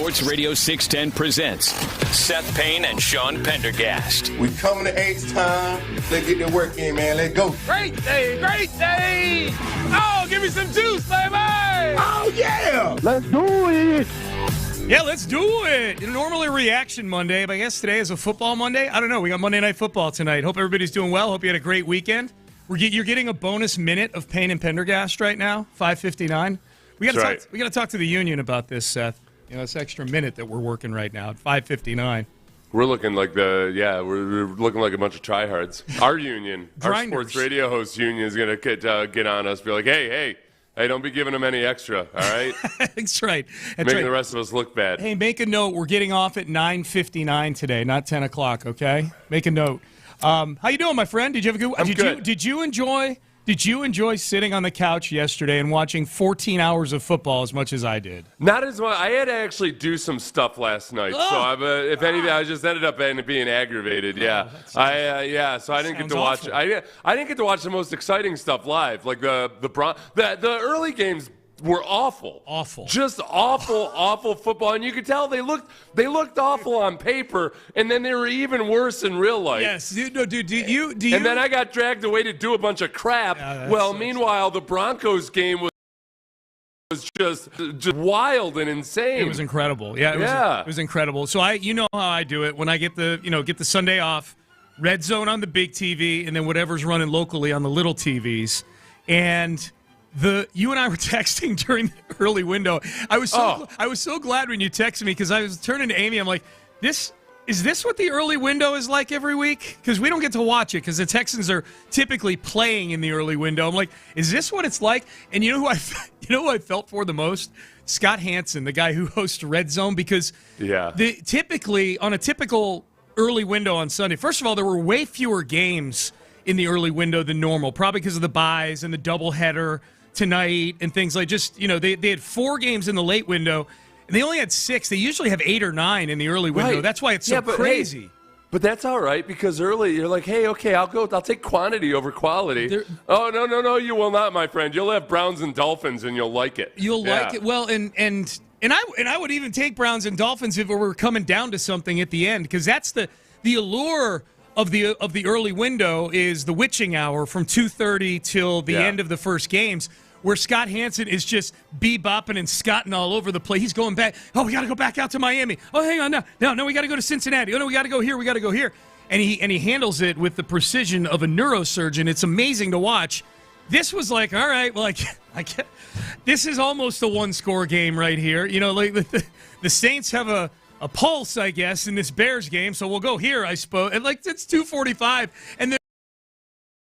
Sports Radio 610 presents Seth Payne and Sean Pendergast. We coming to H-time. Let's get the work in, man. Let's go. Great day, great day. Oh, give me some juice, baby. Oh, yeah. Let's do it. Yeah, let's do it. Normally Reaction Monday, but I guess today is a football Monday. I don't know. We got Monday Night Football tonight. Hope everybody's doing well. Hope you had a great weekend. You're getting a bonus minute of Payne and Pendergast right now, 5:59. We got to talk to the union about this, Seth. You know, this extra minute that we're working right now at 5:59. We're looking like we're looking like a bunch of tryhards. Our union, our sports radio host union, is going to get on us, be like, hey, don't be giving them any extra, all right? That's right. Making the rest of us look bad. Hey, make a note. We're getting off at 9:59 today, not 10 o'clock. Okay, make a note. How you doing, my friend? Did you have a good? I'm good. Did you enjoy sitting on the couch yesterday and watching 14 hours of football as much as I did? Not as much. I had to actually do some stuff last night, so if anything, I just ended up being aggravated. Yeah, so I didn't get to watch. I didn't get to watch the most exciting stuff live, like the early games. Were awful, just awful football, and you could tell they looked awful on paper, and then they were even worse in real life. Yes, dude. Do you? And then I got dragged away to do a bunch of crap. Meanwhile, the Broncos game was just wild and insane. It was incredible. It was incredible. So you know how I do it when I get the Sunday off, red zone on the big TV, and then whatever's running locally on the little TVs, and. You and I were texting during the early window. I was so glad when you texted me because I was turning to Amy. I'm like, is this what the early window is like every week? Because we don't get to watch it because the Texans are typically playing in the early window. I'm like, is this what it's like? And you know who I felt for the most? Scott Hansen, the guy who hosts Red Zone, because typically on a typical early window on Sunday, first of all, there were way fewer games in the early window than normal, probably because of the buys and the doubleheader tonight and things like they had 4 games in the late window and they only had 6. They usually have 8 or 9 in the early window. Right. That's why it's so crazy. Hey, but that's all right because early you're like, hey, okay, I'll take quantity over quality. No, you will not, my friend. You'll have Browns and Dolphins and you'll like it. You'll like it. Well, and I would even take Browns and Dolphins if it were coming down to something at the end because that's the allure of the early window is the witching hour from 2:30 till the end of the first games, where Scott Hansen is just bebopping and scotting all over the place. He's going back. Oh, we got to go back out to Miami. Oh, hang on, no, we got to go to Cincinnati. Oh no, we got to go here. And he handles it with the precision of a neurosurgeon. It's amazing to watch. This was like, all right, well, this is almost a one-score game right here. You know, like the Saints have a pulse, I guess, in this Bears game, so we'll go here, I suppose. And it's 2:45, and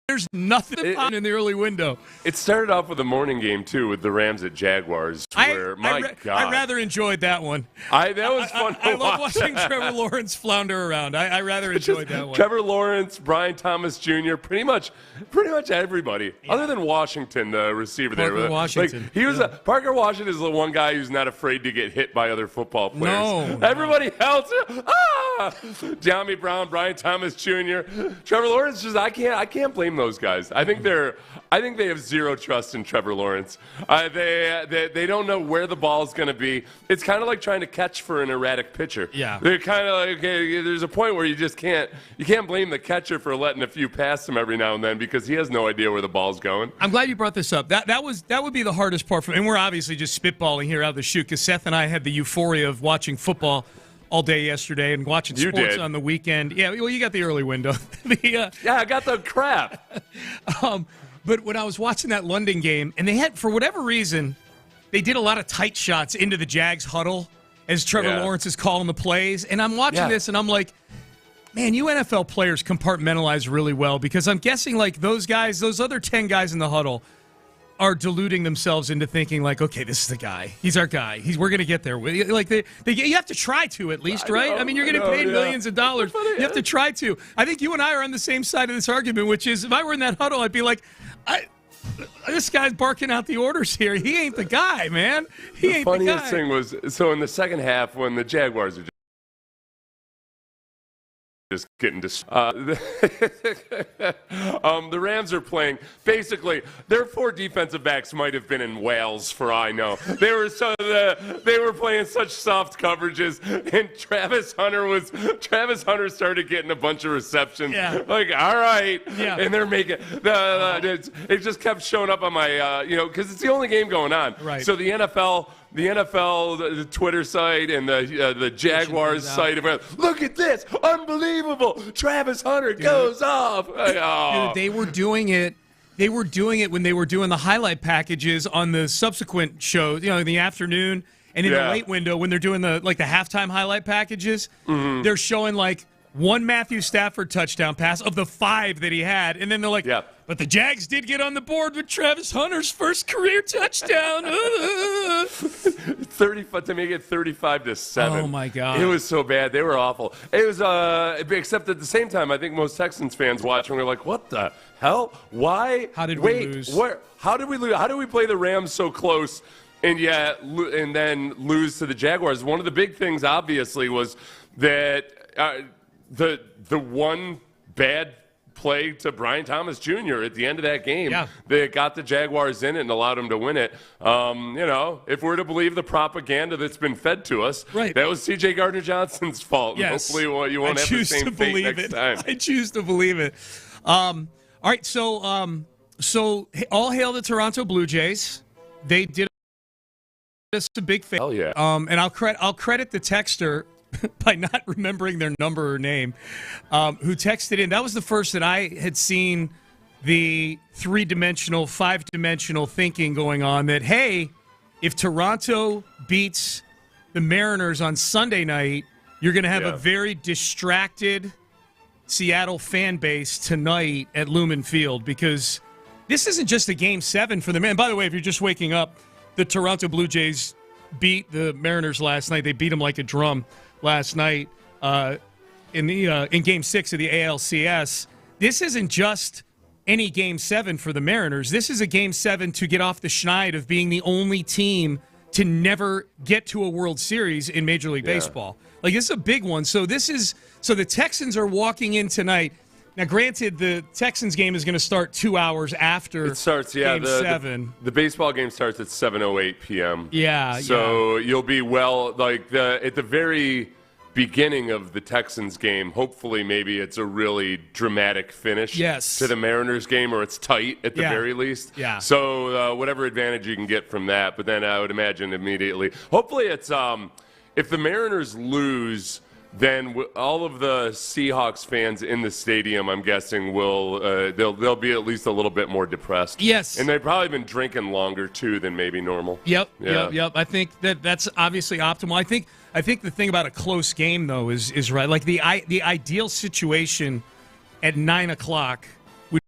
there's nothing in the early window. It started off with a morning game too, with the Rams at Jaguars. Where God, I rather enjoyed that one. That was fun. I love watching Trevor Lawrence flounder around. I rather enjoyed that one. Trevor Lawrence, Brian Thomas Jr., pretty much everybody, other than Washington, the receiver Parker Washington. Parker Washington is the one guy who's not afraid to get hit by other football players. No, everybody else, Johnny Brown, Brian Thomas Jr., Trevor Lawrence. I can't blame those guys. I think they have zero trust in Trevor Lawrence. They don't know where the ball's going to be. It's kind of like trying to catch for an erratic pitcher. Yeah. They're kind of like, there's a point where you just can't blame the catcher for letting a few pass him every now and then because he has no idea where the ball's going. I'm glad you brought this up. That would be the hardest part for me. And we're obviously just spitballing here out of the chute because Seth and I had the euphoria of watching football all day yesterday and watching sports on the weekend. Yeah, well, you got the early window. I got the crap. But when I was watching that London game, and they had, for whatever reason, they did a lot of tight shots into the Jags huddle as Trevor Lawrence is calling the plays. And I'm watching this, and I'm like, man, you NFL players compartmentalize really well because I'm guessing like those other 10 guys in the huddle are deluding themselves into thinking like, okay, this is the guy. He's our guy. You have to try to at least, right? I mean, you're getting paid millions of dollars. You have to try to. I think you and I are on the same side of this argument, which is if I were in that huddle, I'd be like, this guy's barking out the orders here. He ain't the guy, man. He ain't the guy. The funniest thing was, so in the second half when the Jaguars are getting the Rams are playing. Basically, their 4 defensive backs might have been in Wales, for I know. They were playing such soft coverages, and Travis Hunter started getting a bunch of receptions. Yeah. Like, all right, and they're making it just kept showing up on my because it's the only game going on. Right. So the NFL, the Twitter site, and the Jaguars site. Look at this, unbelievable! Travis Hunter goes off. Dude, they were doing it. They were doing it when they were doing the highlight packages on the subsequent shows. In the afternoon and in the late window when they're doing the halftime highlight packages. Mm-hmm. They're showing one Matthew Stafford touchdown pass of the 5 that he had, and then they're like, but the Jags did get on the board with Travis Hunter's first career touchdown. 35 to make it 35-7. Oh my God! It was so bad. They were awful. It was except at the same time, I think most Texans fans watching were like, "What the hell? Why? How did we lose? How did we lose? How did we play the Rams so close and then lose to the Jaguars?" One of the big things, obviously, was that the one bad play to Brian Thomas Jr. at the end of that game that got the Jaguars in it and allowed them to win it. If we're to believe the propaganda that's been fed to us, that was C.J. Gardner-Johnson's fault. Yes. And hopefully you won't have the same fate next time. I choose to believe it. All right, so all hail the Toronto Blue Jays. They did us a big favor. Hell yeah. And I'll credit the texter by not remembering their number or name, who texted in. That was the first that I had seen the 3-dimensional, 5-dimensional thinking going on that, hey, if Toronto beats the Mariners on Sunday night, you're going to have a very distracted Seattle fan base tonight at Lumen Field, because this isn't just a Game 7 for the Mariners. By the way, if you're just waking up, the Toronto Blue Jays beat the Mariners last night. They beat them like a drum last night in Game 6 of the ALCS. This isn't just any Game 7 for the Mariners. This is a Game 7 to get off the schneid of being the only team to never get to a World Series in Major League Baseball. This is a big one. So the Texans are walking in tonight. Now, granted, the Texans game is going to start 2 hours after it starts. Game 7. The baseball game starts at 7:08 p.m. Yeah. So you'll be at the very beginning of the Texans game. Hopefully, maybe it's a really dramatic finish to the Mariners game, or it's tight at the very least. Yeah. So whatever advantage you can get from that, but then I would imagine immediately. Hopefully, it's if the Mariners lose, then all of the Seahawks fans in the stadium, I'm guessing, will they'll be at least a little bit more depressed. Yes, and they've probably been drinking longer too than maybe normal. Yep. I think that's obviously optimal. I think the thing about a close game though is right. Like the ideal situation at 9:00 would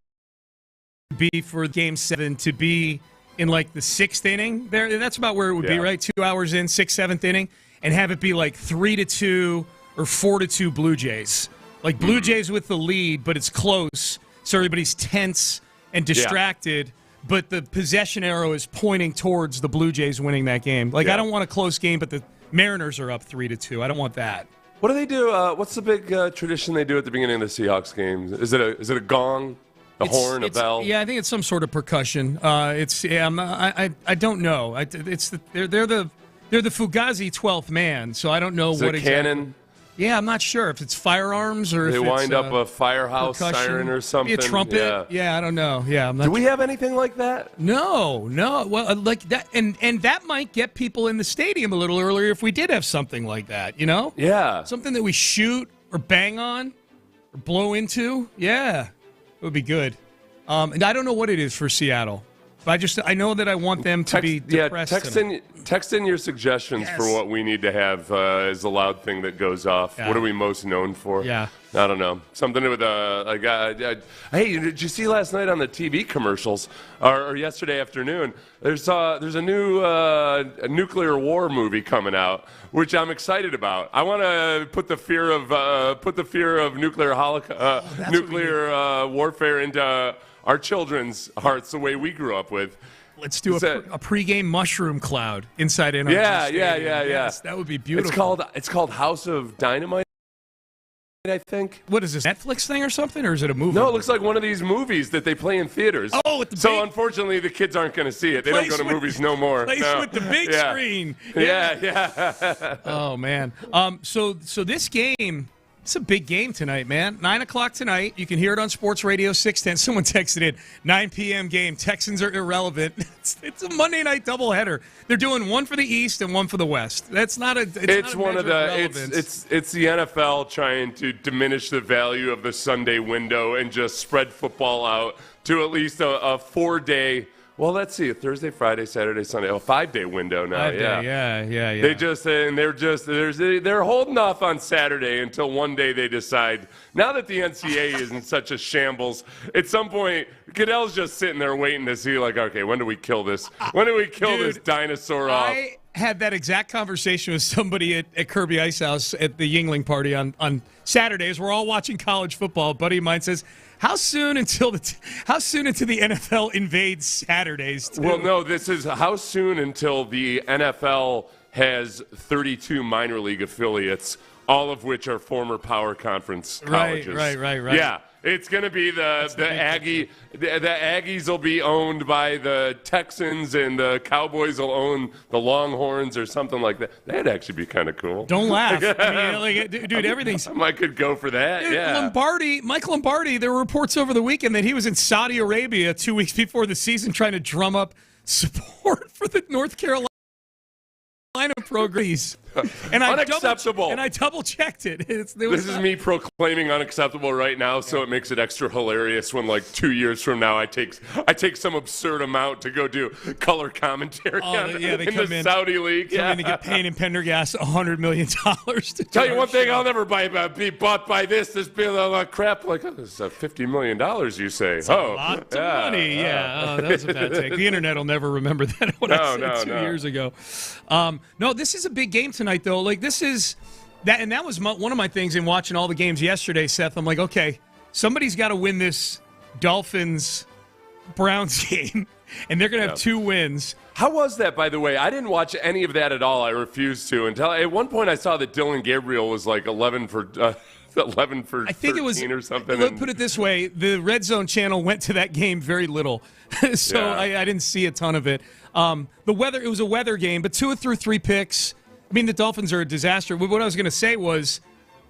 be for Game 7 to be in the 6th inning. That's about where it would be, right? 2 hours in, 6th, 7th inning, and have it be 3-2. Or 4-2 Blue Jays. Blue Jays with the lead, but it's close, so everybody's tense and distracted, but the possession arrow is pointing towards the Blue Jays winning that game. I don't want a close game, but the Mariners are up 3-2. I don't want that. What do they do? What's the big tradition they do at the beginning of the Seahawks games? Is it a gong, horn, a bell? Yeah, I think it's some sort of percussion. I don't know. They're the Fugazi 12th man, so I don't know what exactly. Cannon? Yeah, I'm not sure if it's firearms or if it's... They wind up a firehouse siren or something. Maybe a trumpet? Yeah, I don't know. Yeah, I'm not Do we have anything like that? No. Well, like that, and that might get people in the stadium a little earlier if we did have something like that, Yeah. Something that we shoot or bang on or blow into. Yeah, it would be good. And I don't know what it is for Seattle. But I know that I want them to be depressed. Text in your suggestions for what we need to have as a loud thing that goes off. Yeah. What are we most known for? Yeah. I don't know. Something with a guy. Hey, did you see last night on the TV commercials or yesterday afternoon? There's a new nuclear war movie coming out, which I'm excited about. I want to put the fear of nuclear warfare into our children's hearts the way we grew up with. Let's do a pregame mushroom cloud inside NRG Yeah. Stadium. Yes, that would be beautiful. It's called House of Dynamite. I think. What is this, Netflix thing or something, or is it a movie? No, it looks like one of these movies that they play in theaters. Oh, with the so unfortunately, the kids aren't going to see it. They don't go to movies no more. Place no. with the big screen. Yeah. Oh man. So this game. It's a big game tonight, man. 9 o'clock tonight. You can hear it on Sports Radio 610. Someone texted in, 9 p.m. game. Texans are irrelevant. It's a Monday night doubleheader. They're doing one for the East and one for the West. That's not a. It's one of the. It's the NFL trying to diminish the value of the Sunday window and just spread football out to at least a 4-day. Well, let's see. Thursday, Friday, Saturday, Sunday. A 5-day window now. 5 day, yeah. They're holding off on Saturday until one day they decide. Now that the NCAA is in such a shambles, at some point Goodell's just sitting there waiting to see, like, okay, when do we kill this? When do we kill this dinosaur off? I had that exact conversation with somebody at Kirby Ice House at the Yingling party on Saturdays. We're all watching college football. A buddy of mine says, How soon until the NFL invades Saturdays? Too? Well, no, this is how soon until the NFL has 32 minor league affiliates, all of which are former power conference colleges. Right. Yeah. It's going to be the Aggies will be owned by the Texans, and the Cowboys will own the Longhorns or something like that. That'd actually be kind of cool. Don't laugh. I mean, dude, everything's. I could go for that. Dude, yeah. Mike Lombardi. There were reports over the weekend that he was in Saudi Arabia 2 weeks before the season, trying to drum up support for the North Carolina programs. And unacceptable. I double checked it. This is me proclaiming unacceptable right now, so it makes it extra hilarious when, like, 2 years from now, I take some absurd amount to go do color commentary in the Saudi league. Come in to get Payne and Pendergast $100 million. Tell you one thing, I'll never be bought by this. This be a crap like this. $50 million, you say? It's a lot of money. Yeah. Oh, that was a bad take. The internet will never remember that. What I said 2 years ago. No, this is a big game tonight, though. Like, this is that, and that was one of my things in watching all the games yesterday, Seth. I'm like, okay, somebody's got to win this Dolphins-Browns game, and they're going to have 2 wins. How was that, by the way? I didn't watch any of that at all. I refused to. Until at one point I saw that Dylan Gabriel was like 11 for 13 or something. Let's put it this way. The Red Zone channel went to that game very little. So I didn't see a ton of it. It was a weather game, but 2 through 3 picks. I mean, the Dolphins are a disaster. What I was going to say was,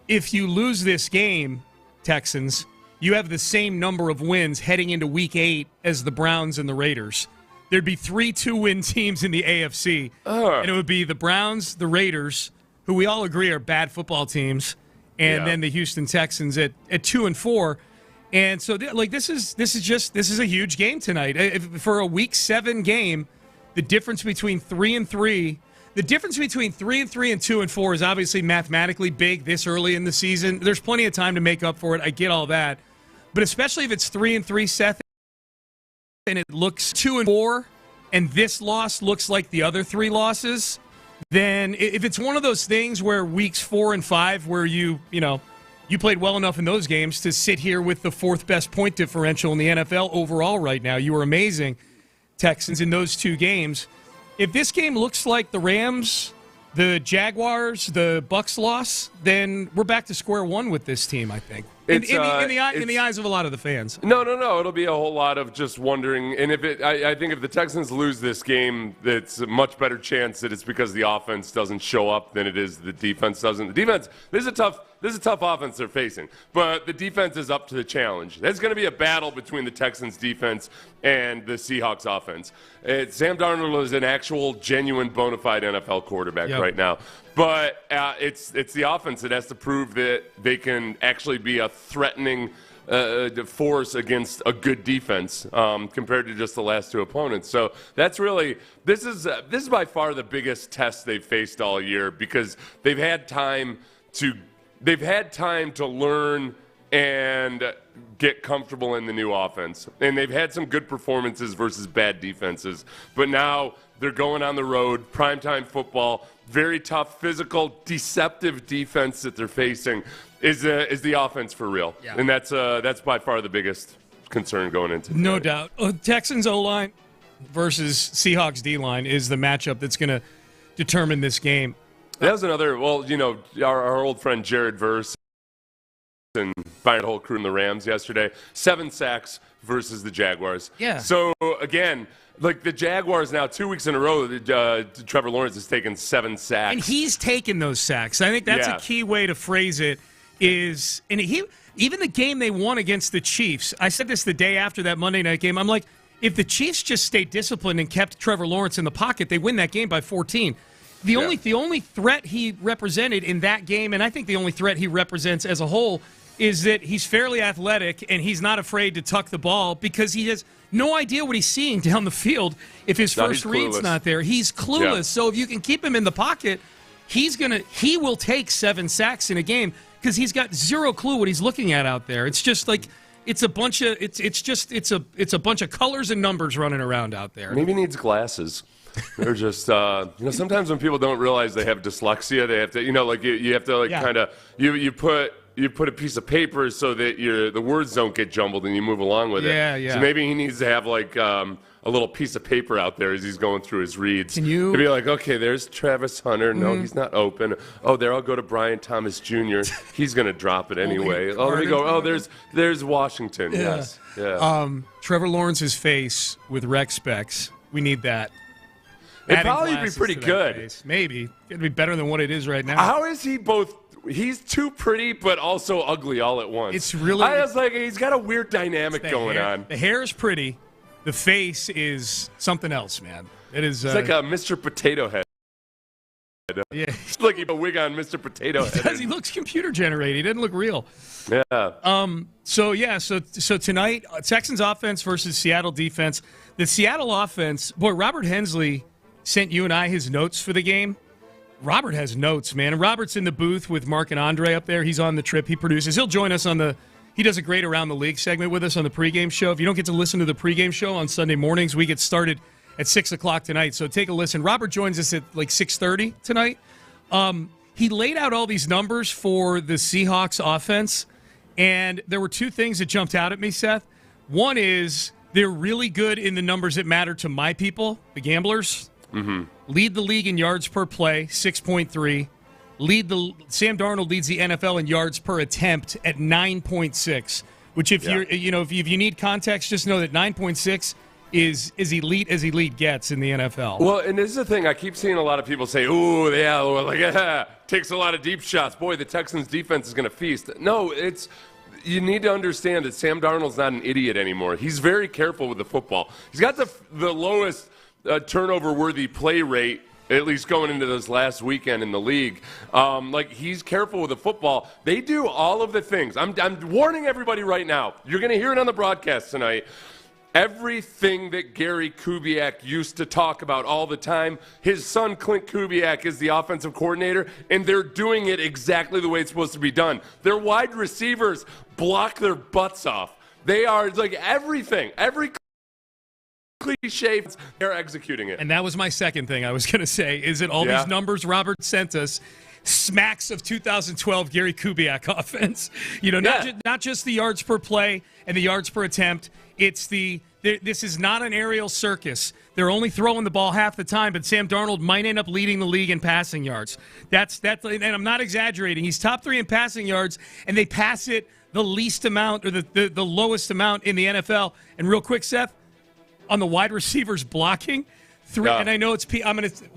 if you lose this game, Texans, you have the same number of wins heading into Week 8 as the Browns and the Raiders. There'd be 3 2-win teams in the AFC, and it would be the Browns, the Raiders, who we all agree are bad football teams, and then the Houston Texans at 2 and 4. And so, this is a huge game tonight. For a Week 7 game, the difference between 3 and 3. The difference between 3 and 3 and 2 and 4 is obviously mathematically big this early in the season. There's plenty of time to make up for it. I get all that. But especially if it's 3 and 3, Seth, and it looks 2 and 4, and this loss looks like the other 3 losses, then if it's one of those things where weeks 4 and 5, where you played well enough in those games to sit here with the 4th best point differential in the NFL overall right now. You were amazing, Texans, in those 2 games. If this game looks like the Rams, the Jaguars, the Bucs loss, then we're back to square one with this team, I think. In the eyes of a lot of the fans. No. It'll be a whole lot of just wondering. And I think if the Texans lose this game, it's a much better chance that it's because the offense doesn't show up than it is the defense doesn't. The defense, this is a tough offense they're facing, but the defense is up to the challenge. There's going to be a battle between the Texans defense and the Seahawks offense. Sam Darnold is an actual, genuine, bona fide NFL quarterback right now. But it's the offense that has to prove that they can actually be a threatening force against a good defense compared to just the last 2 opponents. So that's really this is by far the biggest test they've faced all year, because they've had time to learn and get comfortable in the new offense. And they've had some good performances versus bad defenses. But now they're going on the road, primetime football, very tough, physical, deceptive defense that they're facing is the offense for real. Yeah. And that's by far the biggest concern going into tonight. No doubt. Texans O-line versus Seahawks D-line is the matchup that's going to determine this game. That was another, our old friend Jared Verse and fired the whole crew in the Rams yesterday. 7 sacks versus the Jaguars. Yeah. So, again, like the Jaguars now 2 weeks in a row, Trevor Lawrence has taken 7 sacks. And he's taken those sacks. I think that's a key way to phrase it is, and even the game they won against the Chiefs, I said this the day after that Monday night game, I'm like, if the Chiefs just stayed disciplined and kept Trevor Lawrence in the pocket, they win that game by 14. The only threat he represented in that game, and I think the only threat he represents as a whole, is that he's fairly athletic and he's not afraid to tuck the ball because he has no idea what he's seeing down the field if his first read's not there. He's clueless. Yeah. So if you can keep him in the pocket, he will take 7 sacks in a game because he's got zero clue what he's looking at out there. It's just like it's a bunch of bunch of colors and numbers running around out there. Maybe he needs glasses. They're just, sometimes when people don't realize they have dyslexia, they have to, you have to kind of, you put a piece of paper so that the words don't get jumbled and you move along with it. Yeah. So maybe he needs to have a little piece of paper out there as he's going through his reads. Can you? To be like, okay, there's Travis Hunter. No, he's not open. Oh, there I'll go to Brian Thomas Jr. He's going to drop it anyway. Let me go. Oh, there's Washington. Yeah. Yes. Yeah. Trevor Lawrence's face with rec specs. We need that. It'd probably be pretty good. Maybe. It'd be better than what it is right now. How is he both? He's too pretty, but also ugly all at once. It's really. I was like, he's got a weird dynamic going on. The hair is pretty. The face is something else, man. It is. It's like a Mr. Potato Head. Yeah. It's like he put a wig on Mr. Potato Head. He looks computer generated. He doesn't look real. Yeah. So tonight, Texans offense versus Seattle defense. The Seattle offense, boy, Robert Hensley sent you and I his notes for the game. Robert has notes, man. And Robert's in the booth with Mark and Andre up there. He's on the trip. He produces. He'll join us he does a great Around the League segment with us on the pregame show. If you don't get to listen to the pregame show on Sunday mornings, we get started at 6 o'clock tonight. So take a listen. Robert joins us at like 6:30 tonight. He laid out all these numbers for the Seahawks offense, and there were 2 things that jumped out at me, Seth. One is they're really good in the numbers that matter to my people, the gamblers. Mm-hmm. Lead the league in yards per play, 6.3. Sam Darnold leads the NFL in yards per attempt at 9.6. Which, if you need context, just know that 9.6 is elite as elite gets in the NFL. Well, and this is the thing. I keep seeing a lot of people say, "Ooh, yeah, takes a lot of deep shots. Boy, the Texans defense is going to feast." No, you need to understand that Sam Darnold's not an idiot anymore. He's very careful with the football. He's got the lowest turnover-worthy play rate, at least going into this last weekend in the league. He's careful with the football. They do all of the things. I'm warning everybody right now. You're going to hear it on the broadcast tonight. Everything that Gary Kubiak used to talk about all the time, his son Clint Kubiak is the offensive coordinator, and they're doing it exactly the way it's supposed to be done. Their wide receivers block their butts off. They are like everything, every cliche, they're executing it. And that was my second thing I was going to say, is that all these numbers Robert sent us smacks of 2012 Gary Kubiak offense. Not just the yards per play and the yards per attempt. It's this is not an aerial circus. They're only throwing the ball half the time, but Sam Darnold might end up leading the league in passing yards. That's and I'm not exaggerating. He's top 3 in passing yards, and they pass it the least amount or the lowest amount in the NFL. And real quick, Seth, on the wide receivers blocking, and I know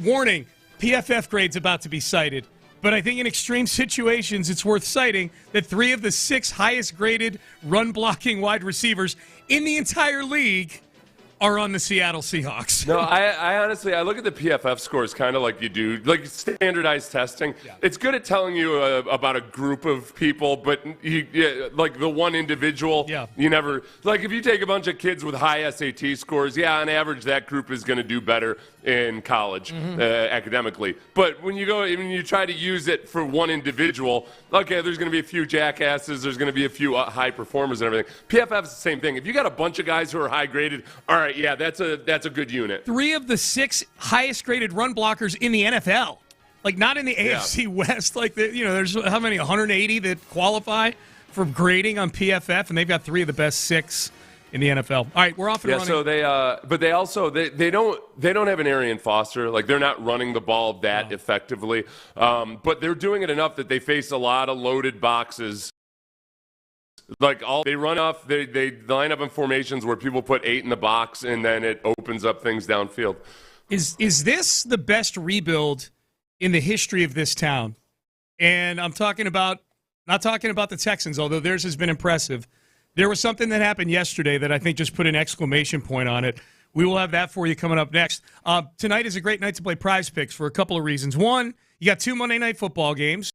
warning, PFF grade's about to be cited. But I think in extreme situations, it's worth citing that 3 of the 6 highest graded run blocking wide receivers in the entire league are on the Seattle Seahawks. No, I honestly, I look at the PFF scores kind of like you do, like standardized testing. Yeah. It's good at telling you about a group of people, but like the one individual, you never, like if you take a bunch of kids with high SAT scores, on average that group is going to do better in college academically. But when you try to use it for one individual, okay, there's going to be a few jackasses, there's going to be a few high performers and everything. PFF is the same thing. If you got a bunch of guys who are high graded, all right, that's a good unit. 3 of the 6 highest graded run blockers in the NFL, like not in the AFC West. Like there's how many 180 that qualify for grading on PFF, and they've got 3 of the best 6 in the NFL. All right, we're off and running. So but they also they don't have an Arian Foster. Like they're not running the ball that effectively, but they're doing it enough that they face a lot of loaded boxes Like they run off, they line up in formations where people put 8 in the box, and then it opens up things downfield. Is this the best rebuild in the history of this town? And I'm talking about not talking about the Texans, although theirs has been impressive. There was something that happened yesterday that I think just put an exclamation point on it. We will have that for you coming up next. Tonight is a great night to play Prize Picks for a couple of reasons. One, you got 2 Monday Night Football games.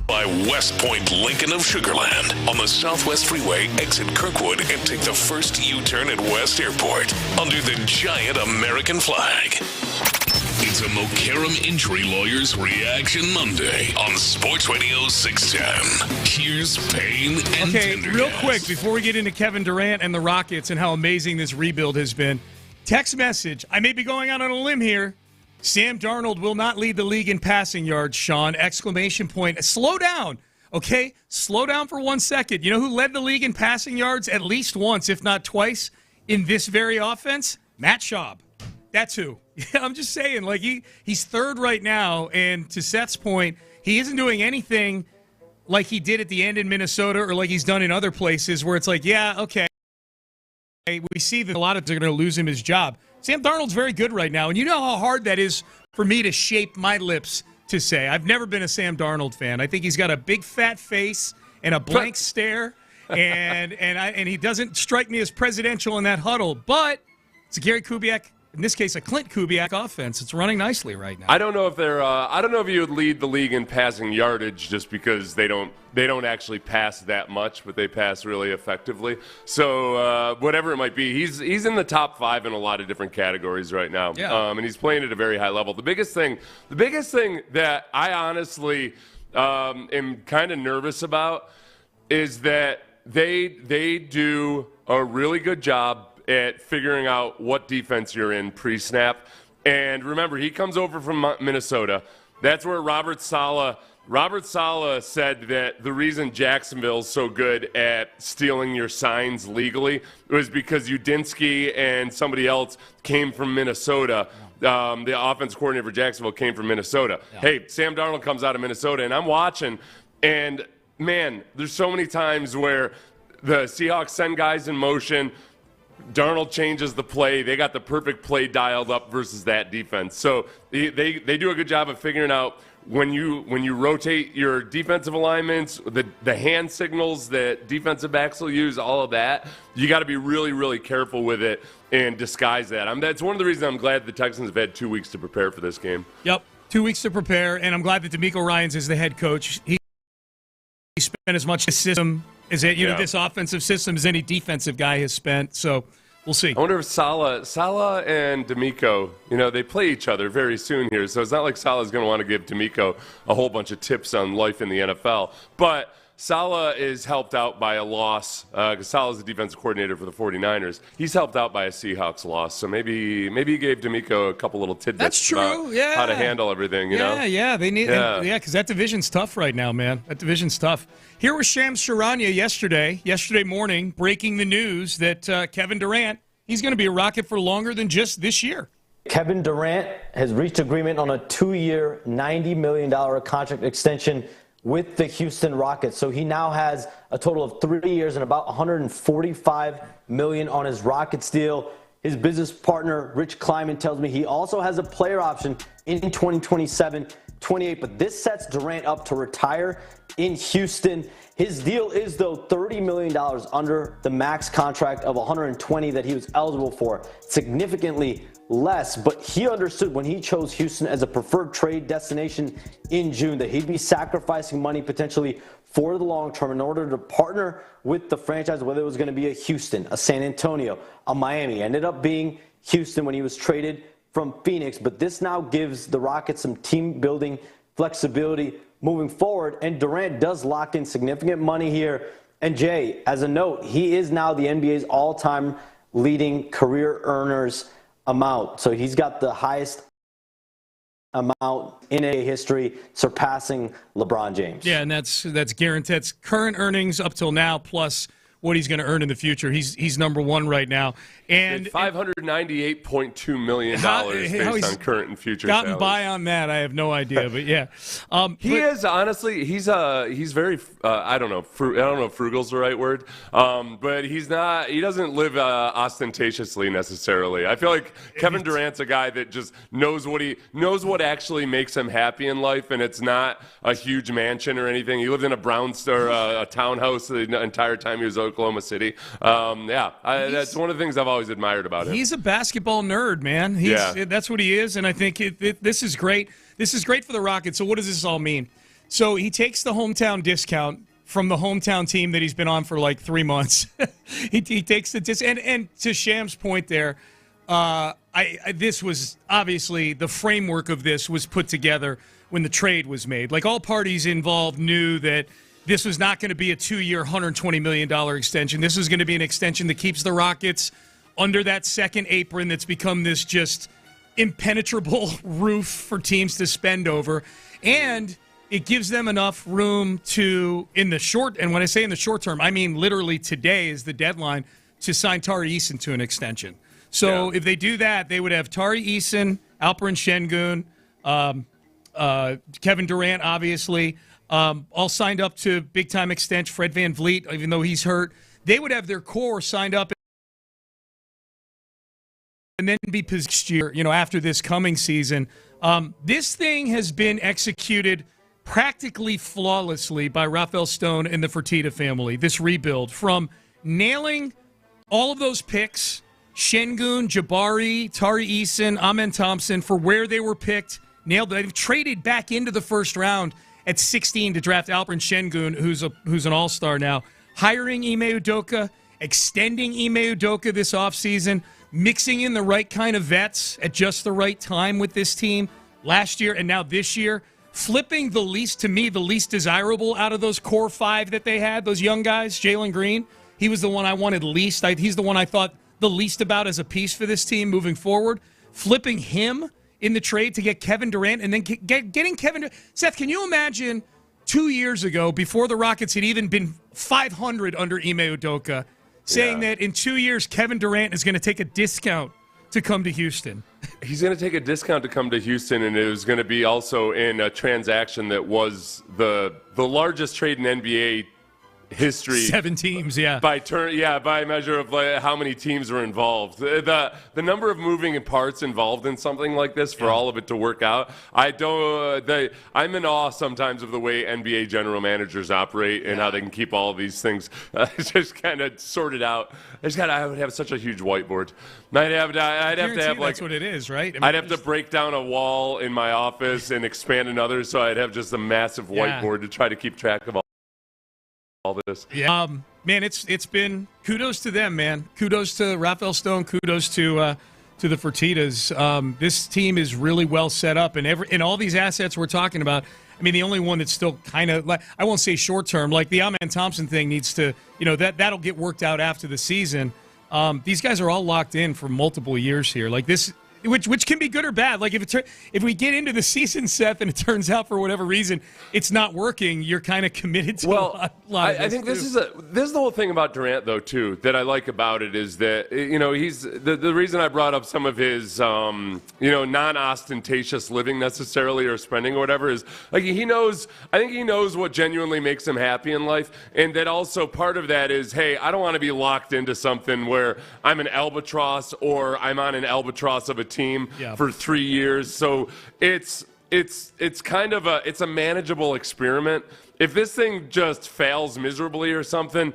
by West Point Lincoln of Sugarland on the Southwest Freeway, exit Kirkwood, and take the first U-turn at West Airport under the giant American flag. It's a Mokaram Injury Lawyers Reaction Monday on Sports Radio 610. Here's Payne and Pendergast. Okay, real quick, before we get into Kevin Durant and the Rockets and how amazing this rebuild has been, text message. I may be going out on a limb here. Sam Darnold will not lead the league in passing yards, Sean. Exclamation point. Slow down, okay? Slow down for 1 second. You know who led the league in passing yards at least once, if not twice, in this very offense? Matt Schaub. That's who. I'm just saying, like, he's third right now, and to Seth's point, he isn't doing anything like he did at the end in Minnesota or like he's done in other places where it's like, yeah, okay, we see that a lot of them are going to lose him his job. Sam Darnold's very good right now, and you know how hard that is for me to shape my lips to say. I've never been a Sam Darnold fan. I think he's got a big fat face and a blank stare, and he doesn't strike me as presidential in that huddle, but it's a Gary Kubiak, in this case, a Clint Kubiak offense. It's running nicely right now. I don't know if they're. I don't know if you would lead the league in passing yardage just because they don't actually pass that much, but they pass really effectively. So whatever it might be, he's in the top 5 in a lot of different categories right now. Yeah. And he's playing at a very high level. The biggest thing that I honestly am kind of nervous about is that they do a really good job at figuring out what defense you're in pre-snap. And remember, he comes over from Minnesota. That's where Robert Saleh said that the reason Jacksonville's so good at stealing your signs legally was because Udinski and somebody else came from Minnesota. The offense coordinator for Jacksonville came from Minnesota. Yeah. Hey, Sam Darnold comes out of Minnesota, and I'm watching, and, man, there's so many times where the Seahawks send guys in motion, Darnold changes the play. They got the perfect play dialed up versus that defense. So they do a good job of figuring out when you rotate your defensive alignments, the hand signals that defensive backs will use, all of that. You got to be really, really careful with it and disguise that. That's one of the reasons I'm glad the Texans have had 2 weeks to prepare for this game. Yep, 2 weeks to prepare, and I'm glad that DeMeco Ryans is the head coach. He spent as much system as this offensive system as any defensive guy has spent. So we'll see. I wonder if Saleh and DeMeco, they play each other very soon here. So it's not like Saleh's going to want to give DeMeco a whole bunch of tips on life in the NFL. But Saleh is helped out by a loss because Saleh's the defensive coordinator for the 49ers. He's helped out by a Seahawks loss. So maybe he gave DeMeco a couple little tidbits about how to handle everything, Yeah, they need because that division's tough right now, man. That division's tough. Here was Shams Charania yesterday morning, breaking the news that Kevin Durant, he's going to be a Rocket for longer than just this year. Kevin Durant has reached agreement on a 2-year, $90 million contract extension with the Houston Rockets. So he now has a total of 3 years and about $145 million on his Rockets deal. His business partner, Rich Kleiman, tells me he also has a player option in 2027-28, but this sets Durant up to retire in Houston. His deal is, though, $30 million under the max contract of $120 that he was eligible for, significantly less, but he understood when he chose Houston as a preferred trade destination in June that he'd be sacrificing money potentially for the long term in order to partner with the franchise, whether it was going to be a Houston, a San Antonio, a Miami. Ended up being Houston when he was traded from Phoenix, but this now gives the Rockets some team building flexibility moving forward, and Durant does lock in significant money here. And Jay, as a note, he is now the NBA's all-time leading career earners amount. So he's got the highest amount in NBA history, surpassing LeBron James. Yeah, and that's guaranteed. That's current earnings up till now, plus what he's going to earn in the future. He's number one right now. And $598.2 million based on current and future gotten salaries. By on that, I have no idea, but yeah. Is honestly, he's very I don't know if frugal's the right word, but he doesn't live ostentatiously necessarily. I feel like Kevin Durant's a guy that just knows what actually makes him happy in life, and it's not a huge mansion or anything. He lived in a townhouse the entire time he was in Oklahoma City. That's one of the things I've always admired about him. He's a basketball nerd, man. That's what he is, and I think this is great. This is great for the Rockets. So what does this all mean? So he takes the hometown discount from the hometown team that he's been on for like 3 months. he takes the discount. And to Sham's point there, this was obviously the framework of this was put together when the trade was made. Like all parties involved knew that this was not going to be a 2-year, $120 million extension. This was going to be an extension that keeps the Rockets under that second apron that's become this just impenetrable roof for teams to spend over. And it gives them enough room to, in the short, and when I say in the short term, I mean literally today is the deadline to sign Tari Eason to an extension. So if they do that, they would have Tari Eason, Alperen Şengün, Kevin Durant, obviously, all signed up to big-time extension. Fred VanVleet, even though he's hurt. They would have their core signed up and then be next year, after this coming season. This thing has been executed practically flawlessly by Rafael Stone and the Fertitta family, this rebuild, from nailing all of those picks, Şengün, Jabari, Tari Eason, Amen Thompson, for where they were picked, nailed. They've traded back into the first round at 16 to draft Alperen Şengün, who's an all-star now, hiring Ime Udoka, extending Ime Udoka this offseason, mixing in the right kind of vets at just the right time with this team last year and now this year, flipping the least desirable out of those core five that they had, those young guys. Jalen Green, he was the one I wanted least. He's the one I thought the least about as a piece for this team moving forward. Flipping him in the trade to get Kevin Durant and then getting Kevin Durant. Seth, can you imagine 2 years ago, before the Rockets had even been 500 under Ime Udoka, saying that in 2 years Kevin Durant is going to take a discount to come to Houston? He's going to take a discount to come to Houston, and it was going to be also in a transaction that was the largest trade in NBA history. 7 teams, by measure of how many teams were involved. The number of moving parts involved in something like this for all of it to work out. I'm in awe sometimes of the way NBA general managers operate and how they can keep all of these things just kind of sorted out. I would have such a huge whiteboard. I'd have to have that's what it is, right? I'd have to break down a wall in my office and expand another, so I'd have just a massive whiteboard to try to keep track of all this. Yeah, man, it's been kudos to them, man. Kudos to Rafael Stone. Kudos to the Fertittas. This team is really well set up, and all these assets we're talking about. I mean, the only one that's still kind of, like, I won't say short term, like the Amen Thompson thing needs to, that'll get worked out after the season. These guys are all locked in for multiple years here. Like this, which can be good or bad. Like if we get into the season, Seth, and it turns out for whatever reason it's not working, you're kind of committed to a lot of this. I think this is the whole thing about Durant, though, too, that I like about it is that, he's the reason I brought up some of his, non-ostentatious living necessarily or spending or whatever is, like, I think he knows what genuinely makes him happy in life. And that also part of that is, hey, I don't want to be locked into something where I'm an albatross or I'm on an albatross of a team for 3 years. So it's kind of a manageable experiment. If this thing just fails miserably or something,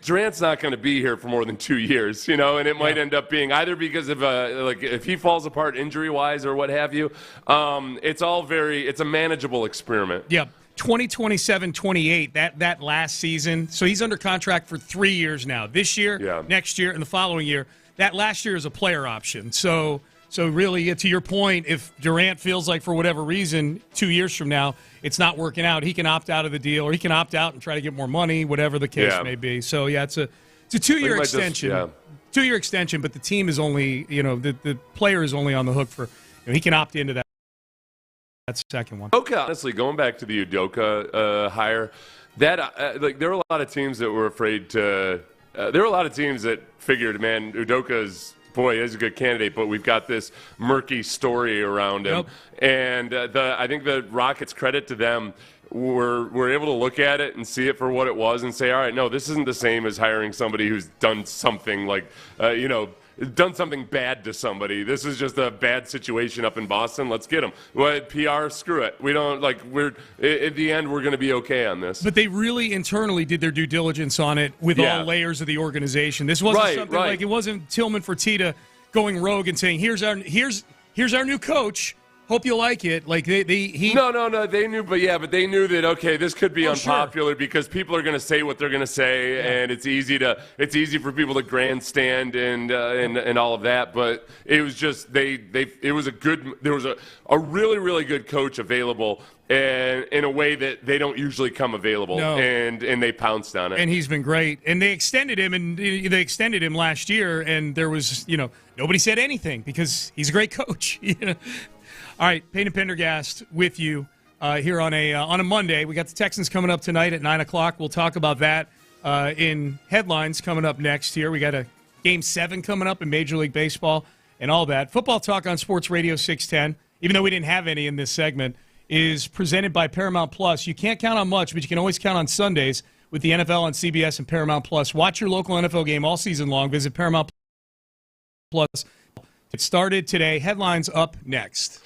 Durant's not going to be here for more than 2 years, and it might end up being either because of if he falls apart injury wise or what have you. It's a manageable experiment. Yeah. 2027-28, that last season. So he's under contract for 3 years now. This year, next year, and the following year. That last year is a player option. So really, to your point, if Durant feels like for whatever reason 2 years from now it's not working out, he can opt out of the deal, or he can opt out and try to get more money, whatever the case may be. So it's a 2-year extension. 2-year extension, but the team is only, the player is only on the hook for, he can opt into that second one. Okay, honestly, going back to the Udoka hire, that there were a lot of teams that were afraid to. There were a lot of teams that figured, man, Udoka's, he's a good candidate, but we've got this murky story around him. Yep. And I think the Rockets, credit to them, were able to look at it and see it for what it was and say, all right, no, this isn't the same as hiring somebody who's done something like, done something bad to somebody. This is just a bad situation up in Boston. Let's get them. What PR? Screw it. We don't at the end, we're going to be okay on this. But they really internally did their due diligence on it with all layers of the organization. This wasn't something like, it wasn't Tillman Fertitta going rogue and saying, here's our new coach. hope you like it. Like No, they knew, but they knew that this could be unpopular because people are going to say what they're going to say, and it's easy for people to grandstand and all of that. But it was just there was a really, really good coach available, and in a way that they don't usually come available, and they pounced on it. And he's been great. And they extended him last year, and there was nobody said anything because he's a great coach. All right, Payne and Pendergast with you here on a Monday. We got the Texans coming up tonight at 9:00. We'll talk about that in headlines coming up next here. We got a Game 7 coming up in Major League Baseball and all that. Football Talk on Sports Radio 610, even though we didn't have any in this segment, is presented by Paramount Plus. You can't count on much, but you can always count on Sundays with the NFL on CBS and Paramount Plus. Watch your local NFL game all season long. Visit Paramount Plus. It started today. Headlines up next.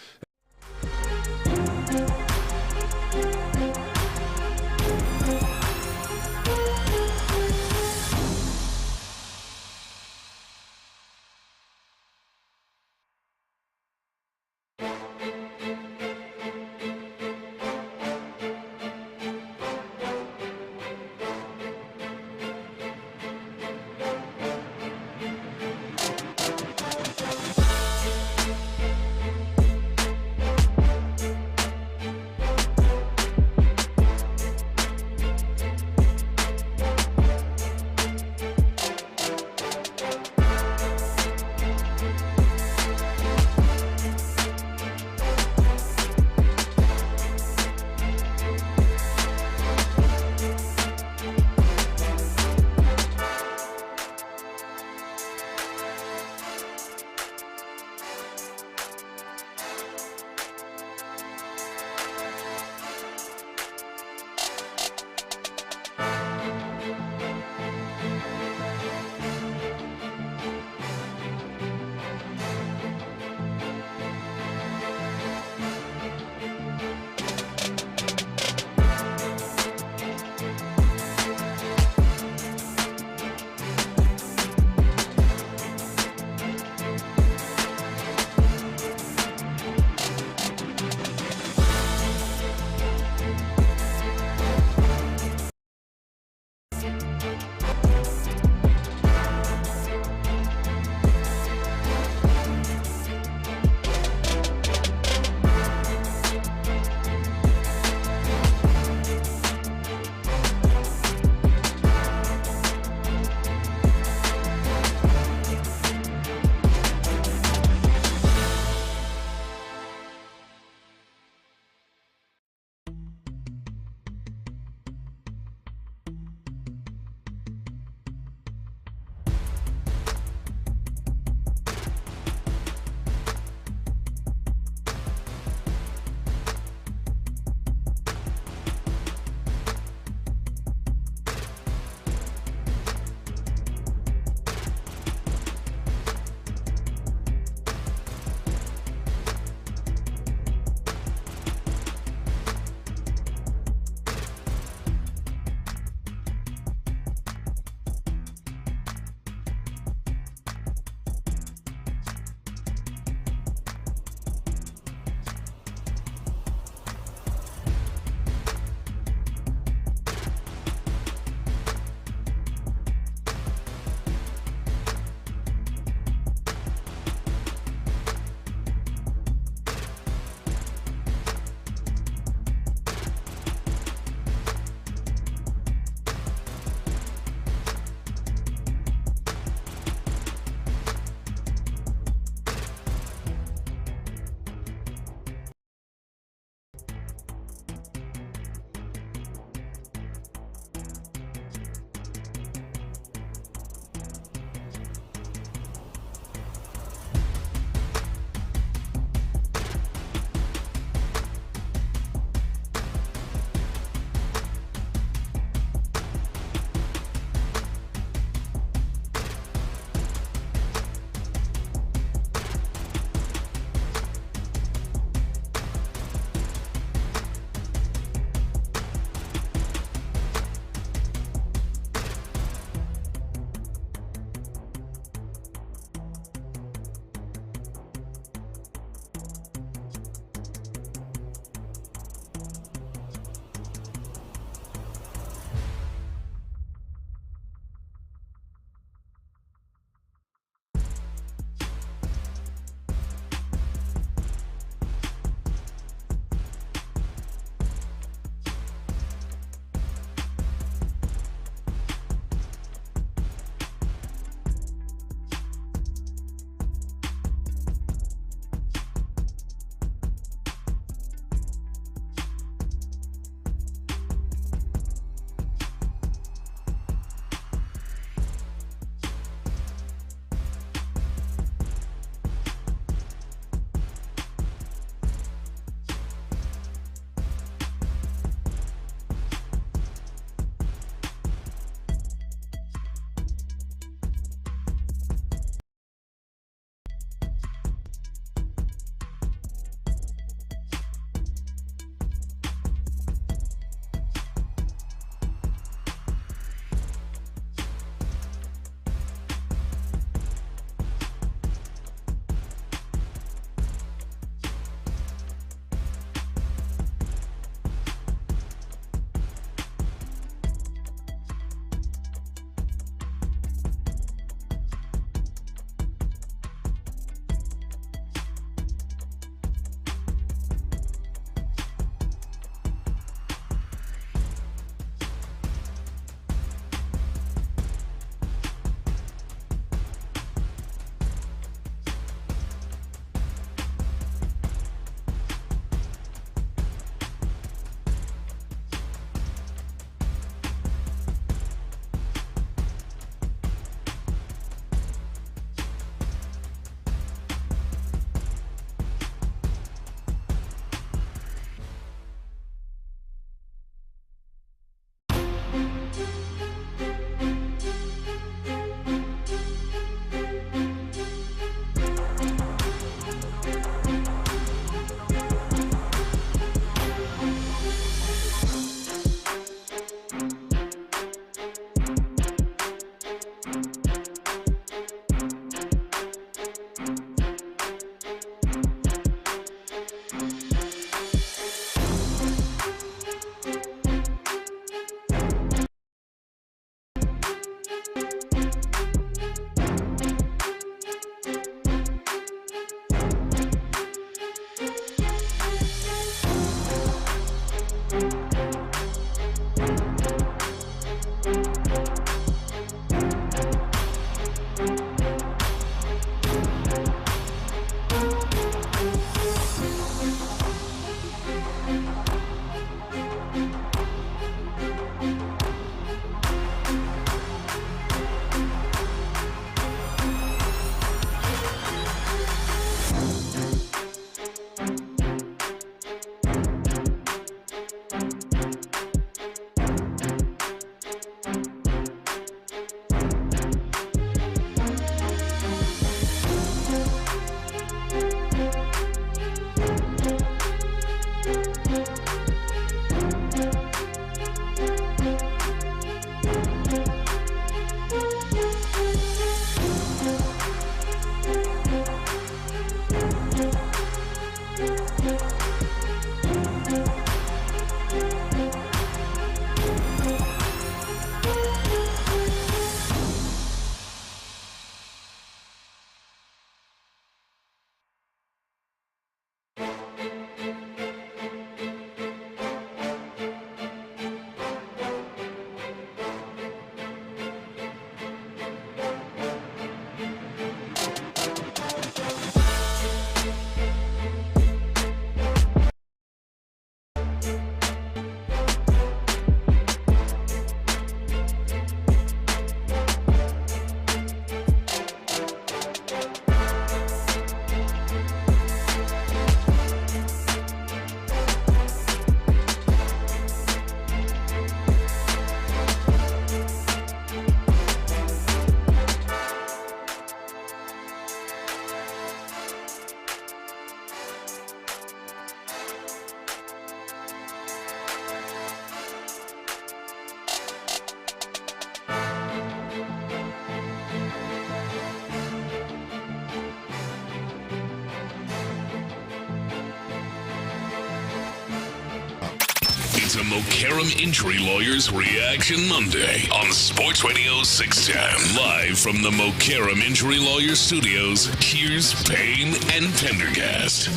It's a McCarran Injury Lawyers Reaction Monday on Sports Radio 610. Live from the McCarran Injury Lawyers Studios, here's Payne and Pendergast.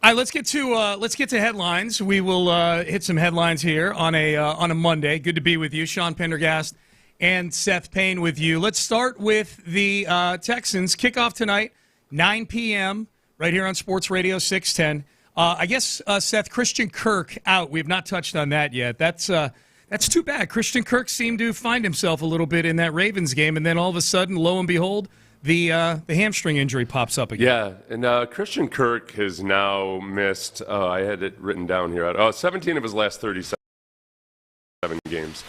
All right, let's get to headlines. We will hit some headlines here on a Monday. Good to be with you, Sean Pendergast and Seth Payne with you. Let's start with the Texans. Kickoff tonight, 9 p.m. right here on Sports Radio 610. I guess Seth, Christian Kirk out. We have not touched on that yet. That's too bad. Christian Kirk seemed to find himself a little bit in that Ravens game, and then all of a sudden, lo and behold, the hamstring injury pops up again. Yeah, and Christian Kirk has now missed, I had it written down here, 17 of his last 37 games.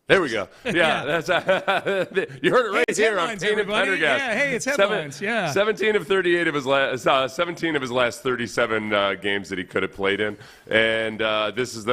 There we go. Yeah, that's you heard it right here on Payne and Pendergast. Yeah, hey, it's headlines. 17 of 38 of his last 17 of his last 37 games that he could have played in, and this is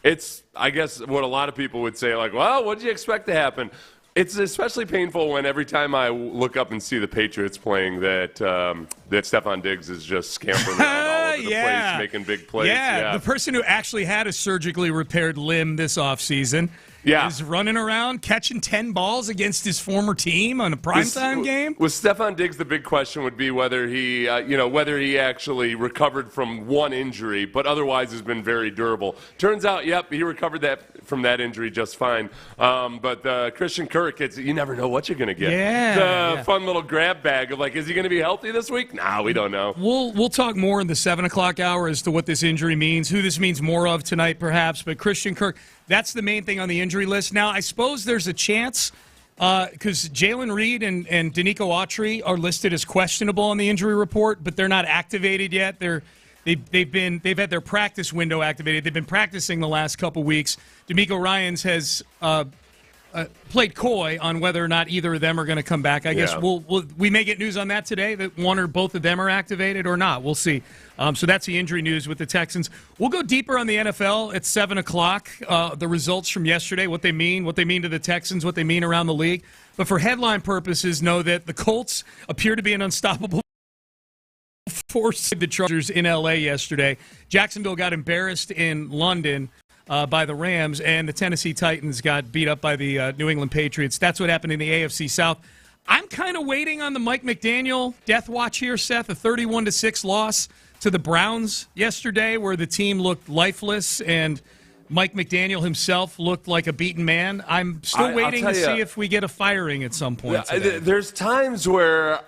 it's I guess what a lot of people would say, like, well, what did you expect to happen? It's especially painful when every time I look up and see the Patriots playing that Stephon Diggs is just scampering around all over the place, making big plays. Yeah, the person who actually had a surgically repaired limb this offseason is running around catching 10 balls against his former team on a primetime game. With Stephon Diggs, the big question would be whether he actually recovered from one injury, but otherwise has been very durable. Turns out, he recovered from that injury just fine. But Christian Kirk, you never know what you're going to get. It's a fun little grab bag of, like, is he going to be healthy this week? No, we don't know. We'll talk more in the 7 o'clock hour as to what this injury means, who this means more of tonight perhaps. But Christian Kirk, that's the main thing on the injury list. Now, I suppose there's a chance because Jalen Reed and Danico Autry are listed as questionable on the injury report, but they're not activated yet. They've had their practice window activated. They've been practicing the last couple weeks. D'Amico Ryans has played coy on whether or not either of them are going to come back. I guess we may get news on that today, that one or both of them are activated or not. We'll see. So that's the injury news with the Texans. We'll go deeper on the NFL at 7 o'clock, the results from yesterday, what they mean to the Texans, what they mean around the league. But for headline purposes, know that the Colts appear to be an unstoppable force. The Chargers in L.A. yesterday. Jacksonville got embarrassed in London by the Rams, and the Tennessee Titans got beat up by the New England Patriots. That's what happened in the AFC South. I'm kind of waiting on the Mike McDaniel death watch here, Seth. A 31-6 loss to the Browns yesterday, where the team looked lifeless and Mike McDaniel himself looked like a beaten man. I'm still waiting to see if we get a firing at some point. There's times where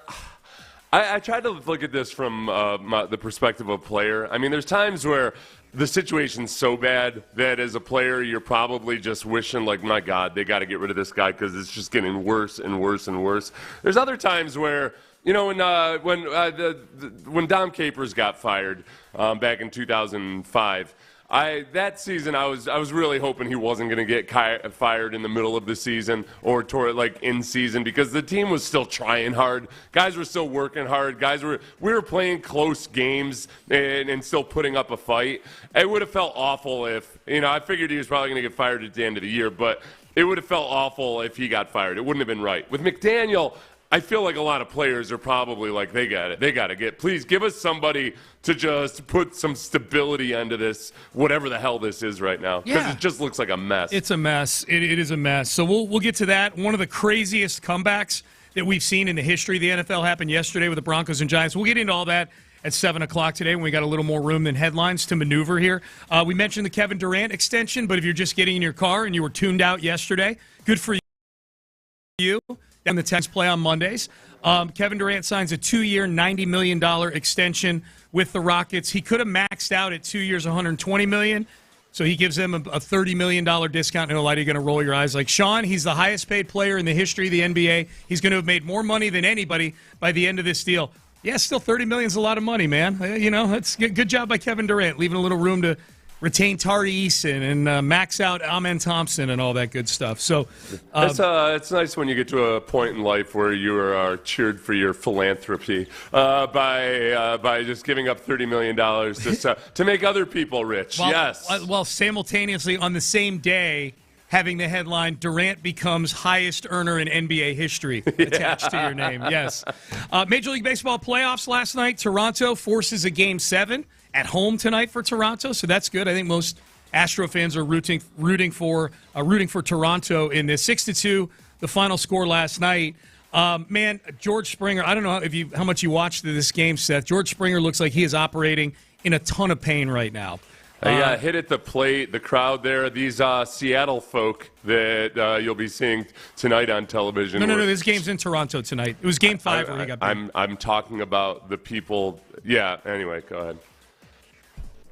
I try to look at this from the perspective of a player. I mean, there's times where the situation's so bad that as a player, you're probably just wishing, like, my God, they got to get rid of this guy because it's just getting worse and worse and worse. There's other times where, you know, when Dom Capers got fired back in 2005, that season I was really hoping he wasn't going to get fired in the middle of the season or in season, because the team was still trying hard. Guys were still working hard. We were playing close games and still putting up a fight. It would have felt awful if, I figured he was probably going to get fired at the end of the year, but it would have felt awful if he got fired. It wouldn't have been right. With McDaniel, I feel like a lot of players are probably like, they got to please give us somebody to just put some stability into this, whatever the hell this is right now, because it just looks like a mess. It's a mess. It is a mess. So we'll get to that. One of the craziest comebacks that we've seen in the history of the NFL happened yesterday with the Broncos and Giants. We'll get into all that at 7 o'clock today when we got a little more room than headlines to maneuver here. We mentioned the Kevin Durant extension, but if you're just getting in your car and you were tuned out yesterday, good for you. And the Texans play on Mondays. Kevin Durant signs a 2-year, $90 million extension with the Rockets. He could have maxed out at 2 years, $120 million. So he gives them a $30 million discount. And a lot of you are going to roll your eyes like, Sean, he's the highest paid player in the history of the NBA. He's going to have made more money than anybody by the end of this deal. Yeah, still $30 million is a lot of money, man. That's good job by Kevin Durant, leaving a little room to retain Tari Eason and max out Amen Thompson and all that good stuff. So it's nice when you get to a point in life where you are cheered for your philanthropy by just giving up $30 million to make other people rich. Well, simultaneously on the same day, having the headline, Durant becomes highest earner in NBA history attached to your name. Yes. Major League Baseball playoffs last night. Toronto forces a Game 7 at home tonight for Toronto, so that's good. I think most Astro fans are rooting for Toronto in this. 6-2, the final score last night. Man, George Springer, I don't know how much you watched this game, Seth. George Springer looks like he is operating in a ton of pain right now. Yeah, hit at the plate, the crowd there, these Seattle folk that you'll be seeing tonight on television. No, this game's in Toronto tonight. It was Game 5 where he got beat. I'm talking about the people. Yeah, anyway, go ahead.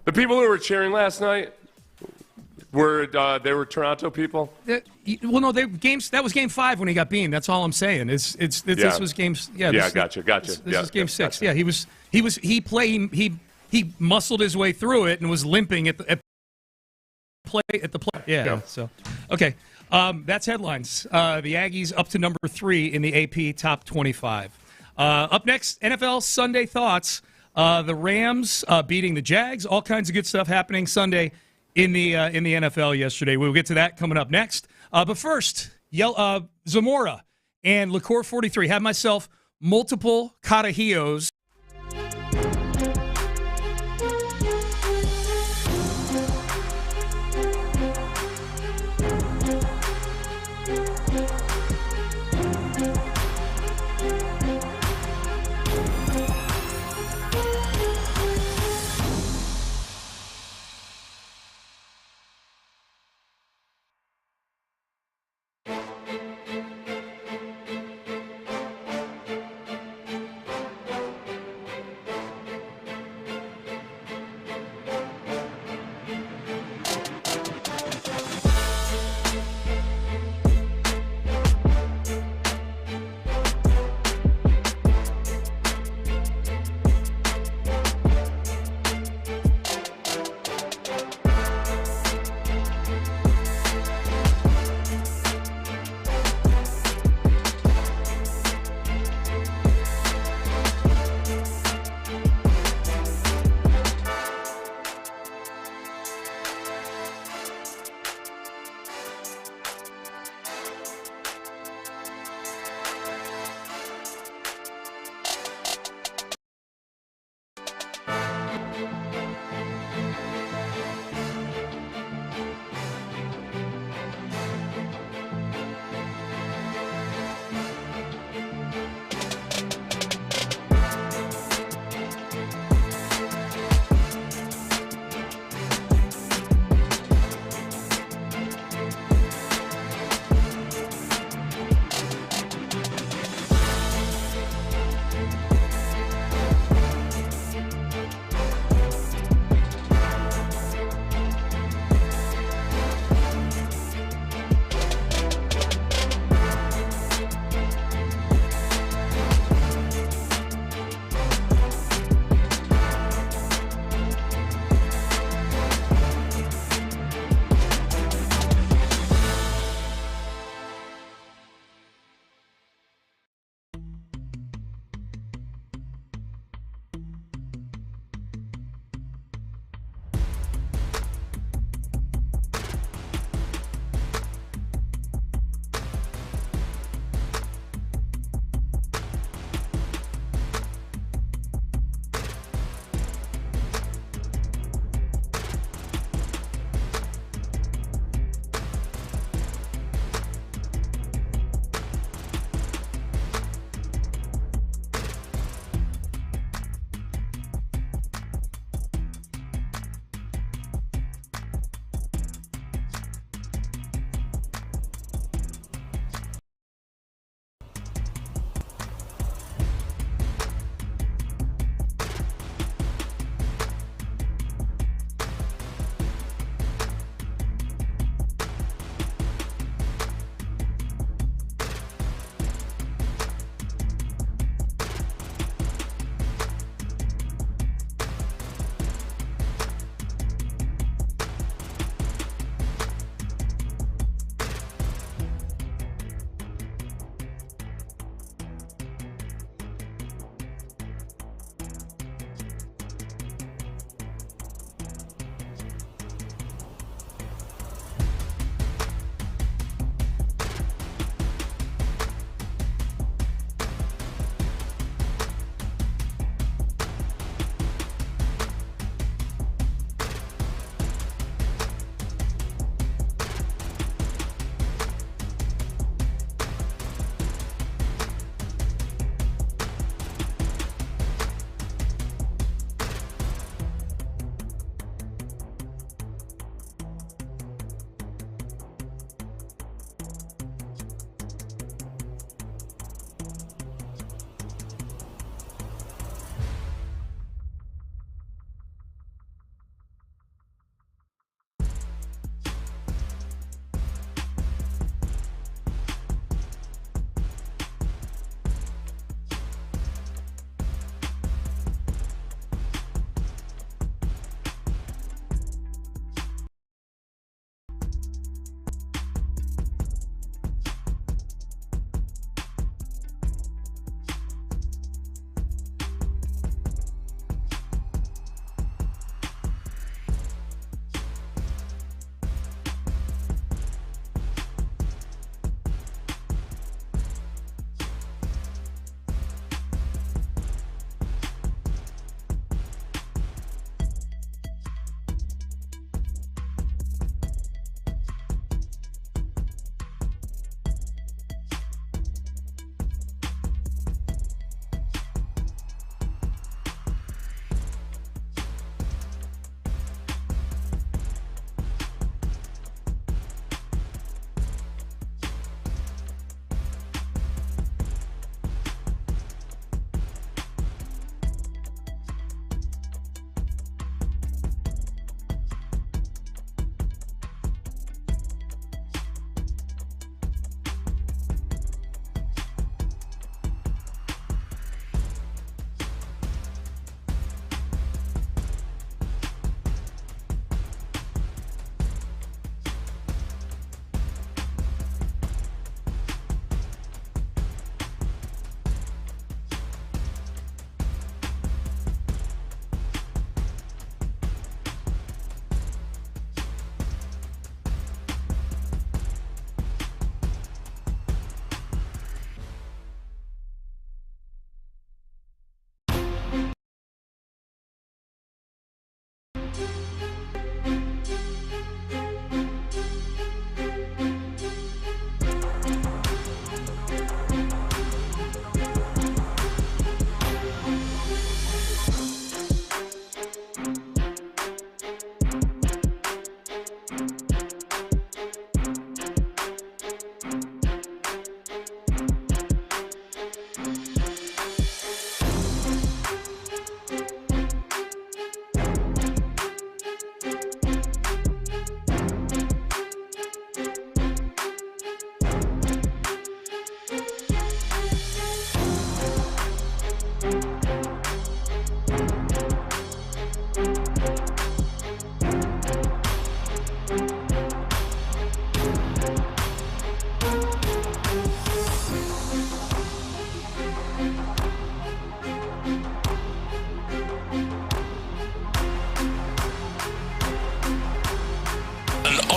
The people who were cheering last night were Toronto people? Well, no, that was Game 5 when he got beamed. That's all I'm saying. This was games. Yeah, gotcha. This is Game 6. Gotcha. Yeah, he muscled his way through it and was limping at the play. Yeah. So, okay, that's headlines. The Aggies up to number 3 in the AP Top 25. Up next, NFL Sunday thoughts. The Rams beating the Jags. All kinds of good stuff happening Sunday in the NFL yesterday. We'll get to that coming up next. But first, Zamora and Liqueur 43. Have myself multiple Carajillos.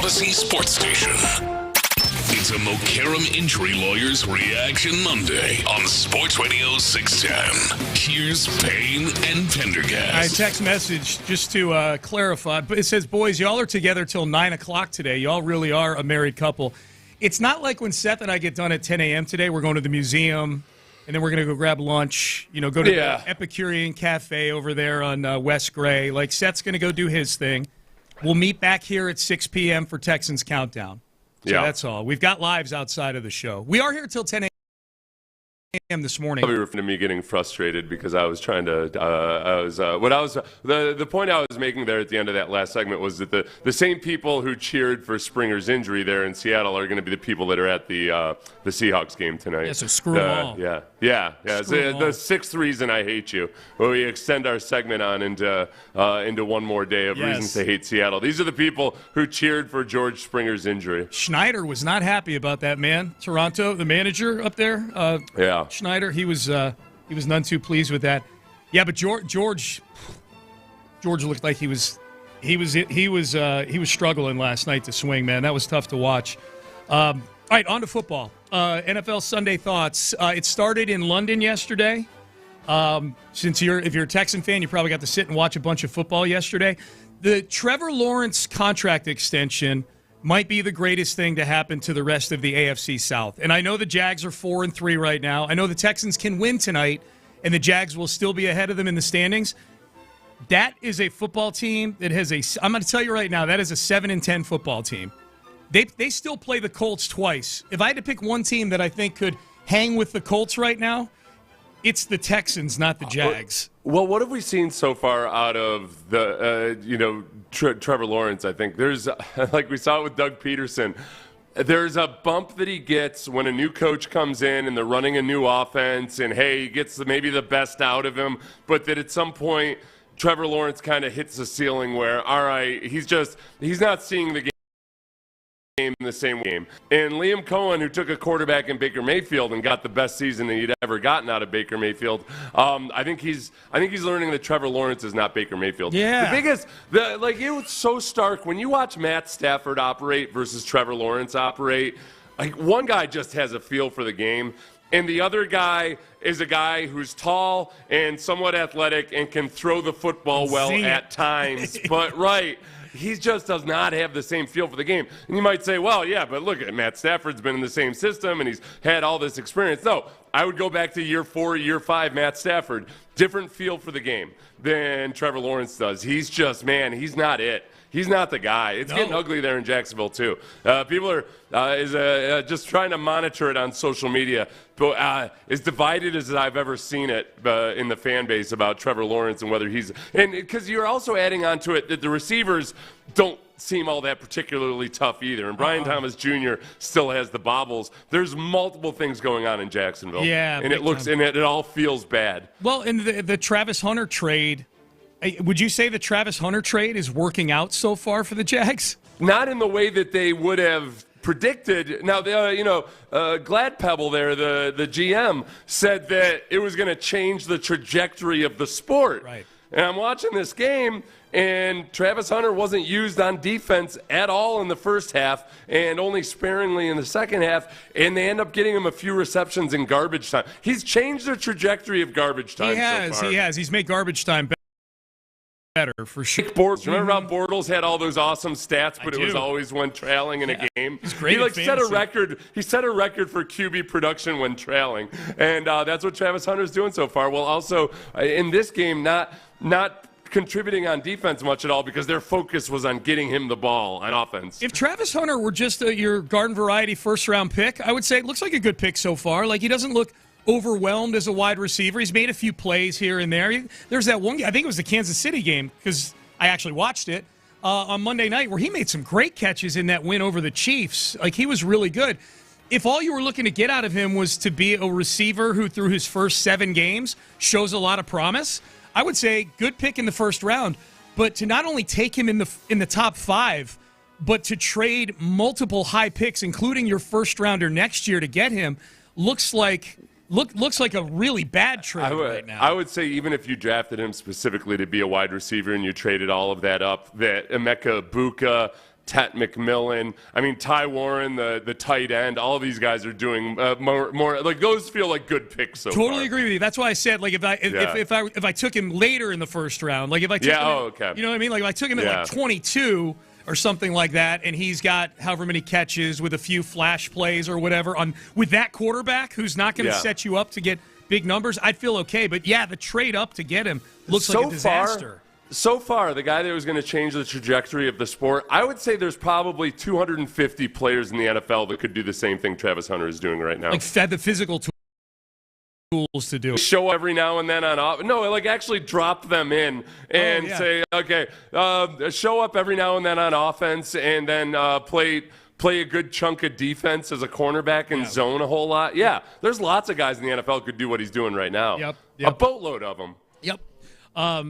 Odyssey Sports Station. It's a Mokaram Injury Lawyers Reaction Monday on Sports Radio 610. Here's Payne and Pendergast. I text message just to clarify. But it says, boys, y'all are together till 9 o'clock today. Y'all really are a married couple. It's not like when Seth and I get done at 10 a.m. today, we're going to the museum, and then we're going to go grab lunch, go to the Epicurean Cafe over there on West Gray. Like, Seth's going to go do his thing. We'll meet back here at 6 p.m. for Texans Countdown. So that's all. We've got lives outside of the show. We are here till 10 a.m. this morning. Probably referring to me getting frustrated because I was trying to. The point I was making there at the end of that last segment was that the same people who cheered for Springer's injury there in Seattle are going to be the people that are at the Seahawks game tonight. Yeah, so screw them all. Yeah. It's the sixth reason I hate you. Where we extend our segment on into one more day of reasons to hate Seattle. These are the people who cheered for George Springer's injury. Schneider was not happy about that, man. Toronto, the manager up there. Schneider, he was none too pleased with that. Yeah, but George looked like he was struggling last night to swing, man. That was tough to watch. All right, on to football. NFL Sunday thoughts. It started in London yesterday. If you're a Texan fan, you probably got to sit and watch a bunch of football yesterday. The Trevor Lawrence contract extension might be the greatest thing to happen to the rest of the AFC South. And I know the Jags are 4-3 right now. I know the Texans can win tonight, and the Jags will still be ahead of them in the standings. That is a football team that has I'm going to tell you right now, that is a 7-10 football team. They still play the Colts twice. If I had to pick one team that I think could hang with the Colts right now, it's the Texans, not the Jags. Well, what have we seen so far out of the, Trevor Lawrence? I think there's, like we saw it with Doug Peterson, there's a bump that he gets when a new coach comes in and they're running a new offense and, hey, he gets maybe the best out of him, but that at some point Trevor Lawrence kind of hits the ceiling where, all right, he's not seeing the game in the same game. And Liam Cohen, who took a quarterback in Baker Mayfield and got the best season that he'd ever gotten out of Baker Mayfield, I think he's learning that Trevor Lawrence is not Baker Mayfield. Yeah. It was so stark when you watch Matt Stafford operate versus Trevor Lawrence operate. Like, one guy just has a feel for the game, and the other guy is a guy who's tall and somewhat athletic and can throw the football well at times. But he just does not have the same feel for the game. And you might say, well, yeah, but look at Matt Stafford's been in the same system and he's had all this experience. No, I would go back to year 4, year 5 Matt Stafford. Different feel for the game than Trevor Lawrence does. He's just, he's not it. He's not the guy. It's getting ugly there in Jacksonville, too. People are just trying to monitor it on social media. But as divided as I've ever seen it in the fan base about Trevor Lawrence and whether he's – and because you're also adding on to it that the receivers don't seem all that particularly tough either. And Brian Thomas Jr. still has the bobbles. There's multiple things going on in Jacksonville. Yeah. And it all feels bad. Well, in the Travis Hunter trade – would you say the Travis Hunter trade is working out so far for the Jags? Not in the way that they would have predicted. Now, Gladpebble there, the GM, said that it was going to change the trajectory of the sport. Right. And I'm watching this game, and Travis Hunter wasn't used on defense at all in the first half and only sparingly in the second half, and they end up getting him a few receptions in garbage time. He's changed the trajectory of garbage time so far. He has. He's made garbage time better for sure. Remember how Bortles had all those awesome stats, but it was always when trailing in a game. He's great. He set a record. He set a record for QB production when trailing, and that's what Travis Hunter's doing so far. Well, also in this game, not contributing on defense much at all because their focus was on getting him the ball on offense. If Travis Hunter were just your garden variety first-round pick, I would say it looks like a good pick so far. Like, he doesn't look overwhelmed as a wide receiver. He's made a few plays here and there. There's that one, I think it was the Kansas City game, because I actually watched it on Monday night, where he made some great catches in that win over the Chiefs. Like, he was really good. If all you were looking to get out of him was to be a receiver who, through his first 7 games, shows a lot of promise, I would say good pick in the first round. But to not only take him in the top 5, but to trade multiple high picks, including your first rounder next year, to get him, looks like a really bad trade right now. I would say even if you drafted him specifically to be a wide receiver and you traded all of that up, that Emeka Egbuka Tet McMillan. I mean, Ty Warren, the tight end. All of these guys are doing more like those feel like good picks so far. Totally agree with you. That's why I said like if I took him later in the first round, like if I took him, okay. You know what I mean? Like if I took him at like 22 or something like that, and he's got however many catches with a few flash plays or whatever with that quarterback who's not going to set you up to get big numbers, I'd feel okay. But yeah, the trade up to get him looks like a disaster. So far, the guy that was going to change the trajectory of the sport, I would say there's probably 250 players in the NFL that could do the same thing Travis Hunter is doing right now. Like fed the physical tools to do it. Show every now and then on off. No, like actually drop them in and say, okay, show up every now and then on offense and then play a good chunk of defense as a cornerback and zone a whole lot. Yeah, there's lots of guys in the NFL who could do what he's doing right now. Yep. A boatload of them. Yep.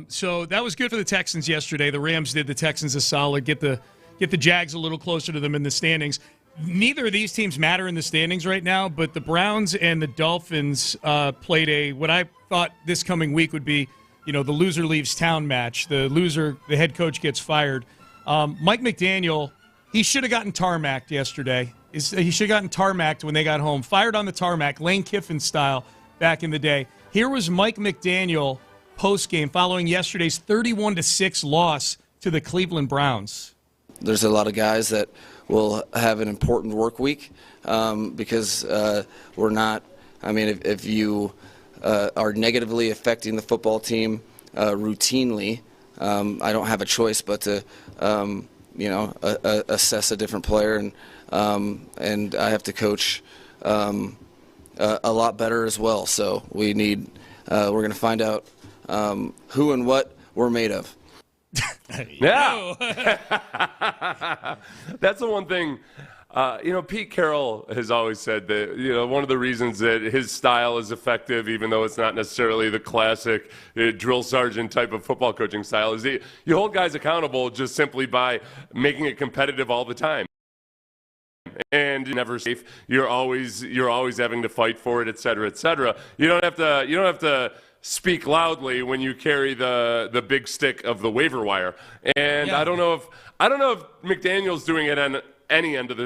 So that was good for the Texans yesterday. The Rams did the Texans a solid, get the Jags a little closer to them in the standings. Neither of these teams matter in the standings right now, but the Browns and the Dolphins played what I thought this coming week would be, the loser leaves town match. The head coach gets fired. Mike McDaniel, he should have gotten tarmacked yesterday. He should have gotten tarmacked when they got home. Fired on the tarmac, Lane Kiffin style back in the day. Here was Mike McDaniel post-game following yesterday's 31-6 loss to the Cleveland Browns. There's a lot of guys that will have an important work week because we're not – I mean, if you are negatively affecting the football team routinely, I don't have a choice but to, assess a different player, and I have to coach a lot better as well. So we need we're going to find out who and what we're made of. Yeah. That's the one thing. Pete Carroll has always said that, one of the reasons that his style is effective, even though it's not necessarily the classic drill sergeant type of football coaching style, is you hold guys accountable just simply by making it competitive all the time. And you're never safe. You're always having to fight for it, et cetera, et cetera. You don't have to speak loudly when you carry the big stick of the waiver wire. And I don't know if McDaniel's doing it on any end of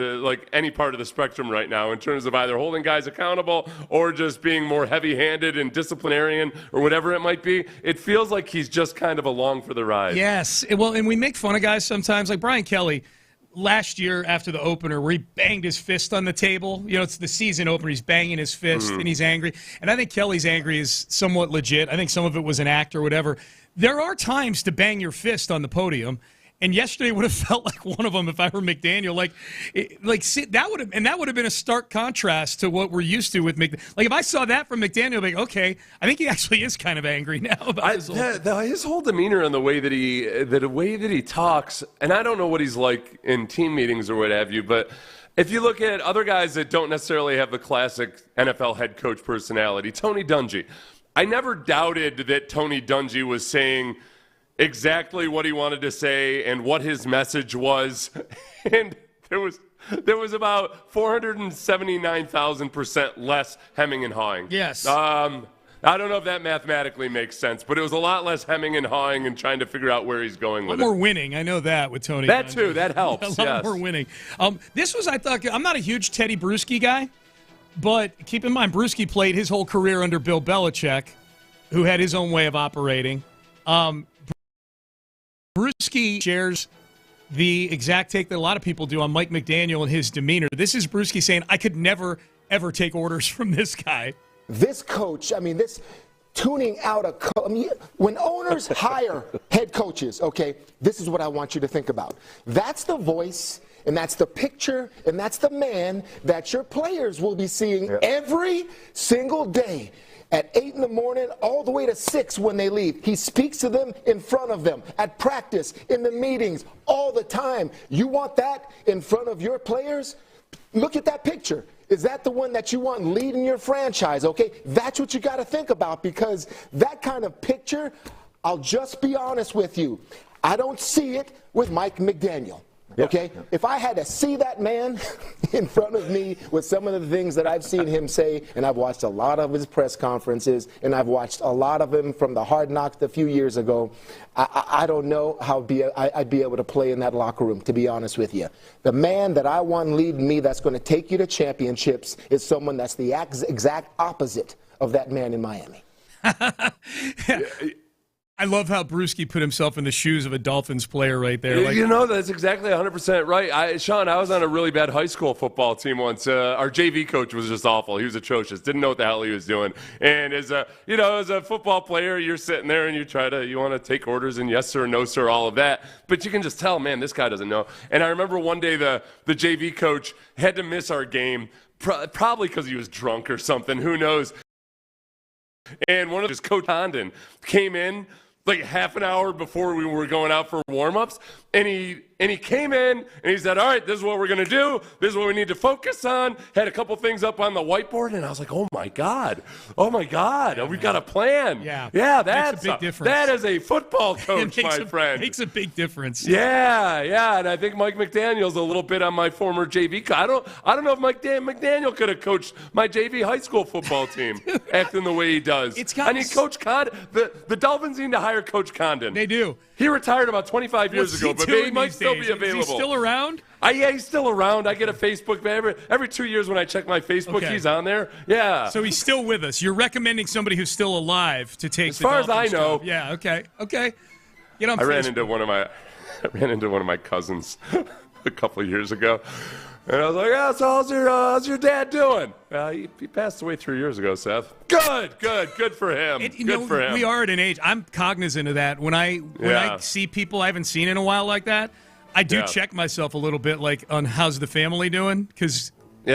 any part of the spectrum right now in terms of either holding guys accountable or just being more heavy-handed and disciplinarian or whatever it might be. It feels like he's just kind of along for the ride. Yes. Well, and we make fun of guys sometimes, like Brian Kelly last year after the opener where he banged his fist on the table. It's the season opener. He's banging his fist and he's angry. And I think Kelly's angry is somewhat legit. I think some of it was an act or whatever. There are times to bang your fist on the podium. And yesterday would have felt like one of them if I were McDaniel. That would have been a stark contrast to what we're used to with McDaniel. Like if I saw that from McDaniel, I'd be like, okay, I think he actually is kind of angry now about his whole demeanor and the way that he talks. And I don't know what he's like in team meetings or what have you, but if you look at other guys that don't necessarily have the classic NFL head coach personality, Tony Dungy. I never doubted that Tony Dungy was saying exactly what he wanted to say and what his message was. And there was about 479,000% less hemming and hawing. Yes. I don't know if that mathematically makes sense, but it was a lot less hemming and hawing and trying to figure out where he's going with it. A lot more winning. I know that with Tony. That too. That helps. A lot more winning. This was, I thought, I'm not a huge Teddy Bruschi guy, but keep in mind, Bruschi played his whole career under Bill Belichick, who had his own way of operating. Bruschi shares the exact take that a lot of people do on Mike McDaniel and his demeanor. This is Bruschi saying, I could never, ever take orders from this guy. This coach, this tuning out a coach. When owners hire head coaches, okay, this is what I want you to think about. That's the voice, and that's the picture, and that's the man that your players will be seeing every single day. At 8 in the morning, all the way to 6 when they leave. He speaks to them in front of them, at practice, in the meetings, all the time. You want that in front of your players? Look at that picture. Is that the one that you want leading your franchise? Okay, that's what you got to think about, because that kind of picture, I'll just be honest with you, I don't see it with Mike McDaniel. Okay? If I had to see that man in front of me with some of the things that I've seen him say, and I've watched a lot of his press conferences, and I've watched a lot of him from the Hard Knocks a few years ago, I don't know how I'd be able to play in that locker room, to be honest with you. The man that I want leading me that's going to take you to championships is someone that's the exact opposite of that man in Miami. I love how Brewski put himself in the shoes of a Dolphins player right there. Like, That's exactly 100% right. Sean, I was on a really bad high school football team once. Our JV coach was just awful. He was atrocious. Didn't know what the hell he was doing. And as a football player, you're sitting there and you want to take orders and yes sir, no sir, all of that. But you can just tell, man, this guy doesn't know. And I remember one day the JV coach had to miss our game, probably because he was drunk or something. Who knows? And one of his Coach Condon came in like half an hour before we were going out for warm-ups, and he came in and he said, all right, this is what we're going to do. This is what we need to focus on. Had a couple things up on the whiteboard, and I was like, oh my God, we've got a plan. Yeah, that's a big difference. That is a football coach, my friend. Makes a big difference. Yeah, and I think Mike McDaniel's a little bit on my former JV. I don't know if Mike McDaniel could have coached my JV high school football team acting the way he does. Coach Condon. The Dolphins need to hire Coach Condon. They do. He retired about 25 years ago, but he might still be available. Is he still around? Yeah, he's still around. I get a Facebook. Every 2 years when I check my Facebook, he's on there. Yeah. So he's still with us. You're recommending somebody who's still alive to take as far as I know. Yeah, okay. Get on I Facebook. ran into one of my cousins a couple of years ago. And I was like, yeah, so how's your dad doing? He passed away 3 years ago, Seth. Good for him. Good for him. We are at an age, I'm cognizant of that. When I see people I haven't seen in a while like that, I do check myself a little bit, like, on how's the family doing? Because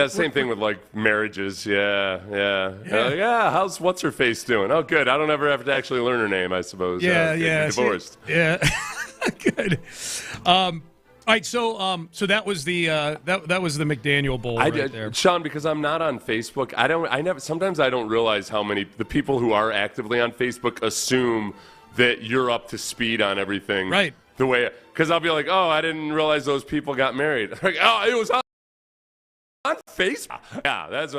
same thing with, like, marriages. Yeah. Like, how's what's-her-face doing? Oh, good. I don't ever have to actually learn her name, I suppose. Divorced. Yeah. Good. All right, so that was the McDaniel Bowl right there. Sean, because I'm not on Facebook, sometimes I don't realize how many the people who are actively on Facebook assume that you're up to speed on everything. Right. The way, because I'll be like, oh, I didn't realize those people got married. Like, oh, it was on Facebook. Yeah, that's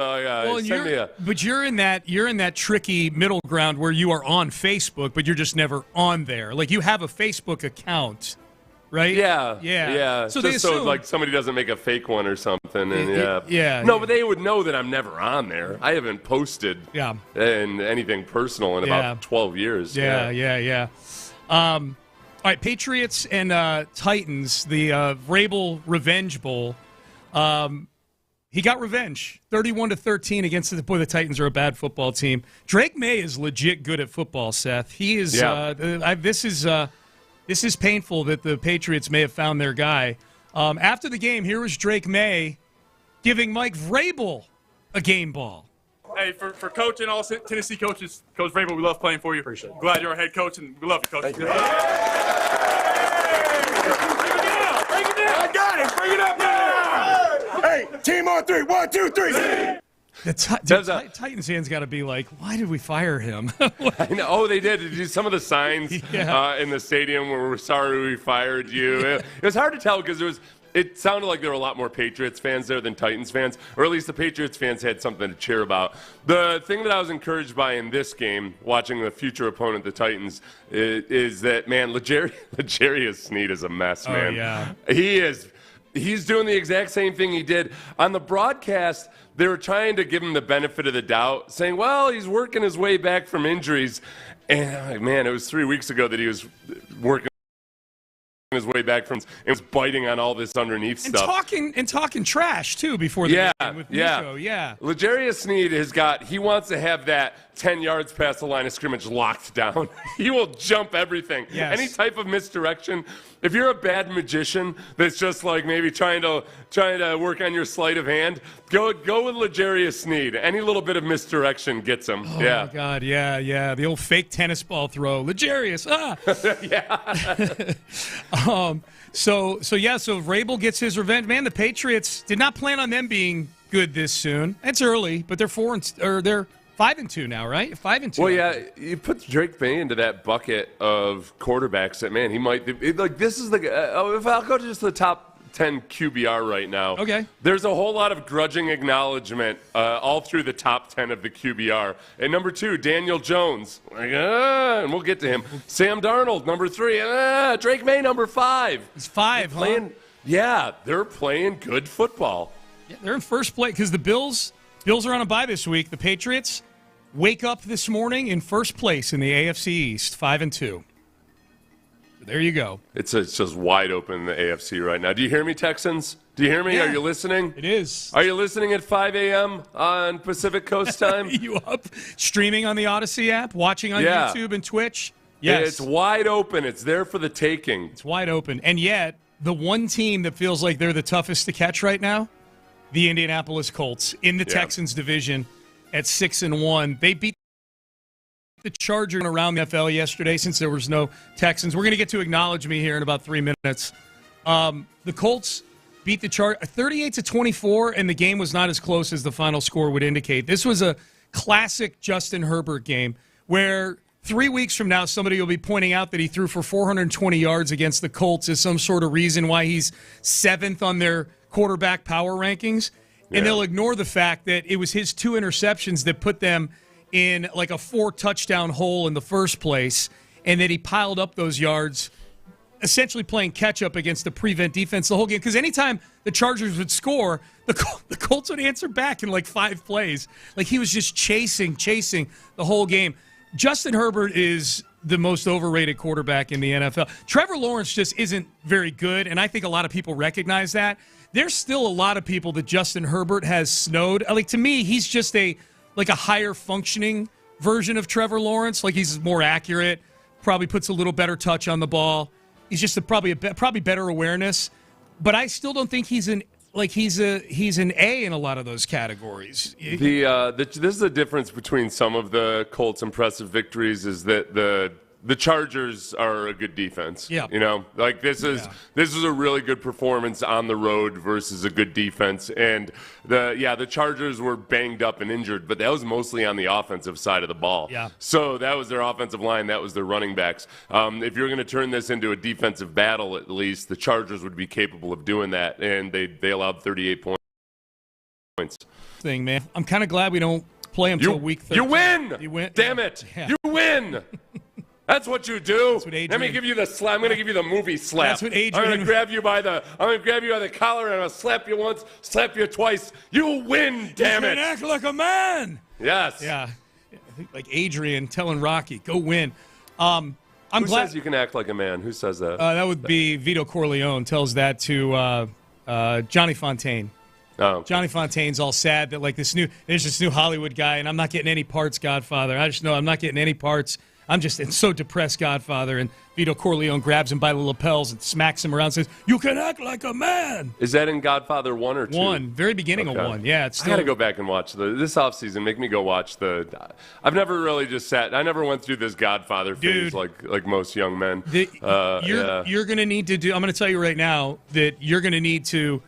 but you're in that tricky middle ground where you are on Facebook, but you're just never on there. Like, you have a Facebook account. Right? Yeah. So like somebody doesn't make a fake one or something. And but they would know that I'm never on there. I haven't posted in anything personal in about 12 years. Yeah. All right, Patriots and Titans, the Vrabel Revenge Bowl. He got revenge, 31-13 against the Titans are a bad football team. Drake May is legit good at football, Seth. He is. This is painful that the Patriots may have found their guy. After the game, here was Drake May giving Mike Vrabel a game ball. Hey, for Coach and all Tennessee coaches, Coach Vrabel, we love playing for you. Appreciate it. Glad you're our head coach, and we love you, Coach. Thank you. Break it down. I got it. Bring it up now. Hey, team on three. 1, 2, 3. The Titans fans got to be like, why did we fire him? I know. Oh, they did. Some of the signs in the stadium where we're sorry we fired you. It was hard to tell because it sounded like there were a lot more Patriots fans there than Titans fans, or at least the Patriots fans had something to cheer about. The thing that I was encouraged by in this game, watching the future opponent, the Titans, is that, man, L'Jarius Sneed is a mess, man. Oh, yeah. He is. He's doing the exact same thing he did. On the broadcast, they were trying to give him the benefit of the doubt, saying, well, he's working his way back from injuries. And, man, it was 3 weeks ago that he was working his way back from and was biting on all this underneath stuff. Talking trash, too, before the game with Nico. Yeah. L'Jarius Sneed he wants to have that 10 yards past the line of scrimmage locked down. He will jump everything. Yes. Any type of misdirection. If you're a bad magician that's just like maybe trying to work on your sleight of hand, go with L'Jarius Sneed. Any little bit of misdirection gets him. Oh, my God, yeah. The old fake tennis ball throw. L'Jarius, So Vrabel gets his revenge. Man, the Patriots did not plan on them being good this soon. It's early, but they're 5-2 now, right? 5-2. Well, yeah, you put Drake May into that bucket of quarterbacks that, man, he might be, like, this is if I'll go to just the top QBR right now. Okay. There's a whole lot of grudging acknowledgement all through the top 10 of the QBR. And number 2, Daniel Jones. And we'll get to him. Sam Darnold, number 3. Drake May, number 5. He's 5, huh? Yeah, they're playing good football. Yeah, they're in first place because the Bills are on a bye this week. The Patriots wake up this morning in first place in the AFC East, 5-2. There you go. It's just wide open in the AFC right now. Do you hear me, Texans? Do you hear me? Yeah. Are you listening? It is. Are you listening at 5 a.m. on Pacific Coast time? You up? Streaming on the Odyssey app? Watching on YouTube and Twitch? Yes. It's wide open. It's there for the taking. It's wide open. And yet, the one team that feels like they're the toughest to catch right now, the Indianapolis Colts in the Texans division at 6-1. They beat the Chargers around the NFL yesterday since there was no Texans. We're going to get to Acknowledge Me here in about 3 minutes. The Colts beat the Chargers 38-24, and the game was not as close as the final score would indicate. This was a classic Justin Herbert game where 3 weeks from now somebody will be pointing out that he threw for 420 yards against the Colts as some sort of reason why he's 7th on their quarterback power rankings. And they'll ignore the fact that it was his 2 interceptions that put them in like a 4-touchdown hole in the first place, and that he piled up those yards, essentially playing catch-up against the prevent defense the whole game. Because anytime the Chargers would score, the Colts would answer back in like 5 plays. Like he was just chasing the whole game. Justin Herbert is the most overrated quarterback in the NFL. Trevor Lawrence just isn't very good, and I think a lot of people recognize that. There's still a lot of people that Justin Herbert has snowed. Like, to me, he's just a higher functioning version of Trevor Lawrence. Like, he's more accurate, probably puts a little better touch on the ball. He's just probably better awareness. But I still don't think he's an A in a lot of those categories. This is the difference between some of the Colts' impressive victories is that the Chargers are a good defense. Yeah. You know, like this is a really good performance on the road versus a good defense. And the Chargers were banged up and injured, but that was mostly on the offensive side of the ball. Yeah. So that was their offensive line, that was their running backs. If you're going to turn this into a defensive battle, at least the Chargers would be capable of doing that, and they allowed 38 points. Thing, man. I'm kind of glad we don't play until week 13. You win. You win. Damn it. Yeah. You win. That's what you do. That's what Adrian, Let me give you the slap. I'm going to give you the movie slap. That's what Adrian. I'm going to grab you by the collar and I'm going to slap you once, slap you twice. You win, damn it. You can act like a man. Yes. Yeah. Like Adrian telling Rocky, go win. Who says you can act like a man? Who says that? That would be Vito Corleone. Tells that to Johnny Fontaine. Oh. Johnny Fontaine's all sad that there's this new Hollywood guy, and I'm not getting any parts, Godfather. I just know I'm not getting any parts. I'm just so depressed, Godfather. And Vito Corleone grabs him by the lapels and smacks him around and says, you can act like a man. Is that in Godfather 1 or 2? 1. Very beginning of 1. Yeah, it's still. I got to go back and watch this offseason. Make me go watch I've never really I never went through this Godfather phase like most young men. You're going to need to do, I'm going to tell you right now that you're going to need to,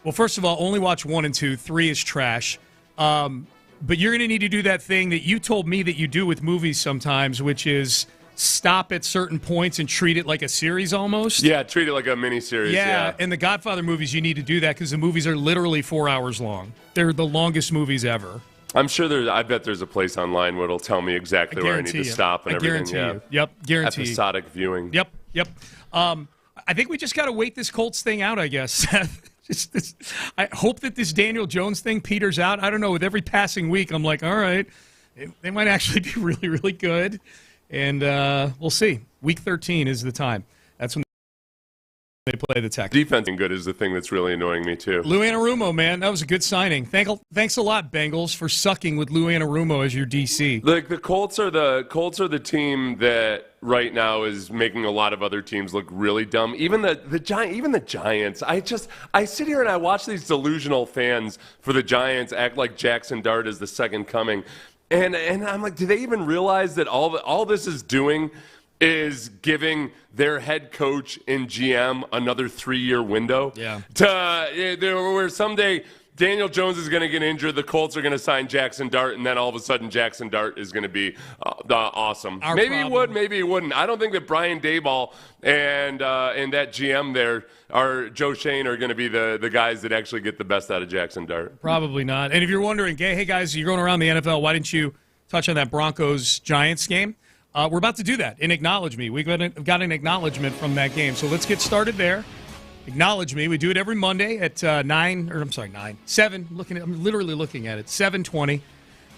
well, first of all, only watch 1 and 2. 3 is trash. But you're going to need to do that thing that you told me that you do with movies sometimes, which is stop at certain points and treat it like a series almost. Yeah, treat it like a mini-series. Yeah, and the Godfather movies, you need to do that because the movies are literally 4 hours long. They're the longest movies ever. I'm sure I bet there's a place online where it'll tell me exactly where I need to stop and everything. Guarantee you. Yep, guarantee. Episodic viewing. Yep. I think we just got to wait this Colts thing out, I guess. I hope that this Daniel Jones thing peters out. I don't know. With every passing week, I'm like, all right, they might actually be really, really good. And we'll see. Week 13 is the time. That's when they play the Texans. Defense being good is the thing that's really annoying me, too. Lou Anarumo, man. That was a good signing. Thanks a lot, Bengals, for sucking with Lou Anarumo as your DC. Like the Colts are the team that right now is making a lot of other teams look really dumb. Even the Giants. I sit here and I watch these delusional fans for the Giants act like Jackson Dart is the second coming. And I'm like, do they even realize that all this is doing is giving their head coach and GM another 3-year window? Yeah. Where someday Daniel Jones is going to get injured. The Colts are going to sign Jackson Dart, and then all of a sudden Jackson Dart is going to be awesome. Maybe he would, maybe he wouldn't. I don't think that Brian Daboll and that GM there, Joe Shane, are going to be the guys that actually get the best out of Jackson Dart. Probably not. And if you're wondering, hey guys, you're going around the NFL, why didn't you touch on that Broncos-Giants game? We're about to do that in Acknowledge Me. We've got an acknowledgement from that game. So let's get started there. Acknowledge Me. We do it every Monday at 7. I'm literally looking at it. 7:20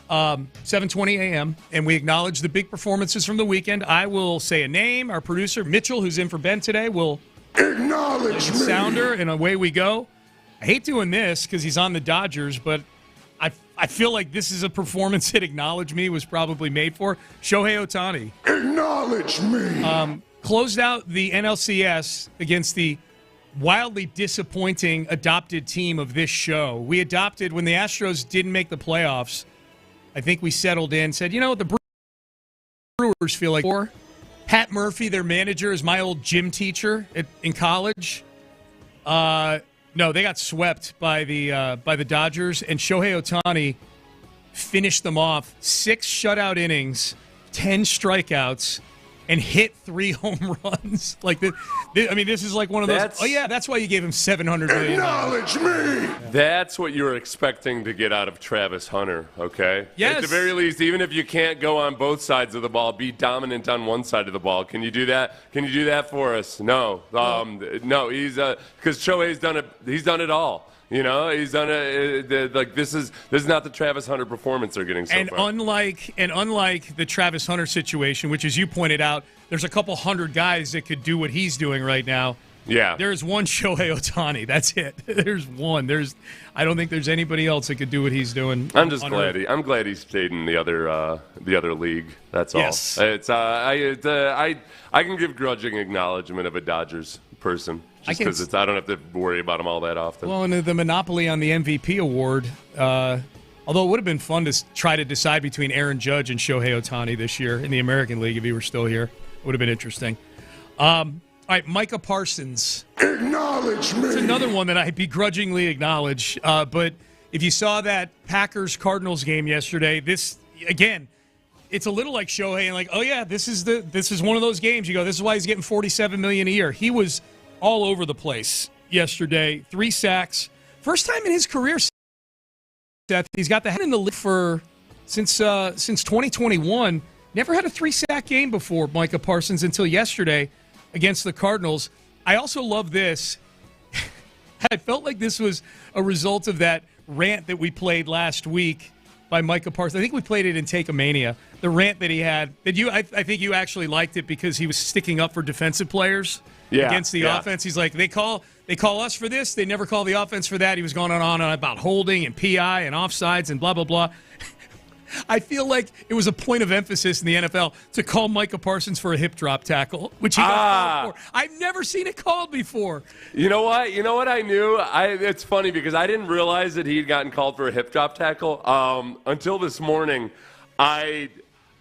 a.m. And we acknowledge the big performances from the weekend. I will say a name. Our producer, Mitchell, who's in for Ben today, will acknowledge me. Sounder, and away we go. I hate doing this because he's on the Dodgers, but I feel like this is a performance that Acknowledge Me was probably made for. Shohei Ohtani. Acknowledge me. Closed out the NLCS against the wildly disappointing adopted team of this show. We adopted when the Astros didn't make the playoffs. I think we settled in, said, you know what the Brewers feel like. Pat Murphy, their manager, is my old gym teacher in college. No, they got swept by the Dodgers, and Shohei Ohtani finished them off. 6 shutout innings, 10 strikeouts, and hit 3 home runs. This is like one of those. That's why you gave him $700 million. Acknowledge me. That's what you were expecting to get out of Travis Hunter, okay? Yes. At the very least, even if you can't go on both sides of the ball, be dominant on one side of the ball. Can you do that? Can you do that for us? No. No, he's because Shohei's done it. He's done it all. You know, he's done it. This is not the Travis Hunter performance they're getting so far. Unlike the Travis Hunter situation, which, as you pointed out, there's a couple hundred guys that could do what he's doing right now. Yeah, there's one Shohei Ohtani. That's it. There's one. I don't think there's anybody else that could do what he's doing. I'm glad he stayed in the other league. That's all. Yes. It's I can give grudging acknowledgement of a Dodgers person. Just because I don't have to worry about them all that often. Well, and the monopoly on the MVP award, although it would have been fun to try to decide between Aaron Judge and Shohei Ohtani this year in the American League if he were still here. It would have been interesting. All right, Micah Parsons. Acknowledge me. It's another one that I begrudgingly acknowledge. But if you saw that Packers-Cardinals game yesterday, this, again, it's a little like Shohei and like, oh, yeah, this is one of those games. You go, this is why he's getting $47 million a year. He was all over the place yesterday. 3 sacks. First time in his career, Seth. He's got the head in the league since 2021. Never had a 3-sack game before, Micah Parsons, until yesterday against the Cardinals. I also love this. I felt like this was a result of that rant that we played last week by Micah Parsons. I think we played it in Take-A-Mania. The rant that he had. I think you actually liked it because he was sticking up for defensive players. Against the offense. He's like, they call us for this. They never call the offense for that. He was going on about holding and PI and offsides and blah, blah, blah. I feel like it was a point of emphasis in the NFL to call Micah Parsons for a hip drop tackle, which he got called for. I've never seen it called before. You know what I knew? It's funny because I didn't realize that he had gotten called for a hip drop tackle until this morning. I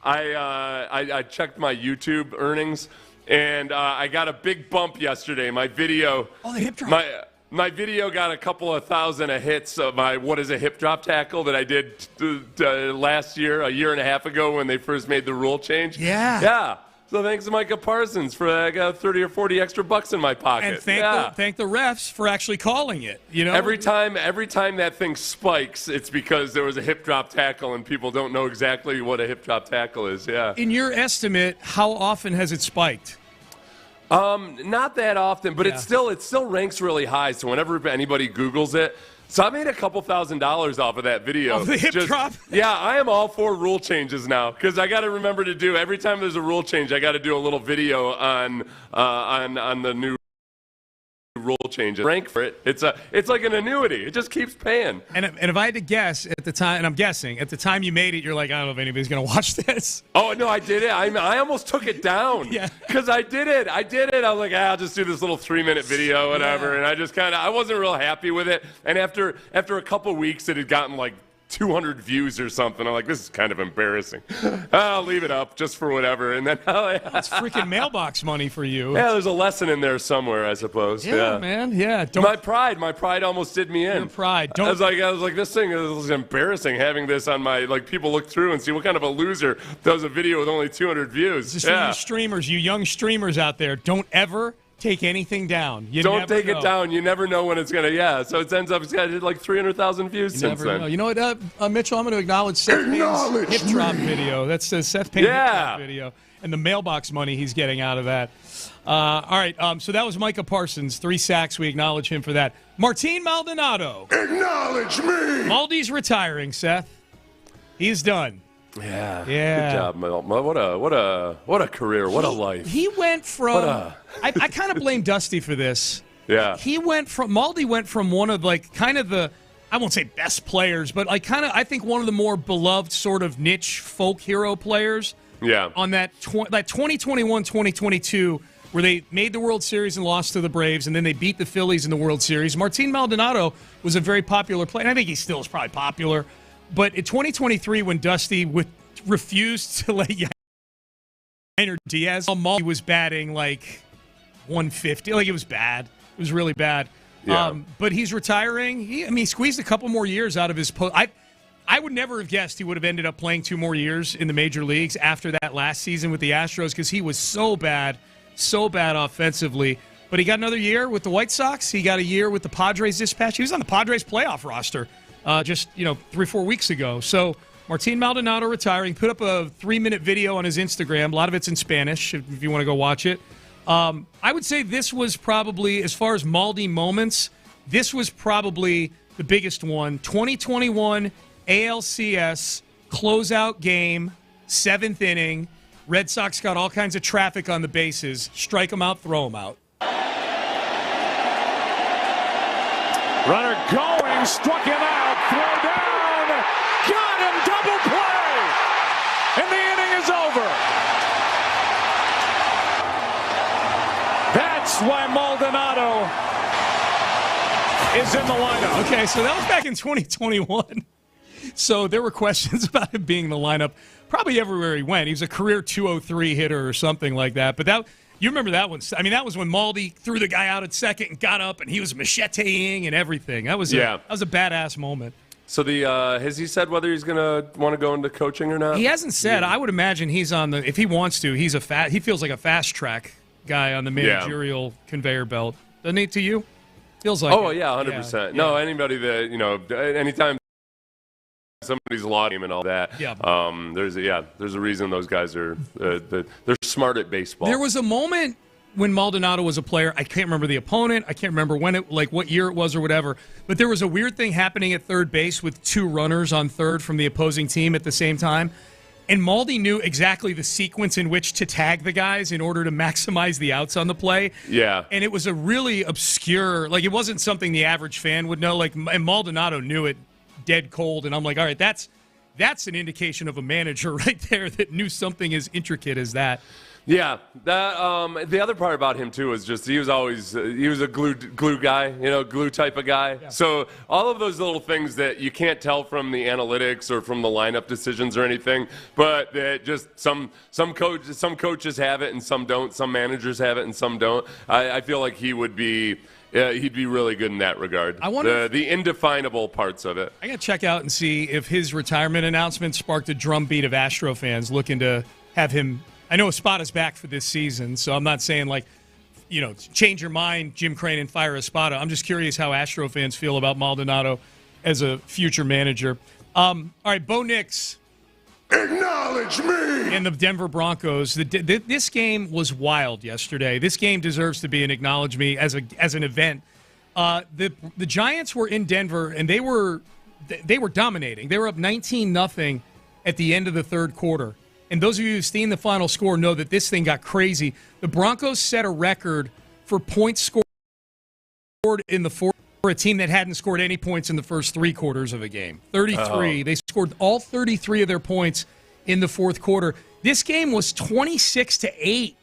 checked my YouTube earnings. And I got a big bump yesterday. My video, the hip drop. My video got a couple of thousand of hits of my what is a hip drop tackle that I did last year, a year and a half ago when they first made the rule change. Yeah. So thanks to Micah Parsons for I got 30 or 40 extra bucks in my pocket. And thank the refs for actually calling it. You know, every time that thing spikes, it's because there was a hip drop tackle and people don't know exactly what a hip drop tackle is. Yeah. In your estimate, how often has it spiked? Not that often, but it still ranks really high. So whenever anybody Googles it. So I made a couple $1,000s off of that video. Of the hip drop? Yeah, I am all for rule changes now because I got to remember to do every time there's a rule change. I got to do a little video on the new rule changes. Rank for it. It's like an annuity. It just keeps paying. And if I had to guess at the time, and I'm guessing at the time you made it, you're like, I don't know if anybody's gonna watch this. Oh no, I did it. I almost took it down. Yeah. Because I did it. I was like, I'll just do this little 3-minute video, whatever. Yeah. And I just I wasn't real happy with it. And after a couple weeks, it had gotten like 200 views or something. I'm like, this is kind of embarrassing. I'll leave it up just for whatever. And then That's freaking mailbox money for you. Yeah, there's a lesson in there somewhere, I suppose. Yeah, man. Yeah. My pride almost did me in. Your pride. I was like, this thing is embarrassing having this on my, like, people look through and see what kind of a loser does a video with only 200 views. Just you streamers, you young streamers out there, don't ever take anything down. Don't take it down. You never know when it's going to, So it ends up, it's got like 300,000 views since then. You know what, Mitchell, I'm going to acknowledge Seth Payne's hip drop video. That's the Seth Payne hip drop video and the mailbox money he's getting out of that. All right, so that was Micah Parsons, 3 sacks. We acknowledge him for that. Martin Maldonado. Acknowledge me. Maldi's retiring, Seth. He's done. Yeah. Good job, Mal. What a career. What a life. He went from I kind of blame Dusty for this. Yeah. Maldi went from one of like kind of the, I won't say best players, but like kind of I think one of the more beloved sort of niche folk hero players. Yeah. On that 2021-2022 where they made the World Series and lost to the Braves, and then they beat the Phillies in the World Series. Martin Maldonado was a very popular player, and I think he still is probably popular. But in 2023, when Dusty refused to let Yainer Diaz, Maldi was batting like 150. Like, it was bad. It was really bad. Yeah. But he's retiring. He squeezed a couple more years out of his post. I would never have guessed he would have ended up playing 2 more years in the major leagues after that last season with the Astros, because he was so bad offensively. But he got another year with the White Sox. He got a year with the Padres dispatch. He was on the Padres playoff roster just 3-4 weeks ago. So Martin Maldonado retiring. Put up a 3-minute video on his Instagram. A lot of it's in Spanish if you want to go watch it. I would say this was probably, as far as Maldi moments, this was probably the biggest one. 2021 ALCS closeout game, 7th inning. Red Sox got all kinds of traffic on the bases. Strike them out, throw them out. Runner going, struck him out, throw down, got him, double play, and the inning is over. That's why Maldonado is in the lineup. Okay, so that was back in 2021. So there were questions about him being in the lineup probably everywhere he went. He was a career 203 hitter or something like that. But you remember that one. I mean, that was when Maldi threw the guy out at second and got up, and he was macheteing and everything. That was a badass moment. So has he said whether he's going to want to go into coaching or not? He hasn't said. I would imagine he's on the, if he wants to, he feels like a fast track guy on the managerial conveyor belt. Doesn't he to you? Feels like it. Yeah, 100%. No, anybody that, anytime somebody's lauding him and all that. Yeah. There's a reason those guys are they're smart at baseball. There was a moment when Maldonado was a player. I can't remember the opponent. I can't remember what year it was or whatever. But there was a weird thing happening at third base with 2 runners on third from the opposing team at the same time. And Maldi knew exactly the sequence in which to tag the guys in order to maximize the outs on the play. Yeah. And it was a really obscure, it wasn't something the average fan would know. And Maldonado knew it dead cold, and I'm like, all right, that's an indication of a manager right there that knew something as intricate as that. Yeah, the other part about him too was just he was a glue guy, glue type of guy. Yeah. So all of those little things that you can't tell from the analytics or from the lineup decisions or anything, but that just some coaches have it and some don't. Some managers have it and some don't. I feel like he would be. Yeah, he'd be really good in that regard. I wonder the indefinable parts of it. I got to check out and see if his retirement announcement sparked a drumbeat of Astro fans looking to have him. I know Espada's back for this season, so I'm not saying change your mind, Jim Crane, and fire Espada. I'm just curious how Astro fans feel about Maldonado as a future manager. All right, Bo Nix. Acknowledge me! And the Denver Broncos. This game was wild yesterday. This game deserves to be an acknowledge me as an event. The Giants were in Denver, and they were dominating. They were up 19-0 at the end of the third quarter. And those of you who've seen the final score know that this thing got crazy. The Broncos set a record for points scored in the fourth for a team that hadn't scored any points in the first 3 quarters of a game. 33. They scored all 33 of their points in the fourth quarter. This game was 26-8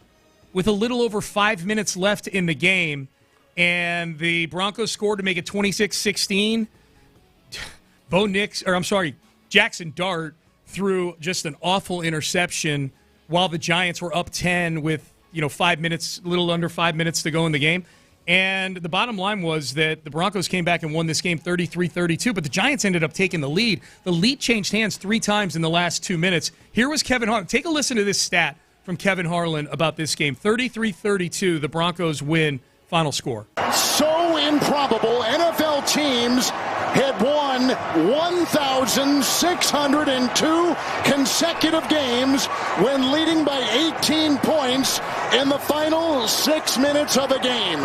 with a little over 5 minutes left in the game, and the Broncos scored to make it 26-16. Jackson Dart threw just an awful interception while the Giants were up 10 with, 5 minutes, a little under 5 minutes to go in the game. And the bottom line was that the Broncos came back and won this game 33-32, but the Giants ended up taking the lead. The lead changed hands 3 times in the last 2 minutes. Here was Kevin Harlan. Take a listen to this stat from Kevin Harlan about this game. 33-32, the Broncos win. Final score. So improbable. NFL teams had won 1,602 consecutive games when leading by 18 points in the final 6 minutes of the game.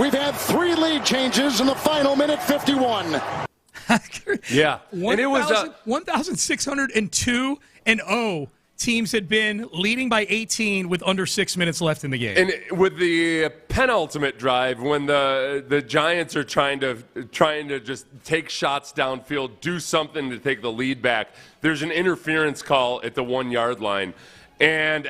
We've had 3 lead changes in the final minute 51. Yeah. And it was 1,602-0 teams had been leading by 18 with under 6 minutes left in the game. And with the penultimate drive, when the Giants are trying to just take shots downfield, do something to take the lead back, there's an interference call at the 1-yard line. And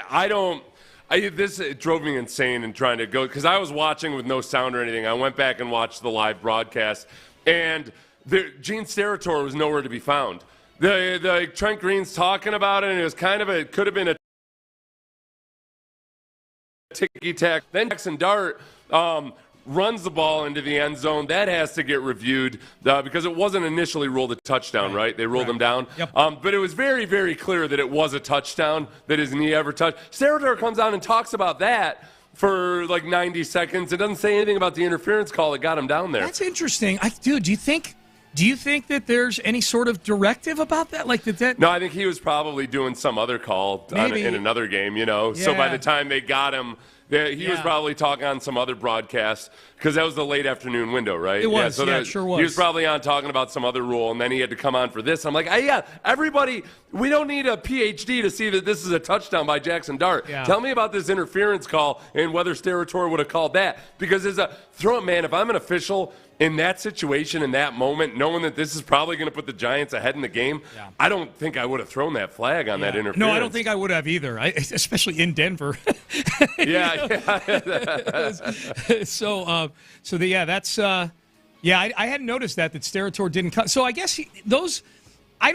it drove me insane in trying to go, because I was watching with no sound or anything. I went back and watched the live broadcast, and Gene Steratore was nowhere to be found. The Trent Green's talking about it, and it was it could have been a ticky-tack. Then Jackson Dart runs the ball into the end zone. That has to get reviewed because it wasn't initially ruled a touchdown, right? They ruled him down. Yep. But it was very, very clear that it was a touchdown, that his knee ever touched. Steratore comes on and talks about that for like 90 seconds. It doesn't say anything about the interference call that got him down there. That's interesting. Do you think that there's any sort of directive about that? No, I think he was probably doing some other call in another game, Yeah. So by the time they got him, he was probably talking on some other broadcast, because that was the late afternoon window, right? It was, it sure was. He was probably on talking about some other rule, and then he had to come on for this. I'm like, everybody, we don't need a PhD to see that this is a touchdown by Jackson Dart. Yeah. Tell me about this interference call and whether Steratore would have called that. Because if I'm an official in that situation, in that moment, knowing that this is probably going to put the Giants ahead in the game, I don't think I would have thrown that flag on that interference. No, I don't think I would have either, especially in Denver. I hadn't noticed that Steratore didn't cut. So I guess I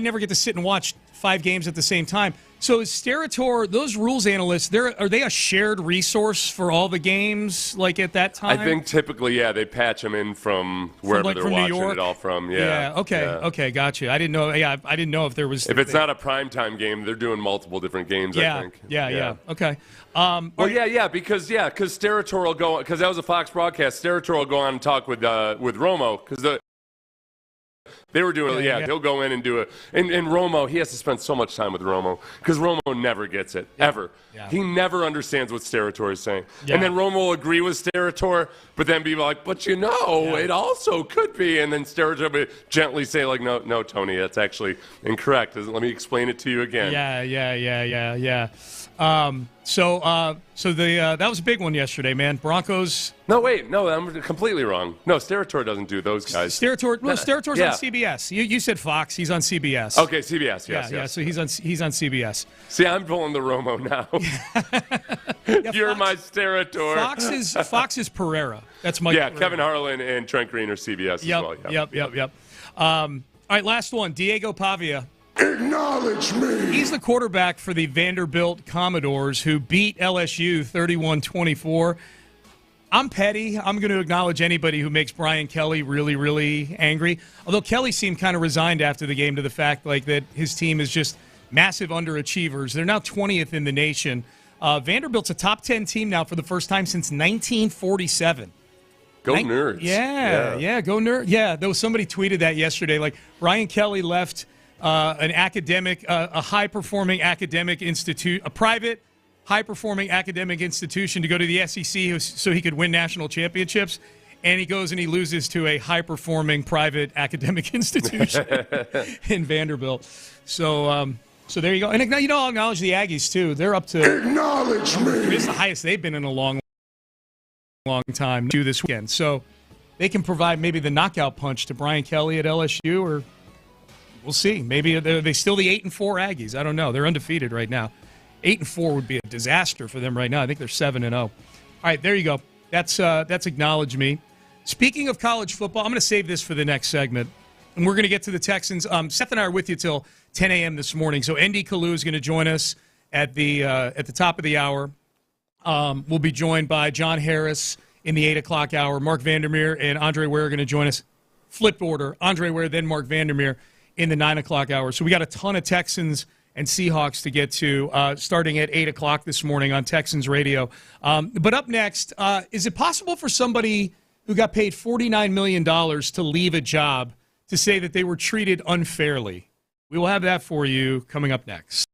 never get to sit and watch 5 games at the same time. So is Steratore, those rules analysts, are they a shared resource for all the games, at that time? I think typically, they patch them in from wherever they're watching it all from. Okay, gotcha. I didn't know. I didn't know if there was. If it's not a primetime game, they're doing multiple different games. I think. Yeah. Okay. Because Steratore will go, because that was a Fox broadcast. Steratore will go on and talk with Romo, because they were doing he'll go in and do it. And Romo, he has to spend so much time with Romo, because Romo never gets it, ever. Yeah. He never understands what Steratore is saying. Yeah. And then Romo will agree with Steratore, but then be like, it also could be. And then Steratore will gently say, no, Tony, that's actually incorrect. Let me explain it to you again. Yeah. So that was a big one yesterday, man. Broncos. No, I'm completely wrong. No, Steratore doesn't do those guys. Staratore's on CBS. You said Fox. He's on CBS. Okay, CBS. Yes. Yeah. So he's on CBS. See, I'm pulling the Romo now. You're my Steratore. Fox is Pereira. That's Mike. Yeah, Pereira. Kevin Harlan and Trent Green are CBS as well. Yep. All right, last one. Diego Pavia. Acknowledge me. He's the quarterback for the Vanderbilt Commodores, who beat LSU 31-24. I'm petty. I'm going to acknowledge anybody who makes Brian Kelly really, really angry. Although Kelly seemed kind of resigned after the game to the fact that his team is just massive underachievers. They're now 20th in the nation. Vanderbilt's a top 10 team now for the first time since 1947. Go Nerds. Yeah, go Nerds. Yeah, there was somebody tweeted that yesterday. Brian Kelly left an academic, a high-performing academic institute, a private high-performing academic institution to go to the SEC so he could win national championships, and he goes and he loses to a high-performing private academic institution in Vanderbilt. So there you go. And I'll acknowledge the Aggies, too. They're up to... Acknowledge me. It's the highest they've been in a long time this weekend. So they can provide maybe the knockout punch to Brian Kelly at LSU, or... We'll see. Maybe are they still the 8-4 Aggies? I don't know. They're undefeated right now. 8-4 would be a disaster for them right now. I think they're 7-0. All right, there you go. That's acknowledge me. Speaking of college football, I'm going to save this for the next segment, and we're going to get to the Texans. Seth and I are with you till 10 a.m. this morning, so Andy Kalu is going to join us at the top of the hour. We'll be joined by John Harris in the 8 o'clock hour. Mark Vandermeer and Andre Ware are going to join us. Flipped order. Andre Ware, then Mark Vandermeer in the 9 o'clock hour. So we got a ton of Texans and Seahawks to get to starting at 8 o'clock this morning on Texans Radio. But up next, is it possible for somebody who got paid $49 million to leave a job to say that they were treated unfairly? We will have that for you coming up next.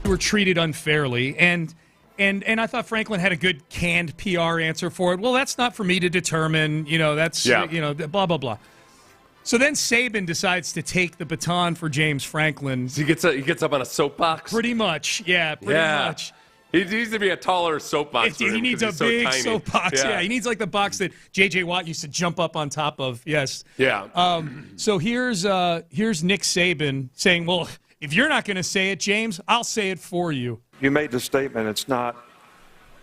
were treated unfairly. And I thought Franklin had a good canned PR answer for it. Well, that's not for me to determine. That's, blah, blah, blah. So then Saban decides to take the baton for James Franklin. So he gets up on a soapbox? Pretty much, pretty much. He needs to be a taller soapbox. He needs a big soapbox. Yeah, he needs like the box that J.J. Watt used to jump up on top of. Yes. Yeah. So here's Nick Saban saying, well, if you're not going to say it, James, I'll say it for you. You made the statement it's not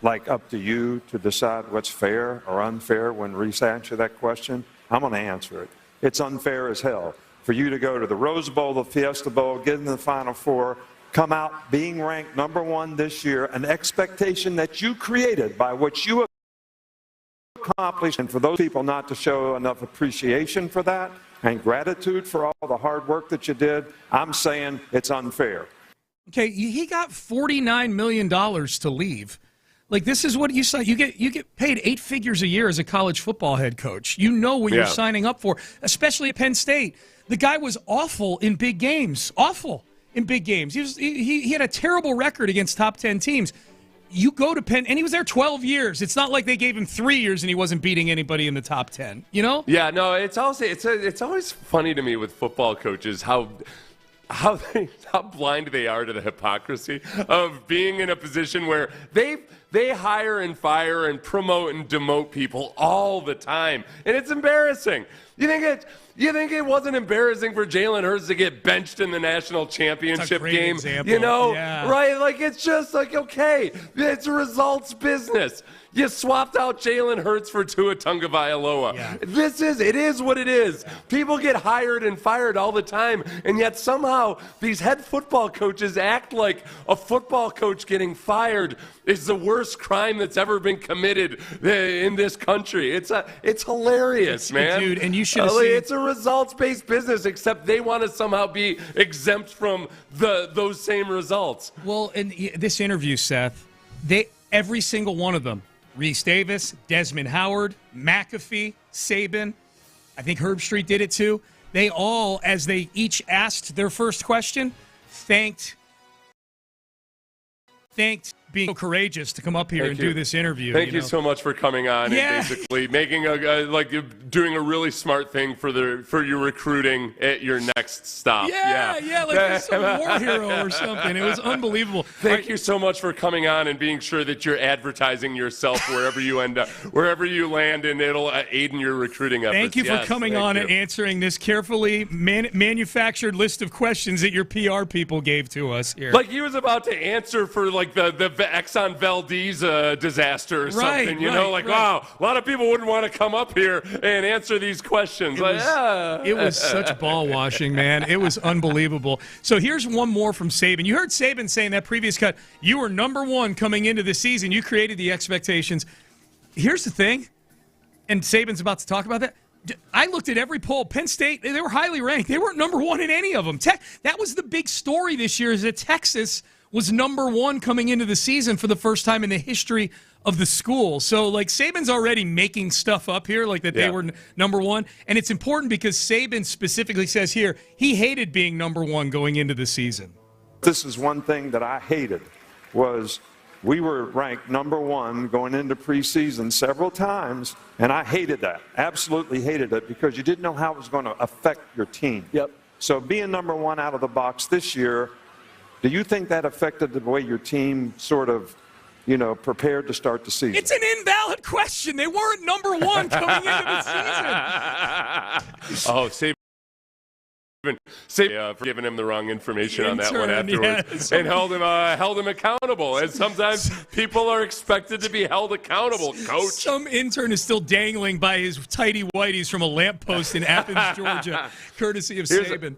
like up to you to decide what's fair or unfair when Reese answered that question. I'm going to answer it. It's unfair as hell for you to go to the Rose Bowl, the Fiesta Bowl, get in the Final Four, come out being ranked number one this year, an expectation that you created by what you accomplished, and for those people not to show enough appreciation for that and gratitude for all the hard work that you did, I'm saying it's unfair. Okay, he got $49 million to leave. Like, this is what you say. You get paid 8 figures a year as a college football head coach. You know what you're signing up for, especially at Penn State. The guy was awful in big games. Awful in big games. He had a terrible record against top 10 teams. You go to Penn, and he was there 12 years. It's not like they gave him 3 years and he wasn't beating anybody in the top 10. You know? Yeah. No. It's always funny to me with football coaches how blind they are to the hypocrisy of being in a position where they hire and fire and promote and demote people all the time, and it's embarrassing. You think it wasn't embarrassing for Jalen Hurts to get benched in the national championship game? Example. Right? Like, it's just like, okay, it's a results business. You swapped out Jalen Hurts for Tua Tagovailoa. Yeah. It is what it is. People get hired and fired all the time, and yet somehow these head football coaches act like a football coach getting fired is the worst crime that's ever been committed in this country. It's hilarious, man. Dude, and you should have seen... It's a results-based business, except they want to somehow be exempt from those same results. Well, in this interview, Seth, every single one of them, Reese Davis, Desmond Howard, McAfee, Saban, I think Herb Street did it too. They all, as they each asked their first question, thanked being so courageous to come up here and do this interview. Thank you so much for coming on and basically making doing a really smart thing for your recruiting at your next stop. Yeah, like some war hero or something. It was unbelievable. Thank you so much for coming on and being sure that you're advertising yourself wherever you end up, wherever you land, and it'll aid in your recruiting efforts. Thank you for coming on and answering this carefully manufactured list of questions that your PR people gave to us here. Like he was about to answer for like the Exxon Valdez disaster or something, wow, a lot of people wouldn't want to come up here and answer these questions. It was such ball washing, man. It was unbelievable. So here's one more from Saban. You heard Saban saying that previous cut, you were number one coming into the season. You created the expectations. Here's the thing, and Saban's about to talk about that. I looked at every poll. Penn State, they were highly ranked. They weren't number one in any of them. That was the big story this year, is that Texas was number one coming into the season for the first time in the history of the school. So, like, Saban's already making stuff up here, like that they were number one. And it's important because Saban specifically says here he hated being number one going into the season. This is one thing that I hated, was we were ranked number one going into preseason several times, and I hated that, absolutely hated it, because you didn't know how it was going to affect your team. Yep. So being number one out of the box this year, do you think that affected the way your team sort of, prepared to start the season? It's an invalid question. They weren't number one coming into the season. Oh, Saban for giving him the wrong information on that one afterwards, and held him accountable. And sometimes people are expected to be held accountable, Coach. Some intern is still dangling by his tighty whities from a lamppost in Athens, Georgia, courtzy of Saban.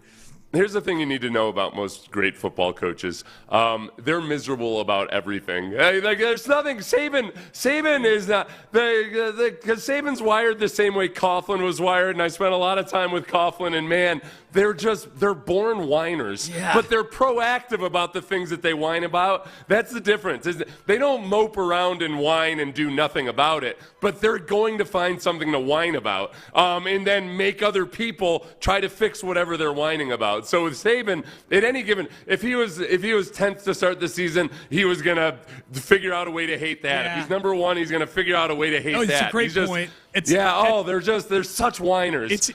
Here's the thing you need to know about most great football coaches. They're miserable about everything. Like, there's nothing. Saban is not, because Saban's wired the same way Coughlin was wired, and I spent a lot of time with Coughlin, and man, they're born whiners, but they're proactive about the things that they whine about. That's the difference. They don't mope around and whine and do nothing about it, but they're going to find something to whine about, and then make other people try to fix whatever they're whining about. about. So with Saban, at any given, if he was 10th to start the season, he was gonna figure out a way to hate that. If he's number 1, he's gonna figure out a way to hate that. It's a great point. They're such whiners.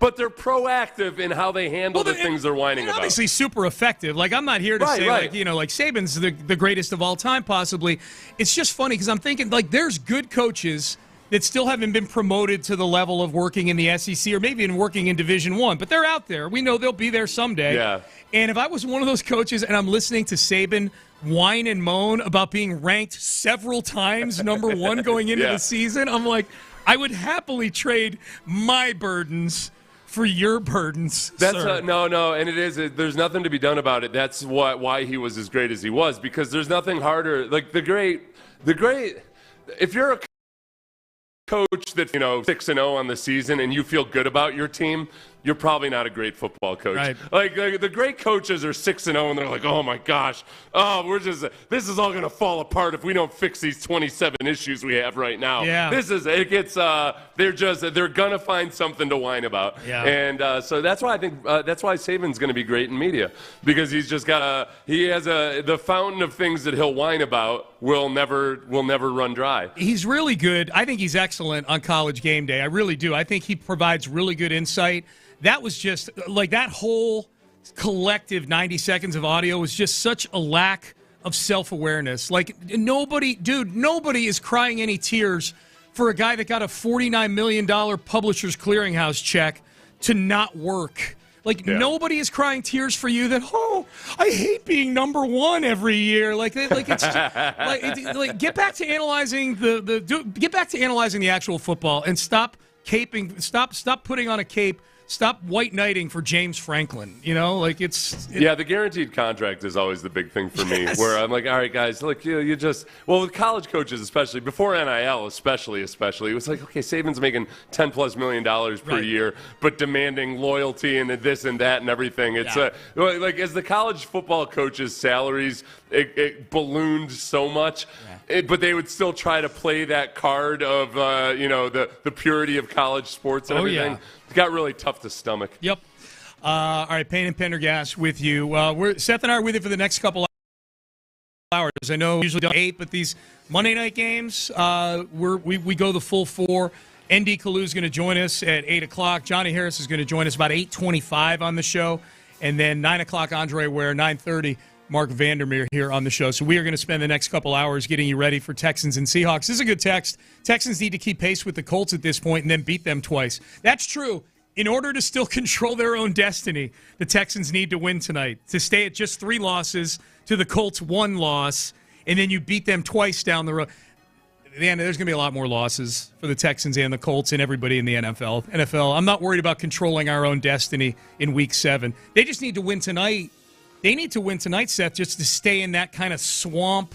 But they're proactive in how they handle the things they're whining about. Obviously, super effective. Like, I'm not here to say, like Saban's the greatest of all time, possibly. It's just funny because I'm thinking, like, there's good coaches that still haven't been promoted to the level of working in the SEC or maybe even working in Division I, but they're out there. We know they'll be there someday. Yeah. And if I was one of those coaches and I'm listening to Saban whine and moan about being ranked several times number 1 going into the season, I'm like, I would happily trade my burdens for your burdens. No, and it is. There's nothing to be done about it. That's why he was as great as he was, because there's nothing harder. Like the great. If you're a coach that's 6-0 on the season and you feel good about your team, you're probably not a great football coach. Right. Like the great coaches are 6-0 and they're like, oh my gosh, this is all going to fall apart if we don't fix these 27 issues we have right now. Yeah. They're gonna find something to whine about. Yeah. And so that's why I think that's why Saban's going to be great in media, because he's just the fountain of things that he'll whine about will never run dry. He's really good. I think he's excellent on College Game Day. I really do. I think he provides really good insight. That was just like that whole collective 90 seconds of audio was just such a lack of self-awareness. Like nobody is crying any tears for a guy that got a $49 million Publishers Clearinghouse check to not work. Like nobody is crying tears for you that, I hate being number 1 every year. Like it's just, get back to analyzing get back to analyzing the actual football and stop caping. Stop putting on a cape. Stop white knighting for James Franklin. The guaranteed contract is always the big thing for me. Where I'm like, all right, guys, look, you just with college coaches, especially before NIL, especially, it was like, okay, Saban's making $10+ million per year, but demanding loyalty and this and that and everything. It's like as the college football coaches' salaries it ballooned so much. But they would still try to play that card of the purity of college sports and everything. It got really tough to stomach. Yep. All right, Payne and Pendergast with you. Seth and I are with you for the next couple hours. I know we usually do 8, but these Monday night games, we go the full 4. ND Kalu is going to join us at 8 o'clock. Johnny Harris is going to join us about 8:25 on the show. And then 9 o'clock, Andre Ware, 9:30. Mark Vandermeer here on the show. So we are going to spend the next couple hours getting you ready for Texans and Seahawks. This is a good text. Texans need to keep pace with the Colts at this point and then beat them twice. That's true. In order to still control their own destiny, the Texans need to win tonight. To stay at just 3 losses to the Colts' 1 loss, and then you beat them twice down the road. There's going to be a lot more losses for the Texans and the Colts and everybody in the NFL. I'm not worried about controlling our own destiny in Week 7. They just need to win tonight. They need to win tonight, Seth, just to stay in that kind of swamp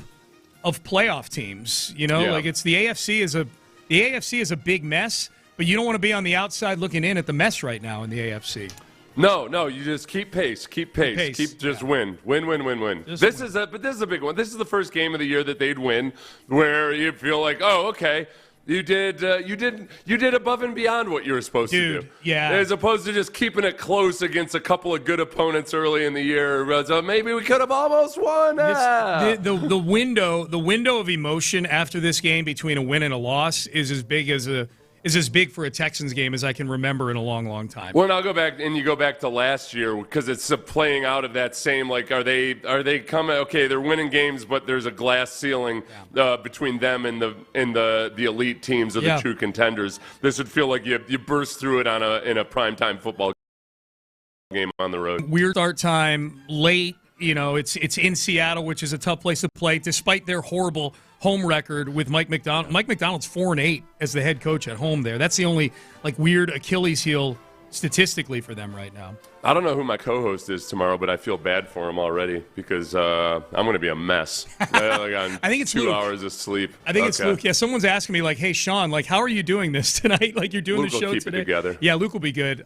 of playoff teams. It's the AFC is a big mess, but you don't want to be on the outside looking in at the mess right now in the AFC. No, you just keep pace. Win. This is a big one. This is the first game of the year that they'd win, where you feel like, oh, okay. You did above and beyond what you were supposed to do. Yeah. As opposed to just keeping it close against a couple of good opponents early in the year. So maybe we could have almost won. The window of emotion after this game between a win and a loss is as big for a Texans game as I can remember in a long, long time. Well, and I'll go back, and you go back to last year because it's a playing out of that same, like, are they coming? Okay, they're winning games, but there's a glass ceiling between them and the elite teams of the true contenders. This would feel like you burst through it in a primetime football game on the road. Weird start time, late. It's in Seattle, which is a tough place to play, despite their horrible home record with Mike Macdonald. Mike Macdonald's 4-8 as the head coach at home there. That's the only weird Achilles heel statistically for them right now. I don't know who my co-host is tomorrow, but I feel bad for him already because I'm going to be a mess. I think it's 2 Luke. hours of sleep. I think it's Luke. Yeah, someone's asking me hey, Sean, how are you doing this tonight? You're doing Luke the show will keep today. It together. Yeah, Luke will be good.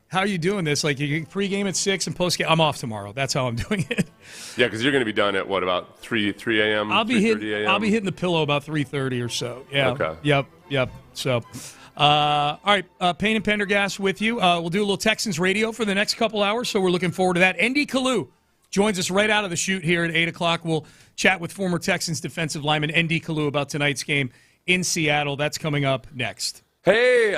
How are you doing this? You pregame at 6 and postgame. I'm off tomorrow. That's how I'm doing it. Yeah, because you're going to be done at about 3 a.m. I'll be hitting the pillow about 3:30 or so. Yeah. Okay. Yep. Yep. So, all right, Payne and Pendergast with you. We'll do a little Texans radio for the next couple hours, so we're looking forward to that. Andy Kalu joins us right out of the chute here at 8 o'clock. We'll chat with former Texans defensive lineman Andy Kalu about tonight's game in Seattle. That's coming up next. Hey,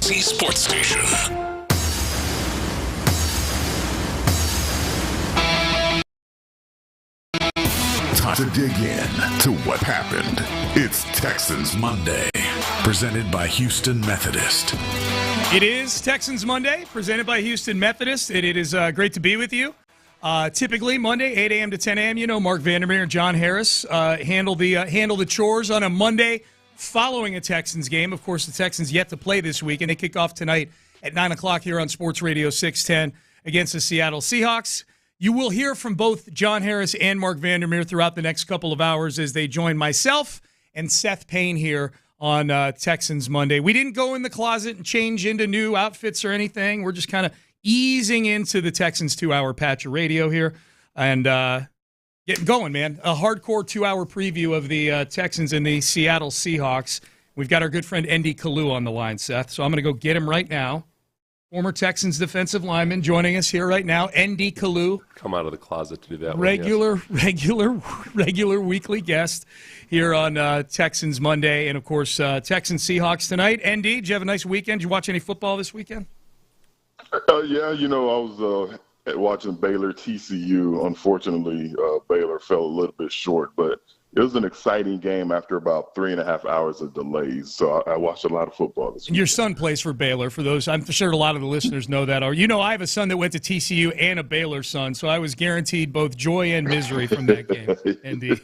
Tennessee sports station. Time to dig in to what happened. It's Texans Monday, presented by Houston Methodist. It is Texans Monday, presented by Houston Methodist, and it is great to be with you. Typically, Monday, 8 a.m. to 10 a.m., you know, Mark Vandermeer and John Harris handle the chores on a Monday following a Texans game. Of course, the Texans yet to play this week, and they kick off tonight at 9 o'clock here on Sports Radio 610 against the Seattle Seahawks. You will hear from both John Harris and Mark Vandermeer throughout the next couple of hours as they join myself and Seth Payne here on Texans Monday. We didn't go in the closet and change into new outfits or anything. We're just kind of easing into the Texans 2-hour patch of radio here and getting going, man. A hardcore 2-hour preview of the Texans and the Seattle Seahawks. We've got our good friend Andy Kalu on the line, Seth, so I'm going to go get him right now. Former Texans defensive lineman joining us here right now, Andy Kalu. Come out of the closet to do that. Regular weekly guest here on Texans Monday. And, of course, Texans Seahawks tonight. Andy, did you have a nice weekend? Did you watch any football this weekend? Yeah, you know, I was watching Baylor TCU. Unfortunately, Baylor fell a little bit short, but it was an exciting game after about 3.5 hours of delays. So I watched a lot of football this weekend. Your son plays for Baylor. For those, I'm sure a lot of the listeners know that. Or you know, I have a son that went to TCU and a Baylor son, so I was guaranteed both joy and misery from that game. Indeed.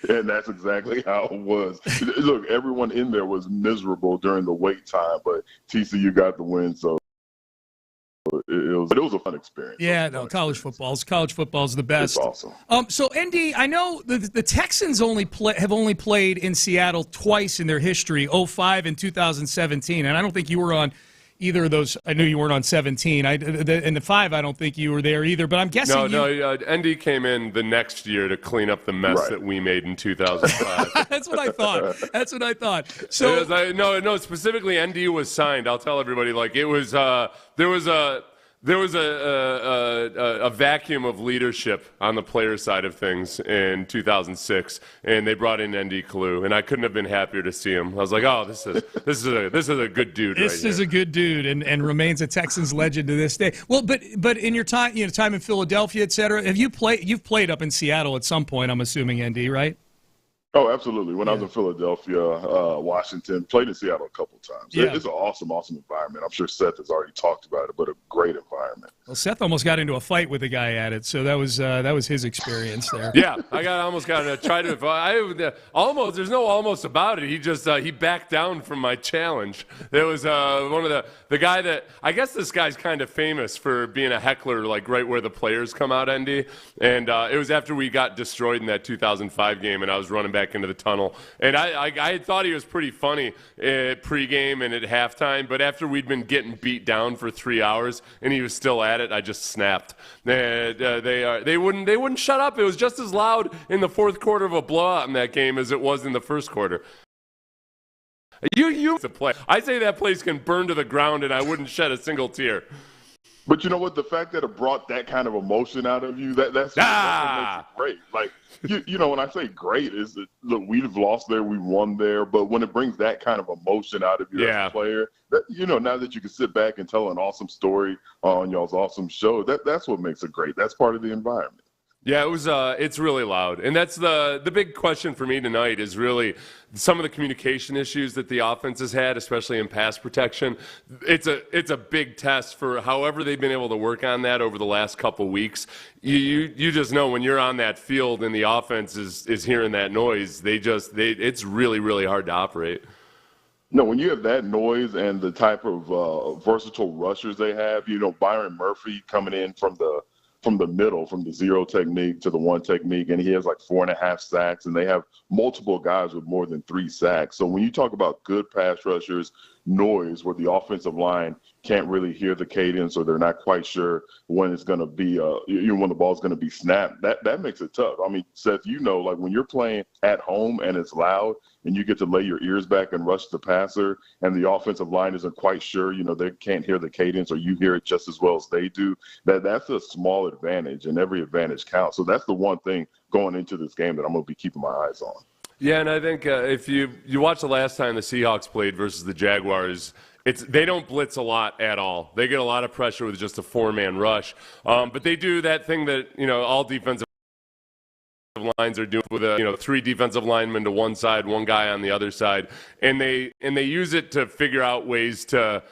And that's exactly how it was. Look, everyone in there was miserable during the wait time, but TCU got the win. So it was a fun experience. Yeah, no, college football is the best. It's awesome. So, Andy, I know the Texans have only played in Seattle twice in their history, 2005 and 2017, and I don't think you were on either of those. I knew you weren't on 17. In the 5, I don't think you were there either, but I'm guessing No, Andy came in the next year to clean up the mess that we made in 2005. That's what I thought. So no, specifically Andy was signed. I'll tell everybody, like, it was there was a vacuum of leadership on the player side of things in 2006, and they brought in Andy Kalu, and I couldn't have been happier to see him. I was like, oh, this is a good dude. This is a good dude, and remains a Texans legend to this day. Well, but in your time, time in Philadelphia, et cetera, you've played up in Seattle at some point, I'm assuming, Andy, right? Oh, absolutely. When I was in Philadelphia, Washington, played in Seattle a couple times. Yeah. It's an awesome environment. I'm sure Seth has already talked about it, but a great environment. Well, Seth almost got into a fight with a guy at it, so that was his experience there. Yeah, I almost got to try to. Almost. There's no almost about it. He just he backed down from my challenge. There was one of the guy that I guess this guy's kind of famous for being a heckler, like right where the players come out, Andy. And it was after we got destroyed in that 2005 game, and I was running back into the tunnel, and I thought he was pretty funny pregame and at halftime, but after we'd been getting beat down for 3 hours and he was still at it, I just snapped. They wouldn't shut up. It was just as loud in the fourth quarter of a blowout in that game as it was in the first quarter. You to play. I say that place can burn to the ground and I wouldn't shed a single tear. But you know what? The fact that it brought that kind of emotion out of you, that's what makes it great. Like, you know, when I say great, is that, look, we've lost there, we won there, but when it brings that kind of emotion out of you as a player, that, you know, now that you can sit back and tell an awesome story on y'all's awesome show, that's what makes it great. That's part of the environment. Yeah, it was. It's really loud, and that's the big question for me tonight is really some of the communication issues that the offense has had, especially in pass protection. It's a big test for however they've been able to work on that over the last couple weeks. You just know when you're on that field and the offense is hearing that noise, it's really, really hard to operate. No, when you have that noise and the type of versatile rushers they have, you know, Byron Murphy coming in from the middle, from the zero technique to the one technique, and he has like 4.5 sacks, and they have multiple guys with more than 3 sacks. So when you talk about good pass rushers, noise where the offensive line can't really hear the cadence or they're not quite sure when it's going to be, when the ball's going to be snapped, that makes it tough. I mean, Seth, you know, like when you're playing at home and it's loud and you get to lay your ears back and rush the passer and the offensive line isn't quite sure, you know, they can't hear the cadence or you hear it just as well as they do, that's a small advantage, and every advantage counts. So that's the one thing going into this game that I'm going to be keeping my eyes on. Yeah, and I think if you watch the last time the Seahawks played versus the Jaguars, they don't blitz a lot at all. They get a lot of pressure with just a 4-man rush. But they do that thing that, all defensive lines are doing with 3 defensive linemen to one side, one guy on the other side. And they use it to figure out ways to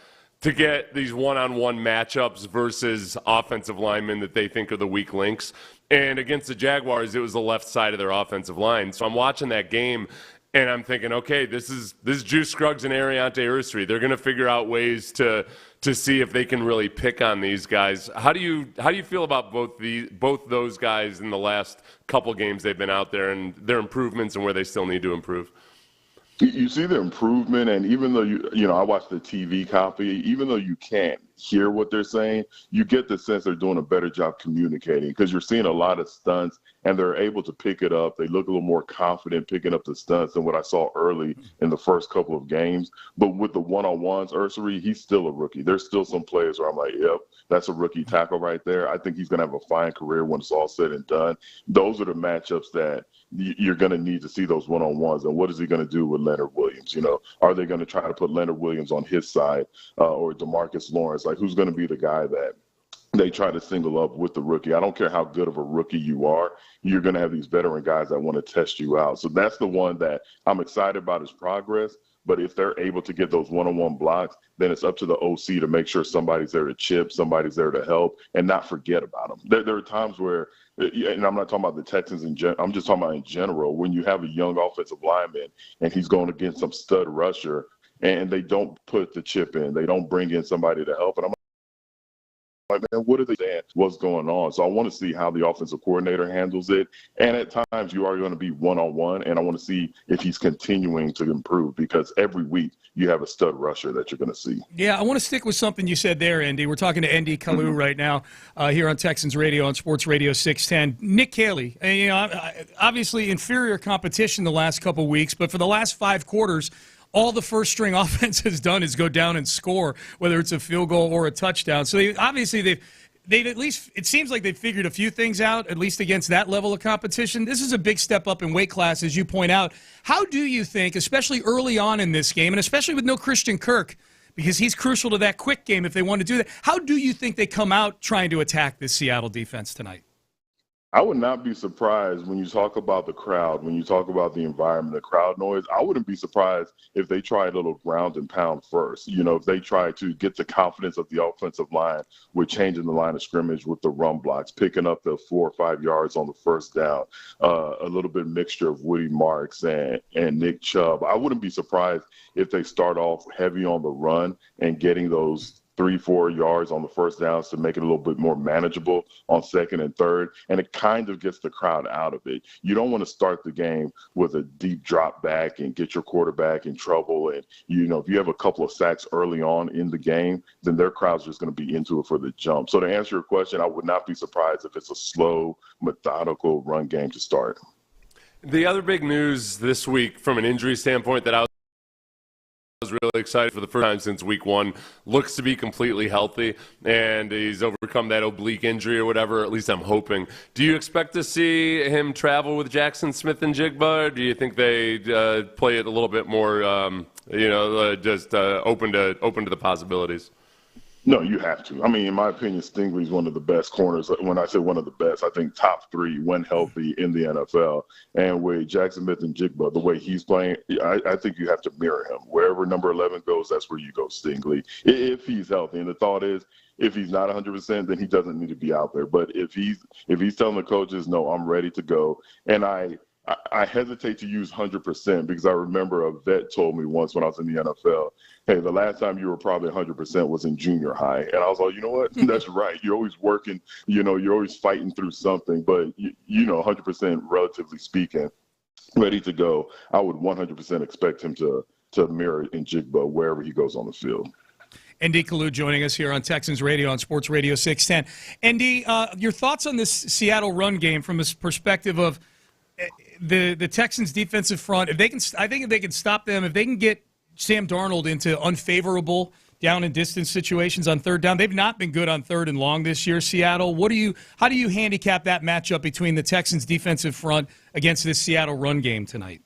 get these one-on-one matchups versus offensive linemen that they think are the weak links. And against the Jaguars, it was the left side of their offensive line. So I'm watching that game, and I'm thinking, okay, this is Juice Scruggs and Ariante Ursary. They're going to figure out ways to see if they can really pick on these guys. How do you feel about both those guys in the last couple games they've been out there and their improvements and where they still need to improve? You see the improvement, and even though I watch the TV copy, even though you can't hear what they're saying, you get the sense they're doing a better job communicating because you're seeing a lot of stunts, and they're able to pick it up. They look a little more confident picking up the stunts than what I saw early in the first couple of games. But with the one-on-ones, Ursary, he's still a rookie. There's still some players where I'm like, yep, that's a rookie tackle right there. I think he's going to have a fine career when it's all said and done. Those are the matchups that you're going to need to see, those one-on-ones. And what is he going to do with Leonard Williams? Are they going to try to put Leonard Williams on his side or DeMarcus Lawrence? Like, who's going to be the guy that they try to single up with the rookie? I don't care how good of a rookie you are. You're going to have these veteran guys that want to test you out. So that's the one that I'm excited about his progress. But if they're able to get those one-on-one blocks, then it's up to the OC to make sure somebody's there to chip, somebody's there to help, and not forget about them. There are times where, and I'm not talking about the Texans I'm just talking about in general, when you have a young offensive lineman and he's going against some stud rusher and they don't put the chip in, they don't bring in somebody to help, and I'm like, man, what are they saying? What's going on? So I want to see how the offensive coordinator handles it. And at times you are going to be one-on-one, and I want to see if he's continuing to improve because every week you have a stud rusher that you're going to see. Yeah, I want to stick with something you said there, Andy. We're talking to Andy Kalu right now here on Texans Radio on Sports Radio 610. Nick Caley, obviously inferior competition the last couple weeks, but for the last 5 quarters, all the first-string offense has done is go down and score, whether it's a field goal or a touchdown. So they've at least, it seems like they've figured a few things out, at least against that level of competition. This is a big step up in weight class, as you point out. How do you think, especially early on in this game, and especially with no Christian Kirk, because he's crucial to that quick game if they want to do that, how do you think they come out trying to attack this Seattle defense tonight? I would not be surprised when you talk about the crowd, when you talk about the environment, the crowd noise. I wouldn't be surprised if they try a little ground and pound first. If they try to get the confidence of the offensive line with changing the line of scrimmage with the run blocks, picking up the 4 or 5 yards on the first down, a little bit mixture of Woody Marks and Nick Chubb. I wouldn't be surprised if they start off heavy on the run and getting those 3-4 yards on the first downs to make it a little bit more manageable on second and third, and it kind of gets the crowd out of it. You don't want to start the game with a deep drop back and get your quarterback in trouble. And, if you have a couple of sacks early on in the game, then their crowd's just going to be into it for the jump. So to answer your question, I would not be surprised if it's a slow, methodical run game to start. The other big news this week from an injury standpoint that I was really excited for the first time since week 1. Looks to be completely healthy, and he's overcome that oblique injury or whatever, at least I'm hoping. Do you expect to see him travel with Jackson Smith and Jigba, or do you think they play it a little bit more, just open to the possibilities? No, you have to. I mean, in my opinion, Stingley's one of the best corners. When I say one of the best, I think top 3 when healthy in the NFL. And with Jackson Smith and Jigba, the way he's playing, I think you have to mirror him. Wherever number 11 goes, that's where you go, Stingley, if he's healthy. And the thought is, if he's not 100%, then he doesn't need to be out there. But if he's telling the coaches, no, I'm ready to go, and I hesitate to use 100% because I remember a vet told me once when I was in the NFL, hey, the last time you were probably 100% was in junior high. And I was like, you know what? That's right. You're always working, you're always fighting through something. But, 100% relatively speaking, ready to go, I would 100% expect him to mirror in Jigba wherever he goes on the field. Andy Kalu joining us here on Texans Radio on Sports Radio 610. Andy, your thoughts on this Seattle run game from a perspective of the Texans' defensive front? I think if they can stop them, if they can get Sam Darnold into unfavorable down and distance situations on third down, they've not been good on third and long this year. Seattle, how do you handicap that matchup between the Texans' defensive front against this Seattle run game tonight?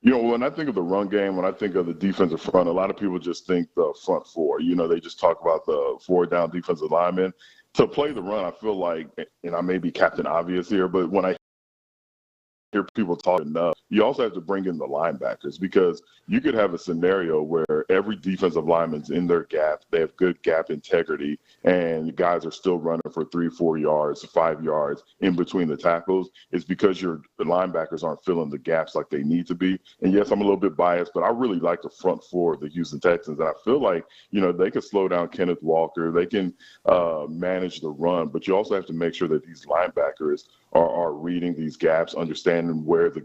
You know, when I think of the run game, when I think of the defensive front, a lot of people just think the front four. You know, they just talk about the 4-down defensive linemen. To play the run, I feel like, and I may be Captain Obvious here, but when I hear people talk enough, you also have to bring in the linebackers, because you could have a scenario where every defensive lineman's in their gap, they have good gap integrity, and guys are still running for 3-4 yards, 5 yards in between the tackles. It's because your linebackers aren't filling the gaps like they need to be. And yes, I'm a little bit biased, but I really like the front four of the Houston Texans. And I feel like, you know, they can slow down Kenneth Walker, they can manage the run, but you also have to make sure that these linebackers are reading these gaps, understanding where the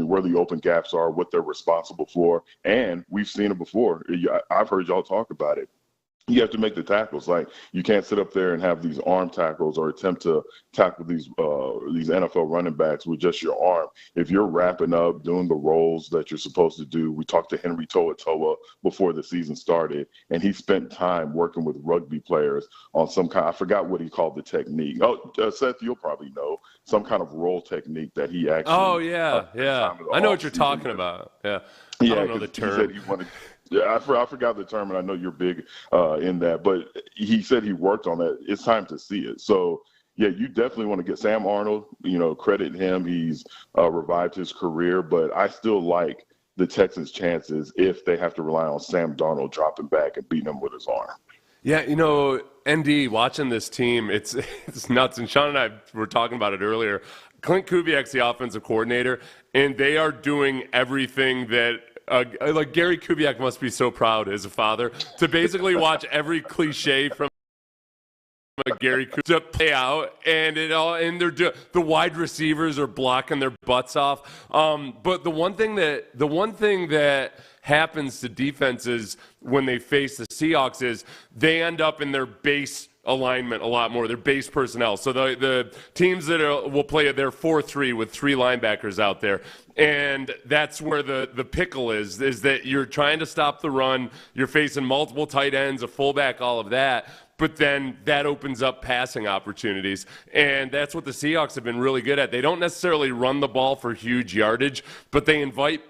where the open gaps are, what they're responsible for. And we've seen it before. I've heard y'all talk about it. You have to make the tackles. Like, you can't sit up there and have these arm tackles or attempt to tackle these NFL running backs with just your arm. If you're wrapping up, doing the rolls that you're supposed to do. We talked to Henry Toa before the season started, and he spent time working with rugby players on some kind, I forgot what he called the technique. Seth, you'll probably know, some kind of roll technique that he actually. Oh, yeah. I know what you're talking about. Yeah. I don't know the term. He said he wanted. Yeah, I forgot the term, and I know you're big in that. But he said he worked on that. It's time to see it. So, yeah, you definitely want to get Sam Arnold, you know, credit him. He's revived his career. But I still like the Texans' chances if they have to rely on Sam Darnold dropping back and beating him with his arm. Yeah, you know, ND, watching this team, it's nuts. And Sean and I were talking about it earlier. Clint Kubiak's the offensive coordinator, and they are doing everything that like Gary Kubiak must be so proud as a father to basically watch every cliche from Gary Kubiak play out, and the wide receivers are blocking their butts off. But the one thing that happens to defenses when they face the Seahawks is they end up in their base alignment a lot more, their base personnel. So the teams that will play their 4-3 with 3 linebackers out there. And that's where the pickle is that you're trying to stop the run, you're facing multiple tight ends, a fullback, all of that. But then that opens up passing opportunities. And that's what the Seahawks have been really good at. They don't necessarily run the ball for huge yardage, but they invite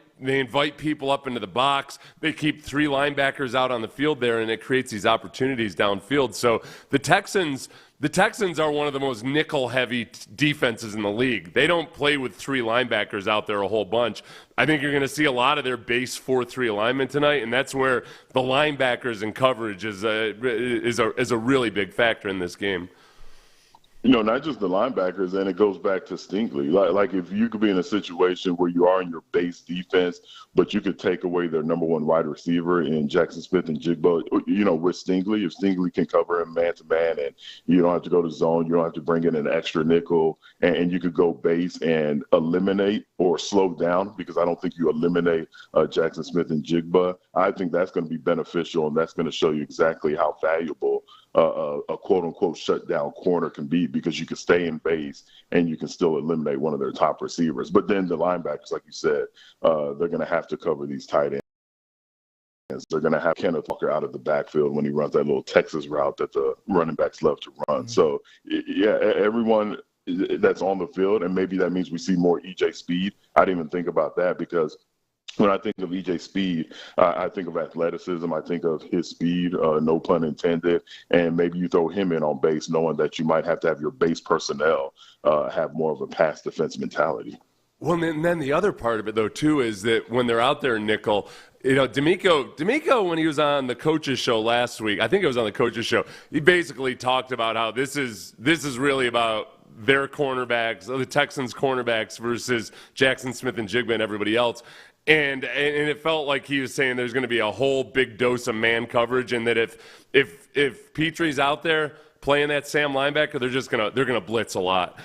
people up into the box. They keep 3 linebackers out on the field there, and it creates these opportunities downfield. So the Texans are one of the most nickel-heavy defenses in the league. They don't play with 3 linebackers out there a whole bunch. I think you're going to see a lot of their base 4-3 alignment tonight, and that's where the linebackers and coverage is a really big factor in this game. You know, not just the linebackers, and it goes back to Stingley. Like if you could be in a situation where you are in your base defense, but you could take away their number 1 wide receiver in Jackson Smith and Jigba, you know, with Stingley, if Stingley can cover him man-to-man and you don't have to go to zone, you don't have to bring in an extra nickel, and you could go base and eliminate or slow down, because I don't think you eliminate Jackson Smith and Jigba. I think that's going to be beneficial, and that's going to show you exactly how valuable a quote-unquote shutdown corner can be, because you can stay in base and you can still eliminate one of their top receivers. But then the linebackers, like you said, they're going to have to cover these tight ends. They're going to have Kenneth Walker out of the backfield when he runs that little Texas route that the running backs love to run. Mm-hmm. So, yeah, everyone that's on the field, and maybe that means we see more EJ Speed. I didn't even think about that, because when I think of EJ Speed, I think of athleticism. I think of his speed, no pun intended. And maybe you throw him in on base, knowing that you might have to have your base personnel have more of a pass defense mentality. Well, and then the other part of it, though, too, is that when they're out there in nickel, you know, D'Amico, when he was on the coaches show last week, I think it was on the coaches show, he basically talked about how this is really about their cornerbacks, the Texans cornerbacks versus Jackson Smith and Jigba and everybody else. And it felt like he was saying there's going to be a whole big dose of man coverage, and that if Petrie's out there playing that Sam linebacker, they're gonna blitz a lot.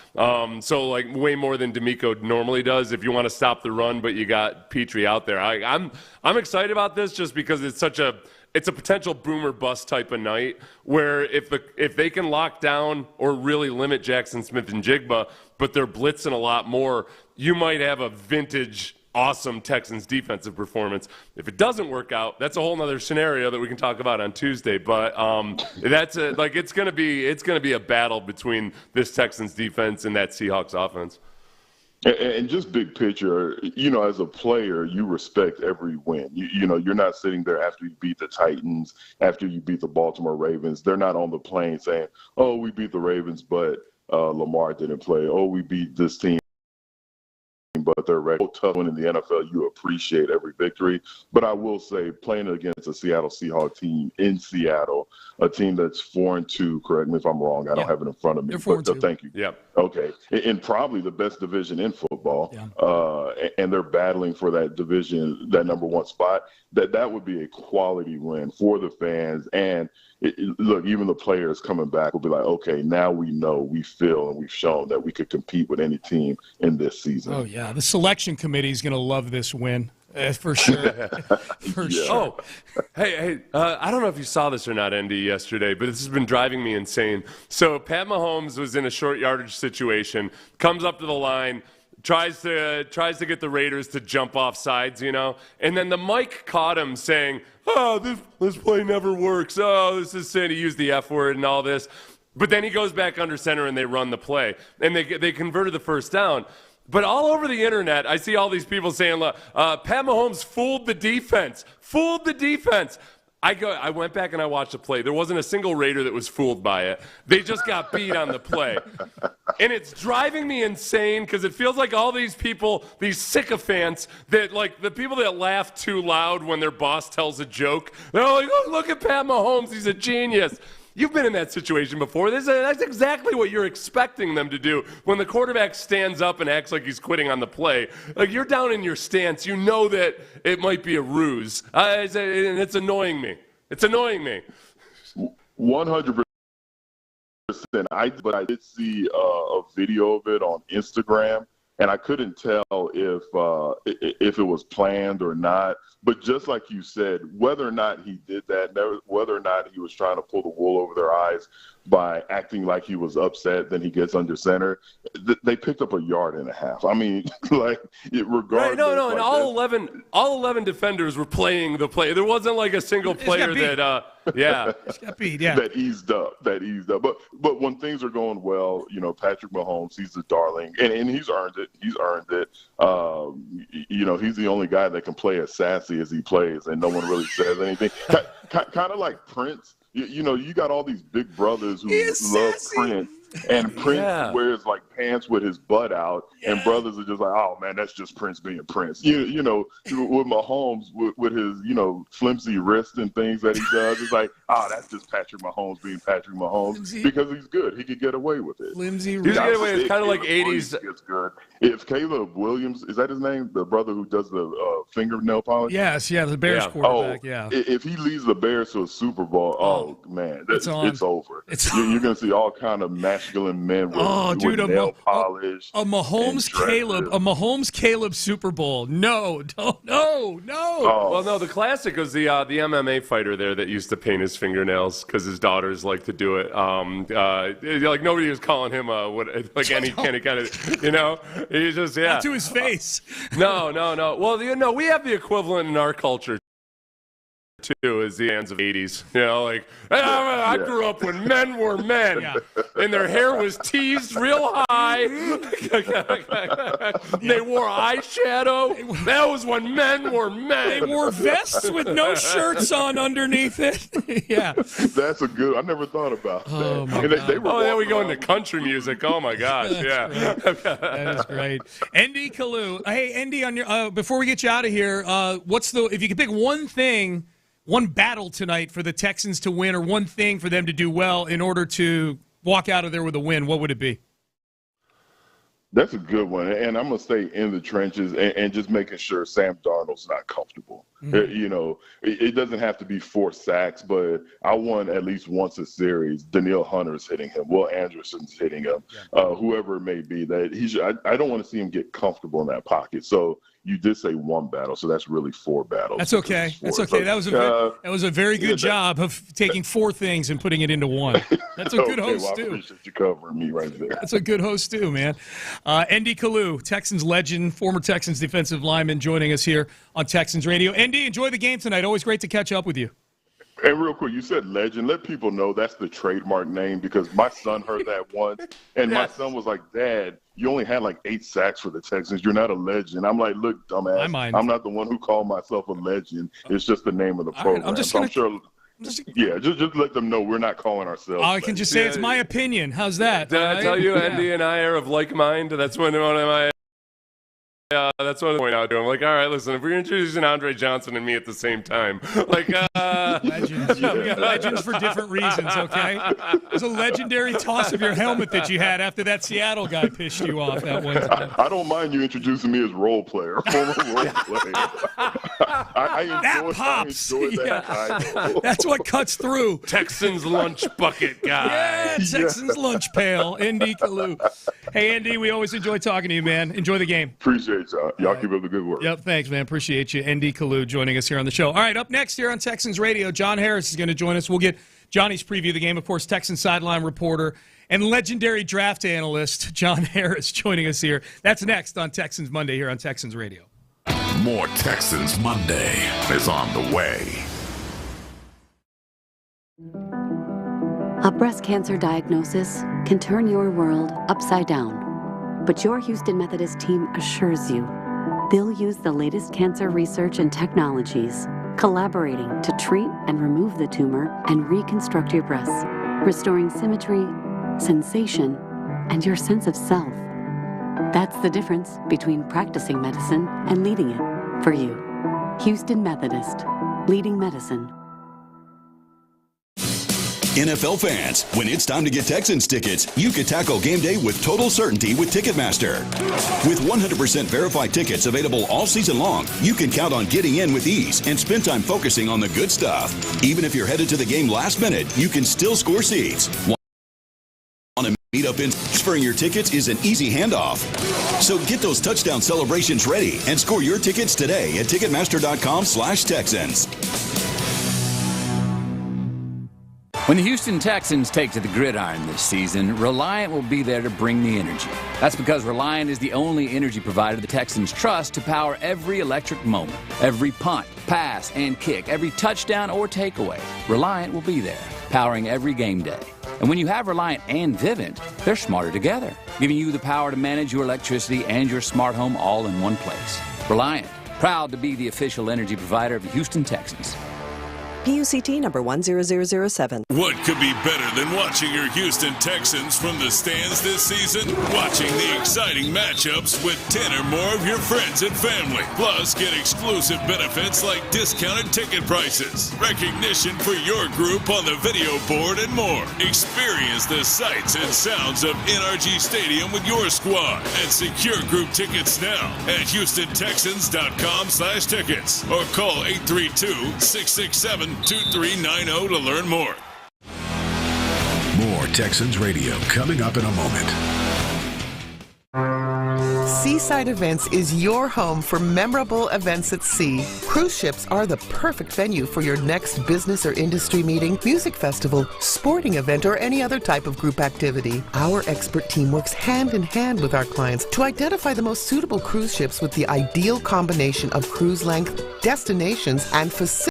So like way more than D'Amico normally does if you want to stop the run, but you got Petrie out there. I'm excited about this just because it's a potential boomer bust type of night where if they can lock down or really limit Jackson Smith and Jigba, but they're blitzing a lot more, you might have a vintage awesome Texans defensive performance. If it doesn't work out, that's a whole nother scenario that we can talk about on Tuesday. But it's gonna be a battle between this Texans defense and that Seahawks offense. And just big picture, as a player, you respect every win. You're not sitting there after you beat the Titans, after you beat the Baltimore Ravens. They're not on the plane saying, oh, we beat the Ravens, but Lamar didn't play. Oh, we beat this team, but they're ready. Tough one in the NFL. You appreciate every victory. But I will say, playing against a Seattle Seahawks team in Seattle, a team that's 4-2. Correct me if I'm wrong. I don't have it in front of me. They're 4-2. Thank you. Yeah. Okay. And probably the best division in football. Yeah. And they're battling for that division, that number one spot. That would be a quality win for the fans. And look, even the players coming back will be like, okay, now we know, we feel, and we've shown that we could compete with any team in this season. Oh, yeah. The selection committee is going to love this win. For sure. For sure. Oh, hey, I don't know if you saw this or not, Andy, yesterday, but this has been driving me insane. So Pat Mahomes was in a short yardage situation, comes up to the line, tries to get the Raiders to jump off sides, and then the mic caught him saying, oh, this play never works. Oh, this is saying he used the F word and all this. But then he goes back under center and they run the play, and they converted the first down. But all over the internet, I see all these people saying, Pat Mahomes fooled the defense. Fooled the defense. I went back and I watched the play. There wasn't a single Raider that was fooled by it. They just got beat on the play. And it's driving me insane because it feels like all these people, these sycophants, that like the people that laugh too loud when their boss tells a joke, they're like, oh, look at Pat Mahomes, he's a genius. You've been in that situation before. That's exactly what you're expecting them to do. When the quarterback stands up and acts like he's quitting on the play, like you're down in your stance, you know that it might be a ruse. And it's annoying me. It's annoying me. 100%. But I did see a video of it on Instagram, and I couldn't tell if it was planned or not. But just like you said, whether or not he did that, whether or not he was trying to pull the wool over their eyes by acting like he was upset, then he gets under center. They picked up 1.5 yards. I mean, regardless. Right, no, and all 11 defenders were playing the play. There wasn't like a single player that, got beat, yeah. That eased up. But when things are going well, Patrick Mahomes, he's a darling, and he's earned it. He's the only guy that can play as sassy as he plays, and no one really says anything. Kind of like Prince. You got all these big brothers who love Prince, and Prince wears like pants with his butt out, and brothers are just like, oh man, that's just Prince being Prince. With Mahomes, with his flimsy wrist and things that he does, it's like, that's just Patrick Mahomes being Patrick Mahomes because he's good. He could get away with it. Flimsy wrist. It's kind of like 80s. It's good. If Caleb Williams, is that his name? The brother who does the fingernail polish? Yes, the Bears quarterback. If he leads the Bears to a Super Bowl, man, it's over. You're going to see all kind of masculine men with nail polish. A Mahomes Caleb Super Bowl. No. Well, no, the classic was the MMA fighter there that used to paint his fingernails because his daughters like to do it. Like nobody was calling him any kind of, he's just Not to his face. No. Well, we have the equivalent in our culture too, is the fans of the 80s. I grew up when men were men, and their hair was teased real high. They wore eyeshadow. That was when men were men. They wore vests with no shirts on underneath it. Yeah. That's a good, I never thought about that. Oh, my God. Then we go into country music. Oh, my gosh. That is great. Andy Kalu. Hey, Andy, on your before we get you out of here, if you could pick one battle tonight for the Texans to win, or one thing for them to do well in order to walk out of there with a win, what would it be? That's a good one. And I'm going to stay in the trenches and just making sure Sam Darnold's not comfortable. Mm-hmm. It doesn't have to be 4 sacks, but I want at least once a series. Danielle Hunter's hitting him. Will Anderson's hitting him. Whoever it may be. I don't want to see him get comfortable in that pocket. So you did say one battle, so that's really 4 battles. That's okay. That's okay. That was a very good job of taking 4 things and putting it into one. That's a good host, too. I appreciate you covering me right there. That's a good host, too, man. Andy Kalu, Texans legend, former Texans defensive lineman, joining us here on Texans Radio. Andy, enjoy the game tonight. Always great to catch up with you. And real quick, you said legend. Let people know that's the trademark name because my son heard that once, and my son was like, Dad, you only had like 8 sacks for the Texans. You're not a legend. I'm like, look, dumbass, I'm not the one who called myself a legend. It's just the name of the program. Just let them know we're not calling ourselves. I can just say it's my opinion. How's that? Did I tell you Andy and I are of like mind? That's one of my that's what I point out to him. Like, all right, listen, if we're introducing Andre Johnson and me at the same time, like, legends. We got legends for different reasons, okay? There's a legendary toss of your helmet that you had after that Seattle guy pissed you off that one time. I don't mind you introducing me as role player, former role player. I enjoy that. That's what cuts through. Texans lunch bucket guy. Yeah, Texans lunch pail. Andy Kalu. Hey, Andy, we always enjoy talking to you, man. Enjoy the game. Appreciate y'all. Y'all keep up the good work. Yep, thanks, man. Appreciate you. Andy Kalu joining us here on the show. All right, up next here on Texans Radio, John Harris is going to join us. We'll get Johnny's preview of the game. Of course, Texans sideline reporter and legendary draft analyst John Harris joining us here. That's next on Texans Monday here on Texans Radio. More Texans Monday is on the way. A breast cancer diagnosis can turn your world upside down. But your Houston Methodist team assures you they'll use the latest cancer research and technologies, collaborating to treat and remove the tumor and reconstruct your breasts, restoring symmetry, sensation, and your sense of self. That's the difference between practicing medicine and leading it for you. Houston Methodist, leading medicine. NFL fans, when it's time to get Texans tickets, you can tackle game day with total certainty with Ticketmaster. With 100% verified tickets available all season long, you can count on getting in with ease and spend time focusing on the good stuff. Even if you're headed to the game last minute, you can still score seats. Want to meet up in transferring your tickets is an easy handoff. So get those touchdown celebrations ready and score your tickets today at Ticketmaster.com/Texans. When the Houston Texans take to the gridiron this season, Reliant will be there to bring the energy. That's because Reliant is the only energy provider the Texans trust to power every electric moment, every punt, pass, and kick, every touchdown or takeaway. Reliant will be there, powering every game day. And when you have Reliant and Vivint, they're smarter together, giving you the power to manage your electricity and your smart home all in one place. Reliant, proud to be the official energy provider of the Houston Texans. PUCT number 10007. What could be better than watching your Houston Texans from the stands this season? Watching the exciting matchups with 10 or more of your friends and family. Plus, get exclusive benefits like discounted ticket prices, recognition for your group on the video board, and more. Experience the sights and sounds of NRG Stadium with your squad and secure group tickets now at HoustonTexans.com/tickets or call 832-667-2390 to learn more. More Texans Radio coming up in a moment. Seaside Events is your home for memorable events at sea. Cruise ships are the perfect venue for your next business or industry meeting, music festival, sporting event, or any other type of group activity. Our expert team works hand in hand with our clients to identify the most suitable cruise ships with the ideal combination of cruise length, destinations, and facilities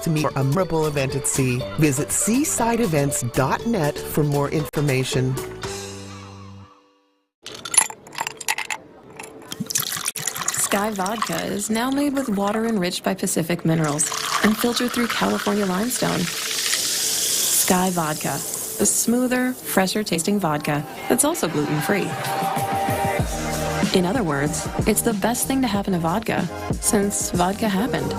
to meet a memorable event at sea. Visit seasideevents.net for more information. Sky Vodka is now made with water enriched by Pacific minerals and filtered through California limestone. Sky Vodka, a smoother, fresher tasting vodka that's also gluten-free. In other words, it's the best thing to happen to vodka since vodka happened.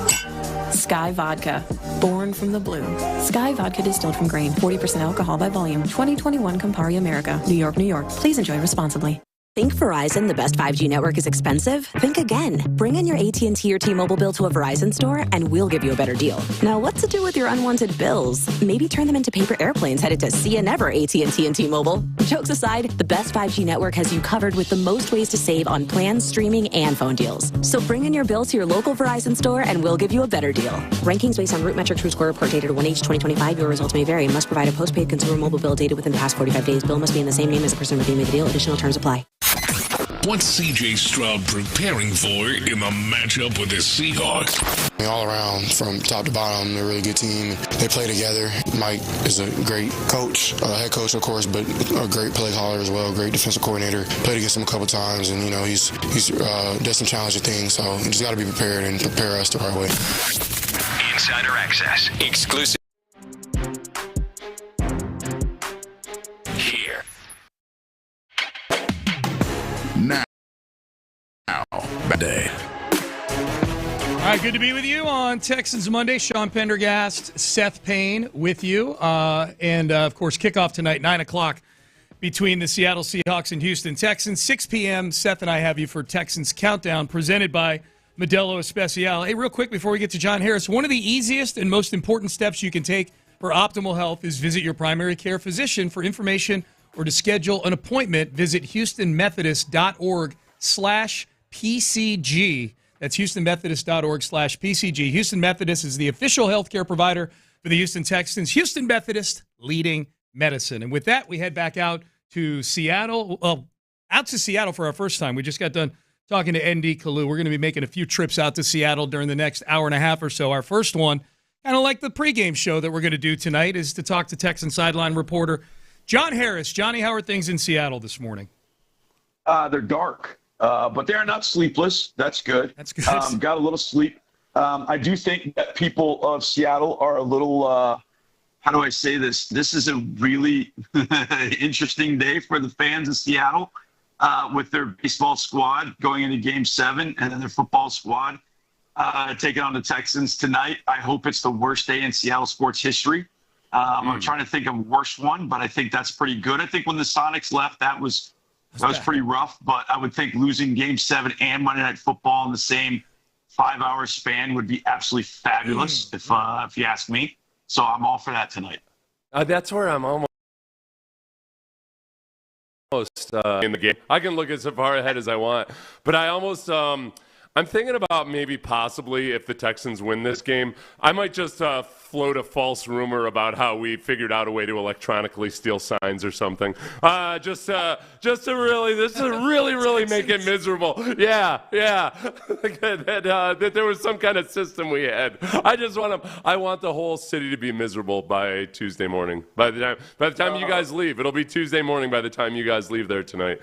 Sky Vodka, born from the blue. Sky Vodka distilled from grain, 40% alcohol by volume. 2021 Campari America, New York, New York. Please enjoy responsibly. Think Verizon, the best 5G network, is expensive? Think again. Bring in your AT&T or T-Mobile bill to a Verizon store, and we'll give you a better deal. Now, what to do with your unwanted bills? Maybe turn them into paper airplanes headed to See Ya Never AT&T and T-Mobile. Jokes aside, the best 5G network has you covered with the most ways to save on plans, streaming, and phone deals. So bring in your bill to your local Verizon store, and we'll give you a better deal. Rankings based on Root Metrics True Score report dated 1H2025. Your results may vary. Must provide a postpaid consumer mobile bill dated within the past 45 days. Bill must be in the same name as the person redeeming the deal. Additional terms apply. What's C.J. Stroud preparing for in the matchup with the Seahawks? All around, from top to bottom, they're a really good team. They play together. Mike is a great coach, head coach, of course, but a great play caller as well, great defensive coordinator. Played against him a couple times, and, he's done some challenging things, so you just got to be prepared and prepare us the right way. Insider access. Exclusive. Here. Now, bad day. All right, good to be with you on Texans Monday. Sean Pendergast, Seth Payne with you. And, of course, kickoff tonight, 9 o'clock, between the Seattle Seahawks and Houston Texans. 6 p.m., Seth and I have you for Texans Countdown, presented by Modelo Especial. Hey, real quick before we get to John Harris, one of the easiest and most important steps you can take for optimal health is visit your primary care physician. For information or to schedule an appointment, visit HoustonMethodist.org/PCG. That's HoustonMethodist.org/PCG. Houston Methodist is the official healthcare provider for the Houston Texans. Houston Methodist, leading medicine. And with that, we head back out to Seattle. Well, out to Seattle for our first time. We just got done talking to ND Kalu. We're going to be making a few trips out to Seattle during the next hour and a half or so. Our first one, kind of like the pregame show that we're going to do tonight, is to talk to Texan sideline reporter John Harris. Johnny, how are things in Seattle this morning? They're dark. But they're not sleepless. That's good. That's good. Got a little sleep. I do think that people of Seattle are a little, how do I say this? This is a really interesting day for the fans of Seattle with their baseball squad going into Game 7 and then their football squad taking on the Texans tonight. I hope it's the worst day in Seattle sports history. I'm trying to think of a worse one, but I think that's pretty good. I think when the Sonics left, that was pretty rough, but I would think losing Game 7 and Monday Night Football in the same 5-hour span would be absolutely fabulous, if you ask me. So I'm all for that tonight. That's where I'm almost in the game. I can look as far ahead as I want, but I almost I'm thinking about maybe possibly if the Texans win this game, I might just float a false rumor about how we figured out a way to electronically steal signs or something. Just to really make it miserable. Yeah. that there was some kind of system we had. I want the whole city to be miserable by Tuesday morning. By the time you guys leave, it'll be Tuesday morning by the time you guys leave there tonight.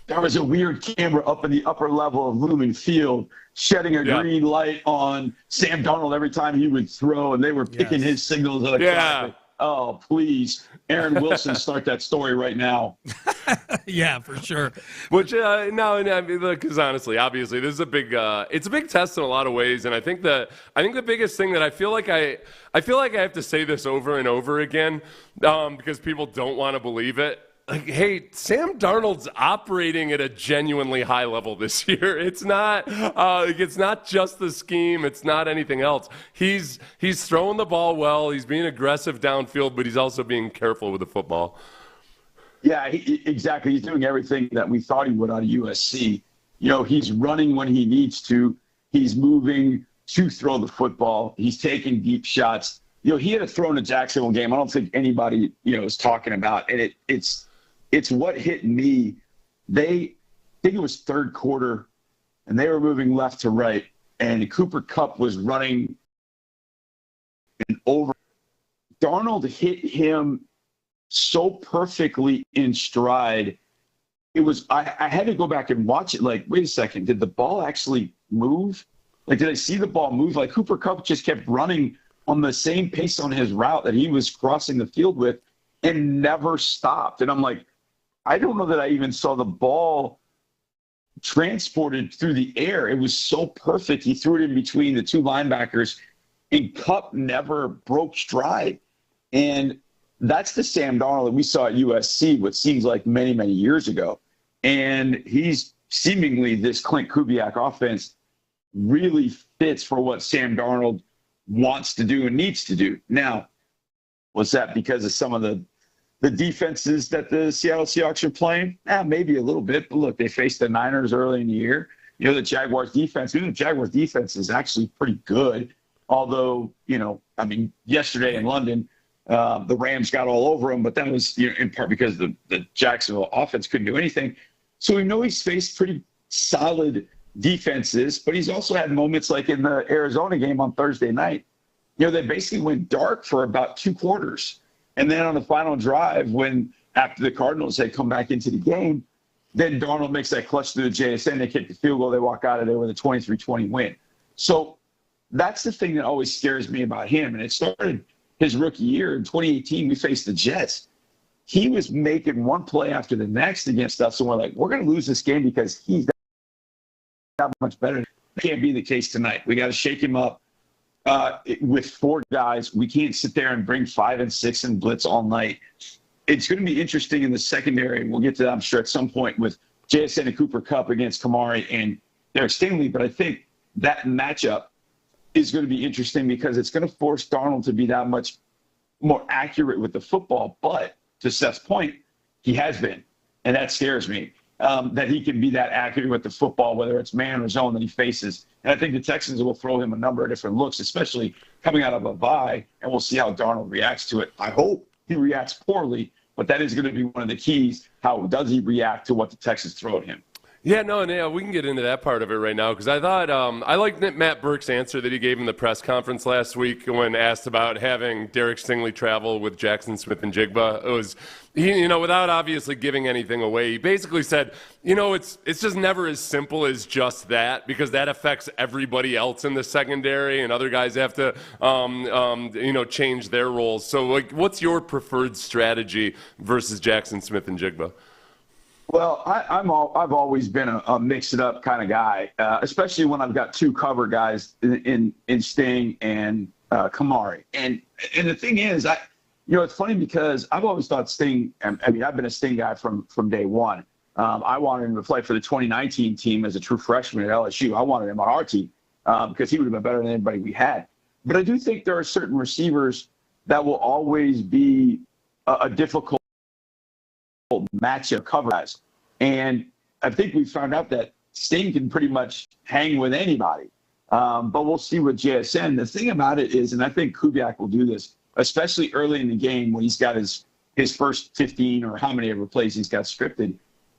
There was a weird camera up in the upper level of Lumen Field shedding a green light on Sam Darnold every time he would throw, and they were picking his signals electronically. Oh, please. Aaron Wilson, start that story right now. Yeah, for sure. Which, because honestly, obviously, this is it's a big test in a lot of ways, and I think the biggest thing that I feel like I have to say this over and over again because people don't want to believe it. Like, hey, Sam Darnold's operating at a genuinely high level this year. It's not just the scheme. It's not anything else. He's throwing the ball well. He's being aggressive downfield, but he's also being careful with the football. Yeah, exactly. He's doing everything that we thought he would out of USC. He's running when he needs to. He's moving to throw the football. He's taking deep shots. He had a throw in a Jacksonville game I don't think anybody, is talking about. And it's what hit me. I think it was third quarter, and they were moving left to right, and Cooper Kupp was running over. Darnold hit him so perfectly in stride. It was I had to go back and watch it. Like, wait a second, did the ball actually move? Like, did I see the ball move? Like, Cooper Kupp just kept running on the same pace on his route that he was crossing the field with and never stopped. And I'm like, I don't know that I even saw the ball transported through the air. It was so perfect. He threw it in between the two linebackers, and Kupp never broke stride. And that's the Sam Darnold that we saw at USC, what seems like many, many years ago. And he's seemingly, this Clint Kubiak offense really fits for what Sam Darnold wants to do and needs to do. Now, was that because of some of the defenses that the Seattle Seahawks are playing? Maybe a little bit. But look, they faced the Niners early in the year. The Jaguars defense, even the Jaguars defense is actually pretty good. Although, yesterday in London, the Rams got all over them, but that was in part because the Jacksonville offense couldn't do anything. So we know he's faced pretty solid defenses, but he's also had moments like in the Arizona game on Thursday night. They basically went dark for about 2 quarters. And then on the final drive, when after the Cardinals had come back into the game, then Darnold makes that clutch through the JSN. They kick the field goal. They walk out of there with a 23-20 win. So that's the thing that always scares me about him. And it started his rookie year. In 2018, we faced the Jets. He was making one play after the next against us. And we're like, we're going to lose this game because he's that much better. That can't be the case tonight. We got to shake him up. With 4 guys, we can't sit there and bring 5 and 6 and blitz all night. It's going to be interesting in the secondary, and we'll get to that, I'm sure, at some point with JSN and Cooper Kupp against Kamari and Derek Stingley. But I think that matchup is going to be interesting because it's going to force Darnold to be that much more accurate with the football. But to Seth's point, he has been, and that scares me. That he can be that accurate with the football, whether it's man or zone that he faces. And I think the Texans will throw him a number of different looks, especially coming out of a bye, and we'll see how Darnold reacts to it. I hope he reacts poorly, but that is going to be one of the keys. How does he react to what the Texans throw at him? Yeah, we can get into that part of it right now because I thought I liked Matt Burke's answer that he gave in the press conference last week when asked about having Derek Stingley travel with Jackson Smith and Jigba. It was, without obviously giving anything away, he basically said, it's just never as simple as just that because that affects everybody else in the secondary and other guys have to, change their roles. So, what's your preferred strategy versus Jackson Smith and Jigba? Well, I've always been a mix-it-up kind of guy, especially when I've got 2 cover guys in Sting and Kamari. And the thing is, it's funny because I've always thought Sting. I mean, I've been a Sting guy from day one. I wanted him to play for the 2019 team as a true freshman at LSU. I wanted him on our team because he would have been better than anybody we had. But I do think there are certain receivers that will always be a difficult matchup cover guys. And I think we found out that Sting can pretty much hang with anybody. But we'll see with JSN. The thing about it is, and I think Kubiak will do this, especially early in the game when he's got his first 15 or how many ever plays he's got scripted,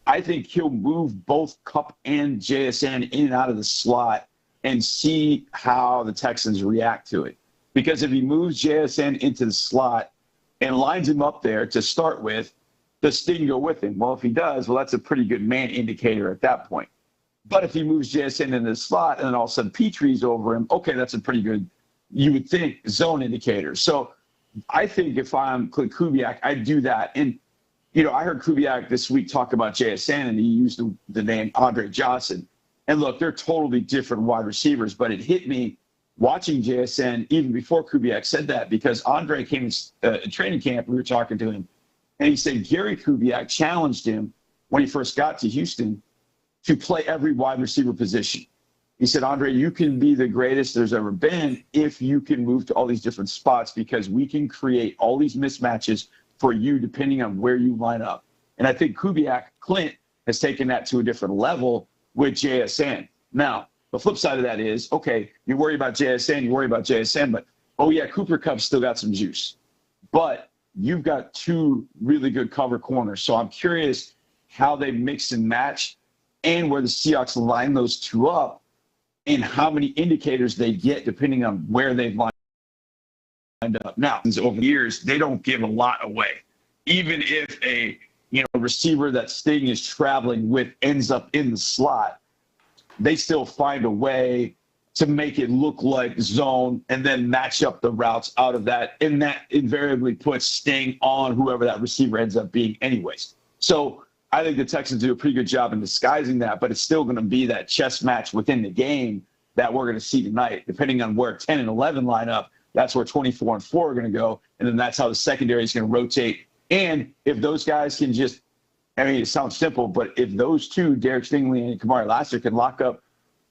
I think he'll move both Kupp and JSN in and out of the slot and see how the Texans react to it. Because if he moves JSN into the slot and lines him up there to start with, does Sting go with him? Well, if he does, that's a pretty good man indicator at that point. But if he moves JSN in the slot and then all of a sudden Petrie's over him, okay, that's a pretty good, you would think, zone indicator. So I think if I'm Clint Kubiak, I'd do that. And, I heard Kubiak this week talk about JSN, and he used the name Andre Johnson. And look, they're totally different wide receivers, but it hit me watching JSN even before Kubiak said that because Andre came in training camp, we were talking to him, and he said Gary Kubiak challenged him when he first got to Houston to play every wide receiver position. He said, Andre, you can be the greatest there's ever been if you can move to all these different spots because we can create all these mismatches for you depending on where you line up. And I think Clint has taken that to a different level with JSN. Now, the flip side of that is, okay, you worry about JSN, but, Cooper Kupp still got some juice. But you've got 2 really good cover corners. So I'm curious how they mix and match and where the Seahawks line those 2 up and how many indicators they get depending on where they've lined up. Now, over the years, they don't give a lot away. Even if a receiver that Sting is traveling with ends up in the slot, they still find a way to make it look like zone and then match up the routes out of that. And that invariably puts Sting on whoever that receiver ends up being anyways. So I think the Texans do a pretty good job in disguising that, but it's still going to be that chess match within the game that we're going to see tonight. Depending on where 10 and 11 line up, that's where 24 and 4 are going to go. And then that's how the secondary is going to rotate. And if those guys can just, it sounds simple, but if those 2, Derek Stingley and Kamari Lassiter, can lock up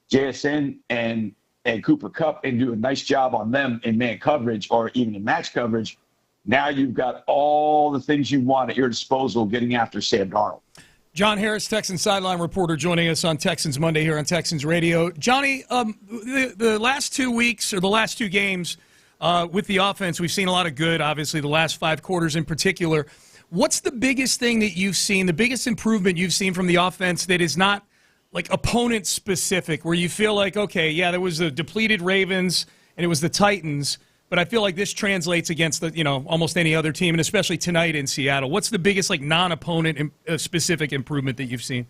JSN and Cooper Kupp and do a nice job on them in man coverage or even in match coverage, now you've got all the things you want at your disposal getting after Sam Darnold. John Harris, Texans sideline reporter, joining us on Texans Monday here on Texans Radio. Johnny, the last 2 weeks or the last 2 games with the offense, we've seen a lot of good, obviously, the last 5 quarters in particular. What's the biggest thing that you've seen, the biggest improvement you've seen from the offense that is not like opponent specific, where you feel like, okay, yeah, there was the depleted Ravens and it was the Titans, but I feel like this translates against the, almost any other team, and especially tonight in Seattle. What's the biggest like non-opponent specific improvement that you've seen?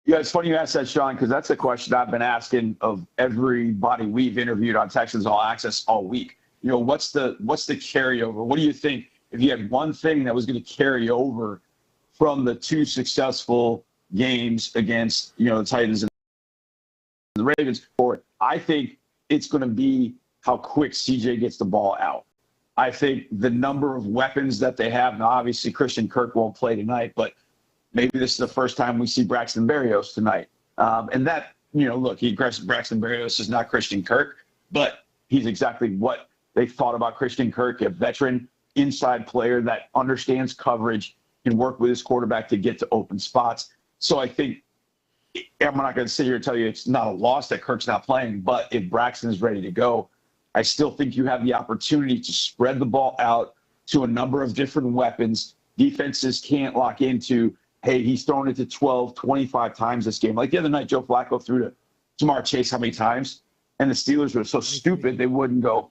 Yeah, it's funny you asked that, Sean, because that's a question I've been asking of everybody we've interviewed on Texans All Access all week. What's the carryover? What do you think if you had one thing that was going to carry over from the two successful games against, the Titans and the Ravens? I think it's going to be how quick CJ gets the ball out. I think the number of weapons that they have, now obviously Christian Kirk won't play tonight, but maybe this is the first time we see Braxton Berrios tonight. And that, look, Braxton Berrios is not Christian Kirk, but he's exactly what they thought about Christian Kirk, a veteran inside player that understands coverage, can work with his quarterback to get to open spots. So I think I'm not going to sit here and tell you it's not a loss that Kirk's not playing, but if Braxton is ready to go, I still think you have the opportunity to spread the ball out to a number of different weapons. Defenses can't lock into, hey, he's thrown it to 12, 25 times this game. Like the other night, Joe Flacco threw to Jamar Chase how many times? And the Steelers were so stupid they wouldn't go,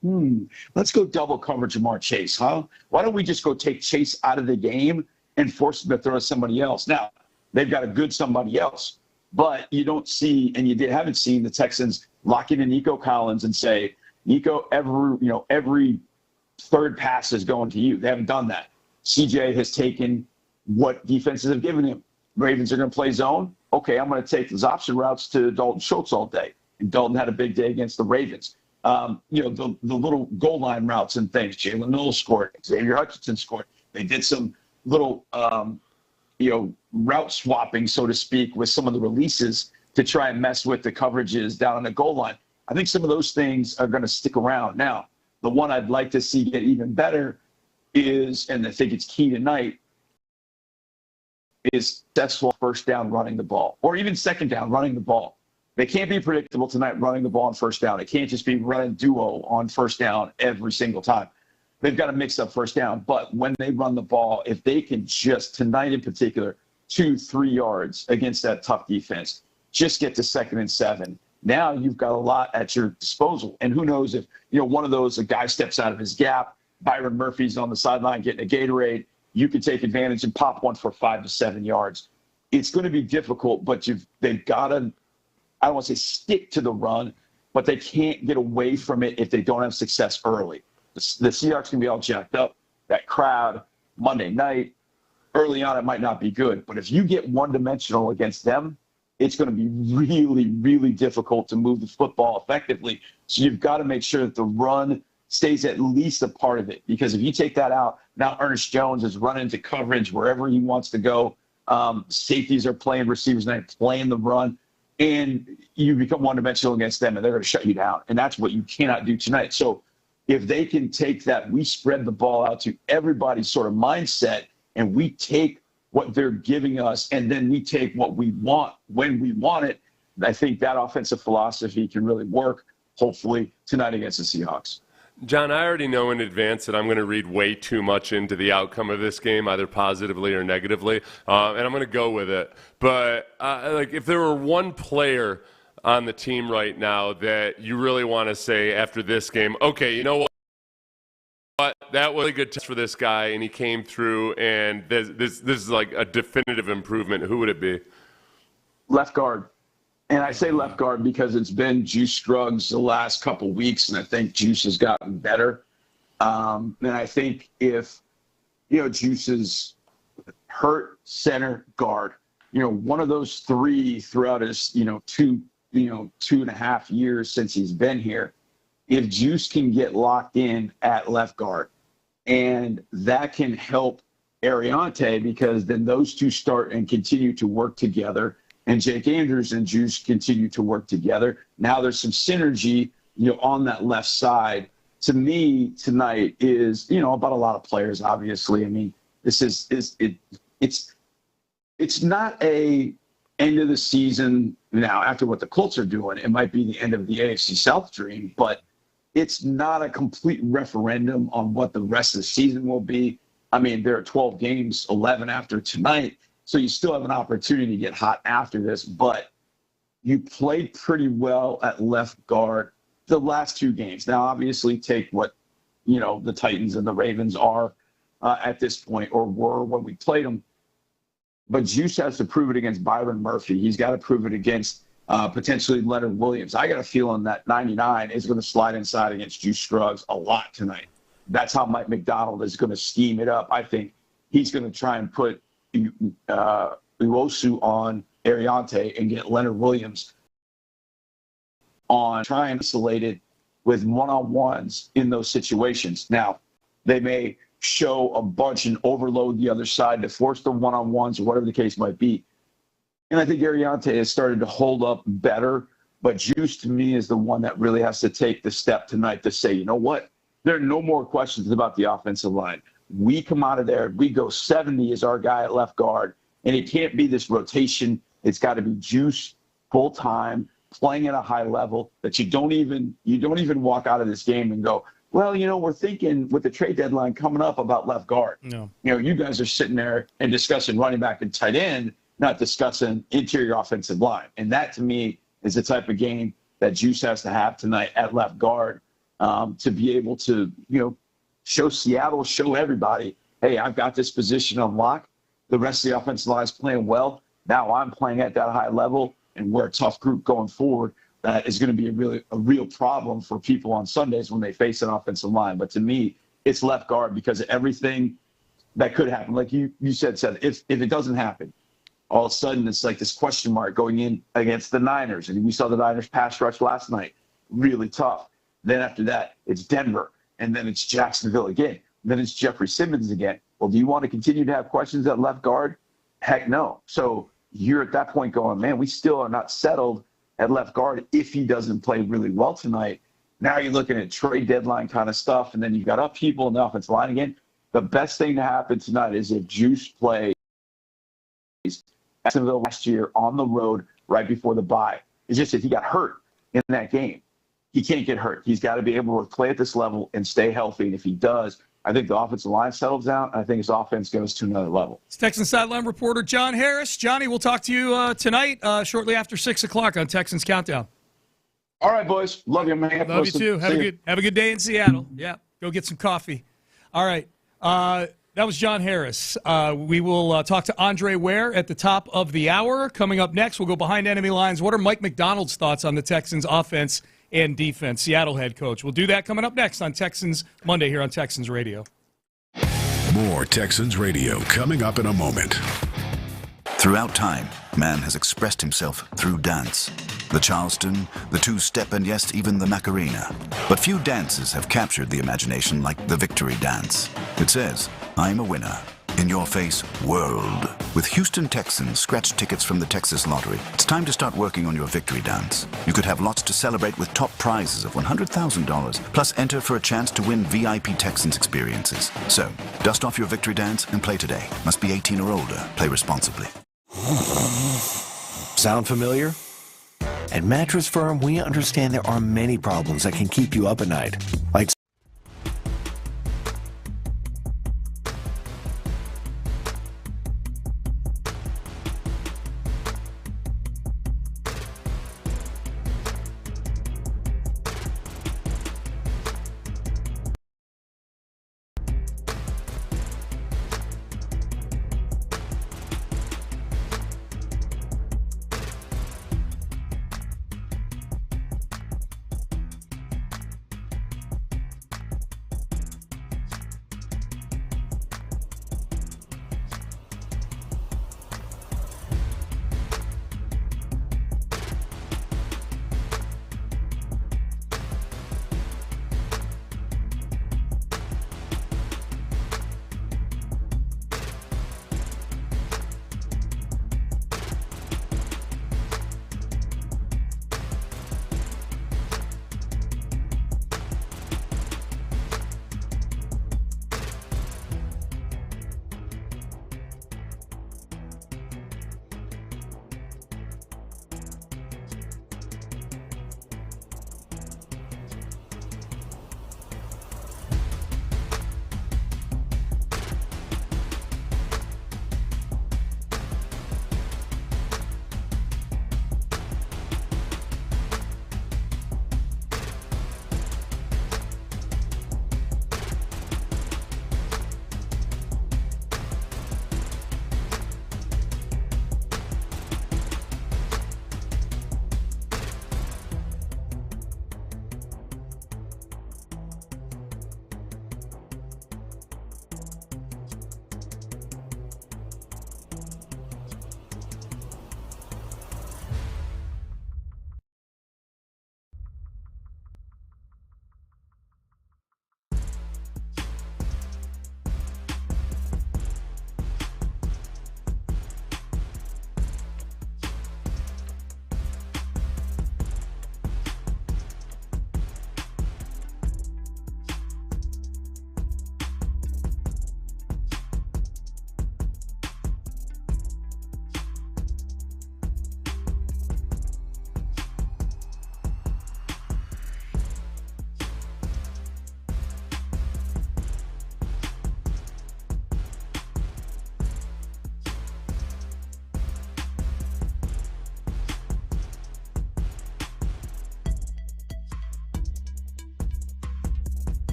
let's go double cover Jamar Chase, huh? Why don't we just go take Chase out of the game and force him to throw to somebody else? Now, they've got a good somebody else, but you don't see, and you haven't seen the Texans lock in Nico Collins and say, Nico, every third pass is going to you. They haven't done that. CJ has taken what defenses have given him. Ravens are going to play zone. Okay, I'm going to take those option routes to Dalton Schultz all day. And Dalton had a big day against the Ravens. The little goal line routes and things. Jalen Knowles scored. Xavier Hutchinson scored. They did some little, route swapping, so to speak, with some of the releases to try and mess with the coverages down on the goal line. I think some of those things are going to stick around. Now, the one I'd like to see get even better is, and I think it's key tonight, is successful first down running the ball, or even second down running the ball. They can't be predictable tonight running the ball on first down. It can't just be running duo on first down every single time. They've got to mix up first down. But when they run the ball, if they can just, tonight in particular, 2-3 yards against that tough defense, just get to 2nd and 7. Now you've got a lot at your disposal. And who knows if, one of those, a guy steps out of his gap, Byron Murphy's on the sideline getting a Gatorade, you could take advantage and pop one for 5 to 7 yards. It's going to be difficult, but they've got to, I don't want to say stick to the run, but they can't get away from it if they don't have success early. The Seahawks can be all jacked up. That crowd, Monday night, early on, it might not be good. But if you get one-dimensional against them, it's going to be really, really difficult to move the football effectively. So you've got to make sure that the run stays at least a part of it. Because if you take that out, now Ernest Jones is running into coverage wherever he wants to go. Safeties are playing receivers night, playing the run. And you become one-dimensional against them, and they're going to shut you down. And that's what you cannot do tonight. So if they can take that, we spread the ball out to everybody's sort of mindset, and we take what they're giving us, and then we take what we want when we want it, I think that offensive philosophy can really work, hopefully, tonight against the Seahawks. John, I already know in advance that I'm going to read way too much into the outcome of this game, either positively or negatively, and I'm going to go with it. But if there were one player on the team right now that you really want to say after this game, okay, you know what? That was a good test for this guy, and he came through, and this is like a definitive improvement. Who would it be? Left guard. And I say left guard because it's been Juice Scruggs the last couple weeks, and I think Juice has gotten better. And I think if, Juice is hurt, center, guard, one of those three throughout his, 2.5 years since he's been here, if Juice can get locked in at left guard, and that can help Ariante, because then those two start and continue to work together, and Jake Andrews and Juice continue to work together. Now there's some synergy, on that left side. To me, tonight is, about a lot of players, obviously. I mean, this it's not a end of the season now after what the Colts are doing. It might be the end of the AFC South dream, but it's not a complete referendum on what the rest of the season will be. I mean, there are 12 games, 11 after tonight, so you still have an opportunity to get hot after this, but you played pretty well at left guard the last 2 games. Now, obviously, take what, the Titans and the Ravens are at this point, or were when we played them. But Juice has to prove it against Byron Murphy. He's got to prove it against potentially Leonard Williams. I got a feeling that 99 is going to slide inside against Juice Scruggs a lot tonight. That's how Mike McDonald is going to scheme it up. I think he's going to try and put Uwosu on Ariante and get Leonard Williams on, try and isolate it with one-on-ones in those situations. Now, they may show a bunch and overload the other side to force the one-on-ones or whatever the case might be. And I think Ariante has started to hold up better, but Juice to me is the one that really has to take the step tonight to say, you know what? There are no more questions about the offensive line. We come out of there, we go 70 as our guy at left guard, and it can't be this rotation. It's got to be Juice full time, playing at a high level that you don't even walk out of this game and go, well, we're thinking with the trade deadline coming up about left guard. No. You guys are sitting there and discussing running back and tight end, not discussing interior offensive line. And that to me is the type of game that Juice has to have tonight at left guard. To be able to, show Seattle, show everybody, hey, I've got this position on lock. The rest of the offensive line is playing well. Now I'm playing at that high level, and we're a tough group going forward. That is going to be a real problem for people on Sundays when they face an offensive line. But to me, it's left guard because of everything that could happen. Like you said, Seth, if it doesn't happen, all of a sudden it's like this question mark going in against the Niners. And we saw the Niners pass rush last night, really tough. Then after that, it's Denver, and then it's Jacksonville again. Then it's Jeffrey Simmons again. Well, do you want to continue to have questions at left guard? Heck no. So you're at that point going, man, we still are not settled at left guard if he doesn't play really well tonight. Now you're looking at trade deadline kind of stuff, and then you've got upheaval in the offensive line again. The best thing to happen tonight is if Juice plays Jacksonville last year on the road right before the bye. It's just if he got hurt in that game, he can't get hurt. He's got to be able to play at this level and stay healthy. And if he does, I think the offensive line settles down. I think his offense goes to another level. It's Texans sideline reporter John Harris. Johnny, we'll talk to you tonight shortly after 6 o'clock on Texans Countdown. All right, boys. Love you, man. Love you too. Have a good day in Seattle. Yeah, go get some coffee. All right. That was John Harris. We will talk to Andre Ware at the top of the hour. Coming up next, we'll go behind enemy lines. What are Mike McDonald's thoughts on the Texans' offense and defense? Seattle head coach. We'll do that coming up next on Texans Monday here on Texans Radio. More Texans Radio coming up in a moment. Throughout time, man has expressed himself through dance. The Charleston, the two-step, and yes, even the Macarena. But few dances have captured the imagination like the victory dance. It says, I'm a winner. In your face, world. With Houston Texans scratch tickets from the Texas Lottery, it's time to start working on your victory dance. You could have lots to celebrate with top prizes of $100,000, plus enter for a chance to win VIP Texans experiences. So, dust off your victory dance and play today. Must be 18 or older. Play responsibly. Sound familiar? At Mattress Firm, we understand there are many problems that can keep you up at night, like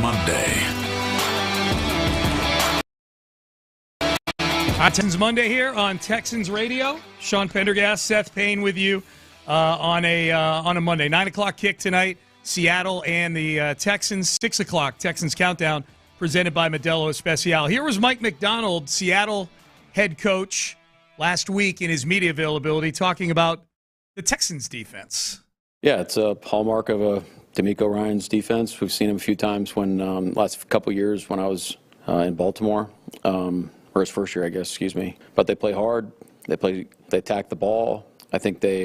Monday. Texans Monday here on Texans Radio. Sean Pendergast, Seth Payne with you on a Monday. 9 o'clock kick tonight. Seattle and the Texans. 6 o'clock Texans Countdown presented by Modelo Especial. Here was Mike Macdonald, Seattle head coach, last week in his media availability talking about the Texans defense. Yeah, it's a hallmark of a D'Amico Ryan's defense. We've seen him a few times when last couple years when I was in Baltimore. Or his first year, I guess, excuse me. But they play hard. They attack the ball. I think they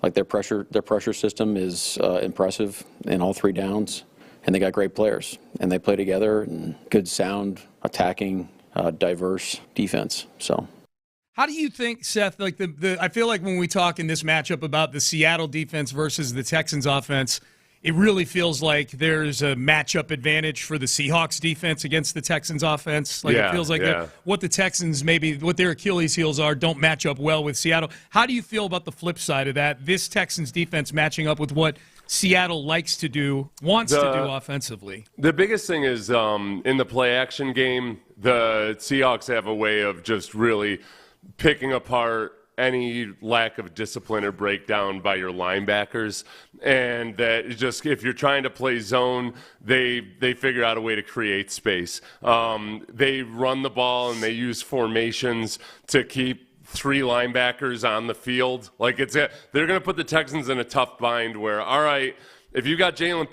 their pressure system is impressive in all three downs, and they got great players. And they play together and good, sound, attacking, diverse defense. So, how do you think, Seth? Like I feel like when we talk in this matchup about the Seattle defense versus the Texans offense, it really feels like there's a matchup advantage for the Seahawks defense against the Texans offense. Like it feels like what the Texans, maybe what their Achilles heels are, don't match up well with Seattle. How do you feel about the flip side of that? This Texans defense matching up with what Seattle likes to do, wants to do offensively. The biggest thing is in the play action game, the Seahawks have a way of just really picking apart any lack of discipline or breakdown by your linebackers, and that just if you're trying to play zone, they figure out a way to create space. They run the ball and they use formations to keep three linebackers on the field. Like they're going to put the Texans in a tough bind where, all right, if you got Jalen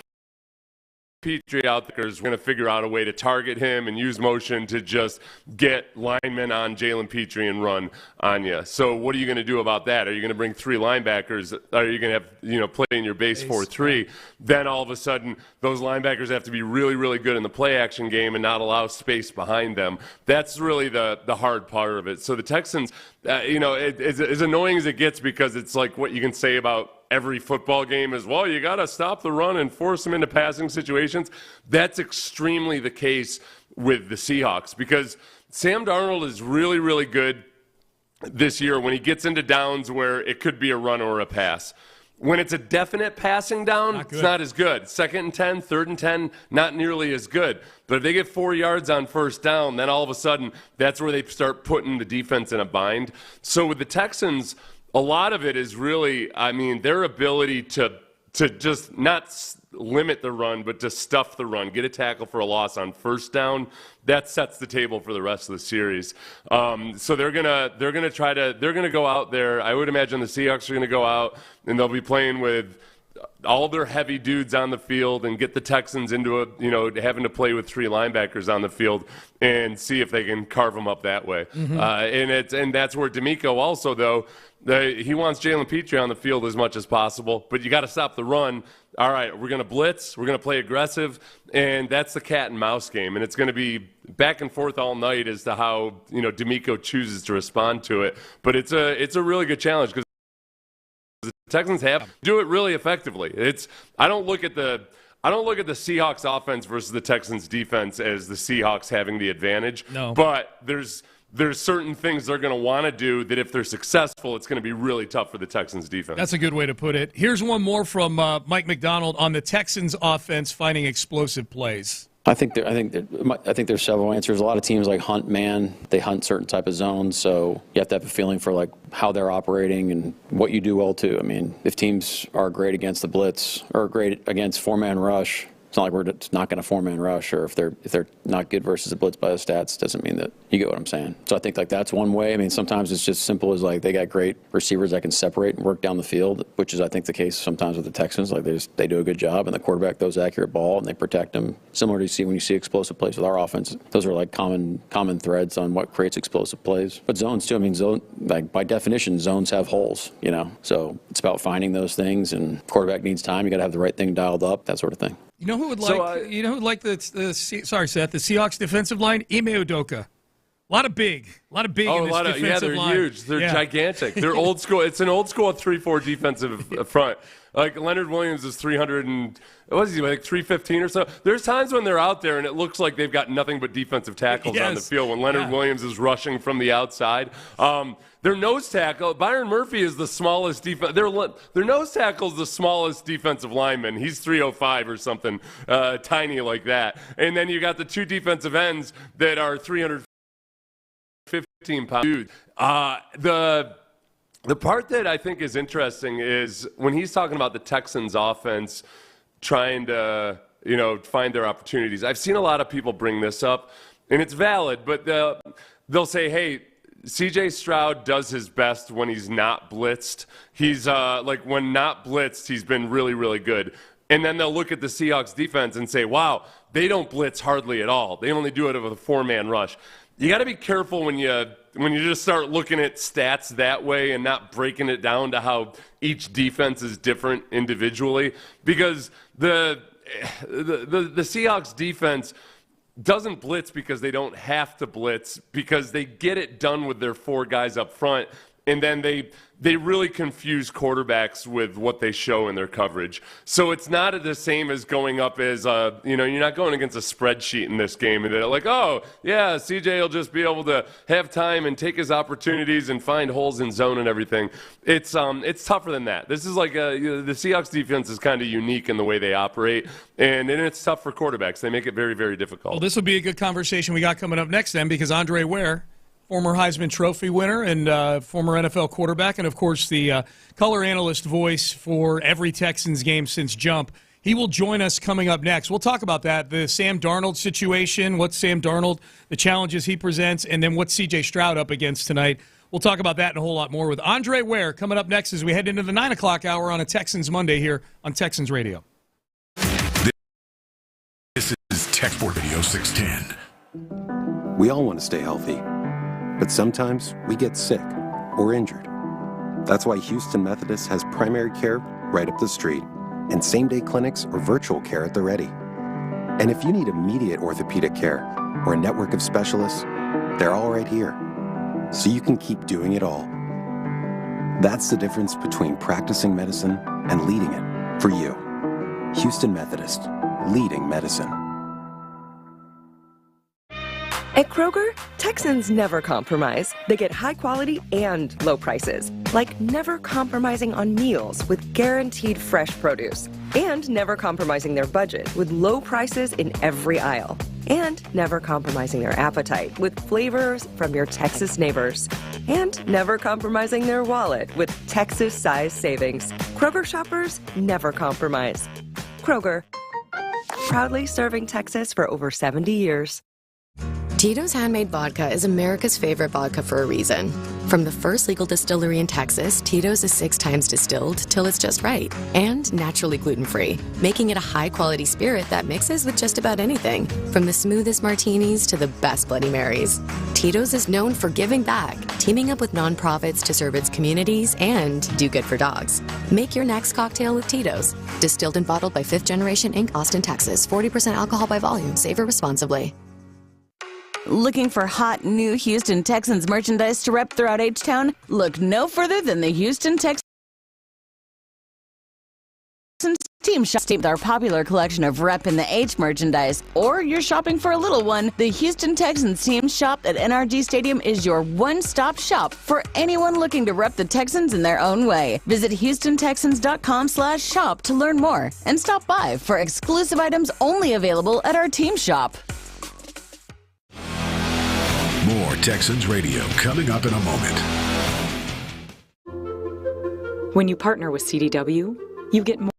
Petrie out there, we're going to figure out a way to target him and use motion to just get linemen on Jalen Petrie and run on you. So what are you going to do about that? Are you going to bring three linebackers? Are you going to have play in your base 4-3? Then all of a sudden those linebackers have to be really, really good in the play action game and not allow space behind them. That's really the hard part of it. So the Texans, it's as annoying as it gets, because it's like what you can say about every football game is, well, you got to stop the run and force them into passing situations. That's extremely the case with the Seahawks, because Sam Darnold is really, really good this year when he gets into downs where it could be a run or a pass. When it's a definite passing down, it's not as good. 2nd and 10, 3rd and 10, not nearly as good. But if they get 4 yards on first down, then all of a sudden that's where they start putting the defense in a bind. So with the Texans, a lot of it is really, their ability to just not limit the run, but to stuff the run, get a tackle for a loss on first down. That sets the table for the rest of the series. So they're gonna go out there. I would imagine the Seahawks are gonna go out and they'll be playing with all their heavy dudes on the field and get the Texans into having to play with three linebackers on the field and see if they can carve them up that way. Mm-hmm. And that's where D'Amico also, though, he wants Jalen Petrie on the field as much as possible, but you got to stop the run. All right, we're going to blitz, we're going to play aggressive, and that's the cat and mouse game, and it's going to be back and forth all night as to how D'Amico chooses to respond to it. But it's a really good challenge because the Texans have to do it really effectively. I don't look at the Seahawks offense versus the Texans defense as the Seahawks having the advantage. No. But there's certain things they're going to want to do that if they're successful, it's going to be really tough for the Texans defense. That's a good way to put it. Here's one more from Mike Macdonald on the Texans offense finding explosive plays. I think there's several answers. A lot of teams like hunt man. They hunt certain type of zones, so you have to have a feeling for like how they're operating and what you do well too. I mean, if teams are great against the blitz or great against four-man rush, it's not like we're not going to four-man rush, or if they're not good versus a blitz by the stats, doesn't mean that you get what I'm saying. So I think like that's one way. I mean, sometimes it's just simple as like they got great receivers that can separate and work down the field, which is I think the case sometimes with the Texans. Like they do a good job, and the quarterback throws accurate ball and they protect them. Similar to when you see explosive plays with our offense, those are like common threads on what creates explosive plays. But zones too. I mean, like by definition, zones have holes. So it's about finding those things, and quarterback needs time. You got to have the right thing dialed up, that sort of thing. You know who would like the Seahawks defensive line? Ime Udoka. A lot of big in this defensive line. Yeah, they're huge. They're gigantic. They're old school. It's an old school 3-4 defensive front. Like Leonard Williams is 300 and what is he, like 315 or so? There's times when they're out there and it looks like they've got nothing but defensive tackles on the field when Leonard Williams is rushing from the outside. Their nose tackle, Byron Murphy, is the smallest defense. Their nose tackle is the smallest defensive lineman. He's 305 or something, tiny like that. And then you got the two defensive ends that are 315 pounds. Dude, the part that I think is interesting is when he's talking about the Texans offense trying to, find their opportunities. I've seen a lot of people bring this up, and it's valid, but they'll say, hey, C.J. Stroud does his best when he's not blitzed. He's when not blitzed, he's been really, really good. And then they'll look at the Seahawks defense and say, wow, they don't blitz hardly at all. They only do it with a four-man rush. You got to be careful when you just start looking at stats that way and not breaking it down to how each defense is different individually, because the Seahawks defense doesn't blitz because they don't have to blitz, because they get it done with their four guys up front, and then they really confuse quarterbacks with what they show in their coverage. So it's not the same as going up as, you're not going against a spreadsheet in this game, and they're like, oh, yeah, CJ will just be able to have time and take his opportunities and find holes in zone and everything. It's tougher than that. This is like the Seahawks defense is kind of unique in the way they operate, and it's tough for quarterbacks. They make it very, very difficult. Well, this will be a good conversation we got coming up next then, because Andre Ware, former Heisman Trophy winner and former NFL quarterback, and, of course, the color analyst voice for every Texans game since Jump. He will join us coming up next. We'll talk about that, the Sam Darnold situation, what's Sam Darnold, the challenges he presents, and then what's C.J. Stroud up against tonight. We'll talk about that and a whole lot more with Andre Ware coming up next as we head into the 9 o'clock hour on a Texans Monday here on Texans Radio. This is Tech Sport Radio 610. We all want to stay healthy, but sometimes we get sick or injured. That's why Houston Methodist has primary care right up the street and same-day clinics or virtual care at the ready. And if you need immediate orthopedic care or a network of specialists, they're all right here, so you can keep doing it all. That's the difference between practicing medicine and leading it for you. Houston Methodist, leading medicine. At Kroger, Texans never compromise. They get high quality and low prices, like never compromising on meals with guaranteed fresh produce, and never compromising their budget with low prices in every aisle, and never compromising their appetite with flavors from your Texas neighbors, and never compromising their wallet with Texas-sized savings. Kroger shoppers never compromise. Kroger, proudly serving Texas for over 70 years. Tito's Handmade Vodka is America's favorite vodka for a reason. From the first legal distillery in Texas, Tito's is 6 times distilled till it's just right, and naturally gluten-free, making it a high-quality spirit that mixes with just about anything, from the smoothest martinis to the best Bloody Marys. Tito's is known for giving back, teaming up with nonprofits to serve its communities and do good for dogs. Make your next cocktail with Tito's. Distilled and bottled by 5th Generation Inc., Austin, Texas. 40% alcohol by volume. Savor responsibly. Looking for hot, new Houston Texans merchandise to rep throughout H-Town? Look no further than the Houston Texans Team Shop with our popular collection of Rep in the H merchandise. Or you're shopping for a little one, the Houston Texans Team Shop at NRG Stadium is your one-stop shop for anyone looking to rep the Texans in their own way. Visit HoustonTexans.com/shop to learn more and stop by for exclusive items only available at our Team Shop. More Texans Radio coming up in a moment. When you partner with CDW, you get more.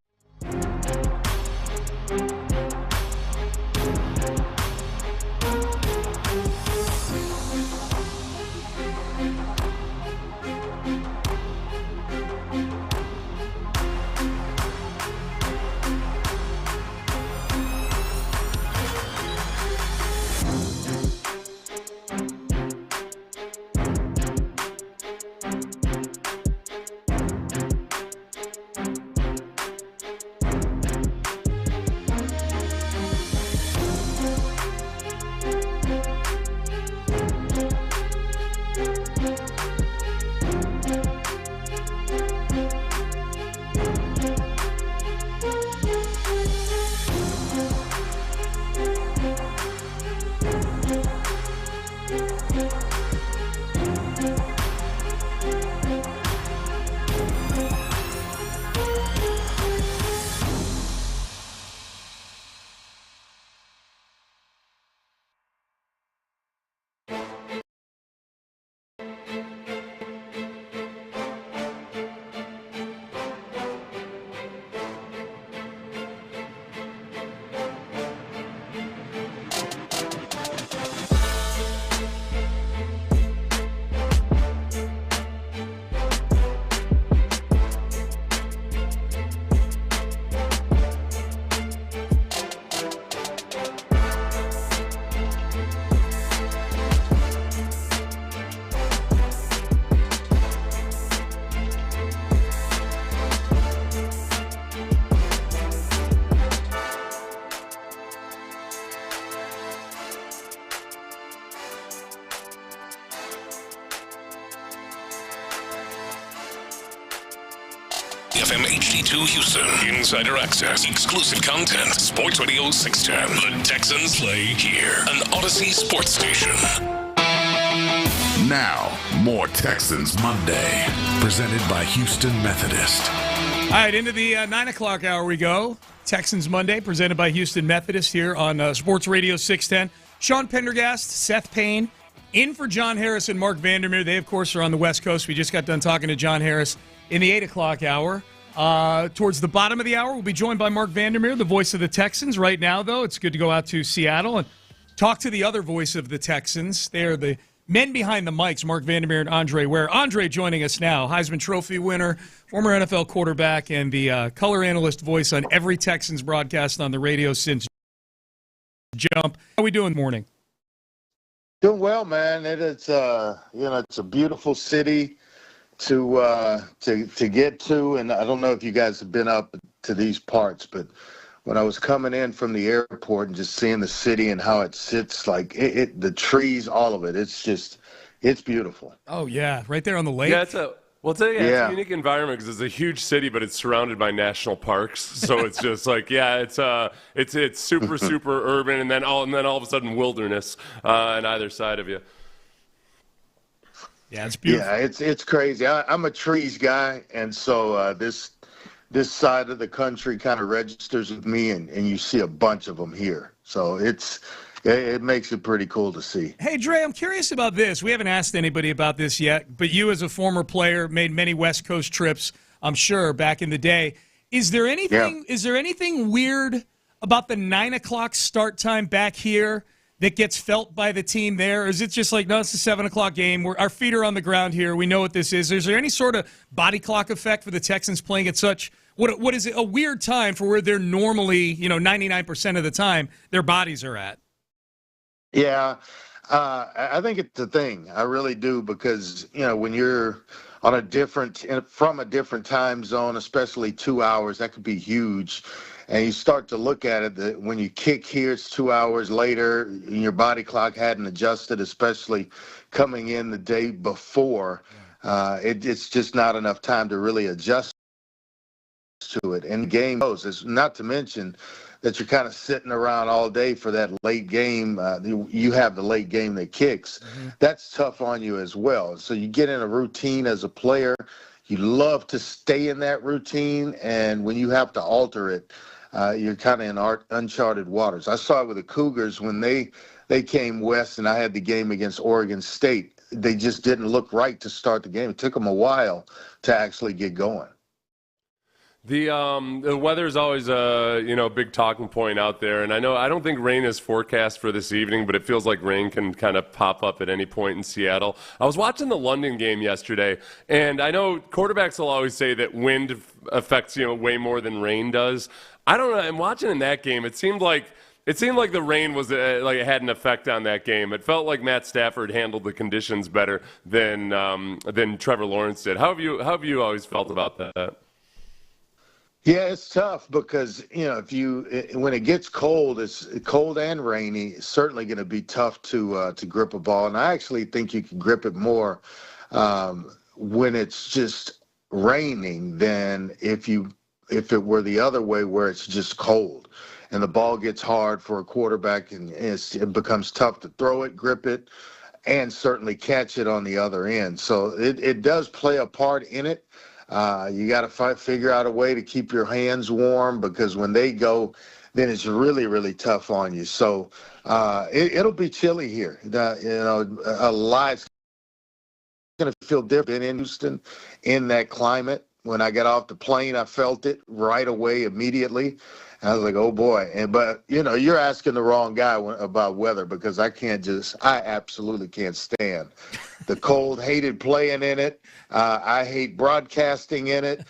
92 Houston. Insider access, exclusive content. Sports Radio 610. The Texans play here. An Odyssey sports station. Now, more Texans Monday, presented by Houston Methodist. All right, into the 9 o'clock hour we go. Texans Monday, presented by Houston Methodist here on Sports Radio 610. Sean Pendergast, Seth Payne, in for John Harris and Mark Vandermeer. They, of course, are on the West Coast. We just got done talking to John Harris in the 8 o'clock hour. Towards the bottom of the hour, we'll be joined by Mark Vandermeer, the voice of the Texans. Right now, though, it's good to go out to Seattle and talk to the other voice of the Texans. They are the men behind the mics, Mark Vandermeer and Andre Ware. Andre joining us now, Heisman Trophy winner, former NFL quarterback, and the color analyst voice on every Texans broadcast on the radio since Jump. How are we doing this morning? Doing well, man. It's it's a beautiful city to get to, and I don't know if you guys have been up to these parts, but when I was coming in from the airport and just seeing the city and how it sits, like the trees, all of it, it's beautiful. Oh yeah, right there on the lake. Yeah, it's a unique environment because it's a huge city, but it's surrounded by national parks. So it's just like, it's super super urban, and then all of a sudden wilderness on either side of you. Yeah, it's beautiful. Yeah, it's crazy. I'm a trees guy, and so this side of the country kind of registers with me, and you see a bunch of them here. So it makes it pretty cool to see. Hey, Dre, I'm curious about this. We haven't asked anybody about this yet, but you as a former player made many West Coast trips, I'm sure, back in the day. Is there anything weird about the 9 o'clock start time back here that gets felt by the team there? Or is it just like, no, it's a 7 o'clock game. Our feet are on the ground here. We know what this is. Is there any sort of body clock effect for the Texans playing at such, what is it, a weird time for where they're normally, 99% of the time, their bodies are at? Yeah, I think it's a thing. I really do, because, when you're on from a different time zone, especially 2 hours, that could be huge. And you start to look at it, that when you kick here, it's 2 hours later, and your body clock hadn't adjusted, especially coming in the day before. It's just not enough time to really adjust to it. And the game goes. It's not to mention that you're kind of sitting around all day for that late game. You have the late game that kicks. Mm-hmm. That's tough on you as well. So you get in a routine as a player. You love to stay in that routine, and when you have to alter it, you're kind of in uncharted waters. I saw it with the Cougars when they came west, and I had the game against Oregon State. They just didn't look right to start the game. It took them a while to actually get going. The weather is always a big talking point out there, and I don't think rain is forecast for this evening, but it feels like rain can kind of pop up at any point in Seattle. I was watching the London game yesterday, and I know quarterbacks will always say that wind affects way more than rain does. I don't know. I'm watching in that game. It seemed like the rain was like it had an effect on that game. It felt like Matt Stafford handled the conditions better than Trevor Lawrence did. How have you always felt about that? Yeah, it's tough because, when it gets cold, it's cold and rainy, it's certainly going to be tough to grip a ball. And I actually think you can grip it more when it's just raining than if it were the other way where it's just cold and the ball gets hard for a quarterback and it becomes tough to throw it, grip it, and certainly catch it on the other end. So it does play a part in it. You got to figure out a way to keep your hands warm, because when they go, then it's really, really tough on you. So it'll be chilly here. A lot's going to feel different in Houston in that climate. When I got off the plane, I felt it right away, immediately. I was like, oh boy. But you're asking the wrong guy about weather, because I absolutely can't stand the cold. Hated playing in it. I hate broadcasting in it.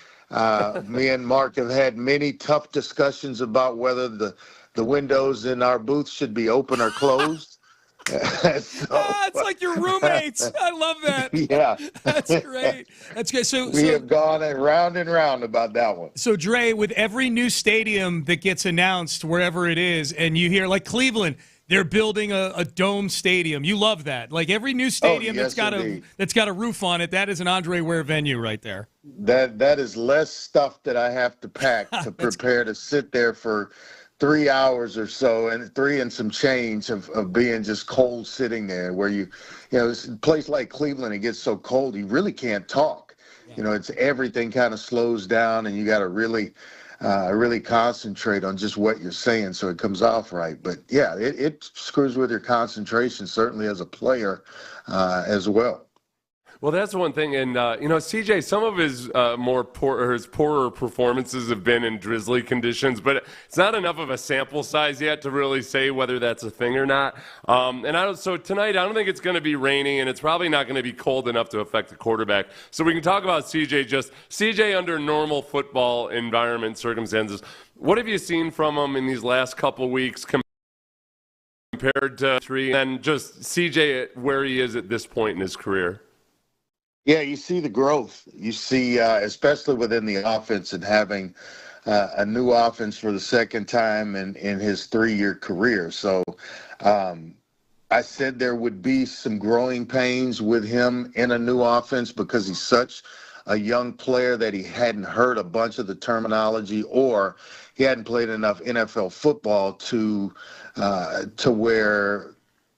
Me and Mark have had many tough discussions about whether the windows in our booth should be open or closed. It's like your roommates. I love that. Yeah. That's great. That's good. So we have gone round and round about that one. So, Dre, with every new stadium that gets announced, wherever it is, and you hear, like Cleveland, they're building a dome stadium. You love that. Like every new stadium yes, that's got a roof on it, that is an Andre Ware venue right there. That is less stuff that I have to pack to prepare to sit there for 3 hours or so, and 3 and some change of being just cold sitting there where you know, a place like Cleveland, it gets so cold you really can't talk. Yeah. You know, it's everything kind of slows down and you got to really concentrate on just what you're saying so it comes off right. But yeah, it screws with your concentration, certainly as a player as well. Well, that's one thing, and CJ, some of his poorer performances have been in drizzly conditions, but it's not enough of a sample size yet to really say whether that's a thing or not. So tonight, I don't think it's going to be raining, and it's probably not going to be cold enough to affect the quarterback. So we can talk about CJ under normal football environment circumstances. What have you seen from him in these last couple weeks compared to 3, and just CJ where he is at this point in his career? Yeah, you see the growth. You see, especially within the offense and having a new offense for the second time in his 3-year career. So I said there would be some growing pains with him in a new offense because he's such a young player that he hadn't heard a bunch of the terminology or he hadn't played enough NFL football to where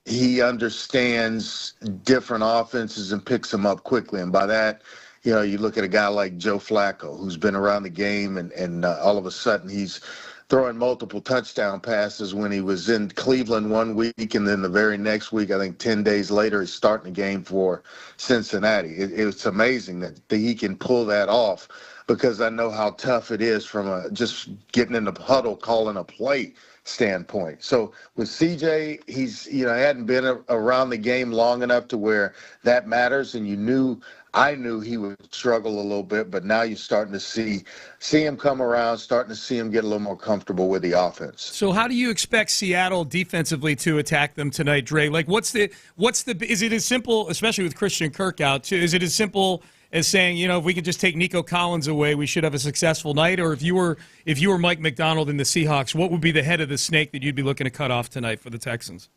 he understands different offenses and picks them up quickly. And by that, you know, you look at a guy like Joe Flacco, who's been around the game, and all of a sudden he's throwing multiple touchdown passes when he was in Cleveland one week, and then the very next week, I think 10 days later, he's starting a game for Cincinnati. It's amazing that he can pull that off because I know how tough it is from just getting in the huddle, calling a play standpoint. So with CJ, he's, you know, hadn't been around the game long enough to where that matters, and I knew he would struggle a little bit, but now you're starting to see him come around, starting to see him get a little more comfortable with the offense. So how do you expect Seattle defensively to attack them tonight, Dre? Like is it as simple, especially with Christian Kirk out, is it as simple as saying, you know, if we could just take Nico Collins away, we should have a successful night? Or if you were Mike McDonald in the Seahawks, what would be the head of the snake that you'd be looking to cut off tonight for the Texans?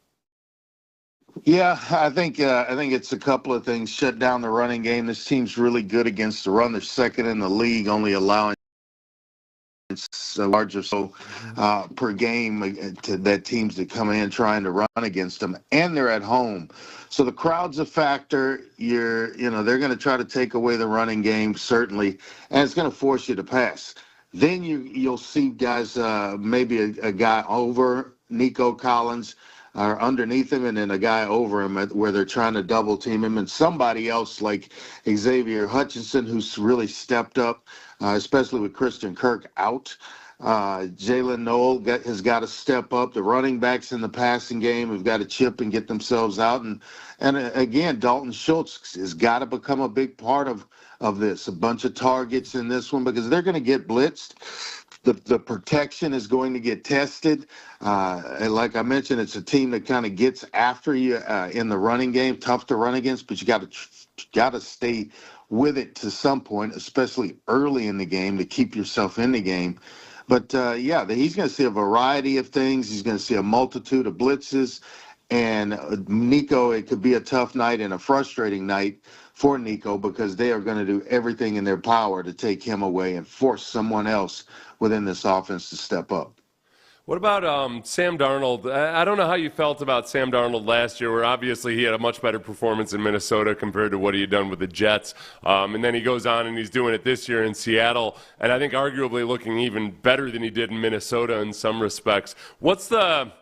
Yeah, I think it's a couple of things. Shut down the running game. This team's really good against the run. They're second in the league, only allowing a larger per game to that teams that come in trying to run against them, and they're at home. So the crowd's a factor. They're going to try to take away the running game, certainly, and it's going to force you to pass. Then you'll see guys, maybe a guy over Nico Collins or underneath him, and then a guy over him where they're trying to double team him, and somebody else like Xavier Hutchinson, who's really stepped up, especially with Christian Kirk out. Jalen Noel has got to step up. The running backs in the passing game have got to chip and get themselves out. And again, Dalton Schultz has got to become a big part of this. A bunch of targets in this one because they're going to get blitzed. The protection is going to get tested. And like I mentioned, it's a team that kind of gets after you in the running game, tough to run against, but you got to stay with it to some point, especially early in the game to keep yourself in the game. But, he's going to see a variety of things. He's going to see a multitude of blitzes. And Nico, it could be a tough night and a frustrating night for Nico because they are going to do everything in their power to take him away and force someone else within this offense to step up. What about Sam Darnold? I don't know how you felt about Sam Darnold last year, where obviously he had a much better performance in Minnesota compared to what he had done with the Jets. And then he goes on and he's doing it this year in Seattle, and I think arguably looking even better than he did in Minnesota in some respects. Take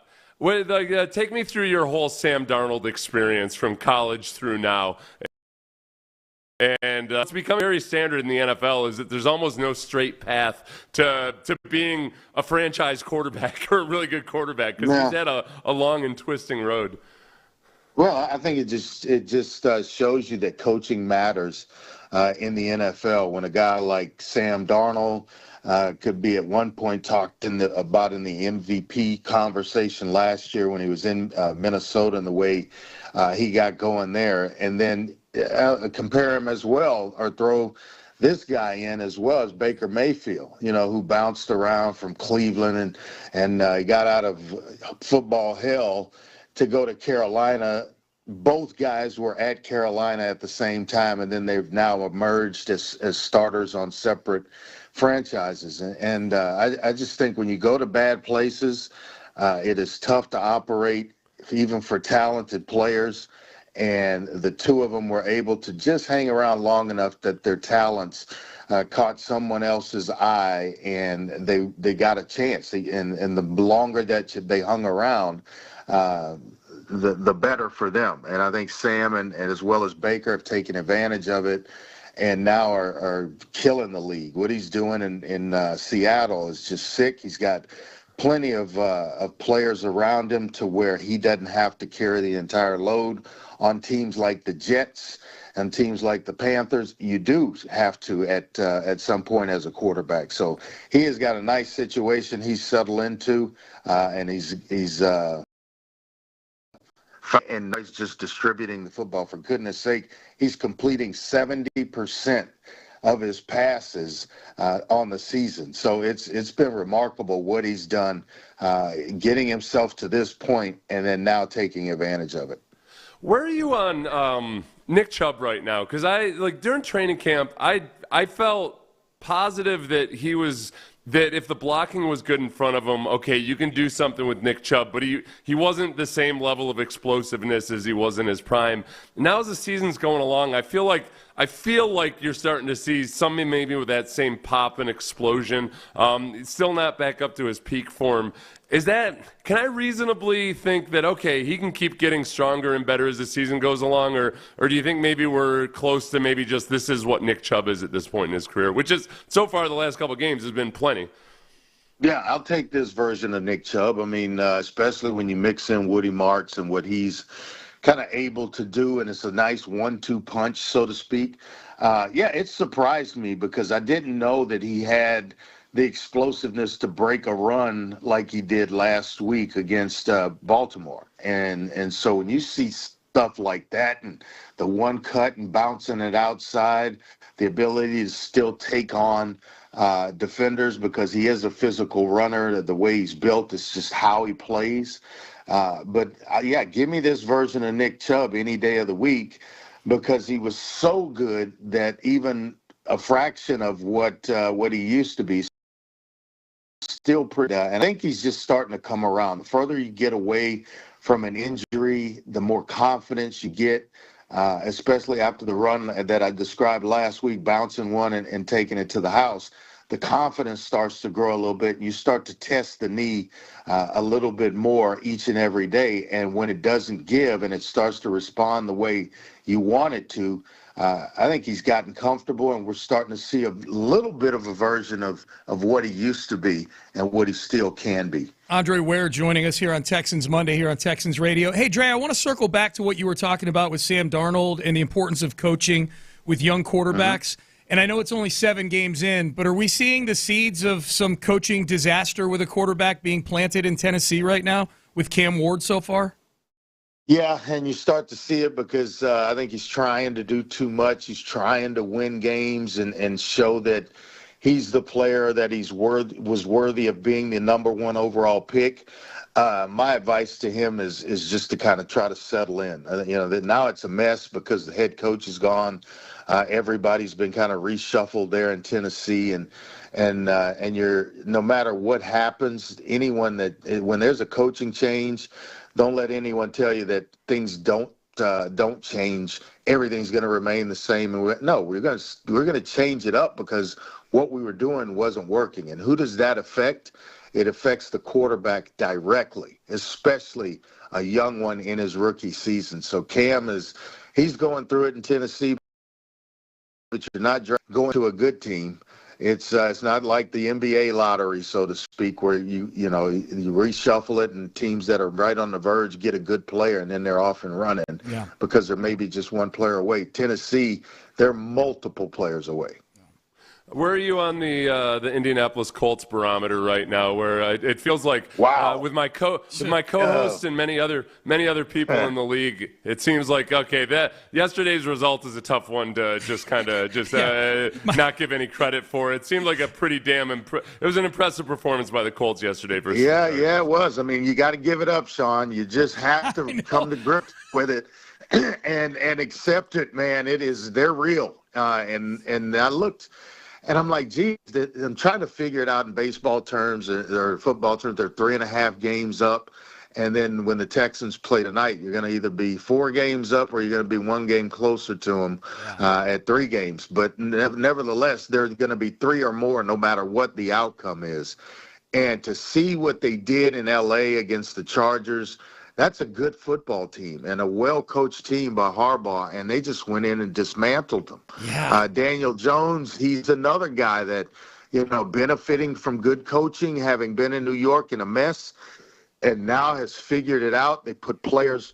me through your whole Sam Darnold experience from college through now. And it's become very standard in the NFL is that there's almost no straight path to being a franchise quarterback or a really good quarterback because he's had a long and twisting road. Well, I think it just shows you that coaching matters in the NFL. When a guy like Sam Darnold could be at one point talked about in the MVP conversation last year when he was in Minnesota and the way he got going there, and then compare him as well or throw this guy in as well as Baker Mayfield, who bounced around from Cleveland and he got out of football hell to go to Carolina. Both guys were at Carolina at the same time, and then they've now emerged as starters on separate franchises. And I just think when you go to bad places, it is tough to operate, even for talented players. And the two of them were able to just hang around long enough that their talents caught someone else's eye, and they got a chance. And the longer that they hung around, the better for them. And I think Sam and as well as Baker have taken advantage of it, and now are killing the league. What he's doing in Seattle is just sick. He's got plenty of players around him to where he doesn't have to carry the entire load. On teams like the Jets and teams like the Panthers, you do have to at some point as a quarterback. So he has got a nice situation he's settled into, and he's just distributing the football. For goodness sake, he's completing 70% of his passes on the season. So it's been remarkable what he's done, getting himself to this point and then now taking advantage of it. Where are you on Nick Chubb right now? Because during training camp, I felt positive that that if the blocking was good in front of him, okay, you can do something with Nick Chubb, but he wasn't the same level of explosiveness as he was in his prime. Now as the season's going along, I feel like you're starting to see something maybe with that same pop and explosion. Still not back up to his peak form. Can I reasonably think that, okay, he can keep getting stronger and better as the season goes along, or do you think maybe we're close to maybe just this is what Nick Chubb is at this point in his career, which is so far the last couple of games has been plenty? Yeah, I'll take this version of Nick Chubb. I mean, especially when you mix in Woody Marks and what he's kind of able to do, and it's a nice 1-2 punch, so to speak. It surprised me because I didn't know that he had the explosiveness to break a run like he did last week against Baltimore. And so when you see stuff like that and the one cut and bouncing it outside, the ability to still take on defenders because he is a physical runner, the way he's built, it's just how he plays. Give me this version of Nick Chubb any day of the week because he was so good that even a fraction of what he used to be, still pretty. And I think he's just starting to come around. The further you get away from an injury, the more confidence you get, especially after the run that I described last week, bouncing one and taking it to the house. The confidence starts to grow a little bit, and you start to test the knee a little bit more each and every day. And when it doesn't give and it starts to respond the way you want it to, I think he's gotten comfortable, and we're starting to see a little bit of a version of what he used to be and what he still can be. Andre Ware joining us here on Texans Monday here on Texans Radio. Hey, Dre, I want to circle back to what you were talking about with Sam Darnold and the importance of coaching with young quarterbacks. Mm-hmm. And I know it's only 7 games in, but are we seeing the seeds of some coaching disaster with a quarterback being planted in Tennessee right now with Cam Ward so far? Yeah, and you start to see it because I think he's trying to do too much. He's trying to win games and show that he's the player that was worthy of being the number 1 overall pick. My advice to him is just to kind of try to settle in. That now it's a mess because the head coach is gone. Everybody's been kind of reshuffled there in Tennessee, and you're, no matter what happens, when there's a coaching change, don't let anyone tell you that things don't change. Everything's going to remain the same. And we're going to change it up because what we were doing wasn't working. And who does that affect? It affects the quarterback directly, especially a young one in his rookie season. So Cam he's going through it in Tennessee, but you're not going to a good team. It's not like the NBA lottery, so to speak, where you reshuffle it and teams that are right on the verge get a good player and then they're off and running because they're maybe just one player away. Tennessee, they're multiple players away. Where are you on the Indianapolis Colts barometer right now? Where it feels like with my co-host and many other people in the league, it seems like that yesterday's result is a tough one to just kind of not give any credit for. It seemed like a pretty it was an impressive performance by the Colts yesterday. Yeah, it was. I mean, you got to give it up, Sean. You just have to come to grips with it and accept it, man. They're real. And I looked. And I'm like, geez, I'm trying to figure it out in baseball terms or football terms. They're 3.5 games up. And then when the Texans play tonight, you're going to either be 4 games up or you're going to be 1 game closer to them at 3 games. But nevertheless, they're going to be 3 or more no matter what the outcome is. And to see what they did in L.A. against the Chargers, that's a good football team and a well-coached team by Harbaugh, and they just went in and dismantled them. Yeah. Daniel Jones, he's another guy that, benefiting from good coaching, having been in New York in a mess, and now has figured it out. They put players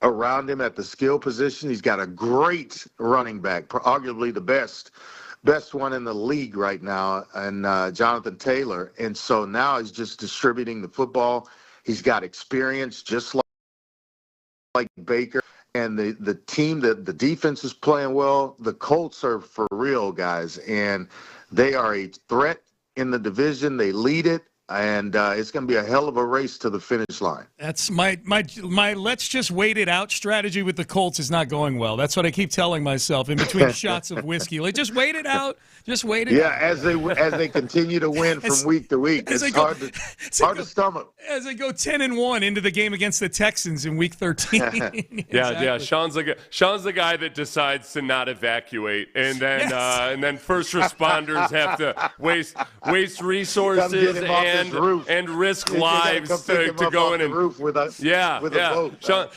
around him at the skill position. He's got a great running back, arguably the best one in the league right now, and Jonathan Taylor. And so now he's just distributing the football. He's got experience just like Baker. And the team, the defense is playing well. The Colts are for real, guys. And they are a threat in the division. They lead it. And it's going to be a hell of a race to the finish line. That's my let's just wait it out strategy with the Colts is not going well. That's what I keep telling myself in between shots of whiskey. Like, just wait it out. Just wait it out. Yeah, as they continue to win from week to week, it's hard to stomach. As they go 10-1 into the game against the Texans in week 13. Exactly. Yeah. Sean's the guy that decides to not evacuate, and then first responders have to waste resources and risk lives to go in and roof with us. With a boat. Sean,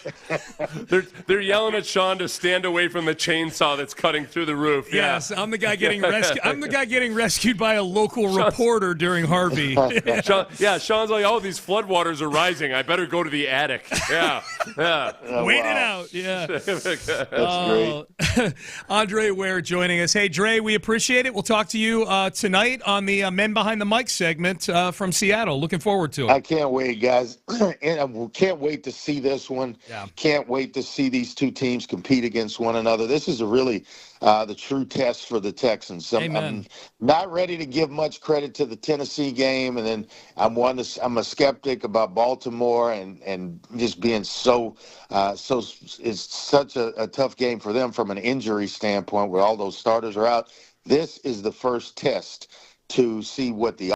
they're yelling at Sean to stand away from the chainsaw that's cutting through the roof. Yes, I'm the guy getting rescued. I'm the guy getting rescued by a local reporter during Harvey. Sean's like, oh, these floodwaters are rising. I better go to the attic. Yeah. Wait it out. Yeah. That's great. Andre Ware joining us. Hey, Dre, we appreciate it. We'll talk to you tonight on the Men Behind the Mic segment from Seattle. Looking forward to it. I can't wait, guys. And I can't wait to see this one. Yeah. Can't wait to see these two teams compete against one another. This is really the true test for the Texans. I'm not ready to give much credit to the Tennessee game, and then I'm a skeptic about Baltimore and just being so it's such a tough game for them from an injury standpoint where all those starters are out. This is the first test to see what the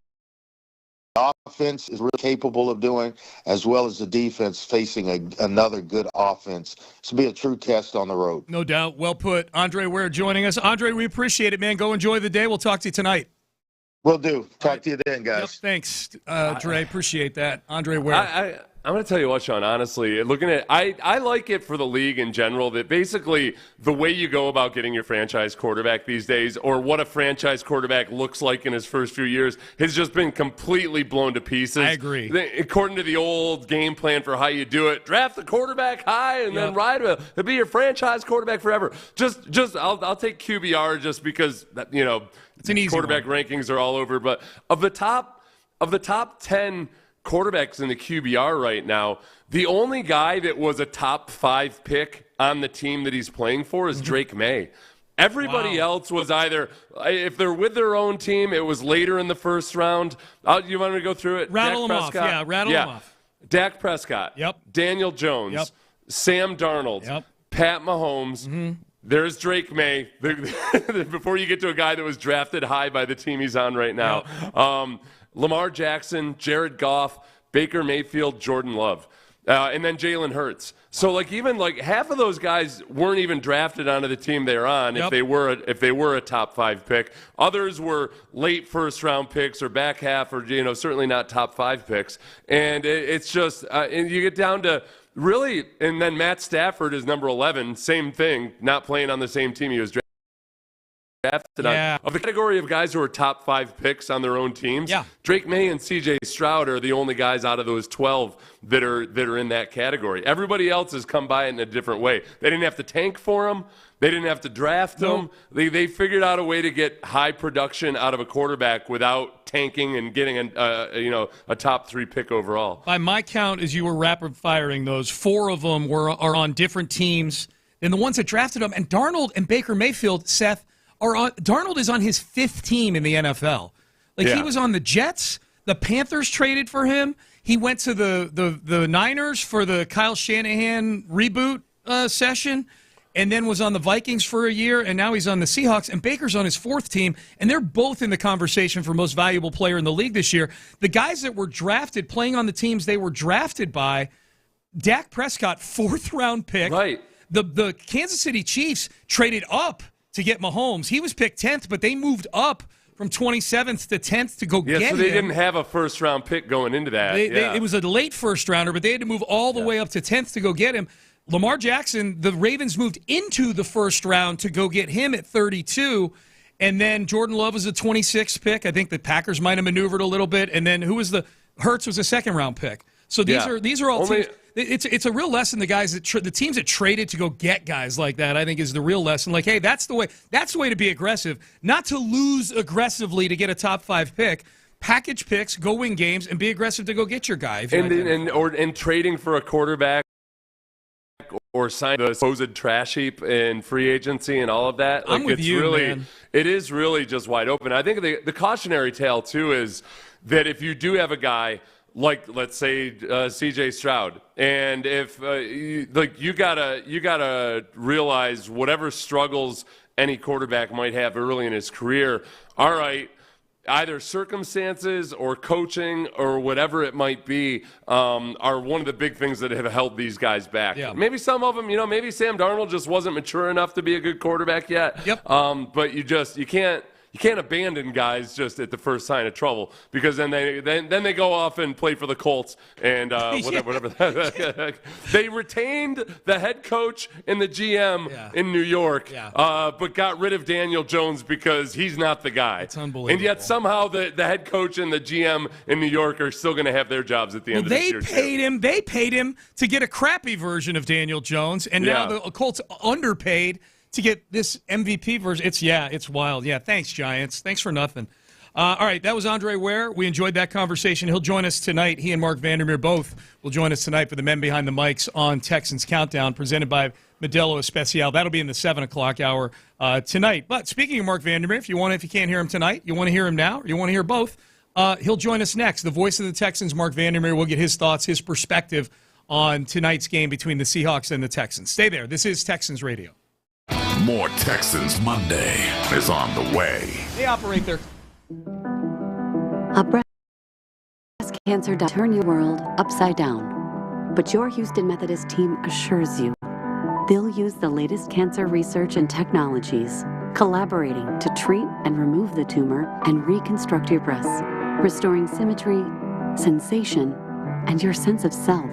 offense is really capable of doing, as well as the defense facing another good offense. This will be a true test on the road. No doubt. Well put. Andre Ware joining us. Andre, we appreciate it, man. Go enjoy the day. We'll talk to you tonight. Will do. Talk to you then, guys. Yep, thanks, Dre. Appreciate that. Andre Ware. I'm going to tell you what, Sean, honestly, I like it for the league in general that basically the way you go about getting your franchise quarterback these days, or what a franchise quarterback looks like in his first few years, has just been completely blown to pieces. I agree. According to the old game plan for how you do it, draft the quarterback high and then ride him. He'll be your franchise quarterback forever. I'll take QBR just because, it's an easy quarterback rankings are all over. But of the top 10 quarterbacks in the QBR right now, the only guy that was a top 5 pick on the team that he's playing for is Drake May. Everybody else was either, if they're with their own team, it was later in the first round. You want me to go through it? Rattle them off. Yeah, rattle them off. Dak Prescott. Yep. Daniel Jones. Yep. Sam Darnold. Yep. Pat Mahomes. Mm-hmm. There's Drake May. Before you get to a guy that was drafted high by the team he's on right now. Yep. Lamar Jackson, Jared Goff, Baker Mayfield, Jordan Love, and then Jalen Hurts. So even half of those guys weren't even drafted onto the team they're on if they were a top 5 pick. Others were late first round picks or back half or certainly not top 5 picks. And it's just and you get down to really, and then Matt Stafford is number 11, same thing, not playing on the same team he was drafted drafted on. Of the category of guys who are top 5 picks on their own teams, Drake May and C.J. Stroud are the only guys out of those 12 that are in that category. Everybody else has come by it in a different way. They didn't have to tank for them. They didn't have to draft them. They figured out a way to get high production out of a quarterback without tanking and getting a top 3 pick overall. By my count, as you were rapid firing those, 4 of them are on different teams than the ones that drafted them. And Darnold and Baker Mayfield, Seth, Darnold is on his 5th team in the NFL. He was on the Jets. The Panthers traded for him. He went to the Niners for the Kyle Shanahan reboot session, and then was on the Vikings for a year, and now he's on the Seahawks, and Baker's on his 4th team, and they're both in the conversation for most valuable player in the league this year. The guys that were drafted, playing on the teams they were drafted by, Dak Prescott, 4th-round pick. Right. The Kansas City Chiefs traded up to get Mahomes. He was picked 10th, but they moved up from 27th to 10th to go get him. Yeah, so they didn't have a first-round pick going into that. It was a late first-rounder, but they had to move all the way up to 10th to go get him. Lamar Jackson, the Ravens moved into the first round to go get him at 32, and then Jordan Love was a 26th pick. I think the Packers might have maneuvered a little bit, and then Hurts was a second-round pick. So these are all teams. It's a real lesson. The guys the teams that traded to go get guys like that, I think, is the real lesson. Like, hey, that's the way to be aggressive, not to lose aggressively to get a top 5 pick. Package picks, go win games, and be aggressive to go get your guy. And trading for a quarterback or sign the supposed trash heap in free agency and all of that. I'm with you, man. It is really just wide open. I think the cautionary tale too is that if you do have a guy like, let's say, C.J. Stroud, and if you gotta realize whatever struggles any quarterback might have early in his career. All right, either circumstances or coaching or whatever it might be are one of the big things that have held these guys back. Yeah. Maybe some of them, maybe Sam Darnold just wasn't mature enough to be a good quarterback yet. Yep. But you can't abandon guys just at the first sign of trouble, because then they go off and play for the Colts and whatever. They retained the head coach and the GM in New York, but got rid of Daniel Jones because he's not the guy. It's unbelievable. And yet somehow the head coach and the GM in New York are still going to have their jobs at the end of this year. They paid him to get a crappy version of Daniel Jones, and now the Colts underpaid to get this MVP version. It's wild. Yeah, thanks, Giants. Thanks for nothing. All right, that was Andre Ware. We enjoyed that conversation. He'll join us tonight. He and Mark Vandermeer both will join us tonight for the Men Behind the Mics on Texans Countdown, presented by Modelo Especial. That'll be in the 7 o'clock hour tonight. But speaking of Mark Vandermeer, if you can't hear him tonight, you want to hear him now, or you want to hear both, he'll join us next. The voice of the Texans, Mark Vandermeer, will get his thoughts, his perspective on tonight's game between the Seahawks and the Texans. Stay there. This is Texans Radio. More Texans Monday is on the way. They operate their... A breast cancer does turn your world upside down. But your Houston Methodist team assures you they'll use the latest cancer research and technologies, collaborating to treat and remove the tumor and reconstruct your breasts, restoring symmetry, sensation, and your sense of self.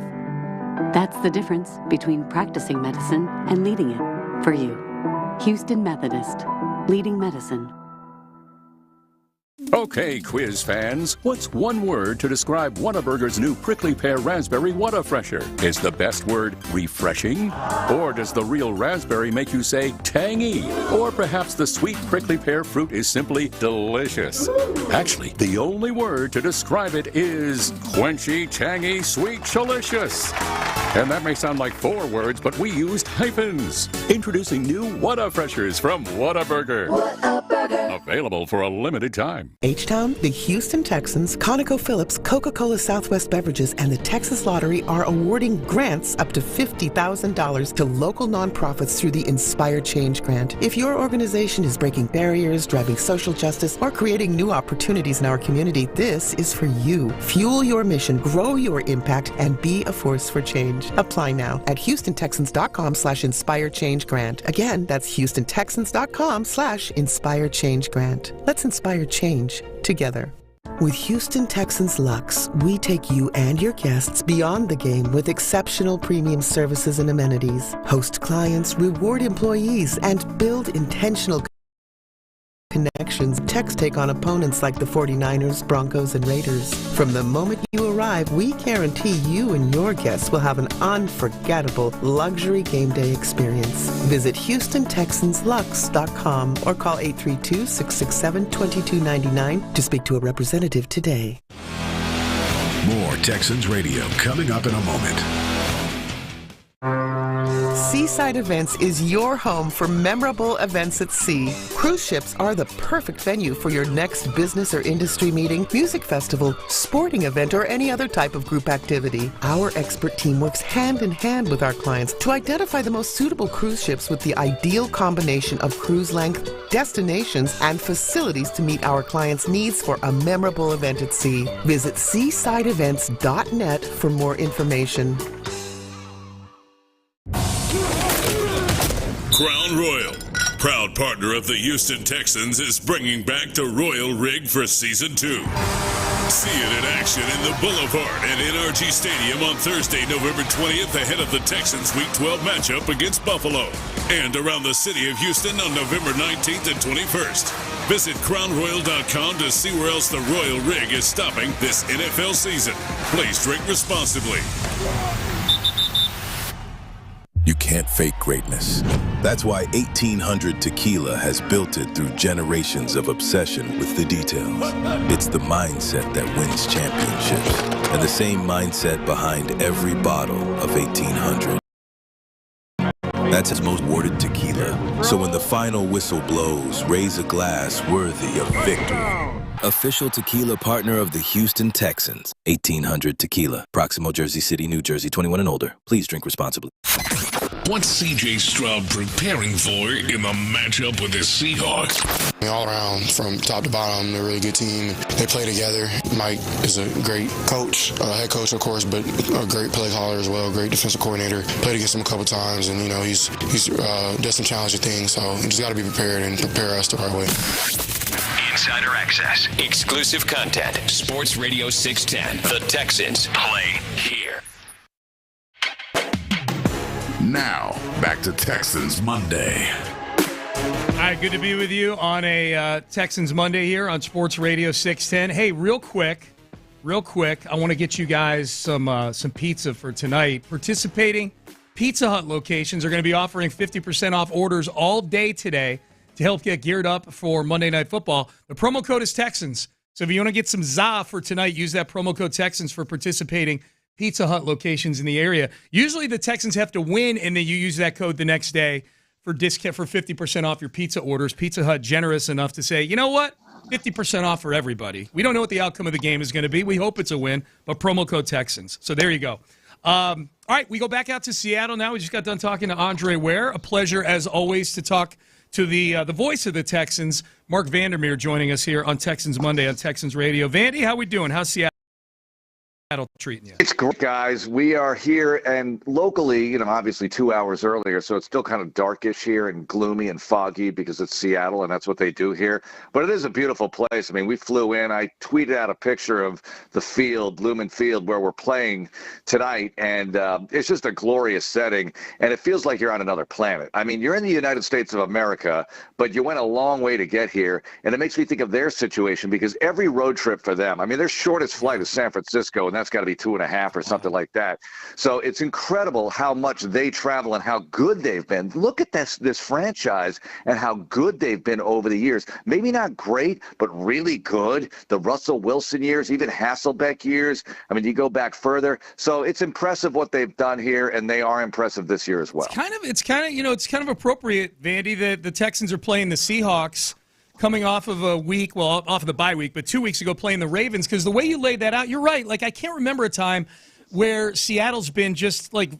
That's the difference between practicing medicine and leading it for you. Houston Methodist, leading medicine. Okay, quiz fans, what's one word to describe Whataburger's new Prickly Pear Raspberry Whata-Fresher? Is the best word refreshing? Or does the real raspberry make you say tangy? Or perhaps the sweet prickly pear fruit is simply delicious? Actually, the only word to describe it is quenchy, tangy, sweet, delicious. And that may sound like 4 words, but we used hyphens. Introducing new Whata-Freshers from Whataburger. Whataburger. Available for a limited time. H-Town, the Houston Texans, ConocoPhillips, Coca-Cola Southwest Beverages, and the Texas Lottery are awarding grants up to $50,000 to local nonprofits through the Inspire Change Grant. If your organization is breaking barriers, driving social justice, or creating new opportunities in our community, this is for you. Fuel your mission, grow your impact, and be a force for change. Apply now at HoustonTexans.com/InspireChangeGrant. Again, that's HoustonTexans.com/InspireChangeGrant. Let's inspire change together. With Houston Texans Lux, we take you and your guests beyond the game with exceptional premium services and amenities. Host clients, reward employees, and build intentional connections. Techs take on opponents like the 49ers, Broncos, and Raiders. From the moment you arrive, we guarantee you and your guests will have an unforgettable luxury game day experience. Visit HoustonTexansLux.com or call 832-667-2299 to speak to a representative today. More Texans Radio coming up in a moment. Seaside Events is your home for memorable events at sea. Cruise ships are the perfect venue for your next business or industry meeting, music festival, sporting event, or any other type of group activity. Our expert team works hand in hand with our clients to identify the most suitable cruise ships with the ideal combination of cruise length, destinations, and facilities to meet our clients' needs for a memorable event at sea. Visit seasideevents.net for more information. Crown Royal, proud partner of the Houston Texans, is bringing back the Royal Rig for Season 2. See it in action in the Boulevard at NRG Stadium on Thursday, November 20th, ahead of the Texans' Week 12 matchup against Buffalo, and around the city of Houston on November 19th and 21st. Visit crownroyal.com to see where else the Royal Rig is stopping this NFL season. Please drink responsibly. You can't fake greatness. That's why 1800 Tequila has built it through generations of obsession with the details. It's the mindset that wins championships, and the same mindset behind every bottle of 1800. That's its most awarded tequila. So when the final whistle blows, raise a glass worthy of victory. Official tequila partner of the Houston Texans. 1800 Tequila. Proximo, Jersey City, New Jersey. 21 and older. Please drink responsibly. What's C.J. Stroud preparing for in the matchup with the Seahawks? All around, from top to bottom, they're a really good team. They play together. Mike is a great coach, head coach, of course, but a great play caller as well, great defensive coordinator. Played against him a couple times, and, he's done some challenging things, so you just got to be prepared and prepare us the right way. Insider access, exclusive content, Sports Radio 610. The Texans play here. Now, back to Texans Monday. All right, good to be with you on a Texans Monday here on Sports Radio 610. Hey, real quick, I want to get you guys some pizza for tonight. Participating Pizza Hut locations are going to be offering 50% off orders all day today to help get geared up for Monday Night Football. The promo code is Texans. So if you want to get some za for tonight, use that promo code Texans for participating Pizza Hut locations in the area. Usually the Texans have to win, and then you use that code the next day for discount for 50% off your pizza orders. Pizza Hut generous enough to say, you know what? 50% off for everybody. We don't know what the outcome of the game is going to be. We hope it's a win, but promo code Texans. So there you go. All right, we go back out to Seattle now. We just got done talking to Andre Ware. A pleasure, as always, to talk to the voice of the Texans, Mark Vandermeer, joining us here on Texans Monday on Texans Radio. Vandy, how we doing? How's Seattle treating you? It's great, guys. We are here, and locally, obviously 2 hours earlier, so it's still kind of darkish here and gloomy and foggy because it's Seattle, and that's what they do here. But it is a beautiful place. I mean, we flew in. I tweeted out a picture of the field, Lumen Field, where we're playing tonight, and it's just a glorious setting, and it feels like you're on another planet. I mean, you're in the United States of America, but you went a long way to get here, and it makes me think of their situation because every road trip for them, I mean, their shortest flight is San Francisco, and that's got to be 2.5 or something like that. So it's incredible how much they travel and how good they've been. Look at this franchise and how good they've been over the years. Maybe not great, but really good. The Russell Wilson years, even Hasselbeck years. I mean, you go back further. So it's impressive what they've done here, and they are impressive this year as well. It's kind of appropriate, Vandy, that the Texans are playing the Seahawks coming off of a week, well, off of the bye week, but 2 weeks ago playing the Ravens, because the way you laid that out, you're right. Like, I can't remember a time where Seattle's been just, like,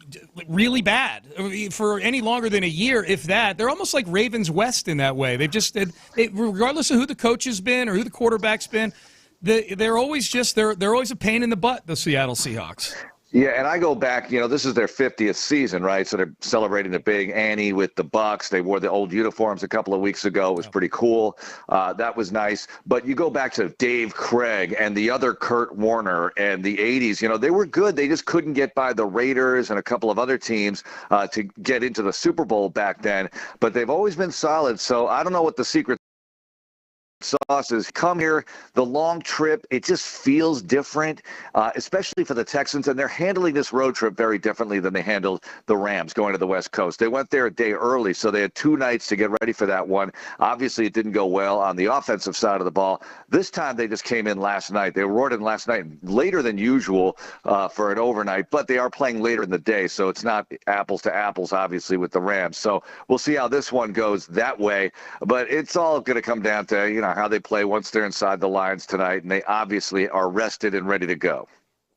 really bad for any longer than a year, if that. They're almost like Ravens West in that way. They've just, regardless of who the coach has been or who the quarterback's been, they're always a pain in the butt, the Seattle Seahawks. Yeah, and I go back, this is their 50th season, right? So they're celebrating the big Annie with the Bucks. They wore the old uniforms a couple of weeks ago. It was pretty cool. That was nice. But you go back to Dave Craig and the other Kurt Warner and the 80s. They were good. They just couldn't get by the Raiders and a couple of other teams to get into the Super Bowl back then. But they've always been solid. So I don't know what the secret sauces. Come here, the long trip, it just feels different, especially for the Texans, and they're handling this road trip very differently than they handled the Rams going to the West Coast. They went there a day early, so they had 2 nights to get ready for that one. Obviously, it didn't go well on the offensive side of the ball. This time, they just came in last night. They roared in last night, later than usual for an overnight, but they are playing later in the day, so it's not apples to apples, obviously, with the Rams. So we'll see how this one goes that way, but it's all going to come down to, how they play once they're inside the lines tonight, and they obviously are rested and ready to go.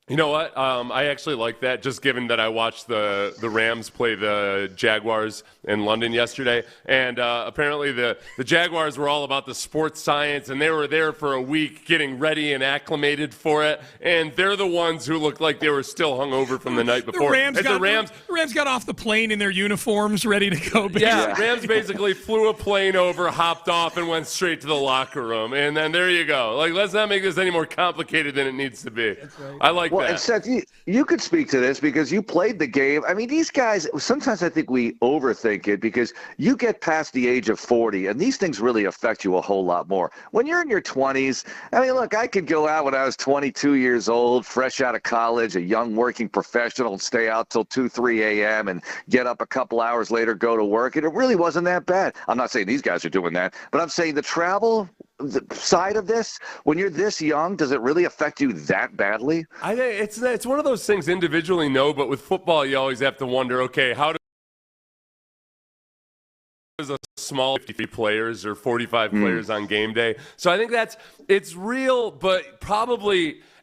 You know what? I actually like that, just given that I watched the Rams play the Jaguars in London yesterday. And apparently the Jaguars were all about the sports science, and they were there for a week getting ready and acclimated for it. And they're the ones who looked like they were still hungover from the night before. The Rams got off the plane in their uniforms, ready to go. Yeah, Rams basically flew a plane over, hopped off, and went straight to the locker room. And then there you go. Like, let's not make this any more complicated than it needs to be. That's right. I like that. And Seth, you could speak to this because you played the game. I mean, these guys, sometimes I think we overthink it because you get past the age of 40, and these things really affect you a whole lot more. When you're in your 20s, I mean, look, I could go out when I was 22 years old, fresh out of college, a young working professional, and stay out till 2, 3 a.m. and get up a couple hours later, go to work, and it really wasn't that bad. I'm not saying these guys are doing that, but I'm saying the travel side of this, when you're this young, does it really affect you that badly? I think it's one of those things individually, no, but with football, you always have to wonder, okay, how does a small 50 players or 45 players on game day? So I think it's real, but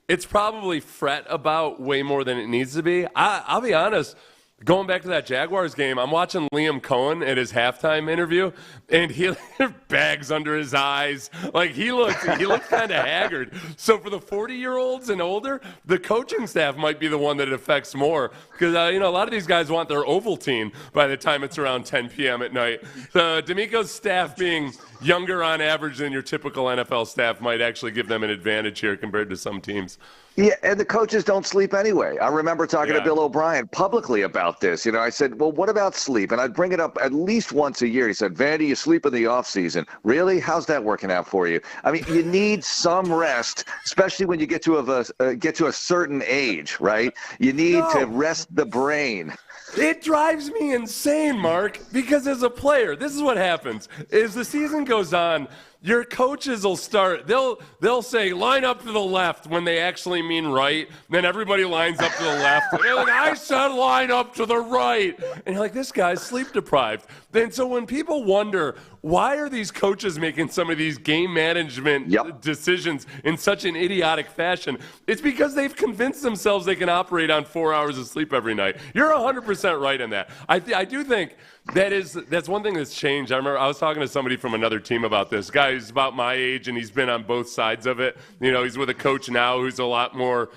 it's probably fret about way more than it needs to be. I'll be honest. Going back to that Jaguars game, I'm watching Liam Cohen at his halftime interview, and he had bags under his eyes. Like, he looked kind of haggard. So for the 40-year-olds and older, the coaching staff might be the one that it affects more because, a lot of these guys want their Ovaltine by the time it's around 10 p.m. at night. D'Amico's staff being younger on average than your typical NFL staff might actually give them an advantage here compared to some teams. Yeah, and the coaches don't sleep anyway. I remember talking to Bill O'Brien publicly about this. I said, well, what about sleep? And I'd bring it up at least once a year. He said, Vandy, you sleep in the off season. Really? How's that working out for you? I mean, you need some rest, especially when you get to a certain age, right? You need to rest the brain. It drives me insane, Mark, because as a player, this is what happens. As the season goes on, your coaches will start, they'll say, line up to the left when they actually mean right. Then everybody lines up to the left. And they're like, I said line up to the right. And you're like, this guy's sleep deprived. Then so when people wonder, why are these coaches making some of these game management decisions in such an idiotic fashion? It's because they've convinced themselves they can operate on 4 hours of sleep every night. You're 100% right in that. I do think that's one thing that's changed. I remember I was talking to somebody from another team about this. Guy who's about my age, and he's been on both sides of it. He's with a coach now who's a lot more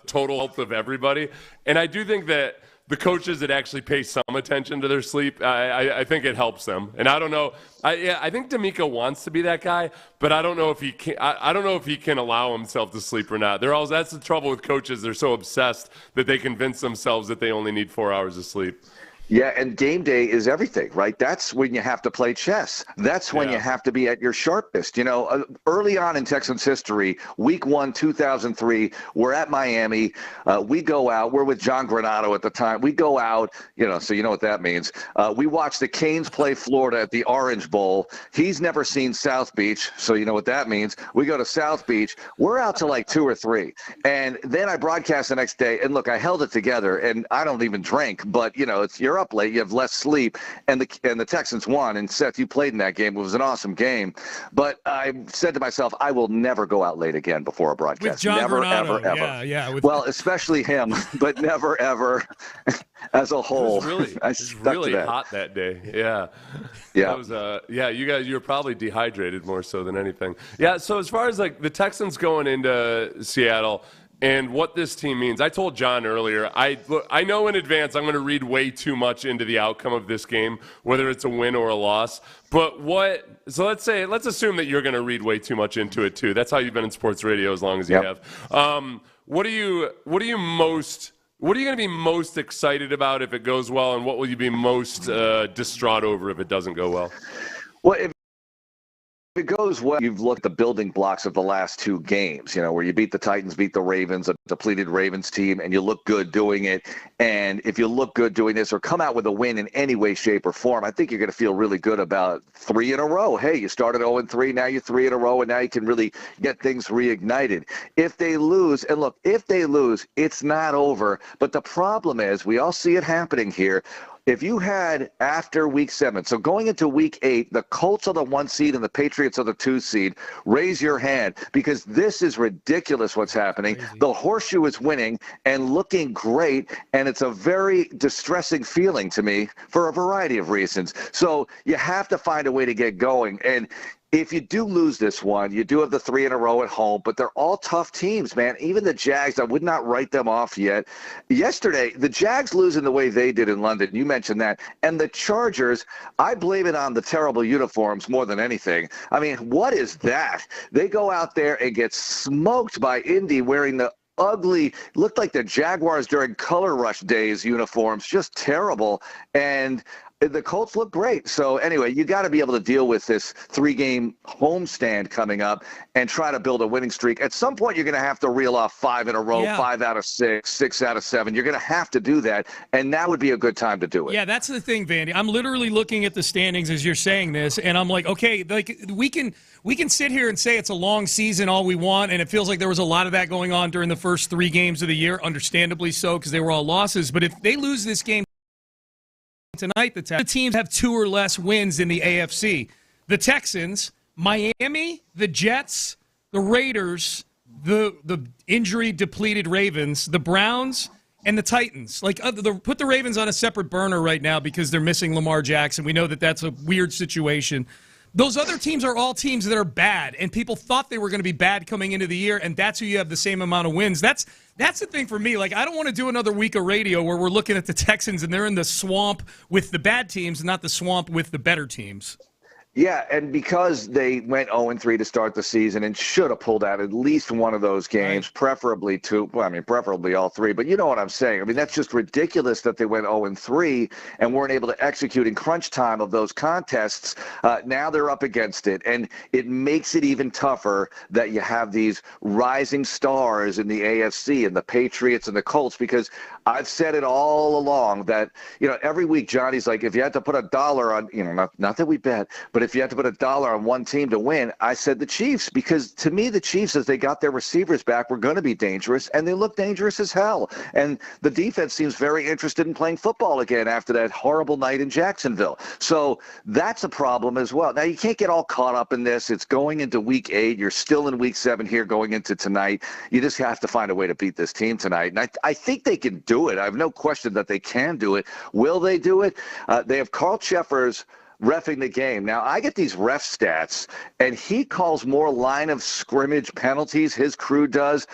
total health of everybody. And I do think that the coaches that actually pay some attention to their sleep, I think it helps them. And I don't know. I think D'Amico wants to be that guy, but I don't know if he can. I don't know if he can allow himself to sleep or not. That's the trouble with coaches. They're so obsessed that they convince themselves that they only need 4 hours of sleep. Yeah, and game day is everything, right? That's when you have to play chess. That's when you have to be at your sharpest. Early on in Texans history, week 1, 2003, we're at Miami. We go out. We're with John Granato at the time. We go out, so you know what that means. We watch the Canes play Florida at the Orange Bowl. He's never seen South Beach, so you know what that means. We go to South Beach. We're out to like 2 or 3. And then I broadcast the next day. And look, I held it together, and I don't even drink, but, you're up late, you have less sleep, and the Texans won. And Seth, you played in that game. It was an awesome game. But I said to myself, I will never go out late again before a broadcast. With John never, Granato. ever. Yeah. Well, especially him, but never, ever as a whole. It was really hot that day. Yeah. That was, you were probably dehydrated more so than anything. Yeah, so as far as like the Texans going into Seattle, and what this team means, I told John earlier, I know in advance I'm going to read way too much into the outcome of this game, whether it's a win or a loss. But let's assume that you're going to read way too much into it too. That's how you've been in sports radio as long as you have. What are you going to be most excited about if it goes well, and what will you be most distraught over if it doesn't go well? Well, it goes well, you've looked at the building blocks of the last two games, where you beat the Titans, beat the Ravens, a depleted Ravens team, and you look good doing it. And if you look good doing this or come out with a win in any way, shape, or form, I think you're going to feel really good about 3 in a row. Hey, you started 0-3, now you're 3 in a row, and now you can really get things reignited. If they lose, and look, if they lose, it's not over. But the problem is, we all see it happening here. If you had after week 7, so going into week 8, the Colts are the 1 seed and the Patriots are the 2 seed, raise your hand, because this is ridiculous what's happening. Crazy. The horseshoe is winning and looking great, and it's a very distressing feeling to me for a variety of reasons. So you have to find a way to get going. And if you do lose this one, you do have the 3 in a row at home, but they're all tough teams, man. Even the Jags, I would not write them off yet. Yesterday, the Jags losing the way they did in London, you mentioned that, and the Chargers, I blame it on the terrible uniforms more than anything. I mean, what is that? They go out there and get smoked by Indy wearing the ugly, looked like the Jaguars during Color Rush days uniforms, just terrible. And the Colts look great. So anyway, you got to be able to deal with this 3-game homestand coming up and try to build a winning streak. At some point, you're going to have to reel off 5 in a row, 5 out of 6, 6 out of 7. You're going to have to do that, and now would be a good time to do it. Yeah, that's the thing, Vandy. I'm literally looking at the standings as you're saying this, and I'm like, okay, like we can sit here and say it's a long season all we want, and it feels like there was a lot of that going on during the first 3 games of the year, understandably so, because they were all losses. But if they lose this game tonight, the teams have 2 or less wins in the AFC. The Texans, Miami, the Jets, the Raiders, the injury-depleted Ravens, the Browns, and the Titans. Like, put the Ravens on a separate burner right now because they're missing Lamar Jackson. We know that that's a weird situation. Those other teams are all teams that are bad, and people thought they were going to be bad coming into the year, and that's who you have the same amount of wins. That's the thing for me. Like, I don't want to do another week of radio where we're looking at the Texans and they're in the swamp with the bad teams, not the swamp with the better teams. Yeah, and because they went 0-3 to start the season and should have pulled out at least one of those games, preferably 2. Well, I mean, preferably all 3. But you know what I'm saying. I mean, that's just ridiculous that they went 0-3 and weren't able to execute in crunch time of those contests. Now they're up against it, and it makes it even tougher that you have these rising stars in the AFC and the Patriots and the Colts, because I've said it all along that, every week Johnny's like, if you had to put $1 on, not that we bet, but if you had to put $1 on one team to win, I said the Chiefs, because to me, the Chiefs, as they got their receivers back, were going to be dangerous, and they look dangerous as hell. And the defense seems very interested in playing football again after that horrible night in Jacksonville. So that's a problem as well. Now, you can't get all caught up in this. It's going into week 8. You're still in week 7 here going into tonight. You just have to find a way to beat this team tonight. And I think they can do it. I have no question that they can do it. Will they do it? They have Carl Cheffers reffing the game. Now, I get these ref stats, and he calls more line of scrimmage penalties, his crew does,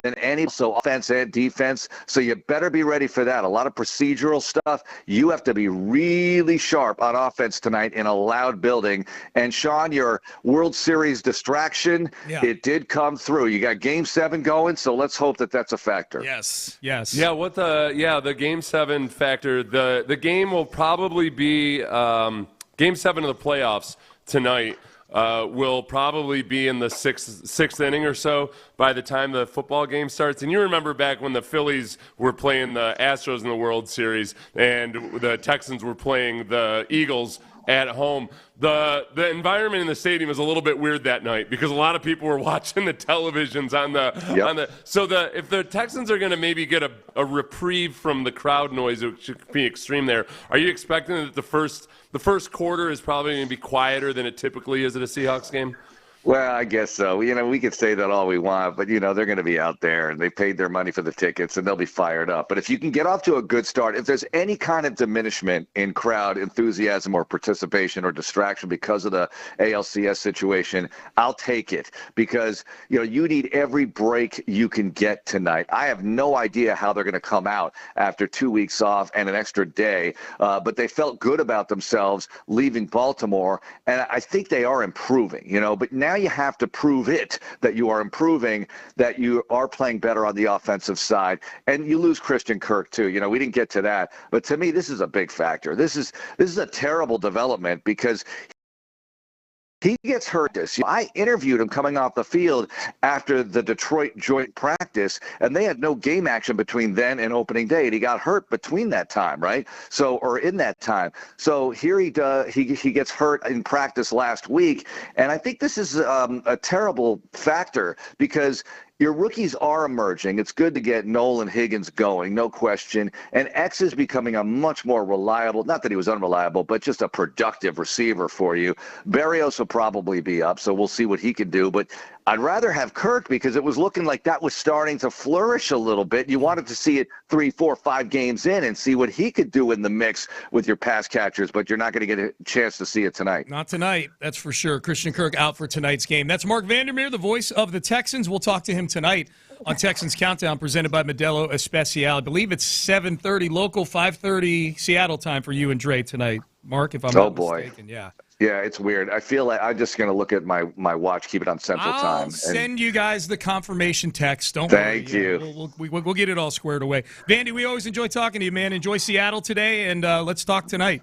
than any, so offense and defense. So you better be ready for that. A lot of procedural stuff. You have to be really sharp on offense tonight in a loud building. And Sean, your World Series distraction, it did come through. You got Game 7 going, so let's hope that that's a factor. Yes. Yeah, the Game 7 factor. The game will probably be Game 7 of the playoffs tonight. Will probably be in the sixth inning or so by the time the football game starts. And you remember back when the Phillies were playing the Astros in the World Series and the Texans were playing the Eagles at home. The environment in the stadium was a little bit weird that night because a lot of people were watching the televisions if the Texans are going to maybe get a reprieve from the crowd noise, it should be extreme there. Are you expecting that the first quarter is probably going to be quieter than it typically is at a Seahawks game? Well, I guess so. We could say that all we want, but, they're going to be out there, and they paid their money for the tickets, and they'll be fired up. But if you can get off to a good start, if there's any kind of diminishment in crowd enthusiasm or participation or distraction because of the ALCS situation, I'll take it because, you need every break you can get tonight. I have no idea how they're going to come out after 2 weeks off and an extra day, but they felt good about themselves leaving Baltimore, and I think they are improving, but now you have to prove it, that you are improving, that you are playing better on the offensive side. And you lose Christian Kirk, too. We didn't get to that. But to me, this is a big factor. This is a terrible development because He gets hurt. I interviewed him coming off the field after the Detroit joint practice, and they had no game action between then and opening day, and he got hurt between that time, right? Or in that time. So here he gets hurt in practice last week, and I think this is a terrible factor because your rookies are emerging. It's good to get Nolan Higgins going, no question. And X is becoming a much more reliable, not that he was unreliable, but just a productive receiver for you. Berrios will probably be up, so we'll see what he can do. But I'd rather have Kirk because it was looking like that was starting to flourish a little bit. You wanted to see it 3, 4, 5 games in and see what he could do in the mix with your pass catchers, but you're not going to get a chance to see it tonight. Not tonight, that's for sure. Christian Kirk out for tonight's game. That's Mark Vandermeer, the voice of the Texans. We'll talk to him tonight on Texans Countdown, presented by Modelo Especial. I believe it's 7:30 local, 5:30 Seattle time for you and Dre tonight. Mark, if I'm not mistaken. Yeah. Yeah, it's weird. I feel like I'm just going to look at my watch, keep it on Central Time. I'll send you guys the confirmation text. Don't worry. Thank you. We'll get it all squared away. Vandy, we always enjoy talking to you, man. Enjoy Seattle today, and let's talk tonight.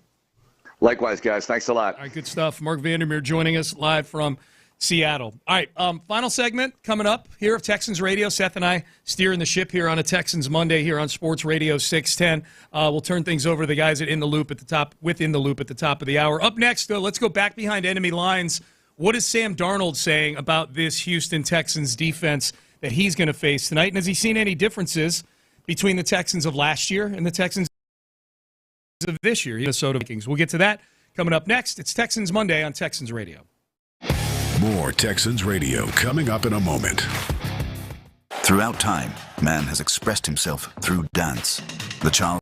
Likewise, guys. Thanks a lot. All right, good stuff. Mark Vandermeer joining us live from Seattle. All right, final segment coming up here of Texans Radio. Seth and I steering the ship here on a Texans Monday here on Sports Radio 610. We'll turn things over to the guys at In the Loop at the top of the hour. Up next, let's go back behind enemy lines. What is Sam Darnold saying about this Houston Texans defense that he's going to face tonight? And has he seen any differences between the Texans of last year and the Texans of this year, Minnesota Vikings? We'll get to that coming up next. It's Texans Monday on Texans Radio. More Texans Radio coming up in a moment. Throughout time, man has expressed himself through dance. The child.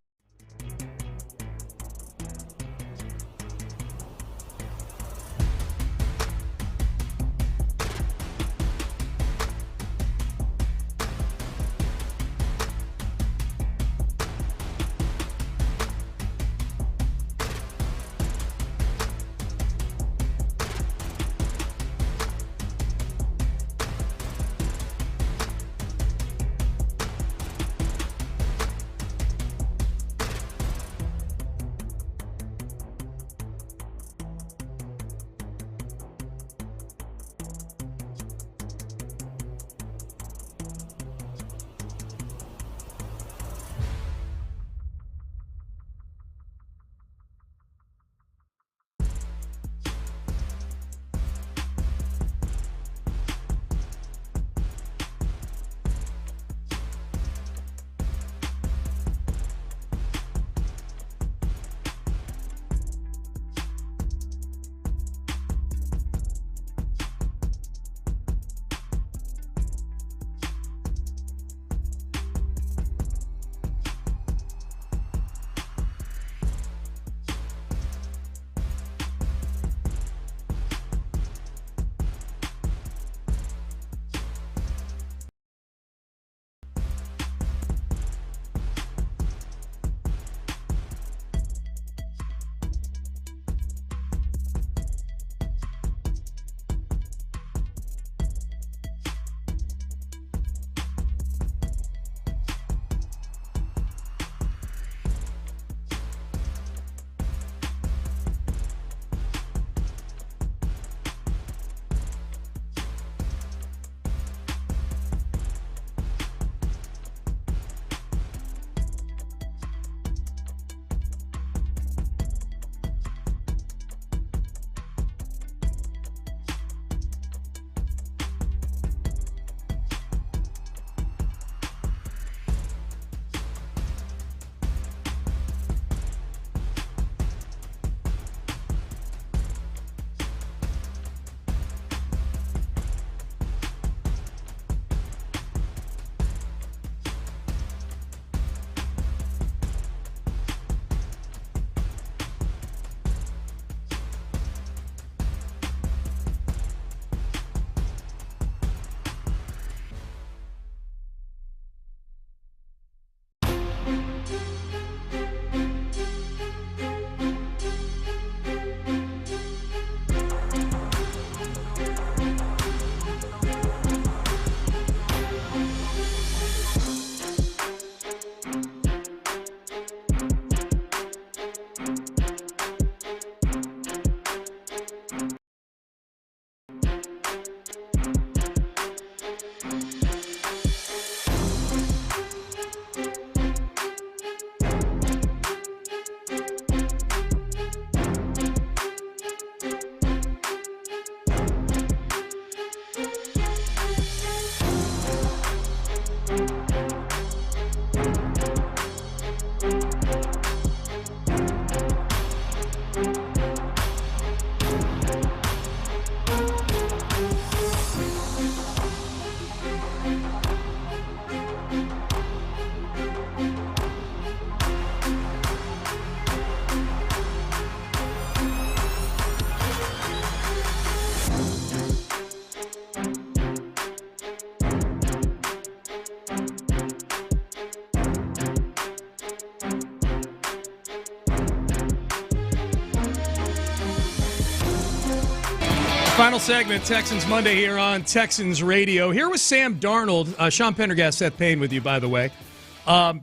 Final segment, Texans Monday here on Texans Radio. Here was Sam Darnold. Sean Pendergast, Seth Payne with you, by the way.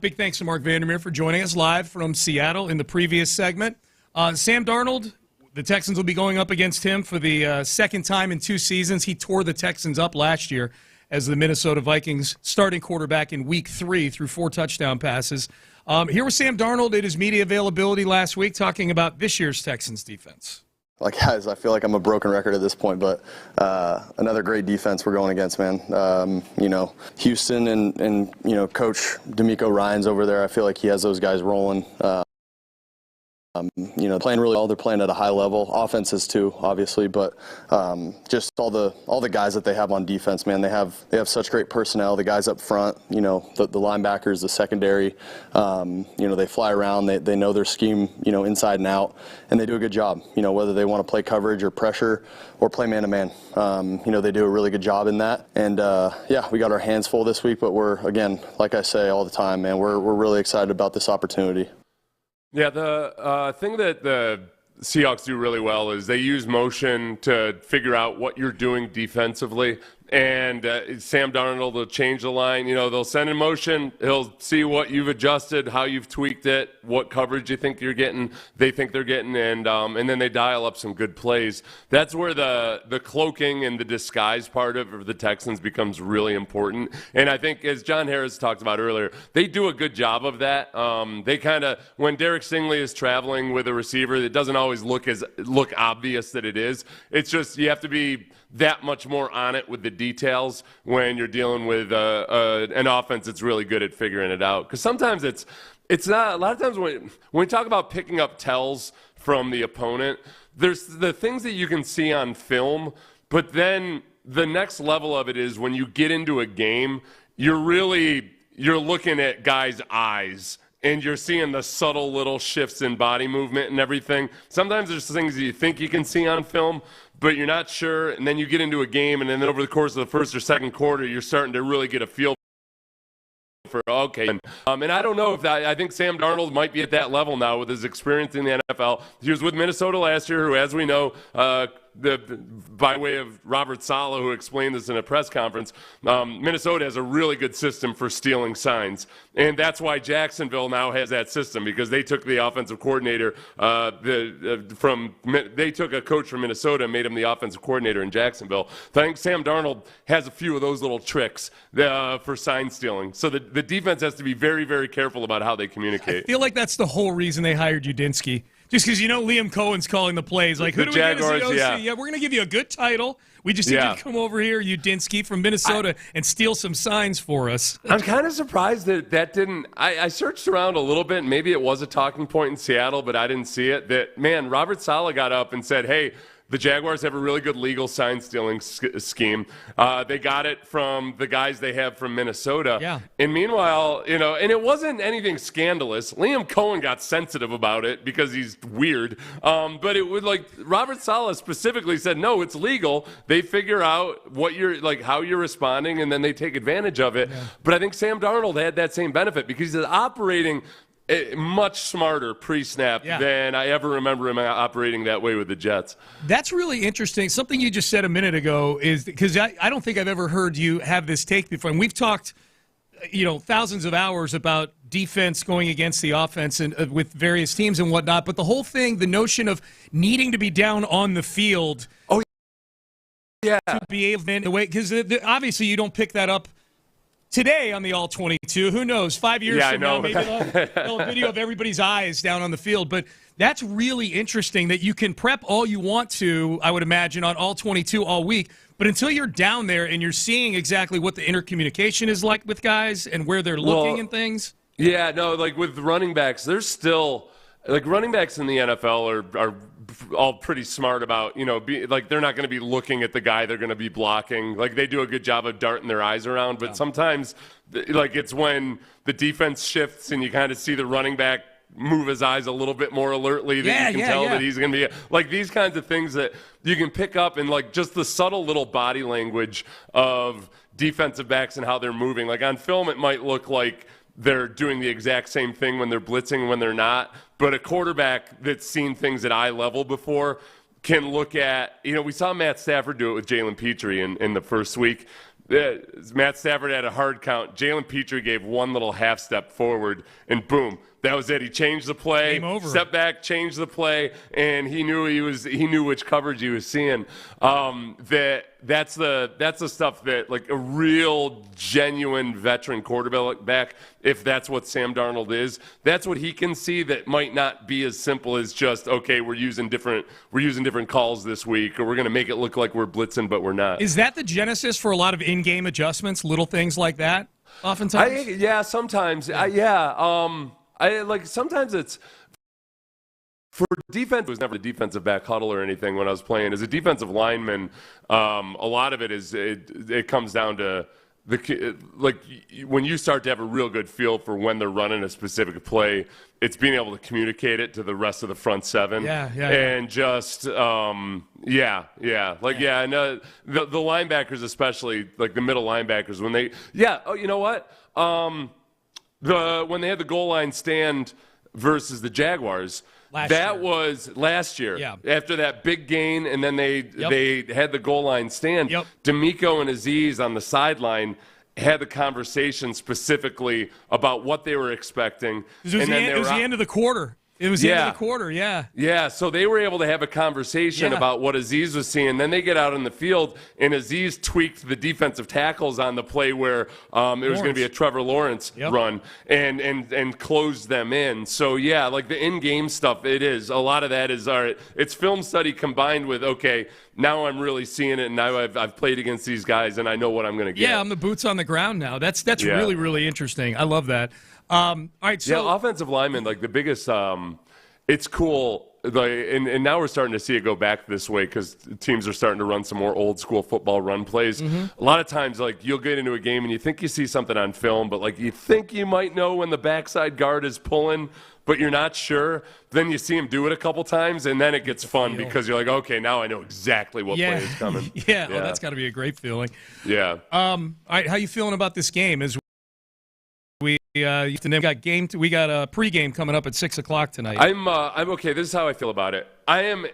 Big thanks to Mark Vandermeer for joining us live from Seattle in the previous segment. Sam Darnold, the Texans will be going up against him for the second time in 2 seasons. He tore the Texans up last year as the Minnesota Vikings starting quarterback in Week 3 through 4 touchdown passes. Here was Sam Darnold at his media availability last week talking about this year's Texans defense. Like, guys, I feel like I'm a broken record at this point, but another great defense we're going against, man. Houston and Coach D'Amico Ryans over there, I feel like he has those guys rolling. Playing really well. They're playing at a high level. Offenses too, obviously, but just all the guys that they have on defense, man. They have such great personnel. The guys up front, the linebackers, the secondary, they fly around. They know their scheme, inside and out, and they do a good job. Whether they want to play coverage or pressure or play man to man, they do a really good job in that. And we got our hands full this week, but we're, again, like I say all the time, man, we're really excited about this opportunity. Yeah, the thing that the Seahawks do really well is they use motion to figure out what you're doing defensively. And Sam Darnold will change the line. They'll send in motion. He'll see what you've adjusted, how you've tweaked it, what coverage you think you're getting, they think they're getting, and then they dial up some good plays. That's where the cloaking and the disguise part of the Texans becomes really important. And I think, as John Harris talked about earlier, they do a good job of that. They kind of, when Derek Stingley is traveling with a receiver, it doesn't always look obvious that it is. It's just you have to be that much more on it with the details when you're dealing with an offense that's really good at figuring it out. Because sometimes it's not. A lot of times when we talk about picking up tells from the opponent, there's the things that you can see on film, but then the next level of it is when you get into a game, you're looking at guys' eyes. And you're seeing the subtle little shifts in body movement and everything. Sometimes there's things that you think you can see on film, but you're not sure. And then you get into a game, and then over the course of the first or second quarter, you're starting to really get a feel for, okay. And I don't know if that, I think Sam Darnold might be at that level now with his experience in the NFL. He was with Minnesota last year, who, as we know, by way of Robert Saleh, who explained this in a press conference, Minnesota has a really good system for stealing signs. And that's why Jacksonville now has that system, because they took the offensive coordinator they took a coach from Minnesota and made him the offensive coordinator in Jacksonville. So I think Sam Darnold has a few of those little tricks for sign stealing. So the defense has to be very, very careful about how they communicate. I feel like that's the whole reason they hired Udinski. Just because, Liam Cohen's calling the plays. Like, who do we get as the OC? Yeah, we're going to give you a good title. We just need you to come over here, Udinski from Minnesota, and steal some signs for us. I'm kind of surprised that didn't – I searched around a little bit, and maybe it was a talking point in Seattle, but I didn't see it. That, man, Robert Saleh got up and said, hey, the Jaguars have a really good legal sign-stealing scheme. They got it from the guys they have from Minnesota. Yeah. And meanwhile, and it wasn't anything scandalous. Liam Cohen got sensitive about it because he's weird. But it would, Robert Saleh specifically said, no, it's legal. They figure out what you're, how you're responding, and then they take advantage of it. Yeah. But I think Sam Darnold had that same benefit because he's operating much smarter pre-snap than I ever remember him operating that way with the Jets. That's really interesting. Something you just said a minute ago is because I don't think I've ever heard you have this take before. And we've talked, thousands of hours about defense going against the offense and with various teams and whatnot. But the whole thing, the notion of needing to be down on the field. Oh, yeah. To be able to wait, because obviously you don't pick that up today on the All-22. Who knows? 5 years from now, maybe they'll have a video of everybody's eyes down on the field. But That's really interesting that you can prep all you want to, I would imagine, on all 22 all week. But until you're down there and you're seeing exactly what the intercommunication is like with guys and where they're looking and things. Yeah, no, like with running backs, there's still like running backs in the NFL are all pretty smart about, they're not going to be looking at the guy they're going to be blocking. Like they do a good job of darting their eyes around, but sometimes like it's when the defense shifts and you kind of see the running back move his eyes a little bit more alertly that you can tell that he's going to be like these kinds of things that you can pick up and like just the subtle little body language of defensive backs and how they're moving. Like on film, it might look like they're doing the exact same thing when they're blitzing and when they're not. But a quarterback that's seen things at eye level before can look at, we saw Matt Stafford do it with Jalen Petrie in the first week. Matt Stafford had a hard count. Jalen Petrie gave one little half step forward, and boom, that was it. He changed the play, step back, changed the play, and he knew which coverage he was seeing. That's the stuff that like a real genuine veteran quarterback, if that's what Sam Darnold is, that's what he can see. That might not be as simple as just we're using different calls this week, or we're going to make it look like we're blitzing, but we're not. Is that the genesis for a lot of in-game adjustments, little things like that? Oftentimes, sometimes, sometimes it's for defense. It was never a defensive back huddle or anything when I was playing. As a defensive lineman, a lot of it is it comes down to when you start to have a real good feel for when they're running a specific play, it's being able to communicate it to the rest of the front seven. And just the linebackers, especially like the middle linebackers, when they when they had the goal line stand versus the Jaguars. Was last year. Yeah. After that big gain, and then they had the goal line stand. D'Amico and Aziz on the sideline had the conversation specifically about what they were expecting. It was the end of the quarter. It was the end of the quarter, Yeah, so they were able to have a conversation about what Aziz was seeing. Then they get out in the field, and Aziz tweaked the defensive tackles on the play where it was going to be a Trevor Lawrence run and closed them in. So, like the in-game stuff, it is. A lot of that is, all right, it's film study combined with, okay, now I'm really seeing it, and now I've played against these guys, and I know what I'm going to get. Yeah, I'm the boots on the ground now. That's really, really interesting. I love that. All right, so offensive linemen, like the biggest, it's cool. And now we're starting to see it go back this way because teams are starting to run some more old school football run plays. A lot of times, like you'll get into a game and you think you see something on film, but like you think you might know when the backside guard is pulling, but you're not sure. Then you see him do it a couple times, and then it gets fun because you're like, okay, now I know exactly what play is coming. Well, that's got to be a great feeling. Yeah. All right, how you feeling about this game? We got a pregame coming up at 6:00 tonight. I'm okay. This is how I feel about it. I am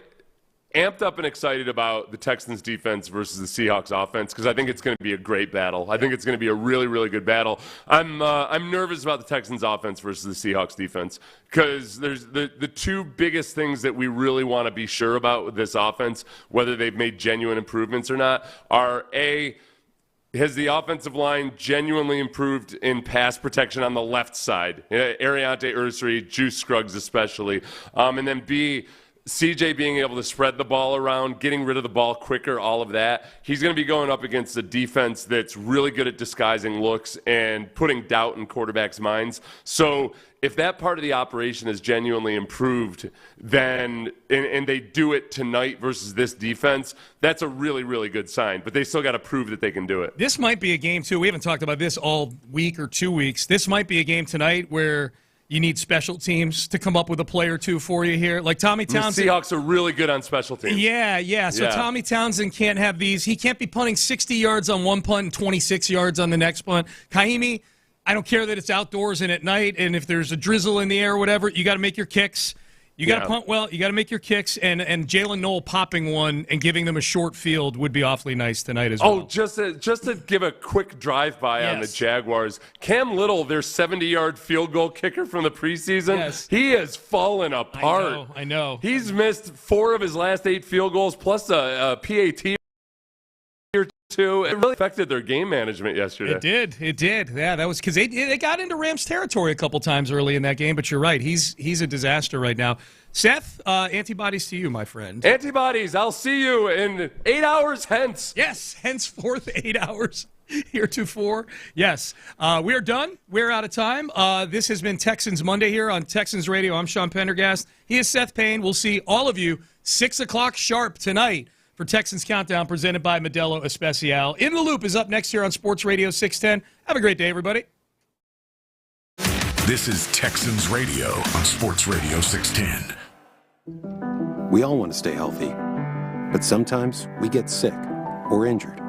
amped up and excited about the Texans defense versus the Seahawks offense because I think it's going to be a great battle. I think it's going to be a really, really good battle. I'm nervous about the Texans offense versus the Seahawks defense because there's the two biggest things that we really want to be sure about with this offense, whether they've made genuine improvements or not, are has the offensive line genuinely improved in pass protection on the left side? Ariante Ursary, Juice Scruggs especially. And then B, CJ being able to spread the ball around, getting rid of the ball quicker, all of that. He's going to be going up against a defense that's really good at disguising looks and putting doubt in quarterbacks' minds. So if that part of the operation is genuinely improved, then and they do it tonight versus this defense, that's a really, really good sign. But they still got to prove that they can do it. This might be a game, too. We haven't talked about this all week or 2 weeks. This might be a game tonight where you need special teams to come up with a play or two for you here. Like Tommy Townsend. The Seahawks are really good on special teams. Yeah. So Tommy Townsend can't have these. He can't be punting 60 yards on one punt and 26 yards on the next punt. Kaimi, I don't care that it's outdoors and at night, and if there's a drizzle in the air or whatever, you got to make your kicks. You got to punt well. You got to make your kicks, and Jalen Noel popping one and giving them a short field would be awfully nice tonight as well. Oh, just to give a quick drive-by on the Jaguars, Cam Little, their 70-yard field goal kicker from the preseason, he has fallen apart. I know. He's missed 4 of his last 8 field goals, plus a PAT or too. It really affected their game management yesterday. It did. Yeah, that was because they got into Rams territory a couple times early in that game. But you're right, he's a disaster right now. Seth, antibodies to you, my friend. Antibodies. I'll see you in 8 hours hence. Yes, henceforth 8 hours. Heretofore. Yes. We are done. We're out of time. This has been Texans Monday here on Texans Radio. I'm Sean Pendergast. He is Seth Payne. We'll see all of you 6 o'clock sharp tonight for Texans Countdown presented by Modelo Especial. In the Loop is up next here on Sports Radio 610. Have a great day, everybody. This is Texans Radio on Sports Radio 610. We all want to stay healthy, but sometimes we get sick or injured.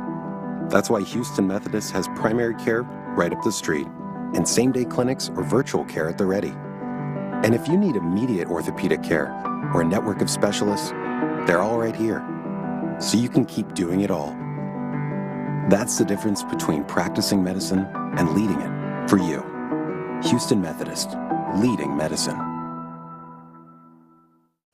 That's why Houston Methodist has primary care right up the street and same-day clinics or virtual care at the ready. And if you need immediate orthopedic care or a network of specialists, they're all right here, so you can keep doing it all. That's the difference between practicing medicine and leading it for you. Houston Methodist, leading medicine.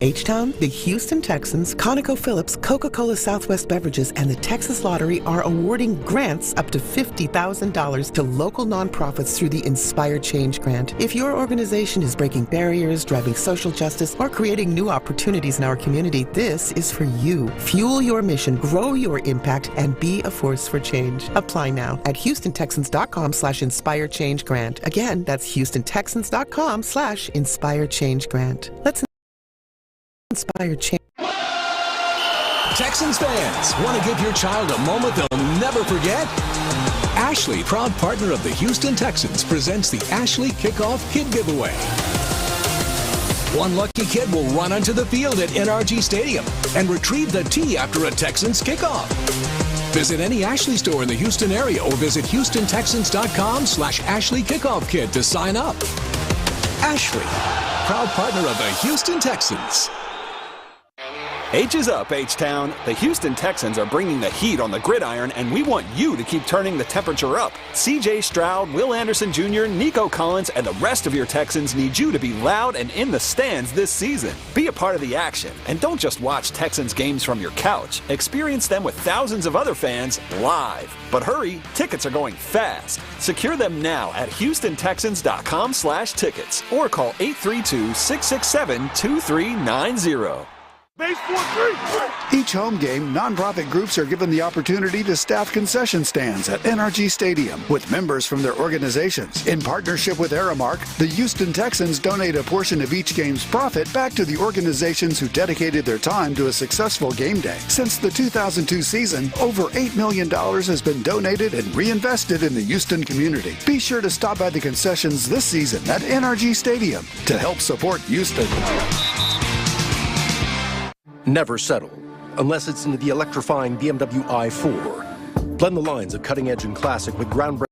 H-Town, the Houston Texans, ConocoPhillips, Coca-Cola Southwest Beverages, and the Texas Lottery are awarding grants up to $50,000 to local nonprofits through the Inspire Change Grant. If your organization is breaking barriers, driving social justice, or creating new opportunities in our community, this is for you. Fuel your mission, grow your impact, and be a force for change. Apply now at HoustonTexans.com/Inspire Change Grant. Again, that's HoustonTexans.com/Inspire Change Grant. Let's inspire change. Texans fans, want to give your child a moment they'll never forget? Ashley, proud partner of the Houston Texans, presents the Ashley Kickoff Kid Giveaway. One lucky kid will run onto the field at NRG Stadium and retrieve the tee after a Texans kickoff. Visit any Ashley store in the Houston area or visit HoustonTexans.com/Ashley Kickoff Kid to sign up. Ashley, proud partner of the Houston Texans. H is up, H-Town. The Houston Texans are bringing the heat on the gridiron, and we want you to keep turning the temperature up. C.J. Stroud, Will Anderson Jr., Nico Collins, and the rest of your Texans need you to be loud and in the stands this season. Be a part of the action, and don't just watch Texans games from your couch. Experience them with thousands of other fans live. But hurry, tickets are going fast. Secure them now at HoustonTexans.com/tickets or call 832-667-2390. Base 4-3. Each home game, nonprofit groups are given the opportunity to staff concession stands at NRG Stadium with members from their organizations. In partnership with Aramark, the Houston Texans donate a portion of each game's profit back to the organizations who dedicated their time to a successful game day. Since the 2002 season, over $8 million has been donated and reinvested in the Houston community. Be sure to stop by the concessions this season at NRG Stadium to help support Houston. Never settle, unless it's into the electrifying BMW i4. Blend the lines of cutting edge and classic with groundbreaking.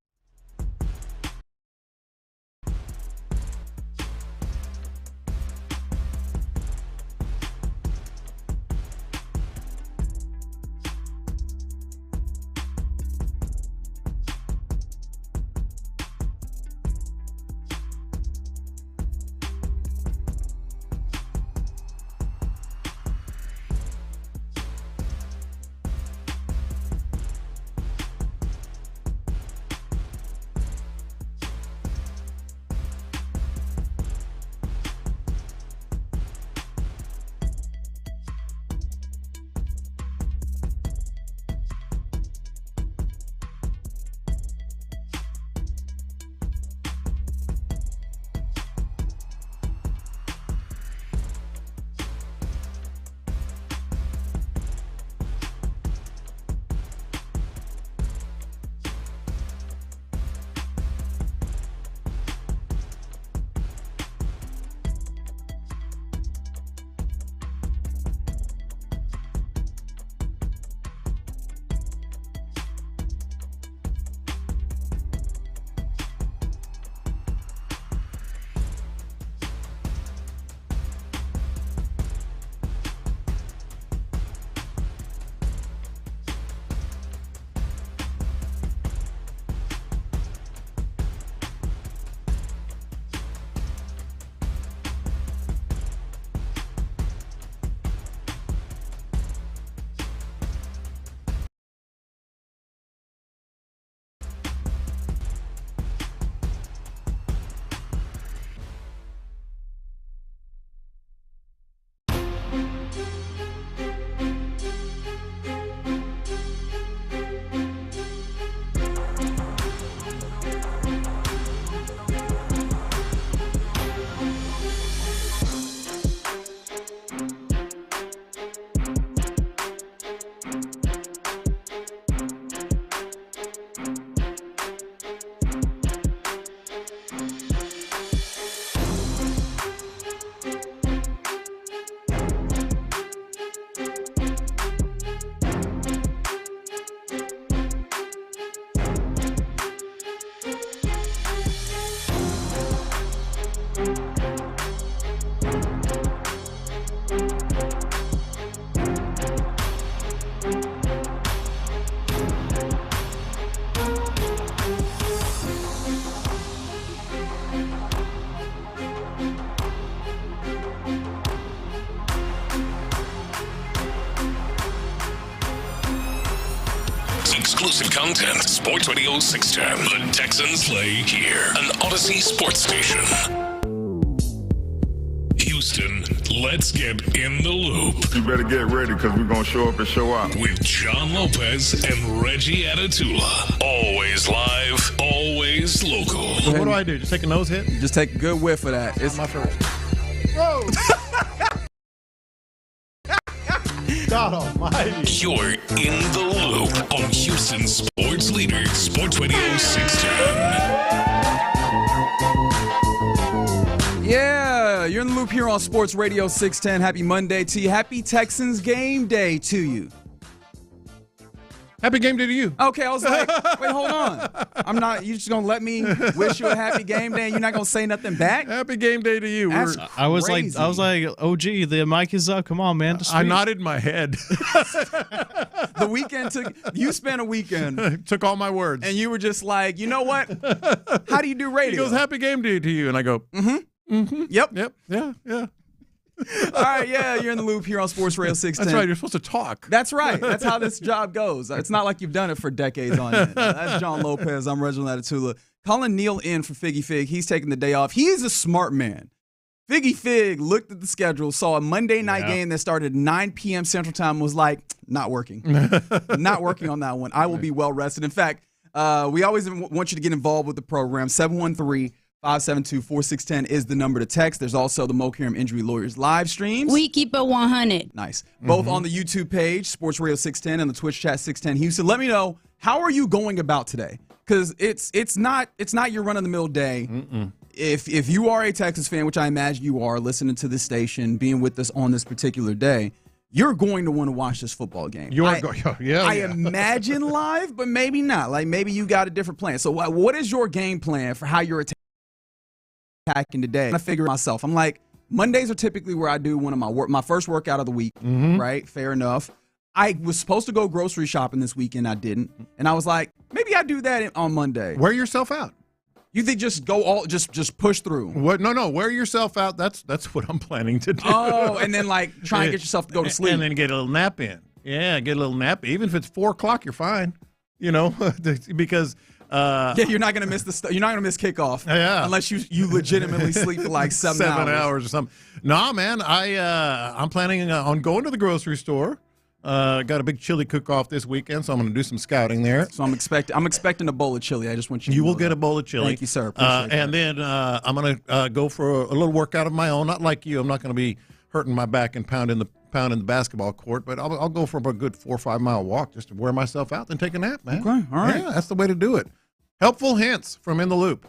exclusive content. Sports Radio 610. The Texans play here. An Odyssey sports station. Houston, let's get in the loop. You better get ready because we're going to show up and show out. With John Lopez and Reggie Atatula. Always live, always local. So what do I do? Just take a nose hit? Just take a good whiff of that. It's my first. Whoa! God almighty. You're in the loop on Houston Sports Leader, Sports Radio 610. Yeah, you're in the loop here on Sports Radio 610. Happy Monday to you. Happy Texans game day to you. Happy game day to you. Okay, I was like, wait, hold on. I'm not, you just going to let me wish you a happy game day and you're not going to say nothing back? Happy game day to you. I was like, OG, the mic is up. Come on, man. I nodded my head. The weekend you spent a weekend. Took all my words. And you were just like, you know what? How do you do radio? He goes, happy game day to you. And I go, Yep. Yeah. All right, yeah, you're in the loop here on Sports Radio 610. That's right, you're supposed to talk. That's right. That's how this job goes. It's not like you've done it for decades on end. That's John Lopez. I'm Reginald Atatula. Calling Neil in for Figgy Fig. He's taking the day off. He's a smart man. Figgy Fig looked at the schedule, saw a Monday night game that started at 9 p.m. Central Time, was like, not working. Not working on that one. I will be well rested. In fact, we always want you to get involved with the program. 713-572-4610 is the number to text. There's also the Mo Karam Injury Lawyers live streams. We keep it 100. Nice. Both on the YouTube page, Sports Radio 610, and the Twitch chat 610 Houston. Let me know, how are you going about today? Because it's not your run-of-the-mill day. If you are a Texas fan, which I imagine you are, listening to this station, being with us on this particular day, you're going to want to watch this football game. I imagine live, but maybe not. Like, maybe you got a different plan. So what is your game plan for how you're attacking today? I figure myself. I'm like, Mondays are typically where I do one of my first workout of the week, right? Fair enough. I was supposed to go grocery shopping this weekend. I didn't. And I was like, maybe I do that on Monday. Wear yourself out. You think just go just push through? What? No. Wear yourself out. That's what I'm planning to do. Oh, and then like try and get yourself to go to sleep. And then get a little nap in. Yeah, get a little nap. Even if it's 4 o'clock, you're fine. You know, because you're not gonna miss you're not gonna miss kickoff. Yeah, unless you legitimately sleep for like 7 hours or something. Nah, man, I'm planning on going to the grocery store. Got a big chili cook-off this weekend, so I'm going to do some scouting there. So I'm expecting a bowl of chili. I just want you. You will get a bowl of chili. Thank you, sir. Appreciate that. And then I'm going to go for a little workout of my own. Not like you. I'm not going to be hurting my back and pounding the basketball court, but I'll go for a good 4 or 5 mile walk just to wear myself out and take a nap, man. Okay, all right. Yeah, that's the way to do it. Helpful hints from In the Loop.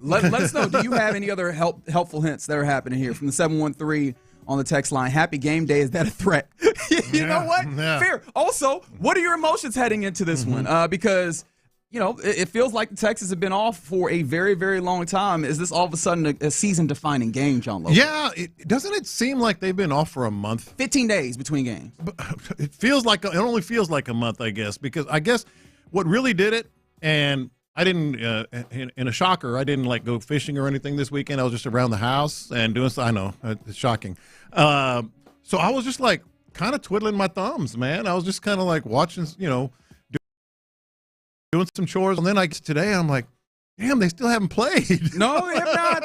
Let us know. Do you have any other helpful hints that are happening here from the 713? On the text line, happy game day. Is that a threat? You know what? Yeah. Fair. Also, what are your emotions heading into this one? Because, you know, it feels like the Texans have been off for a very, very long time. Is this all of a sudden a season-defining game, John Lopez? Yeah. Doesn't it seem like they've been off for a month? 15 days between games. It only feels like a month, I guess, because I guess what really did it, and I didn't, in a shocker, I didn't like go fishing or anything this weekend. I was just around the house and doing, I know, it's shocking. So I was just like kind of twiddling my thumbs, man. I was just kind of like watching, you know, doing some chores. And then today I'm like, damn, they still haven't played. No, they have not.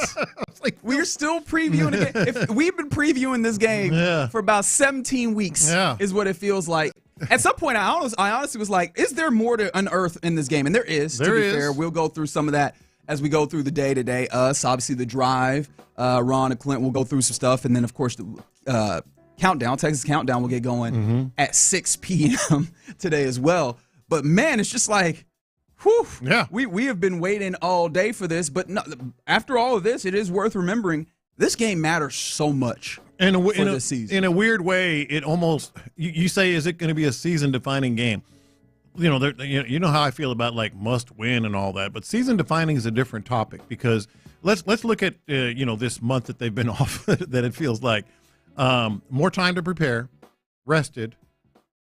Like, we're still previewing the game. If we've been previewing this game for about 17 weeks is what it feels like. At some point, I honestly was like, is there more to unearth in this game? And there is, to be fair. We'll go through some of that as we go through the day today. Us, obviously, the drive. Ron and Clint will go through some stuff. And then, of course, the countdown, Texas Countdown will get going at 6 p.m. today as well. But, man, it's just like, whew. Yeah. We have been waiting all day for this. But after all of this, it is worth remembering this game matters so much. In a weird way, it almost you say, is it going to be a season-defining game? You know, you know how I feel about like must win and all that, but season-defining is a different topic because let's look at this month that they've been off that it feels like more time to prepare, rested,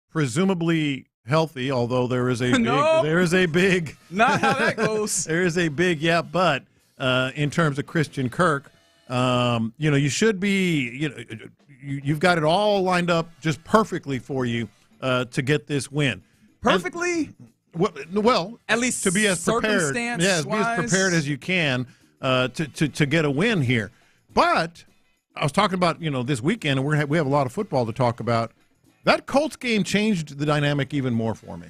presumably healthy, although there is a big not how that goes. There is a big but in terms of Christian Kirk. You should be, you've got it all lined up just perfectly for you to get this win. Perfectly? Well, at least to be as prepared, be as prepared as you can to get a win here. But I was talking about this weekend, and we have a lot of football to talk about. That Colts game changed the dynamic even more for me.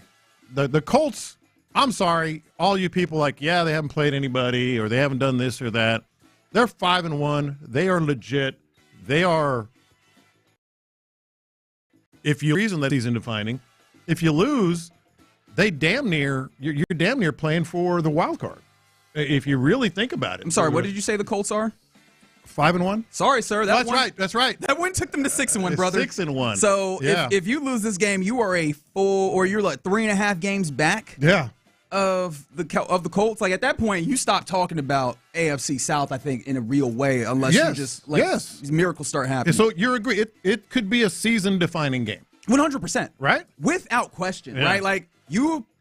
The Colts. I'm sorry, all you people they haven't played anybody or they haven't done this or that. They're 5-1. They are legit. They are. If you reason that season defining, if you lose. You're damn near playing for the wild card, if you really think about it. I'm sorry, what did you say the Colts are? 5-1. Sorry, sir. That's right. That win took them to 6-1, brother. 6-1. So if you lose this game, you are you're like 3.5 games back. Yeah. Of the Colts. Like at that point, you stop talking about AFC South. I think in a real way, unless you just these miracles start happening. So you agree? It could be a season-defining game. 100%. Right? Without question. Yeah. Right? Like.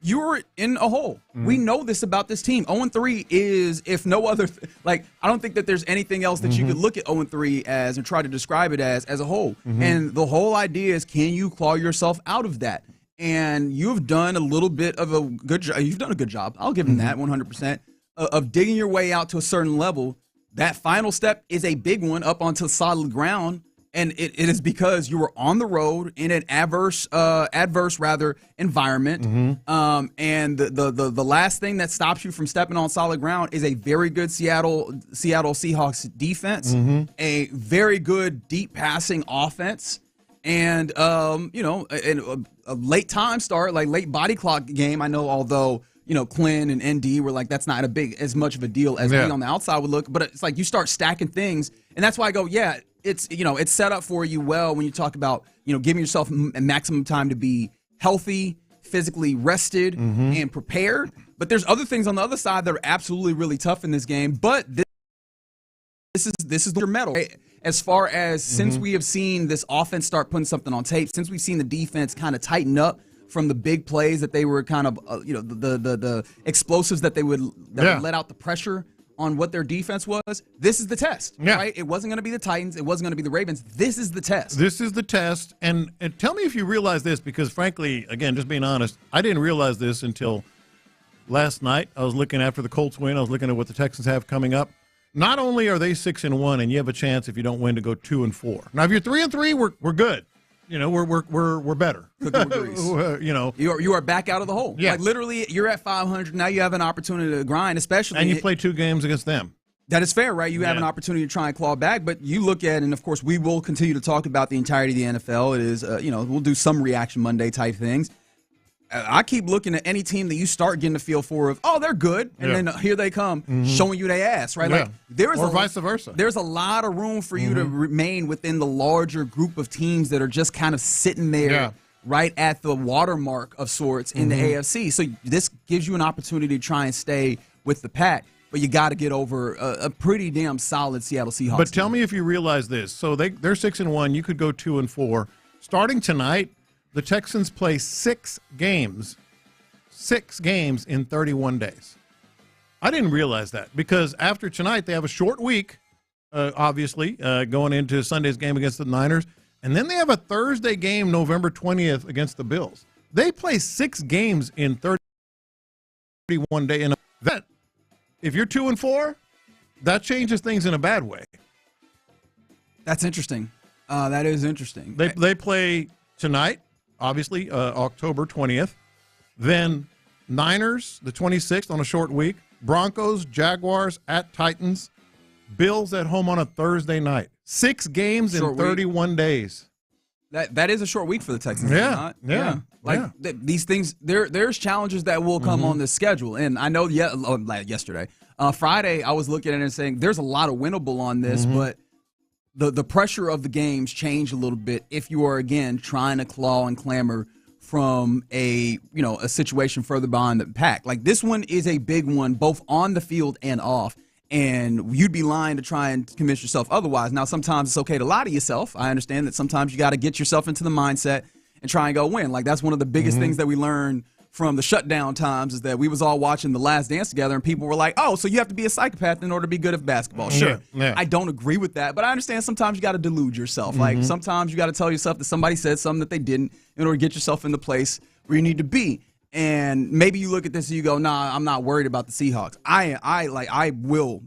You're in a hole. Mm-hmm. We know this about this team. 0-3 is, if no other, I don't think that there's anything else that you could look at 0-3 as and try to describe it as a whole. Mm-hmm. And the whole idea is, can you claw yourself out of that? And you've done a little bit of a good job. You've done a good job. I'll give them that 100% of digging your way out to a certain level. That final step is a big one up onto solid ground. And it is because you were on the road in an adverse environment. Mm-hmm. And the last thing that stops you from stepping on solid ground is a very good Seattle Seahawks defense, a very good deep passing offense, and a late time start, like late body clock game. I know, although Quinn and ND were like, that's not as much of a deal as we on the outside would look, but it's like you start stacking things, and that's why I go, it's set up for you well when you talk about giving yourself maximum time to be healthy, physically rested, and prepared. But there's other things on the other side that are absolutely really tough in this game. But this is your medal. As far as since we have seen this offense start putting something on tape, since we've seen the defense kind of tighten up from the big plays that they were kind of the explosives that would let out the pressure on what their defense was. This is the test, right? It wasn't going to be the Titans. It wasn't going to be the Ravens. This is the test. This is the test. And tell me if you realize this, because frankly, again, just being honest, I didn't realize this until last night. I was looking after the Colts win. I was looking at what the Texans have coming up. Not only are they 6-1, and you have a chance if you don't win to go 2-4. Now, if you're 3-3, we're good. We're better. You are back out of the hole. Yeah. Like literally, you're at 500. Now you have an opportunity to grind, especially. And you play 2 games against them. That is fair, right? You have an opportunity to try and claw back, but you look at, and of course, we will continue to talk about the entirety of the NFL. It is, we'll do some Reaction Monday type things. I keep looking at any team that you start getting a feel for of, they're good, and then here they come showing you their ass, right? Yeah. Like vice versa. There's a lot of room for you to remain within the larger group of teams that are just kind of sitting there right at the watermark of sorts in the AFC. So this gives you an opportunity to try and stay with the pack, but you got to get over a pretty damn solid Seattle Seahawks. But tell me if you realize this. So they're 6-1. You could go 2-4. Starting tonight, the Texans play 6 games in 31 days. I didn't realize that because after tonight, they have a short week, obviously, going into Sunday's game against the Niners. And then they have a Thursday game November 20th against the Bills. They play 6 games in 31 days. And that, if you're 2-4, that changes things in a bad way. That's interesting. That is interesting. They play tonight. Obviously, October 20th. Then Niners, the 26th on a short week. Broncos, Jaguars at Titans. Bills at home on a Thursday night. 6 games in 31 days. That is a short week for the Texans. Yeah. These things, there's challenges that will come on this schedule. And I know yesterday, Friday, I was looking at it and saying there's a lot of winnable on this, but the pressure of the games change a little bit if you are, again, trying to claw and clamor from a situation further behind the pack. Like this one is a big one, both on the field and off. And you'd be lying to try and convince yourself otherwise. Now, sometimes it's okay to lie to yourself. I understand that sometimes you got to get yourself into the mindset and try and go win. Like that's one of the biggest things that we learned from the shutdown times is that we was all watching The Last Dance together and people were like, oh, so you have to be a psychopath in order to be good at basketball. Sure. Yeah. I don't agree with that, but I understand sometimes you got to delude yourself. Like sometimes you got to tell yourself that somebody said something that they didn't in order to get yourself in the place where you need to be. And maybe you look at this and you go, nah, I'm not worried about the Seahawks. I will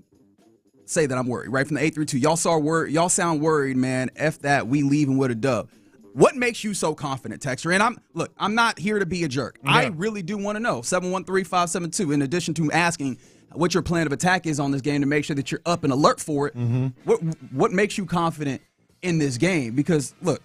say that I'm worried, right? From the 8-3-2. Y'all sound worried, man. F that, we leaving with a dub. What makes you so confident, Texter? And I'm not here to be a jerk. Yeah. I really do want to know. 713-572, in addition to asking what your plan of attack is on this game to make sure that you're up and alert for it. Mm-hmm. What makes you confident in this game? Because, look,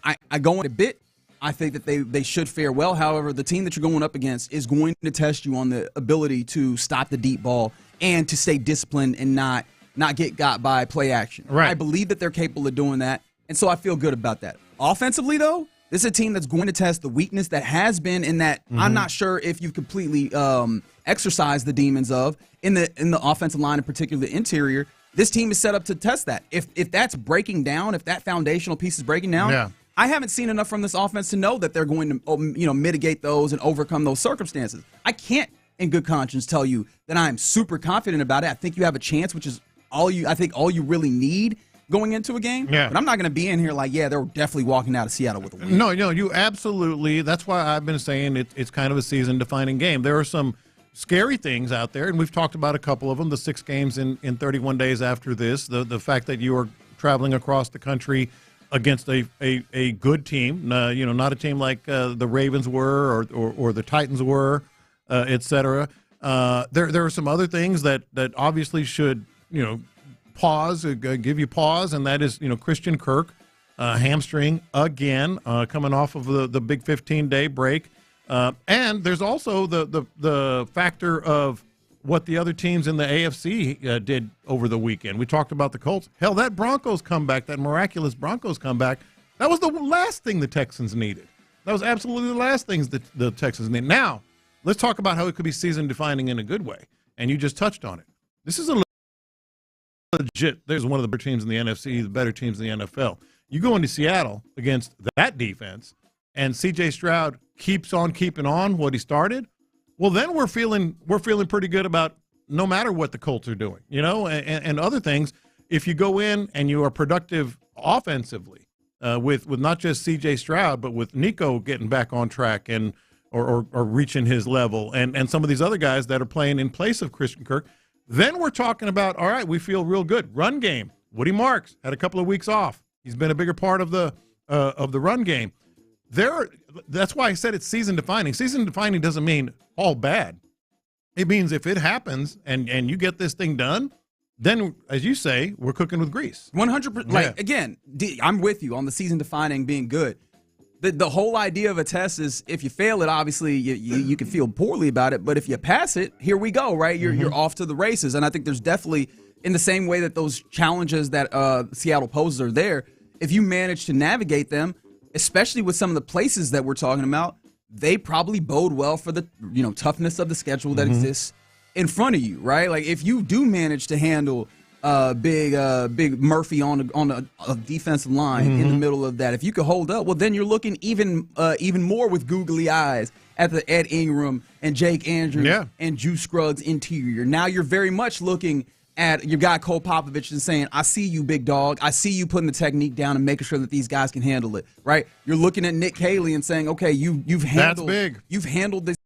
I go in a bit. I think that they should fare well. However, the team that you're going up against is going to test you on the ability to stop the deep ball and to stay disciplined and not get got by play action. Right. I believe that they're capable of doing that, and so I feel good about that. Offensively, though, this is a team that's going to test the weakness that has been in that I'm not sure if you've completely exercised the demons of in the offensive line, in particular the interior. This team is set up to test that. If that's breaking down, if that foundational piece is breaking down, I haven't seen enough from this offense to know that they're going to mitigate those and overcome those circumstances. I can't, in good conscience, tell you that I'm super confident about it. I think you have a chance, which is all you really need going into a game. Yeah. But I'm not going to be in here like, they're definitely walking out of Seattle with a win. No, you absolutely. That's why I've been saying it's kind of a season-defining game. There are some scary things out there, and we've talked about a couple of them, the 6 games in 31 days after this, the fact that you are traveling across the country against a good team, not a team like the Ravens were or the Titans were, et cetera. There are some other things that obviously should, give you pause, and that is, Christian Kirk, hamstring again, coming off of the big 15-day break. And there's also the factor of what the other teams in the AFC did over the weekend. We talked about the Colts. Hell, that Broncos comeback, that miraculous Broncos comeback, that was the last thing the Texans needed. That was absolutely the last things that the Texans needed. Now, let's talk about how it could be season-defining in a good way, and you just touched on it. This is a legit, there's one of the better teams in the NFC, the better teams in the NFL. You go into Seattle against that defense, and C.J. Stroud keeps on keeping on what he started, well, then we're feeling pretty good about no matter what the Colts are doing, and other things. If you go in and you are productive offensively with not just C.J. Stroud, but with Nico getting back on track and or reaching his level, and some of these other guys that are playing in place of Christian Kirk, then we're talking about, all right, we feel real good. Run game. Woody Marks had a couple of weeks off. He's been a bigger part of the run game. That's why I said it's season-defining. Season-defining doesn't mean all bad. It means if it happens and you get this thing done, then, as you say, we're cooking with grease. 100%. Again, I'm with you on the season-defining being good. The whole idea of a test is if you fail it, obviously you can feel poorly about it. But if you pass it, here we go, right? You're off to the races. And I think there's definitely, in the same way that those challenges that Seattle poses are there, if you manage to navigate them, especially with some of the places that we're talking about, they probably bode well for the toughness of the schedule that exists in front of you, right? Like if you do manage to handle big Murphy on a defensive line in the middle of that, if you could hold up, well then you're looking even more with googly eyes at the Ed Ingram and Jake Andrews and Juice Scruggs interior. Now you're very much looking at your guy Cole Popovich and saying, I see you, big dog. I see you putting the technique down and making sure that these guys can handle it, right? You're looking at Nick Caley and saying, okay, you've handled this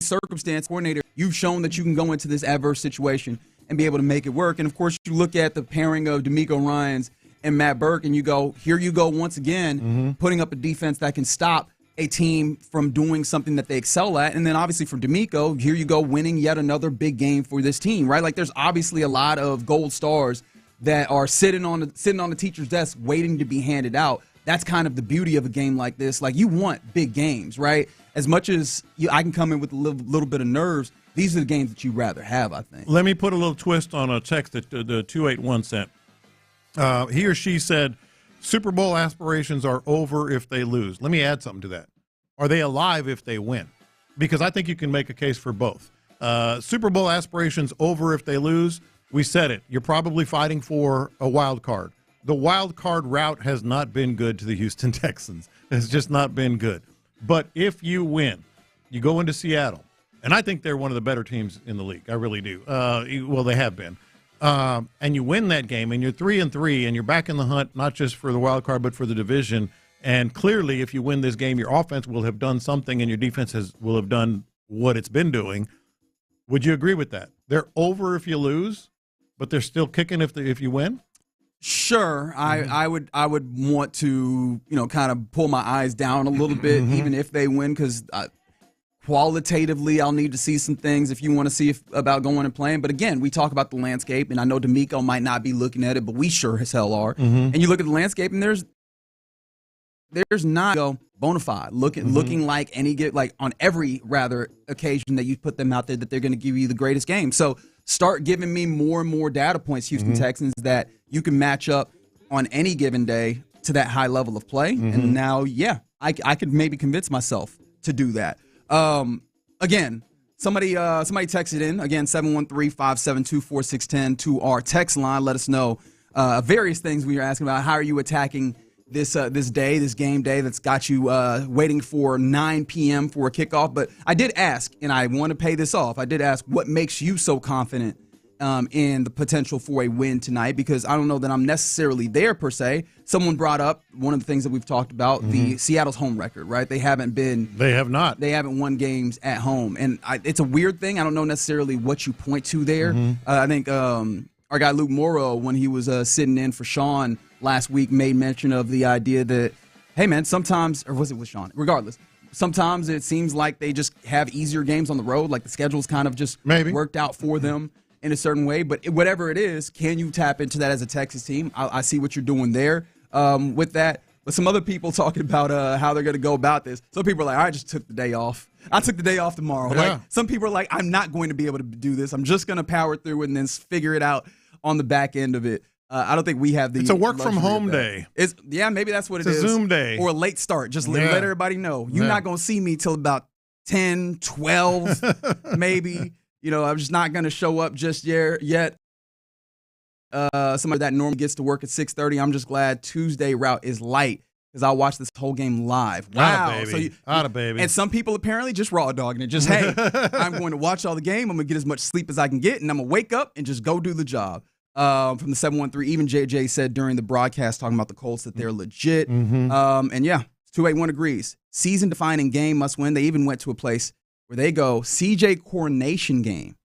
circumstance coordinator. You've shown that you can go into this adverse situation and be able to make it work. And, of course, you look at the pairing of D'Amico Ryans and Matt Burke, and you go, here you go once again, putting up a defense that can stop a team from doing something that they excel at. And then obviously for D'Amico, here you go winning yet another big game for this team, right? Like there's obviously a lot of gold stars that are sitting on the teacher's desk waiting to be handed out. That's kind of the beauty of a game like this. Like you want big games, right? As much as I can come in with a little bit of nerves, these are the games that you'd rather have, I think. Let me put a little twist on a text that the 281 sent. He or she said, Super Bowl aspirations are over if they lose. Let me add something to that. Are they alive if they win? Because I think you can make a case for both. Super Bowl aspirations over if they lose. We said it. You're probably fighting for a wild card. The wild card route has not been good to the Houston Texans. It's just not been good. But if you win, you go into Seattle, and I think they're one of the better teams in the league. I really do. Well, they have been. And you win that game, and you're 3-3, and you're back in the hunt, not just for the wild card, but for the division. And clearly, if you win this game, your offense will have done something and your defense will have done what it's been doing. Would you agree with that? They're over if you lose, but they're still kicking if you win? Sure. I would want to, kind of pull my eyes down a little bit, even if they win, because qualitatively I'll need to see some things if you want to see about going and playing. But again, we talk about the landscape, and I know D'Amico might not be looking at it, but we sure as hell are. And you look at the landscape, and there's not bona fide looking like on every occasion that you put them out there that they're going to give you the greatest game. So start giving me more and more data points, Houston Texans, that you can match up on any given day to that high level of play. And now, I could maybe convince myself to do that. Again, somebody texted in, again, 713-572-4610 to our text line. Let us know various things we are asking about. How are you attacking this game day that's got you waiting for 9 p.m. for a kickoff? But I did ask, and I want to pay this off, I did ask what makes you so confident in the potential for a win tonight, because I don't know that I'm necessarily there per se. Someone brought up one of the things that we've talked about, the Seattle's home record, right? They have not. They haven't won games at home. And it's a weird thing. I don't know necessarily what you point to there. I think our guy Luke Morrow, when he was sitting in for Sean last week, made mention of the idea that, hey, man, sometimes, or was it with Sean? Regardless, sometimes it seems like they just have easier games on the road, like the schedule's kind of just worked out for them in a certain way. But whatever it is, can you tap into that as a Texas team? I see what you're doing there with that. But some other people talking about how they're going to go about this. Some people are like, I just took the day off. I took the day off tomorrow. Yeah. Like, some people are like, I'm not going to be able to do this. I'm just going to power through it and then figure it out on the back end of it. I don't think we have the. It's a work from home day. Maybe that's what it's a Zoom day. Or a late start. Just let everybody know. You're not going to see me till about 10, 12, maybe. I'm just not going to show up just yet. Somebody that normally gets to work at 6:30. I'm just glad Tuesday route is light because I'll watch this whole game live. Wow. Baby. And some people apparently just raw dogging it. Just, hey, I'm going to watch all the game. I'm going to get as much sleep as I can get, and I'm going to wake up and just go do the job. From the 713, even JJ said during the broadcast talking about the Colts that they're legit. And yeah, 281 agrees. Season-defining game, must win. They even went to a place where they go CJ coronation game.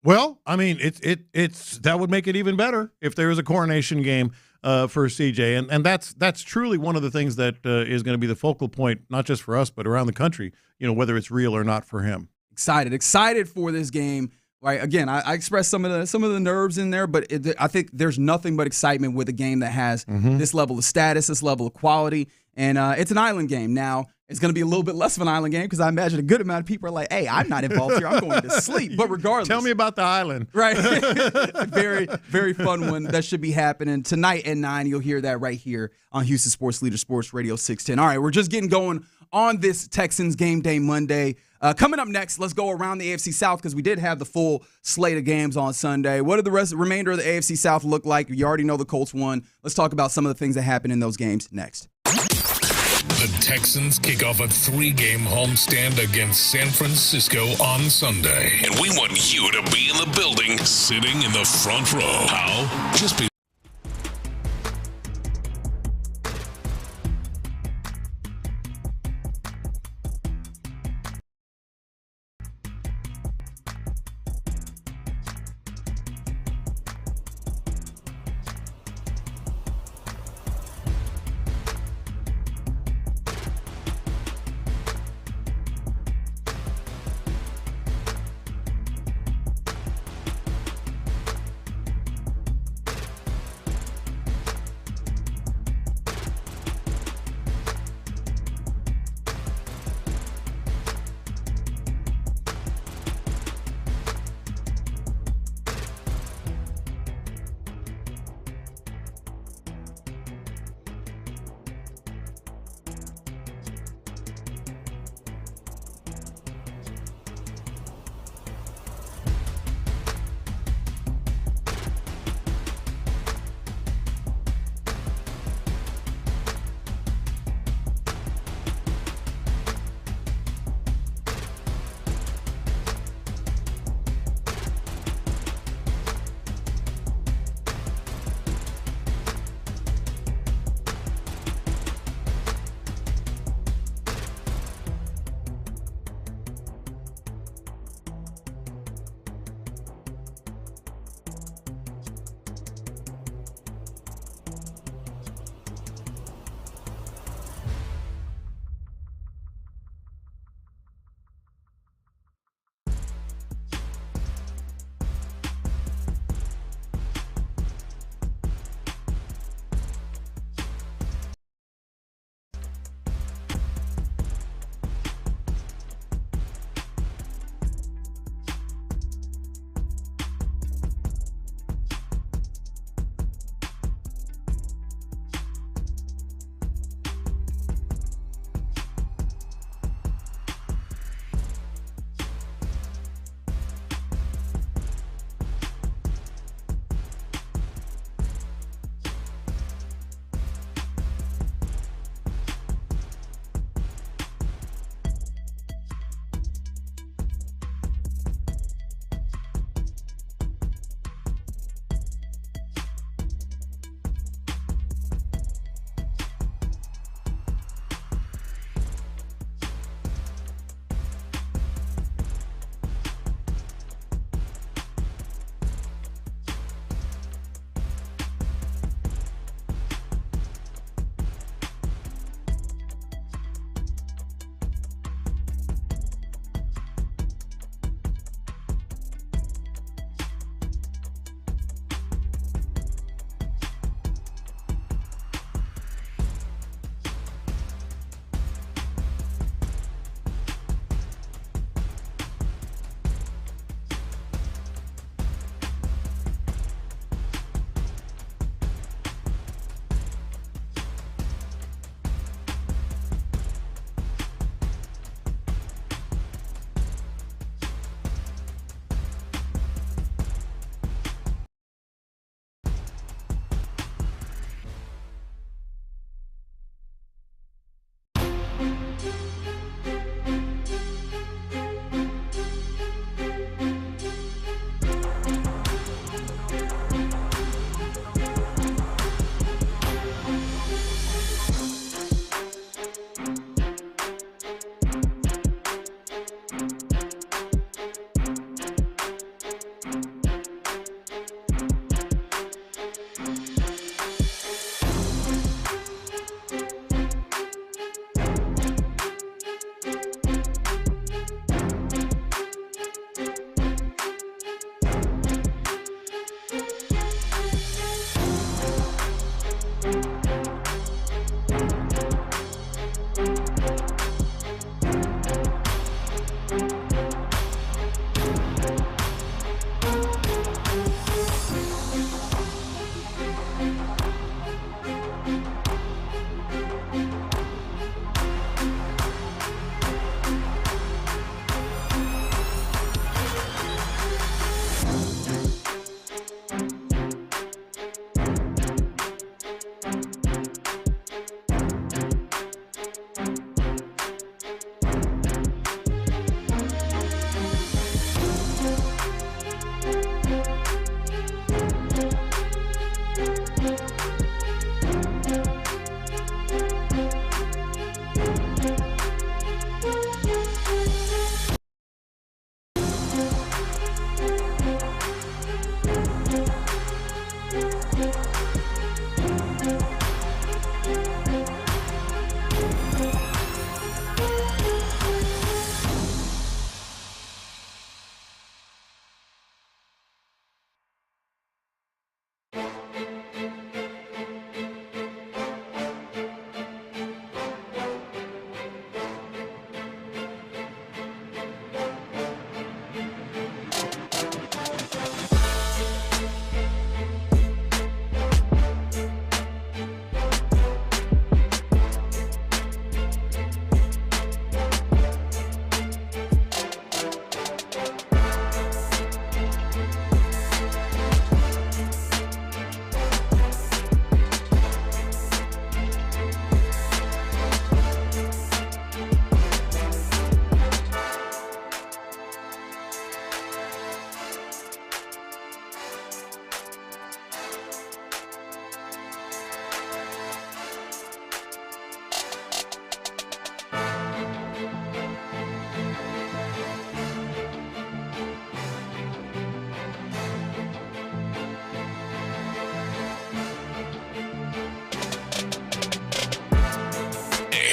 Well, I mean, it's that would make it even better if there is a coronation game for CJ, and that's truly one of the things that is going to be the focal point, not just for us but around the country. Whether it's real or not for him. Excited for this game. Right. Again, I expressed some of the nerves in there, but I think there's nothing but excitement with a game that has this level of status, this level of quality, and it's an island game. Now, it's going to be a little bit less of an island game because I imagine a good amount of people are like, hey, I'm not involved here. I'm going to sleep. But regardless. Tell me about the island. Right. Very, very fun one. That should be happening tonight at 9. You'll hear that right here on Houston Sports Leader, Sports Radio 610. All right, we're just getting going on this Texans Game Day Monday. Coming up next, let's go around the AFC South because we did have the full slate of games on Sunday. What did the remainder of the AFC South look like? You already know the Colts won. Let's talk about some of the things that happened in those games next. The Texans kick off a 3-game homestand against San Francisco on Sunday. And we want you to be in the building, sitting in the front row. How? Just be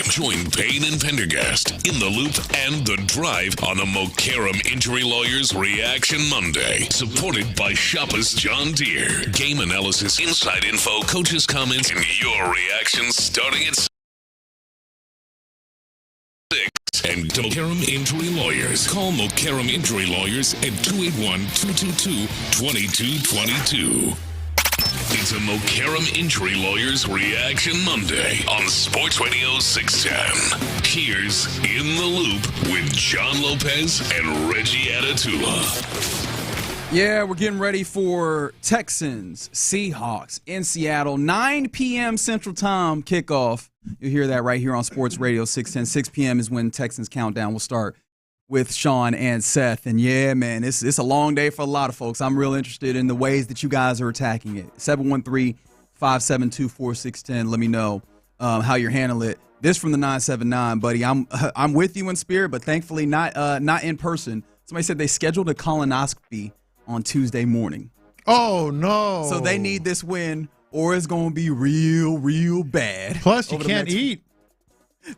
Join Payne and Pendergast in the Loop and The Drive on the Mokaram Injury Lawyers Reaction Monday. Supported by Shoppers John Deere. Game analysis, inside info, coaches' comments, and your reactions starting at 6. And Mokaram Injury Lawyers. Call Mokaram Injury Lawyers at 281-222-2222. It's a Mokaram Injury Lawyers Reaction Monday on Sports Radio 610. Here's In the Loop with John Lopez and Reggie Atatula. Yeah, we're getting ready for Texans, Seahawks in Seattle. 9 p.m. Central Time kickoff. You'll hear that right here on Sports Radio 610. 6 p.m. is when Texans Countdown will start with Sean and Seth. And yeah, man, it's a long day for a lot of folks. I'm real interested in the ways that you guys are attacking it. 713-572-4610. Let me know how you're handling it. This from the 979, buddy. I'm with you in spirit, but thankfully not in person. Somebody said they scheduled a colonoscopy on Tuesday morning. Oh, no. So they need this win, or it's going to be real, real bad. Plus, you can't eat.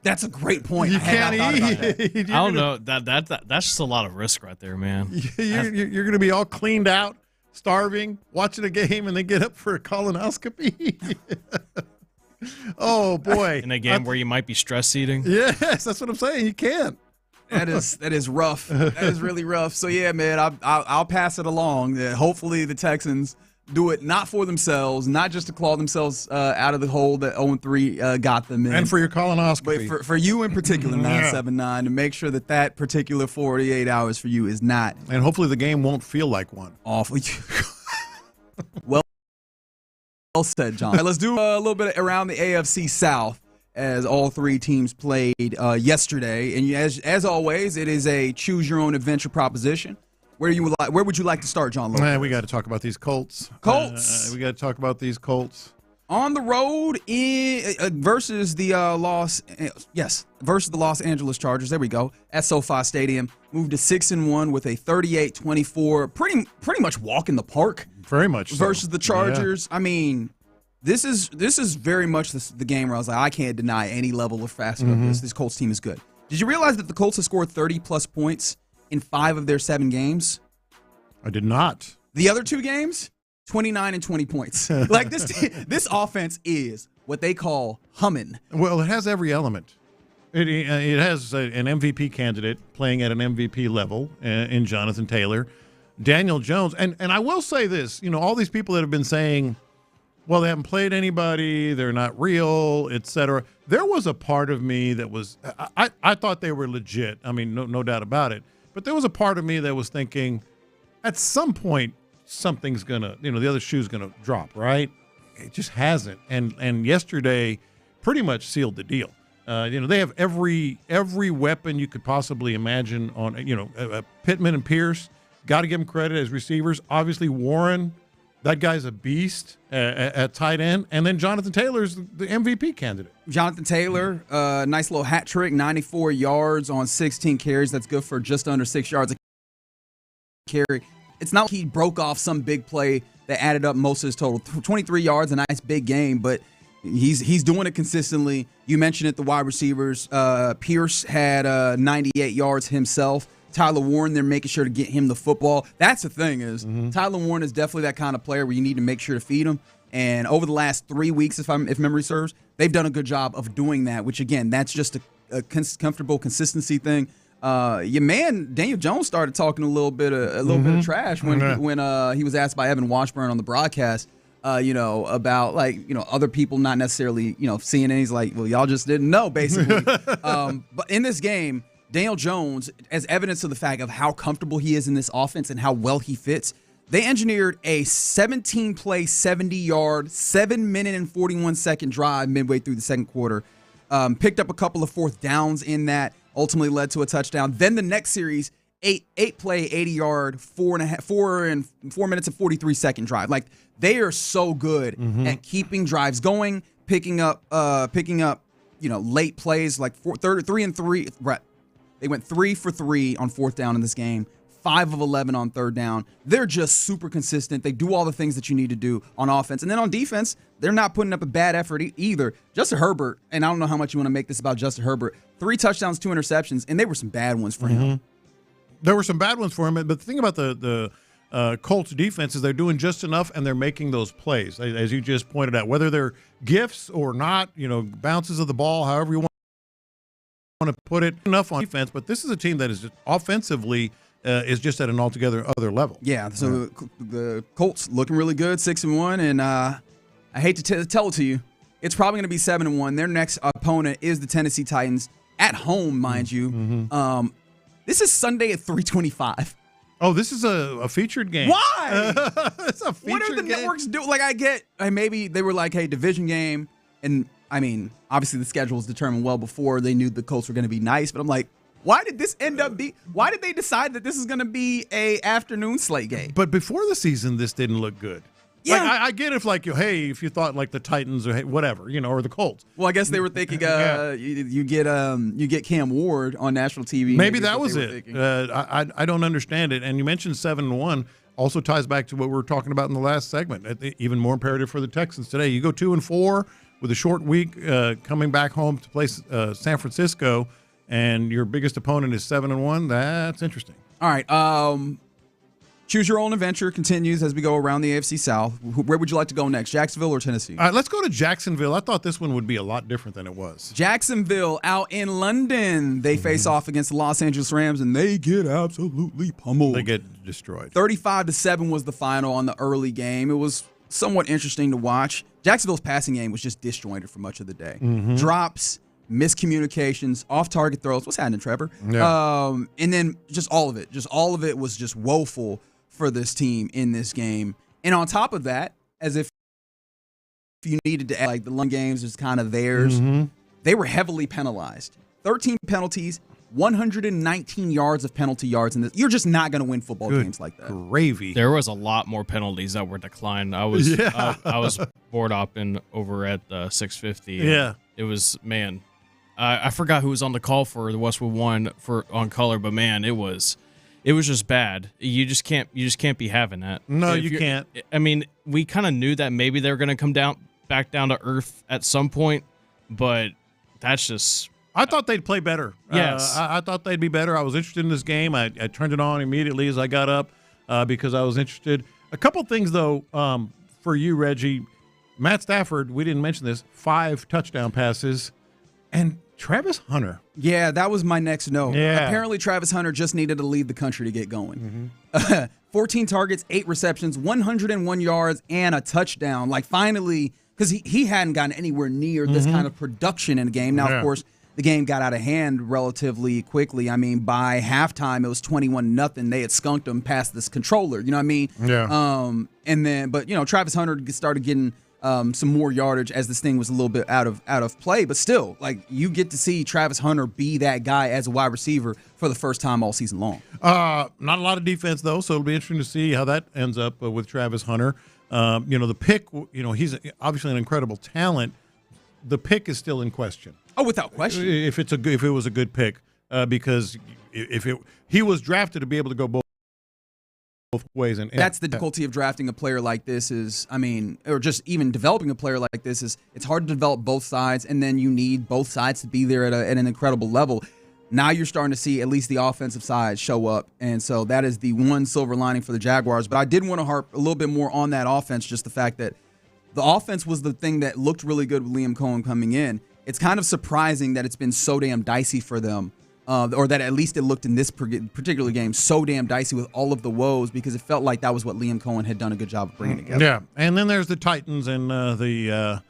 That's a great point. You can't eat. I don't know. That's just a lot of risk right there, man. You're going to be all cleaned out, starving, watching a game, and then get up for a colonoscopy. Oh, boy. In a game where you might be stress eating. Yes, that's what I'm saying. You can't. That is rough. That is really rough. So, yeah, man, I'll pass it along. Hopefully the Texans do it not for themselves, not just to claw themselves out of the hole that 0-3 got them in. And for your colonoscopy. But for you in particular, 979, to make sure that particular 48 hours for you is not. And hopefully the game won't feel like one. Awfully. Well said, John. All right, let's do a little bit around the AFC South as all three teams played yesterday. And as always, it is a choose-your-own-adventure proposition. Where would you like to start, John Lopez? We got to talk about these Colts. We got to talk about these Colts. On the road versus the Los Angeles Chargers. There we go. At SoFi Stadium, moved to 6-1 with a 38-24. Pretty much walk in the park. Very much so. Versus the Chargers. Yeah. I mean, this is very much the game where I was like, I can't deny any level of facet of this. This Colts team is good. Did you realize that the Colts have scored 30-plus points in 5 of their 7 games? I did not. The other 2 games, 29 and 20 points. Like this offense is what they call humming. Well, it has every element. It has an MVP candidate playing at an MVP level in Jonathan Taylor, Daniel Jones. And I will say this, all these people that have been saying, well, they haven't played anybody, they're not real, etc. There was a part of me that was, I thought they were legit. I mean, no doubt about it. But there was a part of me that was thinking, at some point, something's going to, the other shoe's going to drop, right? It just hasn't. And yesterday pretty much sealed the deal. They have every weapon you could possibly imagine on, Pittman and Pierce. Got to give them credit as receivers. Obviously, Warren, that guy's a beast at tight end. And then Jonathan Taylor's the MVP candidate. Jonathan Taylor, nice little hat trick, 94 yards on 16 carries. That's good for just under 6 yards a carry. It's not like he broke off some big play that added up most of his total. 23 yards, a nice big game, but he's doing it consistently. You mentioned it, the wide receivers. Pierce had 98 yards himself. Tyler Warren, they're making sure to get him the football. That's the thing is, Tyler Warren is definitely that kind of player where you need to make sure to feed him. And over the last 3 weeks, if memory serves, they've done a good job of doing that, which, again, that's just a comfortable consistency thing. Your man, Daniel Jones, started talking a little bit of trash when he was asked by Evan Washburn on the broadcast, about other people not necessarily, seeing it. He's like, well, y'all just didn't know, basically. But in this game, Daniel Jones, as evidence of the fact of how comfortable he is in this offense and how well he fits, they engineered a 17-play, 70-yard, 7-minute and 41-second drive midway through the second quarter. Picked up a couple of fourth downs in that, ultimately led to a touchdown. Then the next series, 8-play, 80-yard, 4 minutes and 43-second drive. Like, they are so good at keeping drives going, picking up, late plays like 3 and 3. They went 3 for 3 on fourth down in this game. 5 of 11 on third down. They're just super consistent. They do all the things that you need to do on offense. And then on defense, they're not putting up a bad effort either. Justin Herbert, and I don't know how much you want to make this about Justin Herbert, 3 touchdowns, 2 interceptions, and they were some bad ones for him. There were some bad ones for him, but the thing about the Colts defense is they're doing just enough and they're making those plays, as you just pointed out, whether they're gifts or not, bounces of the ball, however you want to put it, enough on defense. But this is a team that is just offensively is just at an altogether other level. Yeah, so the Colts looking really good, 6-1, and I hate to tell it to you, it's probably going to be 7-1. Their next opponent is the Tennessee Titans at home, mind you. This is Sunday at 3:25. Oh, this is a featured game. Why? It's a featured What are the game. networks doing? Like, I get, maybe they were like, hey, division game. And, I mean, obviously the schedule was determined well before they knew the Colts were going to be nice. But I'm like, why did this end up why did they decide that this is going to be a afternoon slate game? But before the season, this didn't look good. Yeah. Like, I get if you thought like the Titans or whatever, or the Colts. Well, I guess they were thinking you get Cam Ward on national TV. Maybe that was it. I don't understand it. And you mentioned 7-1 also ties back to what we were talking about in the last segment. Even more imperative for the Texans today. You go 2-4 with a short week coming back home to play San Francisco, and your biggest opponent is 7-1. That's interesting. All right. Choose Your Own Adventure continues as we go around the AFC South. Where would you like to go next, Jacksonville or Tennessee? All right, let's go to Jacksonville. I thought this one would be a lot different than it was. Jacksonville out in London. They face off against the Los Angeles Rams, and they get absolutely pummeled. They get destroyed. 35-7 was the final on the early game. It was somewhat interesting to watch. Jacksonville's passing game was just disjointed for much of the day. Drops, miscommunications, off-target throws. What's happening, Trevor? Yeah. And then just all of it. Just all of it was just woeful for this team in this game. And on top of that, as if you needed to add, like, the London games is kind of theirs, they were heavily penalized. 13 penalties, 119 yards of penalty yards in this. You're just not going to win football games like that. Gravy. There was a lot more penalties that were declined. I was I was bored hopping over at 650. Yeah. It was, man, I forgot who was on the call for the Westwood one on color, but man, it was just bad. You just can't be having that. No, you can't. I mean, we kind of knew that maybe they were going to come back down to earth at some point, but that's just. I thought they'd play better. Yes. I thought they'd be better. I was interested in this game. I turned it on immediately as I got up because I was interested. A couple things, though, for you, Reggie. Matt Stafford, we didn't mention this, 5 touchdown passes. And Travis Hunter. Yeah, that was my next note. Yeah. Apparently, Travis Hunter just needed to leave the country to get going. 14 targets, 8 receptions, 101 yards, and a touchdown. Like, finally, because he hadn't gotten anywhere near this kind of production in a game. Now, of course, the game got out of hand relatively quickly. I mean, by halftime, it was 21-0. They had skunked him past this controller. You know what I mean? Yeah. And then, but, Travis Hunter started getting some more yardage as this thing was a little bit out of play. But still, like, you get to see Travis Hunter be that guy as a wide receiver for the first time all season long. Not a lot of defense, though, so it'll be interesting to see how that ends up with Travis Hunter. The pick, he's obviously an incredible talent. The pick is still in question. Oh, without question. If it was a good pick, because he was drafted to be able to go both ways, and that's the difficulty of drafting a player like this or just even developing a player like this is it's hard to develop both sides, and then you need both sides to be there at an incredible level. Now you're starting to see at least the offensive side show up, and so that is the one silver lining for the Jaguars. But I did want to harp a little bit more on that offense, just the fact that the offense was the thing that looked really good with Liam Cohen coming in. It's kind of surprising that it's been so damn dicey for them, or that at least it looked in this particular game so damn dicey with all of the woes, because it felt like that was what Liam Cohen had done a good job of bringing together. Yeah, and then there's the Titans and the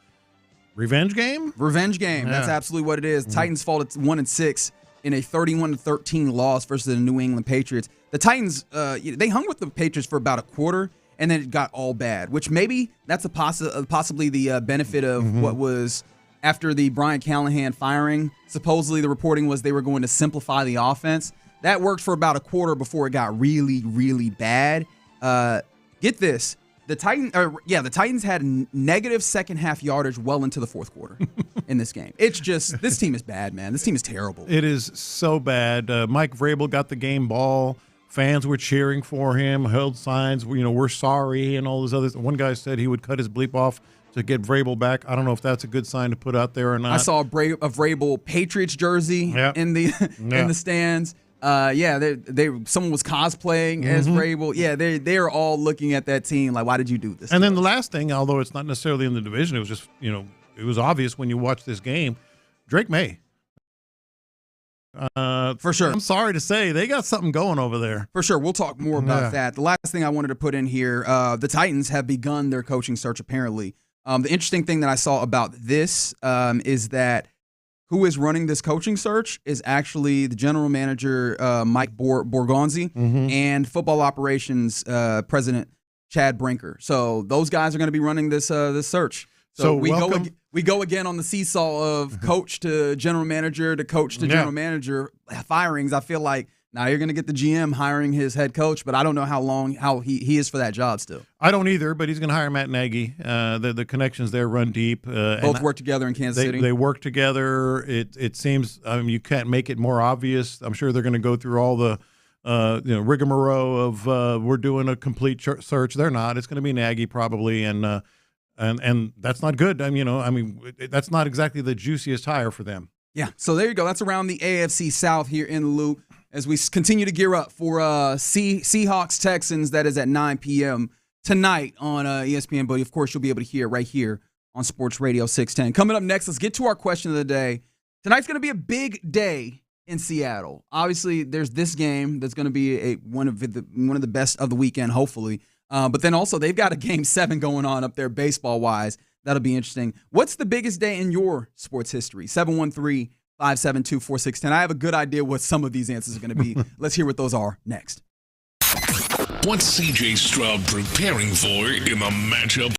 revenge game? Revenge game. Yeah. That's absolutely what it is. Titans fall at 1-6 in a 31-13 loss versus the New England Patriots. The Titans, they hung with the Patriots for about a quarter, and then it got all bad, which maybe that's possibly the benefit of what was after the Brian Callahan firing. Supposedly the reporting was they were going to simplify the offense. That worked for about a quarter before it got really, really bad. Get this. The Titans had negative second half yardage well into the fourth quarter in this game. It's just, this team is bad, man. This team is terrible. It is so bad. Mike Vrabel got the game ball Fans were cheering for him, held signs, we're sorry, and all those others. One guy said he would cut his bleep off to get Vrabel back. I don't know if that's a good sign to put out there or not. I saw a Vrabel Patriots jersey in the in the stands. Someone was cosplaying as Vrabel. Yeah, they are all looking at that team like, why did you do this? And then the last thing, although it's not necessarily in the division, it was just it was obvious when you watch this game, Drake May. For sure. I'm sorry to say they got something going over there. For sure. We'll talk more about that. The last thing I wanted to put in here, the Titans have begun their coaching search apparently. The interesting thing that I saw about this is that who is running this coaching search is actually the general manager, Mike Borgonzi, and football operations president, Chad Brinker. So those guys are going to be running this search. So we go again on the seesaw of coach to general manager to coach to general manager firings. I feel like now you're going to get the GM hiring his head coach, but I don't know how he is for that job still. I don't either, but he's going to hire Matt Nagy. The connections there run deep. Both work together in Kansas City. They work together. It seems. You can't make it more obvious. I'm sure they're going to go through all the rigmarole of we're doing a complete search. They're not. It's going to be Nagy probably, and that's not good. That's not exactly the juiciest hire for them. Yeah. So there you go. That's around the AFC South here in the loop as we continue to gear up for Seahawks Texans. That is at 9 p.m. tonight on ESPN. But of course, you'll be able to hear right here on Sports Radio 610. Coming up next, let's get to our question of the day. Tonight's going to be a big day in Seattle. Obviously, there's this game that's going to be one of the best of the weekend, hopefully. But then also they've got a Game 7 going on up there baseball-wise. That'll be interesting. What's the biggest day in your sports history? 713-572-4610. I have a good idea what some of these answers are going to be. Let's hear what those are next. What's C.J. Stroud preparing for in the matchup?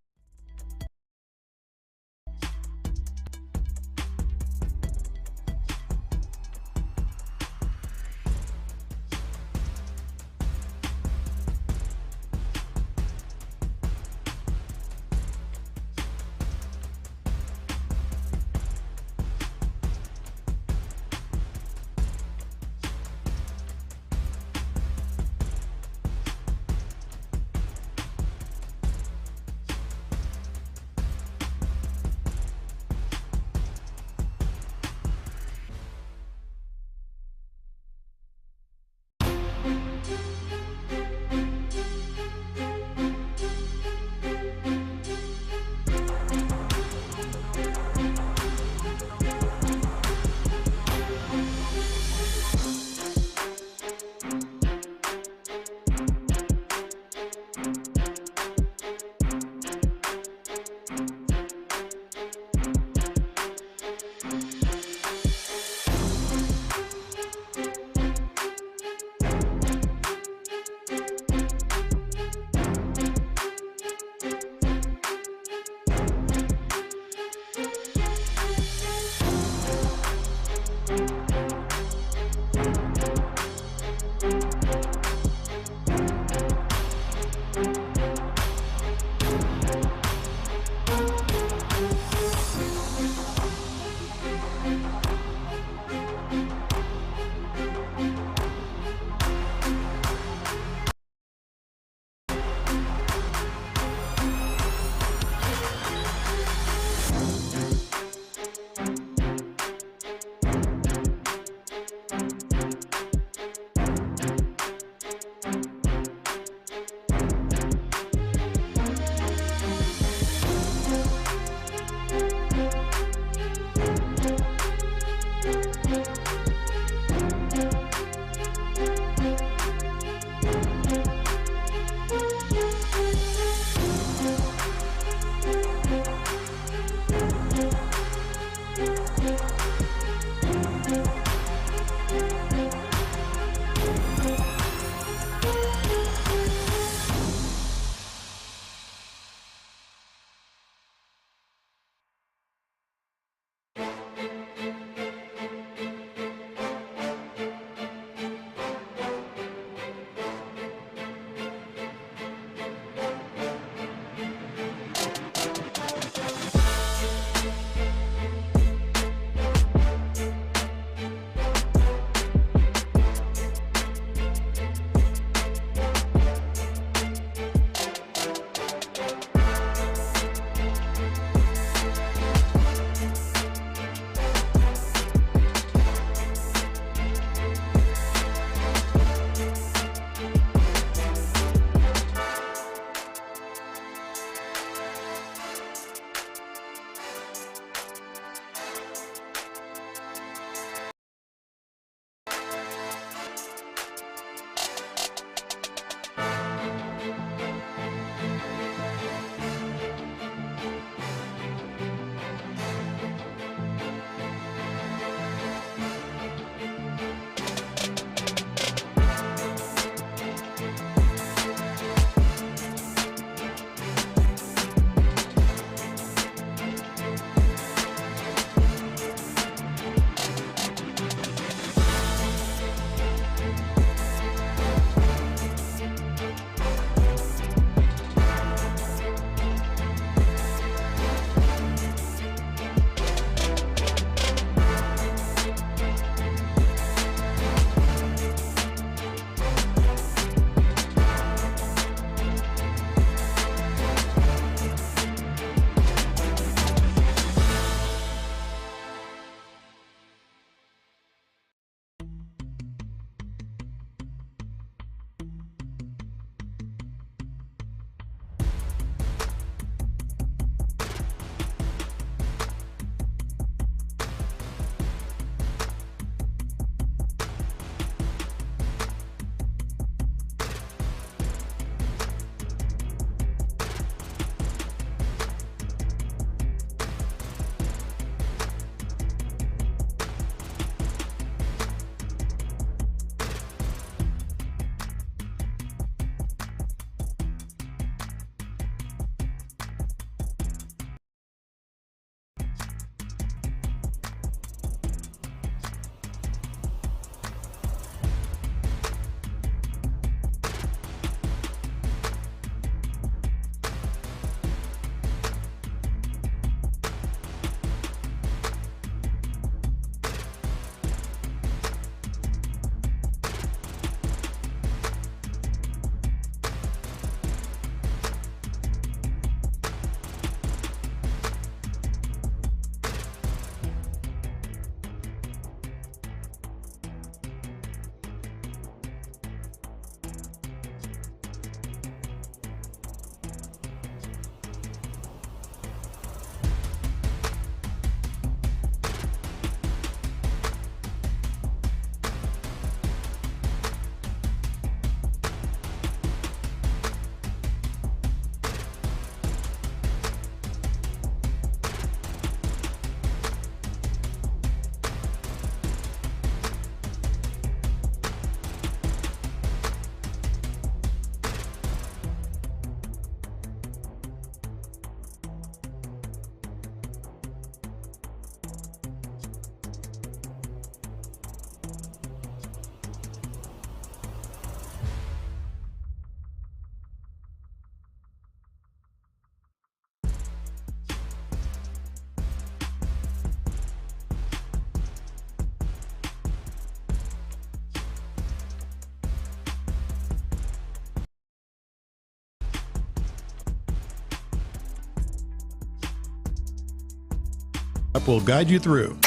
We'll guide you through.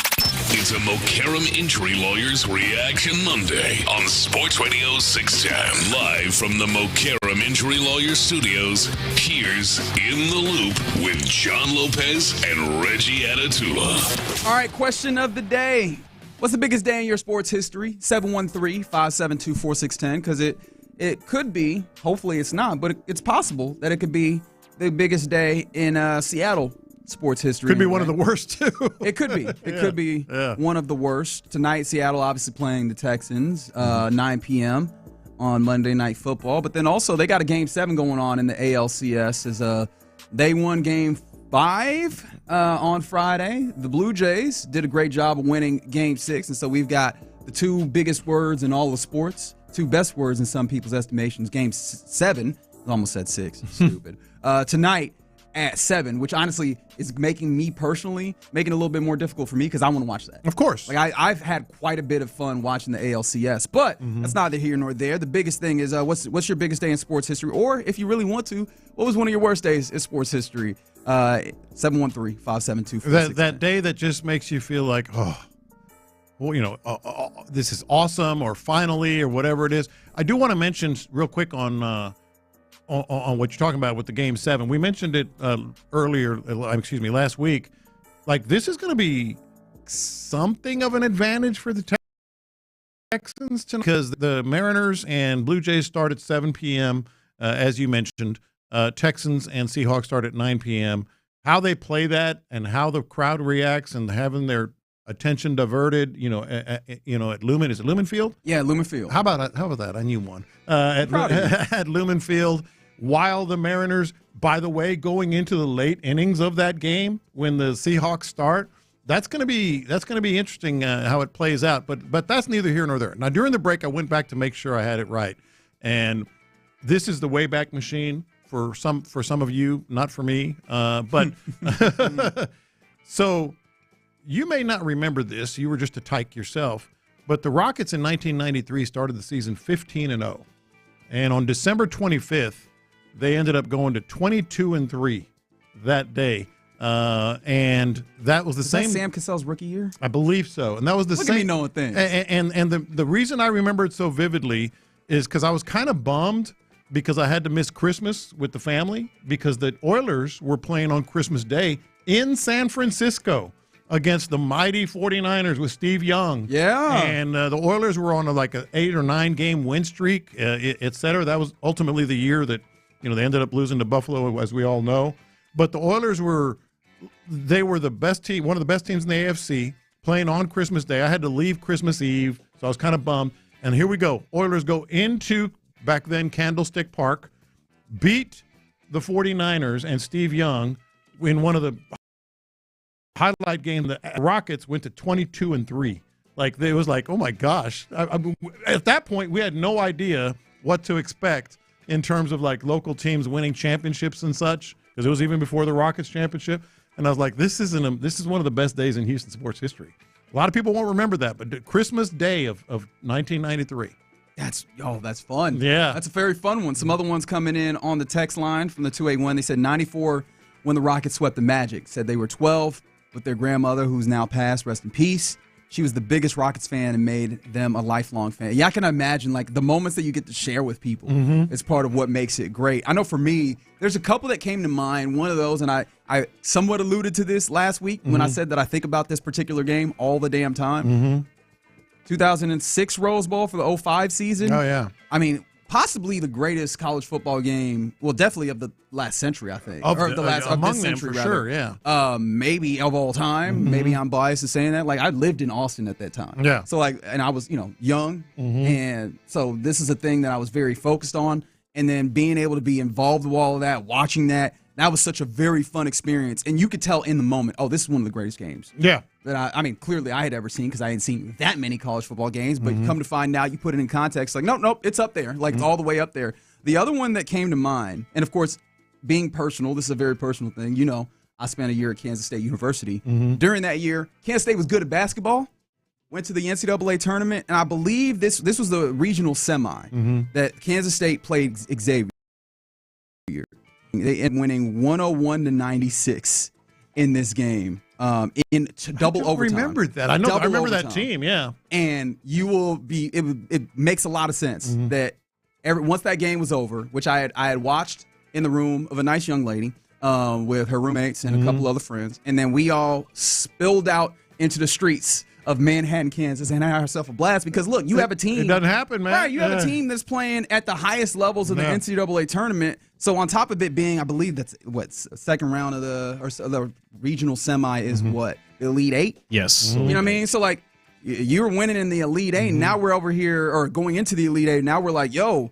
It's a Mokaram Injury Lawyers Reaction Monday on Sports Radio 610. Live from the Mokaram Injury Lawyers Studios, here's In the Loop with John Lopez and Reggie Atatula. All right, question of the day. What's the biggest day in your sports history? 713-572-4610, because it could be, hopefully it's not, but it's possible that it could be the biggest day in Seattle sports history. Could be one of the worst, too. It could be. It could be one of the worst. Tonight, Seattle obviously playing the Texans, 9 p.m. on Monday Night Football. But then also they got a Game 7 going on in the ALCS. As they won Game 5 on Friday. The Blue Jays did a great job of winning Game 6. And so we've got the two biggest words in all of sports, two best words in some people's estimations. Game 7, I almost said 6, stupid. Tonight at 7, which honestly is making me personally, making it a little bit more difficult for me because I want to watch that. Of course. Like I've had quite a bit of fun watching the ALCS, but that's neither here nor there. The biggest thing is what's your biggest day in sports history? Or if you really want to, what was one of your worst days in sports history? 713-572-4610. That day that just makes you feel like, this is awesome, or finally, or whatever it is. I do want to mention real quick on what you're talking about with the Game 7. We mentioned it last week. Like, this is going to be something of an advantage for the Texans tonight, because the Mariners and Blue Jays start at 7 p.m., as you mentioned. Texans and Seahawks start at 9 p.m. How they play that and how the crowd reacts and having their attention diverted, at Lumen. Is it Lumen Field? Yeah, Lumen Field. How about that? I knew one. At Lumen Field, while the Mariners, by the way, going into the late innings of that game when the Seahawks start, that's going to be interesting how it plays out. But that's neither here nor there. Now, during the break, I went back to make sure I had it right, and this is the Wayback Machine for some of you, not for me. But so. You may not remember this. You were just a tyke yourself. But the Rockets in 1993 started the season 15-0. And on December 25th, they ended up going to 22-3 that day. And that was the same. That Sam Cassell's rookie year? I believe so. And that was the Look same. At me knowing things. And the reason I remember it so vividly is because I was kind of bummed because I had to miss Christmas with the family because the Oilers were playing on Christmas Day in San Francisco against the mighty 49ers with Steve Young. Yeah. And the Oilers were on an 8 or 9 game win streak, et cetera. That was ultimately the year that, they ended up losing to Buffalo, as we all know. But the Oilers were the best team, one of the best teams in the AFC, playing on Christmas Day. I had to leave Christmas Eve, so I was kind of bummed. And here we go. Oilers go into, back then, Candlestick Park, beat the 49ers and Steve Young in one of the highlight game. The Rockets went to 22-3. Like, it was like, oh my gosh. At that point, we had no idea what to expect in terms of like local teams winning championships and such, because it was even before the Rockets championship. And I was like, this is one of the best days in Houston sports history. A lot of people won't remember that, but Christmas Day of 1993. That's fun. Yeah. That's a very fun one. Some other ones coming in on the text line from the 281. They said 94 when the Rockets swept the Magic. Said they were 12 with their grandmother, who's now passed, rest in peace. She was the biggest Rockets fan and made them a lifelong fan. Yeah, I can imagine like the moments that you get to share with people is part of what makes it great. I know for me, there's a couple that came to mind. One of those, and I somewhat alluded to this last week when I said that I think about this particular game all the damn time. 2006 Rose Bowl for the 05 season. Oh, yeah. I mean, possibly the greatest college football game, well, definitely of the last century, I think. Of this century, for rather. sure, yeah. Maybe of all time. Maybe I'm biased in saying that. Like, I lived in Austin at that time. Yeah. So, like, and I was, young. And so this is a thing that I was very focused on. And then being able to be involved with all of that, watching that was such a very fun experience. And you could tell in the moment, oh, this is one of the greatest games. Yeah. That I mean, clearly I had ever seen, because I hadn't seen that many college football games. But come to find out, you put it in context, like, nope, it's up there. Like, it's all the way up there. The other one that came to mind, and of course, being personal, this is a very personal thing. I spent a year at Kansas State University. During that year, Kansas State was good at basketball, went to the NCAA tournament, and I believe this was the regional semi that Kansas State played Xavier. They ended up winning 101-96. in this game. In double overtime. I remembered that. I remember that team. Yeah, and you will be. It makes a lot of sense that once that game was over, which I had watched in the room of a nice young lady with her roommates and a couple other friends, and then we all spilled out into the streets of Manhattan, Kansas, and had ourselves a blast because look, you have a team. It doesn't happen, man. Right, you have a team that's playing at the highest levels of the NCAA tournament. So on top of it being, I believe that's second round of the regional semi is what, the Elite Eight? Yes. You know what I mean? So like you're winning in the Elite Eight. Now we're over here or going into the Elite Eight. Now we're like, yo,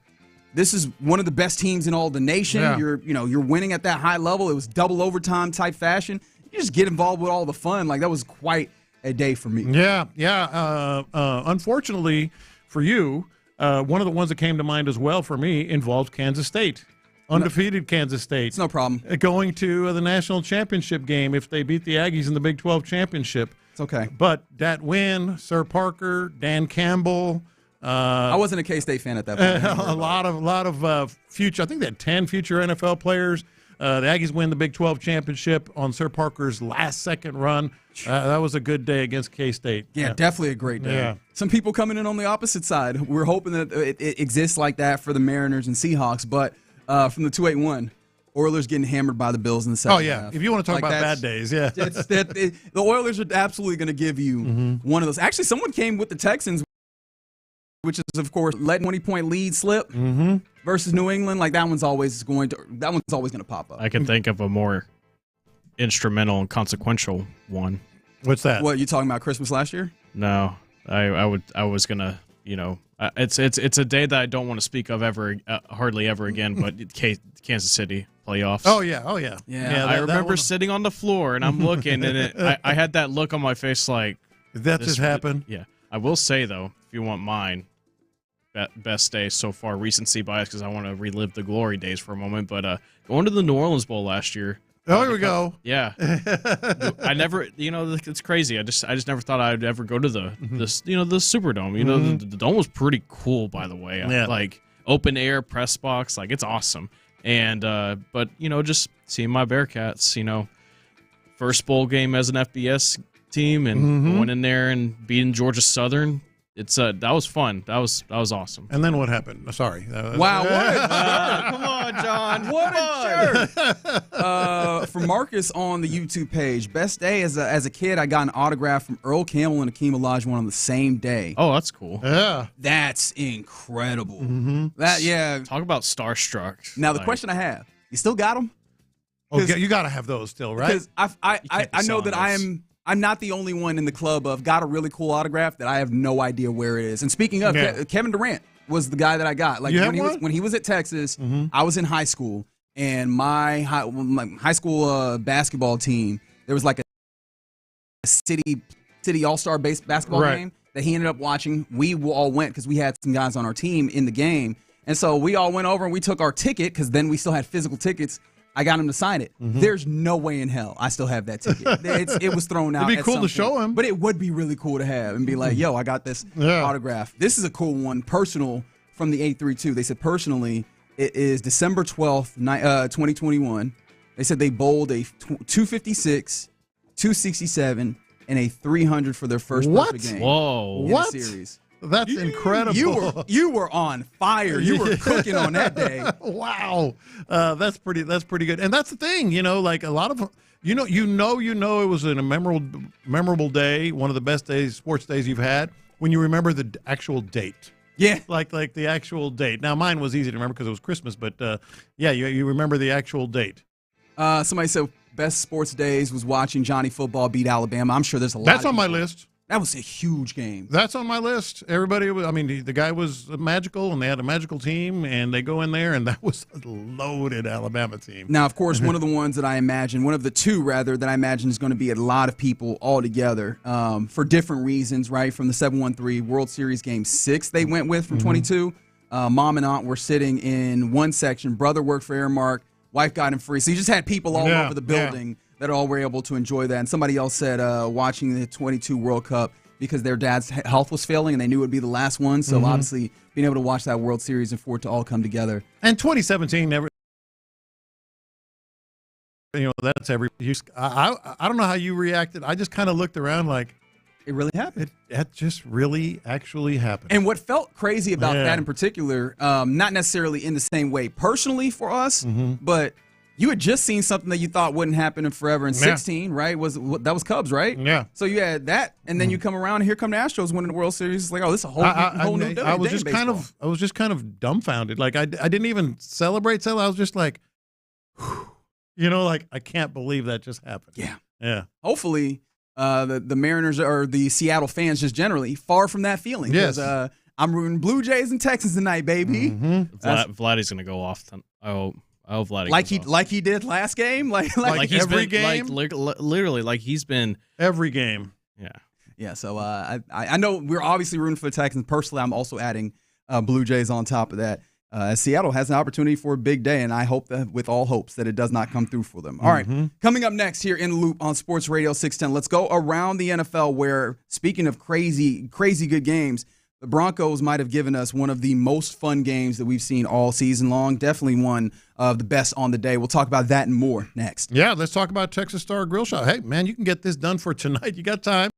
this is one of the best teams in all the nation. Yeah. You're winning at that high level. It was double overtime type fashion. You just get involved with all the fun. Like that was quite a day for me. Yeah. Unfortunately for you, one of the ones that came to mind as well for me involves Kansas State. Undefeated Kansas State. It's no problem. Going to the national championship game if they beat the Aggies in the Big 12 championship. It's okay. But that win, Sir Parker, Dan Campbell. I wasn't a K-State fan at that point. A lot of future. I think they had 10 future NFL players. The Aggies win the Big 12 championship on Sir Parker's last second run. That was a good day against K-State. Yeah, definitely a great day. Yeah. Some people coming in on the opposite side. We're hoping that it exists like that for the Mariners and Seahawks, but from the 2-8-1, Oilers getting hammered by the Bills in the second half. If you want to talk about bad days, the Oilers are absolutely going to give you one of those. Actually, someone came with the Texans, which is, of course, let 20-point lead slip versus New England. Like that one's always going to pop up. I can think of a more instrumental and consequential one. What's that? What, you talking about Christmas last year? No, I was gonna, it's a day that I don't want to speak of ever, hardly ever again. But Kansas City playoffs. Oh yeah. I remember sitting on the floor and I'm looking, and I had that look on my face like, did that just happen? Yeah. I will say though, if you want mine, best day so far, recency bias because I want to relive the glory days for a moment. But going to the New Orleans Bowl last year. Oh, here we go. Yeah, I never. It's crazy. I just never thought I'd ever go to the the Superdome. The dome was pretty cool, by the way. Yeah. Like open air press box, like it's awesome. And but just seeing my Bearcats, first bowl game as an FBS team and went in there and beating Georgia Southern. It's that was fun. That was awesome. And then what happened? Sorry. Wow! Come on, John. What a jerk! For Marcus on the YouTube page, best day as a kid, I got an autograph from Earl Campbell and Akeem Olajuwon on the same day. Oh, that's cool. Yeah, that's incredible. Talk about starstruck. Now the question I have: you still got them? Oh, you got to have those still, right? Because I know that I'm not the only one in the club of got a really cool autograph that I have no idea where it is. And speaking of, Kevin Durant was the guy that I got. Like when he was at Texas, I was in high school, and my high school basketball team, there was like a city all-star basketball game that he ended up watching. We all went because we had some guys on our team in the game. And so we all went over and we took our ticket because then we still had physical tickets. I got him to sign it. There's no way in hell I still have that ticket. It was thrown out. It'd be cool to show him. But it would be really cool to have and be like, yo, I got this autograph. This is a cool one, personal, from the 832. They said personally, it is December 12th, 2021. They said they bowled a 256, 267, and a 300 for their first perfect game. Whoa. In the series. That's incredible. You were on fire. You were cooking on that day. Wow, that's pretty good. And that's the thing, like a lot of it was a memorable day, one of the best sports days you've had when you remember the actual date. Yeah, like the actual date. Now mine was easy to remember because it was Christmas, but you remember the actual date. Somebody said best sports days was watching Johnny Football beat Alabama. I'm sure there's a lot. That's on my list. That was a huge game. That's on my list. Everybody was, the guy was magical, and they had a magical team, and they go in there, and that was a loaded Alabama team. Now, of course, one of the ones that I imagine, one of the two, rather, that I imagine is going to be a lot of people all together for different reasons, right? From the 7-1-3 World Series Game 6 they went with from 22. Mom and aunt were sitting in one section. Brother worked for Airmark. Wife got him free. So you just had people all over the building that all were able to enjoy that. And somebody else said watching the 22 World Cup because their dad's health was failing and they knew it would be the last one. So obviously being able to watch that World Series and for it to all come together. And 2017 never that's every. I don't know how you reacted. I just kind of looked around like it really happened. It just really actually happened. And what felt crazy about that in particular, not necessarily in the same way personally for us, but you had just seen something that you thought wouldn't happen in forever in 16, right? That was Cubs, right? Yeah. So you had that, and then you come around, and here come the Astros winning the World Series. It's like, oh, this is a whole new day. I was just kind of dumbfounded. Like I didn't even celebrate. I was just like, like I can't believe that just happened. Yeah. Yeah. Hopefully, the Mariners or the Seattle fans just generally far from that feeling. Yes. I'm rooting Blue Jays and Texans tonight, baby. Vladdy's gonna go off. I hope Vladdy like he did last game, like he's every game, literally like he's been every game. Yeah. So I know we're obviously rooting for the Texans. Personally, I'm also adding Blue Jays on top of that. Seattle has an opportunity for a big day, and I hope that with all hopes that it does not come through for them. All right, coming up next here in the Loop on Sports Radio 610, let's go around the NFL where, speaking of crazy good games, the Broncos might have given us one of the most fun games that we've seen all season long. Definitely one of the best on the day. We'll talk about that and more next. Yeah, let's talk about Texas Star Grill Shop. Hey, man, you can get this done for tonight. You got time.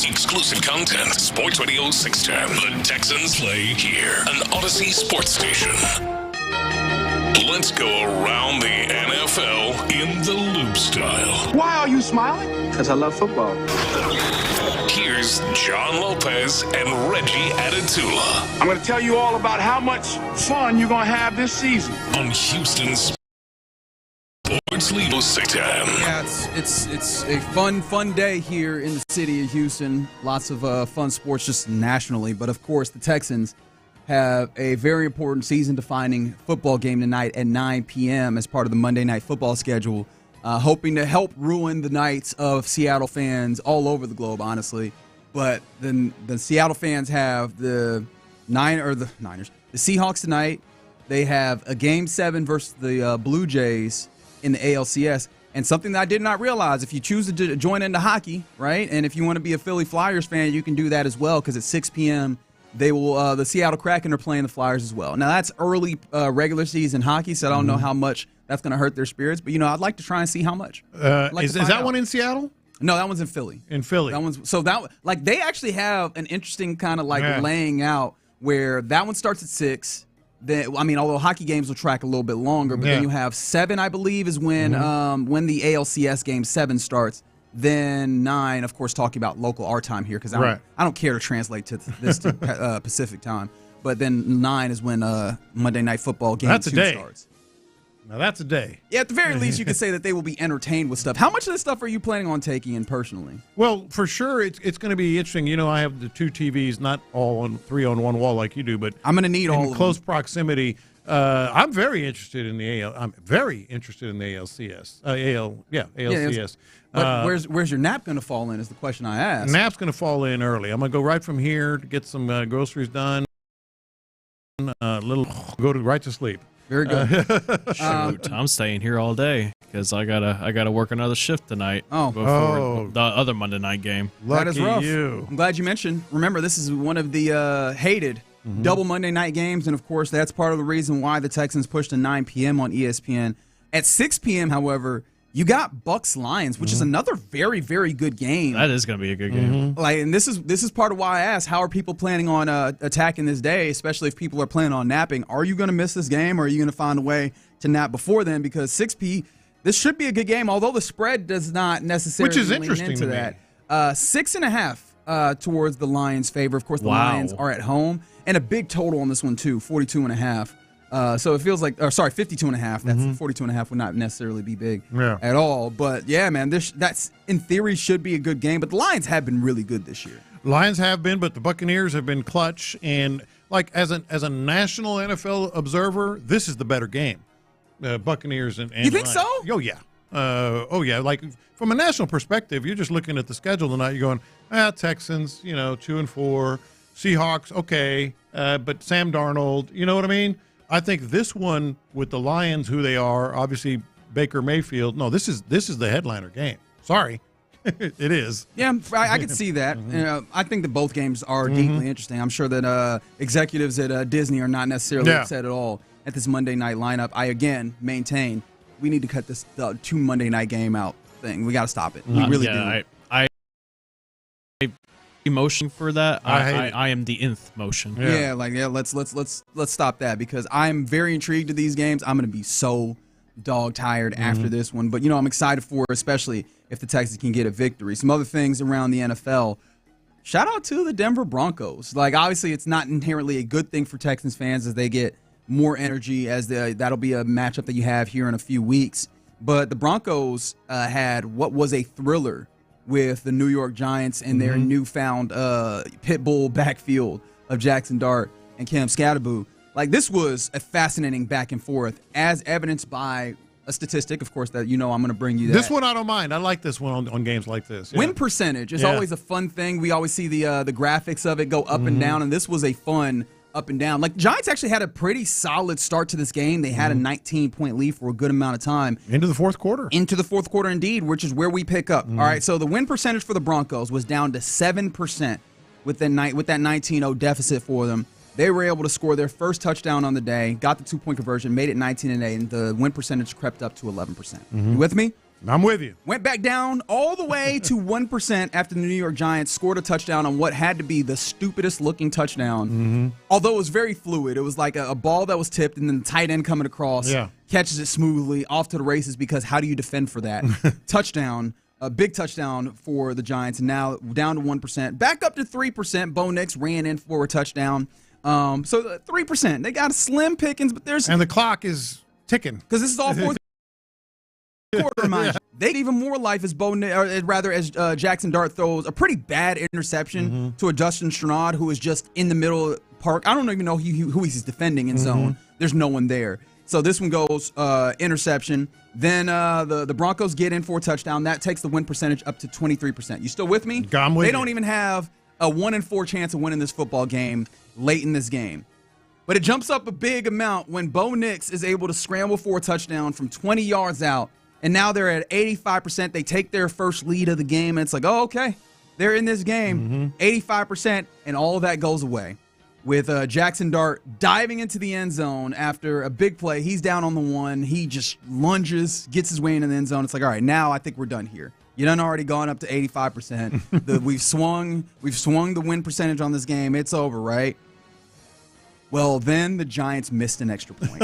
Exclusive content. Sports Radio 610. The Texans play here. An Odyssey sports station. Let's go around the NFL in the loop style. Why are you smiling? Because I love football. Here's John Lopez and Reggie Adatula. I'm going to tell you all about how much fun you're going to have this season. On Houston's SportsRadio 610. Yeah, it's a fun day here in the city of Houston. Lots of fun sports just nationally. But, of course, the Texans have a very important season-defining football game tonight at 9 p.m. as part of the Monday Night Football schedule, hoping to help ruin the nights of Seattle fans all over the globe, honestly. But then the Seattle fans have the Seahawks tonight. They have a Game 7 versus the Blue Jays in the ALCS. And something that I did not realize, if you choose to join into hockey, right, and if you want to be a Philly Flyers fan, you can do that as well, because at 6 p.m., they will. The Seattle Kraken are playing the Flyers as well. Now, that's early regular season hockey, so I don't know how much that's going to hurt their spirits. But, I'd like to try and see how much. Is that one in Seattle? No, that one's in Philly. In Philly. They actually have an interesting kind of laying out where that one starts at 6. Then, although hockey games will track a little bit longer, but then you have 7, I believe, is when the ALCS game 7 starts. Then 9, of course, talking about local our time here, because I don't care to translate to this to Pacific time. But then 9 is when Monday Night Football game 2 starts. Now that's a day. Yeah, at the very least, you could say that they will be entertained with stuff. How much of this stuff are you planning on taking in personally? Well, for sure, it's going to be interesting. I have the 2 TVs, not all on 3 on one wall like you do, but I'm going to need all of them. Close proximity. I'm very interested in the AL. I'm very interested in the ALCS. ALCS. But where's your nap going to fall in is the question I asked. Nap's going to fall in early. I'm going to go right from here to get some groceries done. Go right to sleep. Very good. Shoot, I'm staying here all day because I gotta work another shift tonight before the other Monday night game. Lucky that is rough. You. I'm glad you mentioned. Remember, this is one of the hated double Monday night games, and of course, that's part of the reason why the Texans pushed to 9 p.m. on ESPN. At 6 p.m., however, you got Bucs-Lions, which is another very, very good game. That is going to be a good game. And this is part of why I asked, how are people planning on attacking this day, especially if people are planning on napping? Are you going to miss this game, or are you going to find a way to nap before then? Because 6 this should be a good game, although the spread does not necessarily which is lean interesting into to that. me. 6.5 towards the Lions' favor. Of course, the Lions are at home, and a big total on this one too, 42.5. So it feels like, 52.5. That's 42.5 would not necessarily be big at all. But yeah, man, that's in theory should be a good game. But the Lions have been really good this year. Lions have been, but the Buccaneers have been clutch. And as a national NFL observer, this is the better game. Buccaneers and you think Lions. so? Oh yeah. Like from a national perspective, you're just looking at the schedule tonight. You're going, Texans, 2-4, Seahawks, okay, but Sam Darnold, you know what I mean? I think this one with the Lions, who they are, obviously Baker Mayfield. No, this is the headliner game. Sorry, it is. Yeah, I can see that. I think that both games are deeply interesting. I'm sure that executives at Disney are not necessarily upset at all at this Monday night lineup. I again maintain we need to cut this 2 Monday night game out thing. We got to stop it. We really do. I emotion for that. I am the nth motion. Let's stop that, because I'm very intrigued to these games. I'm going to be so dog tired after this one, but I'm excited for it, especially if the Texans can get a victory. Some other things around the NFL. Shout out to the Denver Broncos. Obviously it's not inherently a good thing for Texans fans as they get more energy, as that'll be a matchup that you have here in a few weeks. But the Broncos had what was a thriller with the New York Giants and their newfound pit bull backfield of Jackson Dart and Cam Scatterboo. Like, this was a fascinating back and forth, as evidenced by a statistic, of course, that I'm going to bring you that. This one I don't mind. I like this one on games like this. Yeah. Win percentage is always a fun thing. We always see the graphics of it go up and down, and this was a fun up and down. Like, Giants actually had a pretty solid start to this game. They had a 19-point lead for a good amount of time. Into the fourth quarter. Into the fourth quarter, indeed, which is where we pick up. All right, so the win percentage for the Broncos was down to 7% with that 19-0 deficit for them. They were able to score their first touchdown on the day, got the 2-point conversion, made it 19-8, and the win percentage crept up to 11%. You with me? I'm with you. Went back down all the way to 1% after the New York Giants scored a touchdown on what had to be the stupidest looking touchdown. Although it was very fluid. It was like a ball that was tipped and then the tight end coming across, catches it smoothly, off to the races, because how do you defend for that? Touchdown. A big touchdown for the Giants, and now down to 1%. Back up to 3%. Bo Nix ran in for a touchdown. So 3%. They got a slim pickings, but there's... And the clock is ticking. Because this is all fourth quarter, mind you. They get even more life as as Jackson Dart throws a pretty bad interception to a Justin Strnad, who is just in the middle of the park. I don't even know who he's defending in zone. There's no one there. So this one goes interception. Then the Broncos get in for a touchdown. That takes the win percentage up to 23%. You still with me? I'm with They you. don't even have a 1 in 4 chance of winning this football game late in this game. But it jumps up a big amount when Bo Nix is able to scramble for a touchdown from 20 yards out. And now they're at 85%. They take their first lead of the game, and it's like, oh, okay, they're in this game. 85%, and all of that goes away. With Jackson Dart diving into the end zone after a big play. He's down on the 1. He just lunges, gets his way into the end zone. It's like, all right, now I think we're done here. You done already gone up to 85%. We've swung the win percentage on this game. It's over, right? Well, then the Giants missed an extra point.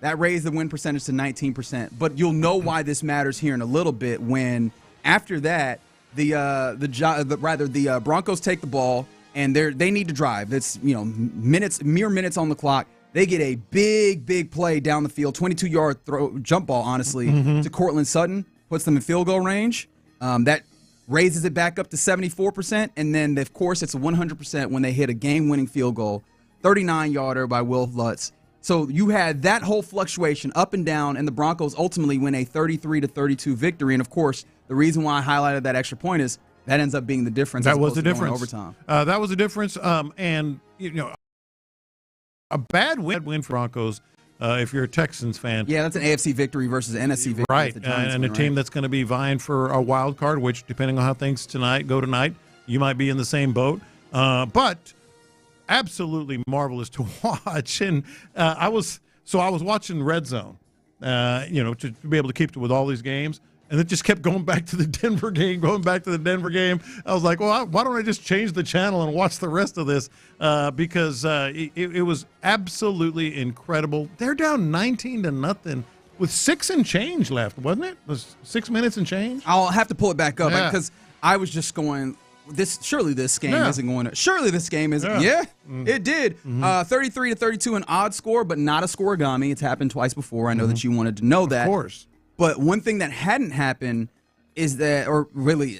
That raised the win percentage to 19%. But you'll know why this matters here in a little bit when, after that, the Broncos take the ball and they need to drive. That's mere minutes on the clock. They get a big play down the field, 22-yard jump ball, honestly, to Cortland Sutton. Puts them in field goal range. That raises it back up to 74%. And then, of course, it's a 100% when they hit a game-winning field goal, 39-yarder by Will Lutz. So you had that whole fluctuation up and down, and the Broncos ultimately win a 33-32 victory. And, of course, the reason why I highlighted that extra point is that ends up being the difference. That was the difference. Overtime. That was the difference. And, a bad win for Broncos. If you're a Texans fan. Yeah, that's an AFC victory versus an NFC victory. Right, and a team that's going to be vying for a wild card, which, depending on how things go tonight, you might be in the same boat. But absolutely marvelous to watch. And I was watching Red Zone, to be able to keep with all these games. And it just kept going back to the Denver game. I was like, well, why don't I just change the channel and watch the rest of this? Because it was absolutely incredible. They're down 19-0 with 6 and change left, wasn't it? It was 6 minutes and change? I'll have to pull it back up because I was just going, surely this game isn't going to. Surely this game isn't. Yeah, it did. 33-32, an odd score, but not a scoregami. It's happened twice before. I know that you wanted to know that. Of course. But one thing that hadn't happened is that, or really,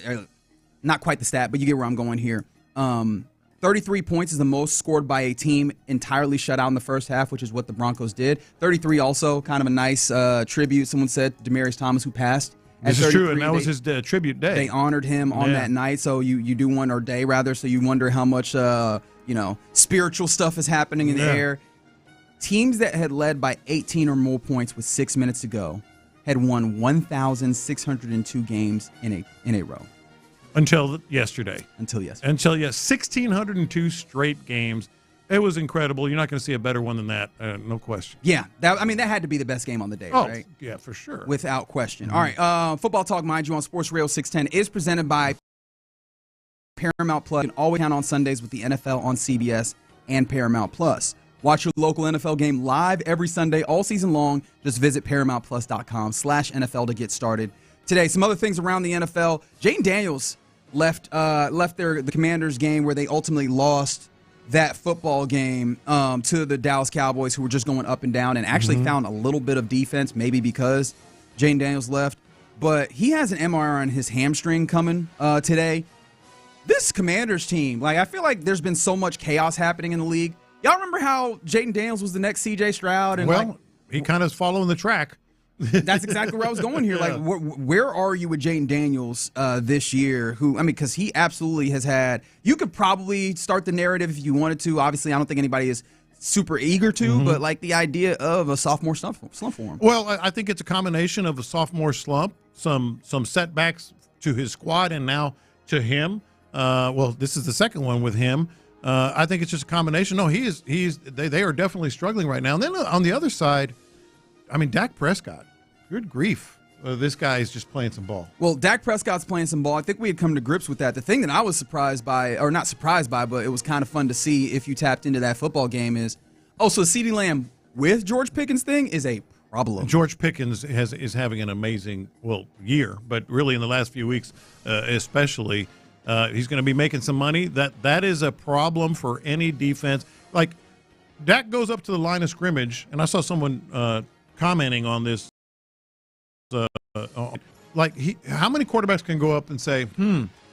not quite the stat, but you get where I'm going here. 33 points is the most scored by a team entirely shut out in the first half, which is what the Broncos did. 33 also kind of a nice tribute. Someone said Demaryius Thomas, who passed. This is true, and that was his tribute day. They honored him on that night, so you do wonder, or day rather, so you wonder how much spiritual stuff is happening in the air. Teams that had led by 18 or more points with 6 minutes to go had won 1,602 games in a row. Until yesterday. 1,602 straight games. It was incredible. You're not going to see a better one than that, no question. Yeah, that had to be the best game on the day, right? Yeah, for sure. Without question. All right, Football Talk, mind you, on Sports Radio 610 is presented by Paramount Plus. You can always count on Sundays with the NFL on CBS and Paramount Plus. Watch your local NFL game live every Sunday all season long. Just visit ParamountPlus.com/NFL to get started. Today, some other things around the NFL. Jayden Daniels left the Commanders game where they ultimately lost that football game to the Dallas Cowboys, who were just going up and down, and actually found a little bit of defense, maybe because Jayden Daniels left. But he has an MRI on his hamstring coming today. This Commanders team, I feel like there's been so much chaos happening in the league. Y'all remember how Jaden Daniels was the next C.J. Stroud? And he kind of is following the track. That's exactly where I was going here. Like, where are you with Jaden Daniels this year? Because he absolutely has had. You could probably start the narrative if you wanted to. Obviously, I don't think anybody is super eager to, but like the idea of a sophomore slump for him. Well, I think it's a combination of a sophomore slump, some setbacks to his squad, and now to him. This is the second one with him. I think it's just a combination. No, they are definitely struggling right now. And then on the other side, Dak Prescott. Good grief. This guy is just playing some ball. Well, Dak Prescott's playing some ball. I think we had come to grips with that. The thing that I was surprised by, or not surprised by, but it was kind of fun to see if you tapped into that football game is, so CeeDee Lamb with George Pickens thing is a problem. George Pickens is having an amazing, year, but really in the last few weeks especially, he's going to be making some money. That is a problem for any defense. Like, Dak goes up to the line of scrimmage, and I saw someone commenting on this. How many quarterbacks can go up and say,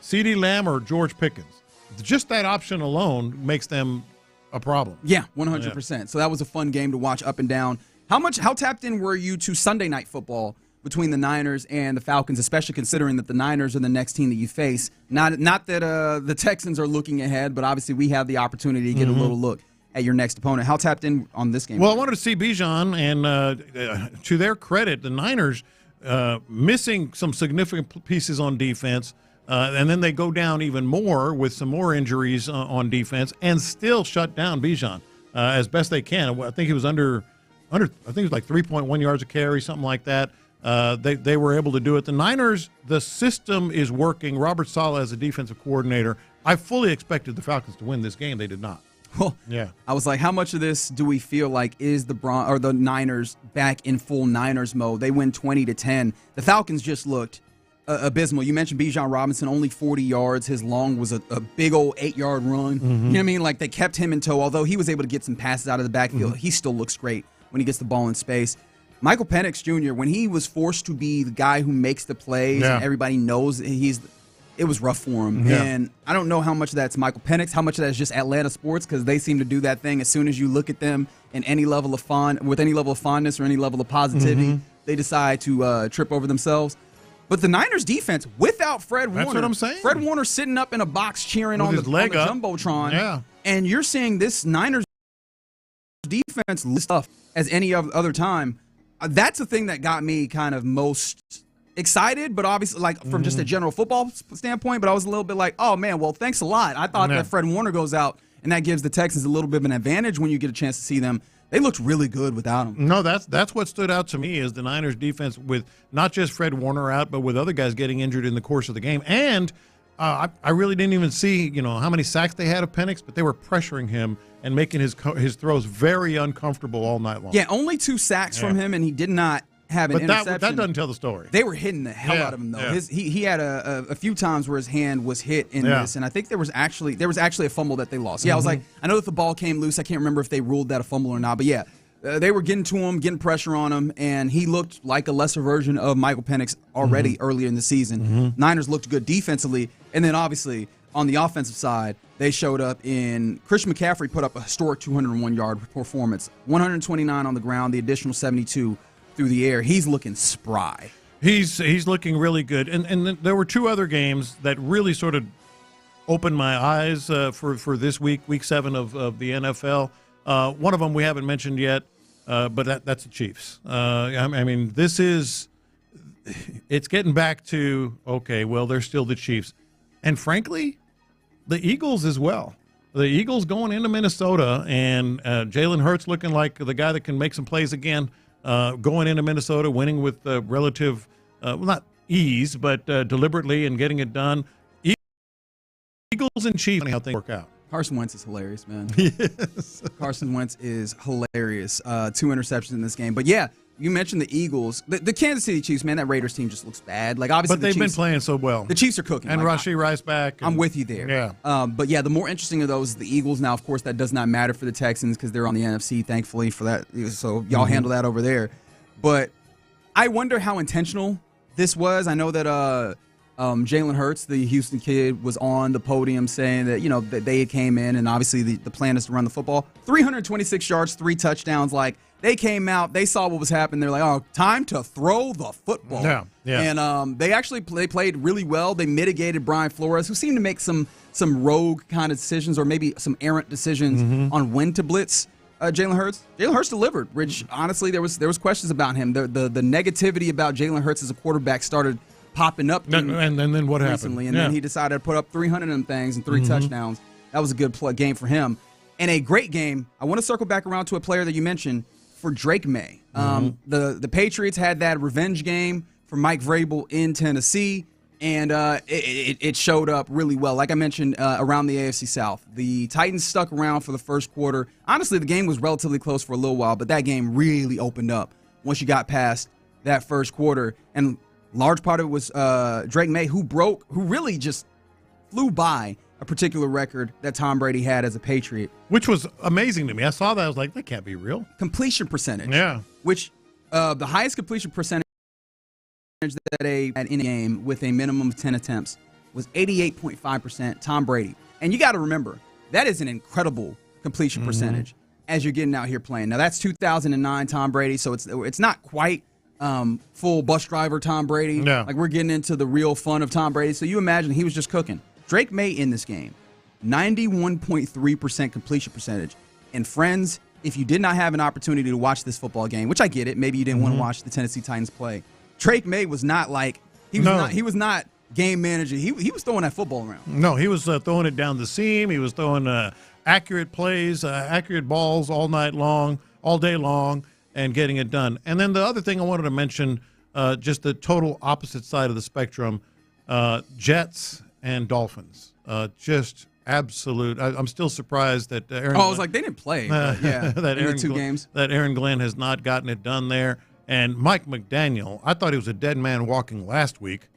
CeeDee Lamb or George Pickens? Just that option alone makes them a problem. Yeah, 100%. Yeah. So that was a fun game to watch up and down. How tapped in were you to Sunday Night Football between the Niners and the Falcons, especially considering that the Niners are the next team that you face? Not that the Texans are looking ahead, but obviously we have the opportunity to get a little look at your next opponent. How tapped in on this game? Well, I wanted to see Bijani, and to their credit, the Niners missing some significant pieces on defense, and then they go down even more with some more injuries on defense, and still shut down Bijani as best they can. I think he was under. I think it was like 3.1 yards a carry, something like that. They were able to do it. The Niners, the system is working. Robert Saleh as a defensive coordinator. I fully expected the Falcons to win this game. They did not. Well, yeah. I was like, how much of this do we feel like is the Niners back in full Niners mode? They win 20-10. The Falcons just looked abysmal. You mentioned Bijan Robinson, only 40 yards. His long was a big old 8-yard run. You know what I mean? Like, they kept him in tow. Although he was able to get some passes out of the backfield, he still looks great when he gets the ball in space. Michael Penix Jr., when he was forced to be the guy who makes the plays and everybody knows it was rough for him. Yeah. And I don't know how much of that's Michael Penix, how much of that is just Atlanta sports, because they seem to do that thing. As soon as you look at them in any level of with any level of fondness or any level of positivity, they decide to trip over themselves. But the Niners defense, without Fred Warner. That's what I'm saying. Fred Warner sitting up in a box cheering on the Jumbotron. Yeah. And you're seeing this Niners defense stuff as any other time. That's the thing that got me kind of most excited, but obviously, like, from just a general football standpoint, but I was a little bit like, oh, man, well, thanks a lot. I thought that Fred Warner goes out, and that gives the Texans a little bit of an advantage when you get a chance to see them. They looked really good without him. No, that's what stood out to me is the Niners defense with not just Fred Warner out, but with other guys getting injured in the course of the game. And I really didn't even see, how many sacks they had of Penix, but they were pressuring him and making his throws very uncomfortable all night long. Yeah, only 2 sacks from him, and he did not have an interception. But that doesn't tell the story. They were hitting the hell out of him, though. Yeah. He had a few times where his hand was hit in this, and I think there was actually a fumble that they lost. Yeah, I was like, I know that the ball came loose. I can't remember if they ruled that a fumble or not, but yeah, they were getting to him, getting pressure on him, and he looked like a lesser version of Michael Penix already earlier in the season. Niners looked good defensively, and then obviously on the offensive side, they showed up in Christian McCaffrey put up a historic 201-yard performance, 129 on the ground, the additional 72 through the air. He's looking spry. He's looking really good. And there were 2 other games that really sort of opened my eyes for this week 7 of the NFL. One of them we haven't mentioned yet, but that's the Chiefs. It's getting back to, okay, well, they're still the Chiefs. And frankly, the Eagles as well. The Eagles going into Minnesota, and Jalen Hurts looking like the guy that can make some plays again, going into Minnesota, winning with relative, not ease, but deliberately and getting it done. Eagles and Chiefs, funny how things work out. Carson Wentz is hilarious, man. Yes. Carson Wentz is hilarious. 2 interceptions in this game. But, yeah, you mentioned the Eagles. The Kansas City Chiefs, man, that Raiders team just looks bad. Like, obviously, but they've been playing so well. The Chiefs are cooking. And Rashee Rice back. I'm with you there. Yeah. But, yeah, the more interesting of those is the Eagles. Now, of course, that does not matter for the Texans because they're on the NFC, thankfully, for that. So y'all handle that over there. But I wonder how intentional this was. I know that Jalen Hurts, the Houston kid, was on the podium saying that, that they came in and obviously the plan is to run the football. 326 yards, 3 touchdowns. Like, they came out, they saw what was happening. They're like, oh, time to throw the football. Yeah. And they played really well. They mitigated Brian Flores, who seemed to make some rogue kind of decisions or maybe some errant decisions on when to blitz Jalen Hurts. Jalen Hurts delivered, which honestly there was questions about him. The negativity about Jalen Hurts as a quarterback started popping up. And then what recently, happened? And then he decided to put up 300 of them things and 3 touchdowns. That was a good game for him. And a great game. I want to circle back around to a player that you mentioned for Drake May. The Patriots had that revenge game for Mike Vrabel in Tennessee, and it showed up really well. Like I mentioned, around the AFC South. The Titans stuck around for the first quarter. Honestly, the game was relatively close for a little while, but that game really opened up once you got past that first quarter. And large part of it was Drake May, who really just flew by a particular record that Tom Brady had as a Patriot. Which was amazing to me. I saw that. I was like, that can't be real. Completion percentage. Yeah. Which the highest completion percentage that had in a game with a minimum of 10 attempts was 88.5%, Tom Brady. And you got to remember, that is an incredible completion percentage as you're getting out here playing. Now, that's 2009 Tom Brady, so it's not quite full bus driver Tom Brady. Yeah. Like, we're getting into the real fun of Tom Brady. So you imagine he was just cooking. Drake May in this game, 91.3% completion percentage. And friends, if you did not have an opportunity to watch this football game, which I get it, maybe you didn't want to watch the Tennessee Titans play, Drake May was not like he was not game manager. He was throwing that football around. No, he was throwing it down the seam. He was throwing accurate plays, accurate balls all night long, all day long, and getting it done. And then the other thing I wanted to mention, just the total opposite side of the spectrum, Jets and Dolphins. Just absolute. I'm still surprised that Aaron. I was like, they didn't play. Yeah, that in Aaron the 2 games. That Aaron Glenn has not gotten it done there. And Mike McDaniel, I thought he was a dead man walking last week.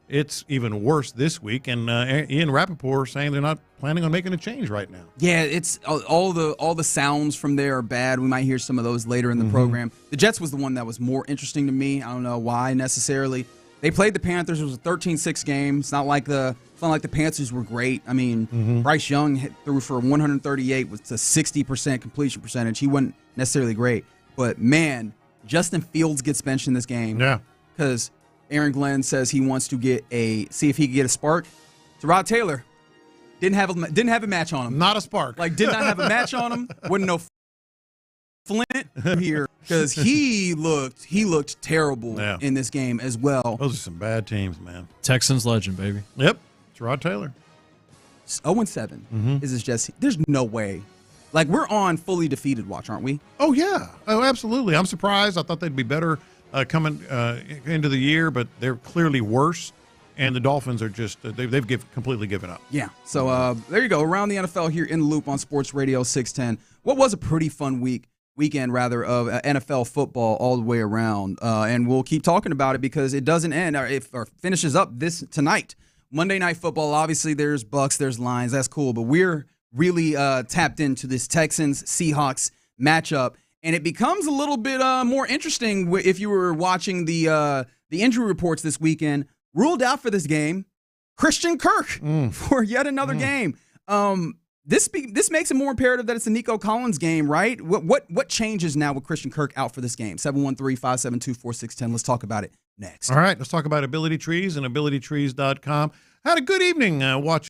It's even worse this week. And Ian Rappaport saying they're not planning on making a change right now. Yeah, it's all the sounds from there are bad. We might hear some of those later in the program. The Jets was the one that was more interesting to me. I don't know why necessarily. They played the Panthers. It was a 13-6 game. It's not like the Panthers were great. I mean, Bryce Young threw for 138 with a 60% completion percentage. He wasn't necessarily great. But, man, Justin Fields gets benched in this game. Yeah. Because Aaron Glenn says he wants to see if he can get a spark. Tyrod Taylor didn't have a match on him. Not a spark. Like, did not have a match on him. Wasn't no Flint here because he looked terrible in this game as well. Those are some bad teams, man. Texans legend, baby. Yep. It's Rod Taylor. 0-7 is this just? There's no way. Like, we're on fully defeated watch, aren't we? Oh, yeah. Oh, absolutely. I'm surprised. I thought they'd be better coming into the year, but they're clearly worse. And the Dolphins are just, they've completely given up. Yeah. So there you go. Around the NFL here in the Loop on Sports Radio 610. What was a pretty fun weekend of NFL football all the way around. And we'll keep talking about it because it doesn't end or finishes up tonight. Monday Night Football, obviously there's Bucks, there's Lions. That's cool. But we're really tapped into this Texans-Seahawks matchup. And it becomes a little bit more interesting if you were watching the injury reports this weekend. Ruled out for this game, Christian Kirk for yet another game. This makes it more imperative that it's a Nico Collins game, right? What changes now with Christian Kirk out for this game? 713-572-4610. Let's talk about it next. All right, let's talk about Ability Trees and AbilityTrees.com. Had a good evening watching.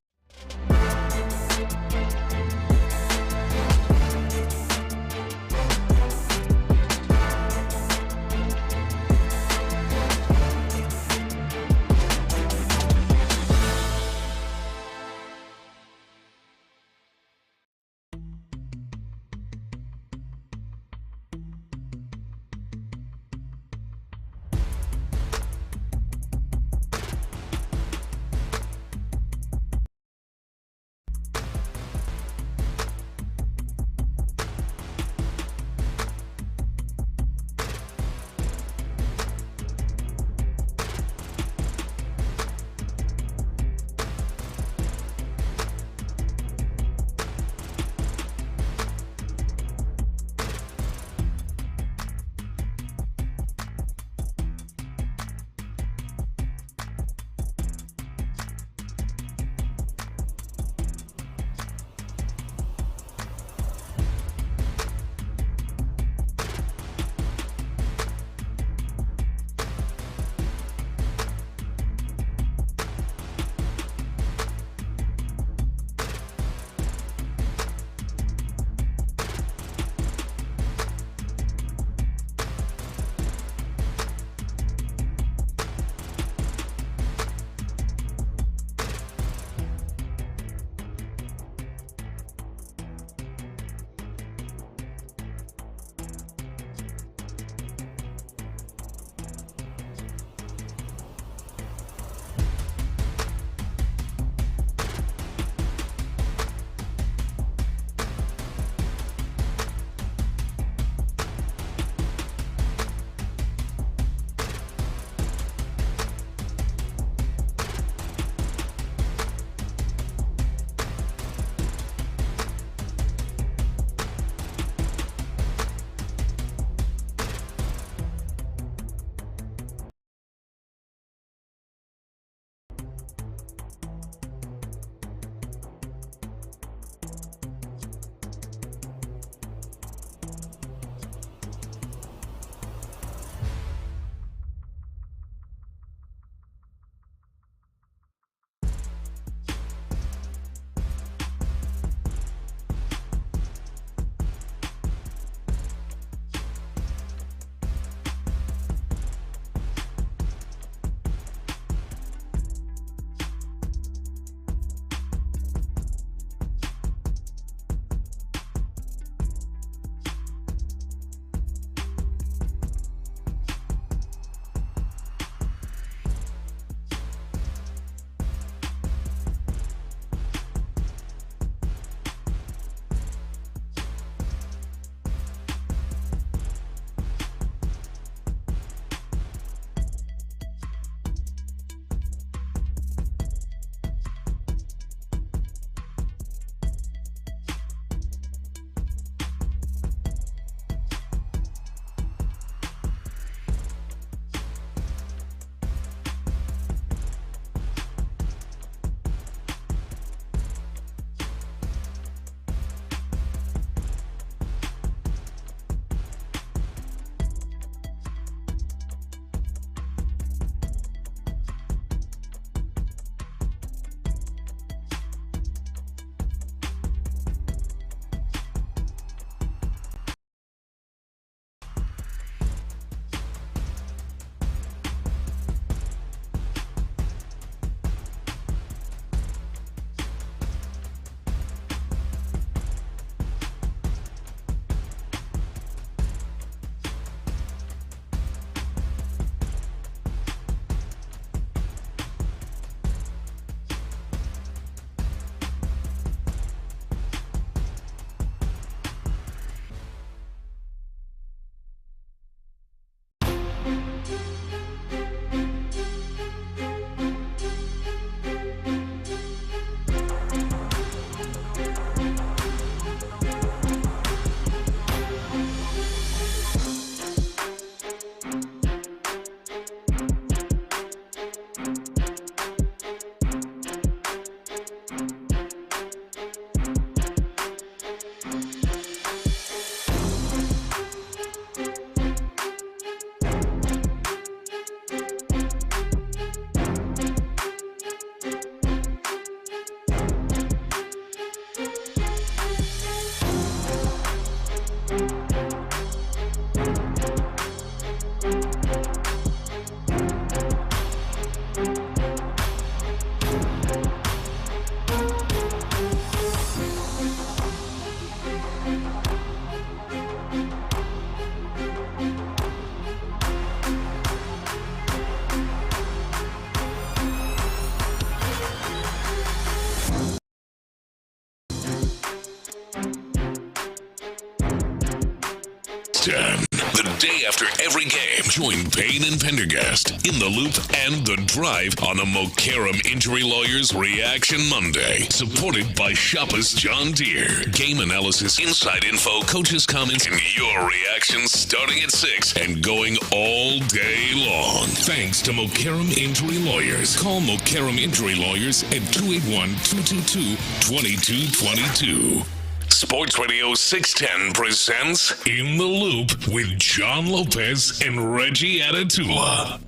610. The day after every game, join Payne and Pendergast in the Loop and The Drive on a Mokaram Injury Lawyers Reaction Monday. Supported by Shoppers John Deere. Game analysis, inside info, coaches' comments, and your reactions starting at 6 and going all day long. Thanks to Mokaram Injury Lawyers. Call Mokaram Injury Lawyers at 281-222-2222. Sports Radio 610 presents In the Loop with John Lopez and Reggie Atatula.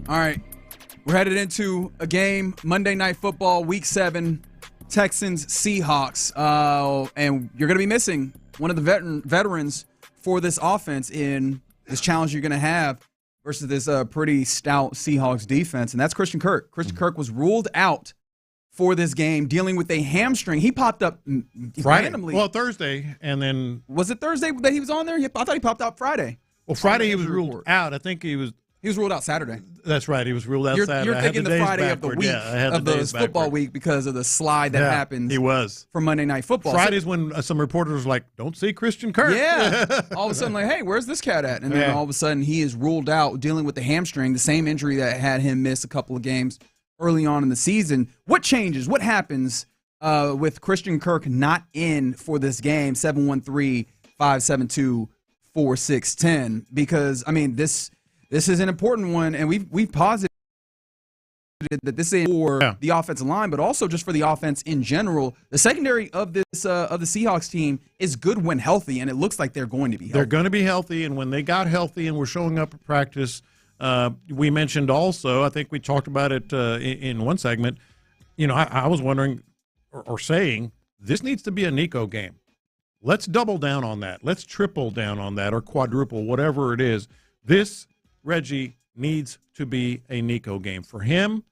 All right, we're headed into a game, Monday Night Football, Week 7, Texans, Seahawks. And you're going to be missing one of the veterans for this offense in this challenge you're going to have versus this pretty stout Seahawks defense, and that's Christian Kirk. Christian Kirk was ruled out for this game, dealing with a hamstring. He popped up randomly. Well, Thursday, and then... Was it Thursday that he was on there? I thought he popped out Friday. Well, Friday he was ruled out. I think he was... He was ruled out Saturday. That's right. He was ruled out Saturday. You're thinking the Friday of the week, of the football week, because of the slide that happened. He was. For Monday Night Football. Friday's when some reporters were like, don't see Christian Kirk. Yeah. All of a sudden, like, hey, where's this cat at? And then all of a sudden, he is ruled out, dealing with the hamstring, the same injury that had him miss a couple of games early on in the season. What changes? What happens with Christian Kirk not in for this game? 713-572-4610. Because, I mean, this is an important one, and we've posited that this is for the offensive line, but also just for the offense in general. The secondary of this of the Seahawks team is good when healthy, and it looks like they're going to be healthy. They're going to be healthy, and when they got healthy and were showing up at practice, we mentioned also, I think we talked about it in one segment, I was wondering or saying, this needs to be a Nico game. Let's double down on that. Let's triple down on that, or quadruple, whatever it is. This, Reggie, needs to be a Nico game for him,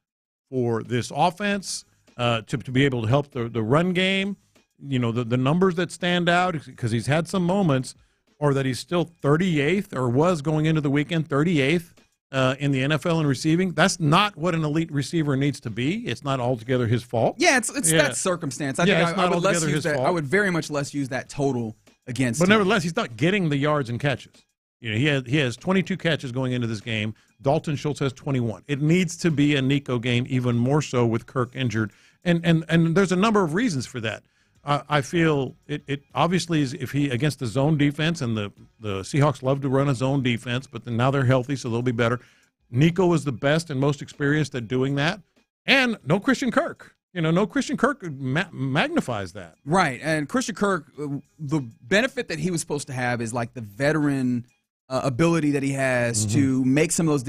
for this offense, to be able to help the run game. The numbers that stand out, because he's had some moments, or that he's still 38th, or was going into the weekend 38th in the NFL in receiving. That's not what an elite receiver needs to be. It's not altogether his fault. Yeah, it's that circumstance. I think I would less use that. I would very much less use that total against him. But nevertheless, he's not getting the yards and catches. He has 22 catches going into this game. Dalton Schultz has 21. It needs to be a Nico game, even more so with Kirk injured. And there's a number of reasons for that. I feel it obviously is if he against the zone defense, and the Seahawks love to run a zone defense, but then now they're healthy, so they'll be better. Nico is the best and most experienced at doing that. And no Christian Kirk. No Christian Kirk magnifies that. Right. And Christian Kirk, the benefit that he was supposed to have is like the veteran ability that he has to make some of those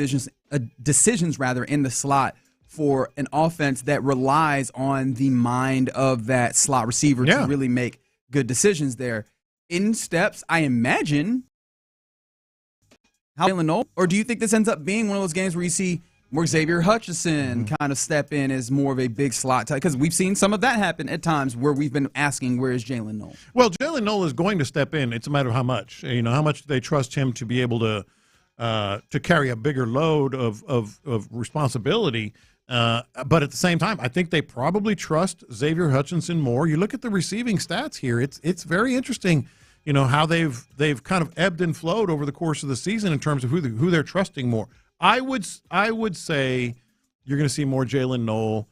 decisions in the slot for an offense that relies on the mind of that slot receiver to really make good decisions there. In steps, I imagine, Jalen Noel, or do you think this ends up being one of those games where you see more Xavier Hutchinson kind of step in as more of a big slot type? Because we've seen some of that happen at times where we've been asking, where is Jalen Noel? Well, Jalen Noel is going to step in. It's a matter of how much. How much do they trust him to be able to carry a bigger load of responsibility? But at the same time, I think they probably trust Xavier Hutchinson more. You look at the receiving stats here; it's very interesting. How they've kind of ebbed and flowed over the course of the season in terms of who they're trusting more. I would say you're going to see more Jalen Noel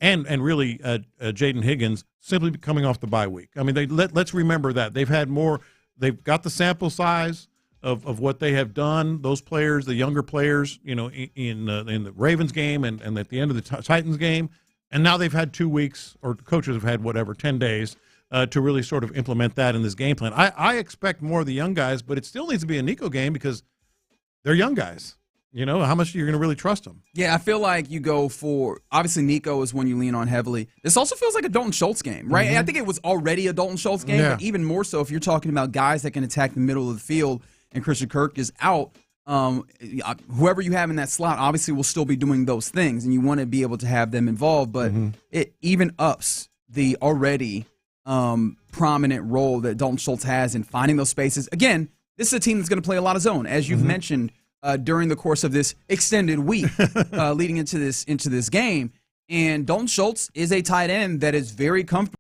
and really Jaden Higgins simply coming off the bye week. I mean, let's remember that they've had more. They've got the sample size of what they have done. Those players, the younger players, in the Ravens game and at the end of the Titans game, and now they've had 2 weeks, or coaches have had 10 days to really sort of implement that in this game plan. I expect more of the young guys, but it still needs to be a Nico game because they're young guys. How much you're going to really trust them. Yeah, I feel like you go for, obviously Nico is one you lean on heavily. This also feels like a Dalton Schultz game, right? I think it was already a Dalton Schultz game, but even more so if you're talking about guys that can attack the middle of the field and Christian Kirk is out. Whoever you have in that slot obviously will still be doing those things, and you want to be able to have them involved, but it even ups the already prominent role that Dalton Schultz has in finding those spaces. Again, this is a team that's going to play a lot of zone, as you've mentioned during the course of this extended week leading into this game. And Dalton Schultz is a tight end that is very comfortable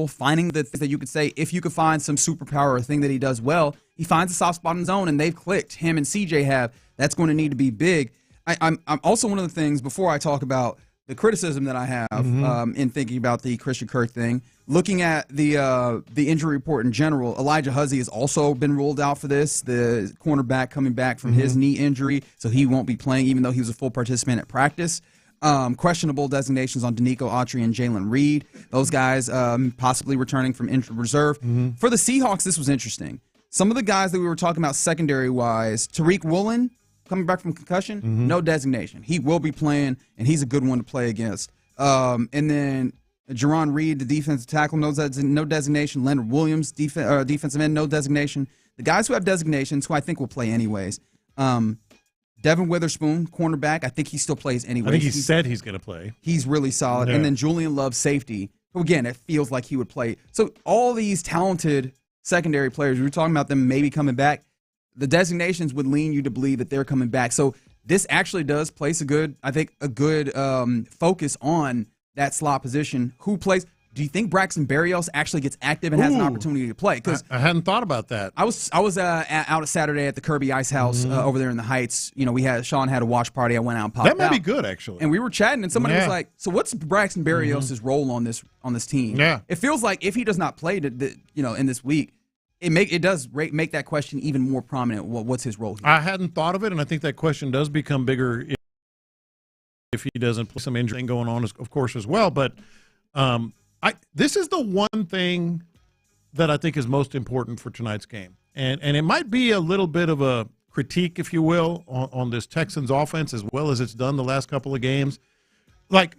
finding the things that you could say, if you could find some superpower or thing that he does well, he finds a soft spot in his own, and they've clicked. Him and CJ have. That's going to need to be big. I'm also one of the things, before I talk about the criticism that I have in thinking about the Christian Kirk thing, looking at the injury report in general, Elijah Huzzie has also been ruled out for this, the cornerback coming back from his knee injury, so he won't be playing even though he was a full participant at practice. Questionable designations on Danico Autry and Jalen Reed. Those guys possibly returning from injured reserve. For the Seahawks, this was interesting. Some of the guys that we were talking about secondary-wise, Tariq Woolen, coming back from concussion, no designation. He will be playing, and he's a good one to play against. And then Jerron Reed, the defensive tackle, no designation. Leonard Williams, defensive end, no designation. The guys who have designations, who I think will play anyways, Devin Witherspoon, cornerback, I think he still plays anyways. I think he said he's going to play. He's really solid. Yeah. And then Julian Love, safety, who, again, it feels like he would play. So all these talented secondary players, we were talking about them maybe coming back. The designations would lean you to believe that they're coming back. So this actually does place a good focus on that slot position. Who plays? Do you think Braxton Berrios actually gets active and has an opportunity to play? Because I hadn't thought about that. I was out at Saturday at the Kirby Ice House over there in the Heights. You know, Sean had a watch party. I went out and popped out. That might be good, actually. And we were chatting, and somebody was like, "So what's Braxton Berrios' role on this team?" Yeah, it feels like if he does not play, in this week, it does make that question even more prominent. What's his role here? I hadn't thought of it, and I think that question does become bigger if he doesn't play. Some injury thing going on, of course, as well. But this is the one thing that I think is most important for tonight's game. And it might be a little bit of a critique, if you will, on this Texans offense as well as it's done the last couple of games. Like,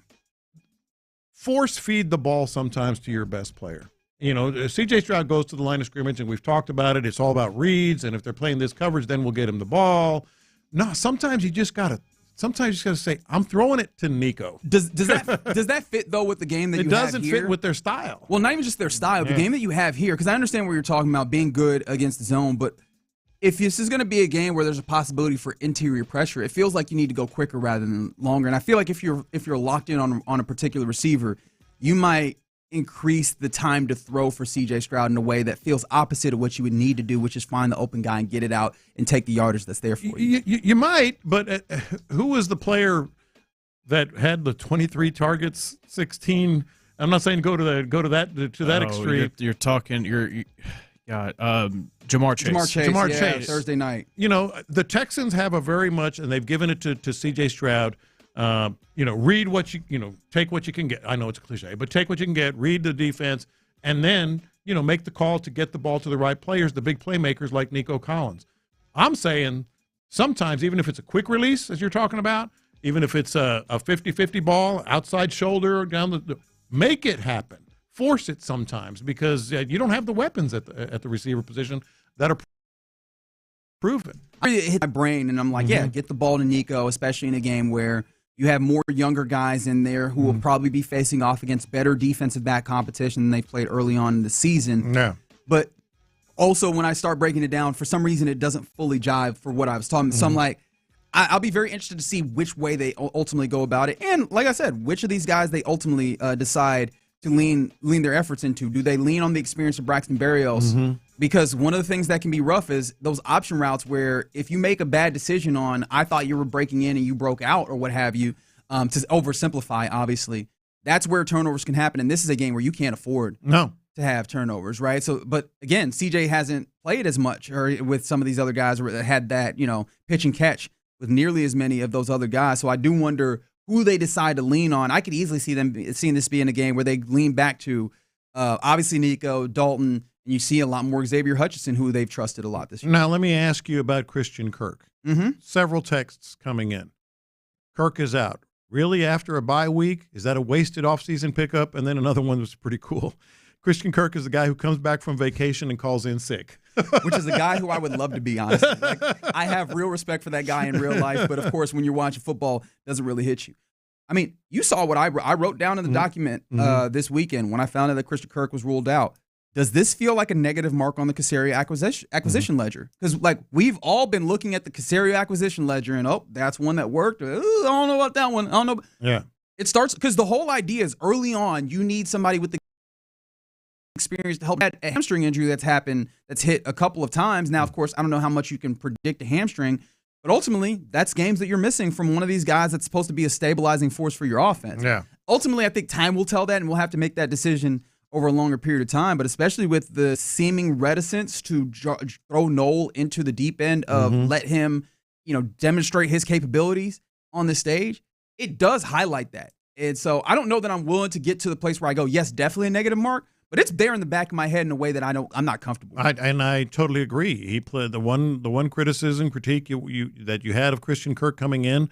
force feed the ball sometimes to your best player. You know, C.J. Stroud goes to the line of scrimmage, and we've talked about it. It's all about reads, and if they're playing this coverage, then we'll get him the ball. No, sometimes you just got to say, I'm throwing it to Nico. Does that fit, though, with the game that you have here? It doesn't fit with their style. Well, not even just their style. The game that you have here, because I understand what you're talking about, being good against the zone, but if this is going to be a game where there's a possibility for interior pressure, it feels like you need to go quicker rather than longer. And I feel like if you're locked in on a particular receiver, you might increase the time to throw for C.J. Stroud in a way that feels opposite of what you would need to do, which is find the open guy and get it out and take the yardage that's there for you. You might, but who was the player that had the 23 targets, 16? I'm not saying go to that extreme. You're talking. Jamar Chase. Jamar Chase. Thursday night. You know, the Texans have a very much, and they've given it to C.J. Stroud. Read what take what you can get. I know it's a cliche, but take what you can get, read the defense, and then, make the call to get the ball to the right players, the big playmakers like Nico Collins. I'm saying sometimes, even if it's a quick release, as you're talking about, even if it's a 50-50 ball, outside shoulder, down make it happen. Force it sometimes, because you don't have the weapons at the receiver position that are proven. I hit my brain, and I'm like, get the ball to Nico, especially in a game where you have more younger guys in there who will probably be facing off against better defensive back competition than they've played early on in the season. Yeah. But also, when I start breaking it down, for some reason, it doesn't fully jive for what I was talking about. So I'm like, I'll be very interested to see which way they ultimately go about it. And like I said, which of these guys they ultimately decide to lean their efforts into. Do they lean on the experience of Braxton Berrios? Because one of the things that can be rough is those option routes where if you make a bad decision on, I thought you were breaking in and you broke out or what have you, to oversimplify, obviously, that's where turnovers can happen. And this is a game where you can't afford to have turnovers, right? So, but again, CJ hasn't played as much or with some of these other guys that had that, pitch and catch with nearly as many of those other guys. So I do wonder who they decide to lean on. I could easily see them seeing this being a game where they lean back to, obviously, Nico, Dalton, and you see a lot more Xavier Hutchinson, who they've trusted a lot this year. Now, let me ask you about Christian Kirk. Several texts coming in. Kirk is out. Really, after a bye week? Is that a wasted offseason pickup? And then another one was pretty cool. Christian Kirk is the guy who comes back from vacation and calls in sick. Which is a guy who I would love to be, honestly. Like, I have real respect for that guy in real life, but of course, when you're watching football, it doesn't really hit you. I mean, you saw what I wrote down in the document this weekend when I found out that Christian Kirk was ruled out. Does this feel like a negative mark on the Caserio acquisition ledger? Because, we've all been looking at the Caserio acquisition ledger and, that's one that worked. I don't know about that one. I don't know. Yeah. It starts because the whole idea is early on, you need somebody with the experienced a hamstring injury that's hit a couple of times. Now, of course, I don't know how much you can predict a hamstring, but ultimately, that's games that you're missing from one of these guys that's supposed to be a stabilizing force for your offense. Yeah. Ultimately, I think time will tell that, and we'll have to make that decision over a longer period of time, but especially with the seeming reticence to throw Noel into the deep end of let him, demonstrate his capabilities on the stage, it does highlight that. And so I don't know that I'm willing to get to the place where I go, yes, definitely a negative mark, but it's there in the back of my head in a way that I'm not comfortable with. And I totally agree. He played the one critique that you had of Christian Kirk coming in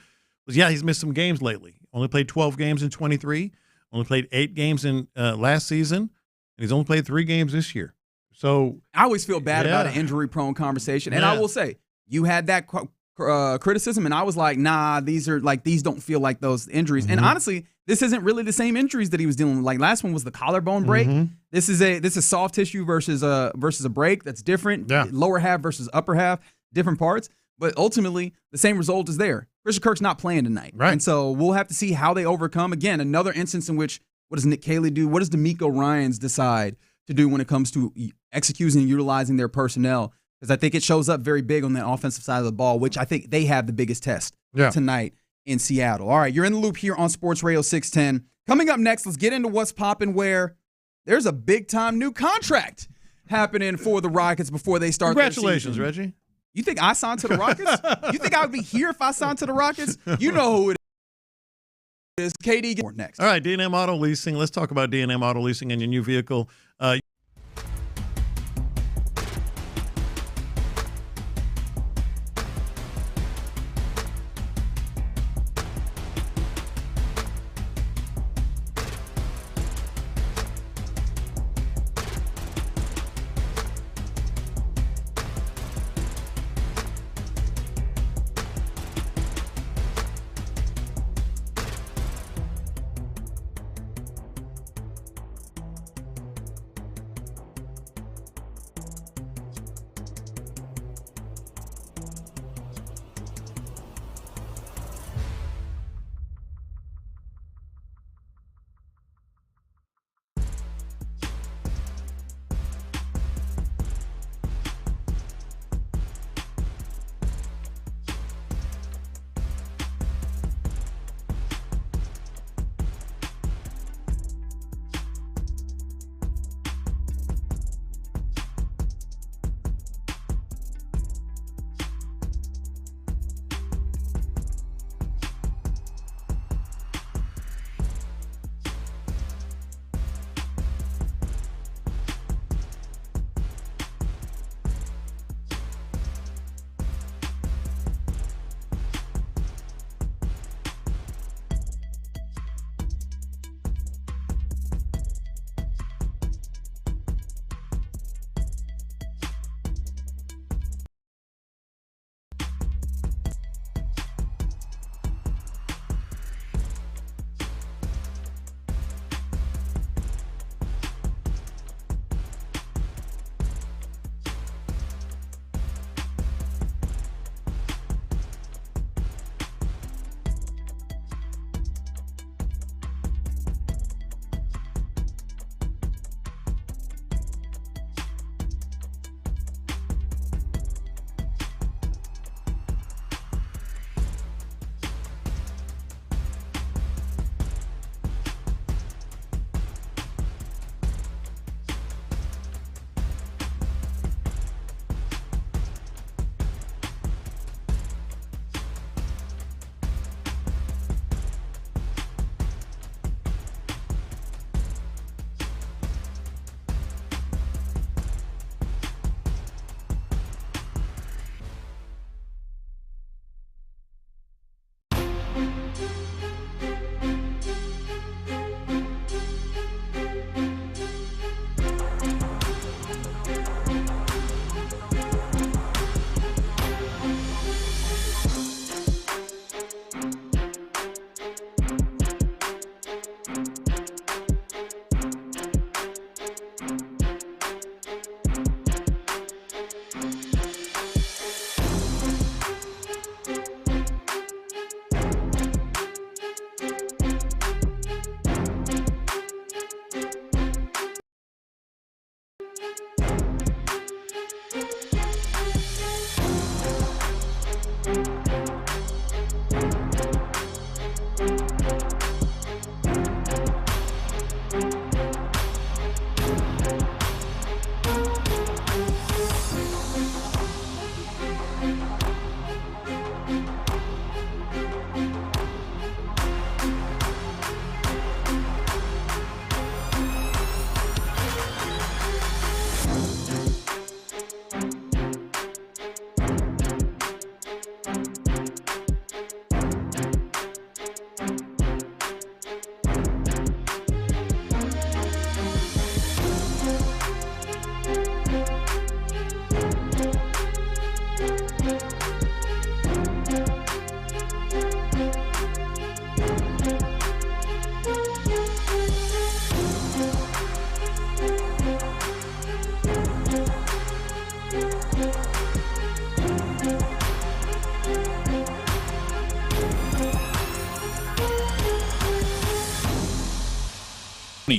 was, he's missed some games lately. Only played 12 games in 23. Only played 8 games in last season, and he's only played 3 games this year. So I always feel bad about an injury-prone conversation. And I will say, you had that criticism, and I was like, nah, these don't feel like those injuries. And honestly, this isn't really the same injuries that he was dealing with. Like last one was the collarbone break. This is soft tissue versus a break. That's different. Yeah. Lower half versus upper half, different parts. But ultimately, the same result is there. Christian Kirk's not playing tonight. Right. And so we'll have to see how they overcome. Again, another instance in which, what does Nick Caley do? What does D'Amico Ryans decide to do when it comes to executing and utilizing their personnel? Because I think it shows up very big on the offensive side of the ball, which I think they have the biggest test tonight in Seattle. All right, you're in the loop here on Sports Radio 610. Coming up next, let's get into what's popping, where there's a big-time new contract happening for the Rockets before they start their season. Congratulations, Reggie. You think I signed to the Rockets? You think I would be here if I signed to the Rockets? You know who it is. KD, get next. All right, D&M Auto Leasing. Let's talk about D&M Auto Leasing and your new vehicle.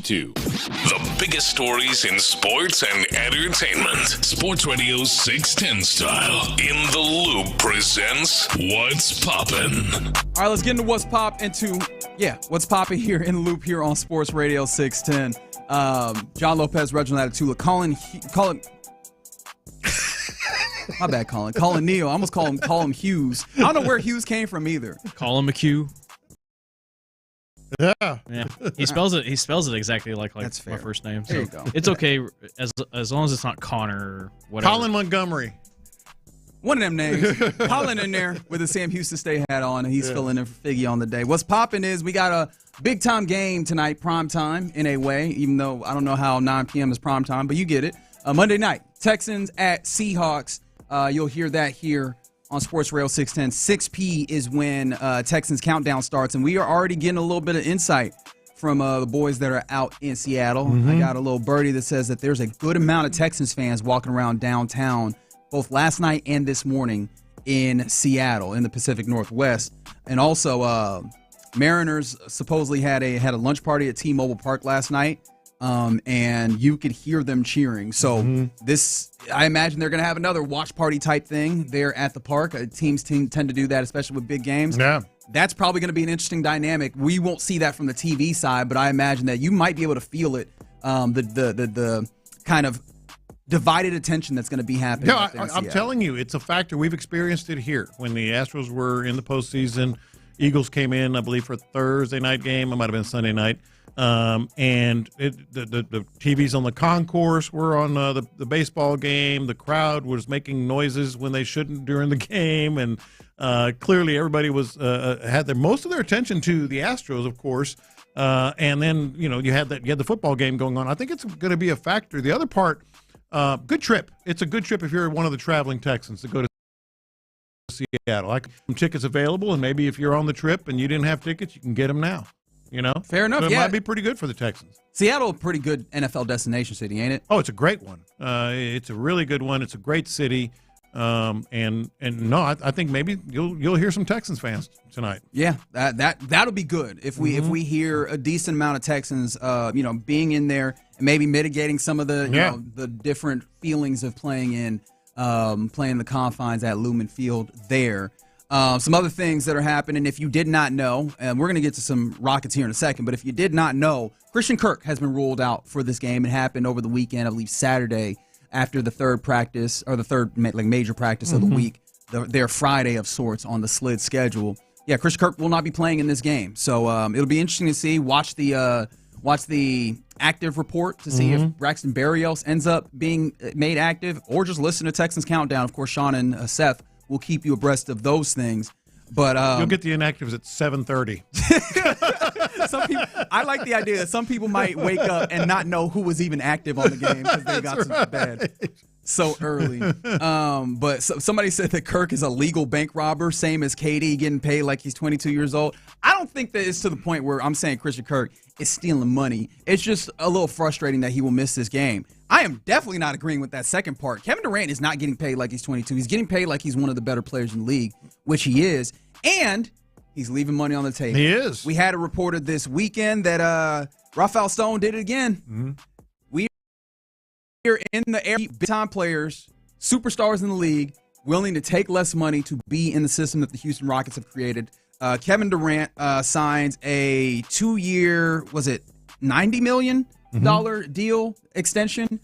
The biggest stories in sports and entertainment. Sports Radio 610 style. In the Loop presents What's Poppin'. All right, let's get into What's Poppin' here in the Loop here on Sports Radio 610. John Lopez, Reginald Atatula, Colin. My bad, Colin. Colin Neal. I almost call him Hughes. I don't know where Hughes came from either. Call him a Q. Yeah. He spells it exactly like That's my fair. first name. There So you go. it's okay as long as it's not Connor or whatever. Colin Montgomery. One of them names. Colin in there with a Sam Houston State hat on, and he's filling in for Figgy on the day. What's popping is we got a big-time game tonight, prime time in a way, even though I don't know how 9 p.m. is prime time, but you get it. Monday night, Texans at Seahawks. You'll hear that here on Sports Radio 610. 6 is when Texans countdown starts, and we are already getting a little bit of insight from the boys that are out in Seattle. I got a little birdie that says that there's a good amount of Texans fans walking around downtown both last night and this morning in Seattle in the Pacific Northwest. And also Mariners supposedly had a lunch party at T-Mobile Park last night. And you could hear them cheering. So I imagine they're going to have another watch party type thing there at the park. Teams tend to do that, especially with big games. Yeah. That's probably going to be an interesting dynamic. We won't see that from the TV side, but I imagine that you might be able to feel it, the kind of divided attention that's going to be happening. Yeah, I'm telling you, it's a factor. We've experienced it here when the Astros were in the postseason. Eagles came in, I believe, for a Thursday night game. It might have been Sunday night. And the TVs on the concourse were on the baseball game. The crowd was making noises when they shouldn't during the game, and clearly everybody was had most of their attention to the Astros, of course. And then you had the football game going on. I think it's going to be a factor. The other part, good trip. It's a good trip if you're one of the traveling Texans to go to Seattle. I got some tickets available, and maybe if you're on the trip and you didn't have tickets, you can get them now. Fair enough. So it might be pretty good for the Texans. Seattle, a pretty good NFL destination city, ain't it? Oh, it's a great one. It's a really good one. It's a great city. And no, I think maybe you'll hear some Texans fans tonight. Yeah, that'll be good if we hear a decent amount of Texans, being in there and maybe mitigating some of the the different feelings of playing the confines at Lumen Field there. Some other things that are happening, if you did not know, and we're going to get to some Rockets here in a second, but if you did not know, Christian Kirk has been ruled out for this game. It happened over the weekend, I believe Saturday, after the third practice, or the third major practice of the week, their Friday of sorts on the slid schedule. Yeah, Christian Kirk will not be playing in this game. So it'll be interesting to see. Watch the active report to see if Braxton Berrios ends up being made active, or just listen to Texans Countdown. Of course, Sean and Seth will keep you abreast of those things. But you'll get the inactives at 7:30. Some people, I like the idea that some people might wake up and not know who was even active on the game because they got to bed so early. But somebody said that Kirk is a legal bank robber, same as KD, getting paid like he's 22 years old. I don't think that it's to the point where I'm saying Christian Kirk is stealing money. It's just a little frustrating that he will miss this game. I am definitely not agreeing with that second part. Kevin Durant is not getting paid like he's 22. He's getting paid like he's one of the better players in the league, which he is. And he's leaving money on the table. He is. We had it reported this weekend that Rafael Stone did it again. We are in the area, big-time players, superstars in the league, willing to take less money to be in the system that the Houston Rockets have created. Kevin Durant signs a 2-year, was it $90 million deal extension?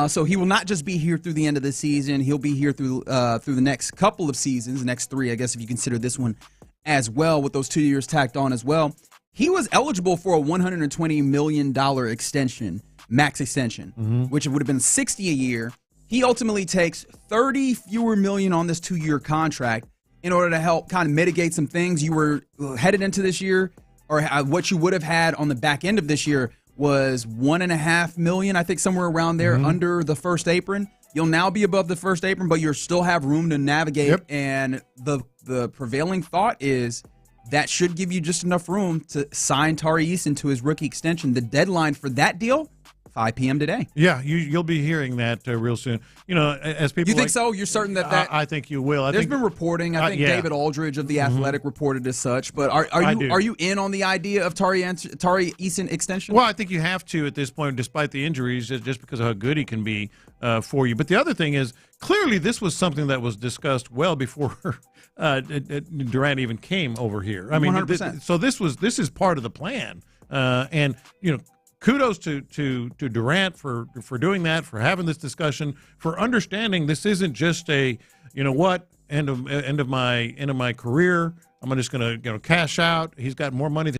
So he will not just be here through the end of the season. He'll be here through the next couple of seasons, the next 3, I guess, if you consider this one as well, with those 2 years tacked on as well. He was eligible for a $120 million extension, max extension, which would have been $60 a year. He ultimately takes $30 fewer million on this 2-year contract in order to help kind of mitigate some things. You were headed into this year, or what you would have had on the back end of this year was $1.5 million, I think, somewhere around there, under the first apron. You'll now be above the first apron, but you still have room to navigate. And the prevailing thought is that should give you just enough room to sign Tari Eason to his rookie extension. The deadline for that deal 5 p.m. today. Yeah, you'll be hearing that real soon. As people. You think so? You're certain that I think you will. There's been reporting. I think David Aldridge of The Athletic reported as such. But are you in on the idea of Tari Eason extension? Well, I think you have to at this point, despite the injuries, just because of how good he can be for you. But the other thing is, clearly this was something that was discussed well before Durant even came over here. I mean, 100%. So this is part of the plan. And kudos to Durant for doing that, for having this discussion, for understanding this isn't just a end of my career. I'm just going to cash out. He's got more money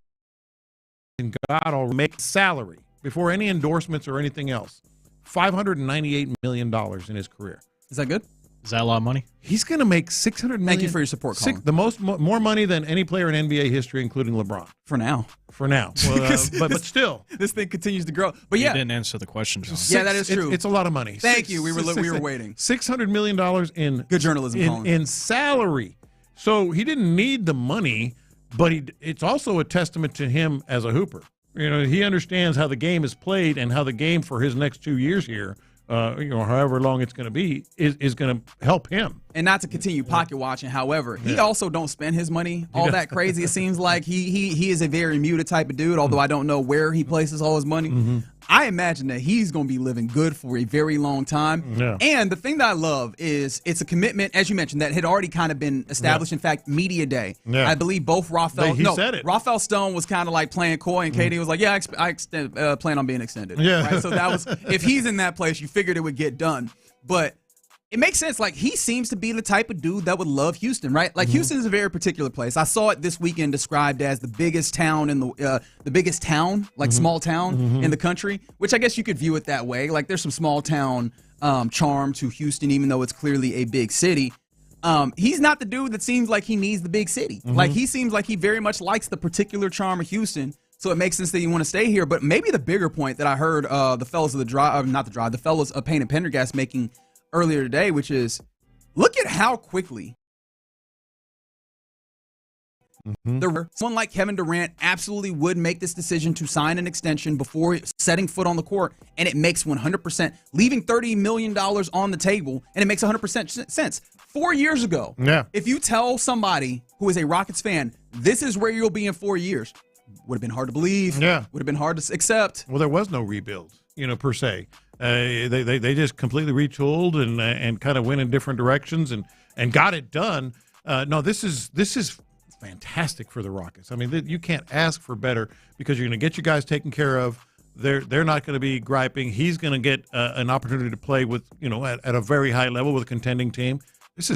than God will make salary before any endorsements or anything else. $598 million in his career. Is that good? Is that a lot of money? He's going to make $600 million. Thank you for your support, Colin. More money than any player in NBA history, including LeBron. For now. Well, but still, this thing continues to grow. But you didn't answer the question, John. Yeah, that is true. It's a lot of money. Thank you. We were waiting. $600 million in good journalism, Colin. In salary. So he didn't need the money, but it's also a testament to him as a hooper. He understands how the game is played and how the game for his next 2 years here, however long it's going to be, is going to help him. And not to continue pocket watching, however, he also don't spend his money all that crazy. It seems like he is a very muted type of dude, although I don't know where he places all his money. Mm-hmm. I imagine that he's going to be living good for a very long time. Yeah. And the thing that I love is it's a commitment, as you mentioned, that had already kind of been established. Yeah. In fact, media day. Yeah. I believe both said it. Rafael Stone was kind of like playing coy, and KD was like, yeah, I plan on being extended. Yeah. Right? So that was, if he's in that place, you figured it would get done. But it makes sense. Like, he seems to be the type of dude that would love Houston, right? Like, Houston is a very particular place. I saw it this weekend described as the biggest town in the biggest town, like small town in the country, which I guess you could view it that way. Like, there's some small town charm to Houston, even though it's clearly a big city. He's not the dude that seems like he needs the big city. Like, he seems like he very much likes the particular charm of Houston. So it makes sense that you want to stay here. But maybe the bigger point that I heard the fellas of the Drive, the fellas of Payne and Pendergast making earlier today, which is, look at how quickly someone like Kevin Durant absolutely would make this decision to sign an extension before setting foot on the court, and it makes 100%, leaving $30 million on the table, and it makes 100% sense. 4 years ago, if you tell somebody who is a Rockets fan, this is where you'll be in 4 years, would have been hard to believe. Would have been hard to accept. Well, there was no rebuild, per se. They just completely retooled and kind of went in different directions and got it done. No, this is fantastic for the Rockets. I mean, you can't ask for better because you're going to get your guys taken care of. They're not going to be griping. He's going to get an opportunity to play with at a very high level with a contending team. This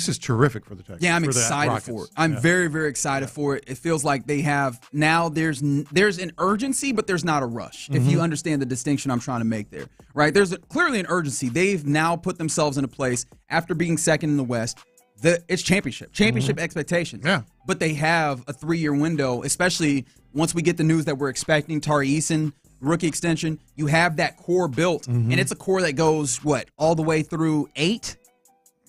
is terrific for the Texans. Yeah, I'm excited for it. I'm very, very excited for it. It feels like they have now. There's an urgency, but there's not a rush. If you understand the distinction I'm trying to make there, right? There's clearly an urgency. They've now put themselves in a place after being second in the West. It's championship expectations. Yeah, but they have a 3-year window, especially once we get the news that we're expecting Tari Eason rookie extension. You have that core built, and it's a core that goes all the way through 8.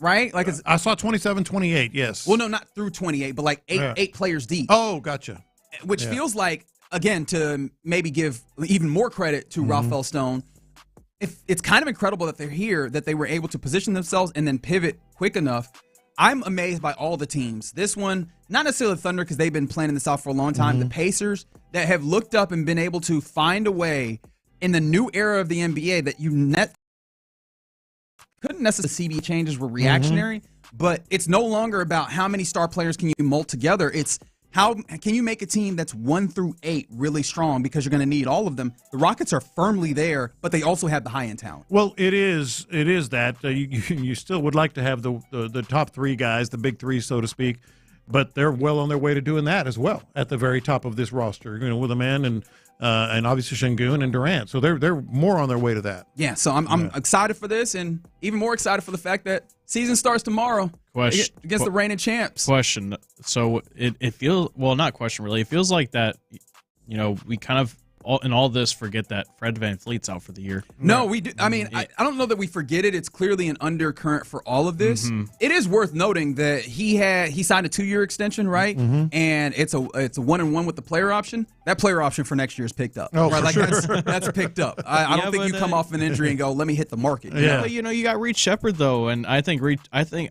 Right? Like I saw 27, 28, yes. Well, no, not through 28, but like eight players deep. Oh, gotcha. Which feels like, again, to maybe give even more credit to Rafael Stone, it's kind of incredible that they're here, that they were able to position themselves and then pivot quick enough. I'm amazed by all the teams. This one, not necessarily the Thunder because they've been planning this out for a long time. The Pacers that have looked up and been able to find a way in the new era of the NBA that couldn't necessarily CBA changes were reactionary, but it's no longer about how many star players can you mold together. It's how can you make a team that's 1 through 8 really strong because you're going to need all of them. The Rockets are firmly there, but they also have the high-end talent. Well, it is that you still would like to have the top 3 guys, the big 3, so to speak, but they're well on their way to doing that as well at the very top of this roster, with a man and obviously Şengün and Durant. So they're more on their way to that. Yeah, so I'm excited for this, and even more excited for the fact that season starts tomorrow against the reigning champs. Question. So it feels, well, not question really. It feels like that, we kind of all this forget that Fred VanVleet's out for the year. No, we do. I mean, I don't know that we forget it. It's clearly an undercurrent for all of this. It is worth noting that he signed a 2-year extension, right? And it's a 1-and-1 with the player option. That player option for next year is picked up. Oh, right? for Like sure. that's picked up. I don't think you come off an injury and go, let me hit the market. Yeah, you got Reed Shepherd though, and I think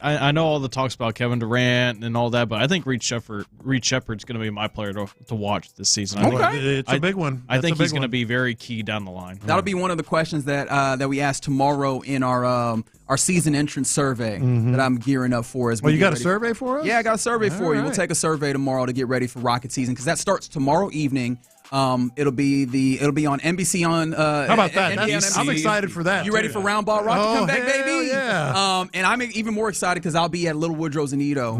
I know all the talks about Kevin Durant and all that, but I think Reed Shepherd's going to be my player to watch this season. It's a big one. I think he's going to be very key down the line. That'll be one of the questions that we ask tomorrow in our season entrance survey that I'm gearing up for. Well, you got a survey for us? Yeah, I got a survey for you. right. We'll take a survey tomorrow to get ready for Rocket season because that starts tomorrow evening. It'll be on NBC on. How about that? NBC. I'm excited for that. You ready for Round Ball Rock to come back, baby? Yeah. And I'm even more excited because I'll be at Little Woodrow's in Edo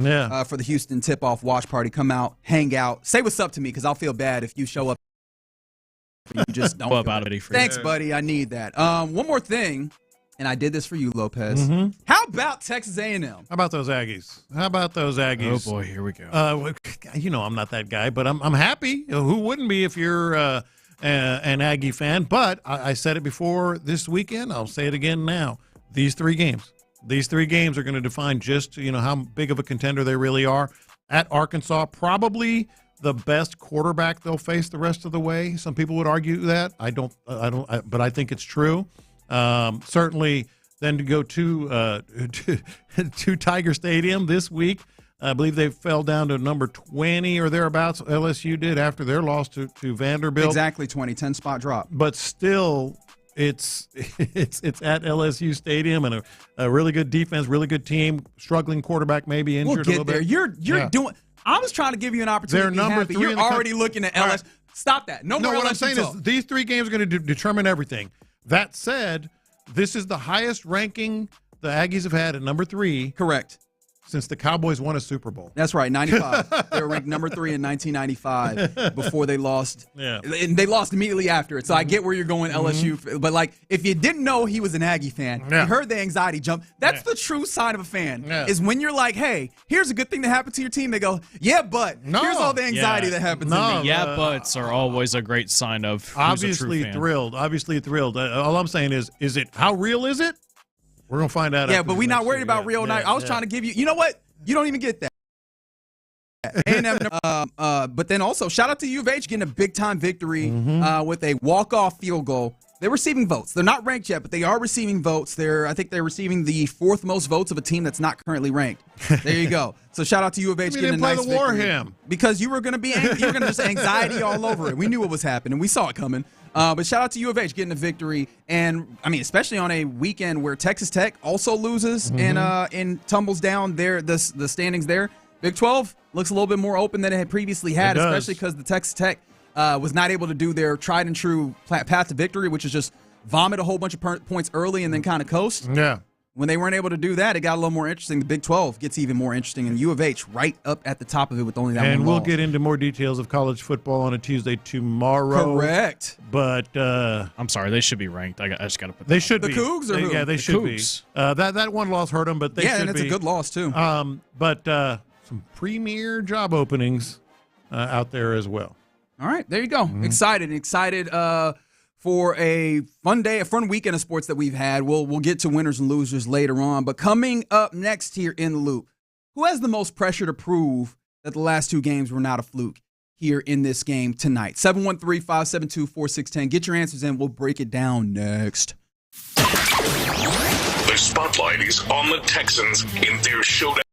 for the Houston tip-off watch party. Come out, hang out, say what's up to me because I'll feel bad if you show up. You just don't. Thanks, buddy. I need that. One more thing, and I did this for you, Lopez. How about Texas A&M? How about those Aggies? Oh boy, here we go. I'm not that guy, but I'm happy. Who wouldn't be if you're an Aggie fan? But I said it before this weekend. I'll say it again now. These three games are going to define just how big of a contender they really are. At Arkansas, probably the best quarterback they'll face the rest of the way. Some people would argue that. I don't, but I think it's true. Certainly, then to go to Tiger Stadium this week, I believe they fell down to number 20 or thereabouts. LSU did after their loss to Vanderbilt. Exactly 20, 10-spot drop. But still, it's at LSU Stadium and a really good defense, really good team, struggling quarterback, maybe injured a little bit. You're doing. I was trying to give you an opportunity. They're number 3. You're already looking at LSU. Right. Stop that. No more what LSU I'm saying talk. is these three games are going to determine everything. That said, this is the highest ranking the Aggies have had at number 3. Correct. Since the Cowboys won a Super Bowl. That's right, 95. They were ranked number 3 in 1995 before they lost. Yeah. And they lost immediately after it. So I get where you're going, LSU. But, if you didn't know he was an Aggie fan, you heard the anxiety jump. That's the true sign of a fan, is when you're like, hey, here's a good thing that happened to your team. They go, yeah, but here's all the anxiety that happened to me. Yeah, buts are always a great sign of who's obviously a true fan. thrilled. Obviously thrilled. All I'm saying is it how real is it? We're going to find out. Yeah, but we're not worried about real night. I was trying to give you, you know what? You don't even get that. But then also, shout out to U of H getting a big-time victory with a walk-off field goal. They're receiving votes. They're not ranked yet, but they are receiving votes. I think they're receiving the 4th most votes of a team that's not currently ranked. There you go. So shout out to U of H getting a nice victory. Play the Warham. Because you were going to just anxiety all over it. We knew what was happening. We saw it coming. But shout out to U of H getting a victory. And, I mean, especially on a weekend where Texas Tech also loses and tumbles down the standings there. Big 12 looks a little bit more open than it had previously had, especially because the Texas Tech was not able to do their tried and true path to victory, which is just vomit a whole bunch of points early and then kind of coast. Yeah. When they weren't able to do that, it got a little more interesting. The Big 12 gets even more interesting, and U of H right up at the top of it with only that one And we'll loss. get into more details of college football on a Tuesday tomorrow. Correct. But I'm sorry, they should be ranked. I just got to put. They should be. The Cougs or who? Yeah, they should Cougs. be. That one loss hurt them, but they should be. Yeah, and it's a good loss too. But some premier job openings out there as well. All right, there you go. Excited for a fun day, a fun weekend of sports that we've had. We'll get to winners and losers later on. But coming up next here in the loop, who has the most pressure to prove that the last 2 games were not a fluke here in this game tonight? 713-572-4610. Get your answers in. We'll break it down next. The spotlight is on the Texans in their showdown.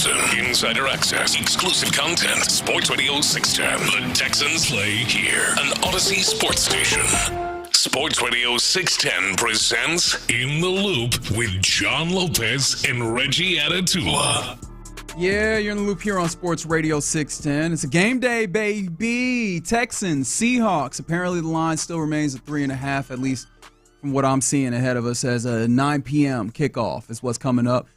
season. Insider access, exclusive content. Sports Radio 610. The Texans play here. An Odyssey sports station. Sports Radio 610 presents In the Loop with John Lopez and Reggie Atatula. Yeah, you're in the loop here on Sports Radio 610. It's a game day, baby. Texans, Seahawks. Apparently the line still remains at 3.5, at least from what I'm seeing ahead of us, as a 9 p.m. kickoff is what's coming up.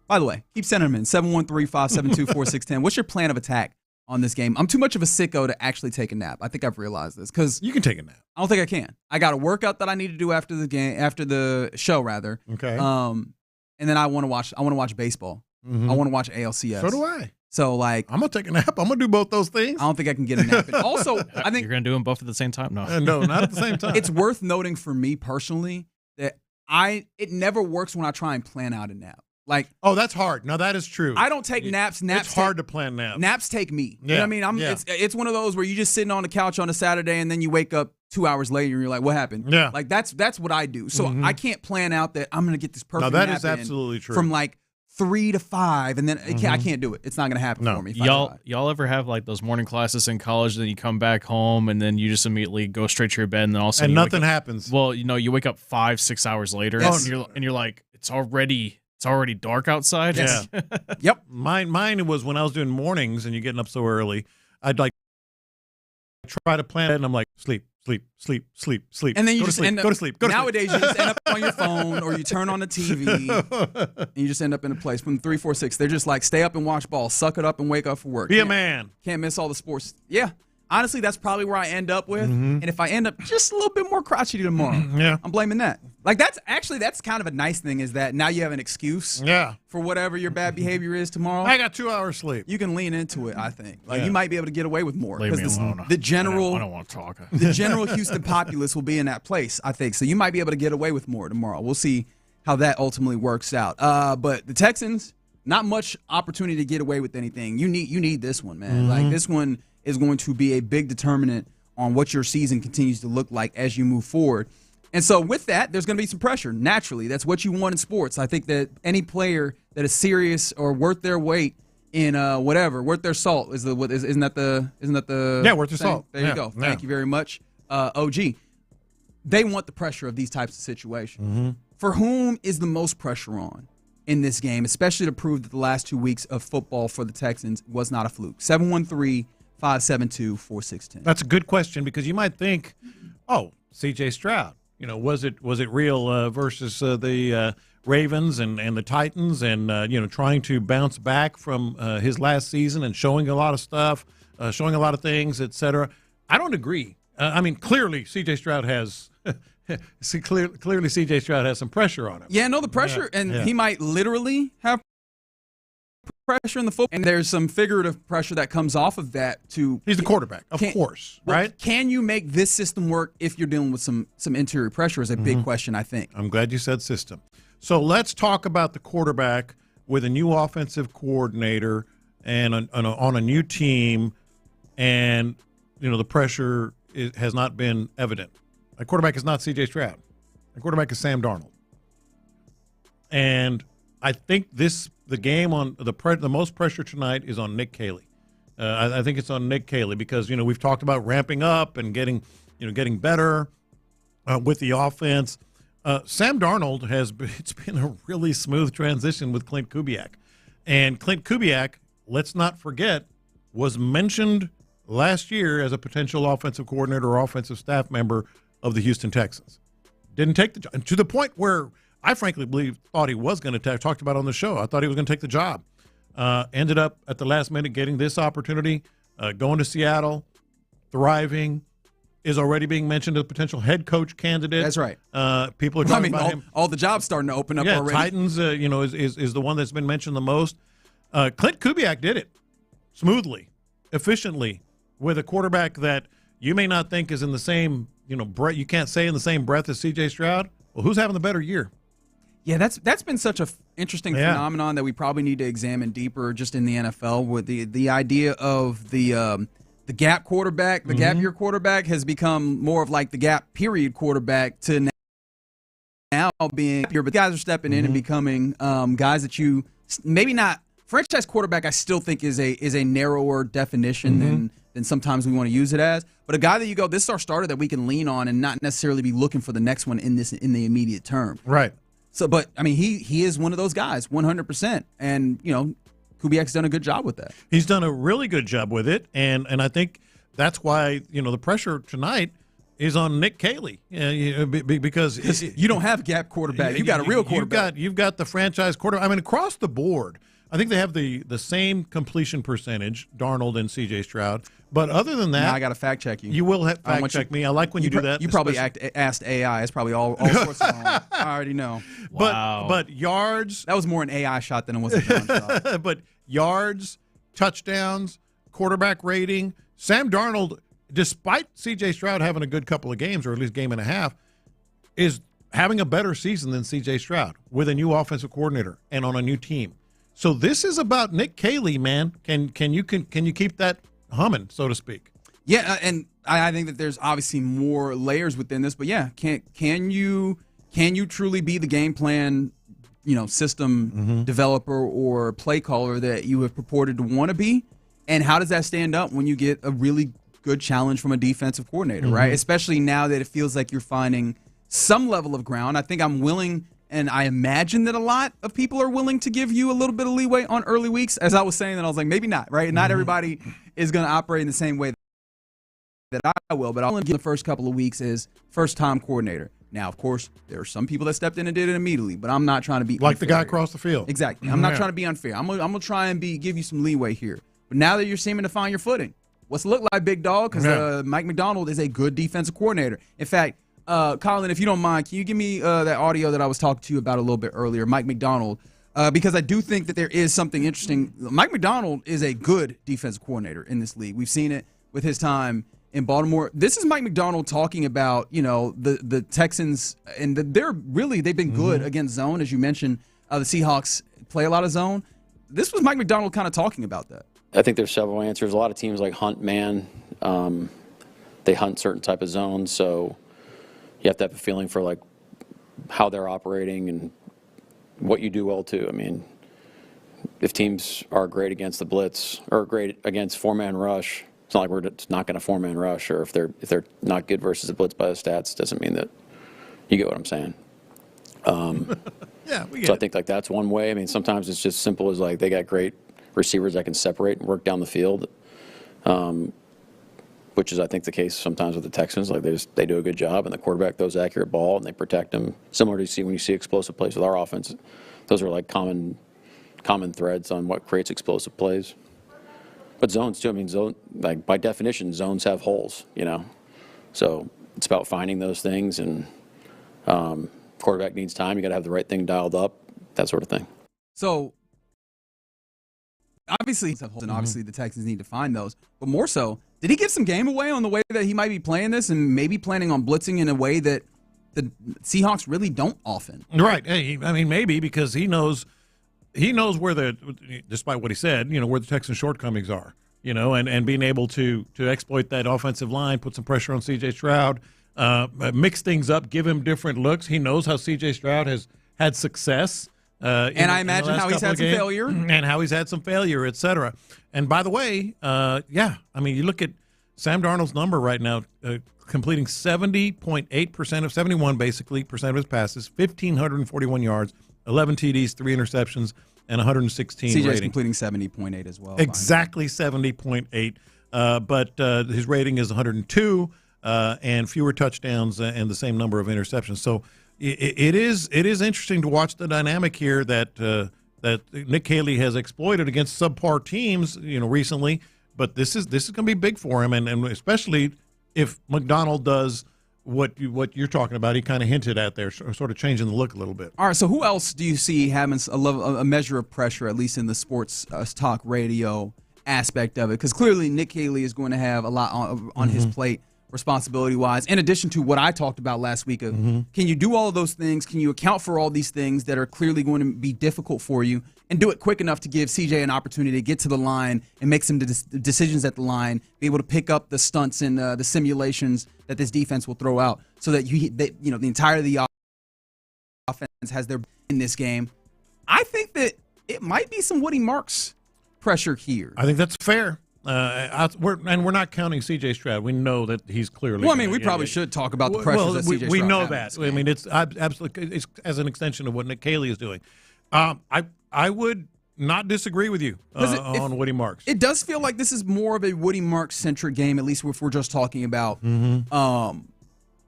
By the way, keep sending them in. 713-572-4610. What's your plan of attack on this game? I'm too much of a sicko to actually take a nap. I think I've realized this. Because you can take a nap. I don't think I can. I got a workout that I need to do after the game, after the show, rather. Okay. And then I want to watch baseball. Mm-hmm. I want to watch ALCS. So do I. So, like, I'm going to take a nap. I'm going to do both those things. I don't think I can get a nap. And also, I think you're going to do them both at the same time? No. No, not at the same time. It's worth noting for me personally that it never works when I try and plan out a nap. Like, oh, that's hard. No, that is true. I don't take naps. It's hard to plan naps. Naps take me. Yeah. You know what I mean? It's one of those where you're just sitting on the couch on a Saturday and then you wake up 2 hours later and you're like, what happened? Yeah. Like, that's what I do. So I can't plan out that I'm going to get this perfect nap. Nap Is absolutely true. From like 3 to 5, and then I can't do it. It's not going to happen for me. Y'all ever have like those morning classes in college, then you come back home and then you just immediately go straight to your bed, and then all of a sudden nothing happens. Well, you wake up 5-6 hours later, and you're like, it's already dark outside. Yeah. Yep. Mine was when I was doing mornings, and you're getting up so early. I'd like try to plan it, and I'm like, sleep. And then you just end up, go to sleep. Nowadays, you just end up on your phone or you turn on the TV and you just end up in a place. From 3, 4, 6, they're just like, stay up and watch ball, suck it up and wake up for work. Be a man. Can't miss all the sports. Yeah. Honestly, that's probably where I end up with. And if I end up just a little bit more crotchety tomorrow, I'm blaming that. Like, that's kind of a nice thing, is that now you have an excuse for whatever your bad behavior is tomorrow. I got 2 hours sleep. You can lean into it, I think. Like, you might be able to get away with more. Leave me alone. The general, I don't want to talk. The general Houston populace will be in that place, I think. So you might be able to get away with more tomorrow. We'll see how that ultimately works out. But the Texans, not much opportunity to get away with anything. You need this one, man. Like, this one is going to be a big determinant on what your season continues to look like as you move forward. And so with that, there's going to be some pressure. Naturally, that's what you want in sports. I think that any player that is serious or worth their weight in worth their salt isn't that the worth their salt. There you go. Thank you very much, OG. They want the pressure of these types of situations. For whom is the most pressure on in this game, especially to prove that the last 2 weeks of football for the Texans was not a fluke? 713-572-4610. That's a good question, because you might think, oh, C.J. Stroud. Was it real versus the Ravens and the Titans, and trying to bounce back from his last season and showing a lot of stuff, showing a lot of things, etc. I don't agree. I mean, clearly C.J. Stroud has clearly C.J. Stroud has some pressure on him. Yeah, no, the pressure, he might literally have pressure in the football, and there's some figurative pressure that comes off of that. He's the quarterback, of course, right? Can you make this system work if you're dealing with some interior pressure is a big question, I think. I'm glad you said system. So let's talk about the quarterback with a new offensive coordinator and on a new team, and the pressure has not been evident. A quarterback is not C.J. Stroud. A quarterback is Sam Darnold. And I think the game on the most pressure tonight is on Nick Caley. I think it's on Nick Caley because we've talked about ramping up and getting better with the offense. Sam Darnold it's been a really smooth transition with Clint Kubiak, and Clint Kubiak, let's not forget, was mentioned last year as a potential offensive coordinator or offensive staff member of the Houston Texans. Didn't take the job, to the point where I frankly thought he was going to talked about on the show. I thought he was going to take the job. Ended up at the last minute getting this opportunity, going to Seattle, thriving, is already being mentioned as a potential head coach candidate. That's right. People are talking about him. All the jobs starting to open up already. Titans, is the one that's been mentioned the most. Clint Kubiak did it smoothly, efficiently, with a quarterback that you may not think is in the same, breath. You can't say in the same breath as C.J. Stroud. Well, who's having the better year? Yeah, that's been such a interesting phenomenon that we probably need to examine deeper just in the NFL, with the idea of the gap quarterback. The gap year quarterback has become more of like the gap period quarterback to now being here, but guys are stepping in and becoming guys that you maybe not franchise quarterback I still think is a narrower definition than sometimes we want to use it as. But a guy that you go, this is our starter that we can lean on and not necessarily be looking for the next one in the immediate term. Right. So, but I mean, he is one of those guys, 100%. And Kubiak's done a good job with that. He's done a really good job with it, and I think that's why the pressure tonight is on Nick Caley, because you don't have a gap quarterback. You got a real quarterback. You've got the franchise quarterback. I mean, across the board, I think they have the same completion percentage, Darnold and C.J. Stroud. But other than that, now I got to fact check you. You will have fact check me. I like when you do that. You probably asked AI. It's probably all sorts of wrong. I already know. But yards. That was more an AI shot than it was a John shot. But yards, touchdowns, quarterback rating. Sam Darnold, despite C.J. Stroud having a good couple of games, or at least game and a half, is having a better season than C.J. Stroud with a new offensive coordinator and on a new team. So this is about Nick Caley, man. Can you keep that humming, so to speak? Yeah, and I think that there's obviously more layers within this, but yeah, can you truly be the game plan, system developer or play caller that you have purported to want to be? And how does that stand up when you get a really good challenge from a defensive coordinator, right? Especially now that it feels like you're finding some level of ground. I think I'm willing, and I imagine that a lot of people are willing to give you a little bit of leeway on early weeks. As I was saying that, I was like, maybe not, right? Not everybody is going to operate in the same way that I will, but I'll give the first couple of weeks as first-time coordinator. Now, of course, there are some people that stepped in and did it immediately, but I'm not trying to be like unfair the guy here. across the field. Exactly. I'm not trying to be unfair. I'm gonna try and give you some leeway here. But now that you're seeming to find your footing, what's it look like, big dog? Because Mike Macdonald is a good defensive coordinator. In fact, Colin, if you don't mind, can you give me that audio that I was talking to you about a little bit earlier, Mike Macdonald? Because I do think that there is something interesting. Mike Macdonald is a good defensive coordinator in this league. We've seen it with his time in Baltimore. This is Mike Macdonald talking about, the Texans, and they've been good against zone, as you mentioned. The Seahawks play a lot of zone. This was Mike Macdonald kind of talking about that. I think there's several answers. A lot of teams like hunt man. They hunt certain type of zones, so you have to have a feeling for like how they're operating and what you do well too. I mean, if teams are great against the blitz or great against four-man rush, it's not like we're just not going to four-man rush. Or if they're not good versus the blitz by the stats, doesn't mean that you get what I'm saying. Yeah, we get so it. I think like that's one way. I mean, sometimes it's just simple as like they got great receivers that can separate and work down the field, which is I think the case sometimes with the Texans. Like they do a good job, and the quarterback throws accurate ball and they protect them. Similar to when you see explosive plays with our offense, those are like common threads on what creates explosive plays. But zones too. I mean, like by definition, zones have holes. So it's about finding those things, and quarterback needs time. You got to have the right thing dialed up, that sort of thing. So obviously the Texans need to find those, but more so, did he give some game away on the way that he might be playing this and maybe planning on blitzing in a way that the Seahawks really don't often? Right. Hey, I mean, maybe because he knows where despite what he said, where the Texans' shortcomings are, and being able to exploit that offensive line, put some pressure on C.J. Stroud, mix things up, give him different looks. He knows how C.J. Stroud has had success. And I imagine how he's had some failure. And how he's had some failure, et cetera. And by the way, you look at Sam Darnold's number right now, completing 70.8% of 71 basically percent of his passes, 1,541 yards, 11 TDs, 3 interceptions, and 116 CJ's rating. completing 70.8 as well. Exactly 70.8. But his rating is 102 and fewer touchdowns and the same number of interceptions. So it is interesting to watch the dynamic here that Nick Caley has exploited against subpar teams, recently. But this is going to be big for him, and especially if McDonald does what you're talking about. He kind of hinted at there, sort of changing the look a little bit. All right, so who else do you see having a measure of pressure, at least in the sports talk radio aspect of it? Because clearly Nick Caley is going to have a lot on his plate responsibility-wise, in addition to what I talked about last week of can you do all of those things? Can you account for all these things that are clearly going to be difficult for you and do it quick enough to give CJ an opportunity to get to the line and make some decisions at the line, be able to pick up the stunts and the simulations that this defense will throw out so that the entirety of the offense has their in this game? I think that it might be some Woody Marks pressure here. I think that's fair. We're not counting C.J. Stroud. We know that he's clearly. Well, I mean, we probably should talk about the pressures that C.J. Stroud we know has. that. I mean, it's absolutely it's as an extension of what Nick Caley is doing. I would not disagree with you on Woody Marks. It does feel like this is more of a Woody Marks centric game, at least if we're just talking about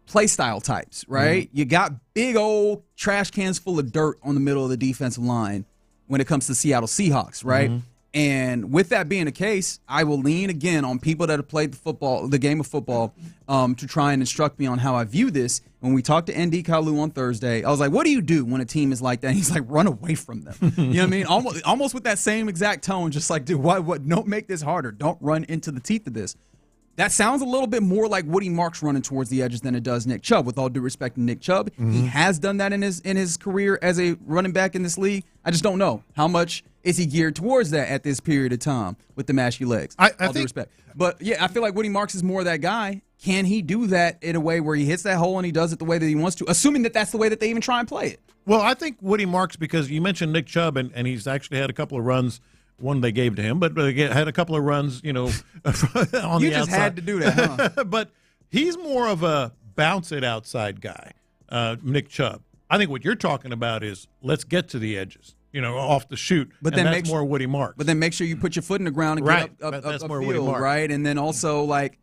play style types, right? You got big old trash cans full of dirt on the middle of the defensive line when it comes to Seattle Seahawks, right? And with that being the case, I will lean again on people that have played the game of football, to try and instruct me on how I view this. When we talked to ND Kalu on Thursday, I was like, what do you do when a team is like that? And he's like, run away from them. You know what I mean? Almost with that same exact tone, just like, dude, what? Don't make this harder. Don't run into the teeth of this. That sounds a little bit more like Woody Marks running towards the edges than it does Nick Chubb. With all due respect to Nick Chubb, he has done that in his career as a running back in this league. I just don't know how much is he geared towards that at this period of time with the mashy legs. All due respect. But yeah, I feel like Woody Marks is more that guy. Can he do that in a way where he hits that hole and he does it the way that he wants to, assuming that that's the way that they even try and play it? Well, I think Woody Marks, because you mentioned Nick Chubb, and he's actually had a couple of runs. One they gave to him, but they had a couple of runs, on the outside. You just had to do that, huh? But he's more of a bounce it outside guy, Nick Chubb. I think what you're talking about is let's get to the edges, off the shoot. But and then that's more Woody Marks. But then make sure you put your foot in the ground and right. get up that's more field, Woody Marks. right? And then also, like,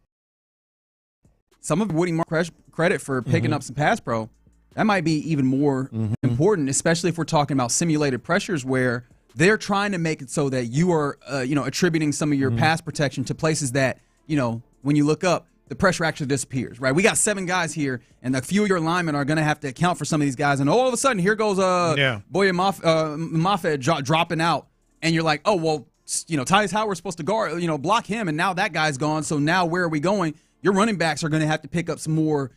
some of Woody Marks credit for picking up some pass pro, that might be even more important, especially if we're talking about simulated pressures where they're trying to make it so that you are, attributing some of your pass protection to places that, when you look up, the pressure actually disappears, right? We got 7 guys here, and a few of your linemen are going to have to account for some of these guys. And all of a sudden, here goes Boye Mafe dropping out, and you're like, oh, well, Tyus Howard's supposed to guard, block him, and now that guy's gone. So now where are we going? Your running backs are going to have to pick up some more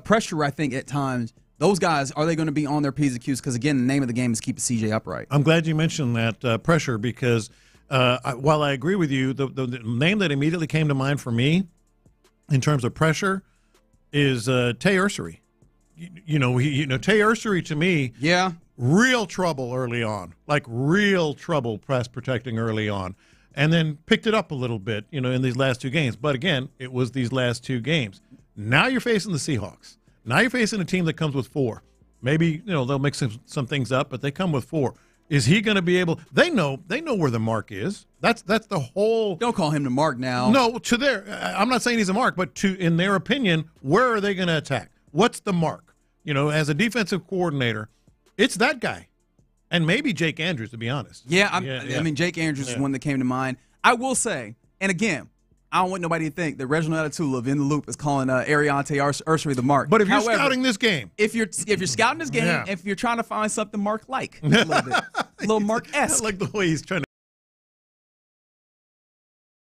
pressure, I think, at times. Those guys, are they going to be on their P's and Q's? Because, again, the name of the game is keeping CJ upright. I'm glad you mentioned that pressure because while I agree with you, the name that immediately came to mind for me in terms of pressure is Tay Ursery. Tay Ursery to me, real trouble early on, like real trouble pass protecting early on, and then picked it up a little bit, in these last 2 games. But, again, it was these last 2 games. Now you're facing the Seahawks. Now you're facing a team that comes with 4. Maybe, they'll mix some things up, but they come with 4. Is he going to be able – they know where the mark is. That's the whole – Don't call him the mark now. No, I'm not saying he's a mark, but in their opinion, where are they going to attack? What's the mark? As a defensive coordinator, it's that guy. And maybe Jake Andrews, to be honest. I mean, Jake Andrews is one that came to mind. I will say, and again – I don't want nobody to think that Reginald Atatula of In the Loop is calling Ariante Ursery the mark. But if you're scouting this game. If you're scouting this game, if you're trying to find something Mark-like, a little bit, a little Mark-esque. I like the way he's trying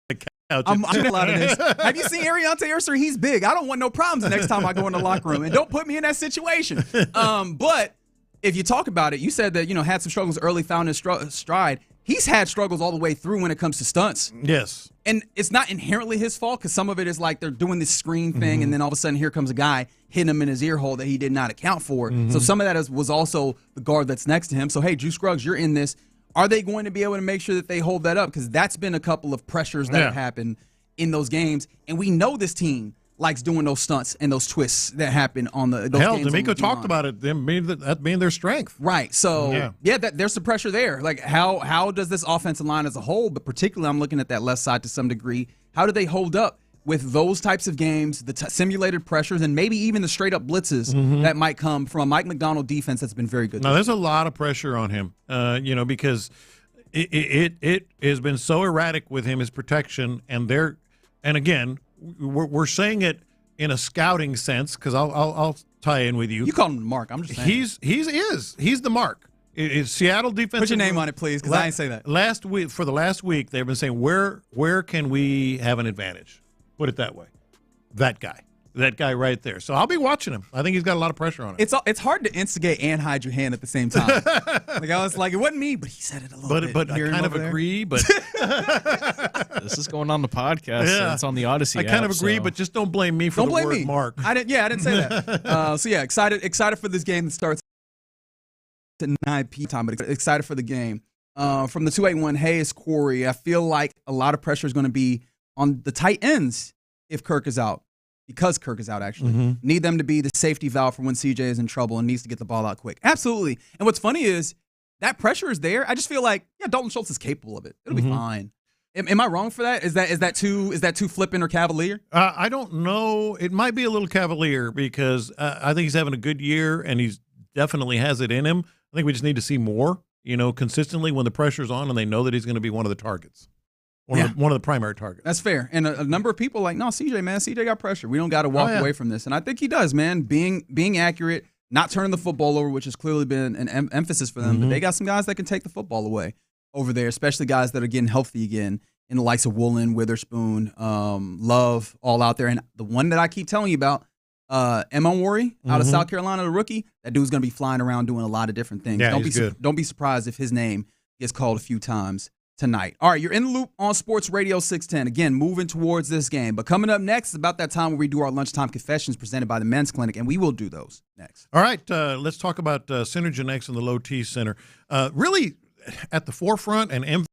to I'm a lot of this. Have you seen Ariante Ursery? He's big. I don't want no problems the next time I go in the locker room. And don't put me in that situation. But if you talk about it, you said that, had some struggles early, found his stride. He's had struggles all the way through when it comes to stunts. Yes. And it's not inherently his fault because some of it is like they're doing this screen thing and then all of a sudden here comes a guy hitting him in his ear hole that he did not account for. So some of that was also the guard that's next to him. So, hey, Drew Scruggs, you're in this. Are they going to be able to make sure that they hold that up? Because that's been a couple of pressures that have happened in those games. And we know this team likes doing those stunts and those twists that happen on those games. D'Amico talked about it, that being their strength. Right. So, there's some pressure there. Like, how does this offensive line as a whole, but particularly I'm looking at that left side to some degree, how do they hold up with those types of games, the simulated pressures, and maybe even the straight-up blitzes that might come from a Mike McDonald defense that's been very good. Now, there's a lot of pressure on him, because it has been so erratic with him, his protection, and again, we're saying it in a scouting sense because I'll tie in with you. You call him the mark. I'm just saying. He's the mark. It's Seattle defense. Put your name on it, please, because I didn't say that. For the last week, they've been saying where can we have an advantage? Put it that way. That guy right there. So I'll be watching him. I think he's got a lot of pressure on him. It's hard to instigate and hide your hand at the same time. Like I was like, it wasn't me, but he said it a little bit. But I kind of agree. But this is going on the podcast. Yeah. It's on the Odyssey. I kind of agree, but just don't blame me for the word mark. I didn't say that. Excited for this game that starts at 9 p.m. time, but excited for the game. From the 281, hey, it's Corey. I feel like a lot of pressure is going to be on the tight ends if Kirk is out. Because Kirk is out, actually. Need them to be the safety valve for when CJ is in trouble and needs to get the ball out quick. Absolutely. And what's funny is that pressure is there. I just feel like, Dalton Schultz is capable of it. It'll be fine. Am I wrong for that? Is that too flippant or cavalier? I don't know. It might be a little cavalier because I think he's having a good year and he's definitely has it in him. I think we just need to see more, consistently when the pressure's on and they know that he's going to be one of the targets. One of the primary targets. That's fair. And a number of people are like, no, CJ got pressure. We don't got to walk away from this. And I think he does, man. Being accurate, not turning the football over, which has clearly been an emphasis for them. But they got some guys that can take the football away over there, especially guys that are getting healthy again, in the likes of Woolen, Witherspoon, Love, all out there. And the one that I keep telling you about, Emma out of South Carolina, the rookie, that dude's going to be flying around doing a lot of different things. Yeah, don't be surprised if his name gets called a few times tonight. All right, you're in the loop on Sports Radio 610. Again, moving towards this game. But coming up next is about that time where we do our lunchtime confessions presented by the Men's Clinic, and we will do those next. All right, let's talk about Synergenex and the Low T Center. Really at the forefront and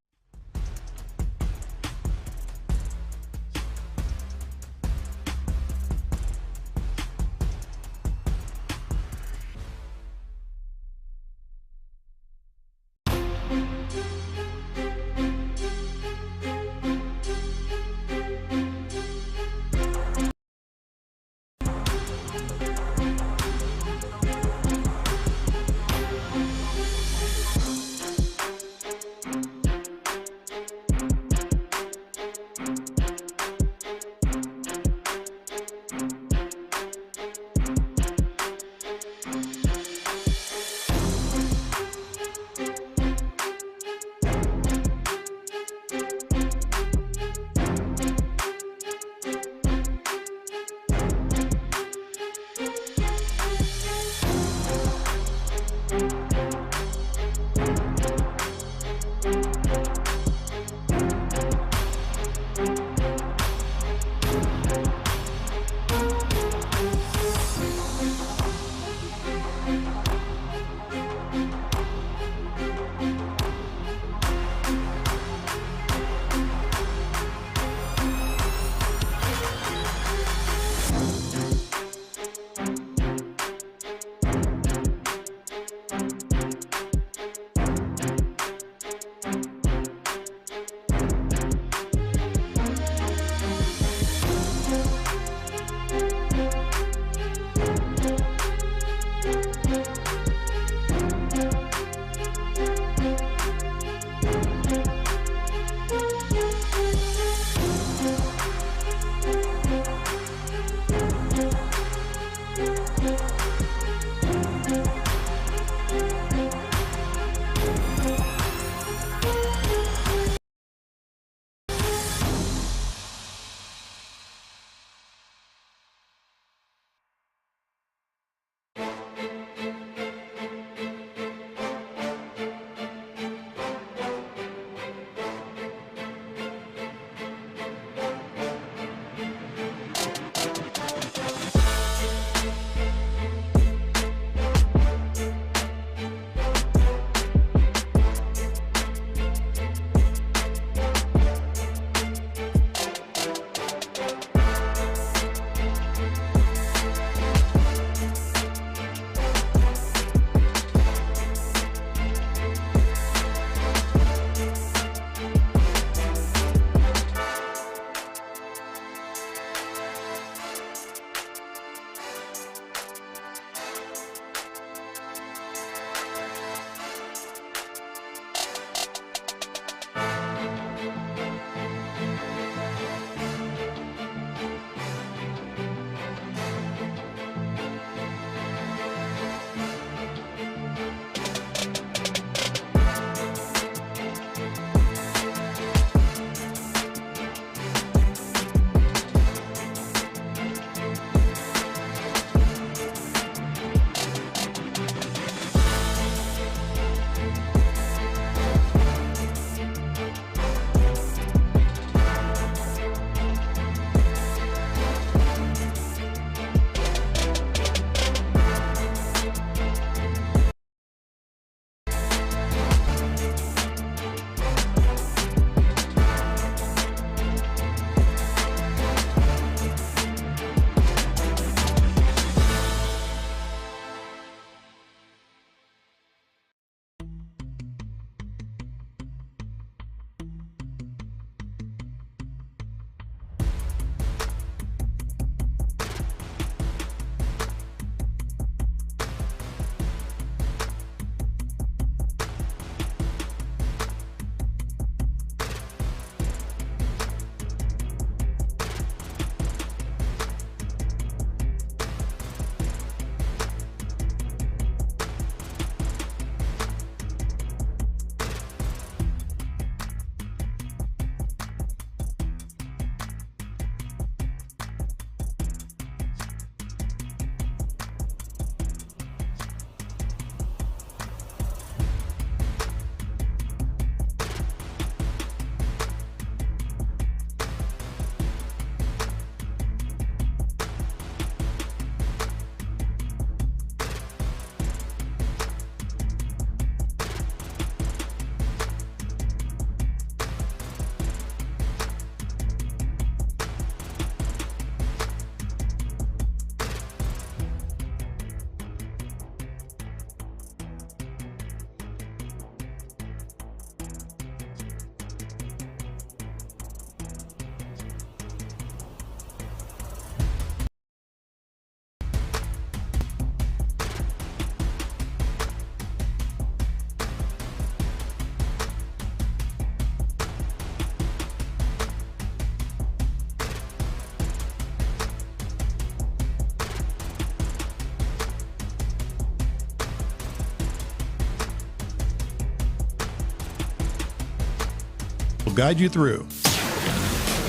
will guide you through.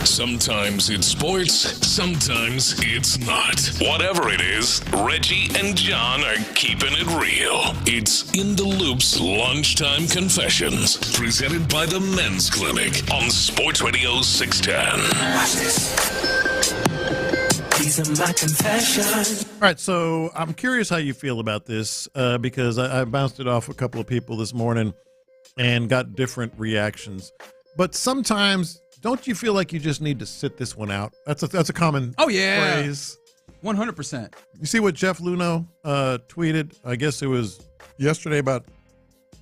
Sometimes it's sports, sometimes it's not. Whatever it is, Reggie and John are keeping it real. It's In the Loop's Lunchtime Confessions, presented by the Men's Clinic on Sports Radio 610. Watch this. These are my confessions. All right, so I'm curious how you feel about this because I bounced it off a couple of people this morning and got different reactions. But sometimes, don't you feel like you just need to sit this one out? That's a common phrase. 100%. You see what Jeff Luhnow tweeted? I guess it was yesterday about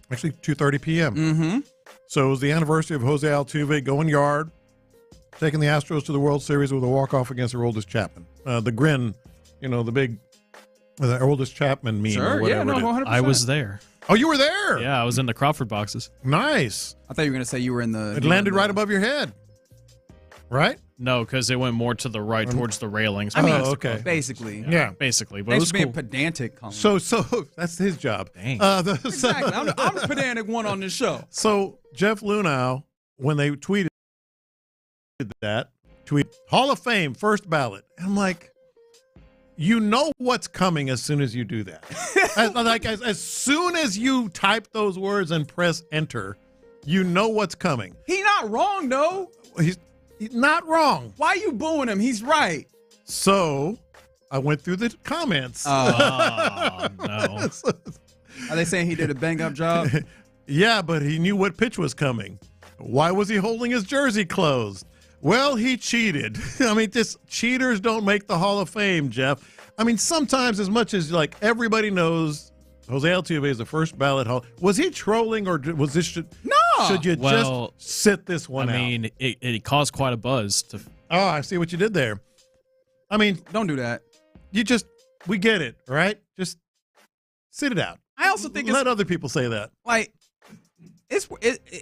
actually 2:30 p.m. Mm-hmm. So it was the anniversary of Jose Altuve going yard, taking the Astros to the World Series with a walk-off against Aroldis Chapman. The grin, the big Aroldis Chapman meme or whatever. 100%. I was there. Oh, you were there? Yeah, I was in the Crawford boxes. Nice. I thought you were going to say you were in the... It landed right above your head. Right? No, because it went more to the right towards the railings. I mean, okay. Basically. Yeah. Basically. But Thanks it was for being cool. So pedantic, Colin. that's his job. Dang. Exactly. I'm the pedantic one on this show. So Jeff Luhnow, when they tweeted that, Hall of Fame, first ballot. I'm like, you know what's coming as soon as you do that. as soon as you type those words and press enter, you know what's coming. He not wrong, though. He's not wrong. Why are you booing him? He's right. So I went through the comments. Oh, no. Are they saying he did a bang-up job? Yeah, but he knew what pitch was coming. Why was he holding his jersey closed? Well, he cheated. I mean, just cheaters don't make the Hall of Fame, Jeff. I mean, sometimes as much as everybody knows Jose Altuve is the first ballot Hall. Was he trolling or was this should you just sit this one out? I mean, it caused quite a buzz. Oh, I see what you did there. I mean, don't do that. We get it, right? Just sit it out. I also think let other people say that. Like,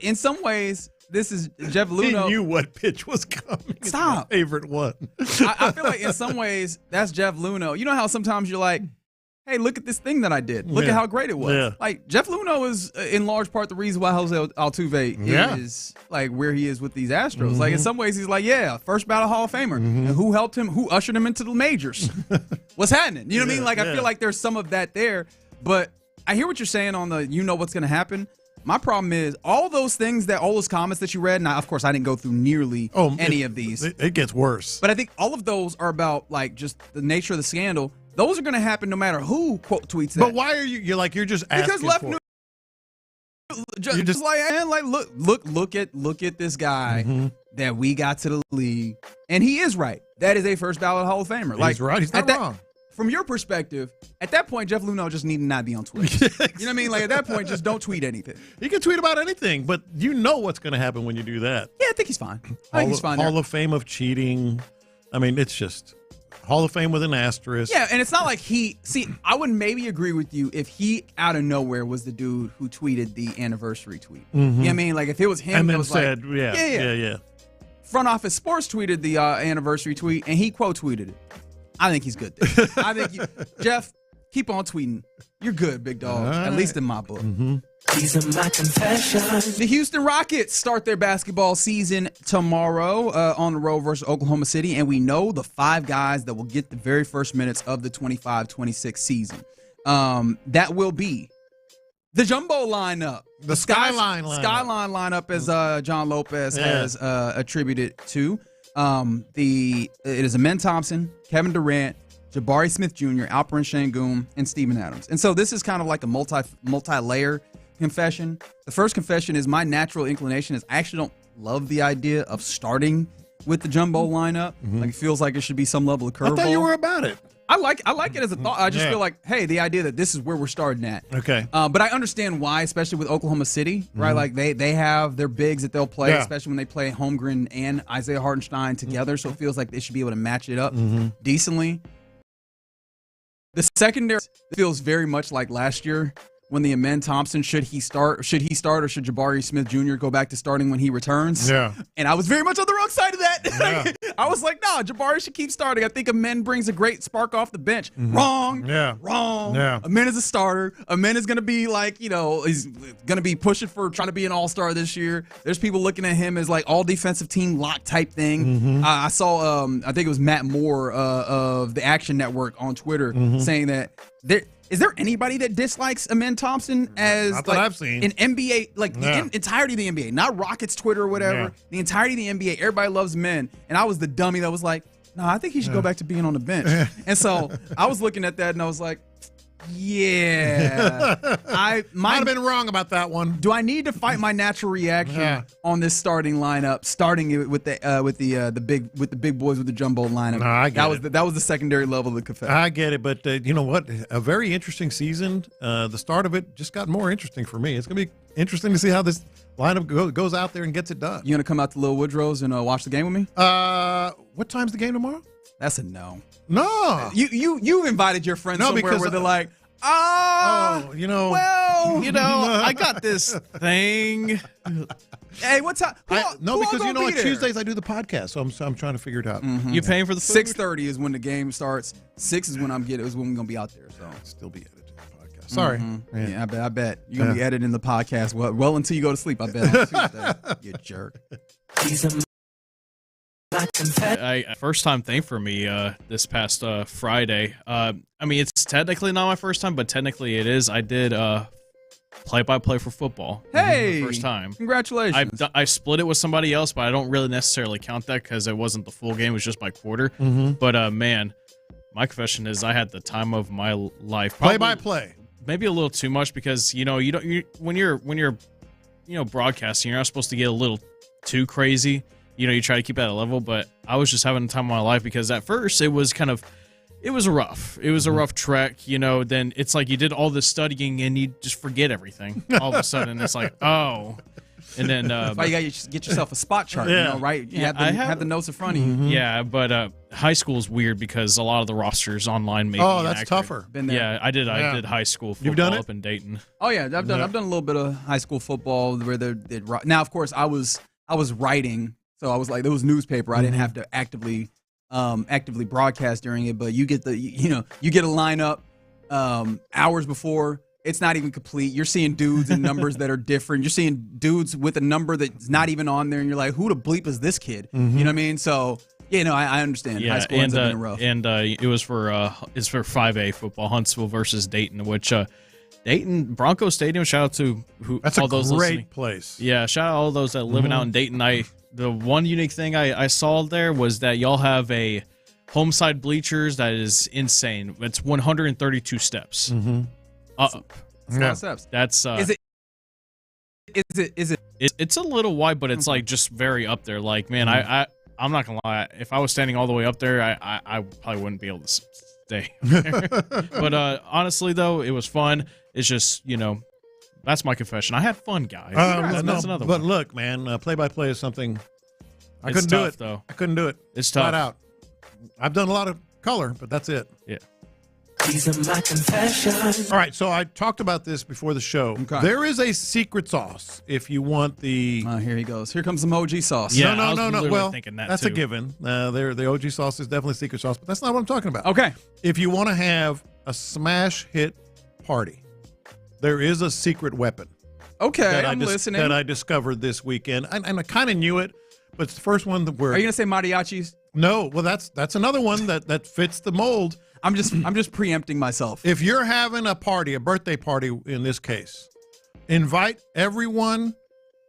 in some ways, this is Jeff Luhnow. He knew what pitch was coming. Stop. It's my favorite one. I feel like in some ways, that's Jeff Luhnow. You know how sometimes you're like, hey, look at this thing that I did. Look at how great it was. Yeah. Like, Jeff Luhnow is in large part the reason why Jose Altuve is like where he is with these Astros. Like, in some ways, he's like, first ballot Hall of Famer. And who helped him? Who ushered him into the majors? What's happening? You know what I mean? Like, I feel like there's some of that there. But I hear what you're saying on the what's going to happen. My problem is all those comments that you read, and of course I didn't go through nearly any of these. It gets worse. But I think all of those are about like just the nature of the scandal. Those are going to happen no matter who quote tweets that. But why are you're just asking because left for it. Just like look at this guy that we got to the league, and he is right. That is a first ballot Hall of Famer. He's right. He's not wrong. From your perspective, at that point, Jeff Luhnow just needed not be on Twitter. You know what I mean? Like, at that point, just don't tweet anything. He can tweet about anything, but you know what's going to happen when you do that. Yeah, I think he's fine. I think he's fine. Hall of Fame of cheating. I mean, it's just Hall of Fame with an asterisk. Yeah, and it's not like I would maybe agree with you if he out of nowhere was the dude who tweeted the anniversary tweet. You know what I mean? Like, if it was him and that then was said, like, yeah. Front Office Sports tweeted the anniversary tweet, and he quote tweeted it. I think he's good there. I think Jeff, keep on tweeting. You're good, big dog. Right. At least in my book. These are my confessions. The Houston Rockets start their basketball season tomorrow on the road versus Oklahoma City, and we know the 5 guys that will get the very first minutes of the 25-26 season. That will be the jumbo lineup. The Skyline lineup. Skyline lineup, as John Lopez has attributed to. It is Amen Thompson, Kevin Durant, Jabari Smith Jr., Alperen Şengün, and Steven Adams. And so this is kind of like a multi-layer confession. The first confession is my natural inclination is I actually don't love the idea of starting with the jumbo lineup. Like, it feels like it should be some level of curveball. I thought you were about it. I like it as a thought. I just feel like, hey, the idea that this is where we're starting at. Okay. But I understand why, especially with Oklahoma City, right? Like they have their bigs that they'll play, especially when they play Holmgren and Isaiah Hartenstein together. So it feels like they should be able to match it up decently. The secondary feels very much like last year when the Amen Thompson, should he start or should Jabari Smith Jr. go back to starting when he returns? Yeah. And I was very much on the wrong side of that. Yeah. I was like, no, Jabari should keep starting. I think Amen brings a great spark off the bench. Wrong. Yeah. Wrong. Yeah. Amen is a starter. Amen is going to be like, he's going to be pushing for trying to be an all-star this year. There's people looking at him as like all defensive team lock type thing. I saw, I think it was Matt Moore of the Action Network on Twitter saying that is there anybody that dislikes Amen Thompson as Not that I've seen. an NBA, like the entirety of the NBA, not Rockets Twitter or whatever, Yeah. the entirety of the NBA, everybody loves men. And I was the dummy that was like, no, I think he should go back to being on the bench. And so I was looking at that and I was like, yeah. Might have been wrong about that one. Do I need to fight my natural reaction on this starting lineup, starting it with the big boys with the jumbo lineup? No, I get that was the secondary level of the confession. I get it, but you know what? A very interesting season. The start of it just got more interesting for me. It's going to be interesting to see how this lineup goes out there and gets it done. You going to come out to Little Woodrow's and watch the game with me? What time's the game tomorrow? That's a no. No. You invited your friends somewhere because where they're like, I got this thing. Hey, what's up? Because you know on Tuesdays I do the podcast, so I'm trying to figure it out. You paying for the food? 6:30 is when the game starts. 6 is when we're gonna be out there. So still be editing the podcast. Sorry. Yeah, I bet you're gonna be editing the podcast well until you go to sleep. I bet on Tuesday. You jerk. First time thing for me this past Friday. I mean, it's technically not my first time, but technically it is. I did play-by-play for football. Hey, first time. Congratulations. I split it with somebody else, but I don't really necessarily count that because it wasn't the full game. It was just my quarter. But man, my confession is I had the time of my life. Play-by-play. Maybe a little too much because when you're broadcasting, you're not supposed to get a little too crazy. You try to keep it at a level, but I was just having the time of my life because at first it was rough. It was a rough trek, then it's like you did all this studying and you just forget everything. All of a sudden it's like, oh. And then that's why you got to get yourself a spot chart, right? You have the notes in front of you. Yeah, but high school is weird because a lot of the rosters online make Oh, that's tougher. Been there. Yeah, I did high school football You've done it? up in Dayton. Oh yeah, I've done a little bit of high school football where now of course I was writing. So I was like, there was newspaper. I didn't have to actively broadcast during it, but you get you get a lineup hours before. It's not even complete. You're seeing dudes and numbers that are different. You're seeing dudes with a number that's not even on there, and you're like, who the bleep is this kid? You know what I mean? So I understand. Yeah, high school ends up being rough. And it was for 5A football, Huntsville versus Dayton, which Dayton Bronco Stadium. Shout out to That's all a those great listening. place. Yeah, shout out all those that living out in Dayton. The one unique thing I saw there was that y'all have a home side bleachers that is insane. It's 132 steps. That's a lot of steps. That's is it? It's a little wide, but it's like just very up there. Like, man, I'm not gonna lie. If I was standing all the way up there, I probably wouldn't be able to stay there. But honestly, though, it was fun. It's just that's my confession. I had fun, guys. That's another but one. look, man, play-by-play is something I It's couldn't do tough, it. though. I couldn't do it. It's tough. Flat out. I've done a lot of color, but that's it. Yeah. These are my confessions. All right, so I talked about this before the show. Okay. There is a secret sauce if you want the. Here he goes. Here comes the emoji sauce. Yeah, no. I was literally Well, thinking that that's a too. given. The OG sauce is definitely secret sauce, but that's not what I'm talking about. Okay. If you want to have a smash hit party, there is a secret weapon. Okay, I'm listening. That I discovered this weekend, and I kind of knew it, but it's the first one that we're. Are you gonna say mariachis? No, well that's another one that fits the mold. I'm just preempting myself. If you're having a party, a birthday party in this case, invite everyone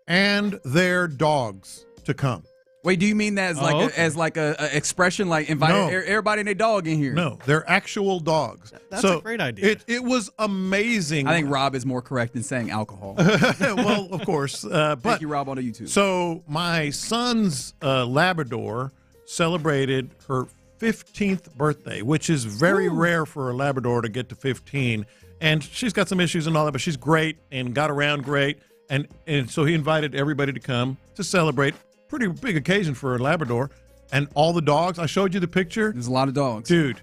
and their dogs to come. Wait, do you mean that as like a expression, like invite everybody and their dog in here? No, they're actual dogs. That's a great idea. It was amazing. I think Rob is more correct in saying alcohol. Well, of course. Thank you, Rob, on the YouTube. So my son's Labrador celebrated her 15th birthday, which is very rare for a Labrador to get to 15. And she's got some issues and all that, but she's great and got around great. And so he invited everybody to come to celebrate. Pretty big occasion for a Labrador. And all the dogs, I showed you the picture. There's a lot of dogs. Dude,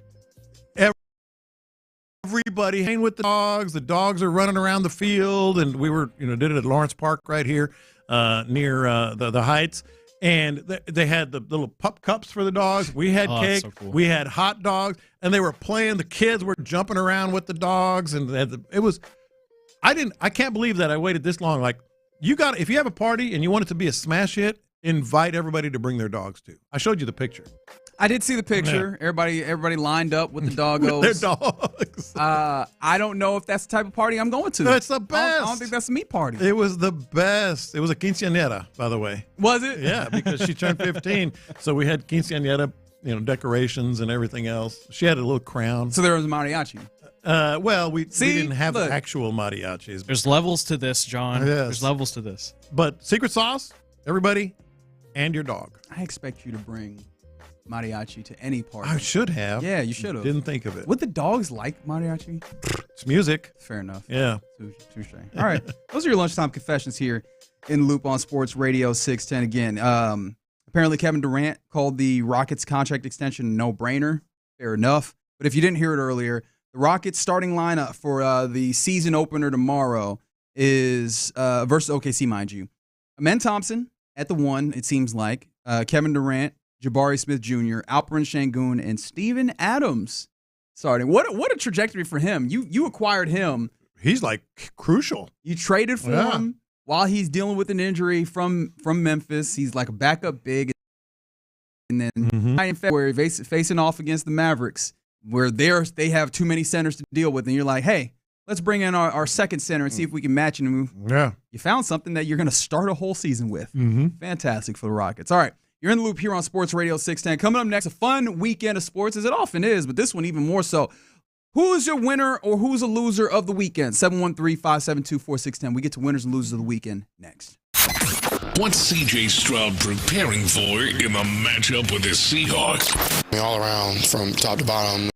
everybody hanging with the dogs. The dogs are running around the field. And we were, did it at Lawrence Park right here near the Heights. And they had the little pup cups for the dogs. We had cake. So cool. We had hot dogs, and they were playing. The kids were jumping around with the dogs, and it was. I can't believe that I waited this long. Like, if you have a party and you want it to be a smash hit, invite everybody to bring their dogs too. I showed you the picture. I did see the picture. Yeah. Everybody lined up with the doggos. With their dogs. I don't know if that's the type of party I'm going to. That's the best. I don't think that's a meat party. It was the best. It was a quinceañera, by the way. Was it? Yeah, because she turned 15. So we had quinceañera, decorations and everything else. She had a little crown. So there was a mariachi. Well, we didn't have the actual mariachis. There's levels to this, John. Yes. There's levels to this. But secret sauce, everybody, and your dog. I expect you to bring mariachi to any party. I should have. Yeah, you should have. Didn't think of it. Would the dogs like mariachi? It's music. Fair enough. Yeah. Touche. All right. Those are your lunchtime confessions here in Loop on Sports Radio 610. Again, apparently Kevin Durant called the Rockets contract extension a no-brainer. Fair enough. But if you didn't hear it earlier, the Rockets starting lineup for the season opener tomorrow is versus OKC, mind you. Amen Thompson at the 1, it seems like. Kevin Durant, Jabari Smith Jr., Alperen Şengün, and Steven Adams starting. What a trajectory for him. You acquired him. He's like crucial. You traded for him while he's dealing with an injury from Memphis. He's like a backup big. And then in February, facing off against the Mavericks, where they have too many centers to deal with, and you're like, hey, let's bring in our second center and see if we can match him. Yeah. You found something that you're going to start a whole season with. Fantastic for the Rockets. All right. You're in the Loop here on Sports Radio 610. Coming up next, a fun weekend of sports, as it often is, but this one even more so. Who's your winner or who's a loser of the weekend? 713-572-4610. We get to winners and losers of the weekend next. What's C.J. Stroud preparing for in the matchup with the Seahawks? All around, from top to bottom.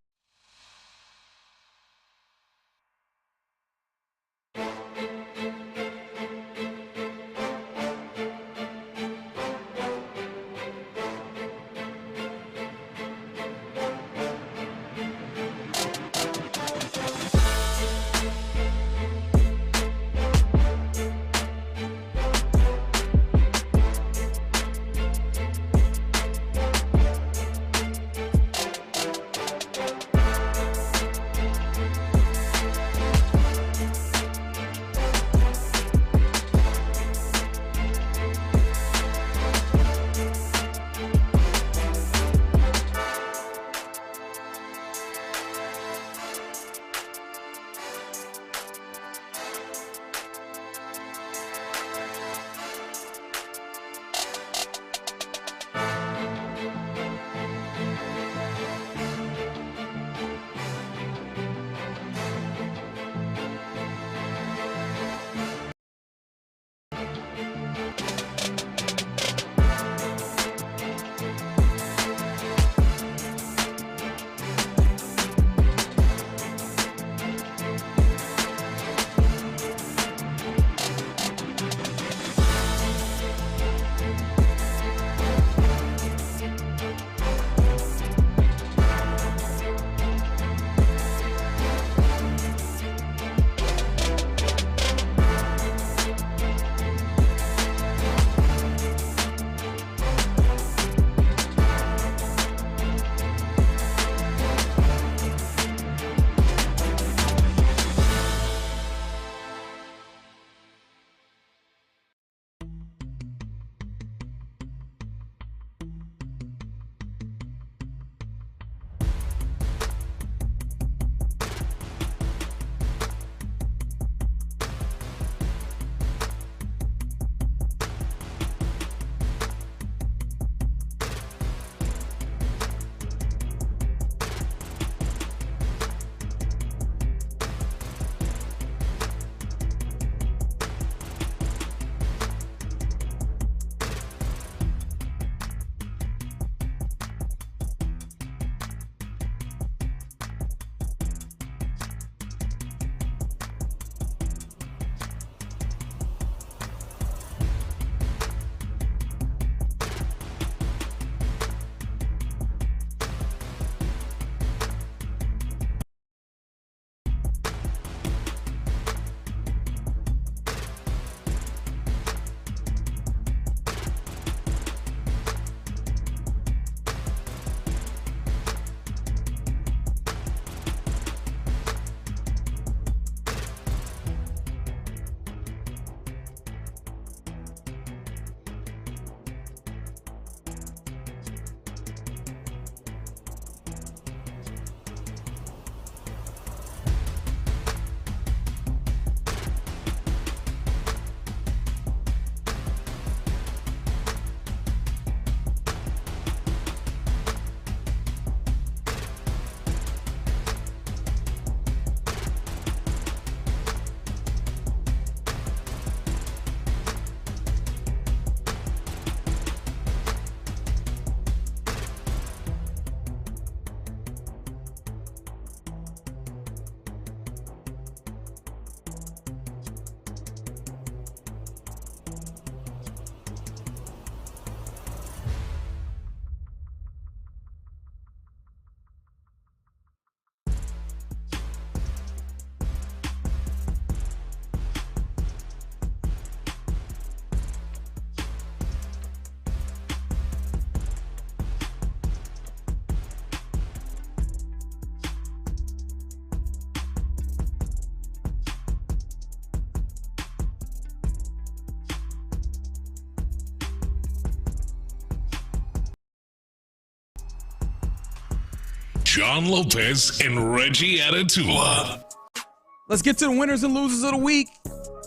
John Lopez and Reggie Atatula. Let's get to the winners and losers of the week.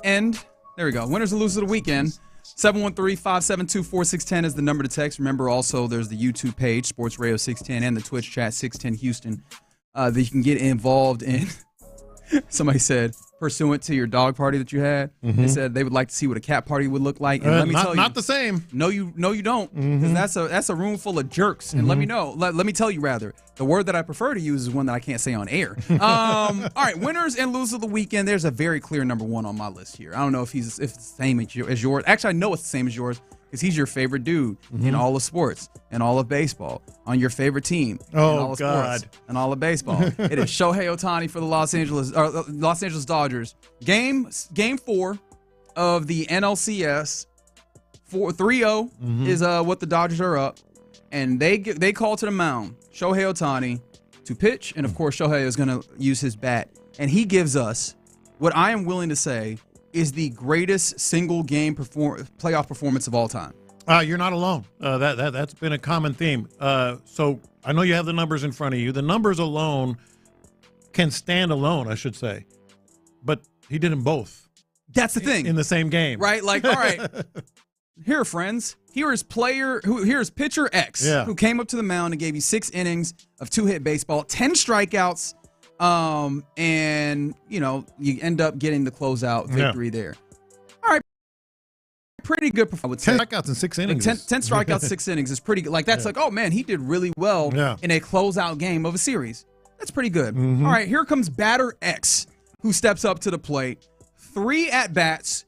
And there we go. Winners and losers of the weekend. 713-572-4610 is the number to text. Remember, also, there's the YouTube page, Sports Radio 610, and the Twitch chat, 610 Houston, that you can get involved in. Somebody said, pursuant to your dog party that you had, they said they would like to see what a cat party would look like. And let me tell you, not the same. No, you don't, because that's a room full of jerks. And let me know. Let me tell you, rather, the word that I prefer to use is one that I can't say on air. All right, winners and losers of the weekend. There's a very clear number one on my list here. I don't know if it's the same as yours. Actually, I know it's the same as yours, because he's your favorite dude in all of sports and all of baseball, on your favorite team in all of sports and all of baseball. It is Shohei Ohtani for the Los Angeles Dodgers. Game 4 of the NLCS. 3-0 is what the Dodgers are up, and they call to the mound Shohei Ohtani to pitch, and of course Shohei is going to use his bat, and he gives us what I am willing to say is the greatest single game playoff performance of all time. You're not alone. That's been a common theme. So I know you have the numbers in front of you. The numbers alone can stand alone, I should say. But he did them both. That's the thing. In the same game. Right? Like, all right. Here, friends. Here is pitcher X, who came up to the mound and gave you 6 innings of 2-hit baseball, 10 strikeouts. And you end up getting the closeout victory there. All right, pretty good performance. 10 strikeouts in 6 innings. 10 strikeouts, 6 innings is pretty good. Like, that's like, oh man, he did really well in a closeout game of a series. That's pretty good. All right, here comes batter X, who steps up to the plate. 3 at-bats,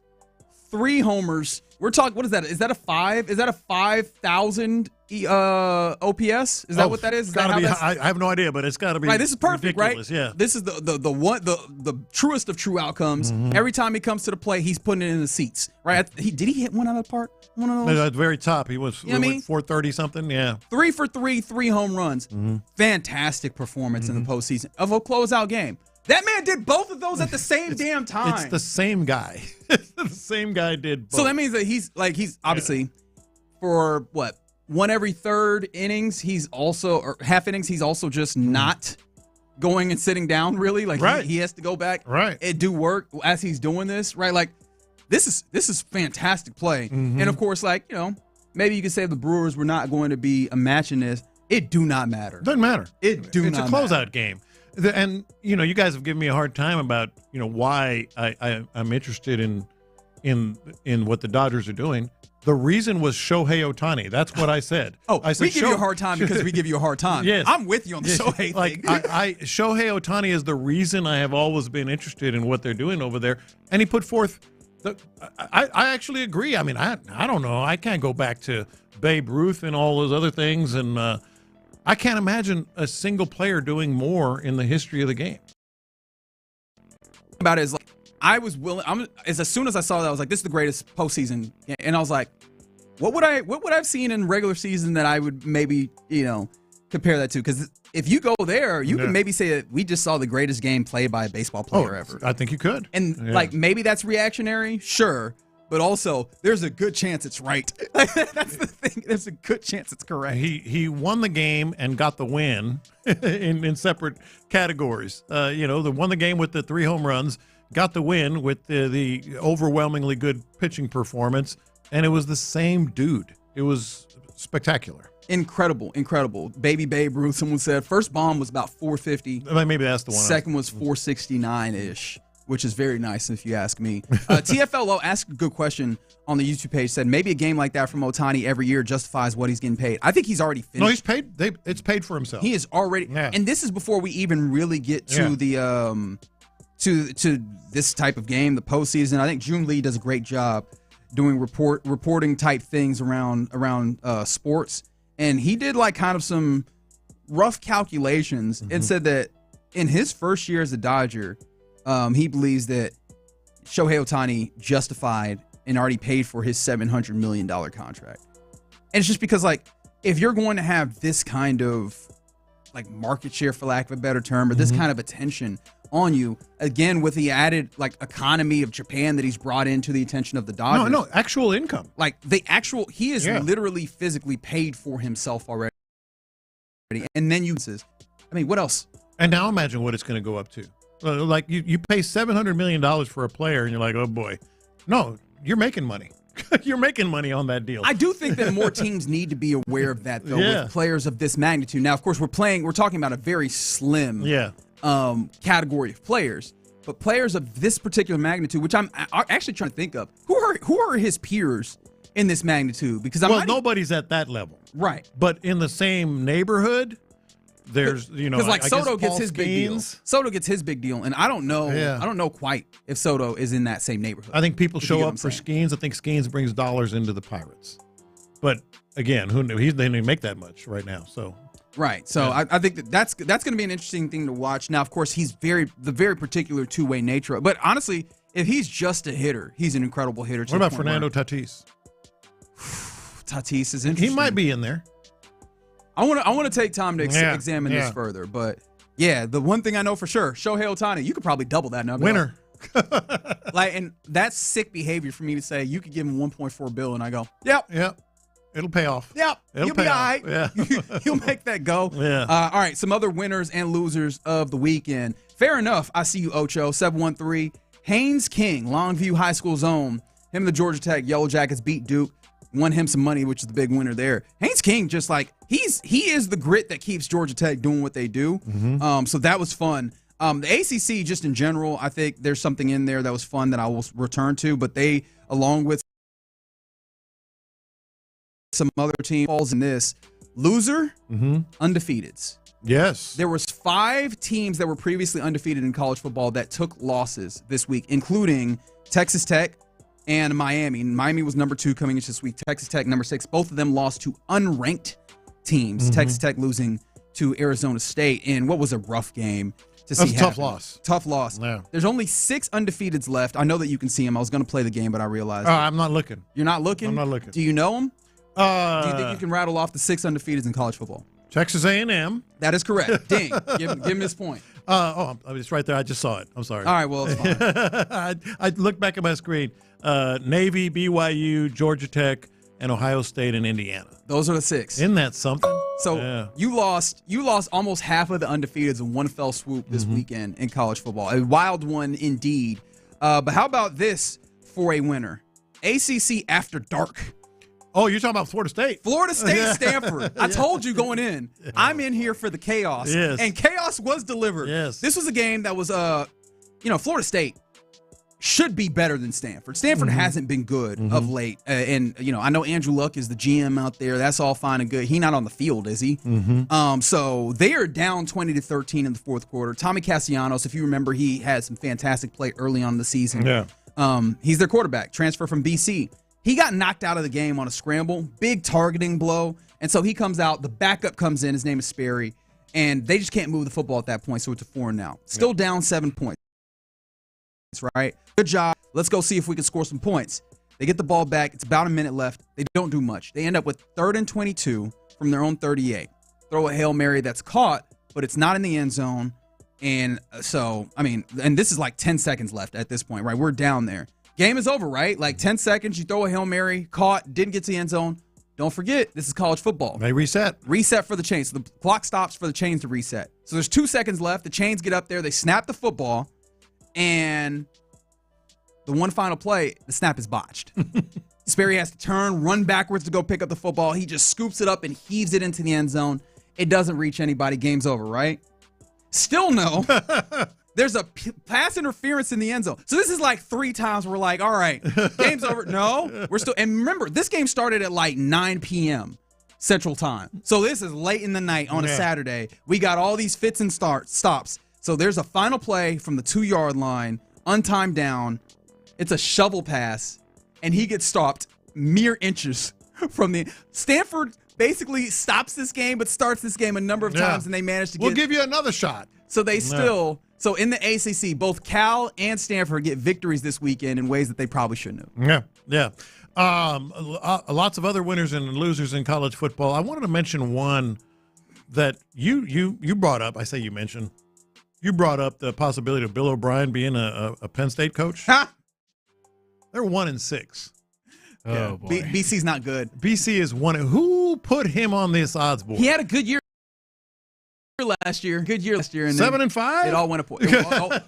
3 homers. We're talking, what is that? Is that a 5? Is that a 5,000 OPS? Is that what that is? I have no idea, but it's got to be right. This is perfect, ridiculous. Right? Yeah. This is the truest of true outcomes. Every time he comes to the plate, he's putting it in the seats. Right? Did he hit one out of the park? One of those? At the very top, he was 430 something. Yeah. 3 for 3, 3 home runs. Fantastic performance in the postseason of a closeout game. That man did both of those at the same damn time. It's the same guy. The same guy did both. So that means that he's obviously for what? 1 every 3rd innings, he's also, or half innings, he's also just not going and sitting down, really. Like, he has to go back and do work as he's doing this, right? Like, this is fantastic play. And of course, like, maybe you could say the Brewers were not going to be a match in this. It do not matter. Doesn't matter. It's a closeout game. And, you guys have given me a hard time about, why I'm interested in what the Dodgers are doing. The reason was Shohei Ohtani. That's what I said. I said, we give you a hard time because we give you a hard time. Yes. I'm with you on the Shohei thing. Shohei Ohtani is the reason I have always been interested in what they're doing over there. And he put forth, I actually agree. I mean, I don't know. I can't go back to Babe Ruth and all those other things. And I can't imagine a single player doing more in the history of the game. About it is like, I was willing. As soon as I saw that, I was like, "This is the greatest postseason." And I was like, "What would I've seen in regular season that I would maybe compare that to?" Because if you go there, you can maybe say that we just saw the greatest game played by a baseball player ever. I think you could. And like maybe that's reactionary, sure, but also there's a good chance it's right. That's the thing. There's a good chance it's correct. He won the game and got the win in separate categories. The won the game with the 3 home runs. Got the win with the overwhelmingly good pitching performance, and it was the same dude. It was spectacular. Incredible. Baby Babe Ruth, someone said. First bomb was about 450. Maybe that's the one. Second was 469-ish, which is very nice if you ask me. TFLO asked a good question on the YouTube page, said maybe a game like that from Ohtani every year justifies what he's getting paid. I think he's already finished. No, he's paid. It's paid for himself. He is already. Yeah. And this is before we even really get to the to this type of game, the postseason. I think June Lee does a great job doing reporting type things around sports, and he did like kind of some rough calculations and said that in his first year as a Dodger, he believes that Shohei Ohtani justified and already paid for his $700 million contract. And it's just because, like, if you're going to have this kind of like market share, for lack of a better term, or this kind of attention on you, again, with the added like economy of Japan that he's brought into the attention of the Dodgers. No, actual income. Like he is literally physically paid for himself already. And then I mean, what else? And now imagine what it's going to go up to. Like you pay $700 million for a player, and you're like, oh boy. No, you're making money. You're making money on that deal. I do think that more teams need to be aware of that, though, with players of this magnitude. Now, of course, we're talking about a very slim category of players, but players of this particular magnitude, which I'm actually trying to think of, who are his peers in this magnitude? Because nobody's at that level, right? But in the same neighborhood, there's because like Soto gets his big deal. Soto gets his big deal, and I don't know. I don't know quite if Soto is in that same neighborhood. I think people show up for Skeens. I think Skeens brings dollars into the Pirates, but again, who knew? They didn't make that much right now. So right. So I think that's going to be an interesting thing to watch. Now, of course, he's the very particular two-way nature. But honestly, if he's just a hitter, he's an incredible hitter. What about Fernando Tatis? Tatis is interesting. He might be in there. I want to take time to examine this further, but the one thing I know for sure, Shohei Ohtani, you could probably double that number. Winner. And that's sick behavior for me to say you could give him $1.4 billion, and I go, yep, it'll pay off. Yep, you'll be all right. Yeah, you'll make that go. Yeah. All right, some other winners and losers of the weekend. Fair enough. I see you, Ocho 713. Haynes King, Longview High School zone. Him and the Georgia Tech Yellow Jackets beat Duke. Won him some money, which is the big winner there. Haynes King, just like he is the grit that keeps Georgia Tech doing what they do. So that was fun. The ACC, just in general, I think there's something in there that was fun that I will return to. But they, along with some other teams, falls in this loser, undefeateds. Yes, there was 5 teams that were previously undefeated in college football that took losses this week, including Texas Tech and Miami. Miami was number 2 coming into this week. Texas Tech, number 6. Both of them lost to unranked teams. Texas Tech losing to Arizona State in what was a rough game to see. That's a tough loss. Tough loss. Yeah. There's only 6 undefeateds left. I know that you can see them. I was going to play the game, but I realized. I'm not looking. You're not looking? I'm not looking. Do you know them? Do you think you can rattle off the 6 undefeateds in college football? Texas A&M. That is correct. Ding. Give him this point. It's right there. I just saw it. I'm sorry. All right, well, it's fine. I looked back at my screen. Navy, BYU, Georgia Tech, and Ohio State and Indiana. Those are the 6. Isn't that something? So you lost almost half of the undefeateds in one fell swoop this weekend in college football. A wild one indeed. But how about this for a winner? ACC After Dark. Oh, you're talking about Florida State. Florida State, Stanford. I told you going in, I'm in here for the chaos. Yes. And chaos was delivered. Yes. This was a game that was, Florida State should be better than Stanford. Stanford hasn't been good of late. And I know Andrew Luck is the GM out there. That's all fine and good. He's not on the field, is he? So they are down 20-13 in the fourth quarter. Tommy Castellanos, if you remember, he had some fantastic play early on in the season. Yeah. He's their quarterback, transfer from BC. He got knocked out of the game on a scramble, big targeting blow. And so he comes out, the backup comes in, his name is Sperry, and they just can't move the football at that point, so it's a 4 now. Still down 7 points, right? Good job. Let's go see if we can score some points. They get the ball back. It's about a minute left. They don't do much. They end up with 3rd and 22 from their own 38. Throw a Hail Mary that's caught, but it's not in the end zone. And so, and this is like 10 seconds left at this point, right? We're down there. Game is over, right? Like 10 seconds, you throw a Hail Mary, caught, didn't get to the end zone. Don't forget, this is college football. They reset. Reset for the chains. So the clock stops for the chains to reset. So there's 2 seconds left. The chains get up there. They snap the football. And the one final play, the snap is botched. Sperry has to turn, run backwards to go pick up the football. He just scoops it up and heaves it into the end zone. It doesn't reach anybody. Game's over, right? Still no. There's a pass interference in the end zone. So this is like 3 times we're like, all right, game's over. No, we're still. And remember, this game started at like 9 p.m. Central Time. So this is late in the night on a Saturday. We got all these fits and stops. So there's a final play from the 2-yard line, untimed down. It's a shovel pass, and he gets stopped mere inches from the Stanford. Basically stops this game, but starts this game a number of times, and they manage to get. We'll give you another shot. So they still. So in the ACC, both Cal and Stanford get victories this weekend in ways that they probably shouldn't have. Yeah. Lots of other winners and losers in college football. I wanted to mention one that you brought up. I say you mentioned. You brought up the possibility of Bill O'Brien being a Penn State coach. They're 1-6. Oh boy. BC's not good. BC is one. Who put him on this odds board? He had a good year last year. Good year last year. And 7-5. It all went up.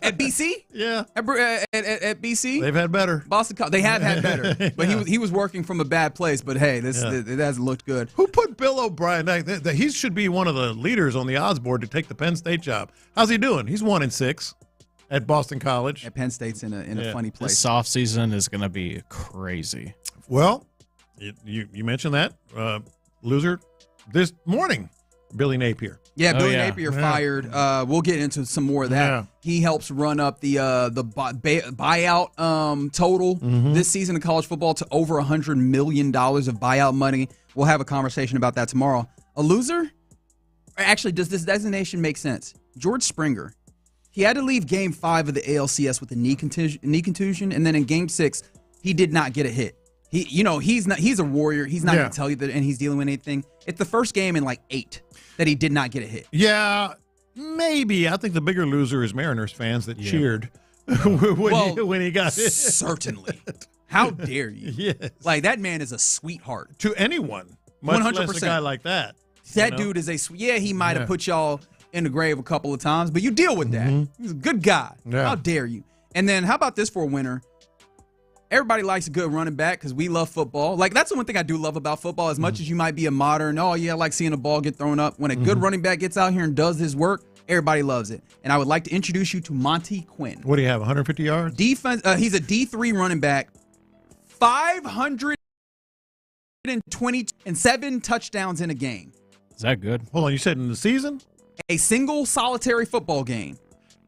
At BC? Yeah. At BC? They've had better. Boston College. They have had better. But he was working from a bad place. But hey, it hasn't looked good. Who put Bill O'Brien? He should be one of the leaders on the odds board to take the Penn State job. How's he doing? He's 1-6 at Boston College. At Penn State's in a funny place. This offseason is going to be crazy. Well, you mentioned that loser this morning, Billy Napier. Yeah, Billy Napier fired. We'll get into some more of that. Yeah. He helps run up the buyout total this season in college football to over $100 million of buyout money. We'll have a conversation about that tomorrow. A loser? Actually, does this designation make sense? George Springer. He had to leave Game 5 of the ALCS with a knee contusion, and then in Game 6, he did not get a hit. He's a warrior. He's not going to tell you that, and he's dealing with anything. It's the first game in like 8 that he did not get a hit. Yeah, maybe. I think the bigger loser is Mariners fans that cheered when he got hit. Certainly. How dare you? Yes. Like, that man is a sweetheart. To anyone, much 100%. less a guy like that. That dude is he might have put y'all in the grave a couple of times, but you deal with that. He's a good guy. Yeah. How dare you? And then how about this for a winner? Everybody likes a good running back because we love football. Like, that's the one thing I do love about football. As much as you might be a modern, I like seeing a ball get thrown up. When a good running back gets out here and does his work, everybody loves it. And I would like to introduce you to Monty Quinn. What do you have, 150 yards? Defense. He's a D3 running back. 527 touchdowns in a game. Is that good? Hold on, you said in the season? A single solitary football game.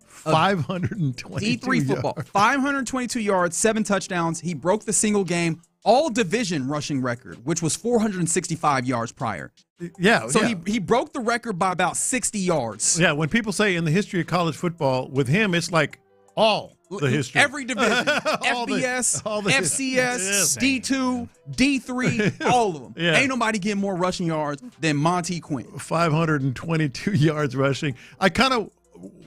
522 D3 football. 522 yards, 7 touchdowns. He broke the single game all-division rushing record, which was 465 yards prior. Yeah. So he broke the record by about 60 yards. Yeah, when people say in the history of college football, with him, it's like all the history. Every division. FBS, FCS, D2, D3, all of them. Yeah. Ain't nobody getting more rushing yards than Monty Quinn. 522 yards rushing. I kind of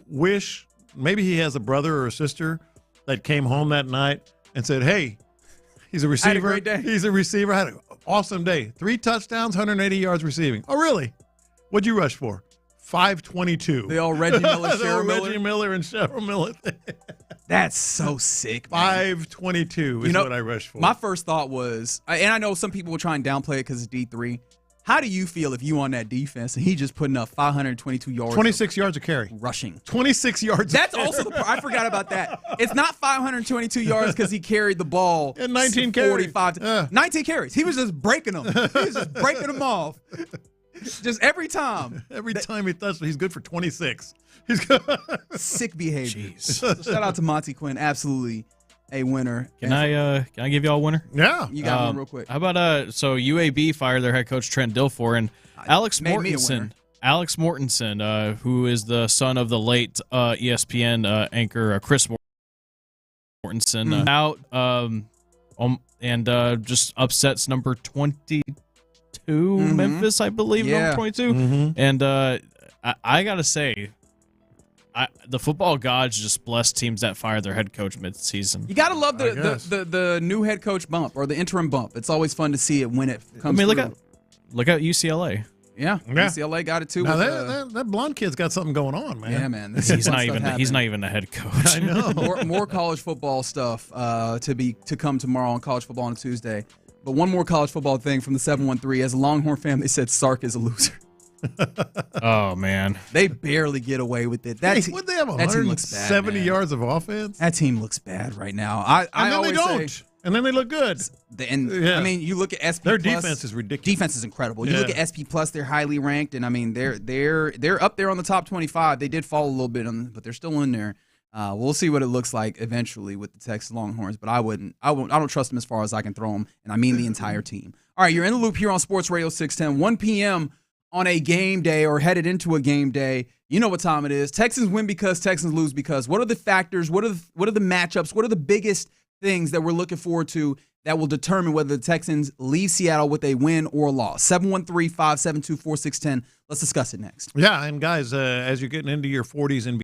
wish maybe he has a brother or a sister that came home that night and said, hey, he's a receiver. I had a great day. He's a receiver. I had an awesome day. 3 touchdowns, 180 yards receiving. Oh, really? What'd you rush for? 522. They all Reggie Miller, Cheryl Miller. Reggie Miller and Cheryl Miller. That's so sick, man. 522 is what I rushed for. My first thought was, and I know some people will try and downplay it because it's D3. How do you feel if you on that defense and he just putting up 522 yards? 26 yards a carry. Rushing. 26 yards That's also the part. I forgot about that. It's not 522 yards because he carried the ball. And 19 45 carries. 19 carries. He was just breaking them. He was just breaking them off. Just every time. Every time he touched it, he's good for 26. He's good. Sick behavior. Jeez. So shout out to Monty Quinn. Absolutely a winner. Can I give y'all a winner? Yeah. You got one real quick. How about so UAB fired their head coach Trent Dilfer and Alex Mortensen, who is the son of the late ESPN anchor Chris Mortensen, out and just upsets number 22 Memphis, I believe, number 22. And I gotta say, the football gods just bless teams that fire their head coach mid-season. You gotta love the new head coach bump or the interim bump. It's always fun to see it when it comes. I mean, look at UCLA. Yeah, UCLA got it too. Now that blonde kid's got something going on, man. Yeah, man. He's not even a head coach. I know. more college football stuff to come tomorrow on College Football on Tuesday. But one more college football thing from the 713. As a Longhorn fan, they said Sark is a loser. Oh, man. They barely get away with it. Would they have 170 yards of offense? That team looks bad right now. I always say, and then they look good. I mean, you look at SP+. Their defense is ridiculous. Defense is incredible. You look at SP+, they're highly ranked, and I mean, they're up there on the top 25. They did fall a little bit, but they're still in there. We'll see what it looks like eventually with the Texas Longhorns, but I don't trust them as far as I can throw them, and I mean the entire team. All right, you're in the loop here on Sports Radio 610, 1 p.m. on a game day or headed into a game day. You know what time it is. Texans win because, Texans lose because. What are the factors? What are the matchups? What are the biggest things that we're looking forward to that will determine whether the Texans leave Seattle with a win or loss? 713-572-4610. Let's discuss it next. Yeah, and guys, as you're getting into your 40s and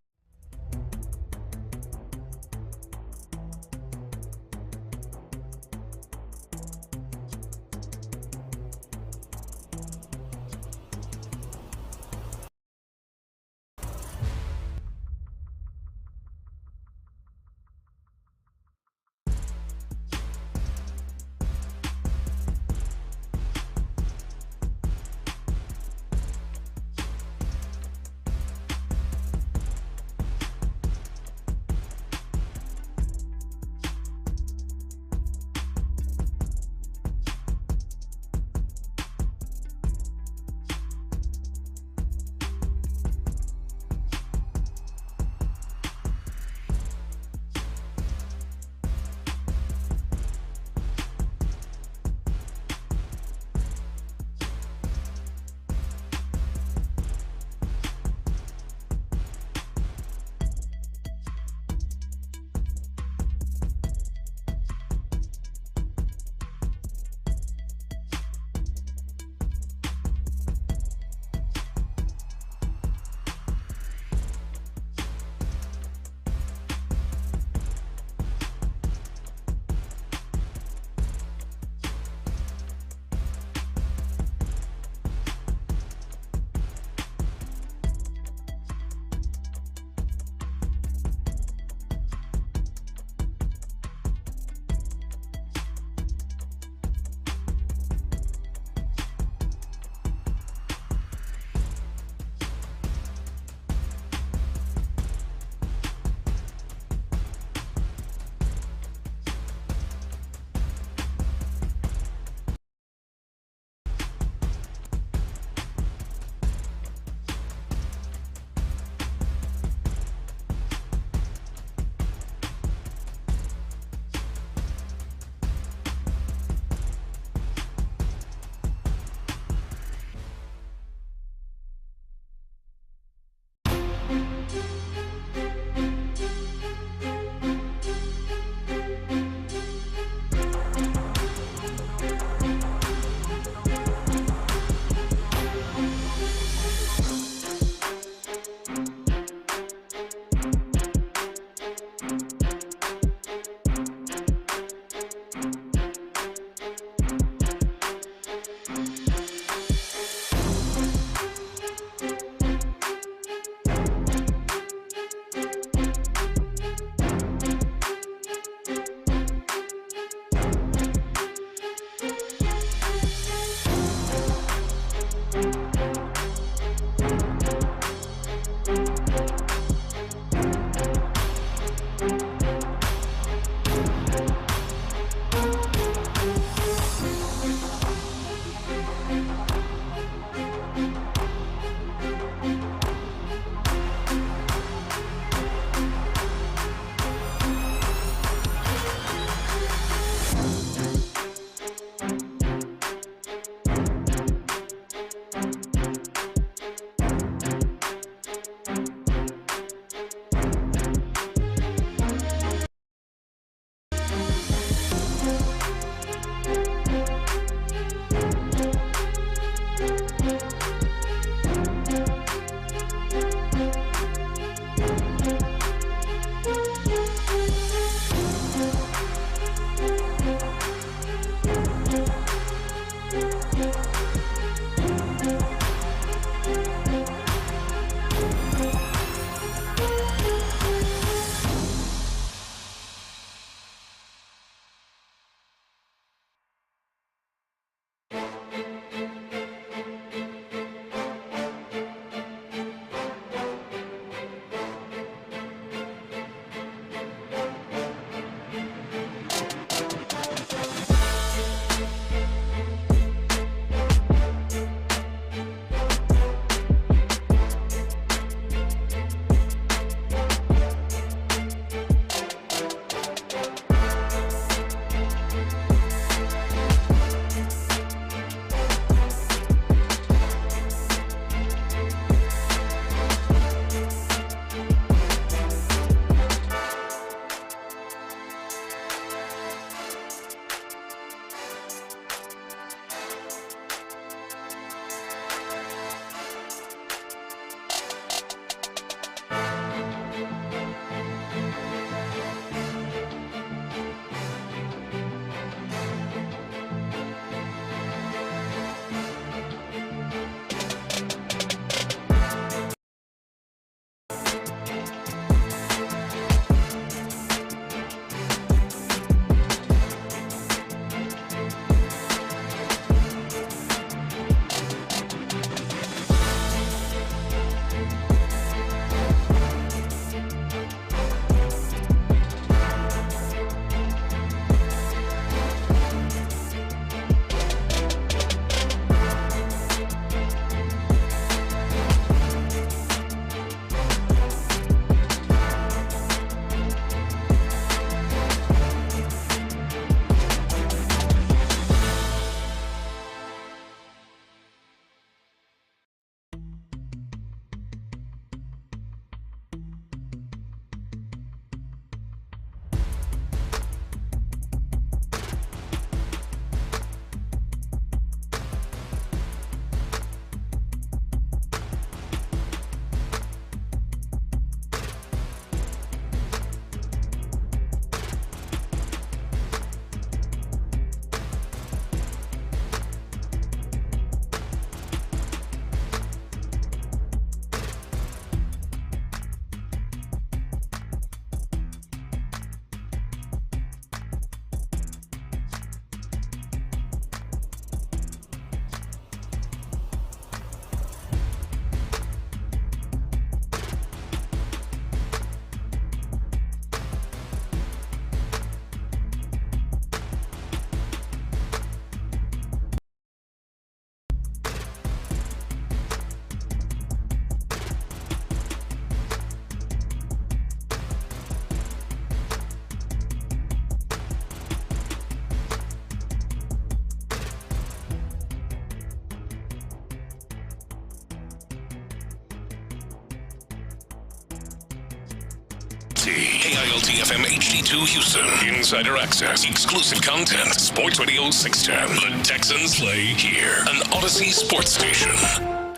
KILT-FM HD2 Houston. Insider access. Exclusive content. Sports Radio 610. The Texans play here. An Odyssey sports station.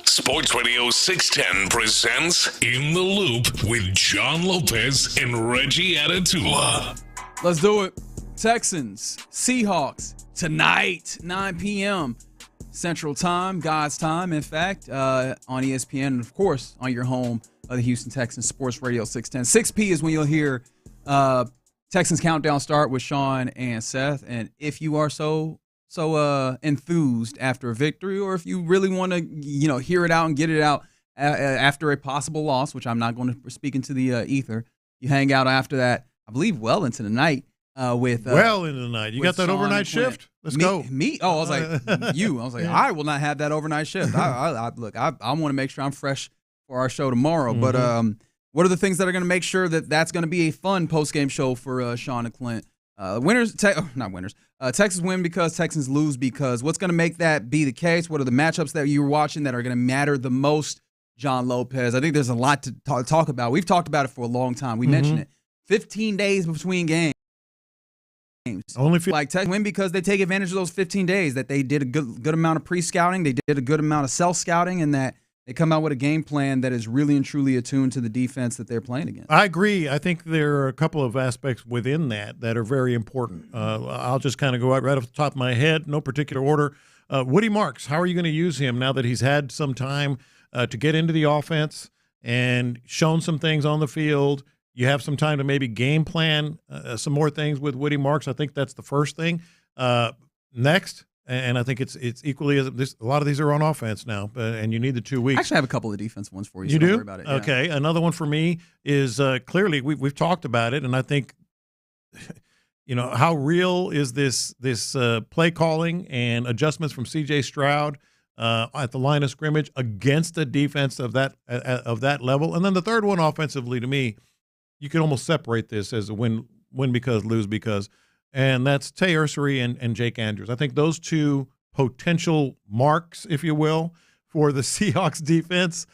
Sports Radio 610 presents In the Loop with John Lopez and Reggie Atatula. Let's do it. Texans, Seahawks, tonight, 9 p.m. Central Time, God's time, in fact, on ESPN, and of course, on your home of the Houston Texans, Sports Radio 610. 6 p is when you'll hear Texans Countdown start with Sean and Seth. And if you are so enthused after a victory, or if you really want to, hear it out and get it out after a possible loss, which I'm not going to speak into the ether, you hang out after that, I believe, well into the night. Into the night. You got that overnight shift? Let's go. Me? Oh, I was like, you. I was like, I will not have that overnight shift. I want to make sure I'm fresh for our show tomorrow. Mm-hmm. But what are the things that are going to make sure that that's going to be a fun post-game show for Sean and Clint? Texans win because Texans lose because. What's going to make that be the case? What are the matchups that you were watching that are going to matter the most, John Lopez? I think there's a lot to talk about. We've talked about it for a long time. We mentioned it. 15 days between games. Only Texans win because they take advantage of those 15 days, that they did a good amount of pre-scouting, they did a good amount of self-scouting, and that they come out with a game plan that is really and truly attuned to the defense that they're playing against. I agree. I think there are a couple of aspects within that are very important. I'll just kind of go right off the top of my head, no particular order. Woody Marks, how are you going to use him now that he's had some time to get into the offense and shown some things on the field? You have some time to maybe game plan some more things with Woody Marks. I think that's the first thing. Next, and I think it's equally as a lot of these are on offense now, and you need the 2 weeks. Actually, I have a couple of defense ones for you. You so do? Don't worry about it. Okay. Yeah. Another one for me is clearly we've talked about it, and I think how real is this play calling and adjustments from C.J. Stroud at the line of scrimmage against a defense of that level, and then the third one offensively to me. You can almost separate this as a win because, lose because, and that's Tay Ursery and Jake Andrews. I think those two potential marks, if you will, for the Seahawks defense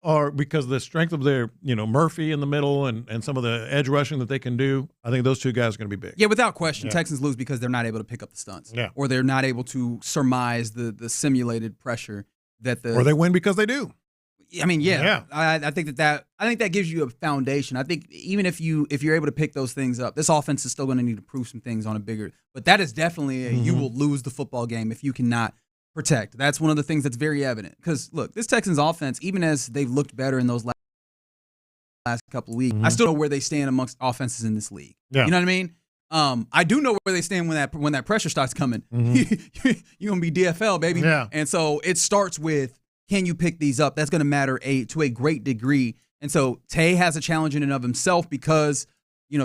are because of the strength of their, Murphy in the middle and some of the edge rushing that they can do. I think those two guys are going to be big. Yeah, without question. Yeah. Texans lose because they're not able to pick up the stunts. Yeah. Or they're not able to surmise the simulated pressure that or they win because they do. I mean, yeah. I think that gives you a foundation. I think even if you're able to pick those things up, this offense is still going to need to prove some things on a bigger. But that is definitely you will lose the football game if you cannot protect. That's one of the things that's very evident. Because look, this Texans offense, even as they've looked better in those last couple of weeks, I still know where they stand amongst offenses in this league. Yeah. You know what I mean? I do know where they stand when that pressure starts coming. You're gonna be DFL, baby. Yeah. And so it starts with, can you pick these up? That's going to matter to a great degree. And so Tay has a challenge in and of himself because,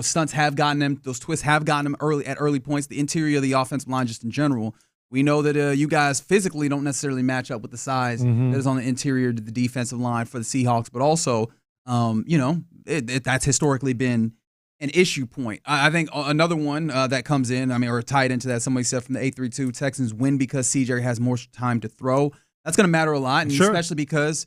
stunts have gotten him. Those twists have gotten him at early points. The interior of the offensive line just in general. We know that you guys physically don't necessarily match up with the size that is on the interior of the defensive line for the Seahawks. But also, that's historically been an issue point. I think another one that comes in, or tied into that, somebody said from the 832, Texans win because CJ has more time to throw. That's going to matter a lot, and especially because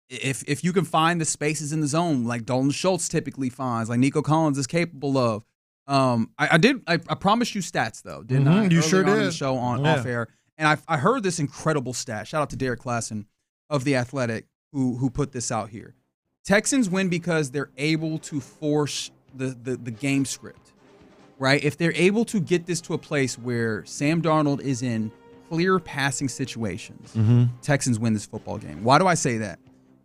if you can find the spaces in the zone, like Dalton Schultz typically finds, like Nico Collins is capable of. I promised you stats, though, didn't I? You sure did. On the show off air. And I heard this incredible stat. Shout out to Derek Klassen of The Athletic who put this out here. Texans win because they're able to force the game script, right? If they're able to get this to a place where Sam Darnold is in clear passing situations, Texans win this football game. Why do I say that?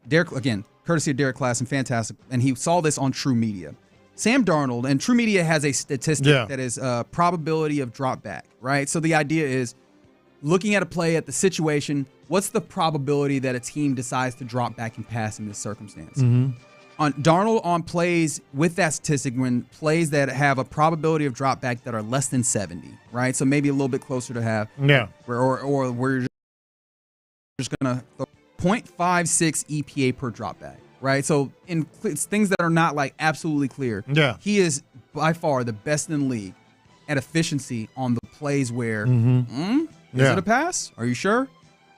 Derek, again, courtesy of Derek Klassen, fantastic, and he saw this on True Media. Sam Darnold, and True Media has a statistic that is probability of drop back, right? So the idea is looking at a play, at the situation, what's the probability that a team decides to drop back and pass in this circumstance? On Darnold on plays with that statistic, when plays that have a probability of drop back that are less than 70, right? So maybe a little bit closer to half. Yeah. Or we're just going to 0.56 EPA per drop back, right? So in things that are not like absolutely clear, he is by far the best in the league at efficiency on the plays where, is it a pass? Are you sure?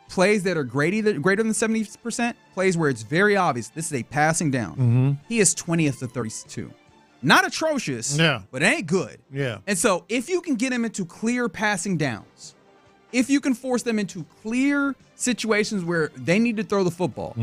Plays that are greater than 70%, plays where it's very obvious this is a passing down. He is 20th to 32. Not atrocious, but it ain't good. Yeah. And so if you can get them into clear passing downs, if you can force them into clear situations where they need to throw the football,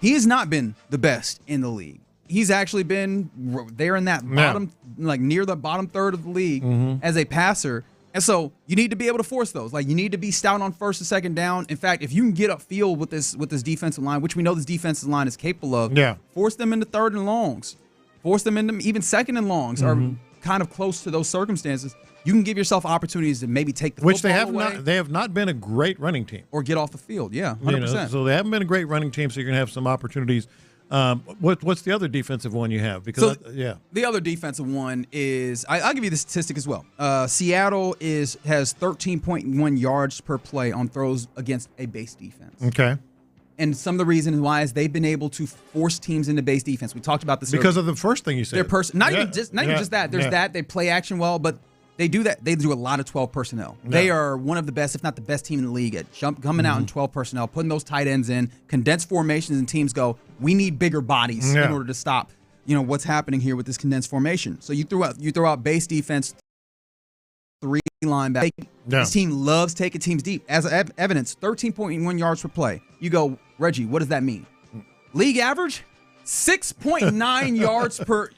he has not been the best in the league. He's actually been there in that bottom, like near the bottom third of the league as a passer. And so you need to be able to force those. Like, you need to be stout on first and second down. In fact, if you can get upfield with this defensive line, which we know this defensive line is capable of, force them into third and longs. Force them into even second and longs or kind of close to those circumstances. You can give yourself opportunities to maybe take the which they football have away. not. They have not been a great running team or get off the field. Yeah, 100%. So they haven't been a great running team. So you're gonna have some opportunities. What's the other defensive one you have? Because the other defensive one is I'll give you the statistic as well. Seattle has 13.1 yards per play on throws against a base defense. Okay. And some of the reasons why is they've been able to force teams into base defense. We talked about this because of the first thing you said. Not even just that. There's that. They play action well, but they do that. They do a lot of 12 personnel. Yeah. They are one of the best, if not the best team in the league at coming out in 12 personnel, putting those tight ends in, condensed formations, and teams go, we need bigger bodies in order to stop, what's happening here with this condensed formation. So you throw out base defense, 3 linebackers. This team loves taking teams deep. As evidence, 13.1 yards per play. You go, Reggie, what does that mean? League average, 6.9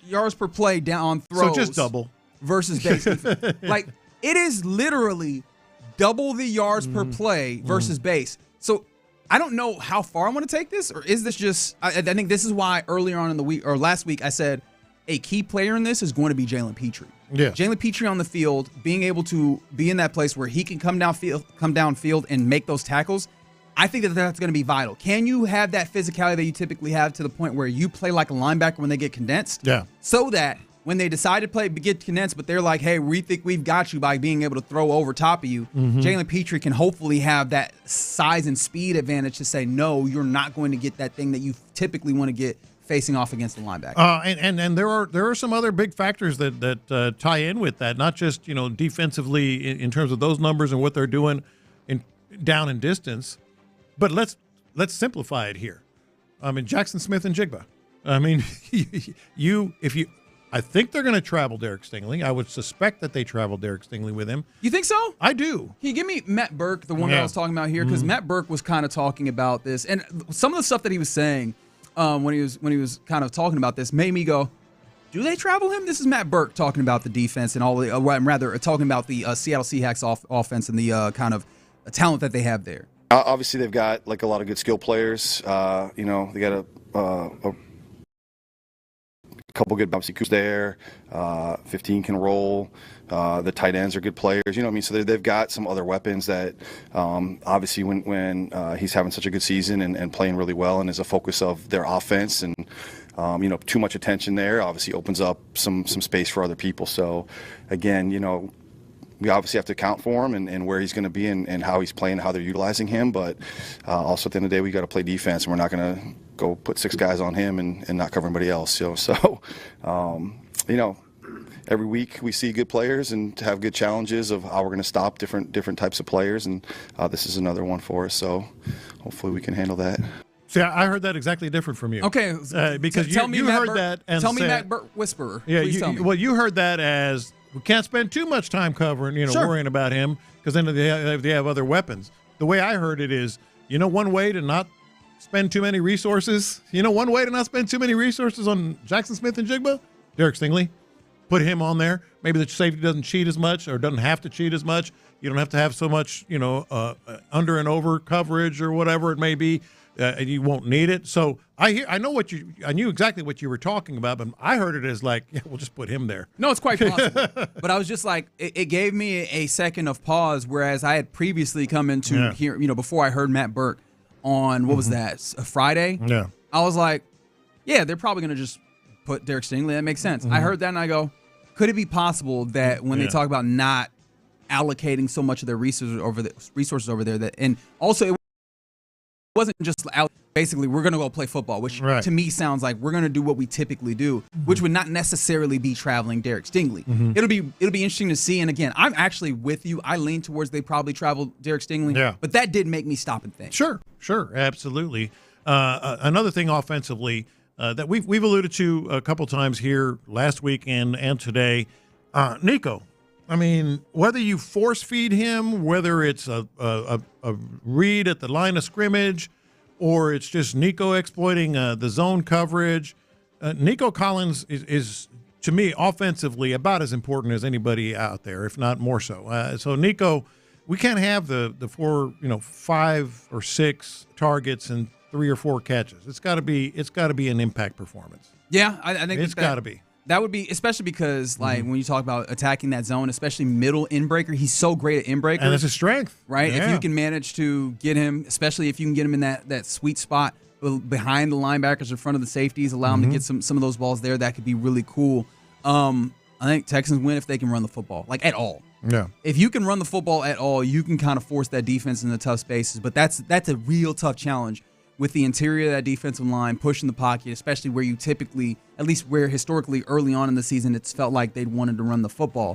yards per play down on throws. So just double. Versus base defense. Like, it is literally double the yards per play versus base. So I don't know how far I want to take this, or is this just I think this is why earlier on in the week or last week I said a key player in this is going to be Jalen Petrie. Yeah. Jalen Petrie on the field, being able to be in that place where he can come downfield and make those tackles. I think that's going to be vital. Can you have that physicality that you typically have to the point where you play like a linebacker when they get condensed? Yeah. So that when they decide to get condensed, but they're like, hey, we think we've got you by being able to throw over top of you, Jalen Petrie can hopefully have that size and speed advantage to say, no, you're not going to get that thing that you typically want to get facing off against the linebacker. And there are some other big factors that tie in with that, not just defensively in terms of those numbers and what they're doing down in distance, but let's simplify it here. I mean, Jackson Smith and Jigba. I mean, I think they're going to travel Derek Stingley. I would suspect that they travel Derek Stingley with him. You think so? I do. Can you give me Matt Burke, the one that I was talking about here? Because Matt Burke was kind of talking about this, and some of the stuff that he was saying when he was kind of talking about this made me go, do they travel him? This is Matt Burke talking about the defense and all the, rather talking about the Seattle Seahawks offense and the kind of talent that they have there. Obviously, they've got like a lot of good skill players. They got a couple good, obviously, Coop's there. 15 can roll. The tight ends are good players. You know what I mean? So they've got some other weapons that, obviously, when he's having such a good season and playing really well and is a focus of their offense and, too much attention there obviously opens up some space for other people. So, again, we obviously have to account for him and where he's going to be and how he's playing, how they're utilizing him. But also at the end of the day, we got to play defense, and we're not going to go put 6 guys on him and not cover anybody else. So every week we see good players and have good challenges of how we're going to stop different types of players, and this is another one for us. So hopefully we can handle that. See, I heard that exactly different from you. Okay, because you heard that and tell me said, Matt Burke Whisperer. Yeah, Please tell me. Well, you heard that as we can't spend too much time covering, worrying about him because then they have other weapons. The way I heard it is, one way to not spend too many resources. One way to not spend too many resources on Jackson Smith and Jigba, Derek Stingley. Put him on there. Maybe the safety doesn't cheat as much or doesn't have to cheat as much. You don't have to have so much, under and over coverage or whatever it may be. And you won't need it. So I knew exactly what you were talking about, but I heard it as like, yeah, we'll just put him there. No, it's quite possible. But I was just like, it gave me a second of pause, whereas I had previously come into here, before I heard Matt Burke on, what was that, a Friday? Yeah. I was like, yeah, they're probably going to just put Derek Stingley. That makes sense. I heard that and I go, could it be possible that when they talk about not allocating so much of their resources over there, that, and also it wasn't just basically we're going to go play football, which to me sounds like we're going to do what we typically do, which would not necessarily be traveling Derek Stingley. It'll be interesting to see. And again, I'm actually with you. I lean towards they probably travel Derek Stingley, but that did make me stop and think. Sure, absolutely. Another thing offensively, that we've alluded to a couple times here last week and today. Nico, I mean, whether you force feed him, whether it's a read at the line of scrimmage, or it's just Nico exploiting the zone coverage, Nico Collins is to me offensively about as important as anybody out there, if not more so. So Nico, we can't have the 5 or 6 targets and 3 or 4 catches. It's got to be an impact performance. Yeah, I think it's got to be. That would be, especially because, like, when you talk about attacking that zone, especially middle inbreaker, he's so great at inbreakers. And it's a strength. Right? Yeah. If you can manage to get him, especially if you can get him in that sweet spot behind the linebackers in front of the safeties, allow him to get some of those balls there, that could be really cool. I think Texans win if they can run the football, like, at all. Yeah. If you can run the football at all, you can kind of force that defense into tough spaces. But that's a real tough challenge with the interior of that defensive line, pushing the pocket, especially where you typically, at least where historically early on in the season, it's felt like they'd wanted to run the football.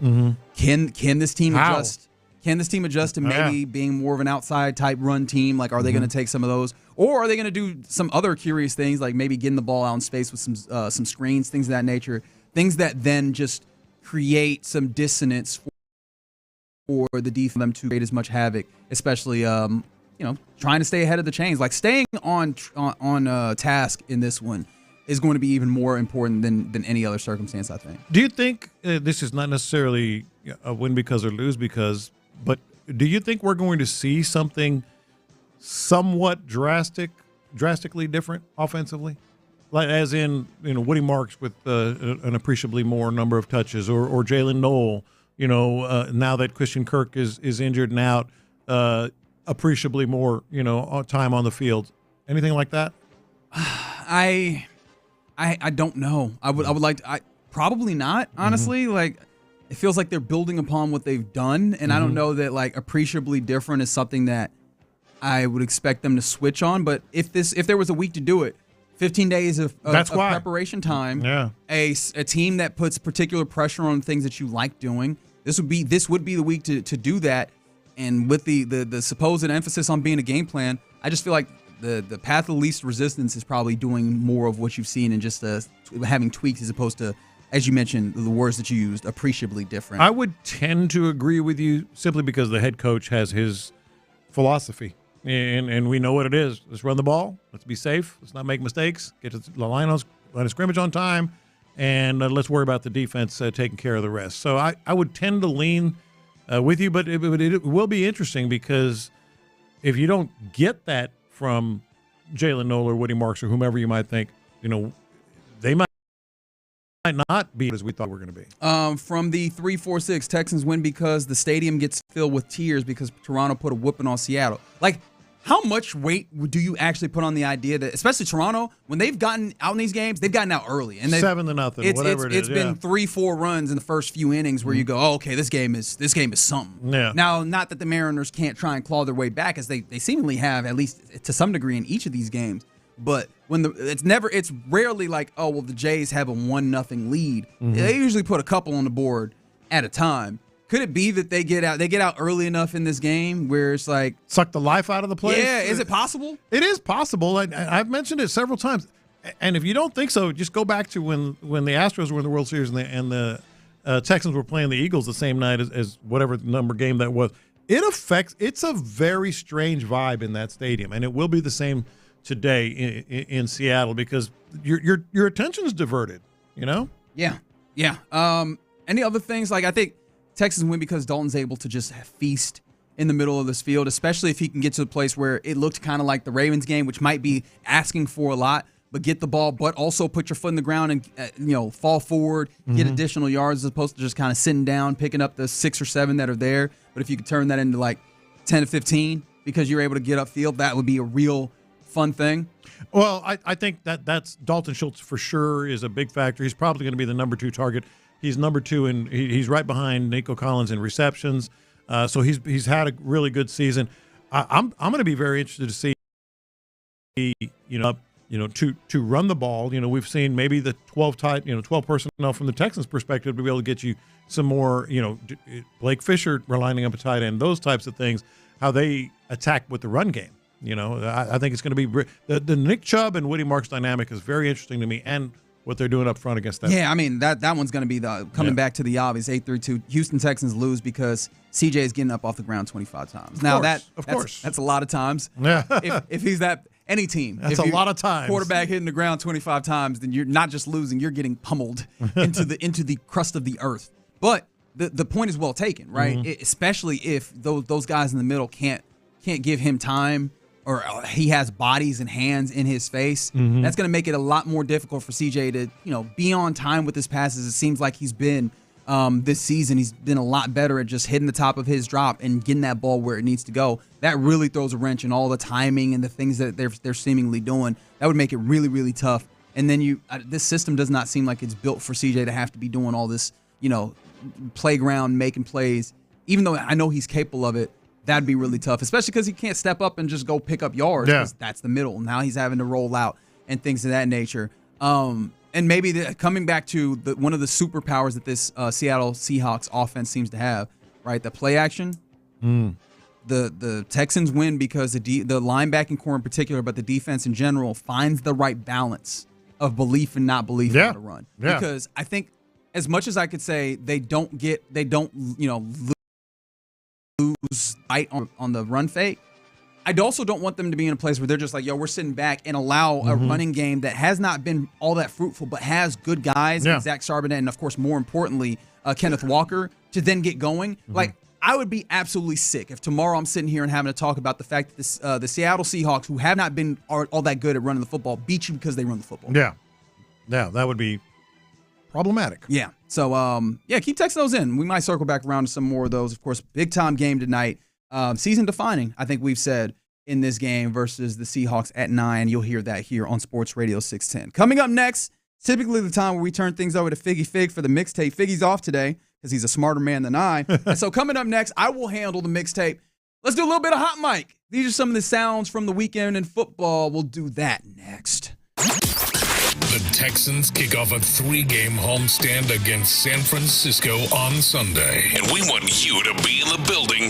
Can this team adjust? Can this team adjust to maybe being more of an outside type run team? Like, are they going to take some of those, or are they going to do some other curious things, like maybe getting the ball out in space with some screens, things of that nature, things that then just create some dissonance for the defense for them to create as much havoc, especially trying to stay ahead of the chains. Like, staying on task in this one is going to be even more important than any other circumstance, I think. Do you think this is not necessarily a win because or lose because, but do you think we're going to see something somewhat drastically different offensively? Like, as in, Woody Marks with an appreciably more number of touches, or Jalen Noel, now that Christian Kirk is injured and out, appreciably more, time on the field. Anything like that? I don't know. I would like to, probably not, honestly. Like, it feels like they're building upon what they've done, and I don't know that, like, appreciably different is something that I would expect them to switch on. But if there was a week to do it, 15 days of preparation time, a team that puts particular pressure on things that you like doing, this would be the week to do that. And with the supposed emphasis on being a game plan, I just feel like the path of least resistance is probably doing more of what you've seen and just having tweaks as opposed to, as you mentioned, the words that you used, appreciably different. I would tend to agree with you simply because the head coach has his philosophy, and we know what it is. Let's run the ball. Let's be safe. Let's not make mistakes. Get to the line of scrimmage on time, and let's worry about the defense taking care of the rest. So I would tend to lean with you, but it will be interesting because if you don't get that from Jalen Noel or Woody Marks or whomever you might think, they might not be as we thought we were going to be. From the 346, Texans win because the stadium gets filled with tears because Toronto put a whooping on Seattle. Like, how much weight do you actually put on the idea that, especially Toronto, when they've gotten out in these games, they've gotten out early, and 7-0, whatever it is. It's been 3-4 runs in the first few innings where you go, oh, okay, this game is something. Yeah. Now, not that the Mariners can't try and claw their way back, as they seemingly have, at least to some degree, in each of these games. But when it's rarely like, oh, well, the Jays have a 1-0 lead. They usually put a couple on the board at a time. Could it be that they get out early enough in this game where it's like suck the life out of the place? Yeah, is it possible? It is possible. I've mentioned it several times. And if you don't think so, just go back to when the Astros were in the World Series and the Texans were playing the Eagles the same night as whatever number game that was. It's a very strange vibe in that stadium, and it will be the same today in Seattle because your attention is diverted. Yeah. Any other things? Like, I think Texans win because Dalton's able to just feast in the middle of this field, especially if he can get to the place where it looked kind of like the Ravens game, which might be asking for a lot, but get the ball, but also put your foot in the ground and fall forward, get additional yards as opposed to just kind of sitting down, picking up the 6 or 7 that are there. But if you could turn that into like 10 to 15 because you're able to get upfield, that would be a real fun thing. Well, I think that's Dalton Schultz for sure is a big factor. He's probably going to be the number 2 target. He's number 2, and he's right behind Nico Collins in receptions. So he's had a really good season. I'm going to be very interested to see, to run the ball. We've seen maybe the 12 personnel from the Texans' perspective to be able to get you some more. Blake Fisher lining up a tight end, those types of things. How they attack with the run game. You know, I think it's going to be the Nick Chubb and Woody Marks dynamic is very interesting to me, and what they're doing up front against that. Yeah, I mean, that one's going to be coming back to the obvious 8-3-2. Houston Texans lose because CJ is getting up off the ground 25 times. That's a lot of times. Yeah. if he's any team. That's a lot of times. Quarterback hitting the ground 25 times, then you're not just losing, you're getting pummeled into the crust of the earth. But the point is well taken, right? Mm-hmm. Especially if those guys in the middle can't give him time, or he has bodies and hands in his face. Mm-hmm. That's going to make it a lot more difficult for CJ to be on time with his passes. It seems like he's been this season. He's been a lot better at just hitting the top of his drop and getting that ball where it needs to go. That really throws a wrench in all the timing and the things that they're seemingly doing. That would make it really, really tough. And then this system does not seem like it's built for CJ to have to be doing all this, playground making plays. Even though I know he's capable of it, that'd be really tough, especially because he can't step up and just go pick up yards because that's the middle. Now he's having to roll out and things of that nature. And maybe coming back to one of the superpowers that this Seattle Seahawks offense seems to have, right? The play action. The Texans win because the linebacking core in particular, but the defense in general, finds the right balance of belief and not belief in how to run. Yeah. Because I think as much as I could say they don't lose fight on the run fake, I also don't want them to be in a place where they're just like, we're sitting back and allow a running game that has not been all that fruitful, but has good guys, like Zach Charbonnet, and of course, more importantly, Kenneth Walker, to then get going. Like, I would be absolutely sick if tomorrow I'm sitting here and having to talk about the fact that the Seattle Seahawks, who have not been all that good at running the football, beat you because they run the football. Yeah, that would be problematic. Yeah. So, keep texting those in. We might circle back around to some more of those. Of course, big-time game tonight. Season defining, I think we've said, in this game versus the Seahawks at 9. You'll hear that here on Sports Radio 610. Coming up next, typically the time where we turn things over to Figgy Fig for the mixtape. Figgy's off today because he's a smarter man than I. And so coming up next, I will handle the mixtape. Let's do a little bit of hot mic. These are some of the sounds from the weekend in football. We'll do that next. The Texans kick off a 3-game homestand against San Francisco on Sunday. And we want you to be in the building.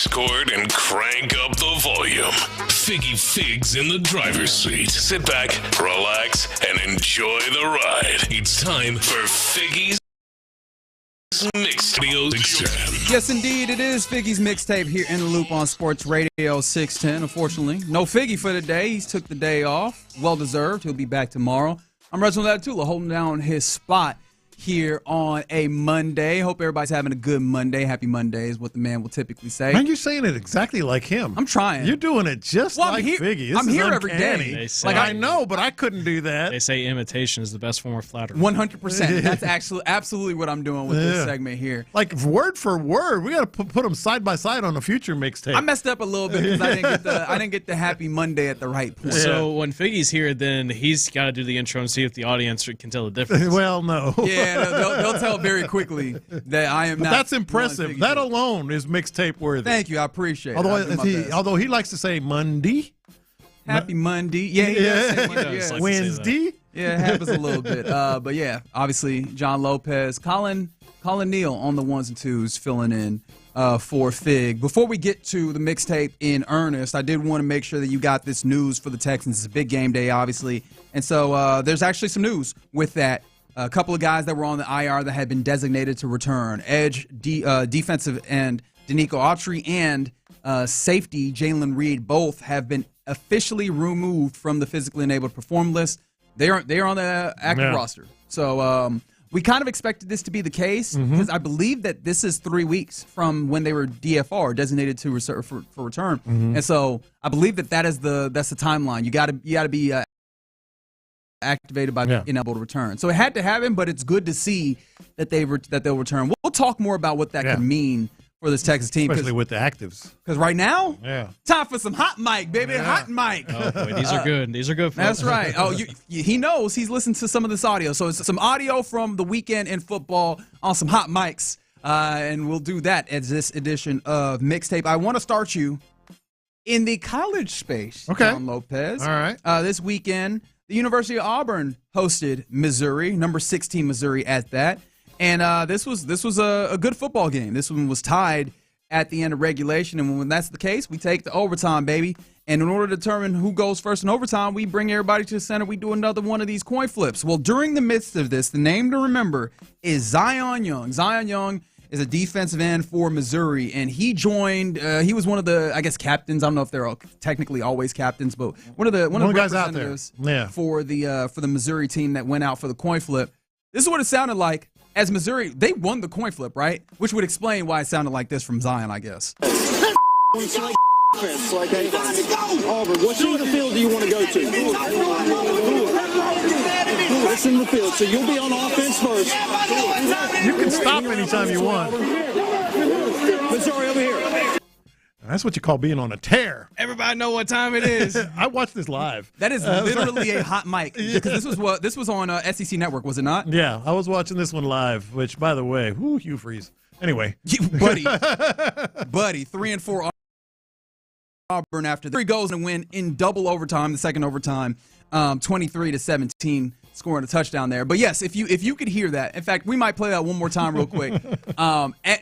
aux cord and crank up the volume. Figgy Figs in the driver's seat. Sit back, relax, and enjoy the ride. It's time for Figgy's Mixtape 610. Yes, indeed, it is Figgy's Mixtape here in the loop on Sports Radio 610. Unfortunately, no Figgy for today. He's took the day off. Well deserved. He'll be back tomorrow. I'm Reginald Atatula, holding down his spot here on a Monday. Hope everybody's having a good Monday. Happy Monday is what the man will typically say. Aren't you saying it exactly like him? I'm trying. You're doing it just like Figgy. I'm here every day. Like I know, but I couldn't do that. They say imitation is the best form of flattery. 100%. That's actually absolutely what I'm doing with this segment here. Like word for word, we got to put them side by side on a future mixtape. I messed up a little bit because I didn't get the Happy Monday at the right point. So when Figgy's here, then he's got to do the intro and see if the audience can tell the difference. Well, no. Yeah, they'll tell very quickly that I am but not. That's impressive. That alone is mixtape worthy. Thank you. I appreciate it. Although he likes to say Monday. Happy Monday. Yeah, he does say Monday. Yeah. Wednesday. Yeah, it happens a little bit. But yeah, obviously John Lopez, Colin Neal on the ones and twos filling in for Fig. Before we get to the mixtape in earnest, I did want to make sure that you got this news for the Texans. It's a big game day, obviously. And so there's actually some news with that. A couple of guys that were on the IR that had been designated to return. Edge, defensive end, Danico Autry, and safety, Jalen Reed, both have been officially removed from the physically enabled perform list. They are on the active roster. So we kind of expected this to be the case because I believe that this is 3 weeks from when they were DFR, designated to for return. And so I believe that's the timeline. You got to be activated by being able to return. So it had to happen, but it's good to see that they'll return. We'll talk more about what that could mean for this Texas team. Especially with the actives. Because right now, time for some hot mic, baby. Hot mic. Oh, boy, these are good. These are good. That's right. Oh, he knows. He's listened to some of this audio. So it's some audio from the weekend in football on some hot mics. And we'll do that as this edition of Mixtape. I want to start you in the college space, John Lopez. All right. This weekend, the University of Auburn hosted Missouri, number 16 Missouri at that. And this was a good football game. This one was tied at the end of regulation. And when that's the case, we take the overtime, baby. And in order to determine who goes first in overtime, we bring everybody to the center. We do another one of these coin flips. Well, during the midst of this, the name to remember is Zion Young. Zion Young is a defensive end for Missouri, and he joined. He was one of the, I guess, captains. I don't know if they're technically always captains, but one of the guys out there for the Missouri team that went out for the coin flip. This is what it sounded like as Missouri. They won the coin flip, right? Which would explain why it sounded like this from Zion, I guess. Auburn, what side of the field do you want to go to? It's in the field, so you'll be on offense first. You can stop anytime you want. Missouri over here. That's what you call being on a tear. Everybody know what time it is. I watched this live. That is literally a hot mic because this was on SEC Network, was it not? Yeah, I was watching this one live. Which, by the way, Hugh Freeze. Anyway, buddy, 3-4. Auburn after that. 3 goals and win in double overtime, the second overtime, 23-17, scoring a touchdown there. But yes, if you could hear that, in fact, we might play that one more time real quick.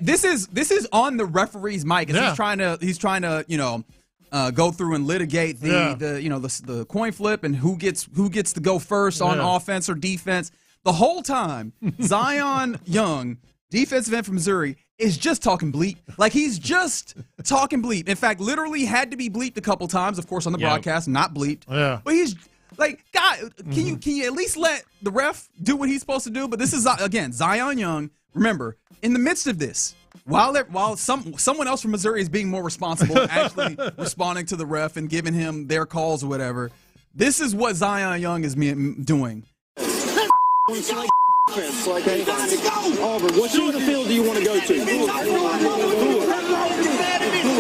This is on the referee's mic. He's trying to go through and litigate the coin flip and who gets to go first on offense or defense. The whole time, Zion Young, defensive end from Missouri, is just talking bleep. Like, he's just talking bleep. In fact, literally had to be bleeped a couple times, of course, on the broadcast, not bleeped. Yeah. But he's like, God, can you at least let the ref do what he's supposed to do? But this is, again, Zion Young. Remember, in the midst of this, while someone else from Missouri is being more responsible, actually responding to the ref and giving him their calls or whatever, this is what Zion Young is doing. Auburn, what side of the field do you want to go to?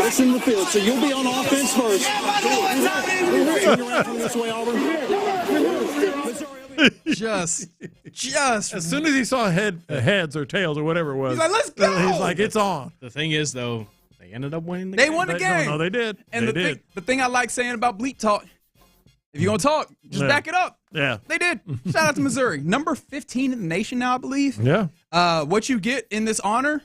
It's in the field, so you'll be on offense first. Turn around from this way, Auburn. Just as soon as he saw heads or tails or whatever it was, he's like, let's go. He's like, it's on. The thing is, though, they ended up winning the game. They won the game. No, they did. And the thing I like saying about bleep talk, if you're going to talk, just back it up. Yeah. They did. Shout out to Missouri. Number 15 in the nation now, I believe. Yeah. What you get in this honor,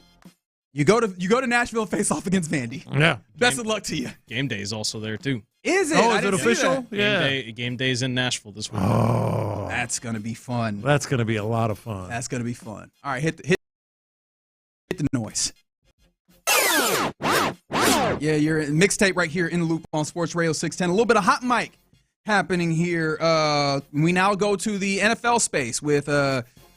You go to Nashville, face off against Vandy. Yeah. Best of luck to you. Game day is also there too. Is it? Oh, is it official? Yeah. Game day's in Nashville this week. Oh, that's gonna be fun. That's gonna be a lot of fun. That's gonna be fun. All right, hit the noise. Yeah, you're in mixtape right here in the loop on Sports Radio 610. A little bit of hot mic happening here. We now go to the NFL space with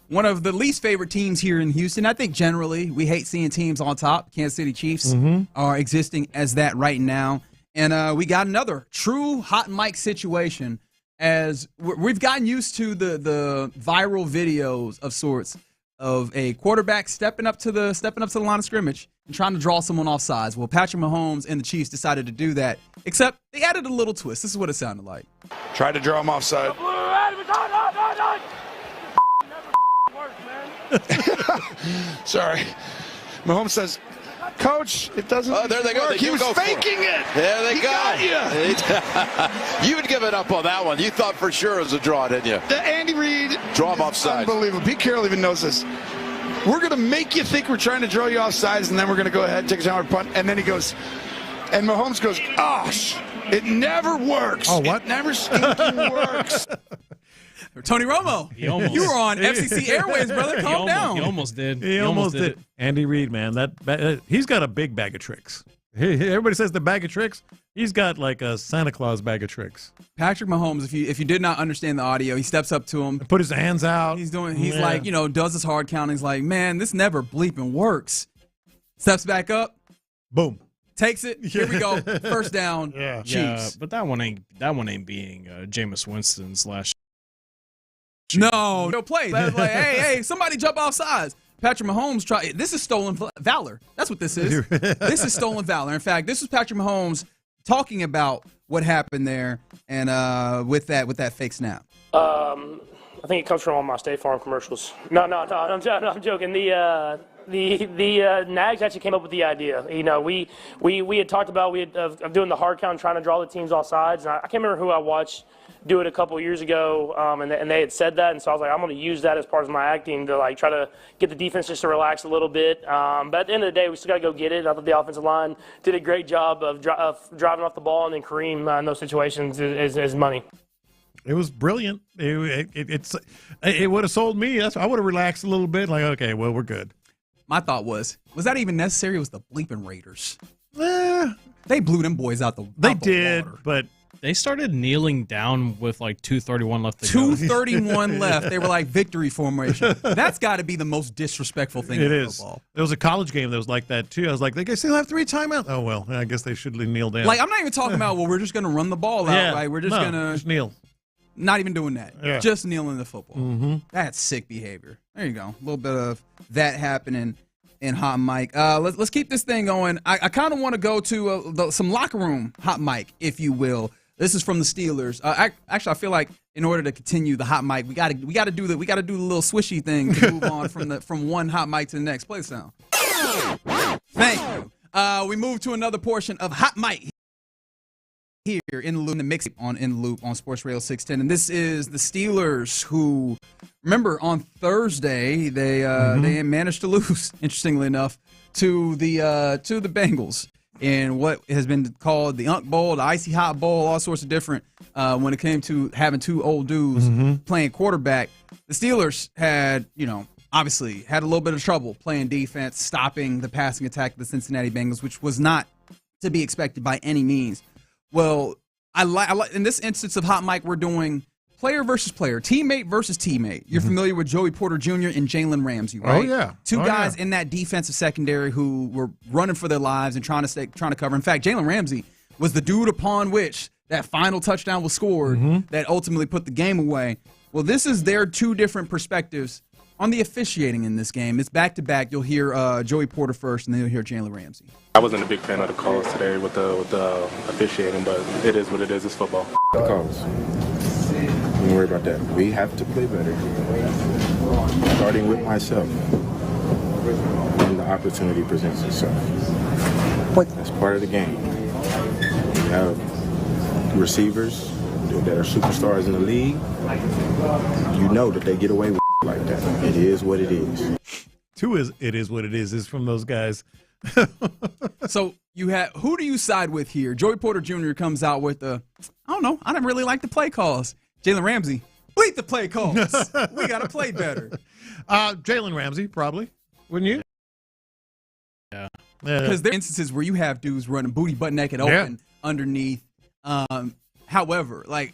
one of the least favorite teams here in Houston. I think generally we hate seeing teams on top. Kansas City Chiefs are existing as that right now. And we got another true hot mic situation as we've gotten used to the viral videos of sorts of a quarterback stepping up to the line of scrimmage and trying to draw someone off sides. Well, Patrick Mahomes and the Chiefs decided to do that, except they added a little twist. This is what it sounded like. Tried to draw him offside. Sorry. Mahomes says, Coach, it doesn't work. There they go. He was faking it. There they He go. got you. You would give it up on that one. You thought for sure it was a draw, didn't you? Andy Reid. Draw him offside. Unbelievable. Pete Carroll even knows this. We're going to make you think we're trying to draw you offsides, and then we're going to go ahead and take a downward punt. And then he goes, and Mahomes goes, gosh, it never works. Oh, what? It never stinking works. Tony Romo, you were on FCC Airways, brother. Calm down. He almost did. He almost did. Andy Reid, man, he's got a big bag of tricks. Everybody says the bag of tricks. He's got like a Santa Claus bag of tricks. Patrick Mahomes, if you did not understand the audio, he steps up to him, put his hands out. He's like, does his hard count. He's like, man, this never bleeping works. Steps back up, boom, takes it. Here we go, first down. Yeah, Chiefs. But that one ain't being Jameis Winston's last. No play. Like, hey, somebody jump off sides. Patrick Mahomes this is stolen valor. That's what this is. This is stolen valor. In fact, this is Patrick Mahomes talking about what happened there and with that fake snap. I think it comes from all my State Farm commercials. No, I'm joking. The Nags actually came up with the idea. We had talked about of doing the hard count and trying to draw the teams off sides. And I can't remember who I watched do it a couple years ago, and they had said that, and so I was like, I'm going to use that as part of my acting to like try to get the defense just to relax a little bit. But at the end of the day, we still got to go get it. I thought the offensive line did a great job of driving off the ball, and then Kareem in those situations is money. It was brilliant. It would have sold me. I would have relaxed a little bit. Like, okay, well, we're good. My thought was that even necessary? It was the bleeping Raiders. They blew them boys out the water. But they started kneeling down with like 2:31 left to go. 2:31 left. They were like victory formation. That's got to be the most disrespectful thing in football. There was a college game that was like that too. I was like, they still have 3 timeouts. Oh well, I guess they should kneel down. Like, I'm not even talking about we're just going to run the ball out, right? We're just going to just kneel. Not even doing that. Yeah. Just kneeling the football. Mm-hmm. That's sick behavior. There you go. A little bit of that happening in hot mic. Let's keep this thing going. I kind of want to go to some locker room hot mic, if you will. This is from the Steelers. Actually, I feel like in order to continue the hot mic, we got to do the little swishy thing to move on from one hot mic to the next. Play the sound. Thank you. We move to another portion of hot mic here in the loop, in the mix in the loop on Sports Radio 610, and this is the Steelers, who, remember, on Thursday they managed to lose, interestingly enough, to the Bengals in what has been called the Unk Bowl, the Icy Hot Bowl, all sorts of different. When it came to having 2 old dudes playing quarterback, the Steelers had, obviously had a little bit of trouble playing defense, stopping the passing attack of the Cincinnati Bengals, which was not to be expected by any means. Well, I like in this instance of hot mic, we're doing player versus player, teammate versus teammate. You're familiar with Joey Porter Jr. and Jalen Ramsey, right? Oh yeah, 2 guys in that defensive secondary who were running for their lives and trying to cover. In fact, Jalen Ramsey was the dude upon which that final touchdown was scored that ultimately put the game away. Well, this is their 2 different perspectives on the officiating in this game. It's back-to-back. You'll hear Joey Porter first, and then you'll hear Jalen Ramsey. I wasn't a big fan of the calls today with the officiating, but it is what it is. It's football. The calls. Don't worry about that. We have to play better. Starting with myself. When the opportunity presents itself. That's part of the game. You have receivers that are superstars in the league. You know that they get away with like that. It is what it is. It is what it is from those guys. So who do you side with here? Joey Porter Jr. comes out with I don't know, I didn't really like the play calls. Jalen Ramsey, bleep the play calls. We got to play better. Jalen Ramsey, probably. Wouldn't you? Yeah. Because there are instances where you have dudes running booty butt naked open underneath. However, like,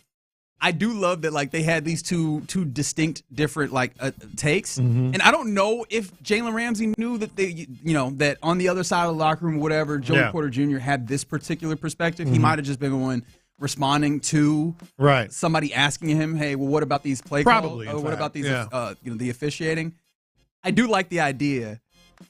I do love that, like, they had these two distinct different takes, and I don't know if Jalen Ramsey knew that that on the other side of the locker room, whatever, Joey Porter Jr. had this particular perspective. He might have just been responding to somebody asking him, "Hey, well, what about these play calls? Or what about these the officiating?" I do like the idea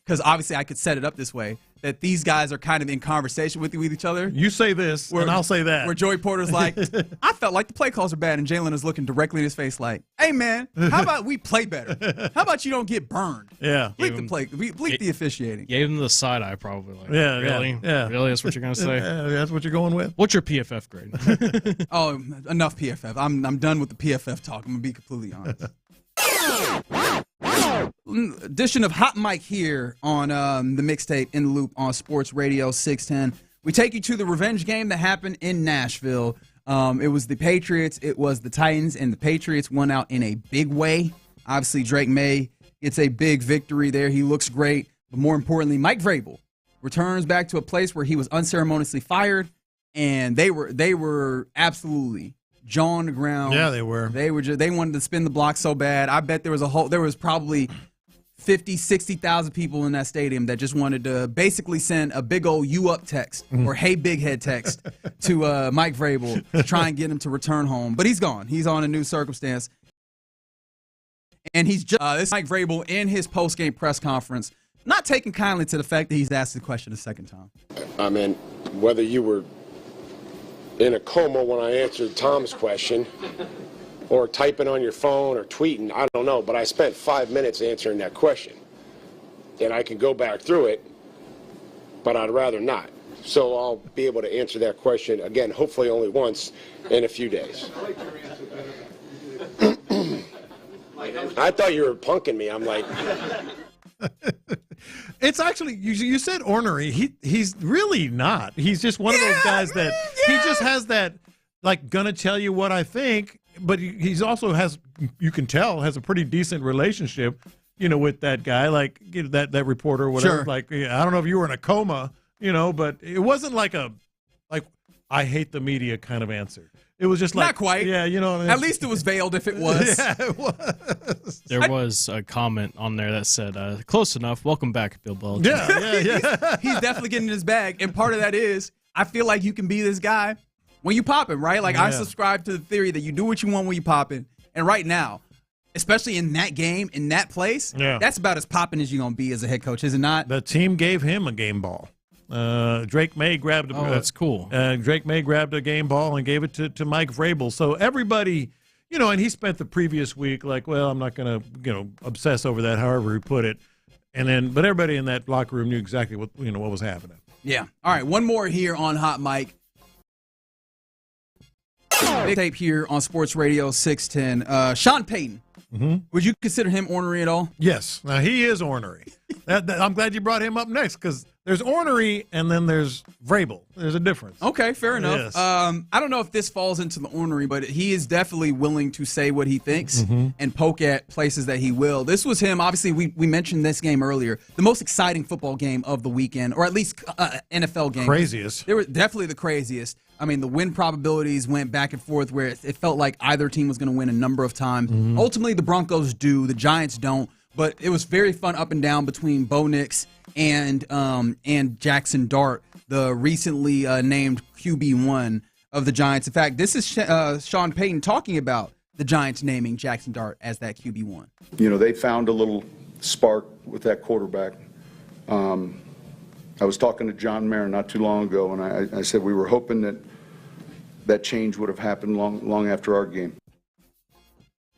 because obviously I could set it up this way. That these guys are kind of in conversation with each other. You say this, and I'll say that. Where Joey Porter's like, I felt like the play calls are bad, and Jalen is looking directly in his face like, hey, man, how about we play better? How about you don't get burned? Yeah. Bleep the officiating. Gave him the side eye probably. Like, yeah. Really? Yeah. Really? That's what you're going to say? That's what you're going with? What's your PFF grade? Oh, enough PFF. I'm done with the PFF talk. I'm going to be completely honest. Edition of Hot Mic here on the mixtape In the Loop on Sports Radio 610. We take you to the revenge game that happened in Nashville. It was the Patriots, it was the Titans, and the Patriots won out in a big way. Obviously, Drake May gets a big victory there. He looks great. But more importantly, Mike Vrabel returns back to a place where he was unceremoniously fired, and they were absolutely jaw on the ground. Yeah, they were. They wanted to spin the block so bad. I bet there was probably 50, 60,000 people in that stadium that just wanted to basically send a big old "you up" text or "hey big head" text to Mike Vrabel to try and get him to return home. But he's gone. He's on a new circumstance. And he's just this Mike Vrabel in his post-game press conference, not taking kindly to the fact that he's asked the question a second time. I mean, whether you were in a coma when I answered Tom's question or typing on your phone or tweeting, I don't know, but I spent 5 minutes answering that question. And I can go back through it, but I'd rather not. So I'll be able to answer that question again, hopefully only once in a few days. I thought you were punking me. I'm like... It's actually, you said ornery. He's really not. He's just one of those guys that he just has that, like, gonna tell you what I think, but he's also has, you can tell, has a pretty decent relationship, with that guy, like that reporter or whatever. Sure. Like, I don't know if you were in a coma, but it wasn't like I hate the media kind of answer. It was just like, not quite. Yeah, At least it was veiled if it was. Yeah, it was. There was a comment on there that said, close enough. Welcome back, Bill Belichick. Yeah. He's definitely getting in his bag. And part of that is, I feel like you can be this guy when you popping, right? Like, I subscribe to the theory that you do what you want when you popping. And right now, especially in that game, in that place, that's about as popping as you're going to be as a head coach, is it not? The team gave him a game ball. Drake May grabbed that's cool. Drake May grabbed a game ball and gave it to Mike Vrabel. So everybody, and he spent the previous week like, well, I'm not going to, obsess over that, however he put it. But everybody in that locker room knew exactly what was happening. Yeah. All right. One more here on Hot Mic. Big tape here on Sports Radio 610. Sean Payton. Mm-hmm. Would you consider him ornery at all? Yes. Now, he is ornery. I'm glad you brought him up next because there's ornery and then there's Vrabel. There's a difference. Okay, fair enough. Yes. I don't know if this falls into the ornery, but he is definitely willing to say what he thinks and poke at places that he will. This was him. Obviously, we mentioned this game earlier. The most exciting football game of the weekend, or at least NFL game. Craziest. They were definitely the craziest. I mean, the win probabilities went back and forth where it felt like either team was going to win a number of times. Ultimately, the Broncos do. The Giants don't. But it was very fun up and down between Bo Nix and Jackson Dart, the recently named QB1 of the Giants. In fact, this is Sean Payton talking about the Giants naming Jackson Dart as that QB1. They found a little spark with that quarterback. I was talking to John Mayer not too long ago, and I said we were hoping that change would have happened long after our game.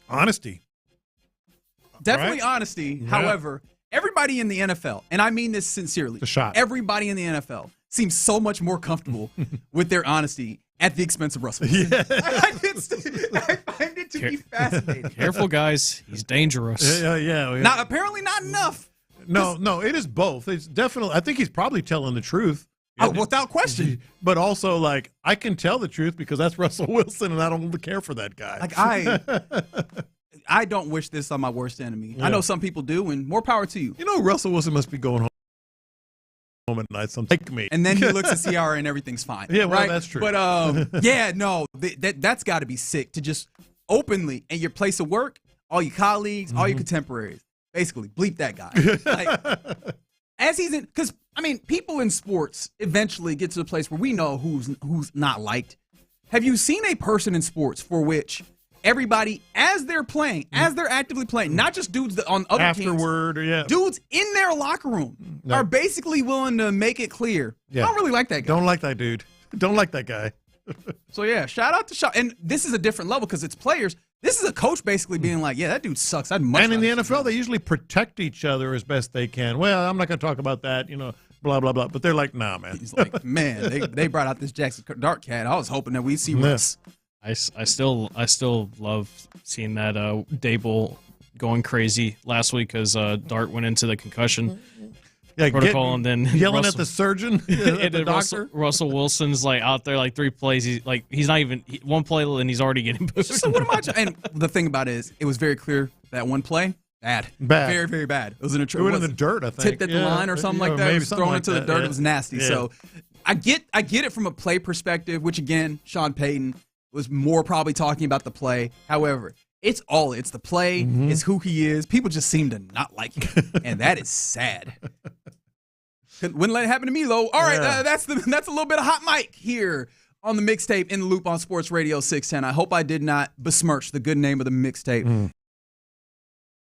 Honesty. Definitely honesty. Yeah. However, everybody in the NFL, and I mean this sincerely, everybody in the NFL seems so much more comfortable with their honesty at the expense of Russell. Yeah. I find it to be fascinating. Careful, guys. He's dangerous. Yeah. Apparently not enough. No, it is both. It's definitely. I think he's probably telling the truth. Oh, without question. But also, like, I can tell the truth because that's Russell Wilson, and I don't care for that guy. Like I don't wish this on my worst enemy. Yeah. I know some people do, and more power to you. You know, Russell Wilson must be going home at night. Some take me, and then he looks at Ciara and everything's fine. Yeah, well, right? that's true. But yeah, no, that's got to be sick to just openly in your place of work, all your colleagues, all your contemporaries, basically bleep that guy. Like, as he's in, because I mean, people in sports eventually get to the place where we know who's not liked. Have you seen a person in sports for which everybody, as they're playing, as they're actively playing, not just dudes on other afterward, teams, dudes in their locker room are basically willing to make it clear, I don't really like that guy. Don't like that dude. Don't like that guy. So yeah, shout out to Shaw. And this is a different level because it's players. This is a coach basically being like, yeah, that dude sucks. I'd much And in rather the NFL, they usually protect each other as best they can. Well, I'm not going to talk about that, blah, blah, blah. But they're like, nah, man. He's like, man, they brought out this Jackson Dart cat. I was hoping that we'd see Russ. I still love seeing that Dable going crazy last week because Dart went into the concussion protocol and then yelling at the surgeon, at the doctor. Russell Wilson's like out there like 3 plays. He's not even one play and he's already getting booed. So what am I? And the thing about it is, it was very clear that one play. Bad. Very, very bad. It was in it went in the dirt, I think. Tipped at the line or something like that. It was thrown into the dirt. It was nasty. Yeah. So I get it from a play perspective, which again, Sean Payton was more probably talking about the play. However, it's the play. It's who he is. People just seem to not like him, and that is sad. Wouldn't let it happen to me, though. All right, that's a little bit of hot mic here on the mixtape In the Loop on Sports Radio 610. I hope I did not besmirch the good name of the mixtape.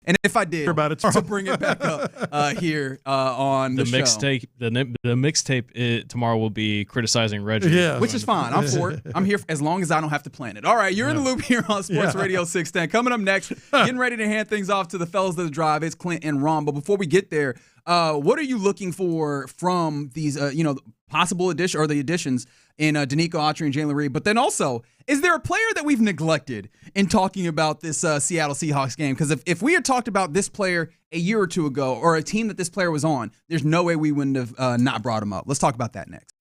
And if I did, to bring it back up here on the show. Mixtape, the mixtape tomorrow will be criticizing Reggie. Which is fine. I'm for it. I'm here as long as I don't have to plan it. All right, you're in the loop here on Sports Radio 610. Coming up next, getting ready to hand things off to the fellas of the drive. It's Clint and Ron. But before we get there, what are you looking for from these, possible addition or the additions in Danico Autry and Jalen Reed? But then also, is there a player that we've neglected in talking about this Seattle Seahawks game? Because if we had talked about this player a year or two ago, or a team that this player was on, there's no way we wouldn't have not brought him up. Let's talk about that next.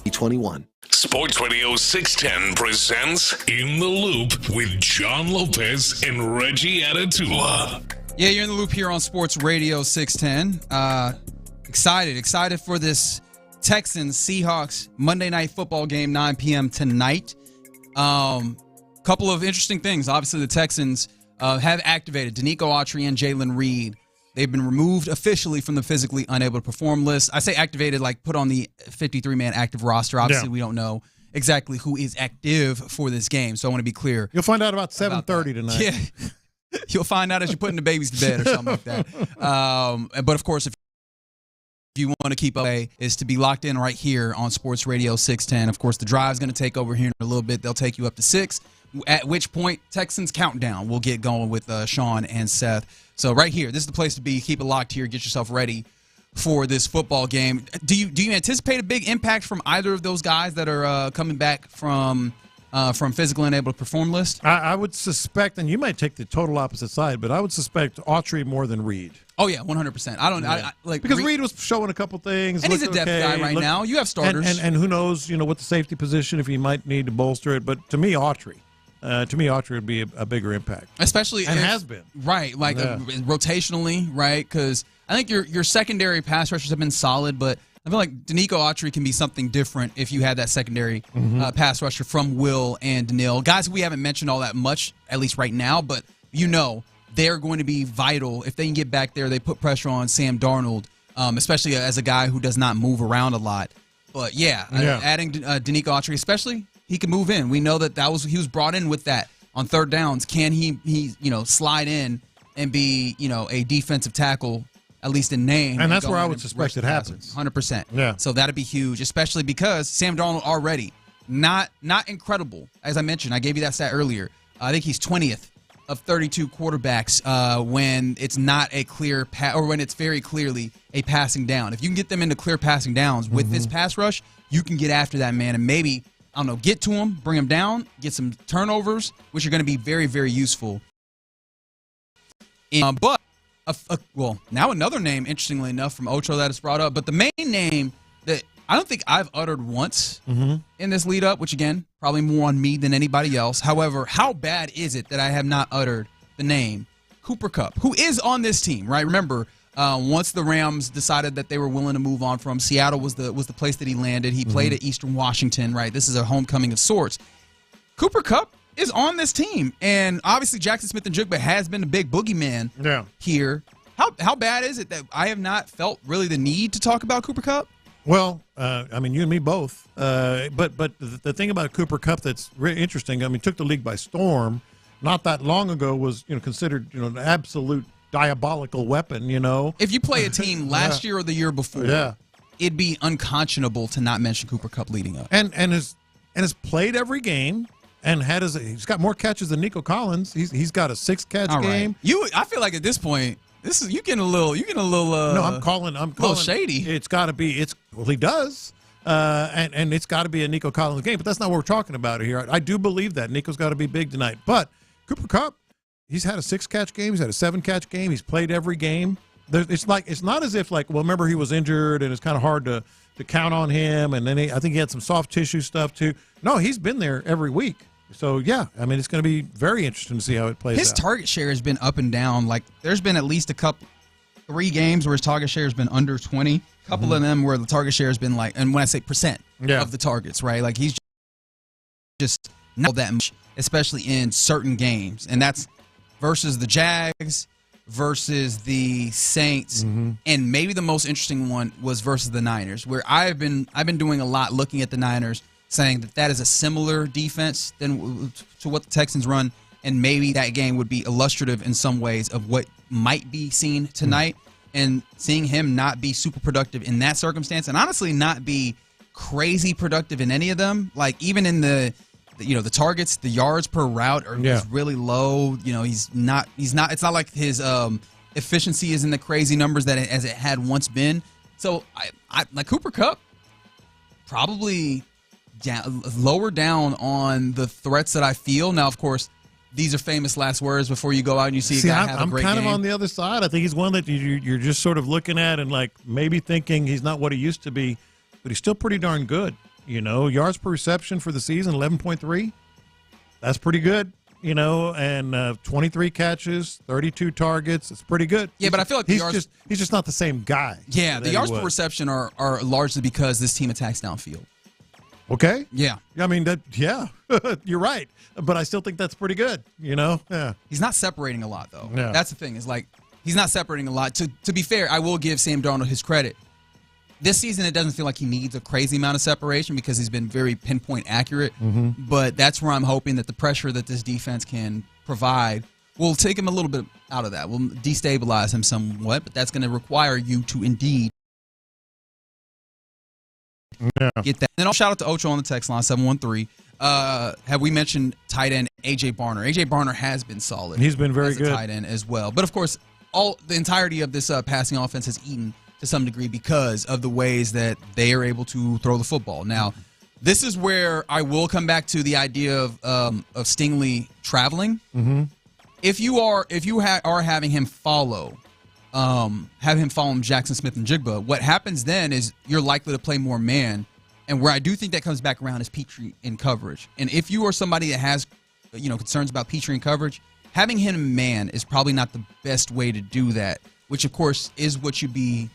2021. Sports Radio 610 presents In the Loop with John Lopez and Reggie Atatula. Yeah, you're in the loop here on Sports Radio 610. Excited for this Texans Seahawks Monday Night Football game, 9 p.m. tonight. Couple of interesting things. Obviously, the Texans have activated Danico Autry and Jalen Reed. They've been removed officially from the physically unable to perform list. I say activated, like put on the 53-man active roster. Obviously, we don't know exactly who is active for this game, so I want to be clear. You'll find out about 7:30 tonight. Yeah, you'll find out as you're putting the babies to bed or something like that. But, of course, if you want to keep up, is to be locked in right here on Sports Radio 610. Of course, the drive's going to take over here in a little bit. They'll take you up to 6, at which point Texans Countdown will get going with Sean and Seth. So right here, this is the place to be. Keep it locked here. Get yourself ready for this football game. Do you anticipate a big impact from either of those guys that are coming back from physical unable to perform list? I would suspect, and you might take the total opposite side, but I would suspect Autry more than Reed. Oh yeah, 100%. I don't. Yeah. I because Reed was showing a couple things, and he's a depth guy right now. You have starters, and who knows, what the safety position, if he might need to bolster it. But to me, Autry would be a bigger impact, especially and has been rotationally, right? Because I think your secondary pass rushers have been solid, but I feel like Danico Autry can be something different if you had that secondary pass rusher from Will and Daniil. Guys we haven't mentioned all that much, at least right now, but they're going to be vital. If they can get back there, they put pressure on Sam Darnold, especially as a guy who does not move around a lot. But, adding Danico Autry, especially, he can move in. We know that he was brought in with that on third downs. Can he slide in and be, a defensive tackle, at least in name? And that's where I would suspect it happens. 100%. Yeah. So that'd be huge, especially because Sam Darnold already not incredible. As I mentioned, I gave you that stat earlier. I think he's 20th of 32 quarterbacks when it's not a clear or when it's very clearly a passing down. If you can get them into clear passing downs with this pass rush, you can get after that man and maybe, get to him, bring him down, get some turnovers, which are going to be very, very useful. But now another name, interestingly enough, from Ocho that is brought up, but the main name that I don't think I've uttered once in this lead up, which again, probably more on me than anybody else. However, how bad is it that I have not uttered the name Cooper Kupp, who is on this team, right? Remember, once the Rams decided that they were willing to move on from Seattle was the place that he landed. He played at Eastern Washington, right? This is a homecoming of sorts. Cooper Kupp is on this team, and obviously Jackson Smith-Njigba has been a big boogeyman here. How bad is it that I have not felt really the need to talk about Cooper Kupp? Well, you and me both. But the thing about Cooper Kupp that's really interesting, took the league by storm. Not that long ago was considered an absolute diabolical weapon. If you play a team last year or the year before, it'd be unconscionable to not mention Cooper Kupp leading up. And has played every game. And he's got more catches than Nico Collins. He's got a 6-catch game. I feel like at this point, you getting a little. No, I'm calling. A little shady. It's got to be. He does, and it's got to be a Nico Collins game. But that's not what we're talking about here. I do believe that Nico's got to be big tonight. But Cooper Kupp, he's had a 6-catch game. He's had a 7-catch game. He's played every game. It's not as if remember he was injured and it's kind of hard to count on him. And then I think he had some soft tissue stuff too. No, he's been there every week. So, it's going to be very interesting to see how it plays out. His target share has been up and down. There's been at least 3 games where his target share has been under 20. A couple of them where the target share has been and when I say percent of the targets, right? He's just not that much, especially in certain games. And that's versus the Jags, versus the Saints, and maybe the most interesting one was versus the Niners, where I've been doing a lot looking at the Niners, saying that is a similar defense to what the Texans run, and maybe that game would be illustrative in some ways of what might be seen tonight, and seeing him not be super productive in that circumstance, and honestly not be crazy productive in any of them. Even in the targets, the yards per route are just really low. He's not. It's not like his efficiency is in the crazy numbers as it had once been. So I like Cooper Kupp, probably lower down on the threats that I feel. Now, of course, these are famous last words before you go out and you see a guy have a great game. I'm kind of on the other side. I think he's one that you're just sort of looking at and maybe thinking he's not what he used to be, but he's still pretty darn good. Yards per reception for the season, 11.3. That's pretty good. And 23 catches, 32 targets. It's pretty good. Yeah, but I feel like he's just not the same guy. Yeah, the yards per reception are largely because this team attacks downfield. Okay. Yeah. I mean, you're right. But I still think that's pretty good, Yeah. He's not separating a lot, though. Yeah. That's the thing. Is like he's not separating a lot. To be fair, I will give Sam Darnold his credit. This season, it doesn't feel like he needs a crazy amount of separation because he's been very pinpoint accurate. Mm-hmm. But that's where I'm hoping that the pressure that this defense can provide will take him a little bit out of that. Will destabilize him somewhat, but that's going to require you to indeed get that. And I'll shout out to Ocho on the text line, 713. Have we mentioned tight end A.J. Barner? A.J. Barner has been solid. He's been very as a good. tight end as well. But, of course, the entirety of this passing offense has eaten to some degree because of the ways that they are able to throw the football. Now, this is where I will come back to the idea of Stingley traveling. Mm-hmm. If you are having him follow Jackson Smith and Jigba, what happens then is you're likely to play more man. And where I do think that comes back around is Petrie in coverage. And if you are somebody that has concerns about Petrie in coverage, having him in man is probably not the best way to do that, which of course is what you'd be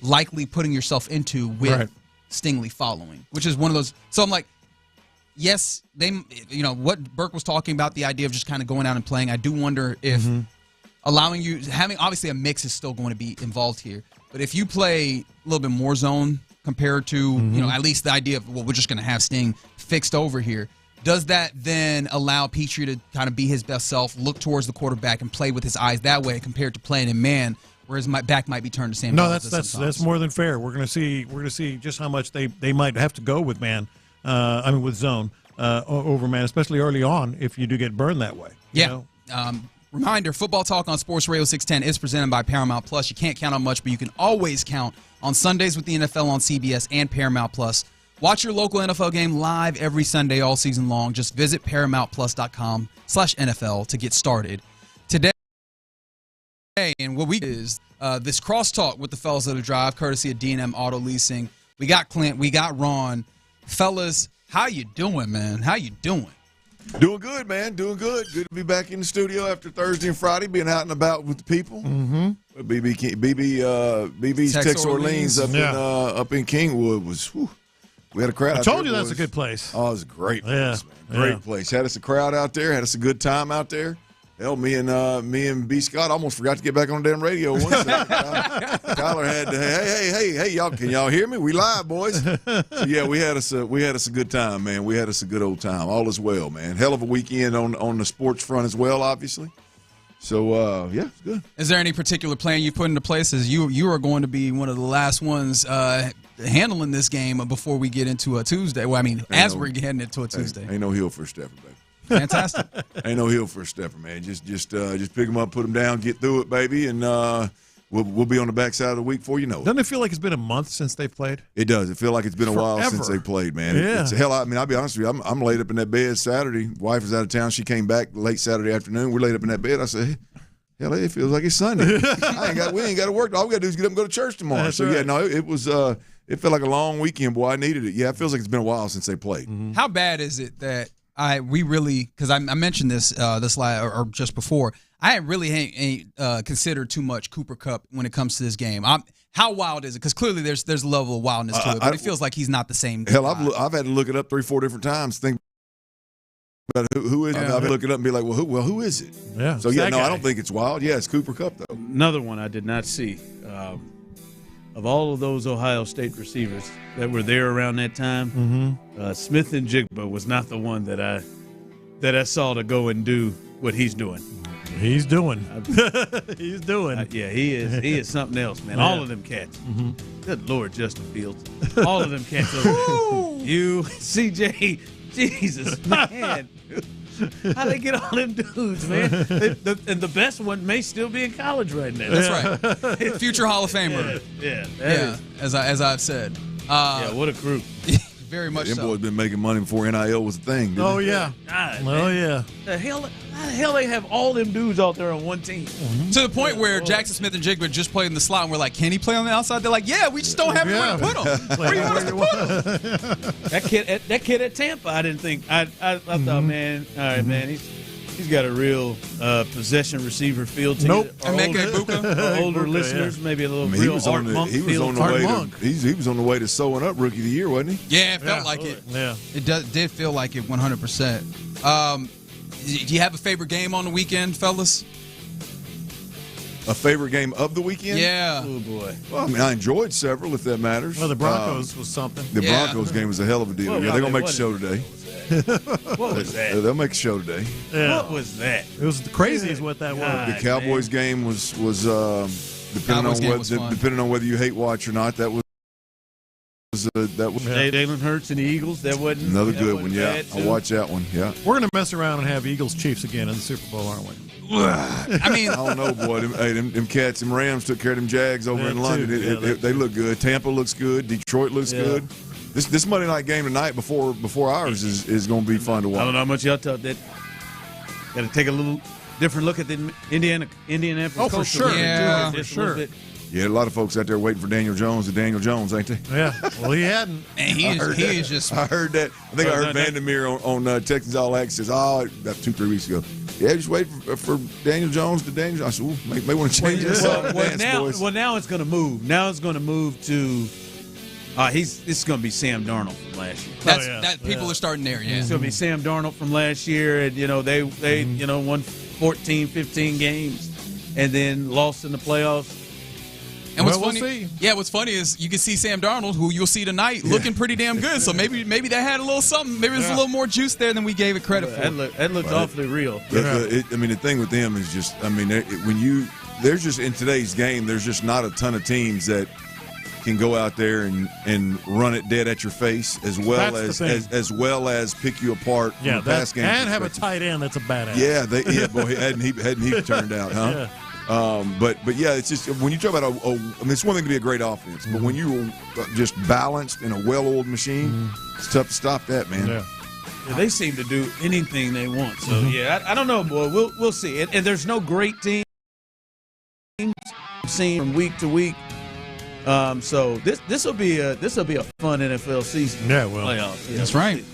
likely putting yourself into with Stingley following, which is one of those. So I'm like, yes, what Burke was talking about, the idea of just kind of going out and playing. I do wonder if allowing you having obviously a mix is still going to be involved here, but if you play a little bit more zone compared to at least the idea of we're just going to have Sting fixed over here. Does that then allow Petrie to kind of be his best self, look towards the quarterback, and play with his eyes that way compared to playing in man, where his back might be turned to Sam? No, that's more than fair. We're going to see just how much they might have to go with man. With zone over man, especially early on if you do get burned that way. Yeah. Reminder: Football Talk on Sports Radio 610 is presented by Paramount Plus. You can't count on much, but you can always count on Sundays with the NFL on CBS and Paramount Plus. Watch your local NFL game live every Sunday all season long. Just visit ParamountPlus.com/NFL to get started. Today, and what we is this crosstalk with the fellas of the drive, courtesy of D&M Auto Leasing. We got Clint, we got Ron. Fellas, how you doing, man? How you doing? Doing good, man. Doing good. Good to be back in the studio after Thursday and Friday, being out and about with the people. Mm-hmm. BB's Tex Orleans up in Kingwood was. Whew, we had a crowd. I told you that's a good place. Oh, it was a great place, man. Great place. Had us a crowd out there. Had us a good time out there. Hell, me and B. Scott almost forgot to get back on the damn radio once. Tyler had to, hey, y'all, can y'all hear me? We live, boys. So yeah, we had us a good time, man. We had us a good old time. All is well, man. Hell of a weekend on the sports front as well, obviously. So yeah, it's good. Is there any particular plan you put into place? As you are going to be one of the last ones handling this game before we get into a Tuesday. Well, I mean, we're getting into a Tuesday. Ain't no hill for a stepper, baby. Fantastic. Ain't no hill for a stepper, man. Just pick them up, put them down, get through it, baby, and we'll be on the backside of the week before you know it. Doesn't it feel like it's been a month since they played? It does. It feels like it's been a while since they played, man. Yeah. It's hell. I mean, I'll be honest with you. I'm laid up in that bed Saturday. Wife was out of town. She came back late Saturday afternoon. We're laid up in that bed. I said, hell, it feels like it's Sunday. We ain't got to work. All we got to do is get up and go to church tomorrow. That's so right. yeah, no, it was. It felt like a long weekend, boy. I needed it. Yeah, it feels like it's been a while since they played. Mm-hmm. How bad is it that we really, because I mentioned this or just before, I really ain't considered too much Cooper Kupp when it comes to this game. How wild is it? Because clearly there's a level of wildness to it, but it feels like he's not the same. Hell, I've had to look it up 3-4 different times. Think about who is it? I've looked it up and be like, who is it? Yeah. So yeah, no, I don't think it's wild. Yeah, it's Cooper Kupp though. Another one I did not see. Of all of those Ohio State receivers that were there around that time, Smith and Jigba was not the one that I saw to go and do what he's doing. He's doing. He's doing. Yeah, he is. He is something else, man. Yeah. All of them cats. Mm-hmm. Good Lord, Justin Fields. All of them cats. You, CJ, Jesus, man. How they get all them dudes, man? And the best one may still be in college right now. That's right. Future Hall of Famer. Yeah. As I've said. Yeah, what a group. very much Them so. boys been making money before NIL was a thing. Didn't Oh they? yeah. God, Oh man. yeah. How the hell they have all them dudes out there on one team? To the point where Jackson Smith and Jigba just played in the slot, and we're like, can he play on the outside? They're like, yeah, we just don't have anywhere to put him. Where you want us to put him? That kid at Tampa, I didn't think. I thought, man, all right, man, he's got a real possession receiver feel to Nope. it. Our older listeners, maybe a little real Art Monk he was feel on the to way it. to he was on the way to sewing up Rookie of the Year, wasn't he? Yeah, it felt like it. Yeah. It did feel like it 100%. Do you have a favorite game on the weekend, fellas? A favorite game of the weekend? Yeah. Oh boy. Well, I mean, I enjoyed several, if that matters. Well, the Broncos was something. The Yeah. Broncos game was a hell of a deal. Well, yeah, they're gonna it make a show today. What was that? They'll make a show today. Yeah. What was that? It was crazy, is what that was. God. The Cowboys game was Cowboys game was fun. depending on whether you hate watch or not. That was Jalen Hurts and the Eagles. That wasn't another that good wasn't one. Yeah, bad, I'll too. watch that one. Yeah. We're gonna mess around and have Eagles Chiefs again in the Super Bowl, aren't we? I mean, I don't know, boy. Them cats, them Rams took care of them Jags over Yeah, in London. too. Yeah, They look good. Tampa looks good. Detroit looks good. This Monday night game tonight before ours is going to be fun to watch. I don't know how much y'all thought that. Got to take a little different look at the Indianapolis. Oh, for Coastal sure. League, Yeah, too. for Just a little sure. bit. Yeah, a lot of folks out there waiting for Daniel Jones, ain't they? Yeah. Well, he hadn't. and he is just. I heard that. I think I heard Vandermeer on Texans All Access. About 2-3 weeks ago. Yeah, just wait for Daniel Jones to Daniel Jones. I said, ooh, may want to change this up in advance, boys. Now it's going to move. Now it's going to move to. This is going to be Sam Darnold from last year. That people are starting there. Yeah. It's going to be Sam Darnold from last year, and they won 14, 15 games, and then lost in the playoffs. And what's Well, we'll funny? see. Yeah, what's funny is you can see Sam Darnold, who you'll see tonight, looking pretty damn good. So maybe they had a little something. Maybe there's a little more juice there than we gave it credit for. That looked awfully real. The thing with them is just, there's just in today's game, there's just not a ton of teams that can go out there and run it dead at your face as well That's the thing. as well as pick you apart from Yeah, a pass game and have a perspective. tight end that's a badass. Yeah, boy, hadn't he turned out, huh? Yeah. But yeah, it's just when you talk about it's one thing to be a great offense, but when you're just balanced in a well-oiled machine, it's tough to stop that, man. Yeah. Yeah, they seem to do anything they want. So I don't know, boy. We'll see. And there's no great teams seen from week to week. So this will be a fun NFL season. Yeah, well, playoffs. Yeah. That's right.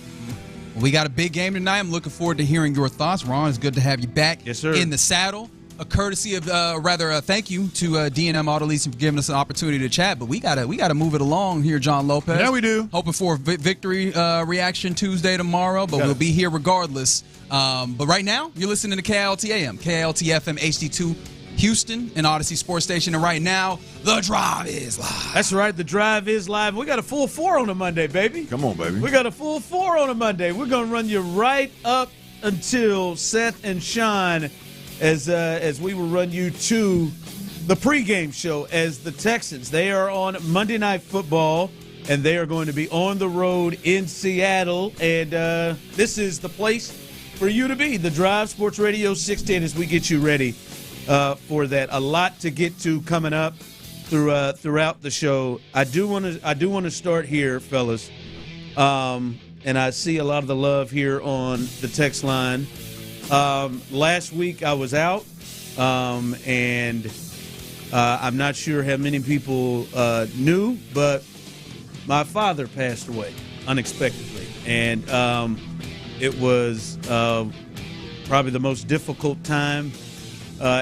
Well, we got a big game tonight. I'm looking forward to hearing your thoughts. Ron, it's good to have you back in the saddle. A courtesy of, thank you to D&M Auto Leasing for giving us an opportunity to chat. But we gotta move it along here, John Lopez. Yeah, we do. Hoping for a victory reaction Tuesday tomorrow, but we'll be here regardless. But right now, you're listening to KLTAM, KLTFM HD2 Houston and Odyssey Sports Station. And right now, the drive is live. That's right. The drive is live. We got a full 4 on a Monday, baby. Come on, baby. We got a full 4 on a Monday. We're gonna run you right up until Seth and Sean. As we will run you to the pregame show as the Texans. They are on Monday Night Football, and they are going to be on the road in Seattle. And this is the place for you to be. The Drive Sports Radio 610 as we get you ready for that. A lot to get to coming up throughout the show. I do want to start here, fellas. And I see a lot of the love here on the text line. Last week I was out, and I'm not sure how many people knew, but my father passed away unexpectedly, and it was probably the most difficult time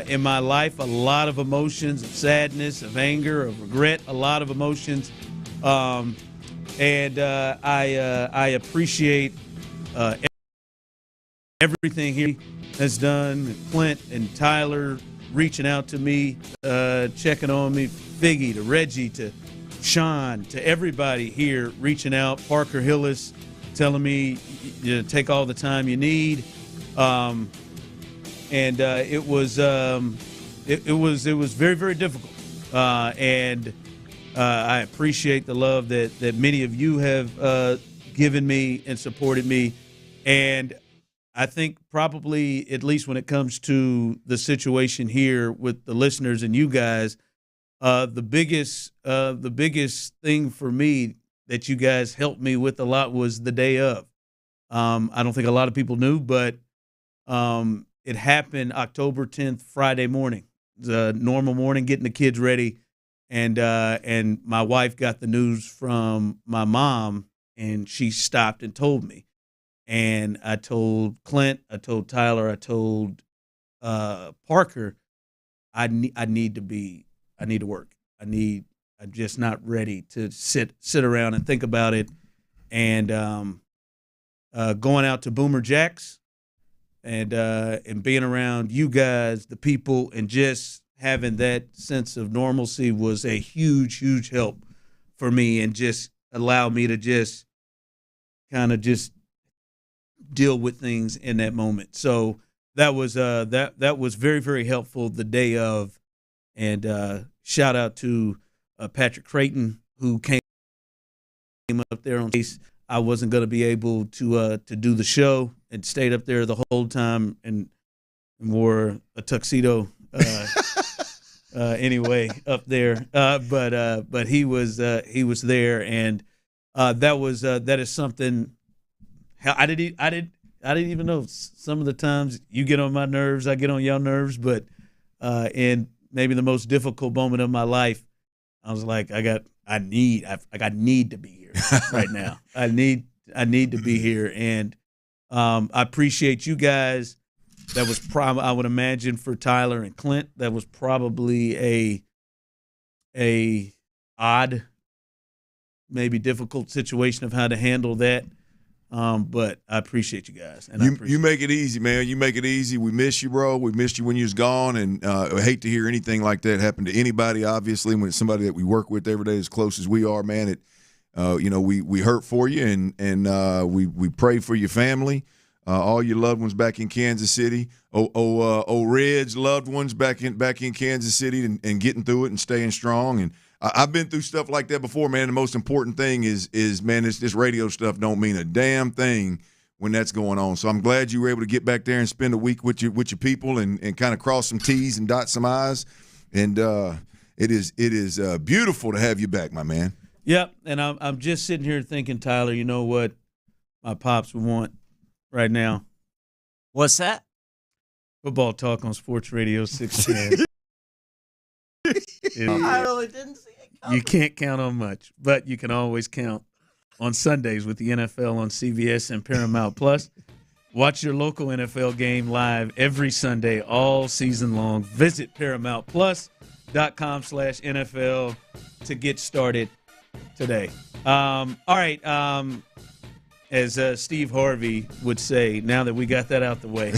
in my life. A lot of emotions, of sadness, of anger, of regret, a lot of emotions, and I appreciate everything he has done. Clint and Tyler reaching out to me, checking on me, Figgy to Reggie to Sean to everybody here reaching out. Parker Hillis telling me take all the time you need, and it was very, very difficult, and I appreciate the love that many of you have given me and supported me, and I think probably, at least when it comes to the situation here with the listeners and you guys, the biggest thing for me that you guys helped me with a lot was the day of. I don't think a lot of people knew, but it happened October 10th, Friday morning. It was a normal morning, getting the kids ready, and my wife got the news from my mom, and she stopped and told me. And I told Clint, I told Tyler, I told Parker, I need to work. I'm just not ready to sit around and think about it. And going out to Boomer Jacks and being around you guys, the people, and just having that sense of normalcy was a huge, huge help for me, and just allowed me to just kind of just deal with things in that moment. So that was that was very, very helpful the day of. And shout out to Patrick Creighton, who came up there on case I wasn't going to be able to do the show, and stayed up there the whole time and wore a tuxedo anyway up there. But he was there, and that is something. I didn't even know. Some of the times you get on my nerves, I get on y'all nerves, but in maybe the most difficult moment of my life, I was like, I need to be here right now. I need to be here, and I appreciate you guys. That was probably, I would imagine, for Tyler and Clint, that was probably a odd, maybe difficult situation of how to handle that. But I appreciate you guys. And you make it easy, man. You make it easy. We miss you, bro. We missed you when you was gone, and I hate to hear anything like that happen to anybody. Obviously, when it's somebody that we work with every day, as close as we are, man, we hurt for you, and we pray for your family, all your loved ones back in Kansas City. Red's loved ones back in Kansas City, and getting through it and staying strong. And I've been through stuff like that before, man. The most important thing is man, this radio stuff don't mean a damn thing when that's going on. So I'm glad you were able to get back there and spend a week with your people and kind of cross some T's and dot some I's. And it is beautiful to have you back, my man. Yep, and I'm just sitting here thinking, Tyler, you know what my pops would want right now? What's that? Football talk on Sports Radio 610. I really didn't see it coming. You can't count on much, but you can always count on Sundays with the NFL on CBS and Paramount Plus. Watch your local NFL game live every Sunday all season long. Visit ParamountPlus.com/NFL to get started today. All right. As Steve Harvey would say, now that we got that out the way,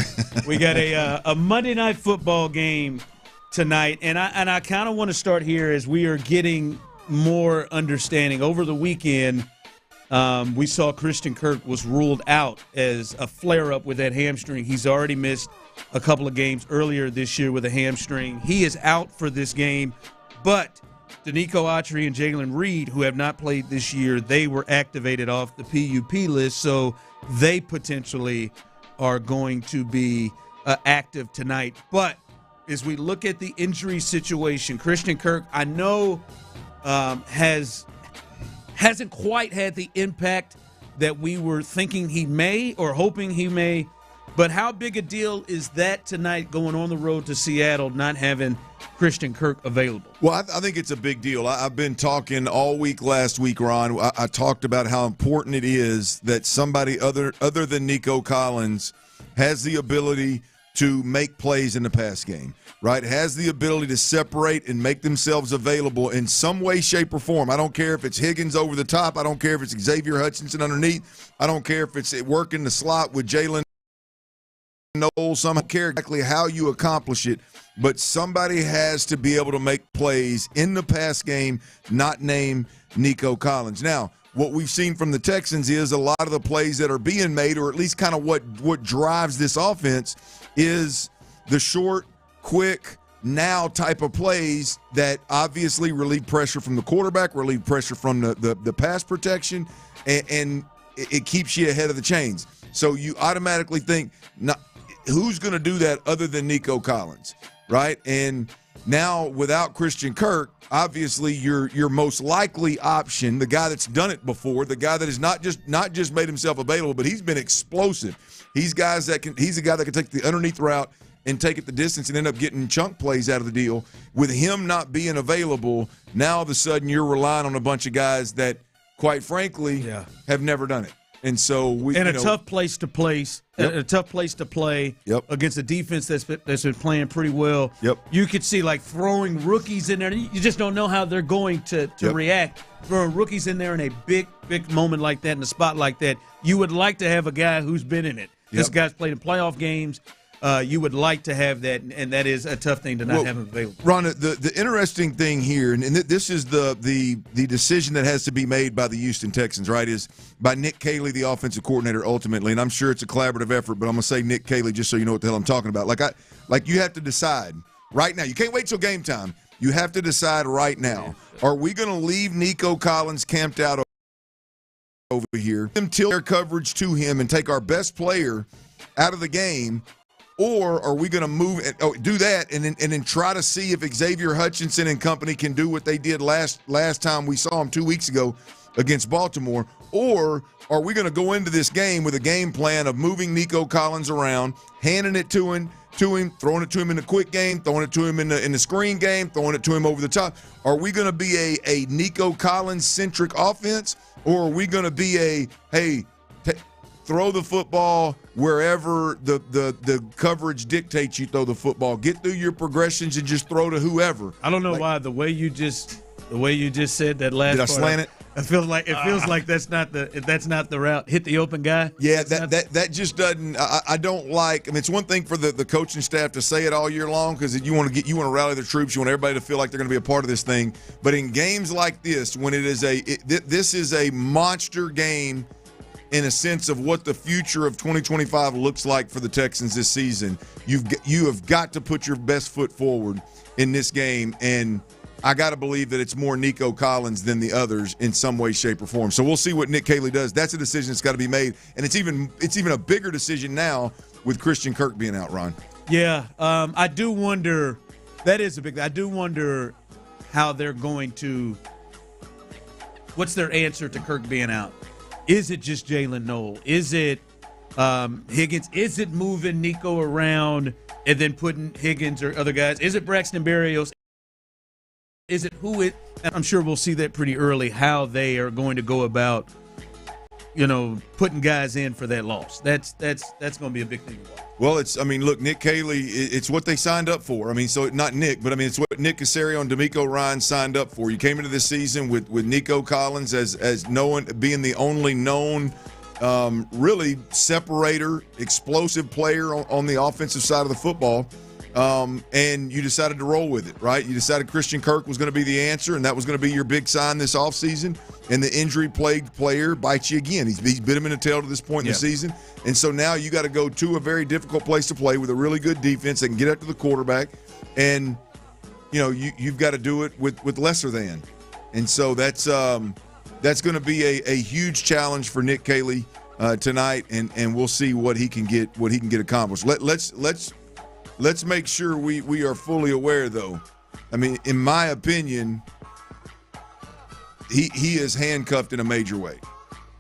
we got a Monday Night Football game tonight, and I kind of want to start here as we are getting more understanding. Over the weekend, we saw Christian Kirk was ruled out as a flare-up with that hamstring. He's already missed a couple of games earlier this year with a hamstring. He is out for this game, but Danico Autry and Jalen Reed, who have not played this year, they were activated off the PUP list, so they potentially are going to be active tonight. But as we look at the injury situation, Christian Kirk, I know hasn't quite had the impact that we were thinking he may or hoping he may. But how big a deal is that tonight, going on the road to Seattle, not having Christian Kirk available? Well, I think it's a big deal. I've been talking all week last week, Ron. I talked about how important it is that somebody other than Nico Collins has the ability to make plays in the pass game, right? Has the ability to separate and make themselves available in some way, shape, or form. I don't care if it's Higgins over the top. I don't care if it's Xavier Hutchinson underneath. I don't care if it's working the slot with Jalen Knowles. I don't care exactly how you accomplish it, but somebody has to be able to make plays in the pass game, not name Nico Collins. Now, what we've seen from the Texans is a lot of the plays that are being made, or at least kind of what drives this offense, is the short, quick, now type of plays that obviously relieve pressure from the quarterback, relieve pressure from the pass protection, and it keeps you ahead of the chains. So you automatically think, who's going to do that other than Nico Collins, right? And Now, without Christian Kirk, obviously your most likely option, the guy that's done it before, the guy that has not just made himself available, but he's been explosive. He's a guy that can take the underneath route and take it the distance and end up getting chunk plays out of the deal. With him not being available, now all of a sudden you're relying on a bunch of guys that, quite frankly, have never done it. And so tough place to place, a tough place to play against a defense that's been playing pretty well. You could see like throwing rookies in there. You just don't know how they're going to react. Throwing rookies in there in a big moment like that, in a spot like that, you would like to have a guy who's been in it. This guy's played in playoff games. You would like to have that, and that is a tough thing to not have him available. Ron, the interesting thing here, and this is the decision that has to be made by the Houston Texans, right, is by Nick Caley, the offensive coordinator, ultimately. And I'm sure it's a collaborative effort, but I'm going to say Nick Caley just so you know what the hell I'm talking about. Like you have to decide right now. You can't wait till game time. You have to decide right now. Are we going to leave Nico Collins camped out over here until their coverage to him and take our best player out of the game? Or are we going to move do that and then try to see if Xavier Hutchinson and company can do what they did last time we saw them 2 weeks ago against Baltimore? Or are we going to go into this game with a game plan of moving Nico Collins around, handing it to him, throwing it to him in the quick game, throwing it to him in the screen game, throwing it to him over the top? Are we going to be a Nico Collins-centric offense, or are we going to be throw the football wherever the coverage dictates you throw the football? Get through your progressions and just throw to whoever. I don't know why the way you just said that last did I part, slant it? It feels like that's not the route. Hit the open guy. Yeah, that just doesn't. I don't like. I mean, it's one thing for the coaching staff to say it all year long because you want to rally the troops. You want everybody to feel like they're going to be a part of this thing. But in games like this, when this is a monster game, in a sense of what the future of 2025 looks like for the Texans this season, you have got to put your best foot forward in this game, and I got to believe that it's more Nico Collins than the others in some way, shape, or form. So we'll see what Nick Caley does. That's a decision that's got to be made, and it's even a bigger decision now with Christian Kirk being out, Ron. Yeah, I do wonder. That is a big. I do wonder how they're going to. What's their answer to Kirk being out? Is it just Jalen Noel? Is it Higgins? Is it moving Nico around and then putting Higgins or other guys? Is it Braxton Berrios? Is it who it? I'm sure we'll see that pretty early, how they are going to go about, putting guys in for that loss. That's going to be a big thing to watch. Well, look, Nick Caley, it's what they signed up for. So not Nick, but it's what Nick Caserio and D'Amico Ryan signed up for. You came into this season with Nico Collins as being the only known really separator, explosive player on the offensive side of the football. And you decided to roll with it, right? You decided Christian Kirk was going to be the answer, and that was going to be your big sign this offseason. And the injury-plagued player bites you again. He's bit him in the tail to this point in the season. And so now you got to go to a very difficult place to play with a really good defense that can get up to the quarterback. And, you've got to do it with lesser than. And so that's going to be a huge challenge for Nick Caley tonight, and we'll see what he can get accomplished. Let's make sure we are fully aware, though. In my opinion, he is handcuffed in a major way.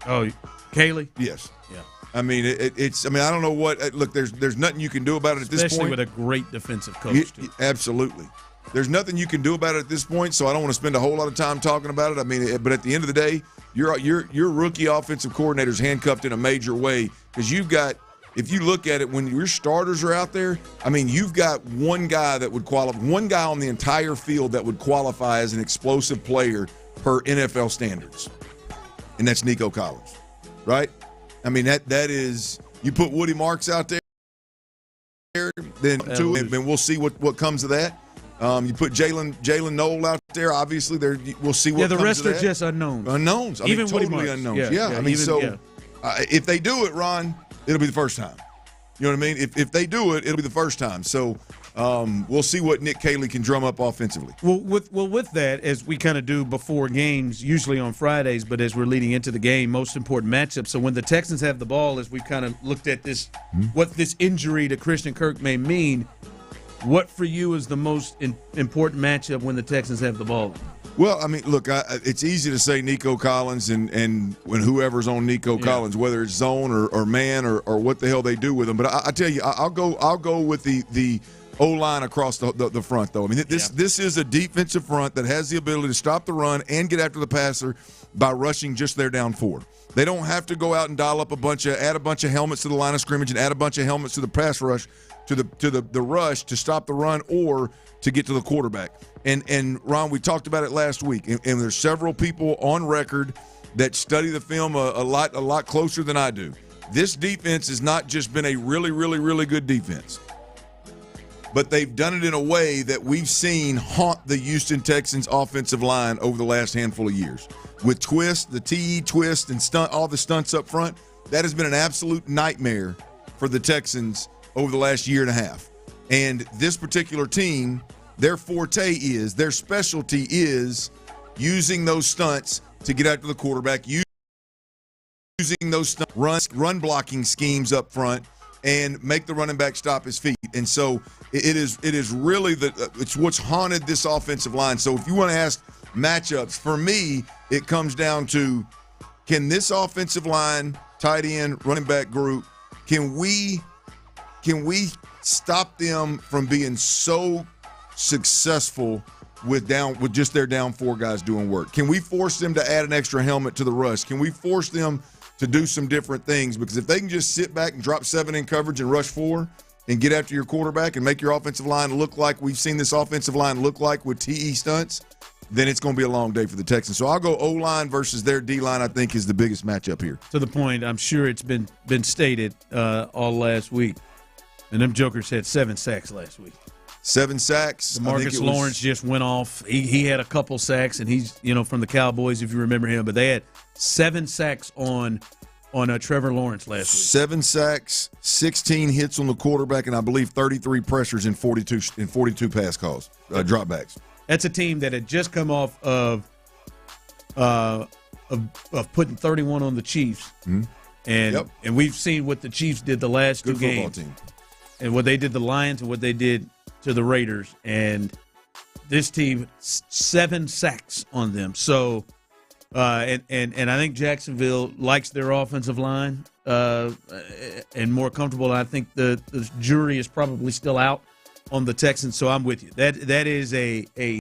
Oh, Caley? Yes. Yeah. I don't know what. Look, there's nothing you can do about it at this point. Especially with a great defensive coach, too. Absolutely. There's nothing you can do about it at this point, so I don't want to spend a whole lot of time talking about it. But at the end of the day, your rookie offensive coordinator is handcuffed in a major way because you've got. If you look at it, when your starters are out there, you've got one guy that would qualify, one guy on the entire field that would qualify as an explosive player per NFL standards, and that's Nico Collins, right? That is, you put Woody Marks out there, then we'll see what comes of that. You put Jalen Noel out there, obviously we'll see what comes of that. The rest are just unknowns. Unknowns. Even totally unknowns. If they do it, Ron, it'll be the first time. You know what I mean? If they do it, it'll be the first time. So we'll see what Nick Caley can drum up offensively. Well, with that, as we kind of do before games, usually on Fridays, but as we're leading into the game, most important matchup. So when the Texans have the ball, as we've kind of looked at this, what this injury to Christian Kirk may mean, what for you is the most important matchup when the Texans have the ball? Well, I mean, look, it's easy to say Nico Collins and when whoever's on Nico Collins, whether it's zone or man or what the hell they do with him. But I tell you, I'll go with the O-line across the front, though. I mean, this is a defensive front that has the ability to stop the run and get after the passer by rushing just their down 4. They don't have to go out and dial up add a bunch of helmets to the line of scrimmage and add a bunch of helmets to the pass rush to the rush to stop the run or to get to the quarterback. And Ron, we talked about it last week, and there's several people on record that study the film a lot closer than I do. This defense has not just been a really, really, really good defense, but they've done it in a way that we've seen haunt the Houston Texans offensive line over the last handful of years. With the TE twist and all the stunts up front, that has been an absolute nightmare for the Texans over the last year and a half. And this particular team, their specialty is using those stunts to get after the quarterback, using those run blocking schemes up front, and make the running back stop his feet. And so it is really it's what's haunted this offensive line. So if you want to ask matchups, for me, it comes down to, can this offensive line, tight end, running back group, can we stop them from being so successful with just their down 4 guys doing work? Can we force them to add an extra helmet to the rush? Can we force them to do some different things? Because if they can just sit back and drop 7 in coverage and rush 4 and get after your quarterback and make your offensive line look like we've seen this offensive line look like with TE stunts, then it's going to be a long day for the Texans. So I'll go O-line versus their D-line, I think, is the biggest matchup here. To the point, I'm sure it's been stated all last week, and them jokers had 7 sacks last week. 7 sacks. DeMarcus Lawrence just went off. He had a couple sacks, and he's from the Cowboys, if you remember him. But they had 7 sacks on Trevor Lawrence last week. 7 sacks, 16 hits on the quarterback, and I believe 33 pressures in 42 pass calls, dropbacks. That's a team that had just come off of putting 31 on the Chiefs, and we've seen what the Chiefs did the last 2 games, team. And what they did to the Lions and what they did to the Raiders, and this team 7 sacks on them. So, and I think Jacksonville likes their offensive line and more comfortable. I think the jury is probably still out on the Texans, so I'm with you. That is a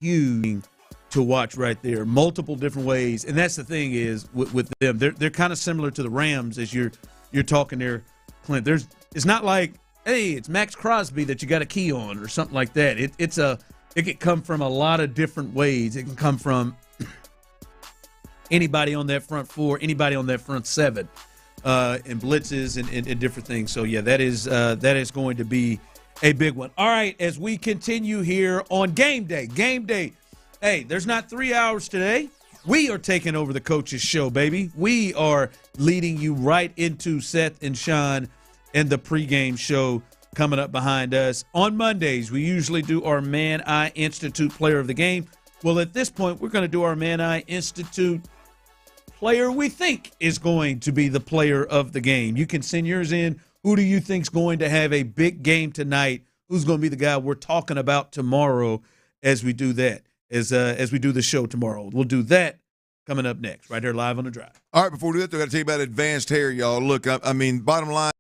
huge to watch right there. Multiple different ways, and that's the thing is with them, they're kind of similar to the Rams as you're talking there, Clint. It's not like, hey, it's Max Crosby that you got a key on or something like that. It can come from a lot of different ways. It can come from anybody on that front 4, anybody on that front 7. And blitzes and different things. So, yeah, that is going to be a big one. All right, as we continue here on Game Day. Game Day. Hey, there's not 3 hours today. We are taking over the coach's show, baby. We are leading you right into Seth and Sean and the pregame show coming up behind us. On Mondays, we usually do our Man Eye Institute Player of the Game. Well, at this point, we're going to do our Man Eye Institute player we think is going to be the player of the game. You can send yours in. Who do you think's going to have a big game tonight? Who's going to be the guy we're talking about tomorrow as we do that, as we do the show tomorrow? We'll do that coming up next, right here live on The Drive. All right, before we do that, I got to tell you about advanced hair, y'all. Look, I mean, bottom line,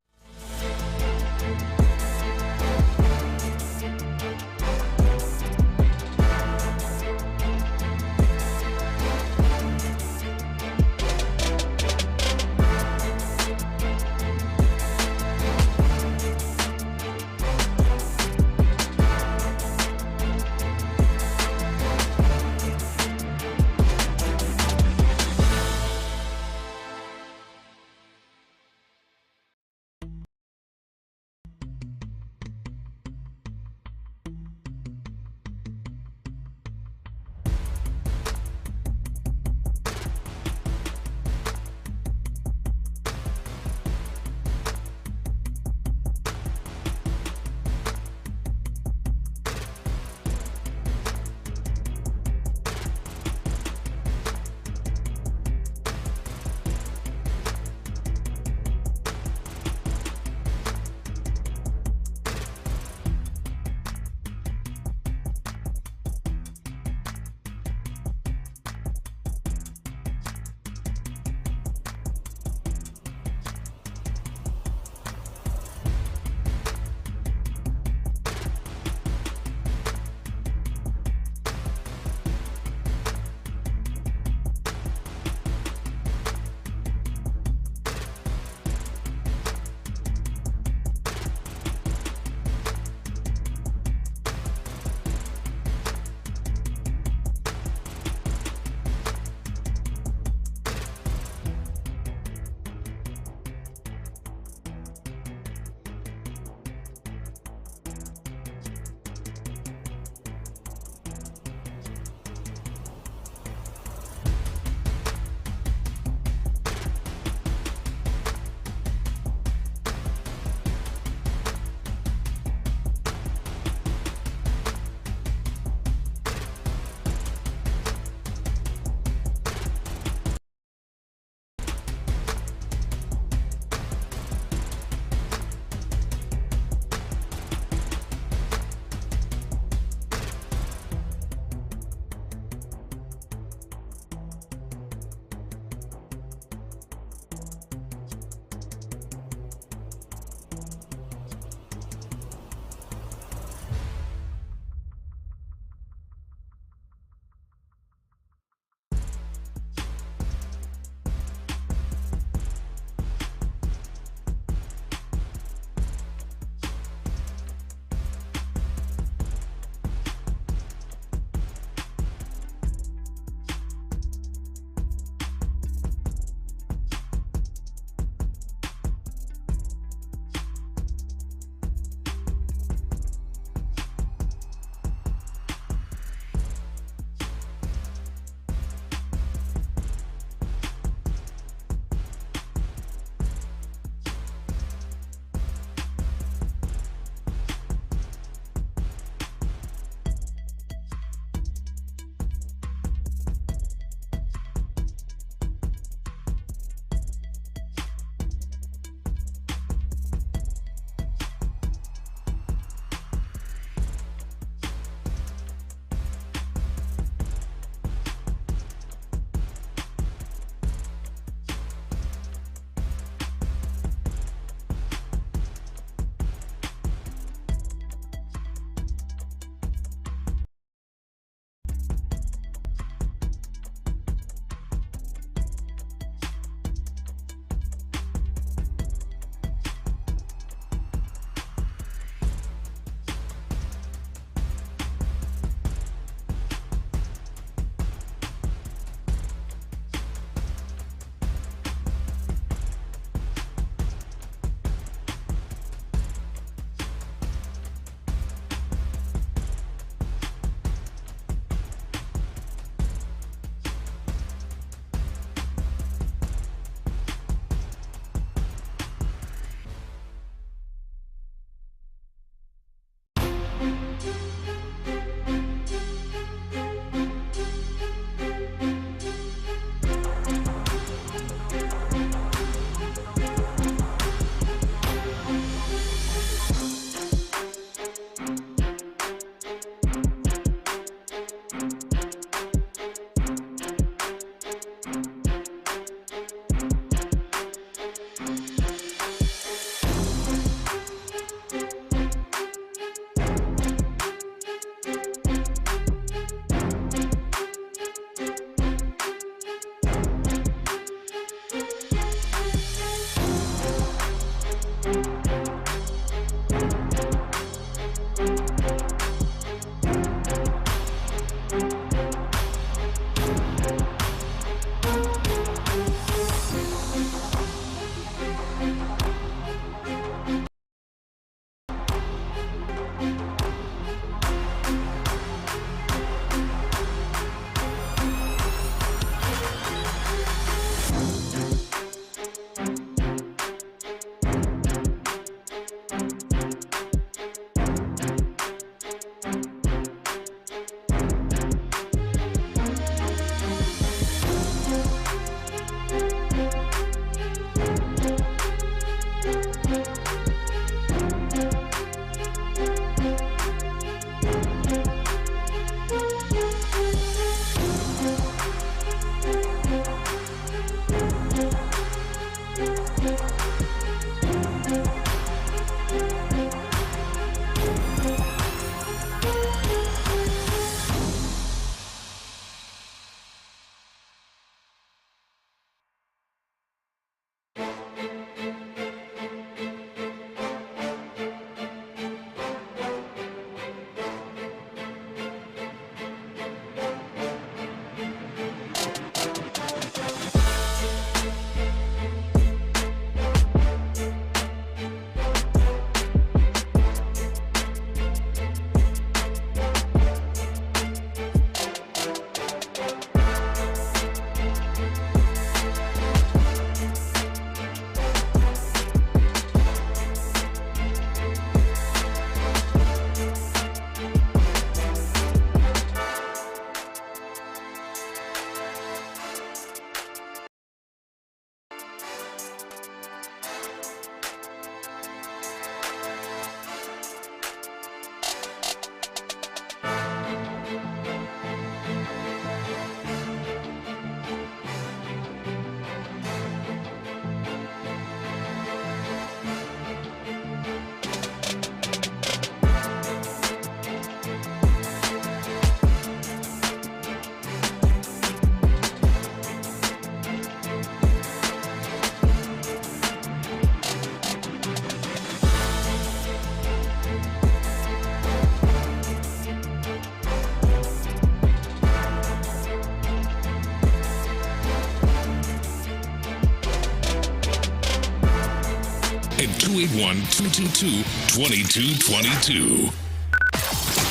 281-222-2222.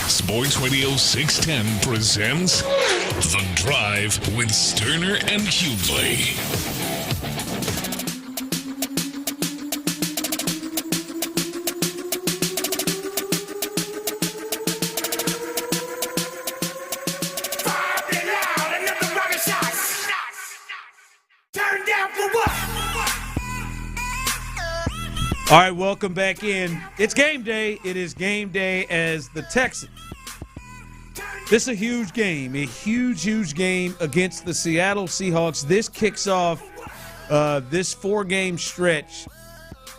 Sports Radio 610 presents The Drive with Stoerner and Hughley. All right, welcome back in. It's game day. It is game day as the Texans. This is a huge game, a huge game against the Seattle Seahawks. This kicks off this 4-game stretch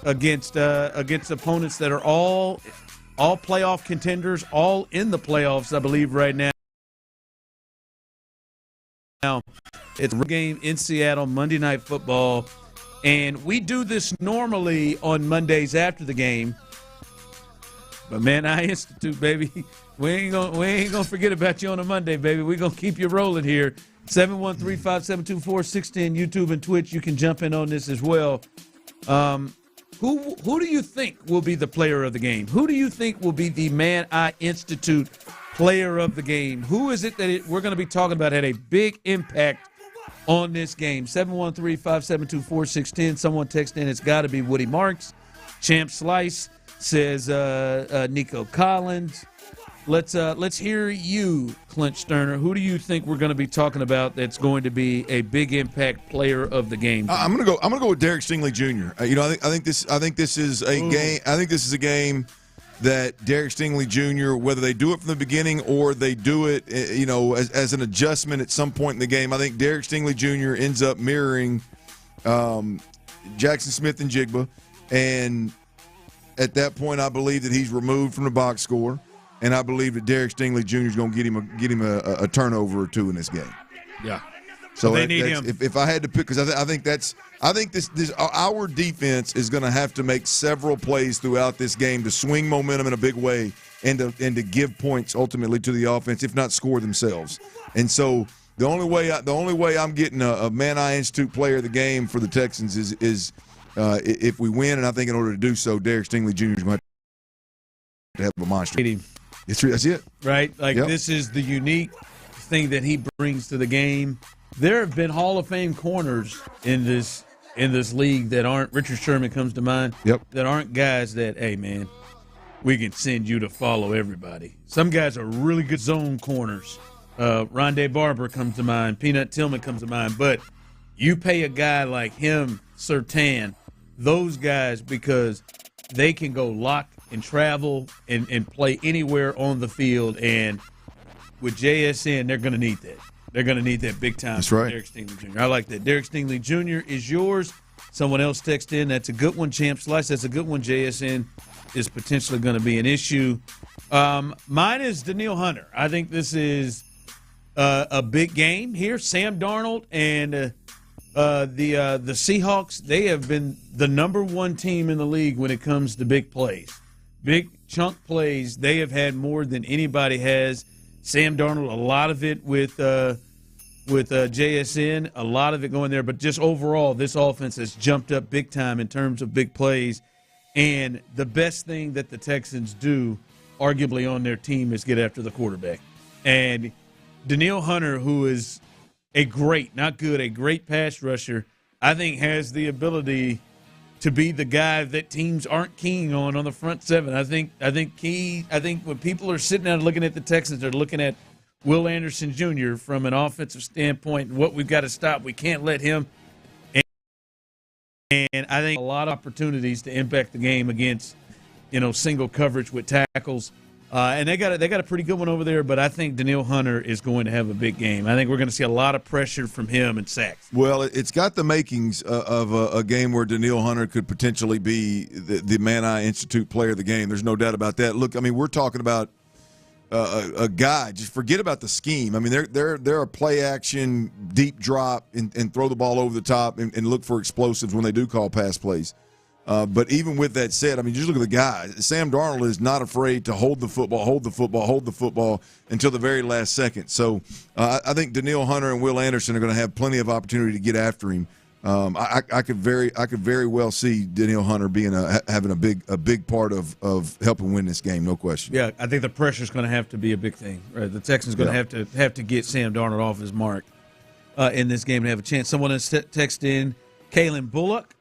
against opponents that are all playoff contenders, all in the playoffs, I believe, right now. It's a game in Seattle, Monday Night Football. And we do this normally on Mondays after the game. But, man, I Institute, baby. We ain't gonna forget about you on a Monday, baby. We're going to keep you rolling here. 713-572-4610, YouTube and Twitch. You can jump in on this as well. Who do you think will be the player of the game? Who do you think will be the Man I Institute player of the game? Who is it that we're going to be talking about had a big impact on this game? 713-572-4610. Someone text in. It's got to be Woody Marks. Champ Slice says Nico Collins. Let's hear you, Clint Stoerner. Who do you think we're going to be talking about that's going to be a big impact player of the game? I'm going to go with Derek Stingley Jr. I think this is a game. I think this is a game that Derek Stingley Jr., whether they do it from the beginning or they do it, as an adjustment at some point in the game, I think Derek Stingley Jr. ends up mirroring Jackson Smith and Jigba, and at that point, I believe that he's removed from the box score, and I believe that Derek Stingley Jr. is going to get him a turnover or two in this game. Yeah. So they need him. If I had to pick, because I think our defense is going to have to make several plays throughout this game to swing momentum in a big way and to give points ultimately to the offense, if not score themselves. And so the only way I'm getting a Man I Institute player of the game for the Texans is if we win, and I think in order to do so, Derek Stingley Jr. is going to have a monster. That's it. Right? This is the unique thing that he brings to the game. There have been Hall of Fame corners in this league that aren't. Richard Sherman comes to mind. Yep. That aren't guys that, hey, man, we can send you to follow everybody. Some guys are really good zone corners. Rondé Barber comes to mind. Peanut Tillman comes to mind. But you pay a guy like him, Surtain, those guys, because they can go lock and travel and play anywhere on the field. And with JSN, they're going to need that. They're going to need that big time. That's right. Derek Stingley Jr. I like that. Derek Stingley Jr. is yours. Someone else text in. That's a good one. Champ Slice. That's a good one. JSN is potentially going to be an issue. Mine is Danielle Hunter. I think this is a big game here. Sam Darnold and the Seahawks, they have been the number one team in the league when it comes to big plays. Big chunk plays. They have had more than anybody has. Sam Darnold, a lot of it with JSN, a lot of it going there. But just overall, this offense has jumped up big time in terms of big plays. And the best thing that the Texans do, arguably on their team, is get after the quarterback. And Danielle Hunter, who is a great pass rusher, I think has the ability to be the guy that teams aren't keen on the front seven. I think when people are sitting down looking at the Texans, they're looking at Will Anderson Jr. from an offensive standpoint and what we've got to stop. We can't let him. And I think a lot of opportunities to impact the game against, single coverage with tackles. And they got a pretty good one over there, but I think Danielle Hunter is going to have a big game. I think we're going to see a lot of pressure from him and sacks. Well, it's got the makings of a game where Danielle Hunter could potentially be the Man I Institute player of the game. There's no doubt about that. Look, I mean, we're talking about a guy. Just forget about the scheme. I mean, they're a play action, deep drop, and throw the ball over the top and look for explosives when they do call pass plays. But even with that said, I mean, just look at the guy. Sam Darnold is not afraid to hold the football until the very last second. So I think Danielle Hunter and Will Anderson are going to have plenty of opportunity to get after him. I could very well see Danielle Hunter being having a big part of helping win this game, no question. Yeah, I think the pressure's going to have to be a big thing. Right? The Texans going to have to get Sam Darnold off his mark in this game to have a chance. Someone has texted in Kalen Bullock.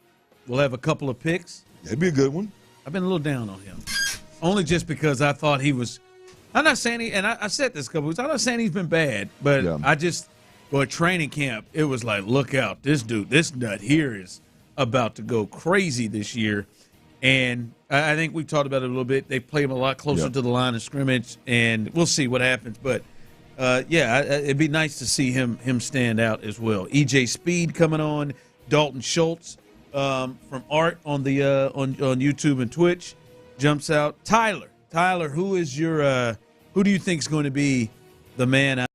We'll have a couple of picks. That'd be a good one. I've been a little down on him, only just because I thought he was. I'm not saying I said this a couple weeks. I'm not saying he's been bad, but I just. Well, at training camp, it was like, look out, this nut here is about to go crazy this year. And I think we talked about it a little bit. They play him a lot closer to the line of scrimmage, and we'll see what happens. But, it'd be nice to see him stand out as well. EJ Speed coming on, Dalton Schultz from Art on the on YouTube and Twitch jumps out. Tyler, who is your who do you think is going to be the man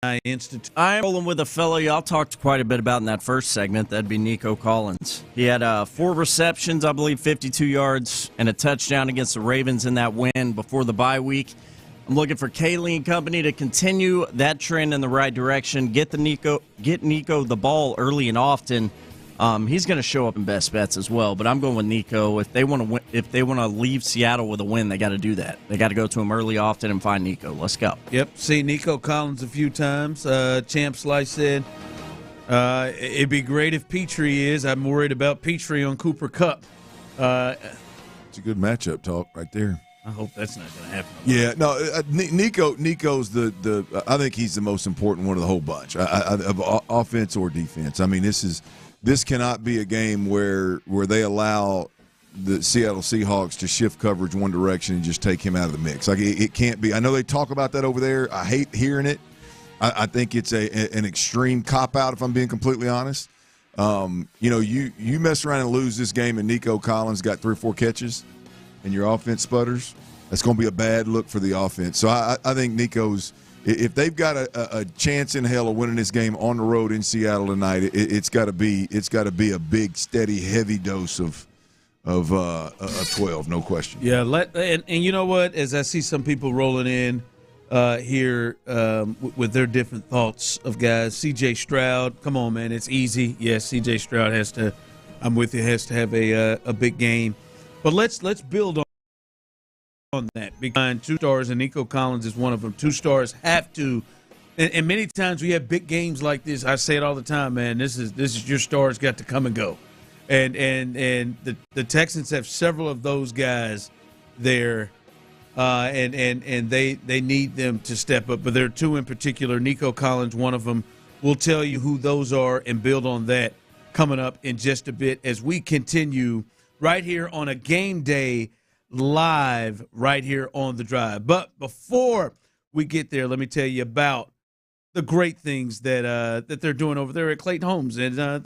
I'm rolling with a fellow y'all talked quite a bit about in that first segment. That'd be Nico Collins. He had 4 receptions, I believe 52 yards, and a touchdown against the Ravens in that win before the bye week. I'm looking for Kaylee and company to continue that trend in the right direction. Get Nico the ball early and often. He's going to show up in best bets as well, but I'm going with Nico. If they want to leave Seattle with a win, they got to do that. They got to go to him early, often, and find Nico. Let's go. Yep, see Nico Collins a few times. Champ Slice said it'd be great if Petrie is. I'm worried about Petrie on Cooper Kupp. It's a good matchup talk right there. I hope that's not going to happen. Yeah, no, Nico's the I think he's the most important one of the whole bunch, of offense or defense. I mean, this cannot be a game where they allow the Seattle Seahawks to shift coverage one direction and just take him out of the mix. Like it can't be. I know they talk about that over there. I hate hearing it. I think it's an extreme cop-out, if I'm being completely honest. You mess around and lose this game and Nico Collins got 3 or 4 catches and your offense sputters, that's going to be a bad look for the offense. So I think Nico's – if they've got a chance in hell of winning this game on the road in Seattle tonight, it's got to be a big, steady, heavy dose of 12, no question. Yeah, and you know what? As I see some people rolling in here with their different thoughts of guys, C.J. Stroud, come on, man, it's easy. Yes, C.J. Stroud has to. I'm with you. Has to have a big game, but let's build on that. Behind 2 stars, and Nico Collins is one of them. 2 stars have to, and many times we have big games like this. I say it all the time, man. This is your stars got to come and go, and the Texans have several of those guys there, and they need them to step up. But there are 2 in particular. Nico Collins, one of them. We'll tell you who those are and build on that coming up in just a bit as we continue right here on a game day. Live right here on The Drive. But before we get there, let me tell you about the great things that they're doing over there at Clayton Homes. And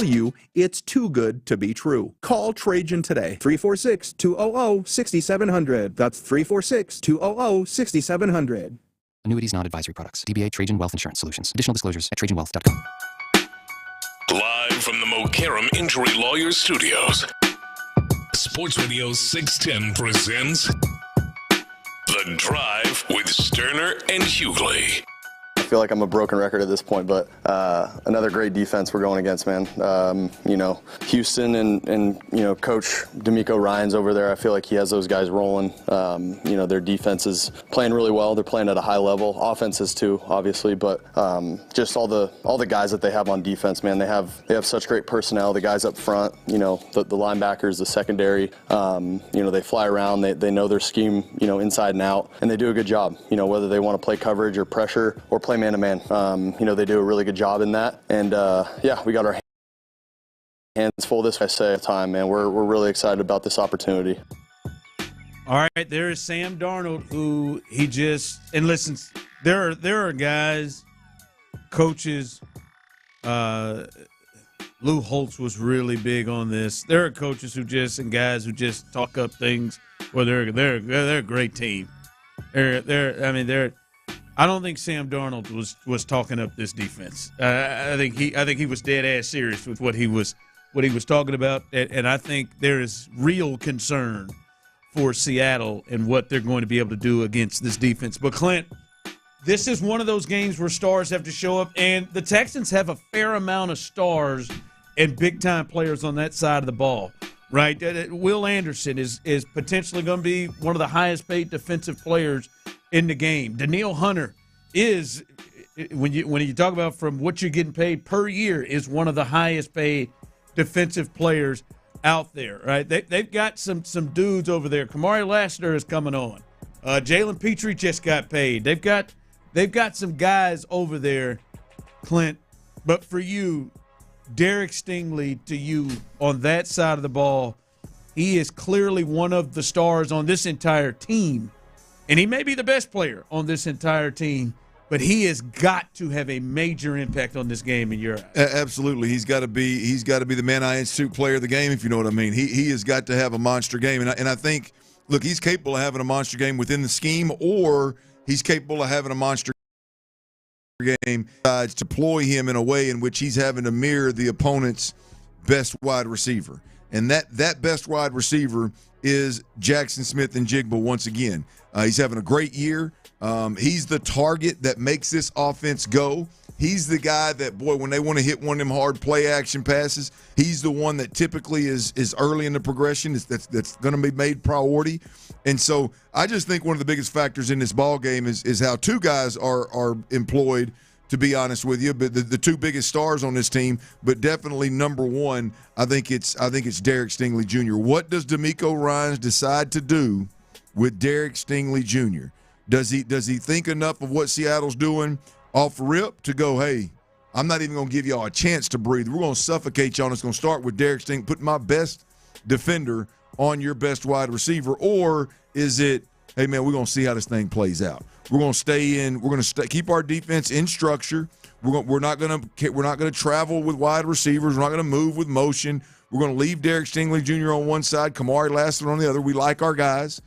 you it's too good to be true. Call Trajan today. 346-200-6700. That's 346-200-6700. Annuities, not advisory products. DBA Trajan Wealth Insurance Solutions. Additional disclosures at trajanwealth.com. Live from the Mokaram Injury Lawyers Studios, Sports Radio 610 presents The Drive with Stoerner and Hughley. I feel like I'm a broken record at this point, but another great defense we're going against, man. Houston and Coach D'Amico Ryans over there, I feel like he has those guys rolling. Their defense is playing really well. They're playing at a high level. Offenses too, obviously, but just all the guys that they have on defense, man. They have such great personnel. The guys up front, the linebackers, the secondary, they fly around. They know their scheme, inside and out, and they do a good job. Whether they want to play coverage or pressure or play man-to-man. They do a really good job in that. And, we got our hands full this time, man. We're really excited about this opportunity. All right, there is Sam Darnold, who and listen, there are guys, coaches, Lou Holtz was really big on this. There are coaches and guys who just talk up things. Well, they're a great team. I don't think Sam Darnold was talking up this defense. I think he was dead ass serious with what he was talking about, and I think there is real concern for Seattle and what they're going to be able to do against this defense. But Clint, this is one of those games where stars have to show up, and the Texans have a fair amount of stars and big time players on that side of the ball. Right, Will Anderson is potentially going to be one of the highest paid defensive players in the game. Danielle Hunter is, when you talk about from what you're getting paid per year, is one of the highest paid defensive players out there. Right, they've got some dudes over there. Kamari Lassiter is coming on. Jalen Petrie just got paid. They've got some guys over there, Clint. But for you, Derek Stingley, to you on that side of the ball, he is clearly one of the stars on this entire team. And he may be the best player on this entire team, but he has got to have a major impact on this game in your eyes. Absolutely. He's got to be the Man I Institute player of the game, if you know what I mean. He has got to have a monster game. And I think, look, he's capable of having a monster game within the scheme, or he's capable of having a monster game to deploy him in a way in which he's having to mirror the opponent's best wide receiver. And that best wide receiver is Jackson Smith-Njigba once again. He's having a great year. He's the target that makes this offense go. He's the guy that, boy, when they want to hit one of them hard play-action passes, he's the one that typically is early in the progression. That's going to be made priority. And so I just think one of the biggest factors in this ball game is how two guys are employed, to be honest with you, but the two biggest stars on this team, but definitely number one, I think it's Derek Stingley Jr. What does D'Amico Ryans decide to do with Derek Stingley Jr.? Does he think enough of what Seattle's doing off rip to go, hey, I'm not even going to give y'all a chance to breathe. We're going to suffocate y'all, and it's going to start with Derek Stingley, putting my best defender on your best wide receiver? Or is it, hey, man, we're going to see how this thing plays out. We're going to stay in. We're going to keep our defense in structure. We're not going to travel with wide receivers. We're not going to move with motion. We're going to leave Derek Stingley Jr. on one side, Kamari Lassiter on the other. We like our guys,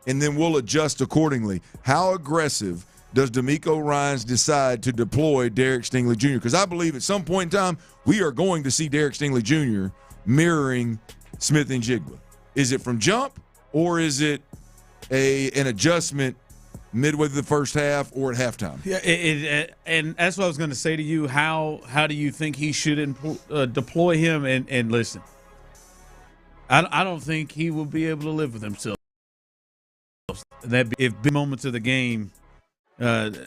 and then we'll adjust accordingly. How aggressive does D'Amico Ryans decide to deploy Derek Stingley Jr.? Because I believe at some point in time we are going to see Derek Stingley Jr. mirroring Smith-Njigba. Is it from jump, or is it an adjustment midway through the first half or at halftime? Yeah, and that's what I was going to say to you. How do you think he should deploy him? And listen, I don't think he will be able to live with himself. That if big moments of the game, Derek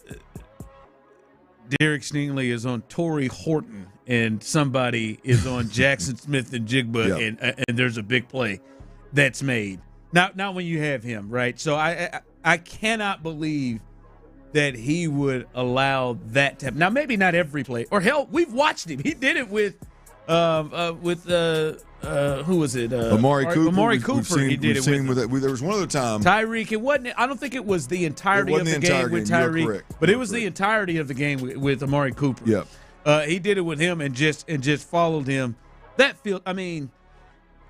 Stingley is on Torrey Horton and somebody is on Jackson Smith-Njigba, and there's a big play that's made. Not when you have him, right? So I cannot believe that he would allow that to happen. Now, maybe not every play. Or, hell, we've watched him. He did it with who was it? Amari Cooper. Amari Cooper, he did it with. There was one other time. Tyreek. It wasn't. I don't think it was the entirety of the game with Tyreek, but it was the entirety of the game with Amari Cooper. Yep. He did it with him and just followed him that feel. I mean,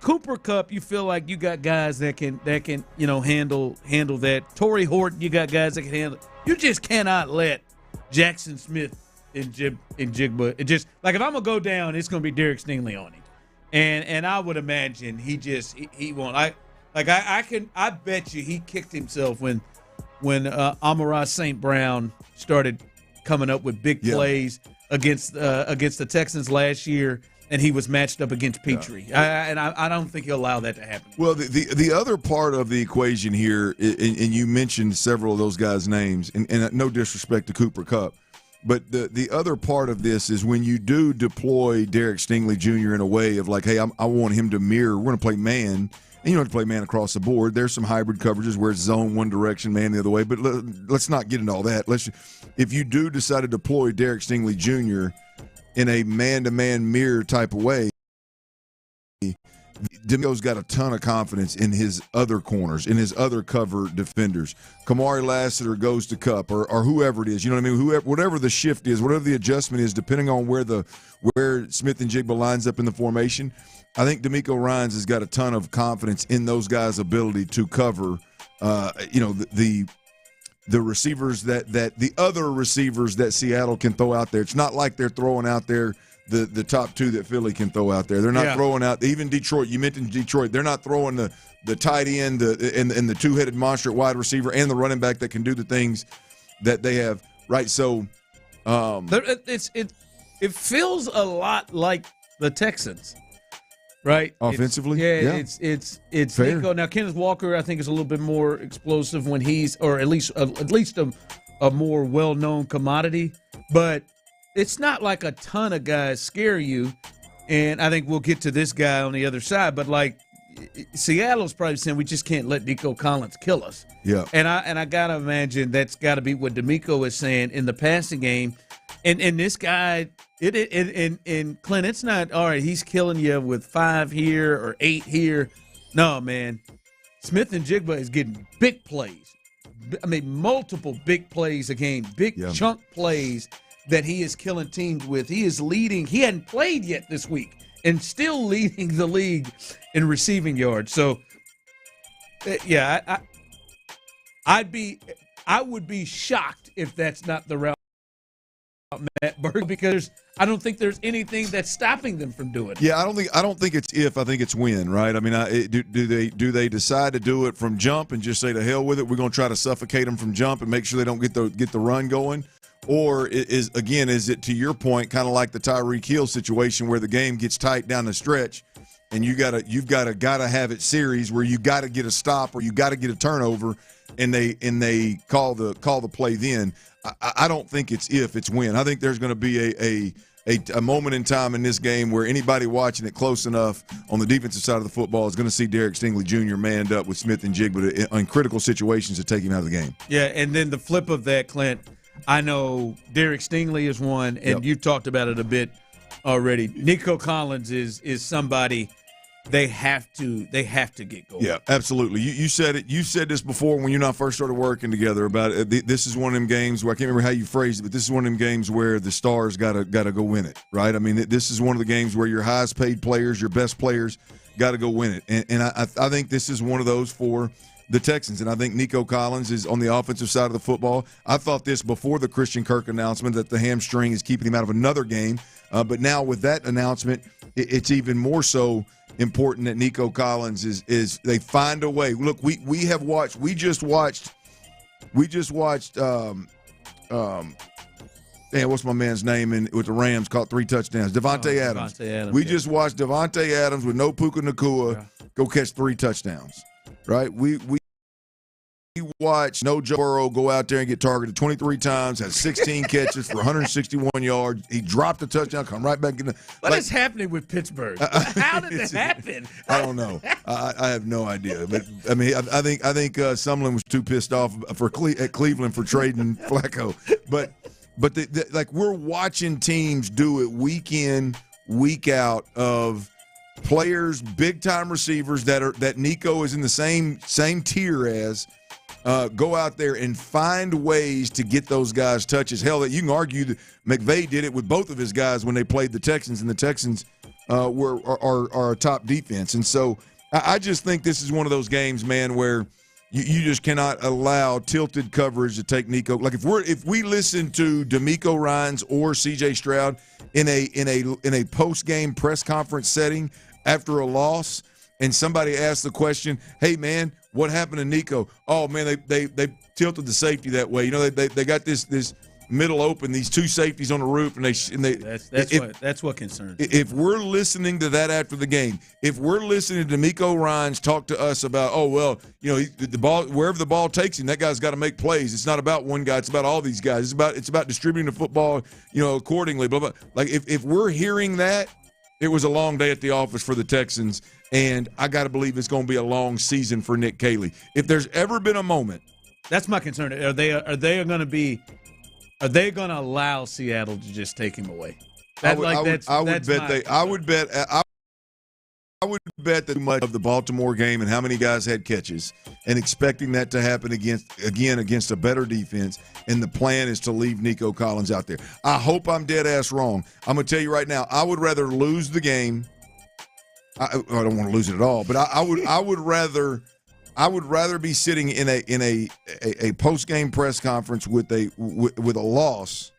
Cooper Kupp, you feel like you got guys that can handle that. Torrey Horton, you got guys that can handle. You just cannot let Jackson Smith and Jigba. It just like if I'm gonna go down, it's gonna be Derek Stingley on him, and I would imagine he won't. I bet you he kicked himself when Amon-Ra St. Brown started coming up with big plays against the Texans last year, and he was matched up against Petrie. Yeah. I don't think he'll allow that to happen. Well, the other part of the equation here, and you mentioned several of those guys' names, and no disrespect to Cooper Kupp, but the other part of this is when you do deploy Derek Stingley Jr. in a way of like, hey, I want him to mirror. We're going to play man. And you don't have to play man across the board. There's some hybrid coverages where it's zone one direction, man the other way. But let's not get into all that. If you do decide to deploy Derek Stingley Jr. in a man-to-man mirror type of way, DeMeco's got a ton of confidence in his other corners, in his other cover defenders. Kamari Lassiter goes to Kupp or whoever it is. You know what I mean? Whatever the shift is, whatever the adjustment is, depending on where Smith and Jigba lines up in the formation, I think DeMeco Ryans has got a ton of confidence in those guys' ability to cover, the receivers that the other receivers that Seattle can throw out there. It's not like they're throwing out there the top two that Philly can throw out there. They're not throwing out even Detroit. You mentioned Detroit. They're not throwing the tight end and the two-headed monster at wide receiver and the running back that can do the things that they have. Right. So it feels a lot like the Texans. Right, offensively, it's fair. Nico. Now Kenneth Walker, I think, is a little bit more explosive when he's, or at least a more well-known commodity. But it's not like a ton of guys scare you. And I think we'll get to this guy on the other side. But like Seattle's probably saying, we just can't let Nico Collins kill us. Yeah, and I gotta imagine that's got to be what DeMeco is saying in the passing game. And this guy. And Clint, it's not all right. He's killing you with 5 here or 8 here. No, man. Smith and Jigba is getting big plays. I mean, multiple big plays a game, chunk plays that he is killing teams with. He is leading. He hadn't played yet this week and still leading the league in receiving yards. So, I would be shocked if that's not the route. Matt Berg, because I don't think there's anything that's stopping them from doing it. Yeah, I don't think it's if. I think it's when. Right? I mean, do they decide to do it from jump and just say to hell with it? We're going to try to suffocate them from jump and make sure they don't get the run going, or is it to your point, kind of like the Tyreek Hill situation where the game gets tight down the stretch, and you've got to have it series where you got to get a stop or you got to get a turnover, and they call the play then. I don't think it's if, it's when. I think there's going to be a moment in time in this game where anybody watching it close enough on the defensive side of the football is going to see Derek Stingley Jr. manned up with Smith and Jigba in critical situations to take him out of the game. Yeah, and then the flip of that, Clint, I know Derek Stingley is one, and you talked about it a bit already. Nico Collins is somebody they have to get going. Yeah, absolutely. You said it. You said this before when you and I first started working together about it. This is one of them games where I can't remember how you phrased it, but this is one of them games where the stars got to go win it, right? I mean, this is one of the games where your highest paid players, your best players, got to go win it. And I think this is one of those for the Texans, and I think Nico Collins is on the offensive side of the football. I thought this before the Christian Kirk announcement that the hamstring is keeping him out of another game, but now with that announcement, it's even more so important that Nico Collins is they find a way. Look, we just watched what's my man's name with the Rams, caught 3 touchdowns. Devontae Adams. We just watched Devontae Adams with no Puka Nacua go catch 3 touchdowns. Right? We watched Joe Burrow go out there and get targeted 23 times, has 16 catches for 161 yards. He dropped a touchdown, come right back in. What is happening with Pittsburgh? How did that happen? I don't know. I have no idea. But I mean, I think Sumlin was too pissed off at Cleveland for trading Flacco. But like we're watching teams do it week in, week out of players, big time receivers that Nico is in the same tier as. Go out there and find ways to get those guys touches. Hell, that you can argue that McVay did it with both of his guys when they played the Texans, and the Texans are a top defense. And so I just think this is one of those games, man, where you just cannot allow tilted coverage to take Nico. Like if we listen to DeMeco Ryans or C.J. Stroud in a post game press conference setting after a loss, and somebody asks the question, "Hey man, what happened to Nico?" Oh man, they tilted the safety that way. You know, they got this middle open, these two safeties on the roof, and that's what concerns me. If we're listening to that after the game, if we're listening to DeMeco Ryans talk to us about, oh well, you know, the ball, wherever the ball takes him, that guy's got to make plays. It's not about one guy; it's about all these guys. It's about distributing the football, you know, accordingly. Blah blah. Like if we're hearing that, it was a long day at the office for the Texans, and I got to believe it's going to be a long season for Nick Caley. If there's ever been a moment, that's my concern. Are they going to allow Seattle to just take him away? I would bet that too much of the Baltimore game and how many guys had catches, and expecting that to happen against a better defense, and the plan is to leave Nico Collins out there. I hope I'm dead ass wrong. I'm going to tell you right now, I would rather lose the game. I don't want to lose it at all, but I would rather be sitting in a post game press conference with a loss,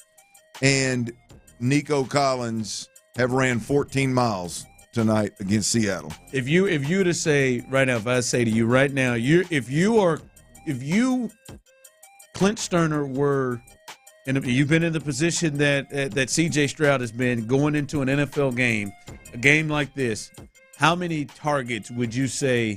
and Nico Collins have ran 14 miles tonight against Seattle. If you to say right now, if I say to you right now, if you Clint Stoerner were, and you've been in the position that C.J. Stroud has been going into an NFL game, a game like this, how many targets would you say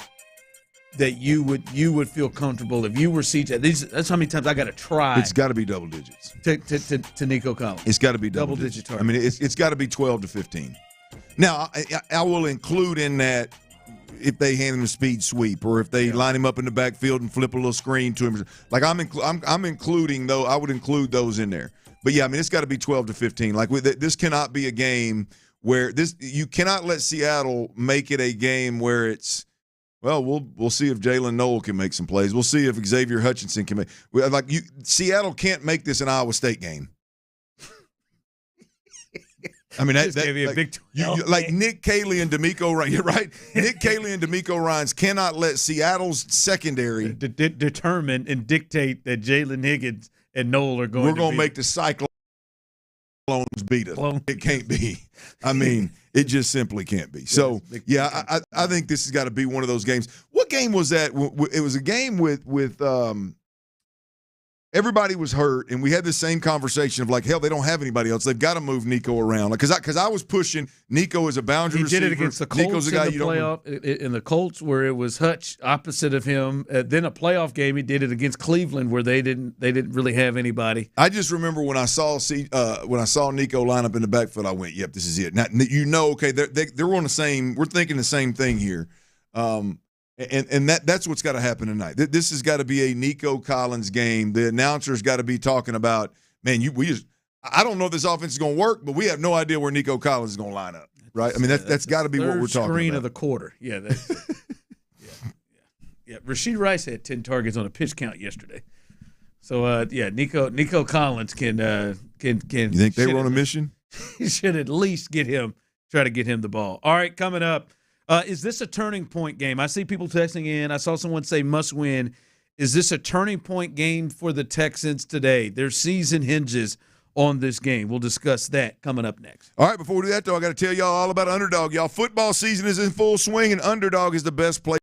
that you would feel comfortable if you were CJ? That's how many times I got to try. It's got to be double digits to Nico Collins. It's got to be double digit targets. I mean, it's got to be 12 to 15. Now, I will include in that if they hand him a speed sweep, or if they line him up in the backfield and flip a little screen to him. Like I'm including though. I would include those in there. But yeah, I mean, it's got to be 12 to 15. Like this cannot be a game where you cannot let Seattle make it a game where it's. Well, we'll see if Jalen Noel can make some plays. We'll see if Xavier Hutchinson can make. Seattle can't make this an Iowa State game. I mean, that gave you a big like Nick Caley and DeMeco Ryans, right? Nick Caley and DeMeco Ryans cannot let Seattle's secondary determine and dictate that Jalen Higgins and Noel are going. We're going to make the Cyclones beat us. It can't be. I mean, it just simply can't be. So, yeah, I think this has got to be one of those games. What game was that? It was a game with everybody was hurt, and we had the same conversation of like, hell, they don't have anybody else. They've got to move Nico around. Because I was pushing Nico as a boundary receiver. He did it against the Colts Nico's a guy in the playoff. In the Colts, where it was Hutch opposite of him. Then a playoff game, he did it against Cleveland, where they didn't really have anybody. I just remember when I saw Nico line up in the backfield, I went, "Yep, this is it." Now okay, they're on the same. We're thinking the same thing here. And that's what's got to happen tonight. This has got to be a Nico Collins game. The announcer's got to be talking about, man, I don't know if this offense is going to work, but we have no idea where Nico Collins is going to line up, right? I mean, that's got to be what we're talking about. Screen of the quarter. Yeah. Yeah. Rashee Rice had 10 targets on a pitch count yesterday. So, Nico Collins can. You think they were on a mission? You should at least try to get him the ball. All right, coming up. Is this a turning point game? I see people texting in. I saw someone say must win. Is this a turning point game for the Texans today? Their season hinges on this game. We'll discuss that coming up next. All right, before we do that, though, I got to tell y'all all about Underdog. Y'all, football season is in full swing, and Underdog is the best place.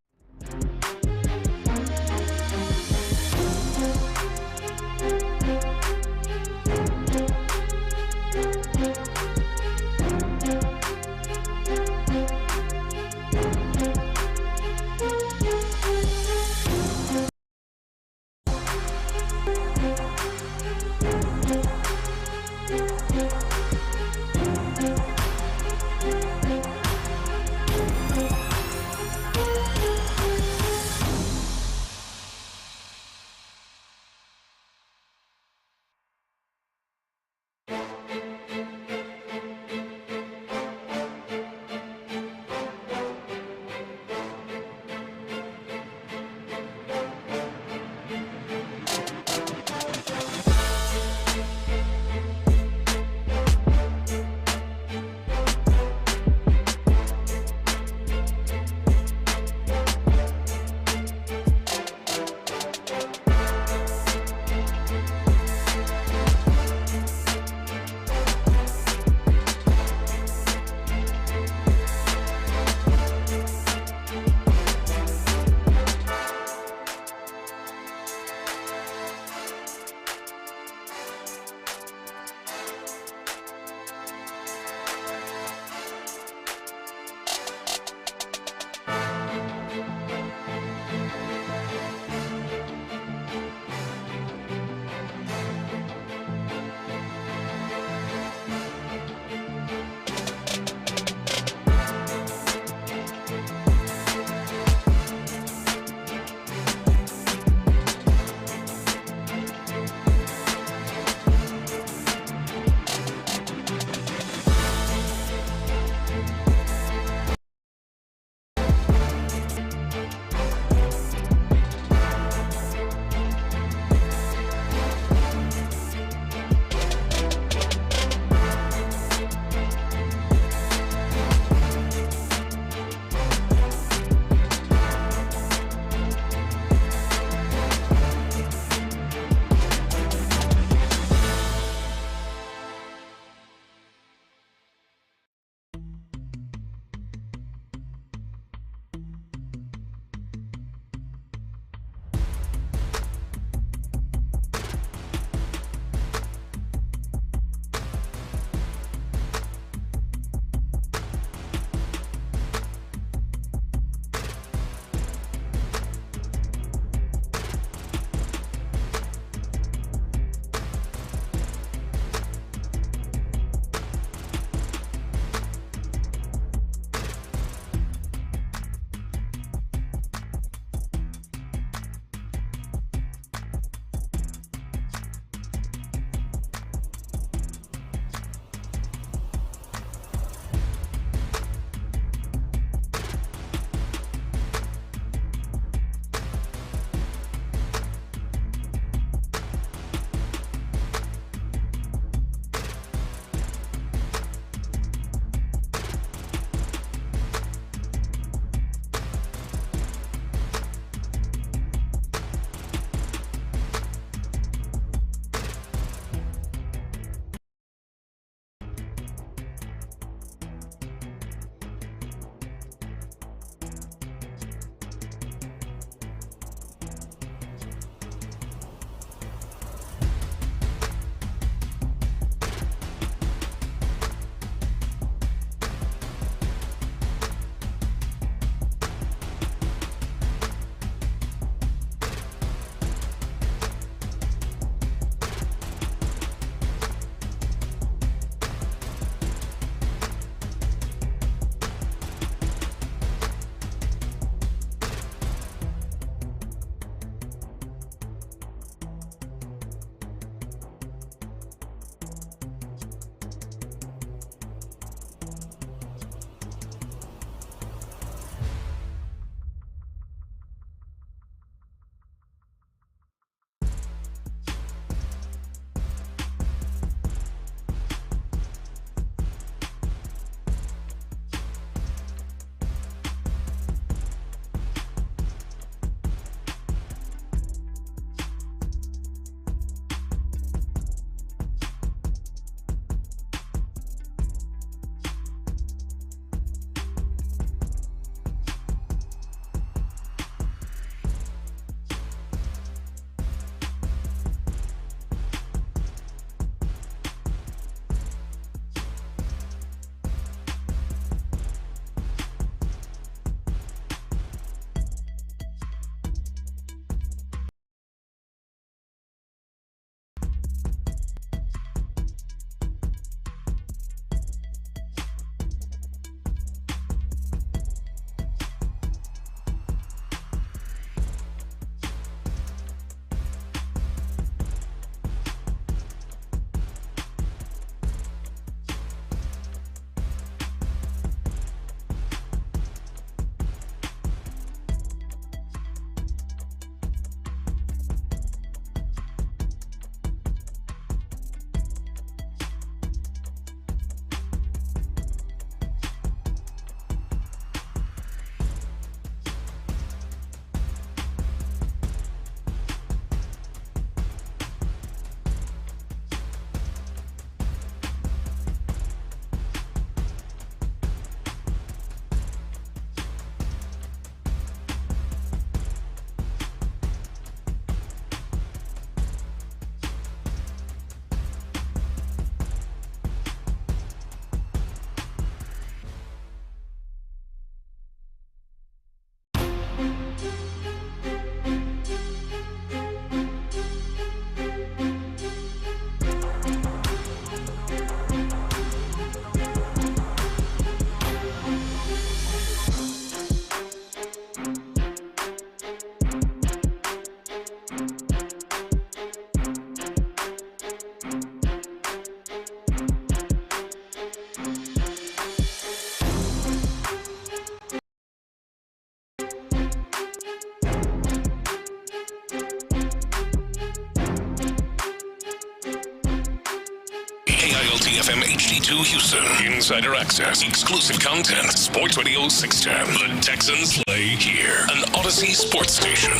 HD2 Houston. Insider access, exclusive content. Sports Radio 610. The Texans play here. An Odyssey sports station.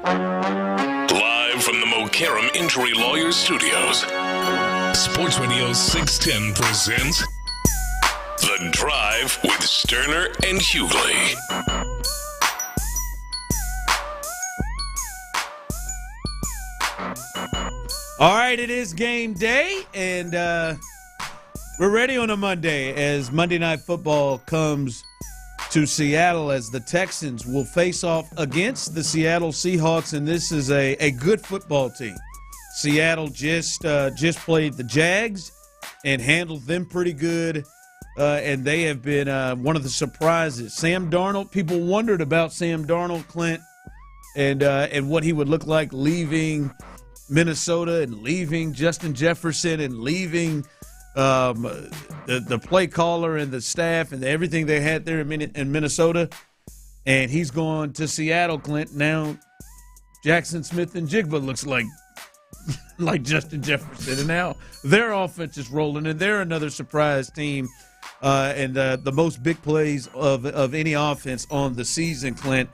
Live from the Mokaram Injury Lawyers Studios. Sports Radio 610 presents The Drive with Stoerner and Hughley. All right, it is game day, and we're ready on a Monday as Monday Night Football comes to Seattle as the Texans will face off against the Seattle Seahawks, and this is a good football team. Seattle just played the Jags and handled them pretty good, and they have been one of the surprises. Sam Darnold, people wondered about Sam Darnold, Clint, and what he would look like leaving Minnesota and leaving Justin Jefferson and leaving the play caller and the staff and everything they had there in Minnesota. And he's going to Seattle, Clint. Now Jackson Smith and Jigba looks like Justin Jefferson. And now their offense is rolling, and they're another surprise team. And the most big plays of any offense on the season, Clint.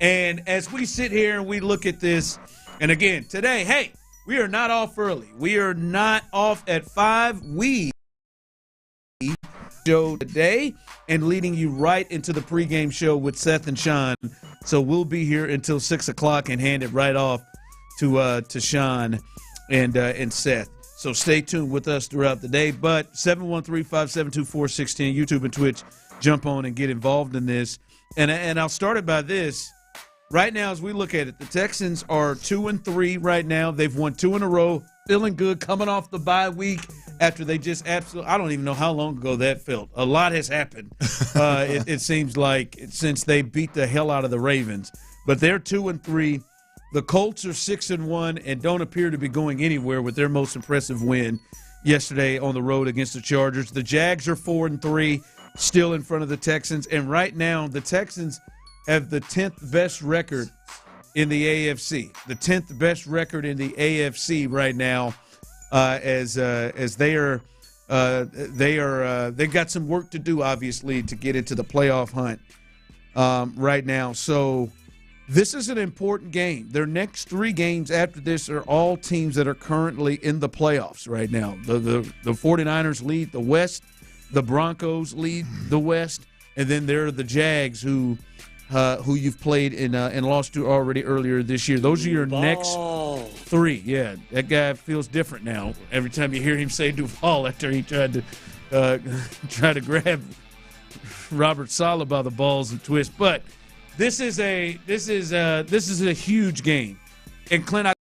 And as we sit here and we look at this, and again, today, hey, we are not off early. We are not off at 5. We show today and leading you right into the pregame show with Seth and Sean. So we'll be here until 6 o'clock and hand it right off to Sean and Seth. So stay tuned with us throughout the day. But 713-572-4610, YouTube and Twitch, jump on and get involved in this. And I'll start it by this. Right now, as we look at it, the Texans are 2-3 right now. They've won 2 in a row, feeling good, coming off the bye week after they just absolutely – I don't even know how long ago that felt. A lot has happened, it seems like, since they beat the hell out of the Ravens. But they're 2-3. The Colts are 6-1 and don't appear to be going anywhere with their most impressive win yesterday on the road against the Chargers. The Jags are 4-3, still in front of the Texans. And right now, the Texans – have the 10th best record in the AFC. The 10th best record in the AFC right now, as they've got some work to do, obviously, to get into the playoff hunt right now. So this is an important game. Their next 3 games after this are all teams that are currently in the playoffs right now. The 49ers lead the West. The Broncos lead the West. And then there are the Jags who you've played and lost to already earlier this year. Those are your next 3. Yeah, that guy feels different now. Every time you hear him say Duval after he tried to grab Robert Saleh by the balls and twist. But this is a huge game. And Clint, I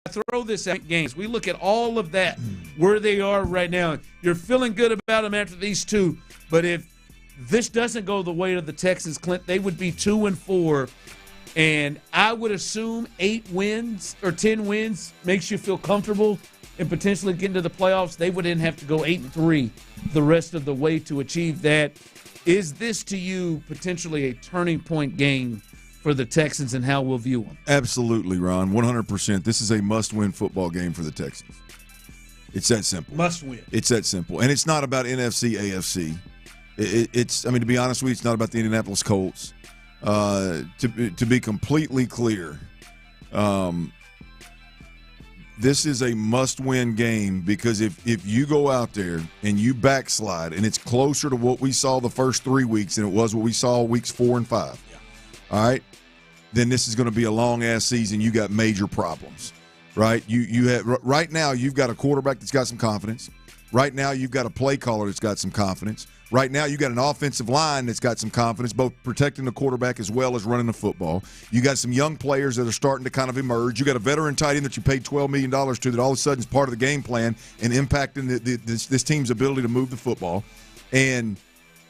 throw this at games. We look at all of that, where they are right now. You're feeling good about them after these 2, but if this doesn't go the way of the Texans, Clint, they would be 2-4, and I would assume 8 wins or 10 wins makes you feel comfortable and potentially get into the playoffs. They would then have to go 8-3 the rest of the way to achieve that. Is this to you potentially a turning point game for the Texans and how we'll view them? Absolutely, Ron, 100%. This is a must-win football game for the Texans. It's that simple. Must win. It's that simple, and it's not about NFC, AFC. It's to be honest with you, it's not about the Indianapolis Colts. To be completely clear, this is a must-win game because if you go out there and you backslide and it's closer to what we saw the first 3 weeks than it was what we saw weeks 4 and 5, all right, then this is going to be a long-ass season. You got major problems, right? You have right now you've got a quarterback that's got some confidence. Right now you've got a play caller that's got some confidence. Right now, you got an offensive line that's got some confidence, both protecting the quarterback as well as running the football. You got some young players that are starting to kind of emerge. You got a veteran tight end that you paid $12 million to that all of a sudden is part of the game plan and impacting this team's ability to move the football. And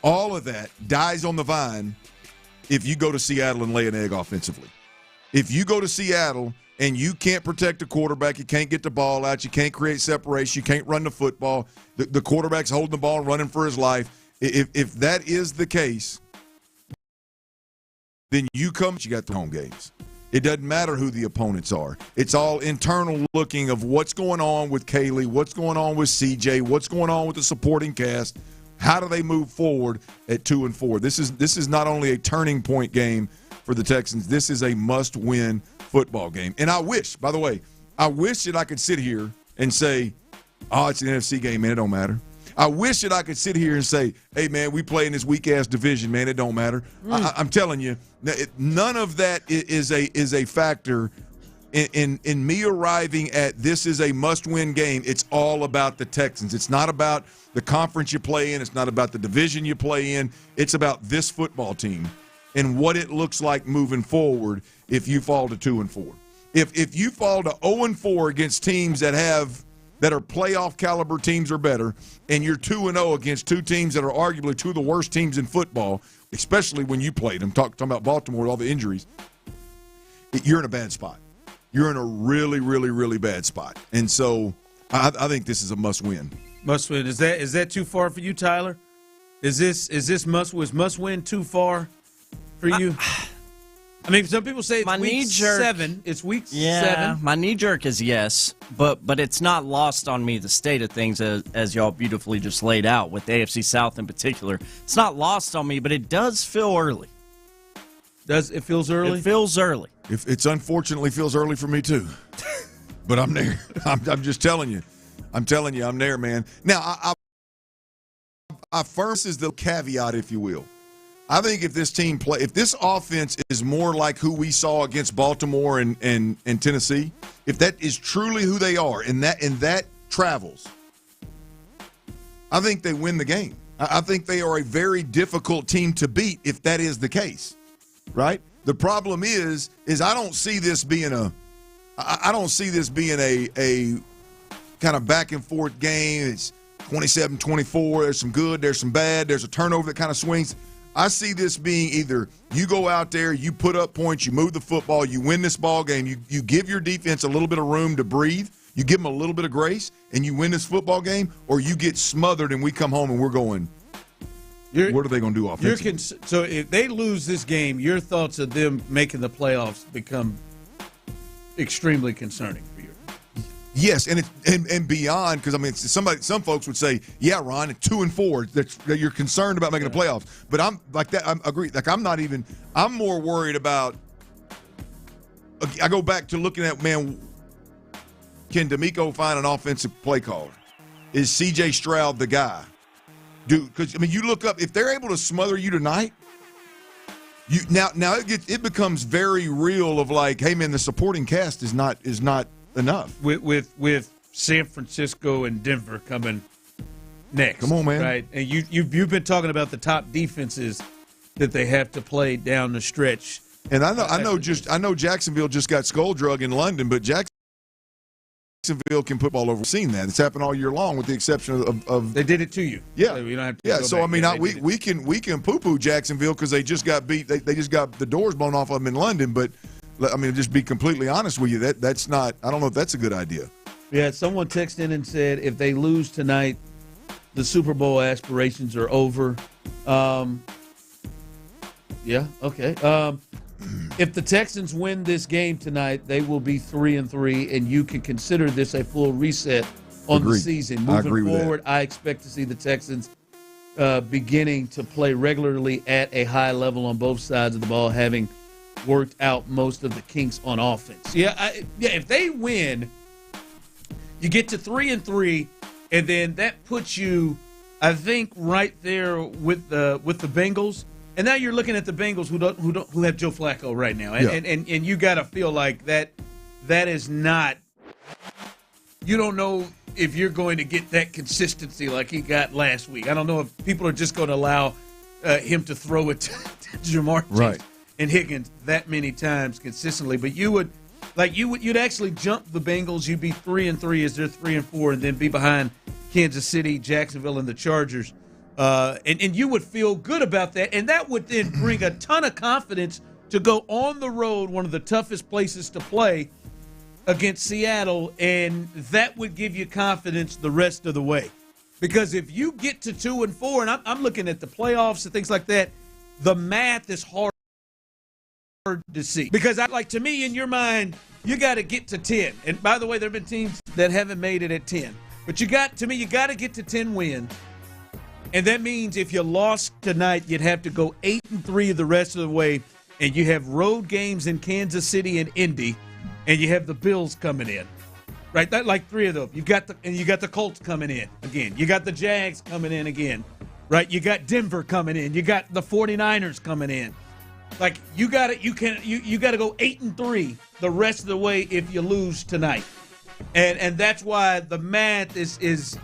all of that dies on the vine if you go to Seattle and lay an egg offensively. If you go to Seattle and you can't protect the quarterback, you can't get the ball out, you can't create separation, you can't run the football, the quarterback's holding the ball and running for his life. If that is the case, then you got the home games. It doesn't matter who the opponents are. It's all internal looking of what's going on with Kaylee, what's going on with CJ, what's going on with the supporting cast. How do they move forward at 2-4? This is not only a turning point game for the Texans. This is a must-win football game. And I wish, by the way, that I could sit here and say, oh, it's an NFC game, man, it don't matter. I wish that I could sit here and say, hey, man, we play in this weak-ass division, man, it don't matter. I'm telling you, none of that is a factor in me arriving at this is a must-win game. It's all about the Texans. It's not about the conference you play in. It's not about the division you play in. It's about this football team and what it looks like moving forward if you fall to 2-4. If you fall to 0-4 against teams that are playoff caliber teams or better, and you're 2-0 against two teams that are arguably two of the worst teams in football, especially when you played them, talking about Baltimore with all the injuries, you're in a bad spot. You're in a really, really, really bad spot. And so I think this is a must-win. Must-win. Is that too far for you, Tyler? Is this must-win too far for you? I mean, some people say it's week 7. It's week 7. My knee-jerk is yes, but it's not lost on me, the state of things, as y'all beautifully just laid out, with the AFC South in particular. It's not lost on me, but it does feel early. It feels early? It feels early. It's unfortunately feels early for me, too. But I'm there. I'm just telling you. I'm telling you, I'm there, man. Now, I first is the caveat, if you will. I think if this offense is more like who we saw against Baltimore and Tennessee, if that is truly who they are and that travels, I think they win the game. I think they are a very difficult team to beat if that is the case, right? The problem is I don't see this being a kind of back and forth game. It's 27-24. There's some good, there's some bad, there's a turnover that kind of swings. I see this being either you go out there, you put up points, you move the football, you win this ball game, you give your defense a little bit of room to breathe, you give them a little bit of grace, and you win this football game, or you get smothered and we come home and we're going, what are they going to do offensively? So if they lose this game, your thoughts of them making the playoffs become extremely concerning for you. Yes, and beyond, because I mean, some folks would say, yeah, Ron, at 2-4, that you're concerned about making the playoffs. But I'm like that. I agree. Like I'm more worried about. I go back to looking at, man, can D'Amico find an offensive play caller? Is C.J. Stroud the guy? Because I mean, you look up if they're able to smother you tonight. Now it becomes very real of like, hey man, the supporting cast is not enough. With San Francisco and Denver coming next. Come on, man. Right. And you've been talking about the top defenses that they have to play down the stretch. And I know Jacksonville just got skull drug in London, but Jacksonville can put ball over. We've seen that. It's happened all year long with the exception of they did it to you. Yeah. So you don't have to so back. I mean, we can poo-poo Jacksonville because they just got beat. They just got the doors blown off of them in London, but I mean, just be completely honest with you, that's not – I don't know if that's a good idea. Yeah, someone texted in and said if they lose tonight, the Super Bowl aspirations are over. Yeah, okay. If the Texans win this game tonight, they will be 3-3, and you can consider this a full reset on the season. Moving forward, I expect to see the Texans beginning to play regularly at a high level on both sides of the ball, having – worked out most of the kinks on offense. If they win, you get to 3-3, and then that puts you, I think, right there with the Bengals. And now you're looking at the Bengals who have Joe Flacco right now, and you got to feel like that is not. You don't know if you're going to get that consistency like he got last week. I don't know if people are just going to allow him to throw it to Jamar Chase and Higgins that many times consistently, but you'd actually jump the Bengals. You'd be 3-3 as they're 3-4, and then be behind Kansas City, Jacksonville, and the Chargers, and you would feel good about that, and that would then bring a ton of confidence to go on the road, one of the toughest places to play, against Seattle, and that would give you confidence the rest of the way, because if you get to 2-4, and I'm looking at the playoffs and things like that, the math is hard. to see. Because to me, in your mind, you got to get to 10. And by the way, there have been teams that haven't made it at 10. But you got to get to 10 wins. And that means if you lost tonight, you'd have to go 8-3 the rest of the way. And you have road games in Kansas City and Indy, and you have the Bills coming in. Right? That, like 3 of them. You got the Colts coming in again. You got the Jags coming in again. Right? You got Denver coming in. You got the 49ers coming in. Like you got to go 8-3 the rest of the way if you lose tonight. And that's why the math is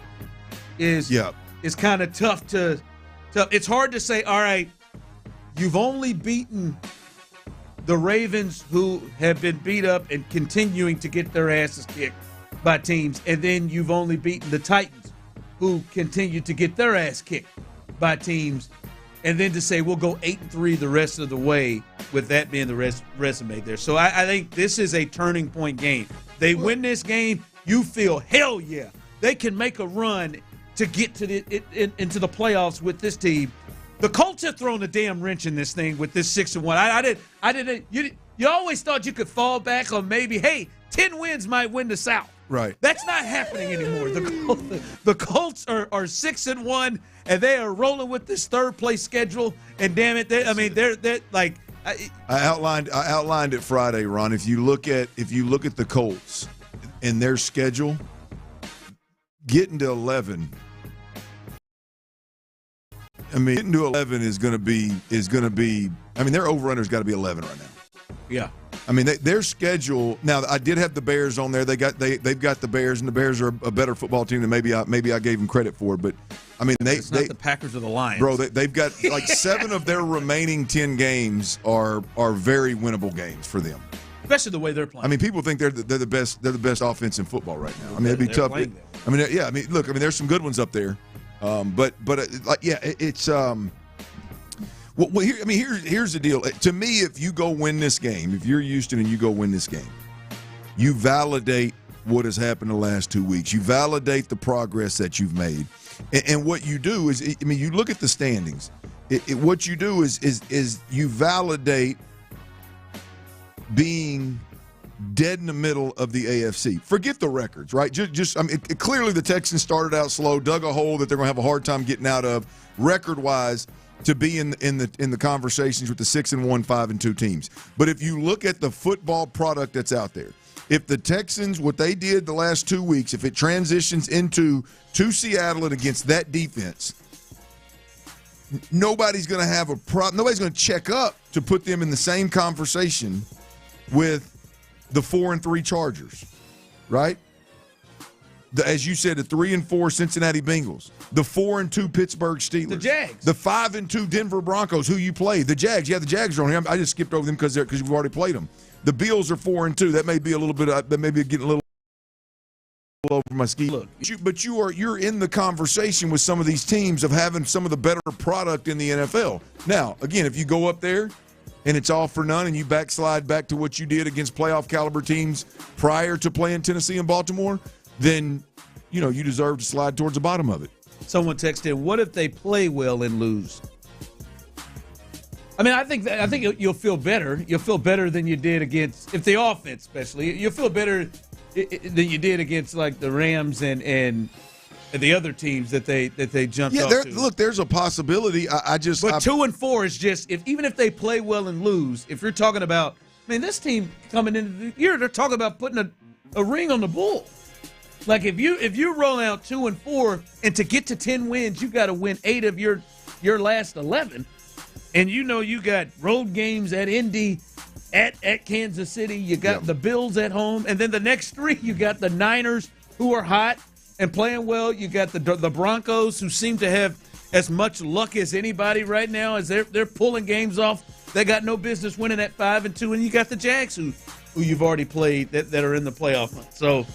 kind of tough to it's hard to say, all right, you've only beaten the Ravens, who have been beat up and continuing to get their asses kicked by teams, and then you've only beaten the Titans, who continue to get their ass kicked by teams, and then to say we'll go 8-3 the rest of the way, with that being the resume there. So I think this is a turning point game. They win this game, you feel, hell yeah, they can make a run to get to into the playoffs with this team. The Colts have thrown a damn wrench in this thing with this 6-1. You always thought you could fall back on maybe, hey, 10 wins might win the South. Right. That's not happening anymore. The Colts are 6-1, and they are rolling with this third place schedule. And damn it, they're like. I outlined it Friday, Ron. If you look at the Colts and their schedule, getting to 11. I mean, getting to 11 is going to be. I mean, their over/under's got to be 11 right now. Yeah. I mean, their schedule. Now, I did have the Bears on there. They've got the Bears, and the Bears are a better football team than maybe I gave them credit for. But I mean, it's not the Packers or the Lions, bro. They've got like 7 of their remaining 10 games are very winnable games for them. Especially the way they're playing. I mean, people think they're the best. They're the best offense in football right now. I mean, it'd be tough. I mean, yeah. I mean, look. I mean, there's some good ones up there. It's. Well, here's the deal. To me, if you go win this game, if you're Houston and you go win this game, you validate what has happened the last 2 weeks. You validate the progress that you've made, and what you do is, I mean, you look at the standings. What you do is you validate being dead in the middle of the AFC. Forget the records, right? I mean, clearly the Texans started out slow, dug a hole that they're going to have a hard time getting out of, record-wise, to be in the conversations with the 6-1, 5-2 teams. But if you look at the football product that's out there, if the Texans, what they did the last 2 weeks, if it transitions to Seattle and against that defense, nobody's going to have a problem. Nobody's going to check up to put them in the same conversation with the 4-3 Chargers, right? As you said, the 3-4 Cincinnati Bengals, the 4-2 Pittsburgh Steelers, the Jags, the 5-2 Denver Broncos, who you play, the Jags. Yeah, the Jags are on here. I just skipped over them because we've already played them. The Bills are 4-2. That may be a little bit. That may be getting a little over my ski. Look, but you're in the conversation with some of these teams of having some of the better product in the NFL. Now, again, if you go up there and it's all for none and you backslide back to what you did against playoff caliber teams prior to playing Tennessee and Baltimore, then, you know, you deserve to slide towards the bottom of it. Someone texted, what if they play well and lose? I mean, I think you'll feel better. You'll feel better than you did against, if the offense especially, you'll feel better than you did against, like, the Rams and the other teams that they jumped off to. Look, there's a possibility. But 2-4 is just, even if they play well and lose, if you're talking about, I mean, this team coming into the year, they're talking about putting a ring on the bull. Like, if you roll out 2-4, and to get to 10 wins, you got to win 8 of your last 11, and you know you got road games at Indy, at Kansas City, you got the Bills at home, and then the next 3 you got the Niners, who are hot and playing well. You got the Broncos, who seem to have as much luck as anybody right now, as they're pulling games off. They got no business winning at 5-2, and you got the Jags, who you've already played that are in the playoff hunt. So.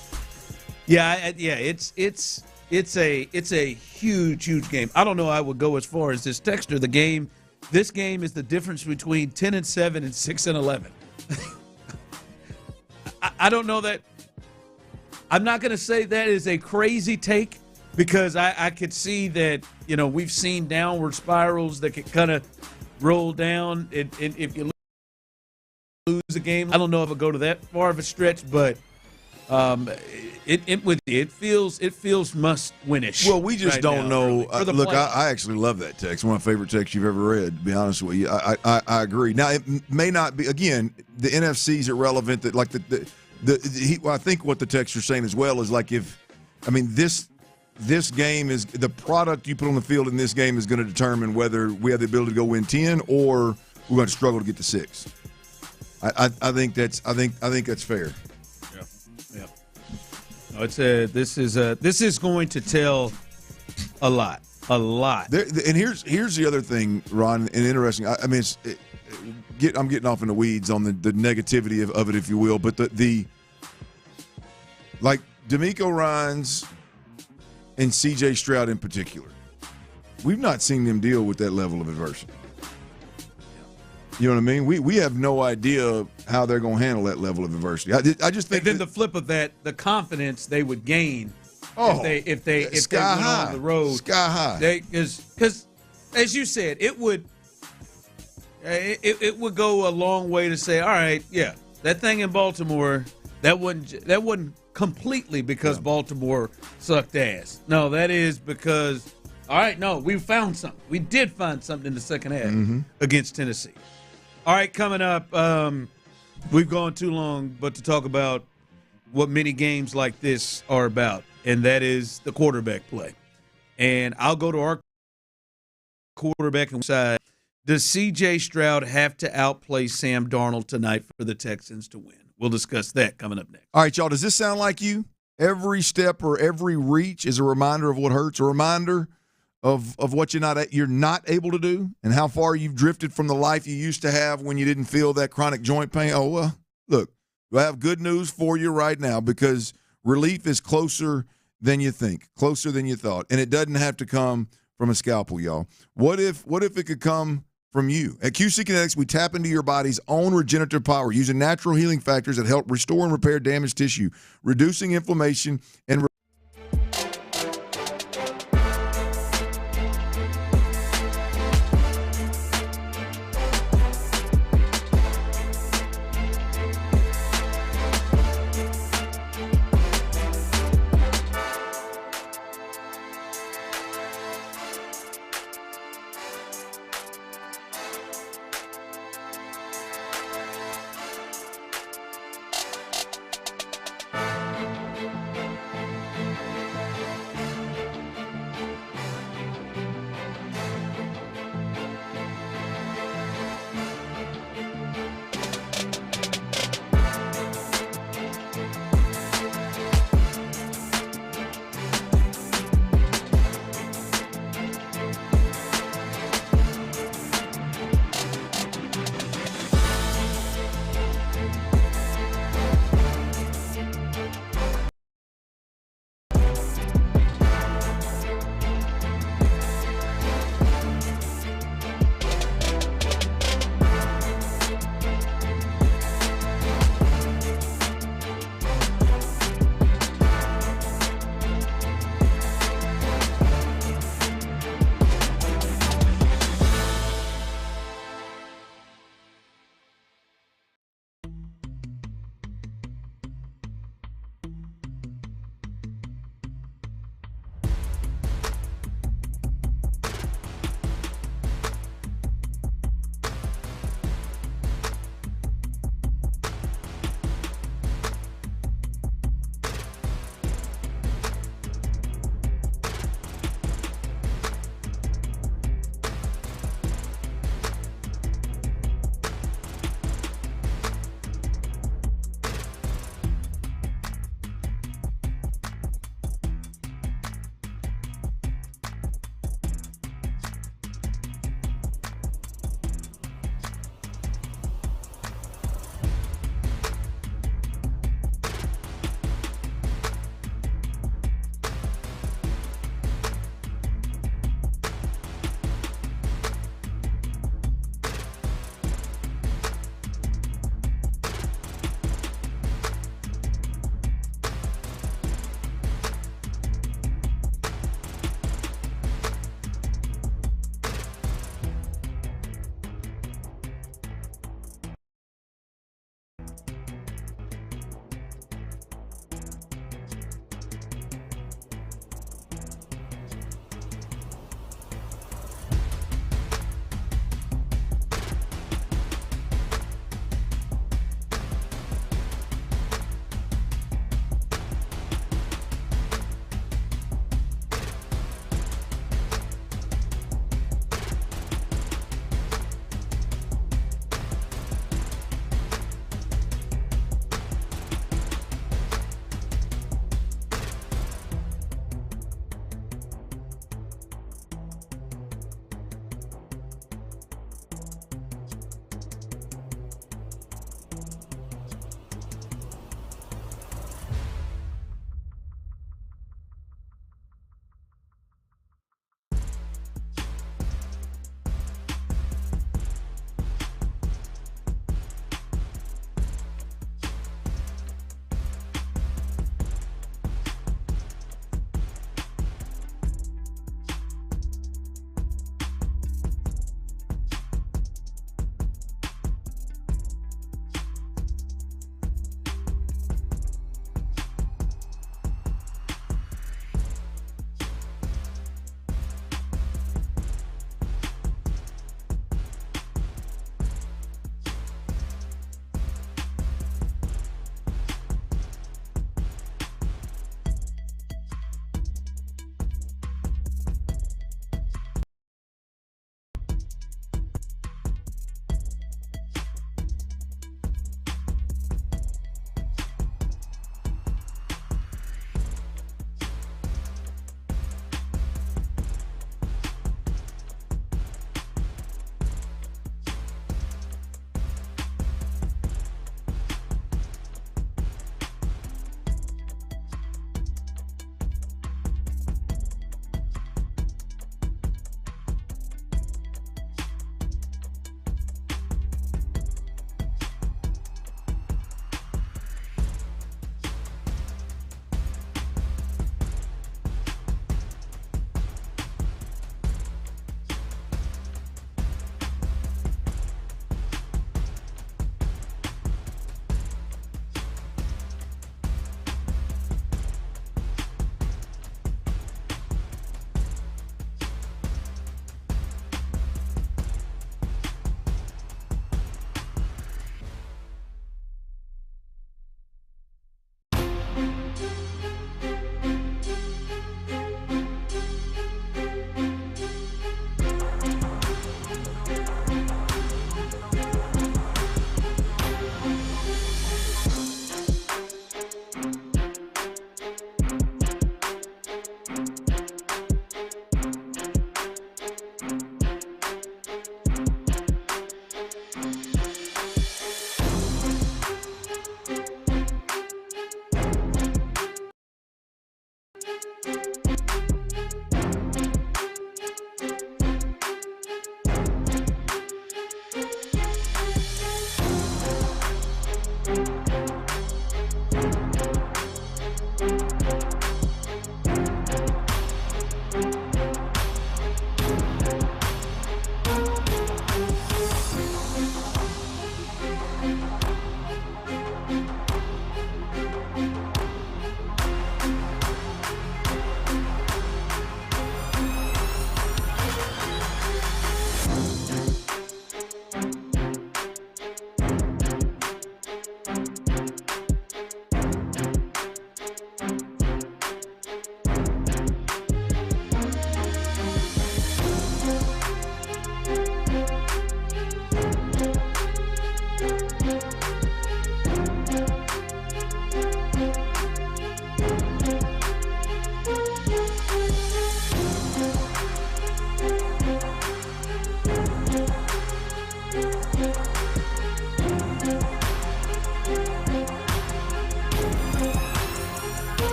It's a huge game. I don't know. I would go as far as this texter. This game is the difference between 10-7 and 6-11. I don't know that. I'm not going to say that is a crazy take, because I could see that, you know, we've seen downward spirals that could kind of roll down. And if you lose a game. I don't know if it'll go to that far of a stretch, but it feels must-winish. Well, we just right don't now, know. really, for the Look, playoffs. I actually love that text. One of my favorite texts you've ever read, to be honest with you. I agree. Now, it may not be, again, the NFC's irrelevant. That, like, I think what the text you're saying as well is like this game is the product you put on the field in this game is going to determine whether we have the ability to go win 10 or we're going to struggle to get to 6. I think that's fair. Yeah. No, this is going to tell a lot. And here's the other thing, Ron, and interesting. I'm getting off in the weeds on the negativity of it, if you will, but the like D'Amico Ryans and C.J. Stroud in particular, we've not seen them deal with that level of adversity. You know what I mean? We have no idea how they're going to handle that level of adversity. I just think. And then the flip of that, the confidence they would gain if they went on the road, sky high. Because as you said, it would go a long way to say, all right, yeah, that thing in Baltimore, that wasn't completely because Baltimore sucked ass. No, that is because, all right, no, we found something. We did find something in the second half against Tennessee. All right, coming up, we've gone too long, but to talk about what many games like this are about, and that is the quarterback play. And I'll go to our quarterback side. Does C.J. Stroud have to outplay Sam Darnold tonight for the Texans to win? We'll discuss that coming up next. All right, y'all, does this sound like you? Every step or every reach is a reminder of what hurts, a reminder of what you're not able to do and how far you've drifted from the life you used to have when you didn't feel that chronic joint pain. Oh, well, look, I have good news for you right now because relief is closer than you think, closer than you thought, and it doesn't have to come from a scalpel, y'all. What if it could come from you? At QC Kinetics, we tap into your body's own regenerative power using natural healing factors that help restore and repair damaged tissue, reducing inflammation and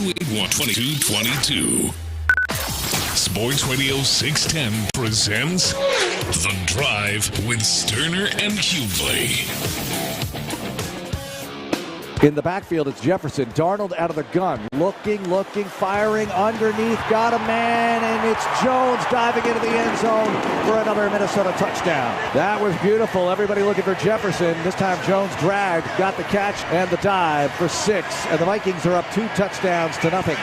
281-2222. Sports Radio 610 presents The Drive with Stoerner and Hughley. In the backfield, it's Jefferson. Darnold out of the gun. Looking, firing underneath. Got a man, and it's Jones diving into the end zone for another Minnesota touchdown. That was beautiful. Everybody looking for Jefferson. This time Jones dragged, got the catch, and the dive for 6. And the Vikings are up 2 touchdowns to nothing.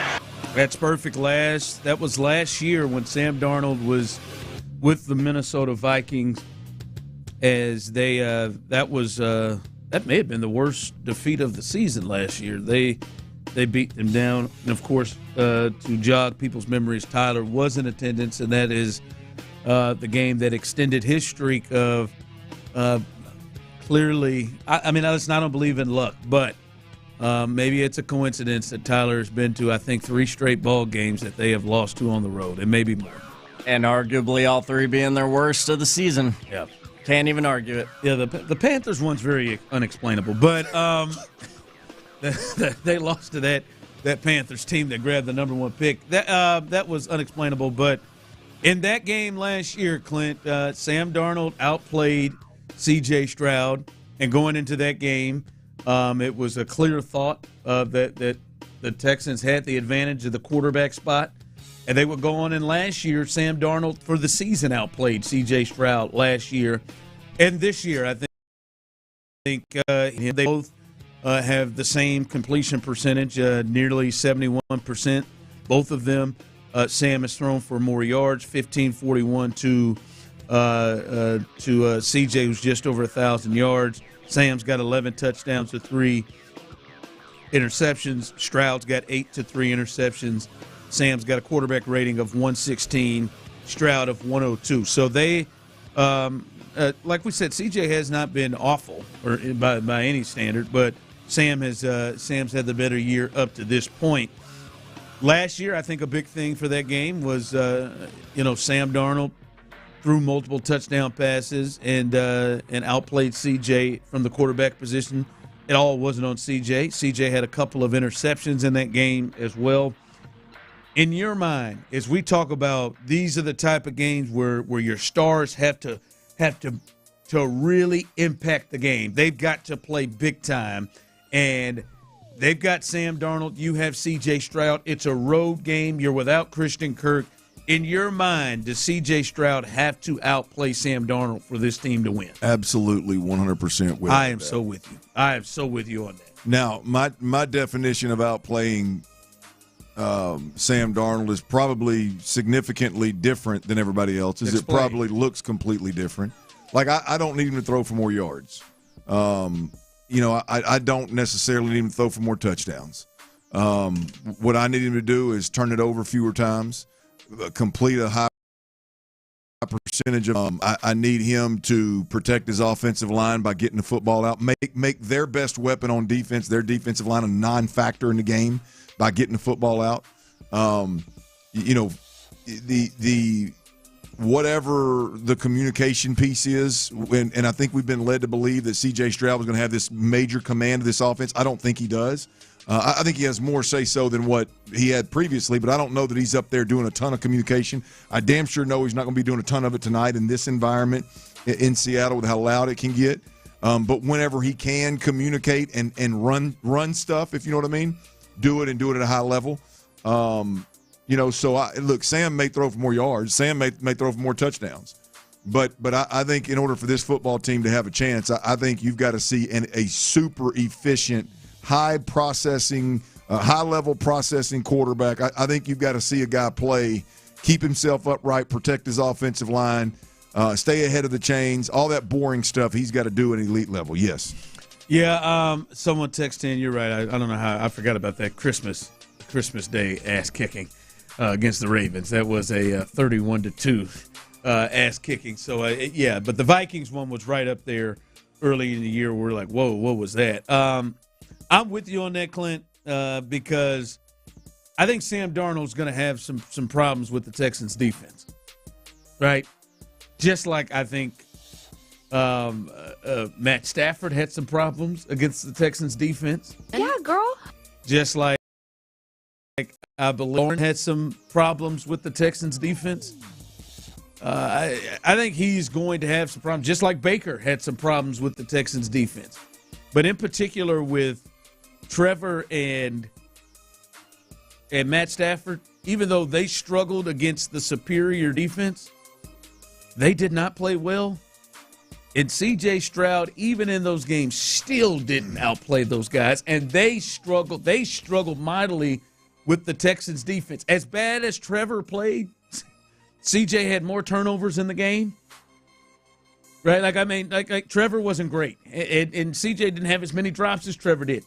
That's perfect. That was last year when Sam Darnold was with the Minnesota Vikings, as they that may have been the worst defeat of the season last year. They beat them down, and of course, to jog people's memories, Tyler was in attendance, and that is the game that extended his streak of clearly. I mean, listen, I don't believe in luck, but maybe it's a coincidence that Tyler has been to, I think, 3 straight ball games that they have lost to on the road, and maybe more. And arguably all 3 being their worst of the season. Yeah. Can't even argue it. Yeah, the Panthers one's very unexplainable, but they lost to that Panthers team that grabbed the number 1 pick. That was unexplainable, but in that game last year, Clint, Sam Darnold outplayed C.J. Stroud, and going into that game, it was a clear thought that the Texans had the advantage of the quarterback spot. And they would go on in last year. Sam Darnold for the season outplayed C.J. Stroud last year. And this year, I think they both have the same completion percentage, nearly 71%. Both of them, Sam has thrown for more yards, 1,541 to C.J., who's just over 1,000 yards. Sam's got 11 touchdowns to 3 interceptions. Stroud's got 8 to 3 interceptions. Sam's got a quarterback rating of 116, Stroud of 102. So they, like we said, CJ has not been awful or by any standard, but Sam's had the better year up to this point. Last year, I think a big thing for that game was, Sam Darnold threw multiple touchdown passes and outplayed CJ from the quarterback position. It all wasn't on CJ. CJ had a couple of interceptions in that game as well. In your mind, as we talk about, these are the type of games where your stars have to really impact the game. They've got to play big time, and they've got Sam Darnold. You have C.J. Stroud. It's a road game. You're without Christian Kirk. In your mind, does C.J. Stroud have to outplay Sam Darnold for this team to win? Absolutely, 100% with you. I am so with you. I am so with you on that. Now, my definition of outplaying Sam Darnold is probably significantly different than everybody else's. It probably looks completely different. Like, I don't need him to throw for more yards. I don't necessarily need him to throw for more touchdowns. What I need him to do is turn it over fewer times, complete a high percentage of I need him to protect his offensive line by getting the football out, make their best weapon on defense, their defensive line, a non-factor in the game by getting the football out. The whatever the communication piece is, and I think we've been led to believe that C.J. Stroud was going to have this major command of this offense. I don't think he does. I think he has more say-so than what he had previously, but I don't know that he's up there doing a ton of communication. I damn sure know he's not going to be doing a ton of it tonight in this environment in Seattle with how loud it can get. But whenever he can communicate and run stuff, if you know what I mean, do it at a high level. Look, Sam may throw for more yards. Sam may throw for more touchdowns. But I think in order for this football team to have a chance, I think you've got to see a super efficient, high-level processing quarterback. I think you've got to see a guy play, keep himself upright, protect his offensive line, stay ahead of the chains, all that boring stuff he's got to do at elite level, yes. Yeah, someone texted in, you're right, I don't know how, I forgot about that Christmas Day ass-kicking against the Ravens. That was a 31-2 ass-kicking. So, but the Vikings one was right up there early in the year. We're like, whoa, what was that? I'm with you on that, Clint, because I think Sam Darnold's going to have some problems with the Texans' defense, right? Just like I think Matt Stafford had some problems against the Texans' defense. Yeah, girl. Just like I believe Lauren had some problems with the Texans defense. I think he's going to have some problems, just like Baker had some problems with the Texans defense. But in particular with Trevor and Matt Stafford, even though they struggled against the superior defense, they did not play well. And C.J. Stroud, even in those games, still didn't outplay those guys. And they struggled mightily with the Texans defense. As bad as Trevor played, C.J. had more turnovers in the game. Right? Like Trevor wasn't great. And C.J. didn't have as many drops as Trevor did.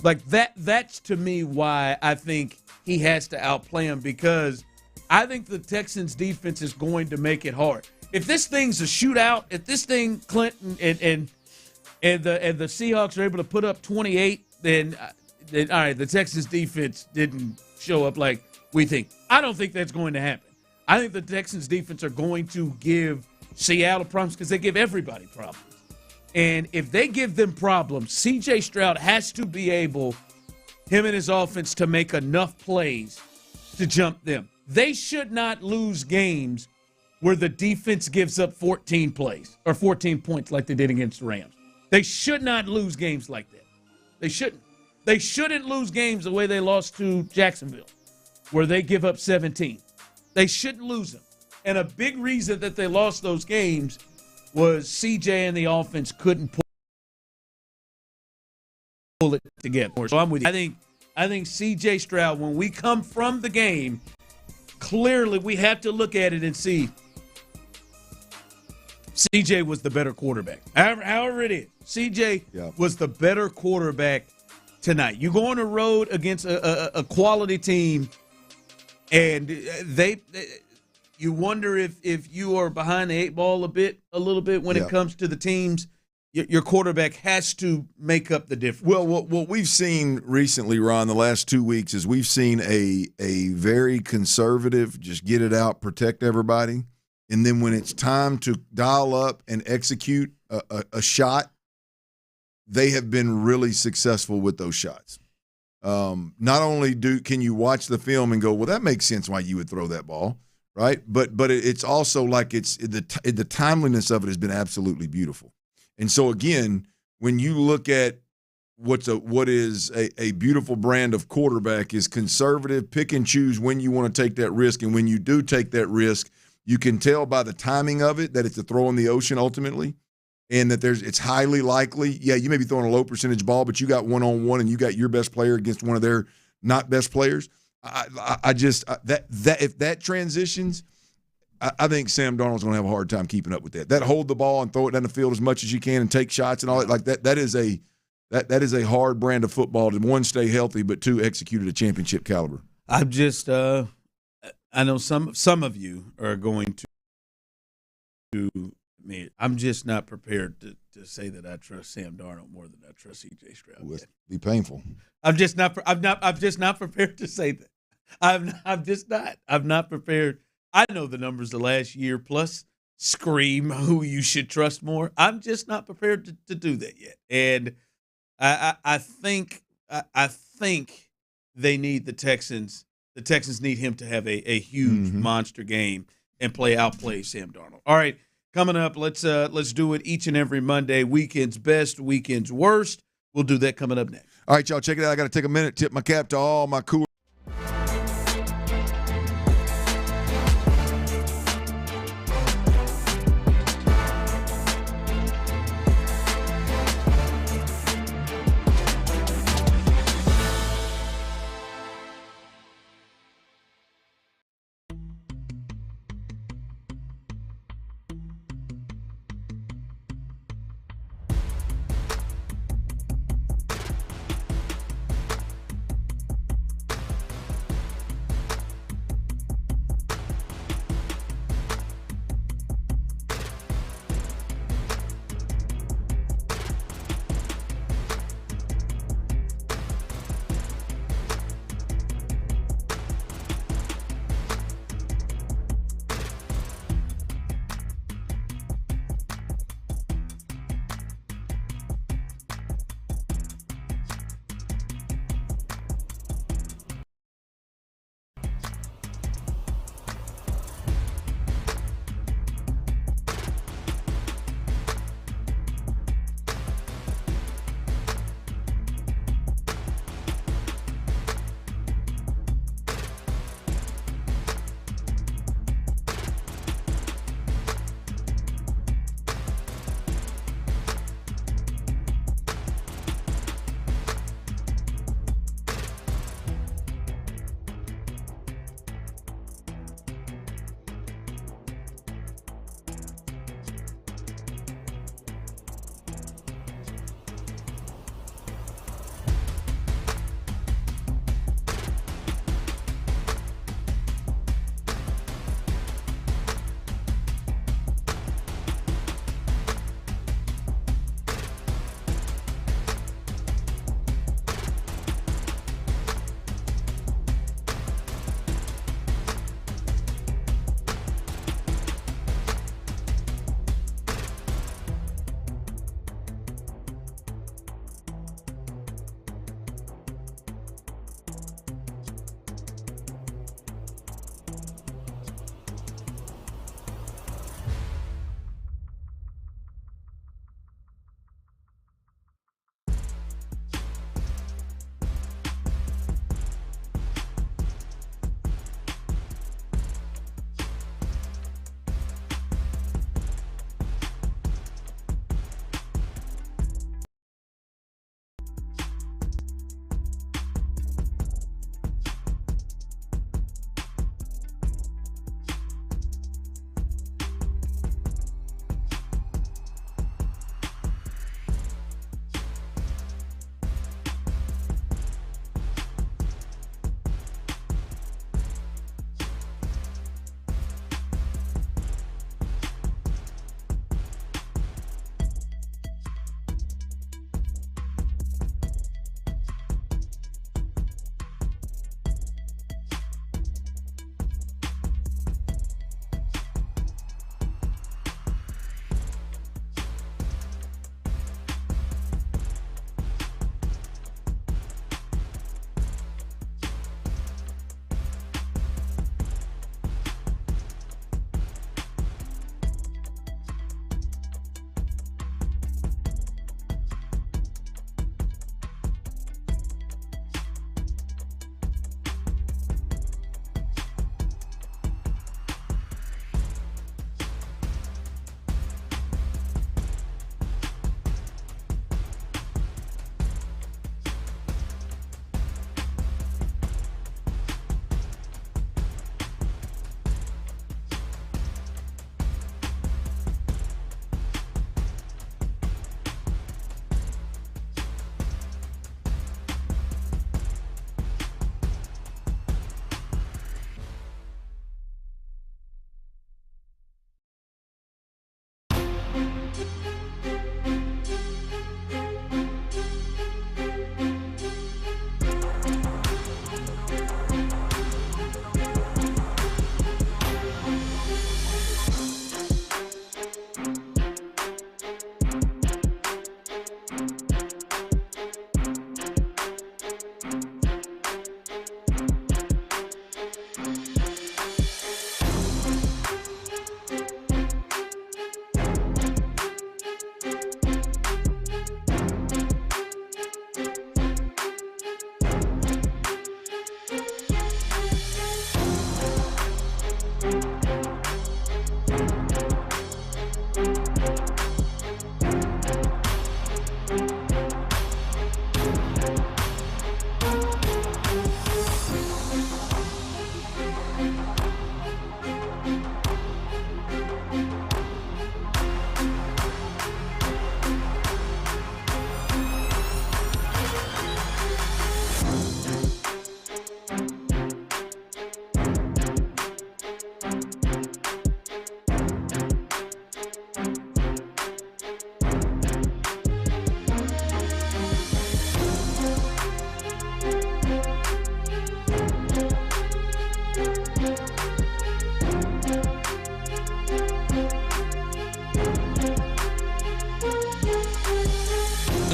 Like that's to me why I think he has to outplay him, because I think the Texans defense is going to make it hard. If this thing's a shootout, if this thing Clinton and the Seahawks are able to put up 28, then all right, the Texans defense didn't show up like we think. I don't think that's going to happen. I think the Texans defense are going to give Seattle problems because they give everybody problems. And if they give them problems, C.J. Stroud has to be able, him and his offense, to make enough plays to jump them. They should not lose games where the defense gives up 14 plays or 14 points like they did against the Rams. They should not lose games like that. They shouldn't. They shouldn't lose games the way they lost to Jacksonville, where they give up 17. They shouldn't lose them. And a big reason that they lost those games was C.J. and the offense couldn't pull it together. So I'm with you. I think C.J. Stroud, when we come from the game, clearly we have to look at it and see C.J. was the better quarterback. However it is, C.J. was the better quarterback tonight. You go on the road against a quality team, and you wonder if you are behind the eight ball a little bit when it comes to the teams. Your quarterback has to make up the difference. Well, what we've seen recently, Ron, the last 2 weeks, is we've seen a very conservative, just get it out, protect everybody. And then when it's time to dial up and execute a shot, they have been really successful with those shots. Not only can you watch the film and go, well, that makes sense why you would throw that ball, right? But it's also like the timeliness of it has been absolutely beautiful. And so, again, when you look at what is a beautiful brand of quarterback is conservative, pick and choose when you want to take that risk. And when you do take that risk, you can tell by the timing of it that it's a throw in the ocean ultimately, and that it's highly likely, you may be throwing a low percentage ball, but you got one-on-one and you got your best player against one of their not best players. If that transitions, I think Sam Darnold's going to have a hard time keeping up with that. That hold the ball and throw it down the field as much as you can and take shots and all that, like that. That is a hard brand of football to, one, stay healthy, but two, execute at a championship caliber. I'm just I know some of you are going to me. I'm just not prepared to say that I trust Sam Darnold more than I trust C.J. Stroud. It'd be painful. I'm just not prepared to say that. I'm just not. I'm not prepared. I know the numbers the last year plus scream who you should trust more. I'm just not prepared to do that yet. And I think they need the Texans. The Texans need him to have a huge monster game and outplay Sam Darnold. All right, coming up, let's do it each and every Monday. Weekend's best, weekend's worst. We'll do that coming up next. All right, y'all, check it out. I got to take a minute, tip my cap to all my cool.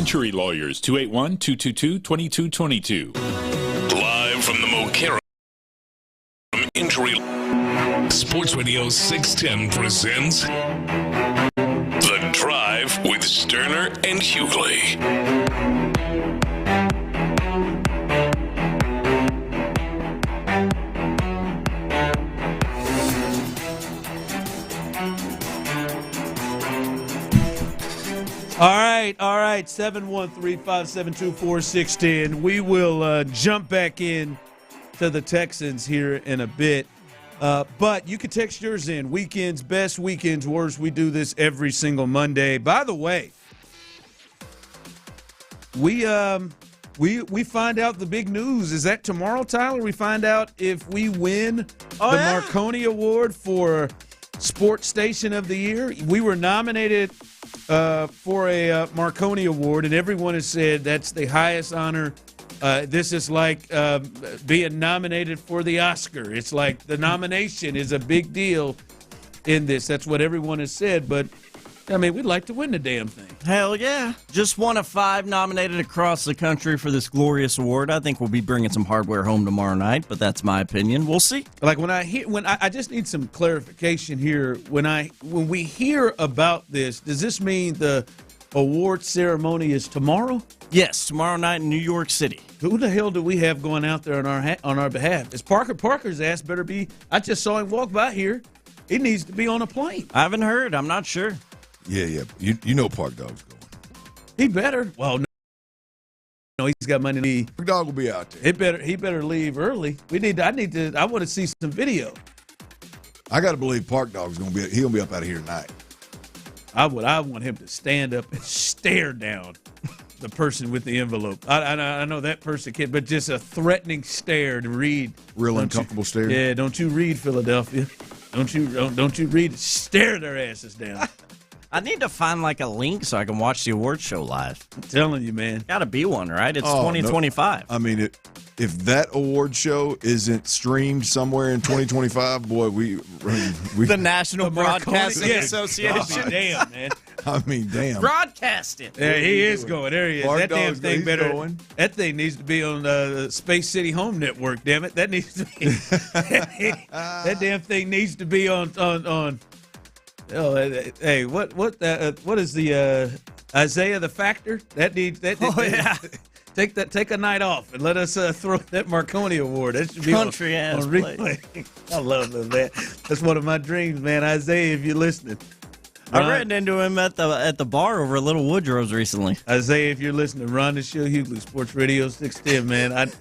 Century Lawyers, 281-222-2222. Live from the Mocarum Injury Sports Radio 610 presents The Drive with Stoerner and Hughley. All right, 713-572-4610. We will jump back in to the Texans here in a bit. But you can text yours in. Weekends best, weekends worst. We do this every single Monday. By the way, we find out the big news. Is that tomorrow, Tyler? We find out if we win the Marconi Award for Sports Station of the Year. We were nominated for a Marconi Award, and everyone has said that's the highest honor. This is like being nominated for the Oscar. It's like the nomination is a big deal in this. That's what everyone has said, but I mean, we'd like to win the damn thing. Hell yeah. Just one of 5 nominated across the country for this glorious award. I think we'll be bringing some hardware home tomorrow night, but that's my opinion. We'll see. Like I just need some clarification here. When we hear about this, does this mean the award ceremony is tomorrow? Yes, tomorrow night in New York City. Who the hell do we have going out there on our behalf? Is Parker's ass better be? I just saw him walk by here. He needs to be on a plane. I haven't heard. I'm not sure. Yeah. You know Park Dog's going. He better. Well, no, he's got money to leave. Park Dog will be out there. He better leave early. I want to see some video. I got to believe Park Dog's going to be. He'll be up out of here tonight. I want him to stand up and stare down the person with the envelope. I know that person can't, but just a threatening stare to read. Real uncomfortable stare. Yeah, don't you read Philadelphia? Don't you read it? Stare their asses down. I need to find like a link so I can watch the award show live. I'm telling you, man. Got to be one, right? It's 2025. No. I mean, if that award show isn't streamed somewhere in 2025, boy, we the National Broadcasting Association. Damn, man. I mean, damn. Broadcast it. Yeah, he is going. There he is. Park that damn Dog's thing better. Going. That thing needs to be on the Space City Home Network. Damn it, that needs to be. That damn thing needs to be on. Oh, hey, what is the Isaiah the Factor? Take a night off and let us throw that Marconi Award. That should be on replay. I love that. That's one of my dreams, man. Isaiah, if you're listening. I ran into him at the bar over at Little Woodrow's recently. Isaiah, if you're listening, Ron and Sheil Hughley, Sports Radio 610, man.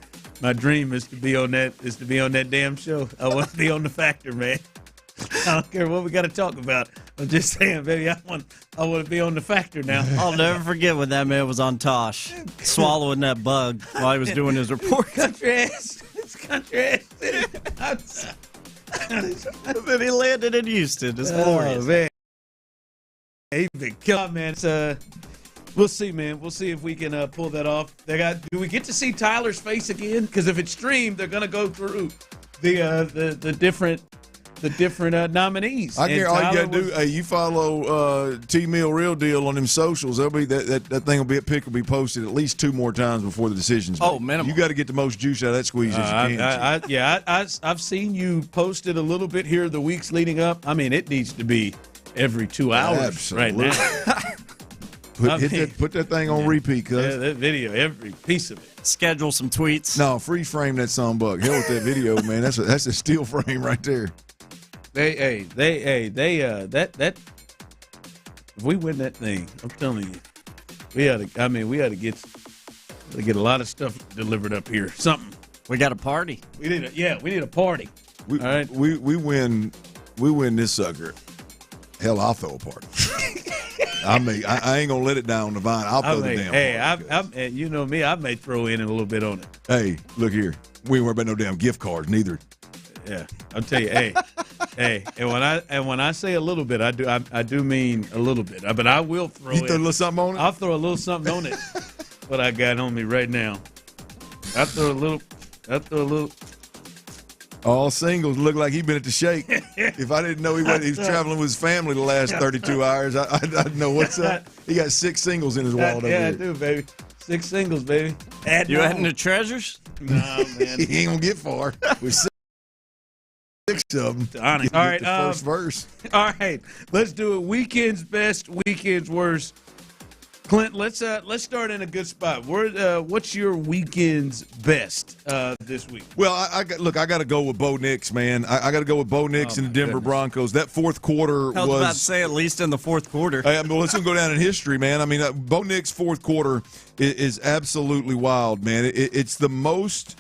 My dream is to be on that damn show. I want to be on the Factor, man. I don't care what we got to talk about. I'm just saying, baby, I want to be on the Factor now. I'll never forget when that man was on Tosh, swallowing that bug while he was doing his report. Country ass. It's country ass. Then he landed in Houston. It's glorious. Oh, man. He's been killed, man. We'll see, man. We'll see if we can pull that off. Do we get to see Tyler's face again? Because if it's streamed, they're going to go through the different nominees. I guess all you got to do, you follow T-Mill Real Deal on them socials. They'll be that thing will be posted at least 2 more times before the decision's made. Oh, minimum. You got to get the most juice out of that squeeze as you can. I've seen you post it a little bit here the weeks leading up. I mean, it needs to be every 2 hours right now. Put that thing on repeat, cuz. Yeah, that video, every piece of it. Schedule some tweets. No, freeze frame that songbug. Hell with that video, man. That's a steel frame right there. If we win that thing, I'm telling you, we ought to get a lot of stuff delivered up here. Something. We got a party. We need a party. All right. We win this sucker. Hell, I'll throw a party. I ain't gonna let it down on the vine. I'll throw the damn party. Hey, you know me, I may throw in a little bit on it. Hey, look here. We ain't worried about no damn gift cards neither. Yeah, I'll tell you, hey, and when I say a little bit, I do mean a little bit. But I will throw. You throw a little something on it. I'll throw a little something on it. What I got on me right now. I throw a little. All singles look like he been at the shake. If I didn't know he was traveling with his family the last 32 hours, I'd know what's up. He got 6 singles in his wallet over Yeah, I here. do, baby. 6 singles, baby. You adding the treasures? No, man. He ain't gonna get far. With 6 of them. All right, the first verse. All right, let's do it. Weekend's best, weekend's worst. Clint, let's start in a good spot. What's your weekend's best this week? Well, I got to go with Bo Nix, man. I got to go with Bo Nix and the Denver Broncos. That fourth quarter I was about to say at least in the fourth quarter. Well, it's going to go down in history, man. I mean, Bo Nix' fourth quarter is absolutely wild, man. It's the most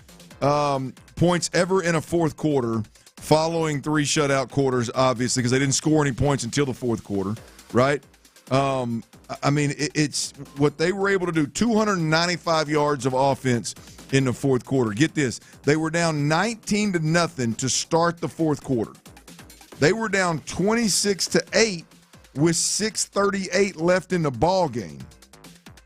points ever in a fourth quarter following 3 shutout quarters, obviously, because they didn't score any points until the fourth quarter, right? I mean, it's what they were able to do, 295 yards of offense in the fourth quarter. Get this. They were down 19-0 to start the fourth quarter. They were down 26-8 with 6:38 left in the ball game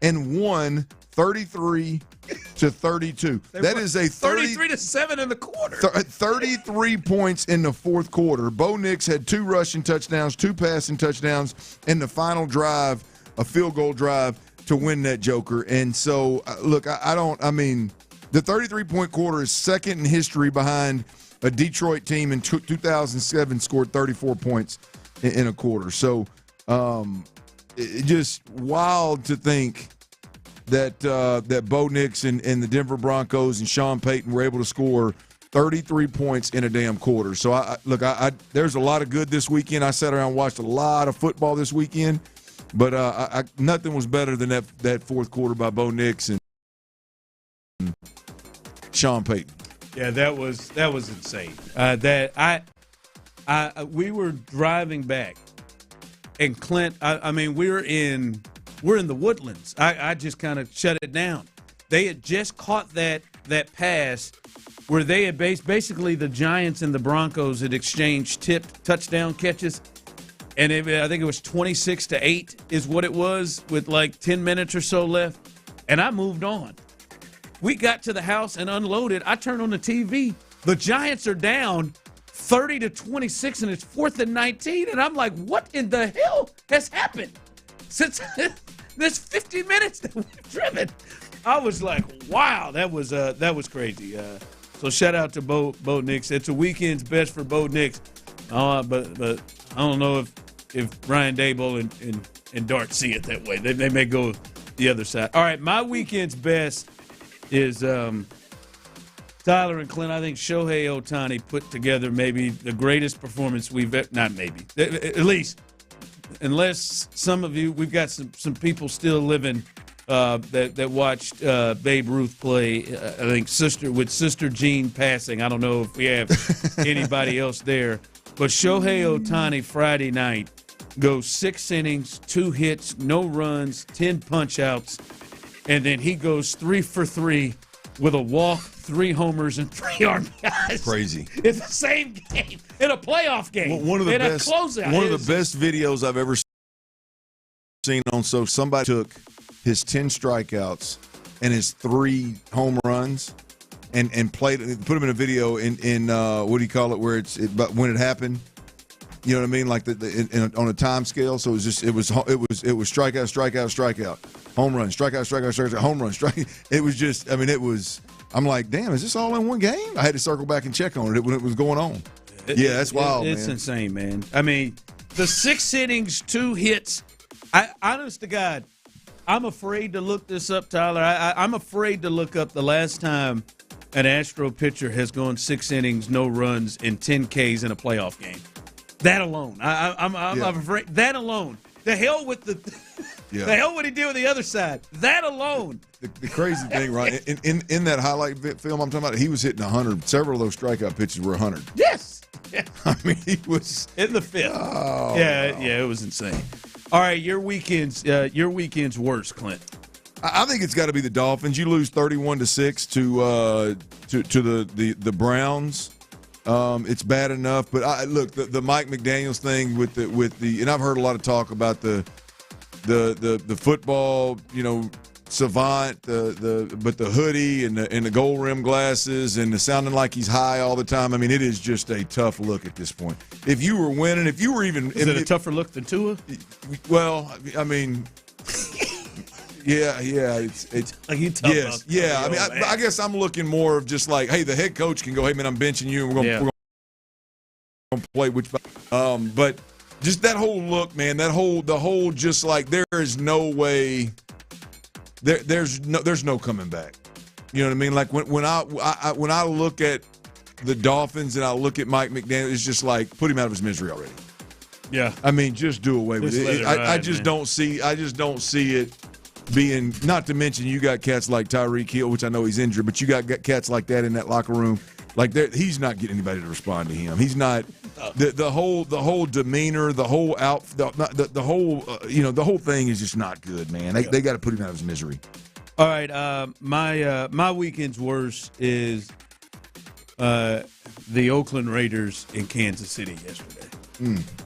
and won 33-32. That is a 33-7 in the quarter. 33 points in the fourth quarter. Bo Nix had 2 rushing touchdowns, 2 passing touchdowns, and the final drive, a field goal drive to win that joker. And so, look, the 33-point quarter is second in history behind a Detroit team in 2007 scored 34 points in a quarter. So, it just wild to think that Bo Nix and the Denver Broncos and Sean Payton were able to score 33 points in a damn quarter. So, there's a lot of good this weekend. I sat around and watched a lot of football this weekend. But nothing was better than that fourth quarter by Bo Nix and Sean Payton. Yeah, that was insane. We were driving back, and Clint. We're in the Woodlands. I just kind of shut it down. They had just caught that pass where they had basically the Giants and the Broncos had exchanged tipped touchdown catches. And I think it was 26-8 is what it was with like 10 minutes or so left. And I moved on. We got to the house and unloaded. I turned on the TV. The Giants are down 30-26, and it's 4th and 19. And I'm like, what in the hell has happened since this 50 minutes that we've driven? I was like, wow, that was crazy. So shout out to Bo Nix. It's a weekend's best for Bo Nix. But I don't know if Ryan Daboll and Dart see it that way. They may go the other side. All right, my weekend's best is Tyler and Clint. I think Shohei Ohtani put together maybe the greatest performance we've – not maybe. At least, unless some of you – we've got some people still living that watched Babe Ruth play, I think Sister Jean passing. I don't know if we have anybody else there. But Shohei Ohtani Friday night goes 6 innings, 2 hits, no runs, 10 punch-outs, and then he goes 3 for 3 with a walk, 3 homers, and 3 RBIs. Crazy. It's the same game in a playoff game. One of the best closeout. One of the best videos I've ever seen on social. Somebody took his 10 strikeouts and his 3 home runs and put them in a video in what do you call it, where but when it happened, you know what I mean, like on a time scale. So it was strikeout, home run, strikeout, home run, strike. It was just, I'm like, damn, is this all in one game? I had to circle back and check on it when it was going on. Yeah, that's wild, It's man. insane, man. I mean, the 6 innings, 2 hits. Honest to God, I'm afraid to look this up, Tyler. I'm afraid to look up the last time an Astro pitcher has gone 6 innings, no runs, and 10 Ks in a playoff game. That alone. I'm afraid. That alone. The hell with the hell what he did with the other side. That alone. The crazy thing, right? In that highlight film I'm talking about, he was hitting 100. Several of those strikeout pitches were 100. Yes. I mean, he was in the 5th. Oh, yeah, it was insane. All right, your weekend's worst, Clint. I think it's got to be the Dolphins. You lose 31-6 to the Browns. It's bad enough, but look, the Mike McDaniels thing with the and I've heard a lot of talk about the football, savant, but the hoodie and the gold rim glasses and the sounding like he's high all the time. I mean, it is just a tough look at this point. If you were winning, if you were even, is it a tougher look than Tua? Well, I mean. Yeah, it's like you yes, yeah. I mean, I guess I'm looking more of just like, hey, the head coach can go, hey man, I'm benching you, and we're gonna play which. But just that whole look, man, the whole just like there is no way, there's no coming back. You know what I mean? Like when I look at the Dolphins and I look at Mike McDaniel, it's just like put him out of his misery already. Yeah, I mean, just do away with it. I just don't see it being, not to mention you got cats like Tyreek Hill, which I know he's injured, but you got cats like that in that locker room. Like he's not getting anybody to respond to him. He's not the whole demeanor, the whole the whole thing is just not good, man. They got to put him out of his misery. All right, my weekend's worst is the Oakland Raiders in Kansas City yesterday,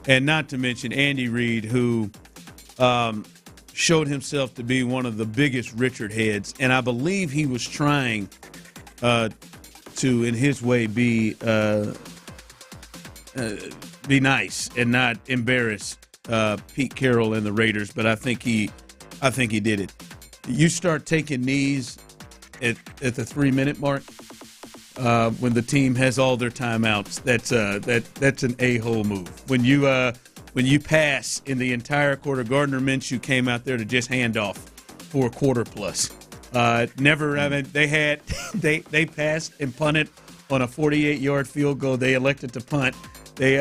and not to mention Andy Reid, who showed himself to be one of the biggest Richard heads, and I believe he was trying to, in his way, be nice and not embarrass Pete Carroll and the Raiders. But I think he did it. You start taking knees at the 3-minute mark when the team has all their timeouts. That's an a-hole move. When you pass in the entire quarter, Gardner Minshew came out there to just hand off for a quarter plus. Never. I mean, they passed and punted on a 48-yard field goal. They elected to punt. They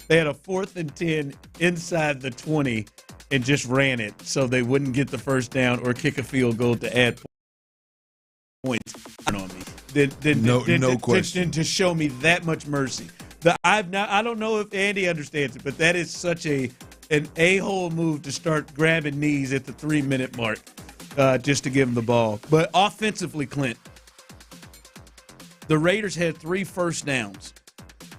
had a 4th and 10 inside the 20 and just ran it so they wouldn't get the first down or kick a field goal to add points on me. No question. To show me that much mercy. I don't know if Andy understands it, but that is such an a-hole move to start grabbing knees at the 3-minute mark just to give him the ball. But offensively, Clint, the Raiders had 3 first downs.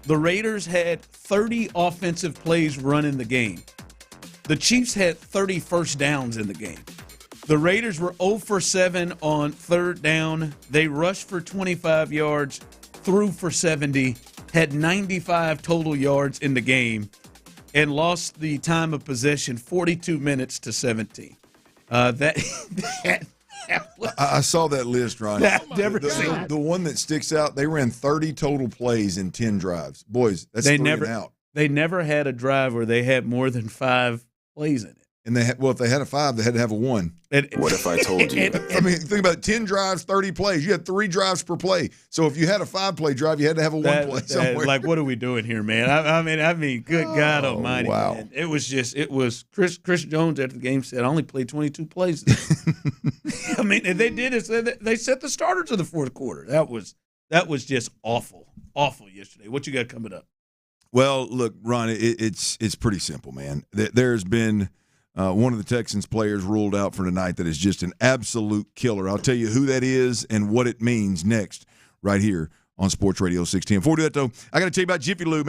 The Raiders had 30 offensive plays run in the game. The Chiefs had 30 first downs in the game. The Raiders were 0 for 7 on 3rd down. They rushed for 25 yards, threw for 70, had 95 total yards in the game, and lost the time of possession 42 minutes to 17. I saw that list, Ron. The one that sticks out, they ran 30 total plays in 10 drives. Boys, that's 3 and out. They never had a drive where they had more than 5 plays in it. And if they had a 5, they had to have a 1. What if I told you? I mean, think about it, 10 drives, 30 plays. You had 3 drives per play. So if you had a 5-play drive, you had to have a 1 play somewhere. Like, what are we doing here, man? I mean, good God Almighty, wow. Man. It was Chris Jones after the game said, I only played 22 plays. I mean, and they did it. They set the starters of the 4th quarter. That was just awful yesterday. What you got coming up? Well, look, Ron, it's pretty simple, man. There's been one of the Texans players ruled out for tonight that is just an absolute killer. I'll tell you who that is and what it means next right here on Sports Radio 610. Before we do that, though, I got to tell you about Jiffy Lube.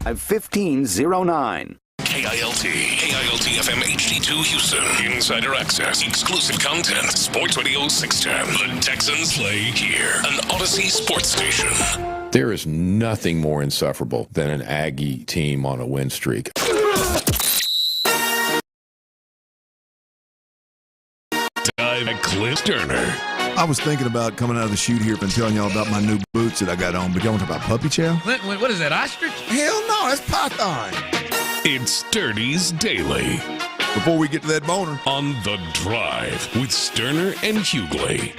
1509. KILT FM HD2 Houston. Insider access, exclusive content. Sports Radio 610. The Texans play here. An Odyssey sports station. There is nothing more insufferable than an Aggie team on a win streak. Dive at Clint Stoerner. I was thinking about coming out of the chute here and telling y'all about my new boots that I got on, but y'all want to talk about puppy chow? What is that, ostrich? Hell no, that's python. It's Sturdy's Daily. Before we get to that boner. On The Drive with Stoerner and Hughley.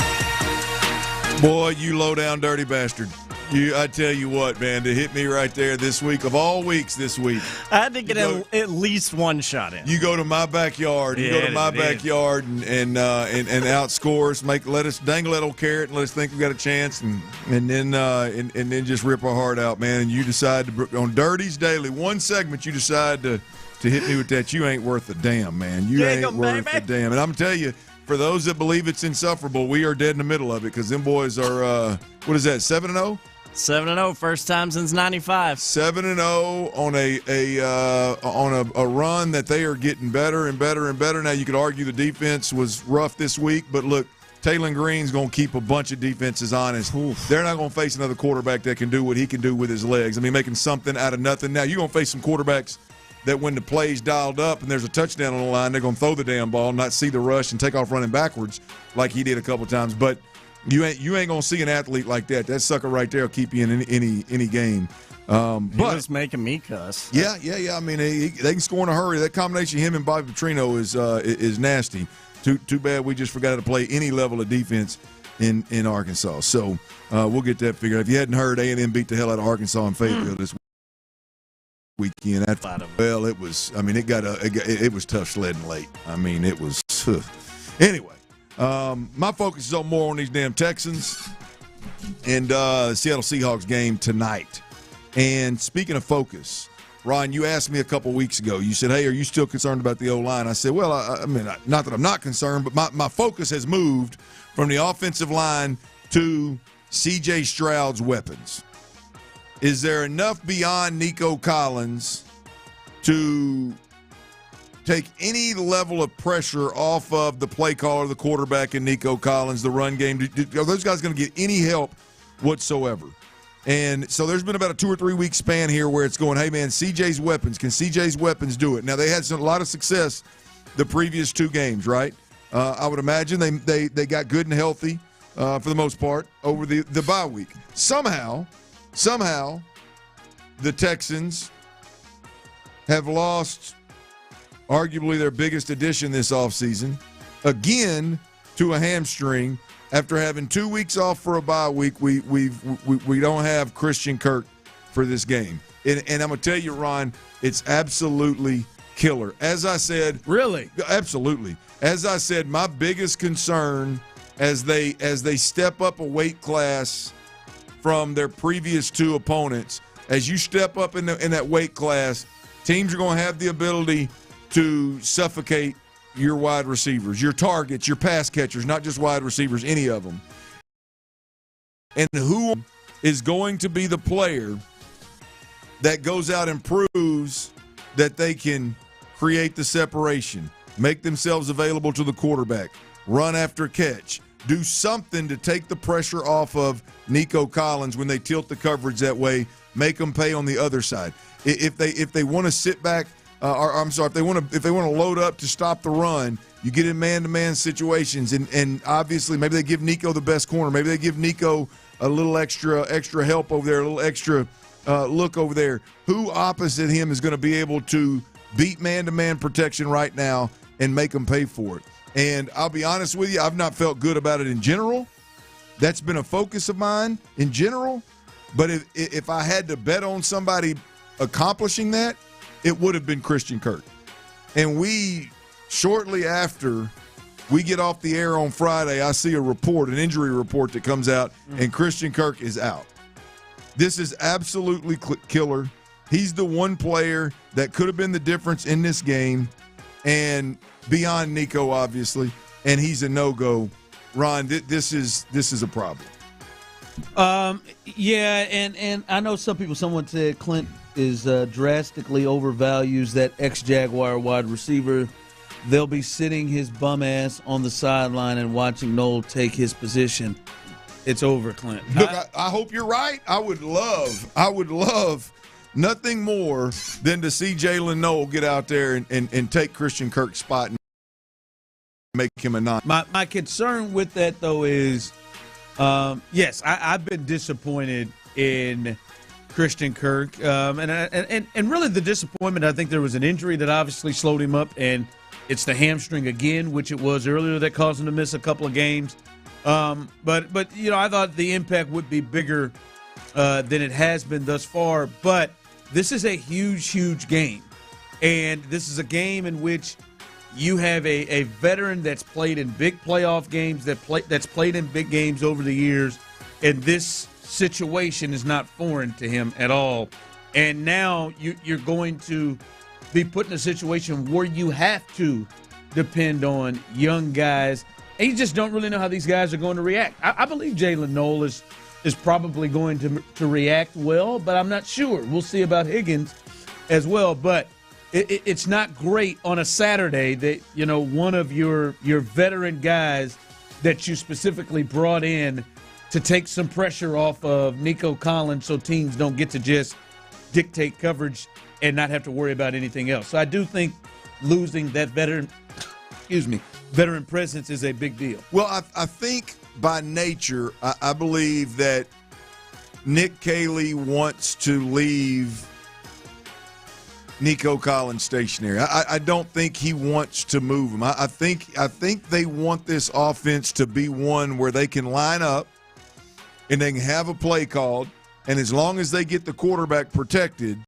Boy, you low-down dirty bastard. I tell you what, man, to hit me right there this week, of all weeks this week. I had to get at least one shot in. You go to my backyard. You go to my backyard and outscore us, let us dangle that old carrot and let us think we got a chance, and then just rip our heart out, man. And you decide to, on Dirty's Daily, one segment, you decide to hit me with that. You ain't worth a damn, man. You ain't worth a damn. And I'm telling you, for those that believe it's insufferable, we are dead in the middle of it because them boys are, what is that, 7-0? 7-0, first time since '95. 7-0 on a run that they are getting better and better and better. Now you could argue the defense was rough this week, but look, Taylon Green's going to keep a bunch of defenses honest. They're not going to face another quarterback that can do what he can do with his legs. I mean, making something out of nothing. Now you're going to face some quarterbacks that when the play's dialed up and there's a touchdown on the line, they're going to throw the damn ball, not see the rush and take off running backwards like he did a couple times. But you ain't gonna see an athlete like that. That sucker right there will keep you in any game. But he was making me cuss. Yeah. I mean, they can score in a hurry. That combination of him and Bobby Petrino is nasty. Too bad we just forgot to play any level of defense in Arkansas. So we'll get that figured out. If you hadn't heard, A&M beat the hell out of Arkansas in Fayetteville this weekend. Well, it was. I mean, it was tough sledding late. I mean, it was. Anyway. My focus is more on these damn Texans and the Seattle Seahawks game tonight. And speaking of focus, Ron, you asked me a couple weeks ago. You said, hey, are you still concerned about the O-line? I said, well, I mean, not that I'm not concerned, but my focus has moved from the offensive line to C.J. Stroud's weapons. Is there enough beyond Nico Collins to take any level of pressure off of the play caller, the quarterback, and Nico Collins, the run game? Are those guys going to get any help whatsoever? And so there's been about a 2 or 3 week span here where it's going, hey, man, CJ's weapons. Can CJ's weapons do it? Now, they had a lot of success the previous 2 games, right? I would imagine they got good and healthy for the most part over the bye week. Somehow, the Texans have lost arguably their biggest addition this offseason, again to a hamstring. After having 2 weeks off for a bye week, we don't have Christian Kirk for this game. And I'm going to tell you, Ron, it's absolutely killer. As I said, really, absolutely. As I said, my biggest concern as they step up a weight class from their previous 2 opponents, as you step up in that weight class, teams are going to have the ability to suffocate your wide receivers, your targets, your pass catchers, not just wide receivers, any of them. And who is going to be the player that goes out and proves that they can create the separation, make themselves available to the quarterback, run after catch, do something to take the pressure off of Nico Collins when they tilt the coverage that way, make them pay on the other side. If they want to sit back, if they want to load up to stop the run, you get in man-to-man situations, and obviously maybe they give Nico the best corner, maybe they give Nico a little extra help over there, a little extra look over there. Who opposite him is going to be able to beat man-to-man protection right now and make them pay for it? And I'll be honest with you, I've not felt good about it in general. That's been a focus of mine in general. But if I had to bet on somebody accomplishing that, it would have been Christian Kirk. And shortly after we get off the air on Friday, I see an injury report that comes out, and Christian Kirk is out. This is absolutely killer. He's the one player that could have been the difference in this game, and beyond Nico, obviously, and he's a no-go. Ron, this is a problem. Yeah, and I know someone said, Clint, drastically overvalues that ex-Jaguar wide receiver. They'll be sitting his bum ass on the sideline and watching Noel take his position. It's over, Clint. Look, I hope you're right. I would love nothing more than to see Jalen Noel get out there and take Christian Kirk's spot and make him a non. My concern with that, though, is, yes, I've been disappointed in Christian Kirk. And really the disappointment, I think there was an injury that obviously slowed him up, and it's the hamstring again, which it was earlier, that caused him to miss a couple of games. But I thought the impact would be bigger than it has been thus far. But this is a huge game. And this is a game in which you have a veteran that's played in big playoff games, that's played in big games over the years, and this situation is not foreign to him at all. And now you're going to be put in a situation where you have to depend on young guys, and you just don't really know how these guys are going to react. I believe Jalen Noel is probably going to react well, but I'm not sure. We'll see about Higgins as well. But it's not great on a Saturday that, one of your veteran guys that you specifically brought in to take some pressure off of Nico Collins so teams don't get to just dictate coverage and not have to worry about anything else. So I do think losing that veteran presence is a big deal. Well, I think by nature, I believe that Nick Caley wants to leave Nico Collins stationary. I don't think he wants to move him. I think they want this offense to be one where they can line up and they can have a play called, and as long as they get the quarterback protected,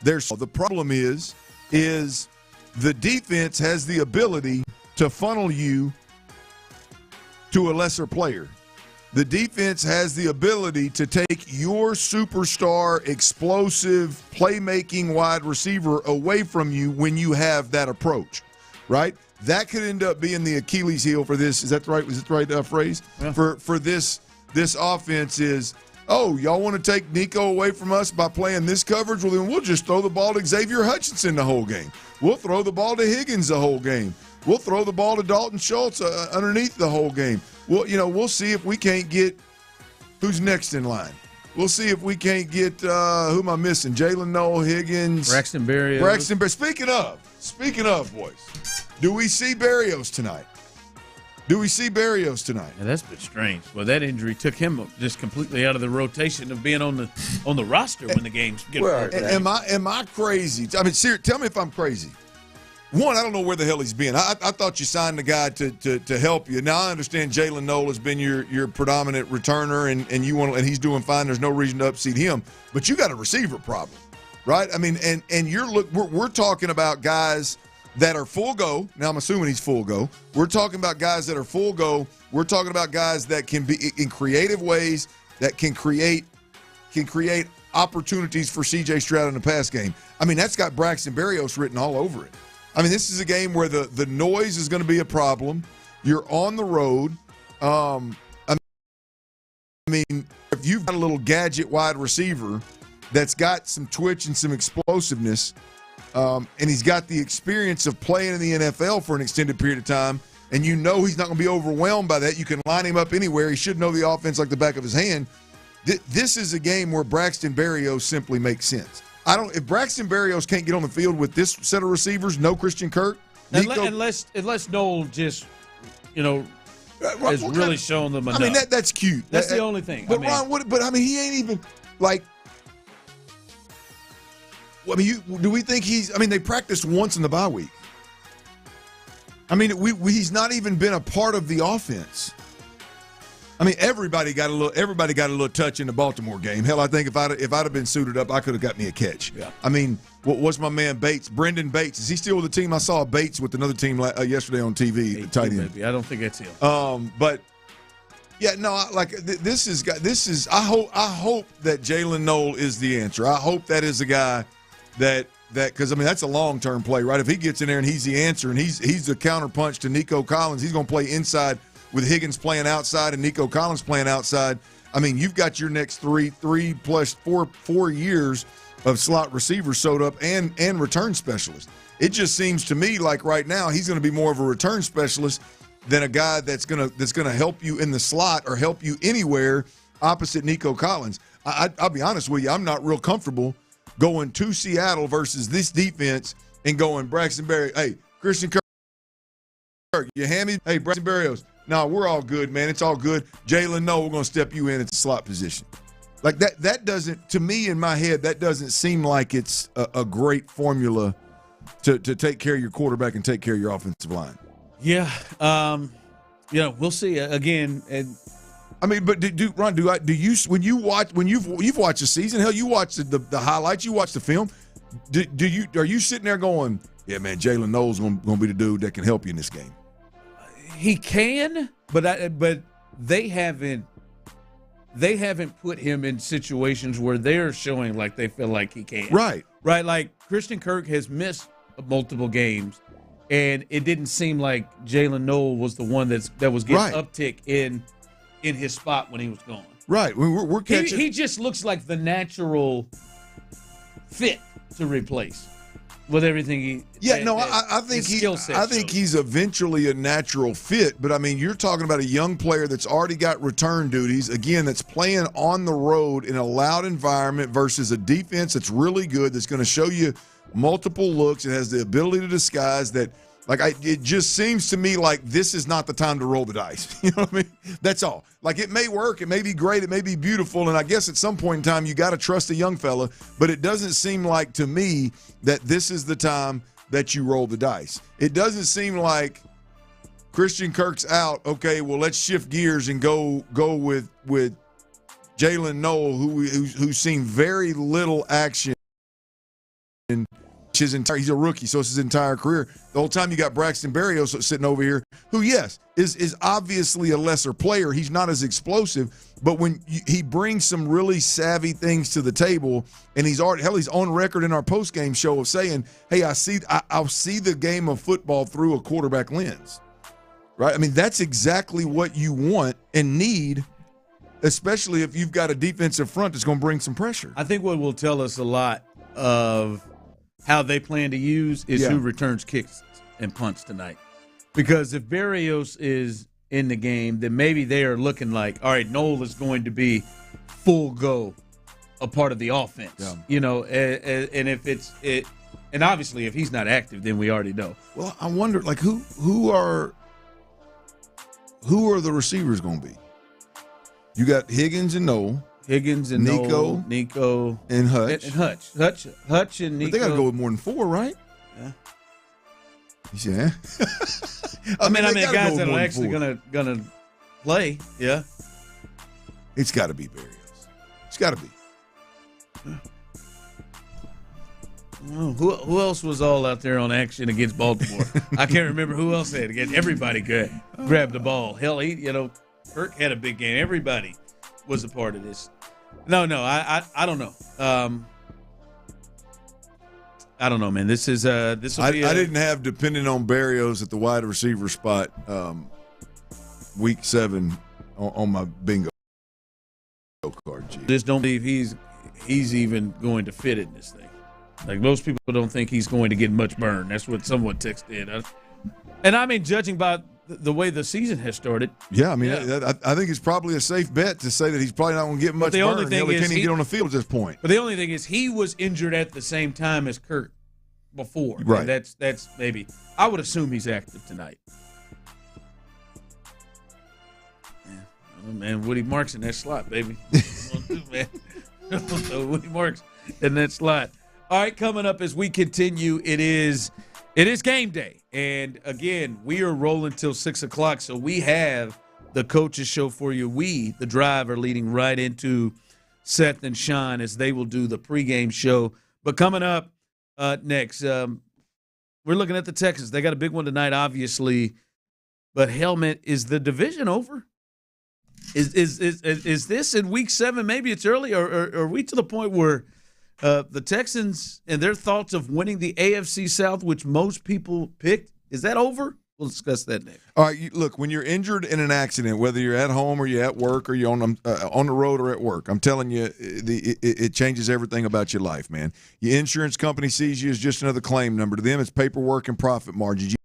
the problem is the defense has the ability to funnel you to a lesser player. The defense has the ability to take your superstar, explosive, playmaking wide receiver away from you when you have that approach, right? That could end up being the Achilles heel for this. Is that right? Was it the right phrase? Yeah. For this offense is, oh, y'all want to take Nico away from us by playing this coverage? Well, then we'll just throw the ball to Xavier Hutchinson the whole game. We'll throw the ball to Higgins the whole game. We'll throw the ball to Dalton Schultz underneath the whole game. Well, we'll see if we can't get who's next in line. We'll see if we can't get who am I missing? Jalen Noel, Higgins, Braxton Berrios. Speaking of, boys, do we see Berrios tonight? Yeah, that's been strange. Well, that injury took him just completely out of the rotation of being on the roster when the games get started. Am I crazy? I mean, seriously, tell me if I'm crazy. One, I don't know where the hell he's been. I thought you signed the guy to help you. Now I understand Jalen Noel has been your predominant returner, and and he's doing fine. There's no reason to upseat him. But you got a receiver problem, right? I mean, and we're talking about guys that are full go. Now I'm assuming he's full go. We're talking about guys that are full go. We're talking about guys that can be in creative ways that can create opportunities for C.J. Stroud in the pass game. I mean, that's got Braxton Berrios written all over it. I mean, this is a game where the noise is going to be a problem. You're on the road. I mean, if you've got a little gadget wide receiver that's got some twitch and some explosiveness, and he's got the experience of playing in the NFL for an extended period of time, and he's not going to be overwhelmed by that. You can line him up anywhere. He should know the offense like the back of his hand. This is a game where Braxton Berrios simply makes sense. If Braxton Berrios can't get on the field with this set of receivers, no Christian Kirk, unless Noel just, has really shown them enough. I mean, that's cute. That's the only thing. But Ron, he ain't even like. I mean, do we think he's? I mean, they practiced once in the bye week. I mean, he's not even been a part of the offense. I mean, everybody got a little touch in the Baltimore game. Hell, I think if I'd have been suited up, I could have got me a catch. Yeah. I mean, what's my man Bates? Brendan Bates, is he still with the team? I saw Bates with another team yesterday on TV. The tight end. I don't think that's him. But yeah, no, this is. I hope that Jalen Noel is the answer. I hope that is the guy that because I mean that's a long-term play, right? If he gets in there and he's the answer and he's the counterpunch to Nico Collins, he's going to play inside with Higgins playing outside and Nico Collins playing outside. I mean, you've got your next 4 years of slot receivers sewed up and return specialist. It just seems to me like right now he's going to be more of a return specialist than a guy that's gonna help you in the slot or help you anywhere opposite Nico Collins. I'll be honest with you, I'm not real comfortable going to Seattle versus this defense and going Braxton Berrios. Hey, Christian Kirk, you hand me? Hey, Braxton Berrios. No, we're all good, man. It's all good. Jalen, no, we're going to step you in at the slot position. Like that doesn't, to me in my head, that doesn't seem like it's a great formula to take care of your quarterback and take care of your offensive line. Yeah. We'll see again. And I mean, but Ron, do you when you've watched the season, hell, you watch the highlights, you watch the film, are you sitting there going, yeah, man, Jalen Knowles gonna be the dude that can help you in this game? He can, but they haven't put him in situations where they're showing like they feel like he can. Right. Like Christian Kirk has missed multiple games, and it didn't seem like Jalen Knowles was the one that was getting uptick in his spot when he was gone. Right. We're catching. He just looks like the natural fit to replace with everything I think he's eventually a natural fit, but I mean, you're talking about a young player that's already got return duties, again, that's playing on the road in a loud environment versus a defense that's really good, that's going to show you multiple looks and has the ability to disguise that. It just seems to me like this is not the time to roll the dice. You know what I mean? That's all. Like, it may work, it may be great, it may be beautiful, and I guess at some point in time you got to trust a young fella, but it doesn't seem like to me that this is the time that you roll the dice. It doesn't seem like Christian Kirk's out, okay, well, let's shift gears and go with Jalen Knowles, who's seen very little action in he's a rookie, so it's his entire career. The whole time you got Braxton Berrios sitting over here, who, yes, is obviously a lesser player. He's not as explosive, but when he brings some really savvy things to the table, and he's on record in our post-game show of saying, hey, I'll see the game of football through a quarterback lens. Right? I mean, that's exactly what you want and need, especially if you've got a defensive front that's going to bring some pressure. I think what will tell us a lot of how they plan to use is who returns kicks and punts tonight. Because if Berrios is in the game, then maybe they are looking like, all right, Knowles is going to be full go, a part of the offense. Yeah. You know, and if and obviously if he's not active, then we already know. Well, I wonder, like, who are the receivers going to be? You got Higgins and Knowles. Nico, and Hutch. Hutch and Nico. But they got to go with more than 4, right? Yeah. Yeah. I mean, guys that are actually gonna play. Yeah. It's got to be Berrios. It's got to be. Oh, who else was all out there on action against Baltimore? I can't remember who else had. Everybody grabbed the ball. Hell, Kirk had a big game. Everybody was a part of this. No, I don't know. I don't know, man. This is this will be. I didn't have depending on Berrios at the wide receiver spot week 7 on my bingo card. Just don't believe he's even going to fit in this thing. Like, most people don't think he's going to get much burn. That's what someone texted. And I mean, judging by the way the season has started. Yeah, I mean, I think it's probably a safe bet to say that he's probably not going to get much burn. He can't even get on the field at this point. But the only thing is he was injured at the same time as Kirk before. Right. And that's maybe – I would assume he's active tonight. Man, Woody Marks in that slot, baby. Man. Woody Marks in that slot. All right, coming up as we continue, it is game day. And, again, we are rolling till 6 o'clock, so we have the coaches show for you. We, the Drive, are leading right into Seth and Sean as they will do the pregame show. But coming up next, we're looking at the Texans. They got a big one tonight, obviously. But, Helmet, is the division over? Is this in week 7? Maybe it's early, or are we to the point where the Texans and their thoughts of winning the AFC South, which most people picked, is that over? We'll discuss that next. All right, look, when you're injured in an accident, whether you're at home or you're at work or you're on the road or at work, I'm telling you, it changes everything about your life, man. Your insurance company sees you as just another claim number. To them, it's paperwork and profit margins.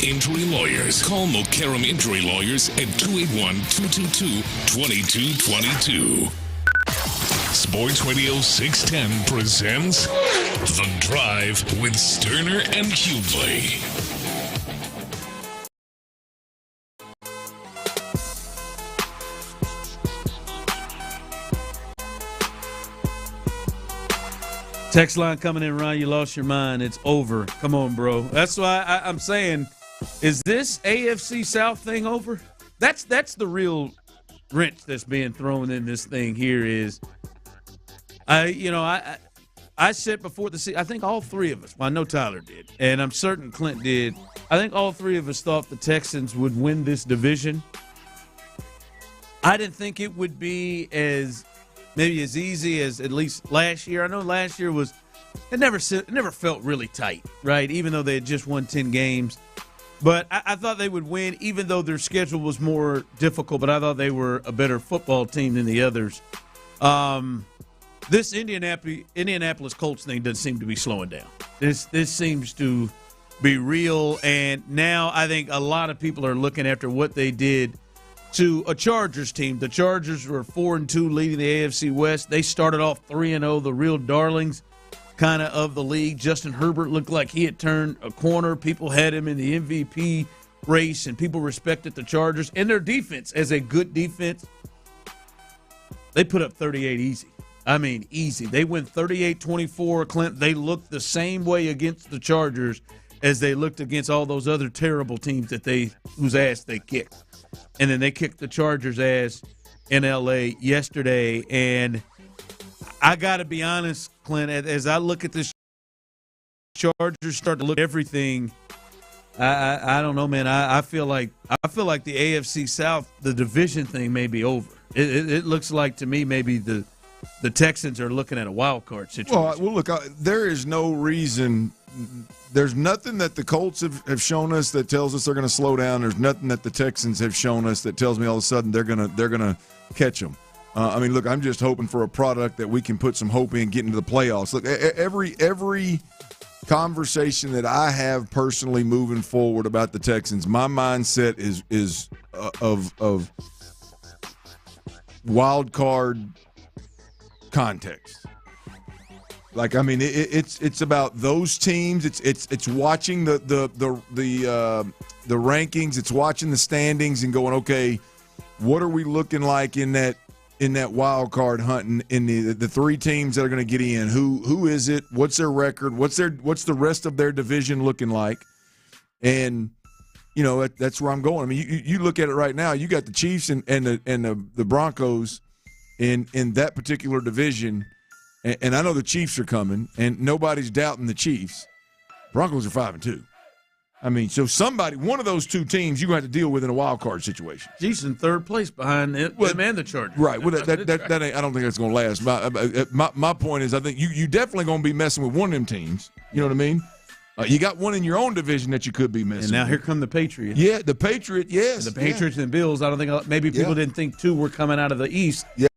Injury Lawyers. Call Mokaram Injury Lawyers at 281-222-2222. Sports Radio 610 presents The Drive with Stoerner and Hughley. Text line coming in, Ron. You lost your mind. It's over. Come on, bro. That's why I'm saying, is this AFC South thing over? That's the real wrench that's being thrown in this thing here. Is I said before the season, I think all three of us, well, I know Tyler did, and I'm certain Clint did. I think all three of us thought the Texans would win this division. I didn't think it would be as easy as at least last year. I know last year it never felt really tight, right? Even though they had just won 10 games. But I thought they would win, even though their schedule was more difficult, but I thought they were a better football team than the others. This Indianapolis Colts thing doesn't seem to be slowing down. This seems to be real, and now I think a lot of people are looking after what they did to a Chargers team. The Chargers were 4-2 leading the AFC West. They started off 3-0, the real darlings kind of the league. Justin Herbert looked like he had turned a corner. People had him in the MVP race, and people respected the Chargers and their defense as a good defense. They put up 38 easy. I mean, easy. They went 38-24. Clint, they looked the same way against the Chargers as they looked against all those other terrible teams whose ass they kicked. And then they kicked the Chargers' ass in L.A. yesterday. And I got to be honest, Clint, as I look at this Chargers start to look at everything, I don't know, man. I feel like the AFC South, the division thing may be over. It looks like to me maybe the Texans are looking at a wild card situation. Well, look, there is no reason. There's nothing that the Colts have shown us that tells us they're going to slow down. There's nothing that the Texans have shown us that tells me all of a sudden they're gonna catch them. I mean, look, I'm just hoping for a product that we can put some hope in, get into the playoffs. Look, every conversation that I have personally moving forward about the Texans, my mindset is of wild card context. Like, I mean, it's about those teams. It's watching the rankings. It's watching the standings and going, okay, what are we looking like in that wild card hunting in the three teams that are going to get in? Who is it? What's their record? What's the rest of their division looking like? And that's where I'm going. I mean, you look at it right now. You got the Chiefs and the Broncos in that particular division. And I know the Chiefs are coming, and nobody's doubting the Chiefs. Broncos are 5-2. I mean, so one of those two teams you're going to have to deal with in a wild card situation. Chiefs in third place behind them and the Chargers. Right. Well, that ain't, I don't think that's going to last. My point is, I think you definitely going to be messing with one of them teams. You know what I mean? You got one in your own division that you could be messing with. And now here come the Patriots. Yeah, the Patriots, yes. And the Patriots and Bills, I don't think maybe people didn't think two were coming out of the East. Yeah.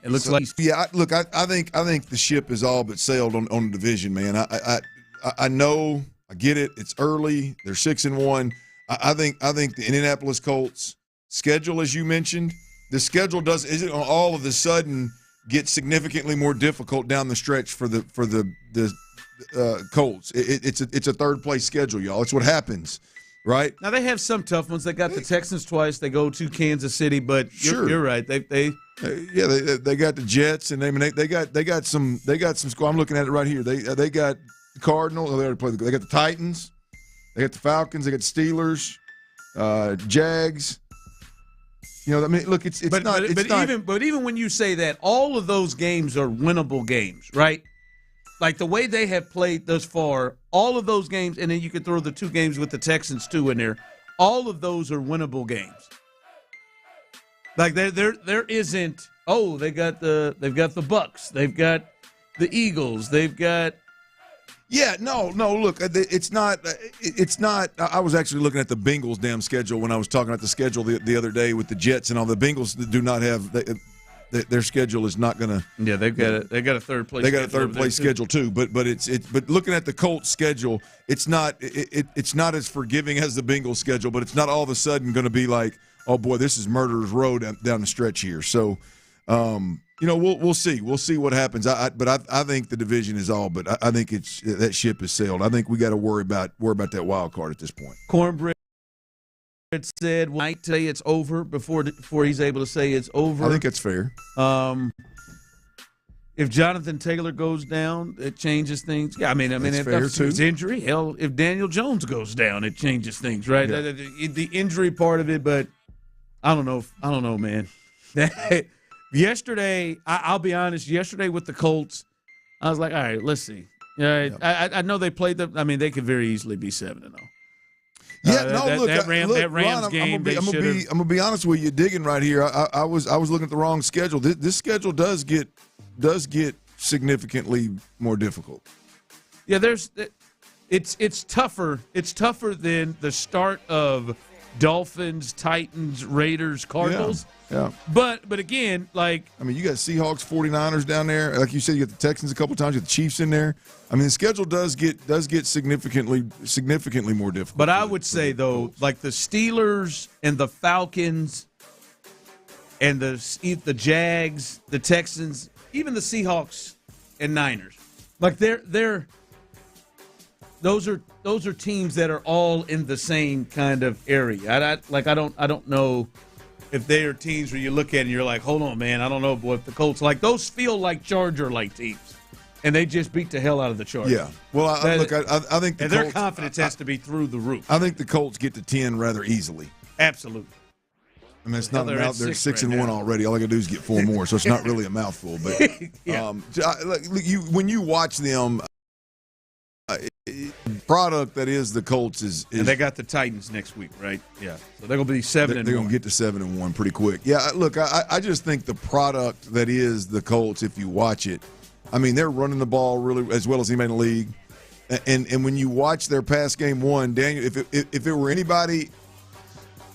It looks like. Yeah, look, I think the ship is all but sailed on the division, man. I know, I get it. It's early. They're 6-1. I think the Indianapolis Colts schedule, as you mentioned, the schedule isn't all of a sudden get significantly more difficult down the stretch for the Colts. It's a third place schedule, y'all. It's what happens. Right now, they have some tough ones. They got the Texans twice. They go to Kansas City, but you're right. They got the Jets, and they got some score. I'm looking at it right here. They got the Cardinals. They got the Titans. They got the Falcons. They got the Steelers, Jags. I mean, look, even when you say that, all of those games are winnable games, right? Like the way they have played thus far, all of those games, and then you could throw the two games with the Texans too in there. All of those are winnable games. Like there isn't. Oh, they've got the Bucks, they've got the Eagles, they've got. Yeah, no. Look, it's not. I was actually looking at the Bengals' damn schedule when I was talking about the schedule the other day with the Jets and all. The Bengals do not have. their schedule is not going to. Yeah, they got a third place. They got a third place schedule too. But looking at the Colts schedule, it's not as forgiving as the Bengals schedule. But it's not all of a sudden going to be like, oh boy, this is murderer's row down the stretch here. So, we'll see. We'll see what happens. But I think the division is all. But I think that ship has sailed. I think we got to worry about that wild card at this point. Cornbread said might say it's over before he's able to say it's over. I think that's fair. If Jonathan Taylor goes down, it changes things. Yeah, I mean, if that's his injury, hell, if Daniel Jones goes down, it changes things, right? Yeah. The injury part of it, but I don't know, man. Yesterday, I'll be honest. Yesterday with the Colts, I was like, all right, let's see. Yeah, I know they played them. I mean, they could very easily be 7-0. Yeah, that Rams Ron, game. I'm gonna be honest with you. Digging right here, I was looking at the wrong schedule. This schedule does get significantly more difficult. Yeah, it's tougher. It's tougher than the start of Dolphins, Titans, Raiders, Cardinals. Yeah. But again, you got Seahawks, 49ers down there. Like you said, you got the Texans a couple times. You got the Chiefs in there. I mean, the schedule does get significantly more difficult. But I would say though, like the Steelers and the Falcons and the Jags, the Texans, even the Seahawks and Niners, like those are teams that are all in the same kind of area. I don't know if they are teams where you look at it and you're like, hold on, man, I don't know, boy, if the Colts, like those feel like Charger-like teams, and they just beat the hell out of the Chargers. Yeah. Well, I think their Colts, confidence has to be through the roof. I think the Colts get to 10 rather easily. Absolutely. I mean, it's not a mouthful. They're 6-1 already. All I got to do is get 4 more, so it's not really a mouthful. But yeah. When you watch them, product that is the Colts is and they got the Titans next week, right? Yeah, so they're going to be 7-1. They're going to get to 7-1 pretty quick. Yeah, look, I just think the product that is the Colts, if you watch it, I mean, they're running the ball really as well as anybody in the league. And when you watch their past game one, Daniel, if it were anybody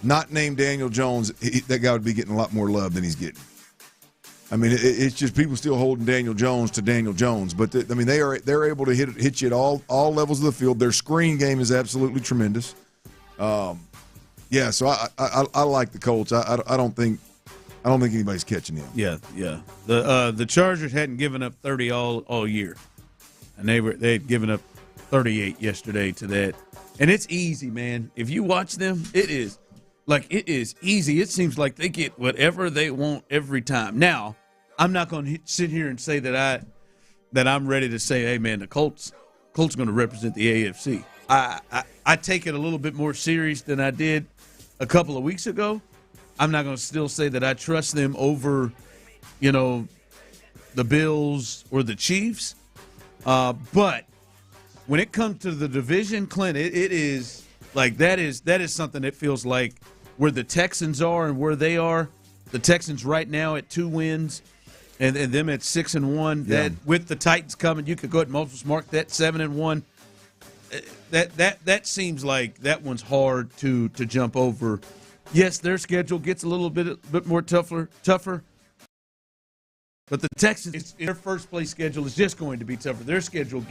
not named Daniel Jones, that guy would be getting a lot more love than he's getting. I mean, it's just people still holding Daniel Jones to Daniel Jones, but they're able to hit you at all levels of the field. Their screen game is absolutely tremendous. So I like the Colts. I don't think anybody's catching them. Yeah. The Chargers hadn't given up 30 all year, and they had given up 38 yesterday to that. And it's easy, man. If you watch them, it is easy. It seems like they get whatever they want every time. Now, I'm not going to sit here and say that I'm ready to say, hey, man, the Colts going to represent the AFC. I take it a little bit more serious than I did a couple of weeks ago. I'm not going to still say that I trust them over, the Bills or the Chiefs. But when it comes to the division, Clint, it is like that is something that feels like where the Texans are and where they are. The Texans right now at 2 wins and them at 6-1. Yeah. That with the Titans coming, you could go at multiples, mark that 7-1. That seems like that one's hard to jump over. Yes, their schedule gets a little bit more tougher. But the Texans, their first place schedule is just going to be tougher. Their schedule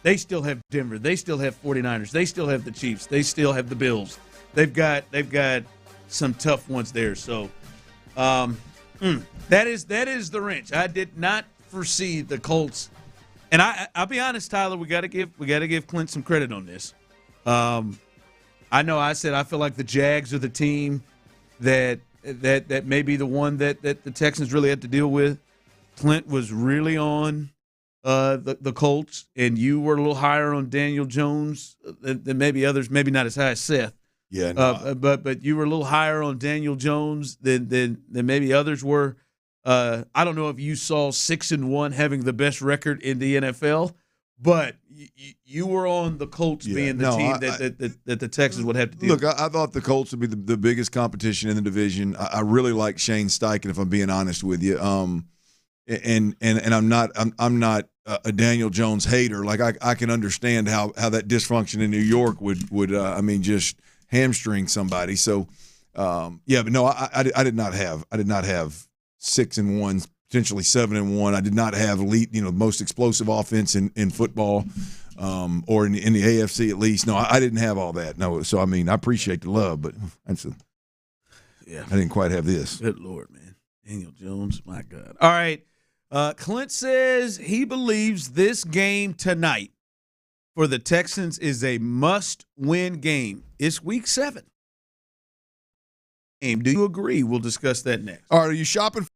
they still have Denver. They still have 49ers. They still have the Chiefs. They still have the Bills. They've got some tough ones there. So that is the wrench. I did not foresee the Colts. And I'll be honest, Tyler, we got to give Clint some credit on this. I know I said I feel like the Jags are the team that may be the one that the Texans really had to deal with. Clint was really on the Colts, and you were a little higher on Daniel Jones than maybe others, maybe not as high as Seth. Yeah, no. But you were a little higher on Daniel Jones than maybe others were. I don't know if you saw 6-1 having the best record in the NFL, but you were on the Colts being the team that the Texans would have to deal with. Look, I thought the Colts would be the biggest competition in the division. I really like Shane Steichen, if I'm being honest with you. And I'm not a Daniel Jones hater. Like I can understand how that dysfunction in New York would just hamstring somebody. So but no, I did not have 6-1, potentially 7-1. I did not have elite, most explosive offense in football, or in the AFC at least. No, I didn't have all that. No, so I appreciate the love, but I didn't quite have this. Good Lord, man. Daniel Jones, my God. All right. Clint says he believes this game tonight for the Texans is a must-win game. It's Week 7. Do you agree? We'll discuss that next. All right, are you shopping?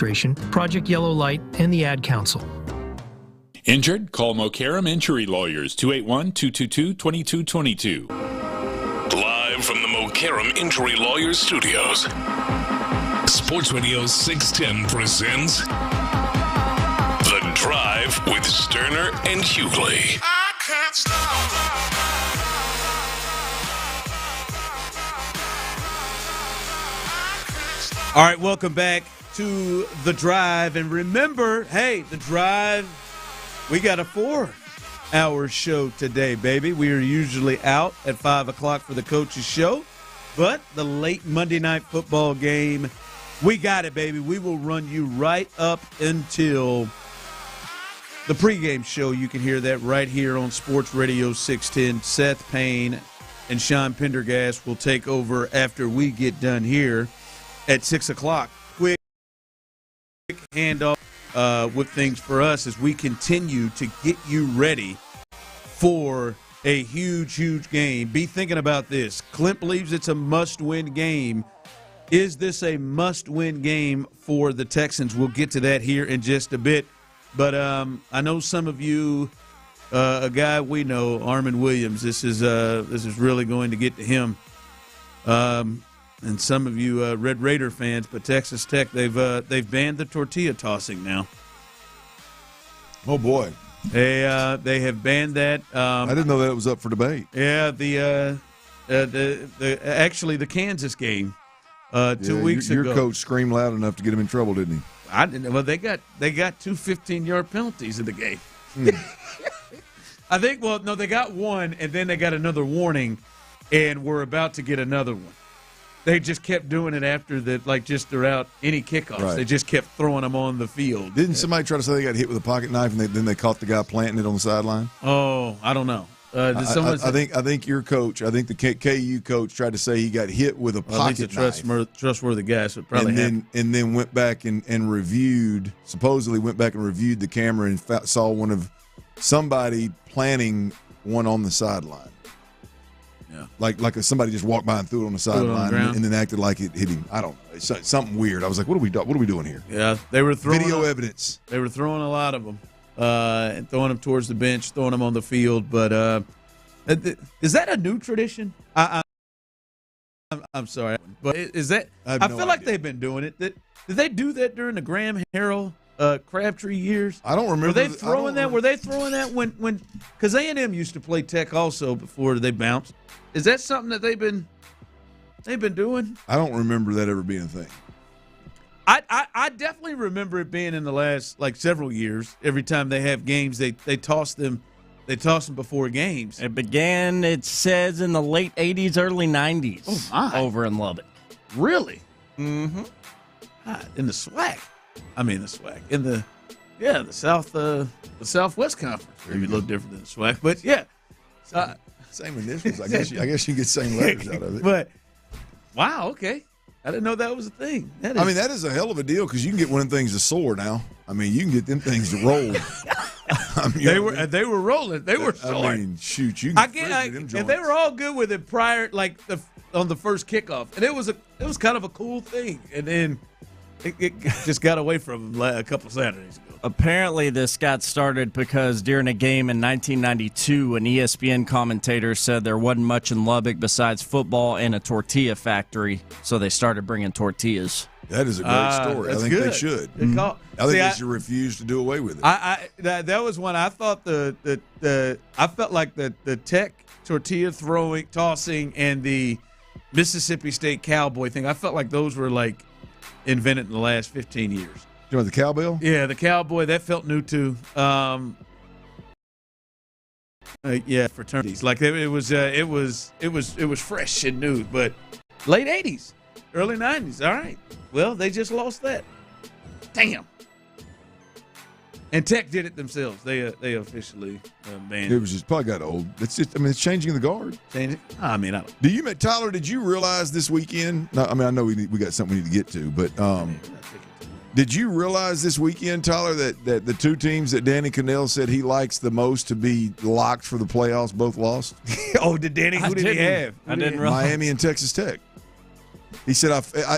Administration, Project Yellow Light, and the Ad Council. Injured? Call Mokaram Injury Lawyers, 281-222-2222. Live from the Mokaram Injury Lawyers Studios, Sports Radio 610 presents The Drive with Stoerner and Hughley. I can't stop. All right, welcome back to The Drive. And remember, hey, The Drive, we got a 4-hour show today, baby. We are usually out at 5 o'clock for the coach's show. But the late Monday Night Football game, we got it, baby. We will run you right up until the pregame show. You can hear that right here on Sports Radio 610. Seth Payne and Sean Pendergast will take over after we get done here at 6 o'clock. Quick handoff with things for us as we continue to get you ready for a huge, huge game. Be thinking about this. Clint believes it's a must-win game. Is this a must-win game for the Texans? We'll get to that here in just a bit. But I know some of you, a guy we know, Armin Williams, this is really going to get to him. And some of you Red Raider fans, but Texas Tech, they've banned the tortilla tossing now. Oh boy, they have banned that. I didn't know that it was up for debate. Yeah, the Kansas game 2 weeks ago. Your coach screamed loud enough to get him in trouble, didn't he? I didn't. Well, they got two 15-yard penalties in the game. I think. Well, no, they got one, and then they got another warning, and we're about to get another one. They just kept doing it after that, like just throughout any kickoffs. Right. They just kept throwing them on the field. Didn't somebody try to say they got hit with a pocket knife and then they caught the guy planting it on the sideline? Oh, I don't know. I think your coach, I think the KU coach tried to say he got hit with a pocket knife. Trustworthy guy, so probably and then went back and supposedly went back and reviewed the camera and saw somebody planting one on the sideline. Yeah. Like somebody just walked by and threw it on the sideline and then acted like it hit him. I don't know. It's something weird. I was like, what are we doing here? Yeah, they were throwing video evidence. They were throwing a lot of them and throwing them towards the bench, throwing them on the field. But is that a new tradition? I'm sorry, but is that? I feel like they've been doing it. Did they do that during the Graham Harrell Crabtree years? I don't remember. Were they throwing that? Were they throwing that when? Because A&M used to play Tech also before they bounced. Is that something that they've been doing? I don't remember that ever being a thing. I definitely remember it being in the last like several years. Every time they have games, they toss them. They toss them before games. It began, it says, in the late 80s, early 90s over in Lubbock. Really? Mm-hmm. In the SWAC. I mean the SWAC. In the Southwest Conference. Maybe a little different than the SWAC, but yeah. Same initials. I guess you get same letters out of it. But wow, okay. I didn't know that was a thing. That is a hell of a deal because you can get one of them things to soar now. I mean, you can get them things to roll. They were rolling. They were soaring. I mean, shoot, you can and they were all good with it prior, like on the first kickoff, and it was kind of a cool thing, and then it just got away from them a couple Saturdays ago. Apparently, this got started because during a game in 1992, an ESPN commentator said there wasn't much in Lubbock besides football and a tortilla factory, so they started bringing tortillas. That is a great story. I think they should. Good call. I think they should refuse to do away with it. That was one I thought I felt like the Tech tortilla tossing and the Mississippi State cowboy thing. I felt like those were like invented in the last 15 years. You know the cowbell? Yeah, the cowboy, that felt new too. fraternities. Like it was fresh and new, but late 80s, early 90s. All right. Well, they just lost that. Damn. And Tech did it themselves. They officially banned it. It was just probably got old. It's just, it's changing the guard. Changing. I mean, I don't. Do you, Tyler? Did you realize this weekend? No, I mean, I know we got something we need to get to, but did you realize this weekend, Tyler, that the two teams that Danny Cannell said he likes the most to be locked for the playoffs both lost? Oh, did Danny? Who did he have? I didn't realize. Miami and Texas Tech. He said,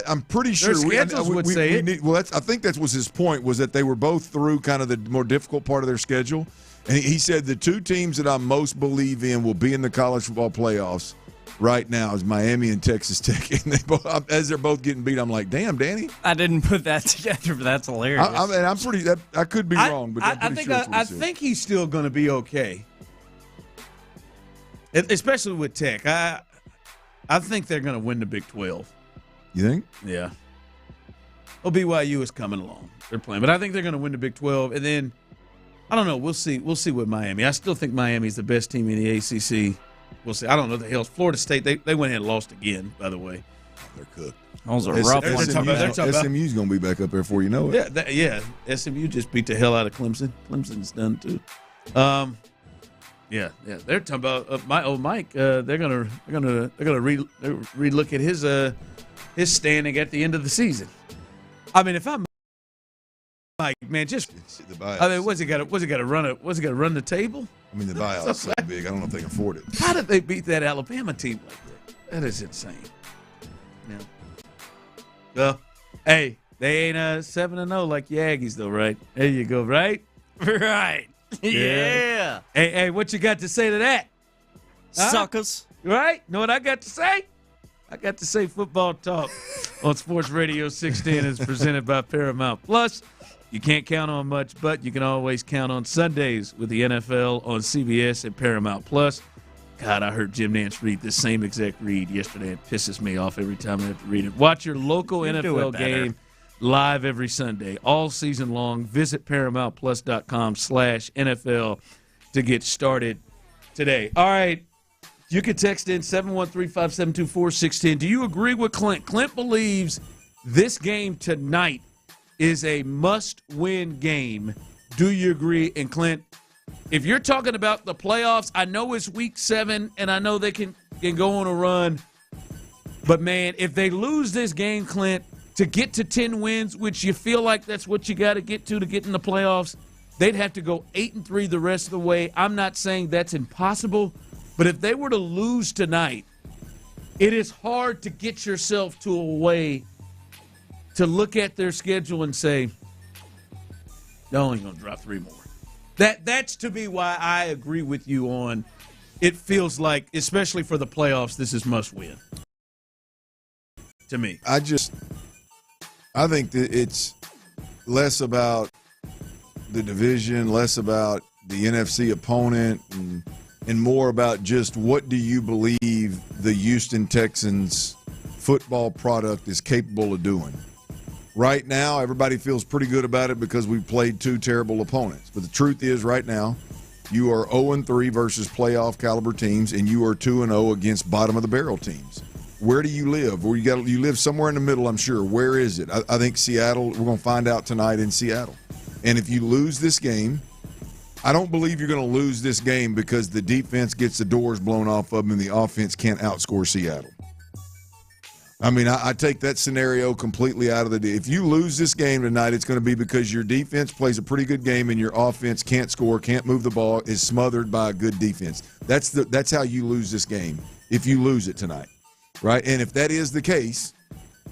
I'm pretty sure their schedules would say it. I think that was his point, was that they were both through kind of the more difficult part of their schedule. And he said the two teams that I most believe in will be in the college football playoffs right now is Miami and Texas Tech. And they both, as they're both getting beat, I'm like, damn, Danny. I didn't put that together, but that's hilarious. I could be wrong, but I think he's still going to be okay, especially with Tech. I think they're going to win the Big 12. You think? Yeah. Well, BYU is coming along. They're playing. But I think they're going to win the Big 12. And then, I don't know. We'll see. We'll see with Miami. I still think Miami's the best team in the ACC. We'll see. I don't know the hell's Florida State. They went ahead and lost again, by the way. They're cooked. Those are rough ones. SMU's going to be back up there before you know it. Yeah. SMU just beat the hell out of Clemson. Clemson's done, too. Yeah. They're talking about my old Mike. They're gonna relook at his standing at the end of the season. I mean, if I'm Mike, man, was he got to run the table? I mean, the buyout's so big. I don't know if they can afford it. How did they beat that Alabama team like that? That is insane. Yeah. Well, hey, they ain't 7-0 like the Aggies, though, right? There you go, right? Right. Yeah. Hey, what you got to say to that? Huh? Suckers. Right? Know what I got to say? I got to say football talk on Sports Radio 610 is presented by Paramount Plus. You can't count on much, but you can always count on Sundays with the NFL on CBS and Paramount Plus. God, I heard Jim Nantz read the same exact read yesterday. It pisses me off every time I have to read it. Watch your local NFL game live every Sunday, all season long. Visit ParamountPlus.com/NFL to get started today. All right. You can text in 713-572-4610. Do you agree with Clint? Clint believes this game tonight is a must-win game. Do you agree? And Clint, if you're talking about the playoffs, I know it's week 7, and I know they can go on a run. But, man, if they lose this game, Clint, to get to 10 wins, which you feel like that's what you got to get in the playoffs, they'd have to go 8-3 the rest of the way. I'm not saying that's impossible, but if they were to lose tonight, it is hard to get yourself to a way to look at their schedule and say, they're only going to drop 3 more. That's to me why I agree with you on it feels like, especially for the playoffs, this is must win. To me. I think that it's less about the division, less about the NFC opponent, and more about just what do you believe the Houston Texans football product is capable of doing. Right now, everybody feels pretty good about it because we've played 2 terrible opponents. But the truth is right now, you are 0-3 versus playoff caliber teams, and you are 2-0 against bottom-of-the-barrel teams. Where do you live? You live somewhere in the middle, I'm sure. Where is it? I think Seattle, we're going to find out tonight in Seattle. And if you lose this game, I don't believe you're going to lose this game because the defense gets the doors blown off of them and the offense can't outscore Seattle. I mean, I take that scenario completely out of the deal. If you lose this game tonight, it's going to be because your defense plays a pretty good game and your offense can't score, can't move the ball, is smothered by a good defense. That's how you lose this game if you lose it tonight, right? And if that is the case,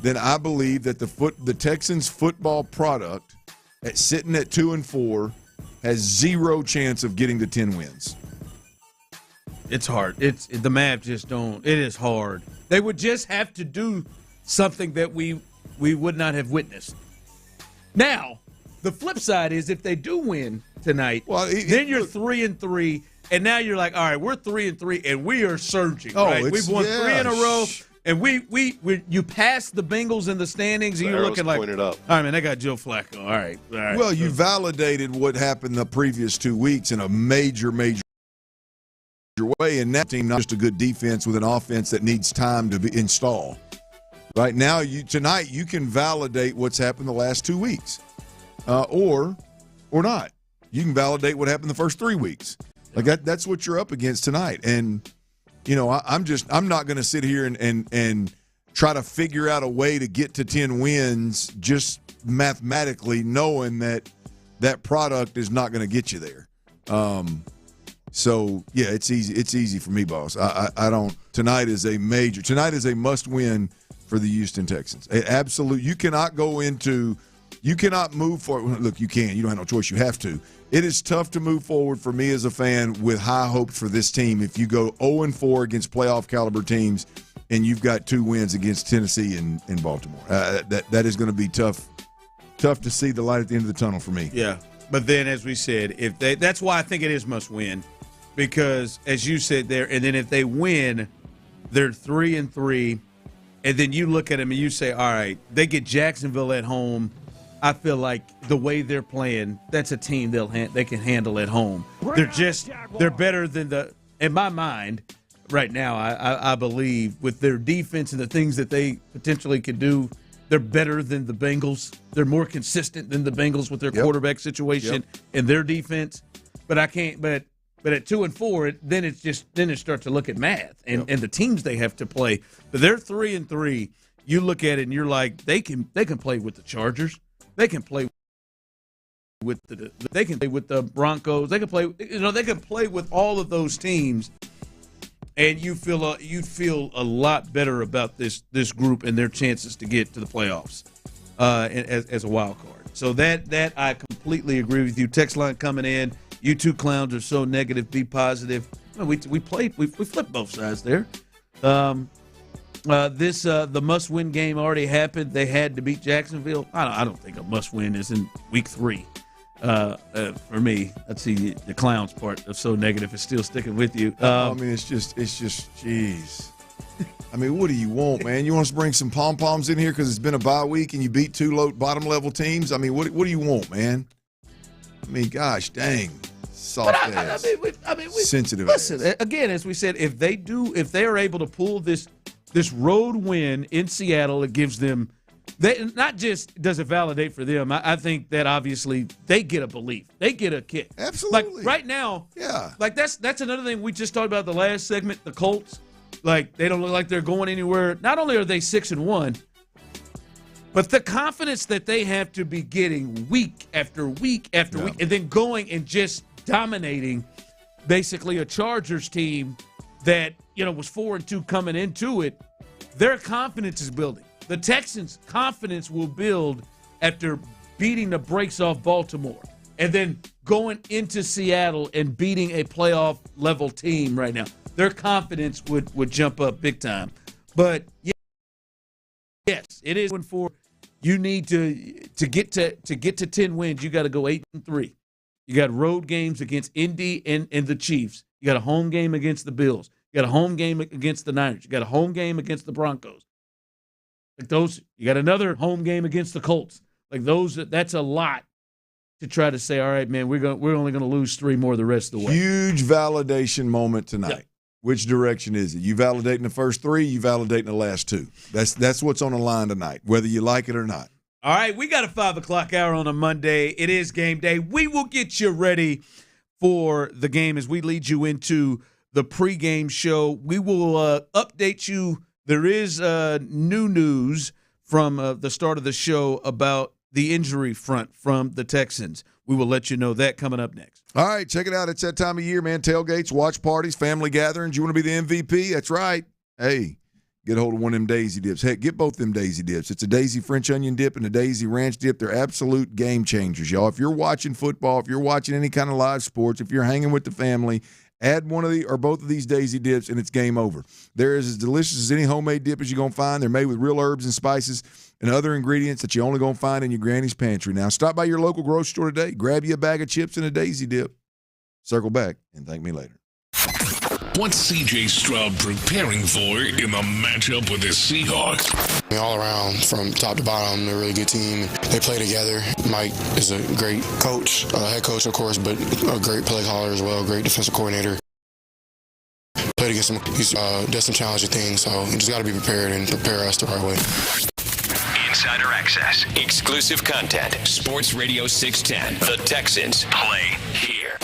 then I believe that the Texans football product sitting at 2-4 has 0 chance of getting to 10 wins. It's hard. The math just don't. It is hard. They would just have to do something that we would not have witnessed. Now, the flip side is if they do win tonight, then you're 3-3, and now you're like, all right, we're 3-3, and we are surging. Right? We've won 3 in a row, and you passed the Bengals in the standings, and you're looking like, all right, man, they got Joe Flacco. All right. Well, you validated what happened the previous 2 weeks in a major your way, and that team not just a good defense with an offense that needs time to be install. Right now, tonight you can validate what's happened the last 2 weeks, or not. You can validate what happened the first 3 weeks. Like that's what you're up against tonight. And I'm not going to sit here and try to figure out a way to get to 10 wins just mathematically, knowing that product is not going to get you there. So yeah, it's easy. It's easy for me, boss. I don't. Tonight is a must-win for the Houston Texans. Absolute. You cannot move forward. Look, you can. You don't have no choice. You have to. It is tough to move forward for me as a fan with high hopes for this team if you go 0-4 against playoff caliber teams and you've got 2 wins against Tennessee and Baltimore. That is going to be tough to see the light at the end of the tunnel for me. Yeah, but then as we said, that's why I think it is must win, because as you said there, and then if they win, they're 3-3, and then you look at them and you say, all right, they get Jacksonville at home. I feel like the way they're playing, that's a team they can handle at home. They're better than in my mind right now, I believe, with their defense and the things that they potentially could do, they're better than the Bengals. They're more consistent than the Bengals with their quarterback situation and their defense. But at 2-4, then it starts to look at math and the teams they have to play. But they're 3-3. You look at it and you're like, they can play with the Chargers. They can play with the Broncos. They can play with all of those teams, and you'd feel a lot better about this group and their chances to get to the playoffs as a wild card. So that I completely agree with you. Text line coming in. You two clowns are so negative. Be positive. Well, we flipped both sides there. The must-win game already happened. They had to beat Jacksonville. I don't think a must-win is in week 3. For me, I'd see the clowns part of so negative is still sticking with you. I mean, it's just, jeez. I mean, what do you want, man? You want us to bring some pom-poms in here because it's been a bye week and you beat 2 low bottom-level teams? I mean, what do you want, man? I mean, gosh, dang. Soft ass. Sensitive listen, ass. Again, as we said, if they are able to pull this road win in Seattle, it gives them not just does it validate for them. I think that obviously they get a belief, they get a kick. Absolutely. Like right now, yeah. Like that's another thing we just talked about the last segment. The Colts, like they don't look like they're going anywhere. Not only are they 6-1, but the confidence that they have to be getting week after week after week, and then going and just dominating basically a Chargers team that was 4-2 coming into it. Their confidence is building. The Texans' confidence will build after beating the brakes off Baltimore and then going into Seattle and beating a playoff level team right now. Their confidence would jump up big time. But yes, it is 1-4. You need to get to 10 wins. You got to go 8-3. You got road games against Indy and the Chiefs. You got a home game against the Bills. You got a home game against the Niners. You got a home game against the Broncos. Like those, you got another home game against the Colts. Like those, that's a lot to try to say, all right, man, we're only going to lose 3 more the rest of the way. Huge validation moment tonight. Yeah. Which direction is it? You validating the first 3, you validating the last 2. That's what's on the line tonight, whether you like it or not. All right, we got a 5 o'clock hour on a Monday. It is game day. We will get you ready for the game as we lead you into the pregame show. We will update you. There is new news from the start of the show about the injury front from the Texans. We will let you know that coming up next. All right, check it out. It's that time of year, man. Tailgates, watch parties, family gatherings. You want to be the MVP? That's right. Hey, get a hold of one of them Daisy Dips. Hey, get both them Daisy Dips. It's a Daisy French onion dip and a Daisy ranch dip. They're absolute game changers, y'all. If you're watching football, if you're watching any kind of live sports, if you're hanging with the family, add one of the or both of these Daisy Dips, and it's game over. They're as delicious as any homemade dip as you're going to find. They're made with real herbs and spices and other ingredients that you're only going to find in your granny's pantry. Now, stop by your local grocery store today. Grab you a bag of chips and a Daisy Dip. Circle back and thank me later. What's C.J. Stroud preparing for in the matchup with the Seahawks? All around, from top to bottom, they're a really good team. They play together. Mike is a great coach, head coach, of course, but a great play caller as well, great defensive coordinator. against him. He's does some challenging things, so you just got to be prepared and prepare us the right way. Insider access, exclusive content. Sports Radio 610. The Texans play here.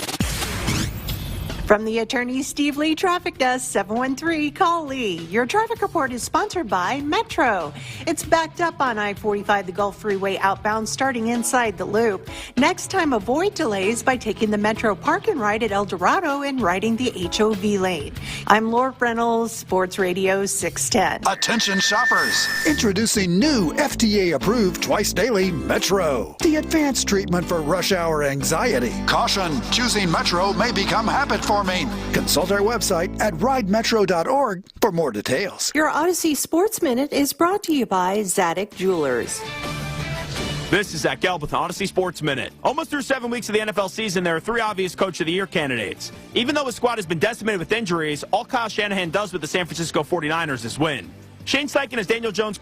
From the attorney Steve Lee Traffic Desk, 713, call Lee. Your traffic report is sponsored by Metro. It's backed up on I-45, the Gulf Freeway outbound, starting inside the loop. Next time, avoid delays by taking the Metro Park and Ride at El Dorado and riding the HOV lane. I'm Laura Reynolds, Sports Radio 610. Attention shoppers. Introducing new FDA-approved twice daily Metro. The advanced treatment for rush hour anxiety. Caution, choosing Metro may become habit forming. Consult our website at ridemetro.org for more details. Your Odyssey Sports Minute is brought to you by Zadig Jewelers. This is Zach Gelb with Odyssey Sports Minute. Almost through 7 weeks of the NFL season, there are 3 obvious Coach of the Year candidates. Even though his squad has been decimated with injuries, all Kyle Shanahan does with the San Francisco 49ers is win. Shane Steichen is Daniel Jones.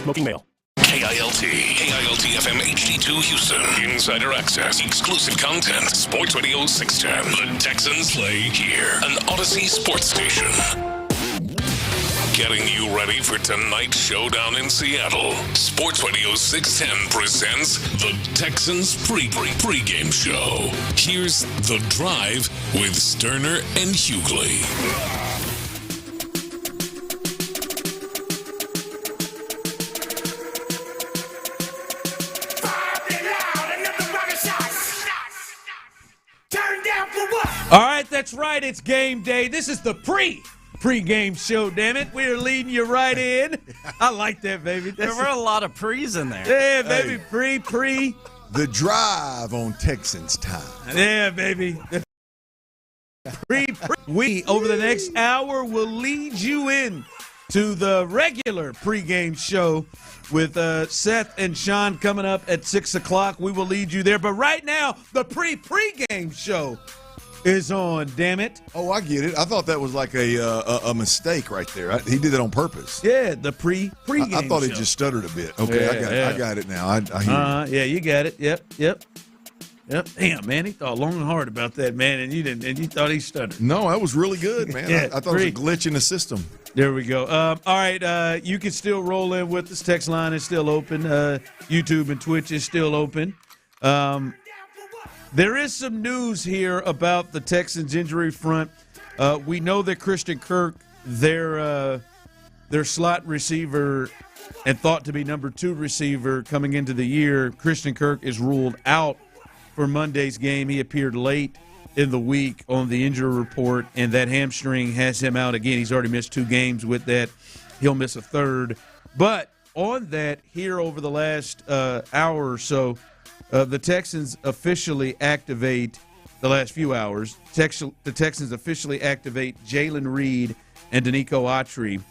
smoking male. KILT FM HD2 Houston. Insider access, exclusive content. Sports Radio 610. The Texans play here. An Odyssey sports station. Getting you ready for tonight's showdown in Seattle. Sports Radio 610 presents the Texans pregame show. Here's The Drive with Stoerner and Hughley. All right, that's right. It's game day. This is the pregame show, damn it. We're leading you right in. I like that, baby. There were a lot of pre's in there. Yeah, baby. Pre. The drive on Texans time. Yeah, baby. We, over the next hour, will lead you in to the regular pregame show with Seth and Sean coming up at 6 o'clock. We will lead you there. But right now, the pregame show is on, damn it. Oh, I get it. I thought that was like a mistake right there. He did that on purpose. Yeah, the pregame I thought show. he just stuttered a bit. Okay, Yeah, I got it now. I hear you. Yeah, you got it. Yep. Damn, man, he thought long and hard about that, man, and you thought he stuttered. No, that was really good, man. Yeah, I thought it was a glitch in the system. There we go. All right, you can still roll in with us. Text line is still open. YouTube and Twitch is still open. There is some news here about the Texans injury front. We know that Christian Kirk, their slot receiver and thought to be number 2 receiver coming into the year, Christian Kirk is ruled out for Monday's game. He appeared late in the week on the injury report, and that hamstring has him out again. He's already missed 2 games with that. He'll miss a third. But on that, here over the last hour or so, the Texans officially activate the last few hours. The Texans officially activate Jalen Reed and Danico Autry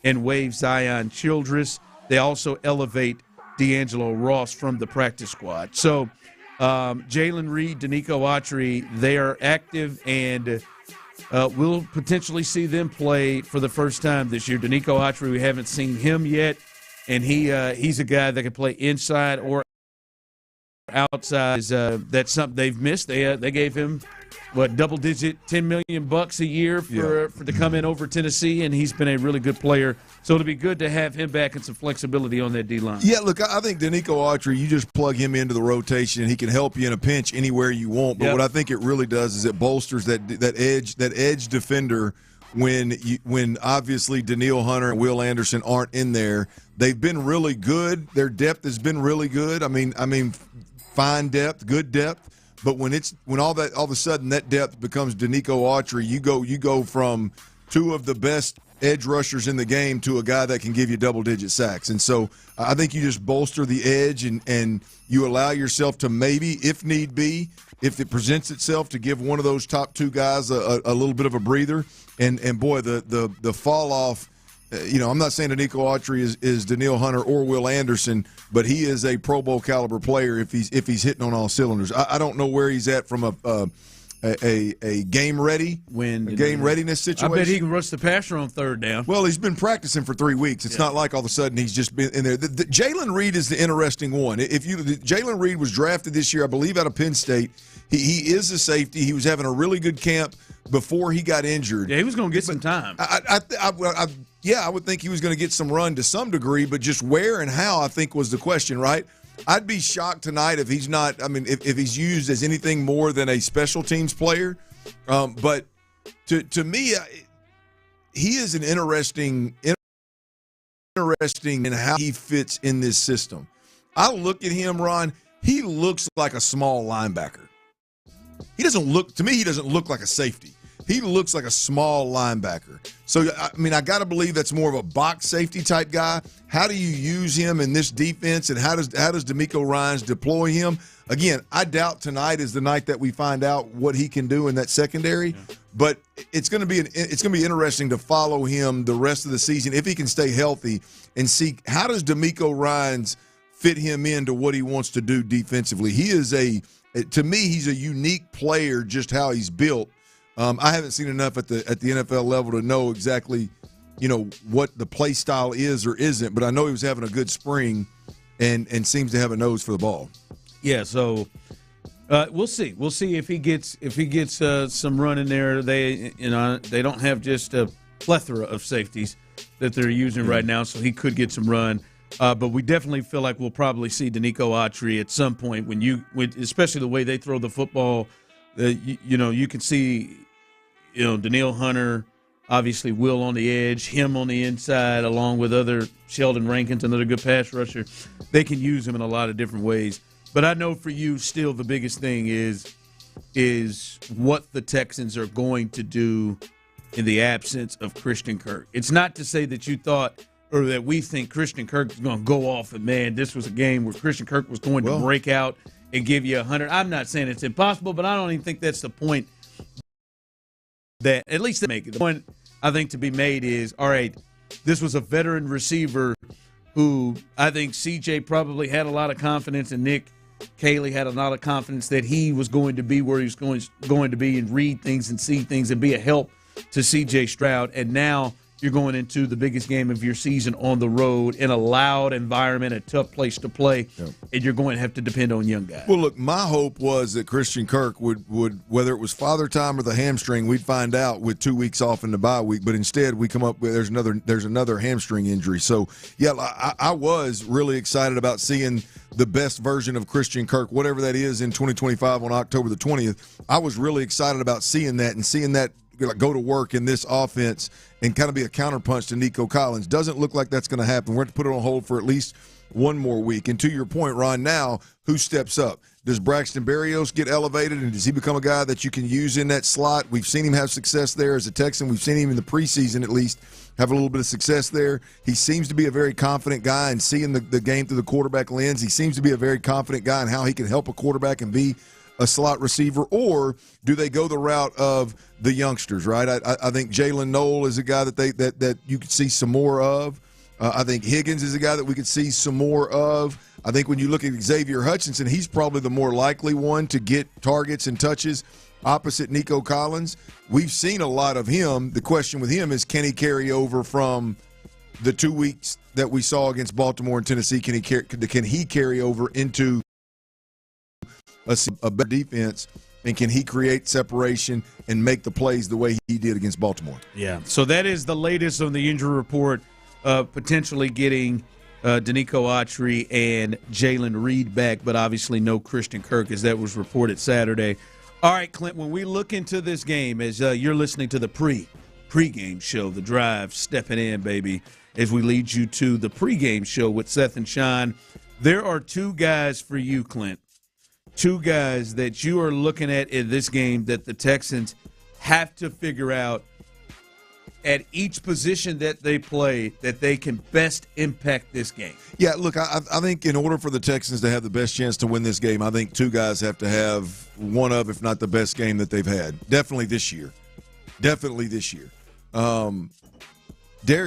and waive Zion Childress. They also elevate D'Angelo Ross from the practice squad. So Jalen Reed, Danico Autry, they are active, and we'll potentially see them play for the first time this year. Danico Autry, we haven't seen him yet, and he's a guy that can play inside or outside. That's something they've missed. They gave him double-digit $10 million a year for to come in over Tennessee, and he's been a really good player. So it'll be good to have him back and some flexibility on that D-line. Yeah, look, I think Danico Autry, you just plug him into the rotation, and he can help you in a pinch anywhere you want. But what I think it really does is it bolsters that edge defender when obviously Danielle Hunter and Will Anderson aren't in there. They've been really good. Their depth has been really good. I mean, fine depth, good depth. But when all of a sudden that depth becomes Danico Autry, you go from 2 of the best edge rushers in the game to a guy that can give you double-digit sacks. And so I think you just bolster the edge and you allow yourself to maybe, if need be, if it presents itself, to give one of those top 2 guys a little bit of a breather. And boy, the fall off. I'm not saying that Danico Autry is Danielle Hunter or Will Anderson, but he is a Pro Bowl caliber player if he's hitting on all cylinders. I don't know where he's at from a game readiness situation. I bet he can rush the passer on third down. Well, he's been practicing for 3 weeks. It's not like all of a sudden he's just been in there. The Jalen Reed is the interesting one. Jalen Reed was drafted this year, I believe, out of Penn State. He is a safety. He was having a really good camp before he got injured. Yeah, he was going to get some time. I would think he was going to get some run to some degree, but just where and how, I think, was the question, right? I'd be shocked tonight if he's not. If he's used as anything more than a special teams player. But to me, he is an interesting in how he fits in this system. I look at him, Ron. He looks like a small linebacker. He doesn't look like a safety. He looks like a small linebacker. So, I got to believe that's more of a box safety type guy. How do you use him in this defense, and how does DeMeco Ryans deploy him? Again, I doubt tonight is the night that we find out what he can do in that secondary. Yeah. But it's going to be interesting to follow him the rest of the season if he can stay healthy and see how does DeMeco Ryans fit him into what he wants to do defensively. To me, he's a unique player, just how he's built. I haven't seen enough at the NFL level to know exactly what the play style is or isn't, but I know he was having a good spring and seems to have a nose for the ball. Yeah, so we'll see. We'll see if he gets some run in there. They don't have just a plethora of safeties that they're using right now, so he could get some run. But we definitely feel like we'll probably see Danico Autry at some point when especially the way they throw the football. You can see, Danielle Hunter, obviously Will on the edge, him on the inside, along with other Sheldon Rankins, another good pass rusher. They can use him in a lot of different ways. But I know for you, still the biggest thing is what the Texans are going to do in the absence of Christian Kirk. It's not to say that you thought or that we think Christian Kirk is going to go off and, man, this was a game where Christian Kirk was going to break out and give you 100. I'm not saying it's impossible, but I don't even think that's the point that at least they make it. The point I think to be made is, all right, this was a veteran receiver who I think CJ probably had a lot of confidence in. Nick Caley had a lot of confidence that he was going to be where he was going to be and read things and see things and be a help to CJ Stroud. And now you're going into the biggest game of your season on the road in a loud environment, a tough place to play, and you're going to have to depend on young guys. Well, look, my hope was that Christian Kirk would whether it was father time or the hamstring, we'd find out with 2 weeks off in the bye week. But instead, we come up with there's another hamstring injury. So, yeah, I was really excited about seeing the best version of Christian Kirk, whatever that is, in 2025 on October the 20th. I was really excited about seeing that go to work in this offense and kind of be a counterpunch to Nico Collins. Doesn't look like that's going to happen. We're going to put it on hold for at least one more week. And to your point, Ron, now who steps up? Does Braxton Berrios get elevated, and does he become a guy that you can use in that slot? We've seen him have success there as a Texan. We've seen him in the preseason at least have a little bit of success there. He seems to be a very confident guy and seeing the game through the quarterback lens. He seems to be a very confident guy in how he can help a quarterback and be a slot receiver, or do they go the route of the youngsters, right? I think Jalen Noel is a guy that you could see some more of. I think Higgins is a guy that we could see some more of. I think when you look at Xavier Hutchinson, he's probably the more likely one to get targets and touches opposite Nico Collins. We've seen a lot of him. The question with him is, can he carry over from the 2 weeks that we saw against Baltimore and Tennessee? Can he carry over into a better defense, and can he create separation and make the plays the way he did against Baltimore? Yeah, so that is the latest on the injury report, potentially getting Danico Autry and Jalen Reed back, but obviously no Christian Kirk, as that was reported Saturday. All right, Clint, when we look into this game, as you're listening to the pregame show, The Drive, stepping in, baby, as we lead you to the pregame show with Seth and Sean, there are two guys for you, Clint. Two guys that you are looking at in this game that the Texans have to figure out at each position that they play that they can best impact this game. Yeah, look, I think in order for the Texans to have the best chance to win this game, I think two guys have to have one of, if not the best game that they've had. Definitely this year. Derek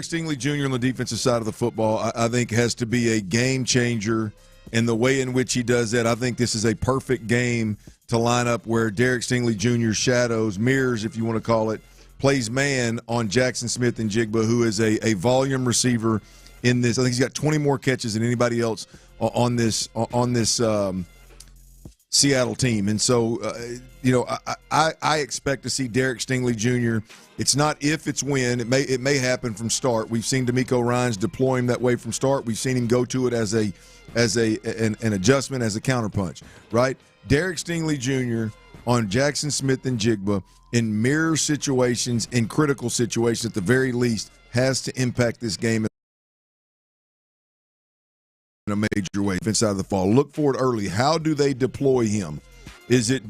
Stingley Jr. on the defensive side of the football, I think, has to be a game changer. And the way in which he does that, I think this is a perfect game to line up where Derek Stingley Jr. shadows, mirrors, if you want to call it, plays man on Jackson Smith and Jigba, who is a volume receiver in this. I think he's got 20 more catches than anybody else on this Seattle team. And so, I expect to see Derek Stingley Jr. It's not if, it's when. It may happen from start. We've seen D'Amico Ryans deploy him that way from start. We've seen him go to it as an adjustment, as a counterpunch, right? Derek Stingley Jr. on Jackson Smith and Jigba in mirror situations, in critical situations at the very least, has to impact this game in a major way inside of the fall. Look for it early. How do they deploy him? Is it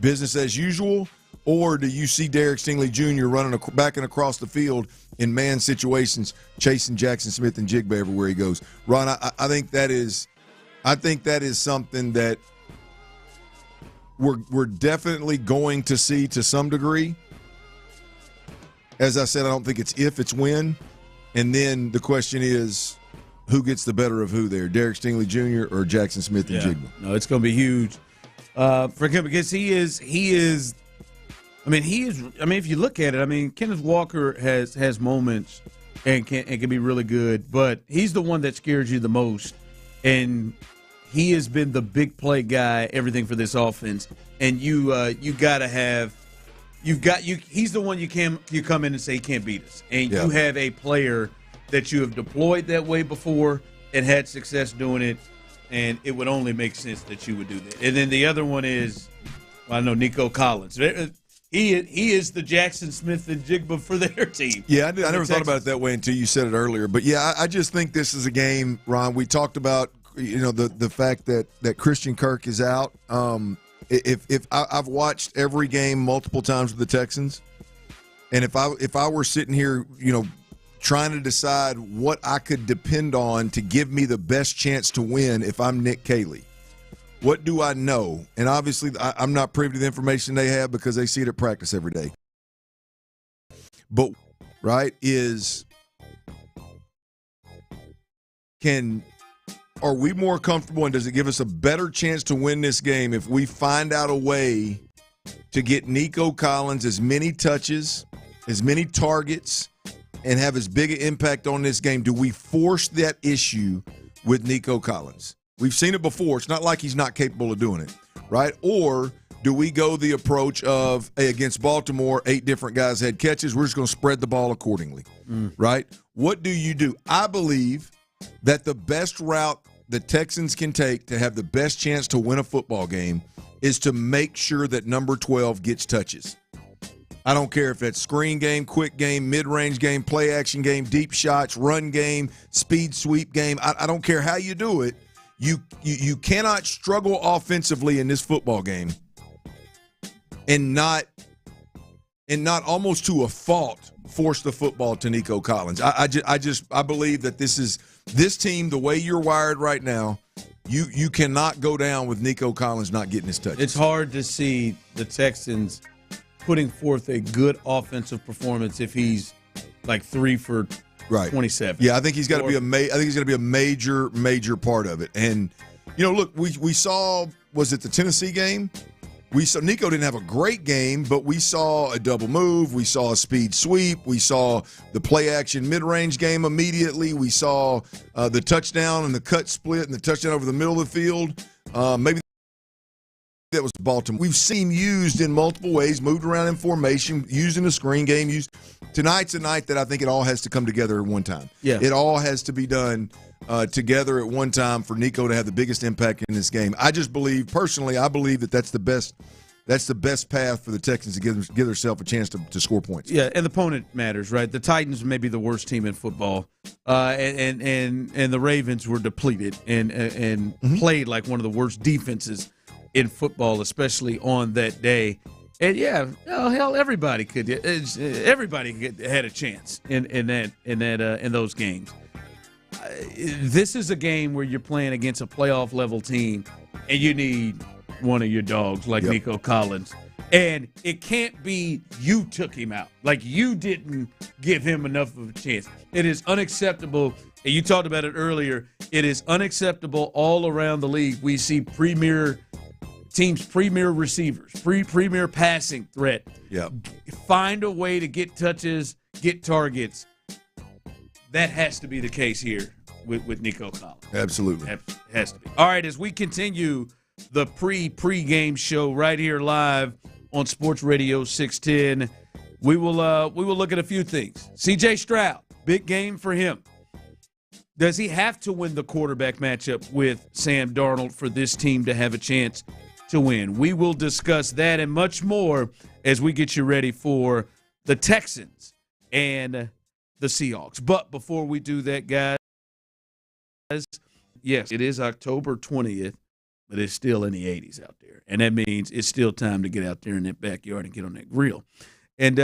business as usual, or do you see Derek Stingley Jr. running back and across the field in man situations, chasing Jackson Smith and Jigba everywhere he goes? Ron, I think that is something that we're definitely going to see to some degree. As I said, I don't think it's if, it's when. And then the question is, who gets the better of who there, Derek Stingley Jr. or Jackson Smith and Jigba? No, it's going to be huge for him because he is I mean, if you look at it, Kenneth Walker has moments and can be really good, but he's the one that scares you the most, and he has been the big play guy, everything for this offense. And you got to have. He's the one you come in and say he can't beat us, and you have a player that you have deployed that way before and had success doing it, and it would only make sense that you would do that. And then the other one is, I know Nico Collins. He is the Jackson Smith and Jigba for their team. Yeah, I never thought about it that way until you said it earlier. But yeah, I just think this is a game, Ron. We talked about the fact that Christian Kirk is out. If I've watched every game multiple times with the Texans, and if I were sitting here, trying to decide what I could depend on to give me the best chance to win if I'm Nick Caley, what do I know? And obviously, I'm not privy to the information they have because they see it at practice every day. But are we more comfortable, and does it give us a better chance to win this game if we find out a way to get Nico Collins as many touches, as many targets, and have as big an impact on this game? Do we force that issue with Nico Collins? We've seen it before. It's not like he's not capable of doing it, right? Or do we go the approach of, hey, against Baltimore, 8 different guys had catches, we're just going to spread the ball accordingly, right? What do you do? I believe that the best route the Texans can take to have the best chance to win a football game is to make sure that number 12 gets touches. I don't care if it's screen game, quick game, mid-range game, play action game, deep shots, run game, speed sweep game. I don't care how you do it. You cannot struggle offensively in this football game and not almost to a fault force the football to Nico Collins. I believe that this team, the way you're wired right now, you cannot go down with Nico Collins not getting his touches. It's hard to see the Texans putting forth a good offensive performance if he's like 3 for 27. Yeah, I think he's got to be a major part of it. And look, we saw, was it the Tennessee game? We saw Nico didn't have a great game, but we saw a double move. We saw a speed sweep. We saw the play action mid-range game immediately. We saw the touchdown and the cut split and the touchdown over the middle of the field. Maybe that was Baltimore. We've seen used in multiple ways, moved around in formation, used in the screen game. Tonight's a night that I think it all has to come together at one time. Yeah. It all has to be done together at one time for Nico to have the biggest impact in this game. I believe that's the best path for the Texans to give themselves a chance to score points. Yeah, and the opponent matters, right? The Titans may be the worst team in football, and the Ravens were depleted and played like one of the worst defenses in football, especially on that day. And everybody had a chance in those games. This is a game where you're playing against a playoff level team, and you need one of your dogs like Nico Collins. And it can't be you took him out. Like you didn't give him enough of a chance. It is unacceptable. And you talked about it earlier. It is unacceptable all around the league. We see premier receivers, premier passing threat. Yeah. Find a way to get touches, get targets. That has to be the case here with Nico Collins. Absolutely. It has to be. All right, as we continue the pre-game show right here live on Sports Radio 610, we will look at a few things. C.J. Stroud, big game for him. Does he have to win the quarterback matchup with Sam Darnold for this team to have a chance to win? We will discuss that and much more as we get you ready for the Texans and the Seahawks. But before we do that, guys, yes, it is October 20th, but it's still in the 80s out there. And that means it's still time to get out there in that backyard and get on that grill. And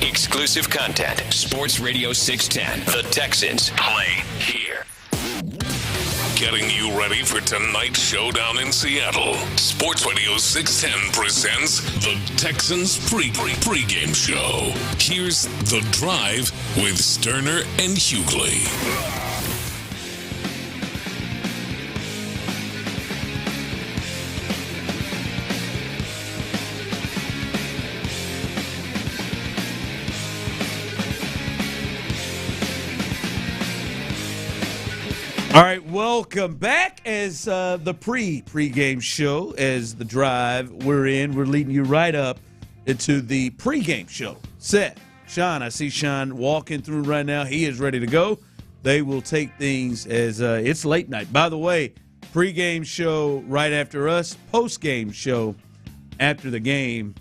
Exclusive content. Sports Radio 610. The Texans play here. Getting you ready for tonight's showdown in Seattle. Sports Radio 610 presents the Texans pregame show. Here's The Drive with Stoerner and Hughley. All right, welcome back as the pregame show, as The Drive. We're leading you right up into the pregame show. Seth, Sean, I see Sean walking through right now. He is ready to go. They will take things as it's late night. By the way, pregame show right after us, postgame show after the game.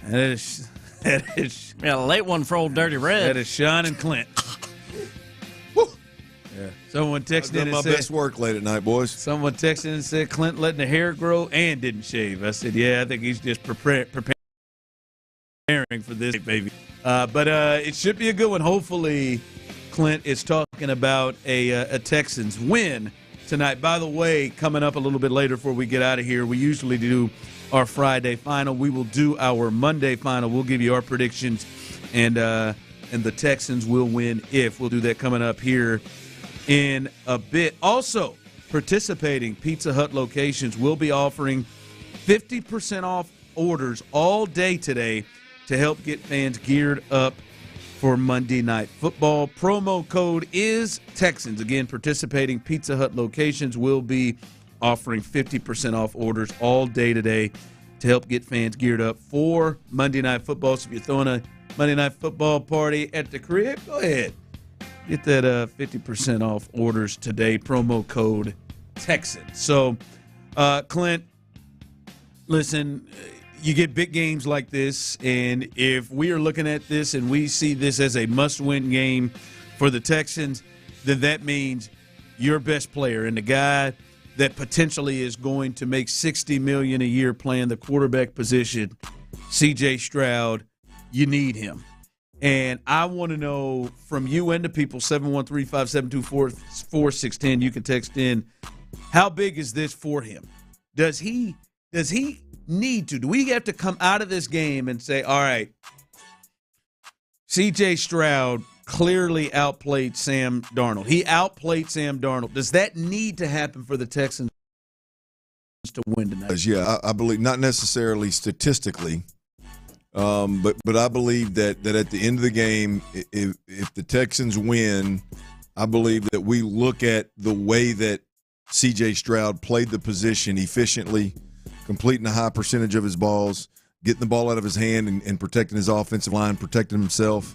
That is a late one for old Dirty Red. That is Sean and Clint. Yeah. Someone texted in and said, best work late at night, boys. Someone texted in and said Clint letting the hair grow and didn't shave. I said, yeah, I think he's just preparing for this, baby. But it should be a good one. Hopefully, Clint is talking about a Texans win tonight. By the way, coming up a little bit later before we get out of here, we usually do our Friday final. We will do our Monday final. We'll give you our predictions, and the Texans will win if. We'll do that coming up here in a bit. Also, participating Pizza Hut locations will be offering 50% off orders all day today to help get fans geared up for Monday Night Football. Promo code is Texans. Again, participating Pizza Hut locations will be offering 50% off orders all day today to help get fans geared up for Monday Night Football. So if you're throwing a Monday Night Football party at the crib, go ahead. Get that 50% off orders today, promo code Texans. So, Clint, listen, you get big games like this, and if we are looking at this and we see this as a must-win game for the Texans, then that means your best player and the guy that potentially is going to make $60 million a year playing the quarterback position, C.J. Stroud, you need him. And I want to know from you and the people, 713-572-4610, you can text in, how big is this for him? Does he need to? Do we have to come out of this game and say, all right, C.J. Stroud clearly outplayed Sam Darnold. He outplayed Sam Darnold. Does that need to happen for the Texans to win tonight? Yeah, I believe not necessarily statistically, but I believe that at the end of the game, if the Texans win, I believe that we look at the way that C.J. Stroud played the position efficiently, completing a high percentage of his balls, getting the ball out of his hand and protecting his offensive line, protecting himself,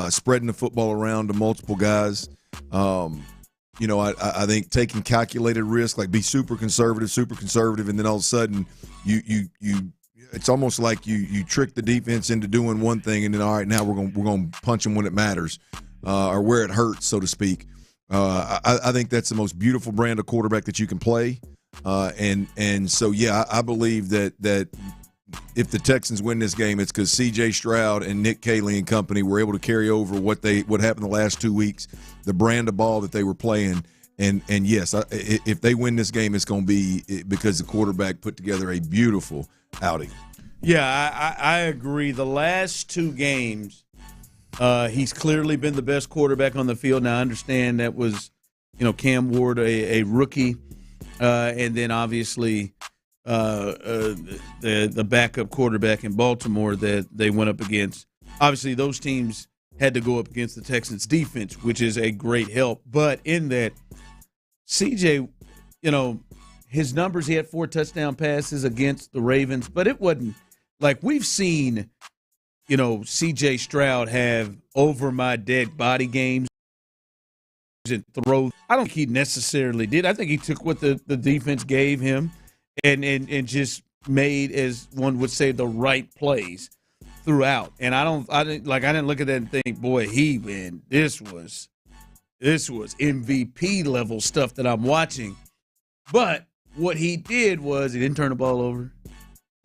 spreading the football around to multiple guys. I think taking calculated risk, like be super conservative, and then all of a sudden you it's almost like you trick the defense into doing one thing, and then all right, now we're going to punch them when it matters, or where it hurts, so to speak. I think that's the most beautiful brand of quarterback that you can play, and so yeah, I believe that if the Texans win this game, it's because C.J. Stroud and Nick Caley and company were able to carry over what happened the last 2 weeks, the brand of ball that they were playing. And yes, if they win this game, it's going to be because the quarterback put together a beautiful outing. Yeah, I agree. The last two games, he's clearly been the best quarterback on the field. Now, I understand that was, Cam Ward, a rookie, and then obviously the backup quarterback in Baltimore that they went up against. Obviously, those teams had to go up against the Texans' defense, which is a great help. But in that, CJ, his numbers, he had 4 touchdown passes against the Ravens, but it wasn't like we've seen, CJ Stroud have over my dead body games and throws. I don't think he necessarily did. I think he took what the defense gave him and just made, as one would say, the right plays throughout. And I didn't look at that and think, boy, this was MVP level stuff that I'm watching. But what he did was he didn't turn the ball over.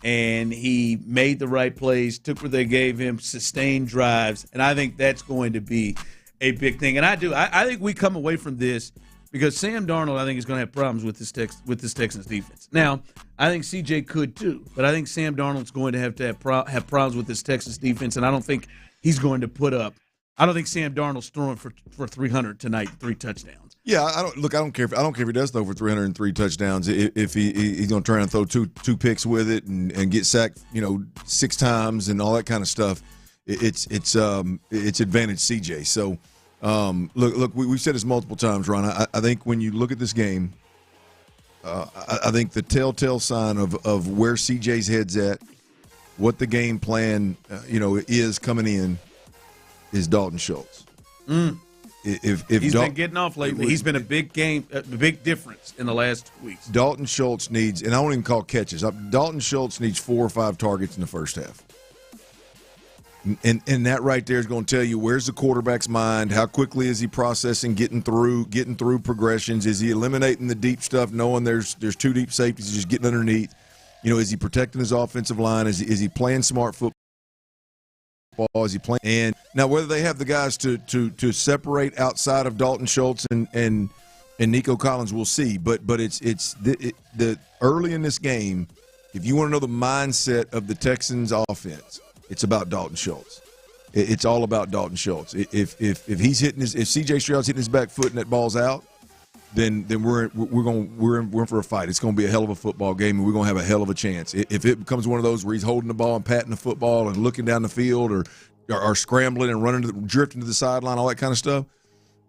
and he made the right plays, took what they gave him, sustained drives, and I think that's going to be a big thing. And I think we come away from this because Sam Darnold, I think, is going to have problems with this Texans defense. Now, I think CJ could too, but I think Sam Darnold's going to have problems with this Texas defense, and I don't think he's going to put up. I don't think Sam Darnold's throwing for 300 tonight, 3 touchdowns. Yeah, I don't care if he does throw for 303 touchdowns. If he's going to try and throw two picks with it and get sacked, 6 times and all that kind of stuff. It's advantage CJ. So look, we've said this multiple times, Ron. I think when you look at this game, I think the telltale sign of where CJ's head's at, what the game plan is coming in, is Dalton Schultz. If he's been getting off lately, he's been a big difference in the last 2 weeks. Dalton Schultz needs, and I won't even call catches. Dalton Schultz needs 4 or 5 targets in the first half. And that right there is going to tell you where's the quarterback's mind, how quickly is he processing, getting through progressions, is he eliminating the deep stuff, knowing there's 2 deep safeties, he's just getting underneath. Is he protecting his offensive line? Is he playing smart football? Is he playing? And now whether they have the guys to separate outside of Dalton Schultz and Nico Collins, we'll see. But it's the early in this game, if you want to know the mindset of the Texans offense, it's about Dalton Schultz. It's all about Dalton Schultz. If he's hitting if CJ Stroud's hitting his back foot and that ball's out, then we're in for a fight. It's going to be a hell of a football game, and we're going to have a hell of a chance. If it becomes one of those where he's holding the ball and patting the football and looking down the field or scrambling and drifting to the sideline, all that kind of stuff,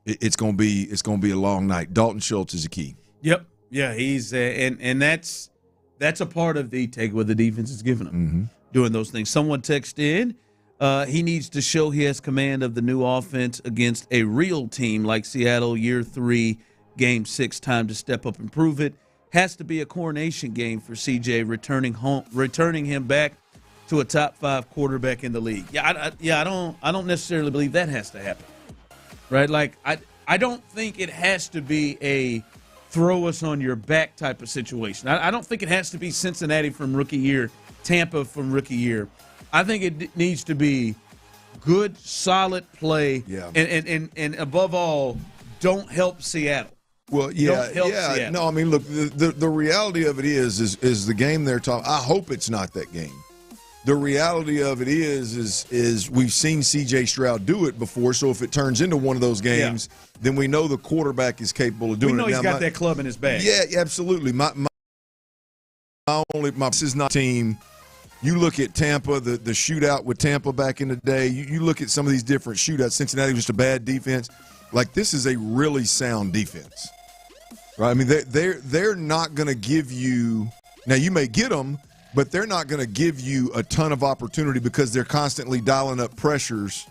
it's going to be a long night. Dalton Schultz is the key. Yep. Yeah, he's and that's a part of the take what the defense is giving him, doing those things. Someone texted in, he needs to show he has command of the new offense against a real team like Seattle, year 3. Game 6, time to step up and prove it. Has to be a coronation game for CJ, returning him back to a top 5 quarterback in the league. I don't necessarily believe that has to happen, right? Like I don't think it has to be a throw us on your back type of situation. I don't think it has to be Cincinnati from rookie year, Tampa from rookie year. I think it needs to be good, solid play, and above all, don't help Seattle. Well, yeah. No, I mean, look, the reality of it is the game they're talking. I hope it's not that game. The reality of it is we've seen C.J. Stroud do it before. So if it turns into one of those games, then we know the quarterback is capable of doing it. We know he's got that club in his bag. Yeah, absolutely. This is not a team. You look at Tampa, the shootout with Tampa back in the day. You look at some of these different shootouts. Cincinnati was just a bad defense. Like, this is a really sound defense, right? I mean, they're not going to give you – now, you may get them, but they're not going to give you a ton of opportunity because they're constantly dialing up pressures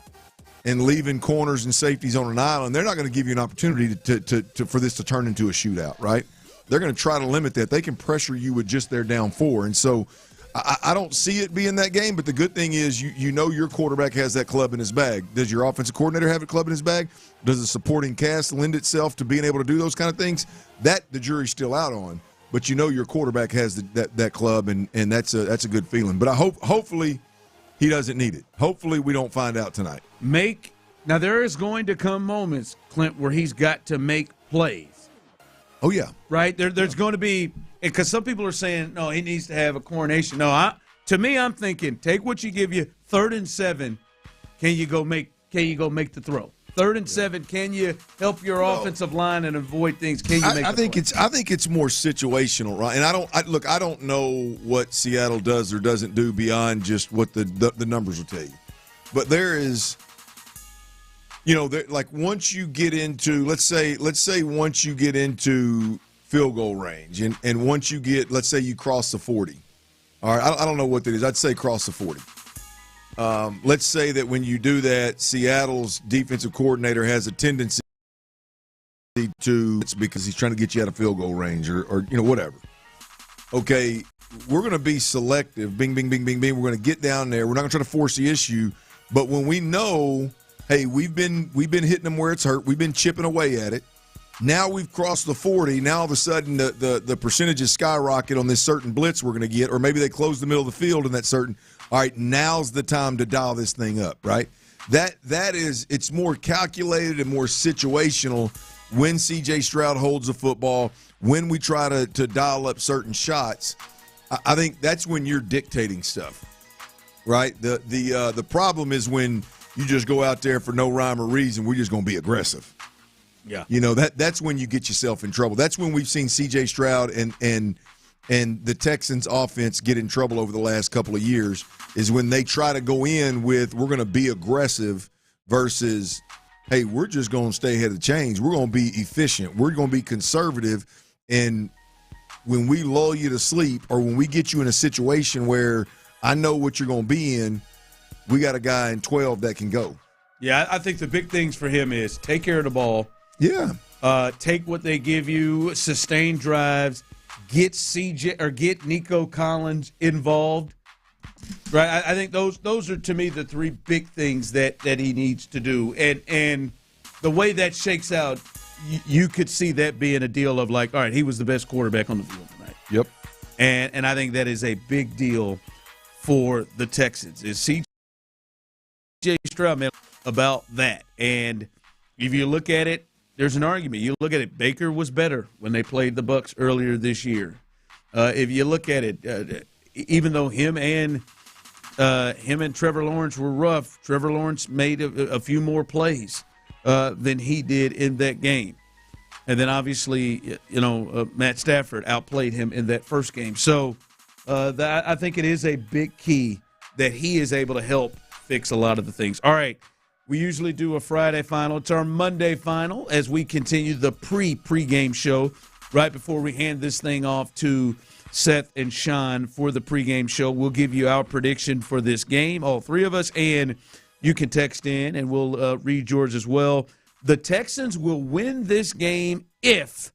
and leaving corners and safeties on an island. They're not going to give you an opportunity for this to turn into a shootout, right? They're going to try to limit that. They can pressure you with just their down 4. And so I don't see it being that game, but the good thing is you know your quarterback has that club in his bag. Does your offensive coordinator have a club in his bag? Does the supporting cast lend itself to being able to do those kind of things? That the jury's still out on, but you know your quarterback has that club, and that's a good feeling. But hopefully he doesn't need it. Hopefully we don't find out tonight. Now there is going to come moments, Clint, where he's got to make plays. Oh yeah, right. There's going to be. Because some people are saying, no, he needs to have a coronation. No, to me, I'm thinking, take what you give you. 3rd and 7, can you go make the throw? 3rd and 7, can you help your offensive line and avoid things? Can you make? I think it's more situational, right? And I don't know what Seattle does or doesn't do beyond just what the numbers will tell you. But there is, like once you get into, let's say once you get into field goal range, and once you get, let's say you cross the 40. All right, I don't know what that is. I'd say cross the 40. Let's say that when you do that, Seattle's defensive coordinator has a tendency to, it's because he's trying to get you out of field goal range or whatever. Okay, we're going to be selective. Bing, bing, bing, bing, bing. We're going to get down there. We're not going to try to force the issue. But when we know, hey, we've been hitting them where it's hurt. We've been chipping away at it. Now we've crossed the 40. Now all of a sudden the percentages skyrocket on this certain blitz we're going to get, or maybe they close the middle of the field in that certain. All right, now's the time to dial this thing up, right? That is, it's more calculated and more situational when C.J. Stroud holds the football, when we try to dial up certain shots. I think that's when you're dictating stuff, right? The problem is when you just go out there for no rhyme or reason. We're just going to be aggressive. Yeah. That's when you get yourself in trouble. That's when we've seen C.J. Stroud and the Texans offense get in trouble over the last couple of years, is when they try to go in with, we're going to be aggressive versus, hey, we're just going to stay ahead of the chains. We're going to be efficient. We're going to be conservative. And when we lull you to sleep, or when we get you in a situation where I know what you're going to be in, we got a guy in 12 that can go. Yeah, I think the big things for him is take care of the ball. Yeah. Take what they give you, sustain drives, get Nico Collins involved. Right? I think those are, to me, the three big things that he needs to do. And the way that shakes out, you could see that being a deal of like, all right, he was the best quarterback on the field tonight. Yep. And I think that is a big deal for the Texans. Is C.J. Stroud, man, about that. And if you look at it, there's an argument. You look at it, Baker was better when they played the Bucs earlier this year. If you look at it, even though him and Trevor Lawrence were rough, Trevor Lawrence made a few more plays than he did in that game. And then obviously, Matt Stafford outplayed him in that first game. So I think it is a big key that he is able to help fix a lot of the things. All right. We usually do a Friday final. It's our Monday final as we continue the pregame show right before we hand this thing off to Seth and Sean for the pregame show. We'll give you our prediction for this game, all three of us, and you can text in, and we'll read yours as well. The Texans will win this game if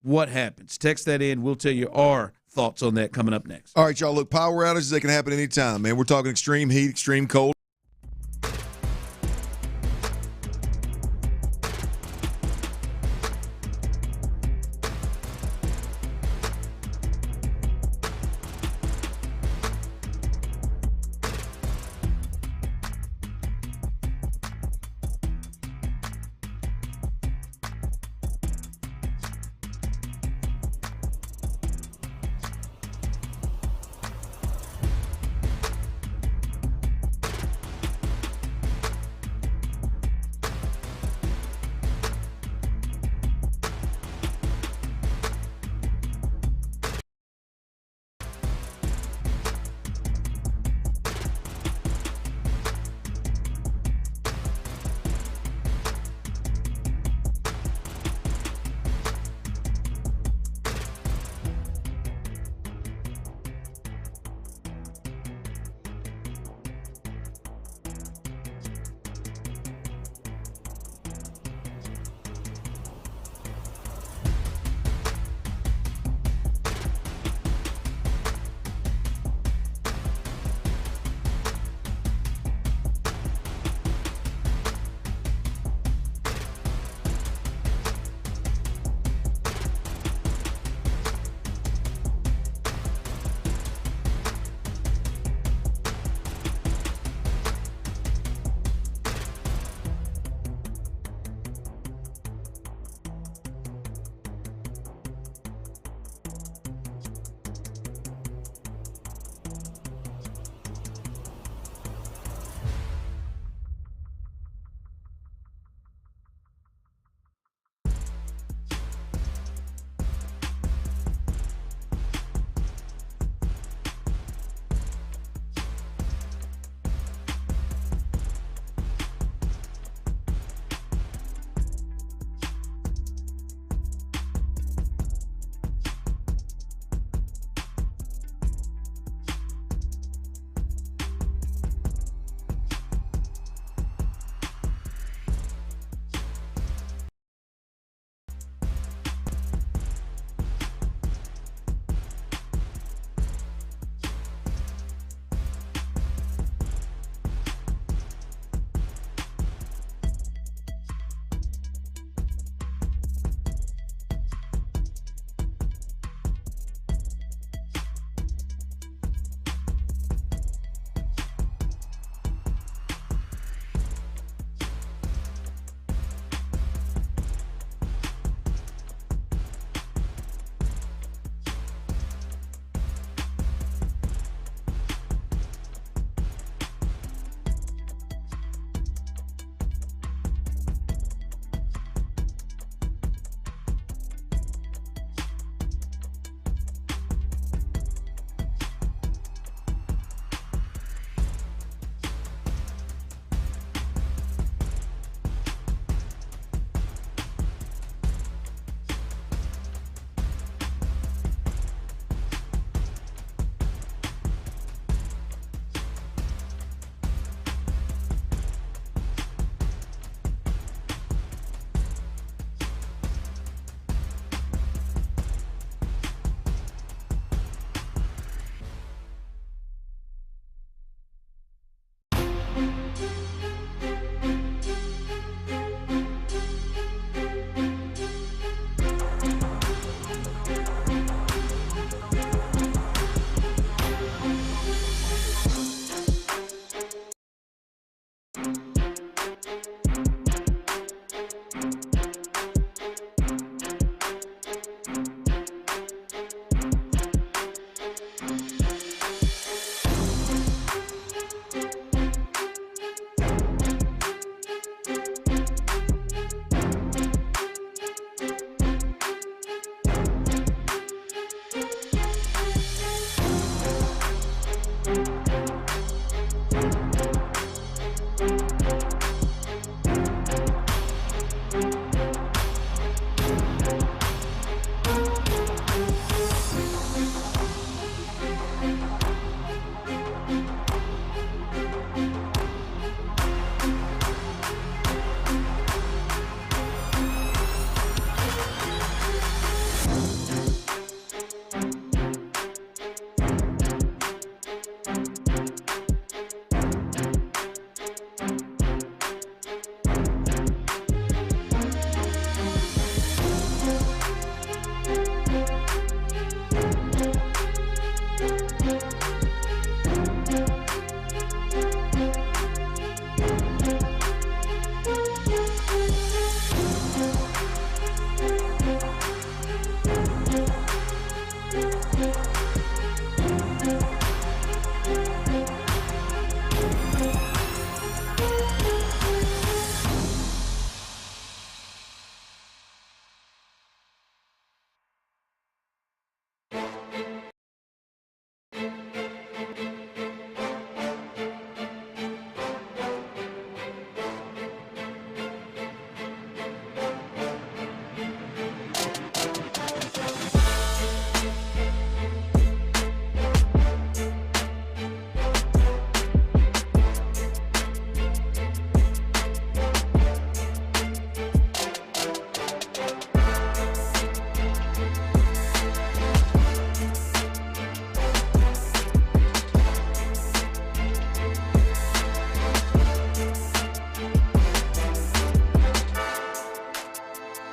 what happens. Text that in. We'll tell you our thoughts on that coming up next. All right, y'all. Look, power outages, they can happen anytime, man. We're talking extreme heat, extreme cold.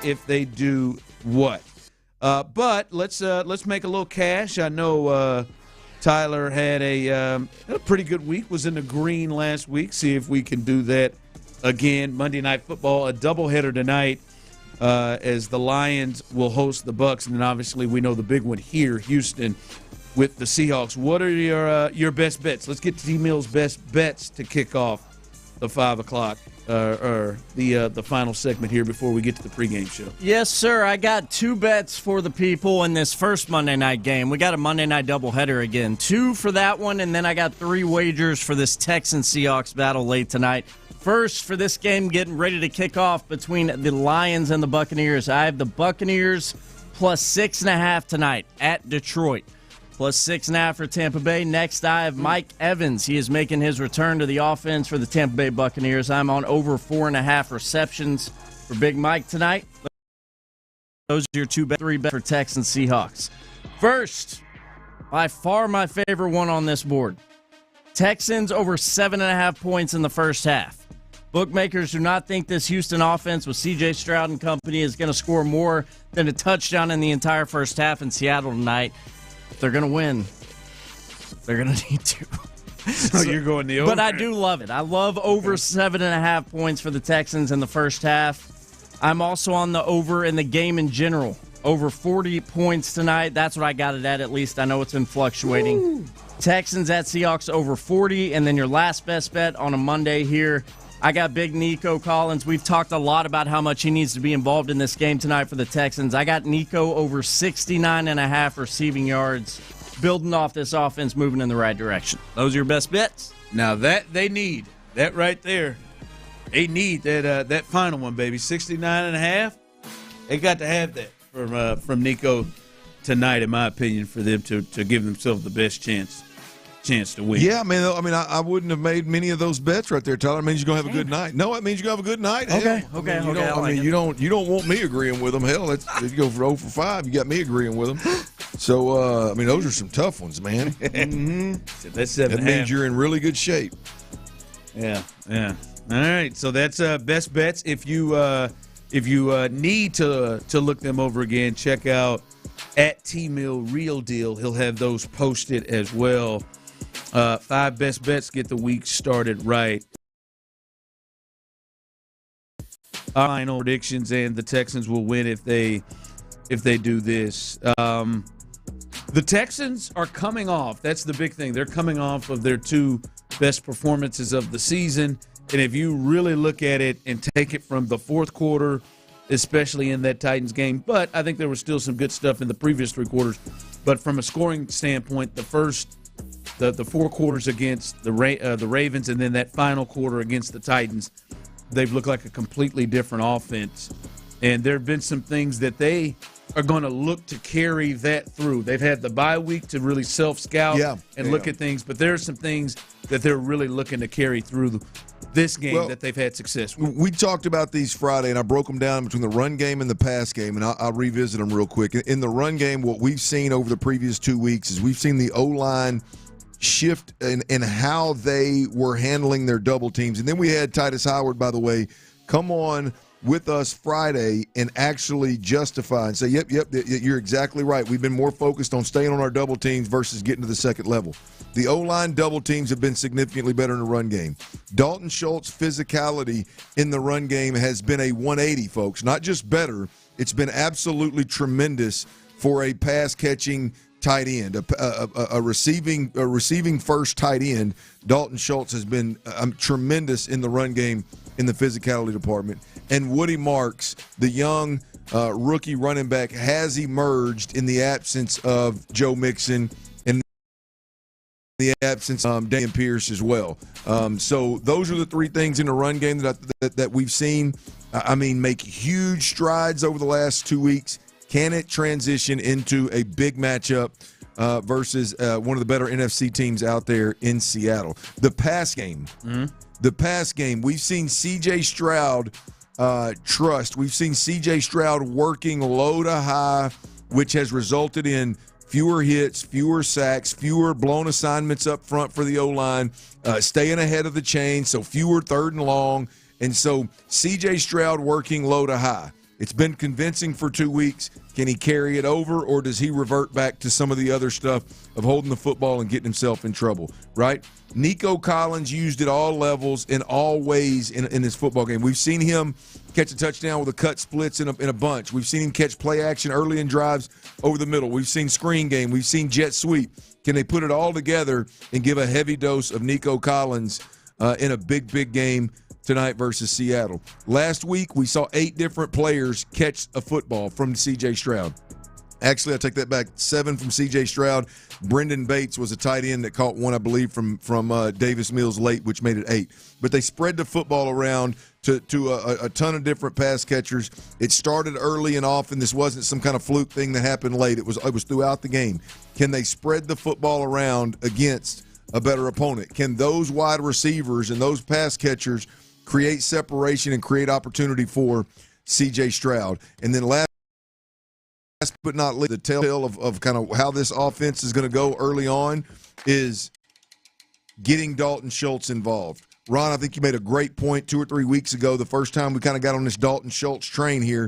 if they do what. But let's make a little cash. I know Tyler had a pretty good week, was in the green last week. See if we can do that again. Monday Night Football, a doubleheader tonight as the Lions will host the Bucs. And then obviously we know the big one here, Houston, with the Seahawks. What are your best bets? Let's get to T-Mill's best bets to kick off the 5 o'clock or the final segment here before we get to the pregame show. Yes, sir. I got 2 bets for the people in this first Monday night game. We got a Monday night doubleheader again. 2 for that one, and then I got 3 wagers for this Texans-Seahawks battle late tonight. First, for this game getting ready to kick off between the Lions and the Buccaneers, I have the Buccaneers plus 6.5 tonight at Detroit. Plus 6.5 for Tampa Bay. Next, I have Mike Evans. He is making his return to the offense for the Tampa Bay Buccaneers. I'm on over 4.5 receptions for Big Mike tonight. Those are your 3 bets for Texans Seahawks. First, by far my favorite one on this board. Texans over 7.5 points in the first half. Bookmakers do not think this Houston offense with C.J. Stroud and company is going to score more than a touchdown in the entire first half in Seattle tonight. If they're going to win, they're going to need to. So you're going the over. But I do love it. I love over 7.5 points for the Texans in the first half. I'm also on the over in the game in general. Over 40 points tonight. That's what I got it at least. I know it's been fluctuating. Woo. Texans at Seahawks over 40. And then your last best bet on a Monday here, I got big Nico Collins. We've talked a lot about how much he needs to be involved in this game tonight for the Texans. I got Nico over 69.5 receiving yards, building off this offense, moving in the right direction. Those are your best bets. Now that they need, that right there, they need that final one, baby. 69.5. They got to have that from Nico tonight, in my opinion, for them to give themselves the best chance to win. Yeah, I wouldn't have made many of those bets right there, Tyler. It means you're gonna have a good night. No, it means you're gonna have a good night. Okay. You don't want me agreeing with them. Hell, if you go for 0 for 5, you got me agreeing with them. So those are some tough ones, man. Mm-hmm. That's 7.5. That means you're in really good shape. Yeah. All right, so that's best bets. If you need to look them over again, check out at T-Mill Real Deal. He'll have those posted as well. 5 best bets get the week started right. Final predictions, and the Texans will win if they do this. The Texans are coming off. That's the big thing. They're coming off of their 2 best performances of the season. And if you really look at it and take it from the fourth quarter, especially in that Titans game, but I think there was still some good stuff in the previous 3 quarters. But from a scoring standpoint, the 4 quarters against the Ravens and then that final quarter against the Titans, they've looked like a completely different offense. And there have been some things that they are going to look to carry that through. They've had the bye week to really self-scout and look at things, but there are some things that they're really looking to carry through this game that they've had success with. We talked about these Friday, and I broke them down between the run game and the pass game, and I'll revisit them real quick. In the run game, what we've seen over the previous 2 weeks is we've seen the O-line shift in how they were handling their double teams. And then we had Titus Howard, by the way, come on with us Friday and actually justify and say, yep, you're exactly right. We've been more focused on staying on our double teams versus getting to the second level. The O-line double teams have been significantly better in the run game. Dalton Schultz physicality in the run game has been a 180, folks. Not just better, it's been absolutely tremendous for a pass-catching tight end, a receiving first tight end. Dalton Schultz has been tremendous in the run game in the physicality department. And Woody Marks, the young rookie running back, has emerged in the absence of Joe Mixon and the absence of Dan Pierce as well. So those are the 3 things in the run game that we've seen, make huge strides over the last 2 weeks. Can it transition into a big matchup versus one of the better NFC teams out there in Seattle? The pass game. The pass game. We've seen C.J. Stroud trust. We've seen C.J. Stroud working low to high, which has resulted in fewer hits, fewer sacks, fewer blown assignments up front for the O-line, staying ahead of the chain, so fewer 3rd and long. And so C.J. Stroud working low to high It's been convincing for 2 weeks. Can he carry it over, or does he revert back to some of the other stuff of holding the football and getting himself in trouble, right? Nico Collins used at all levels in all ways in his football game. We've seen him catch a touchdown with a cut splits in a bunch. We've seen him catch play action early in drives over the middle. We've seen screen game. We've seen jet sweep. Can they put it all together and give a heavy dose of Nico Collins in a big game tonight versus Seattle? Last week, we saw 8 different players catch a football from C.J. Stroud. Actually, I take that back. 7 from C.J. Stroud. Brendan Bates was a tight end that caught one, I believe, from Davis Mills late, which made it 8. But they spread the football around to a ton of different pass catchers. It started early and often. This wasn't some kind of fluke thing that happened late. It was throughout the game. Can they spread the football around against a better opponent? Can those wide receivers and those pass catchers create separation and create opportunity for C.J. Stroud? And then last but not least, the telltale of kind of how this offense is going to go early on is getting Dalton Schultz involved. Ron, I think you made a great point 2 or 3 weeks ago, the first time we kind of got on this Dalton Schultz train here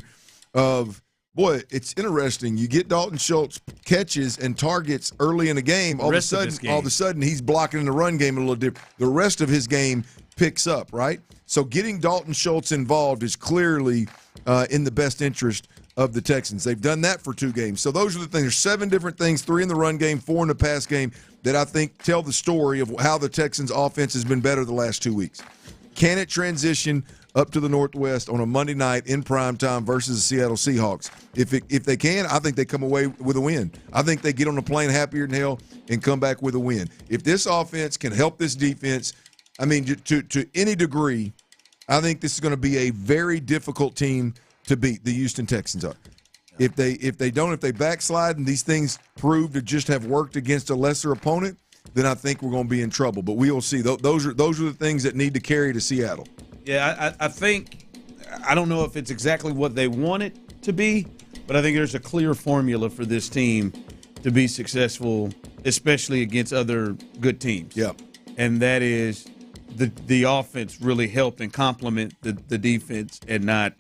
of, boy, it's interesting. You get Dalton Schultz catches and targets early in the game, all of a sudden he's blocking in the run game a little different. The rest of his game picks up, right? So getting Dalton Schultz involved is clearly in the best interest of the Texans. They've done that for 2 games. So those are the things. There's 7 different things, 3 in the run game, 4 in the pass game, that I think tell the story of how the Texans offense has been better the last 2 weeks. Can it transition up to the Northwest on a Monday night in prime time versus the Seattle Seahawks? If they can, I think they come away with a win. I think they get on the plane happier than hell and come back with a win. If this offense can help this defense, I mean, to any degree, I think this is going to be a very difficult team to beat. The Houston Texans are. If they backslide and these things prove to just have worked against a lesser opponent, then I think we're going to be in trouble. But we will see. Those are the things that need to carry to Seattle. Yeah, I think I don't know if it's exactly what they want it to be, but I think there's a clear formula for this team to be successful, especially against other good teams. Yeah, and that is the offense really helped and complement the defense, and not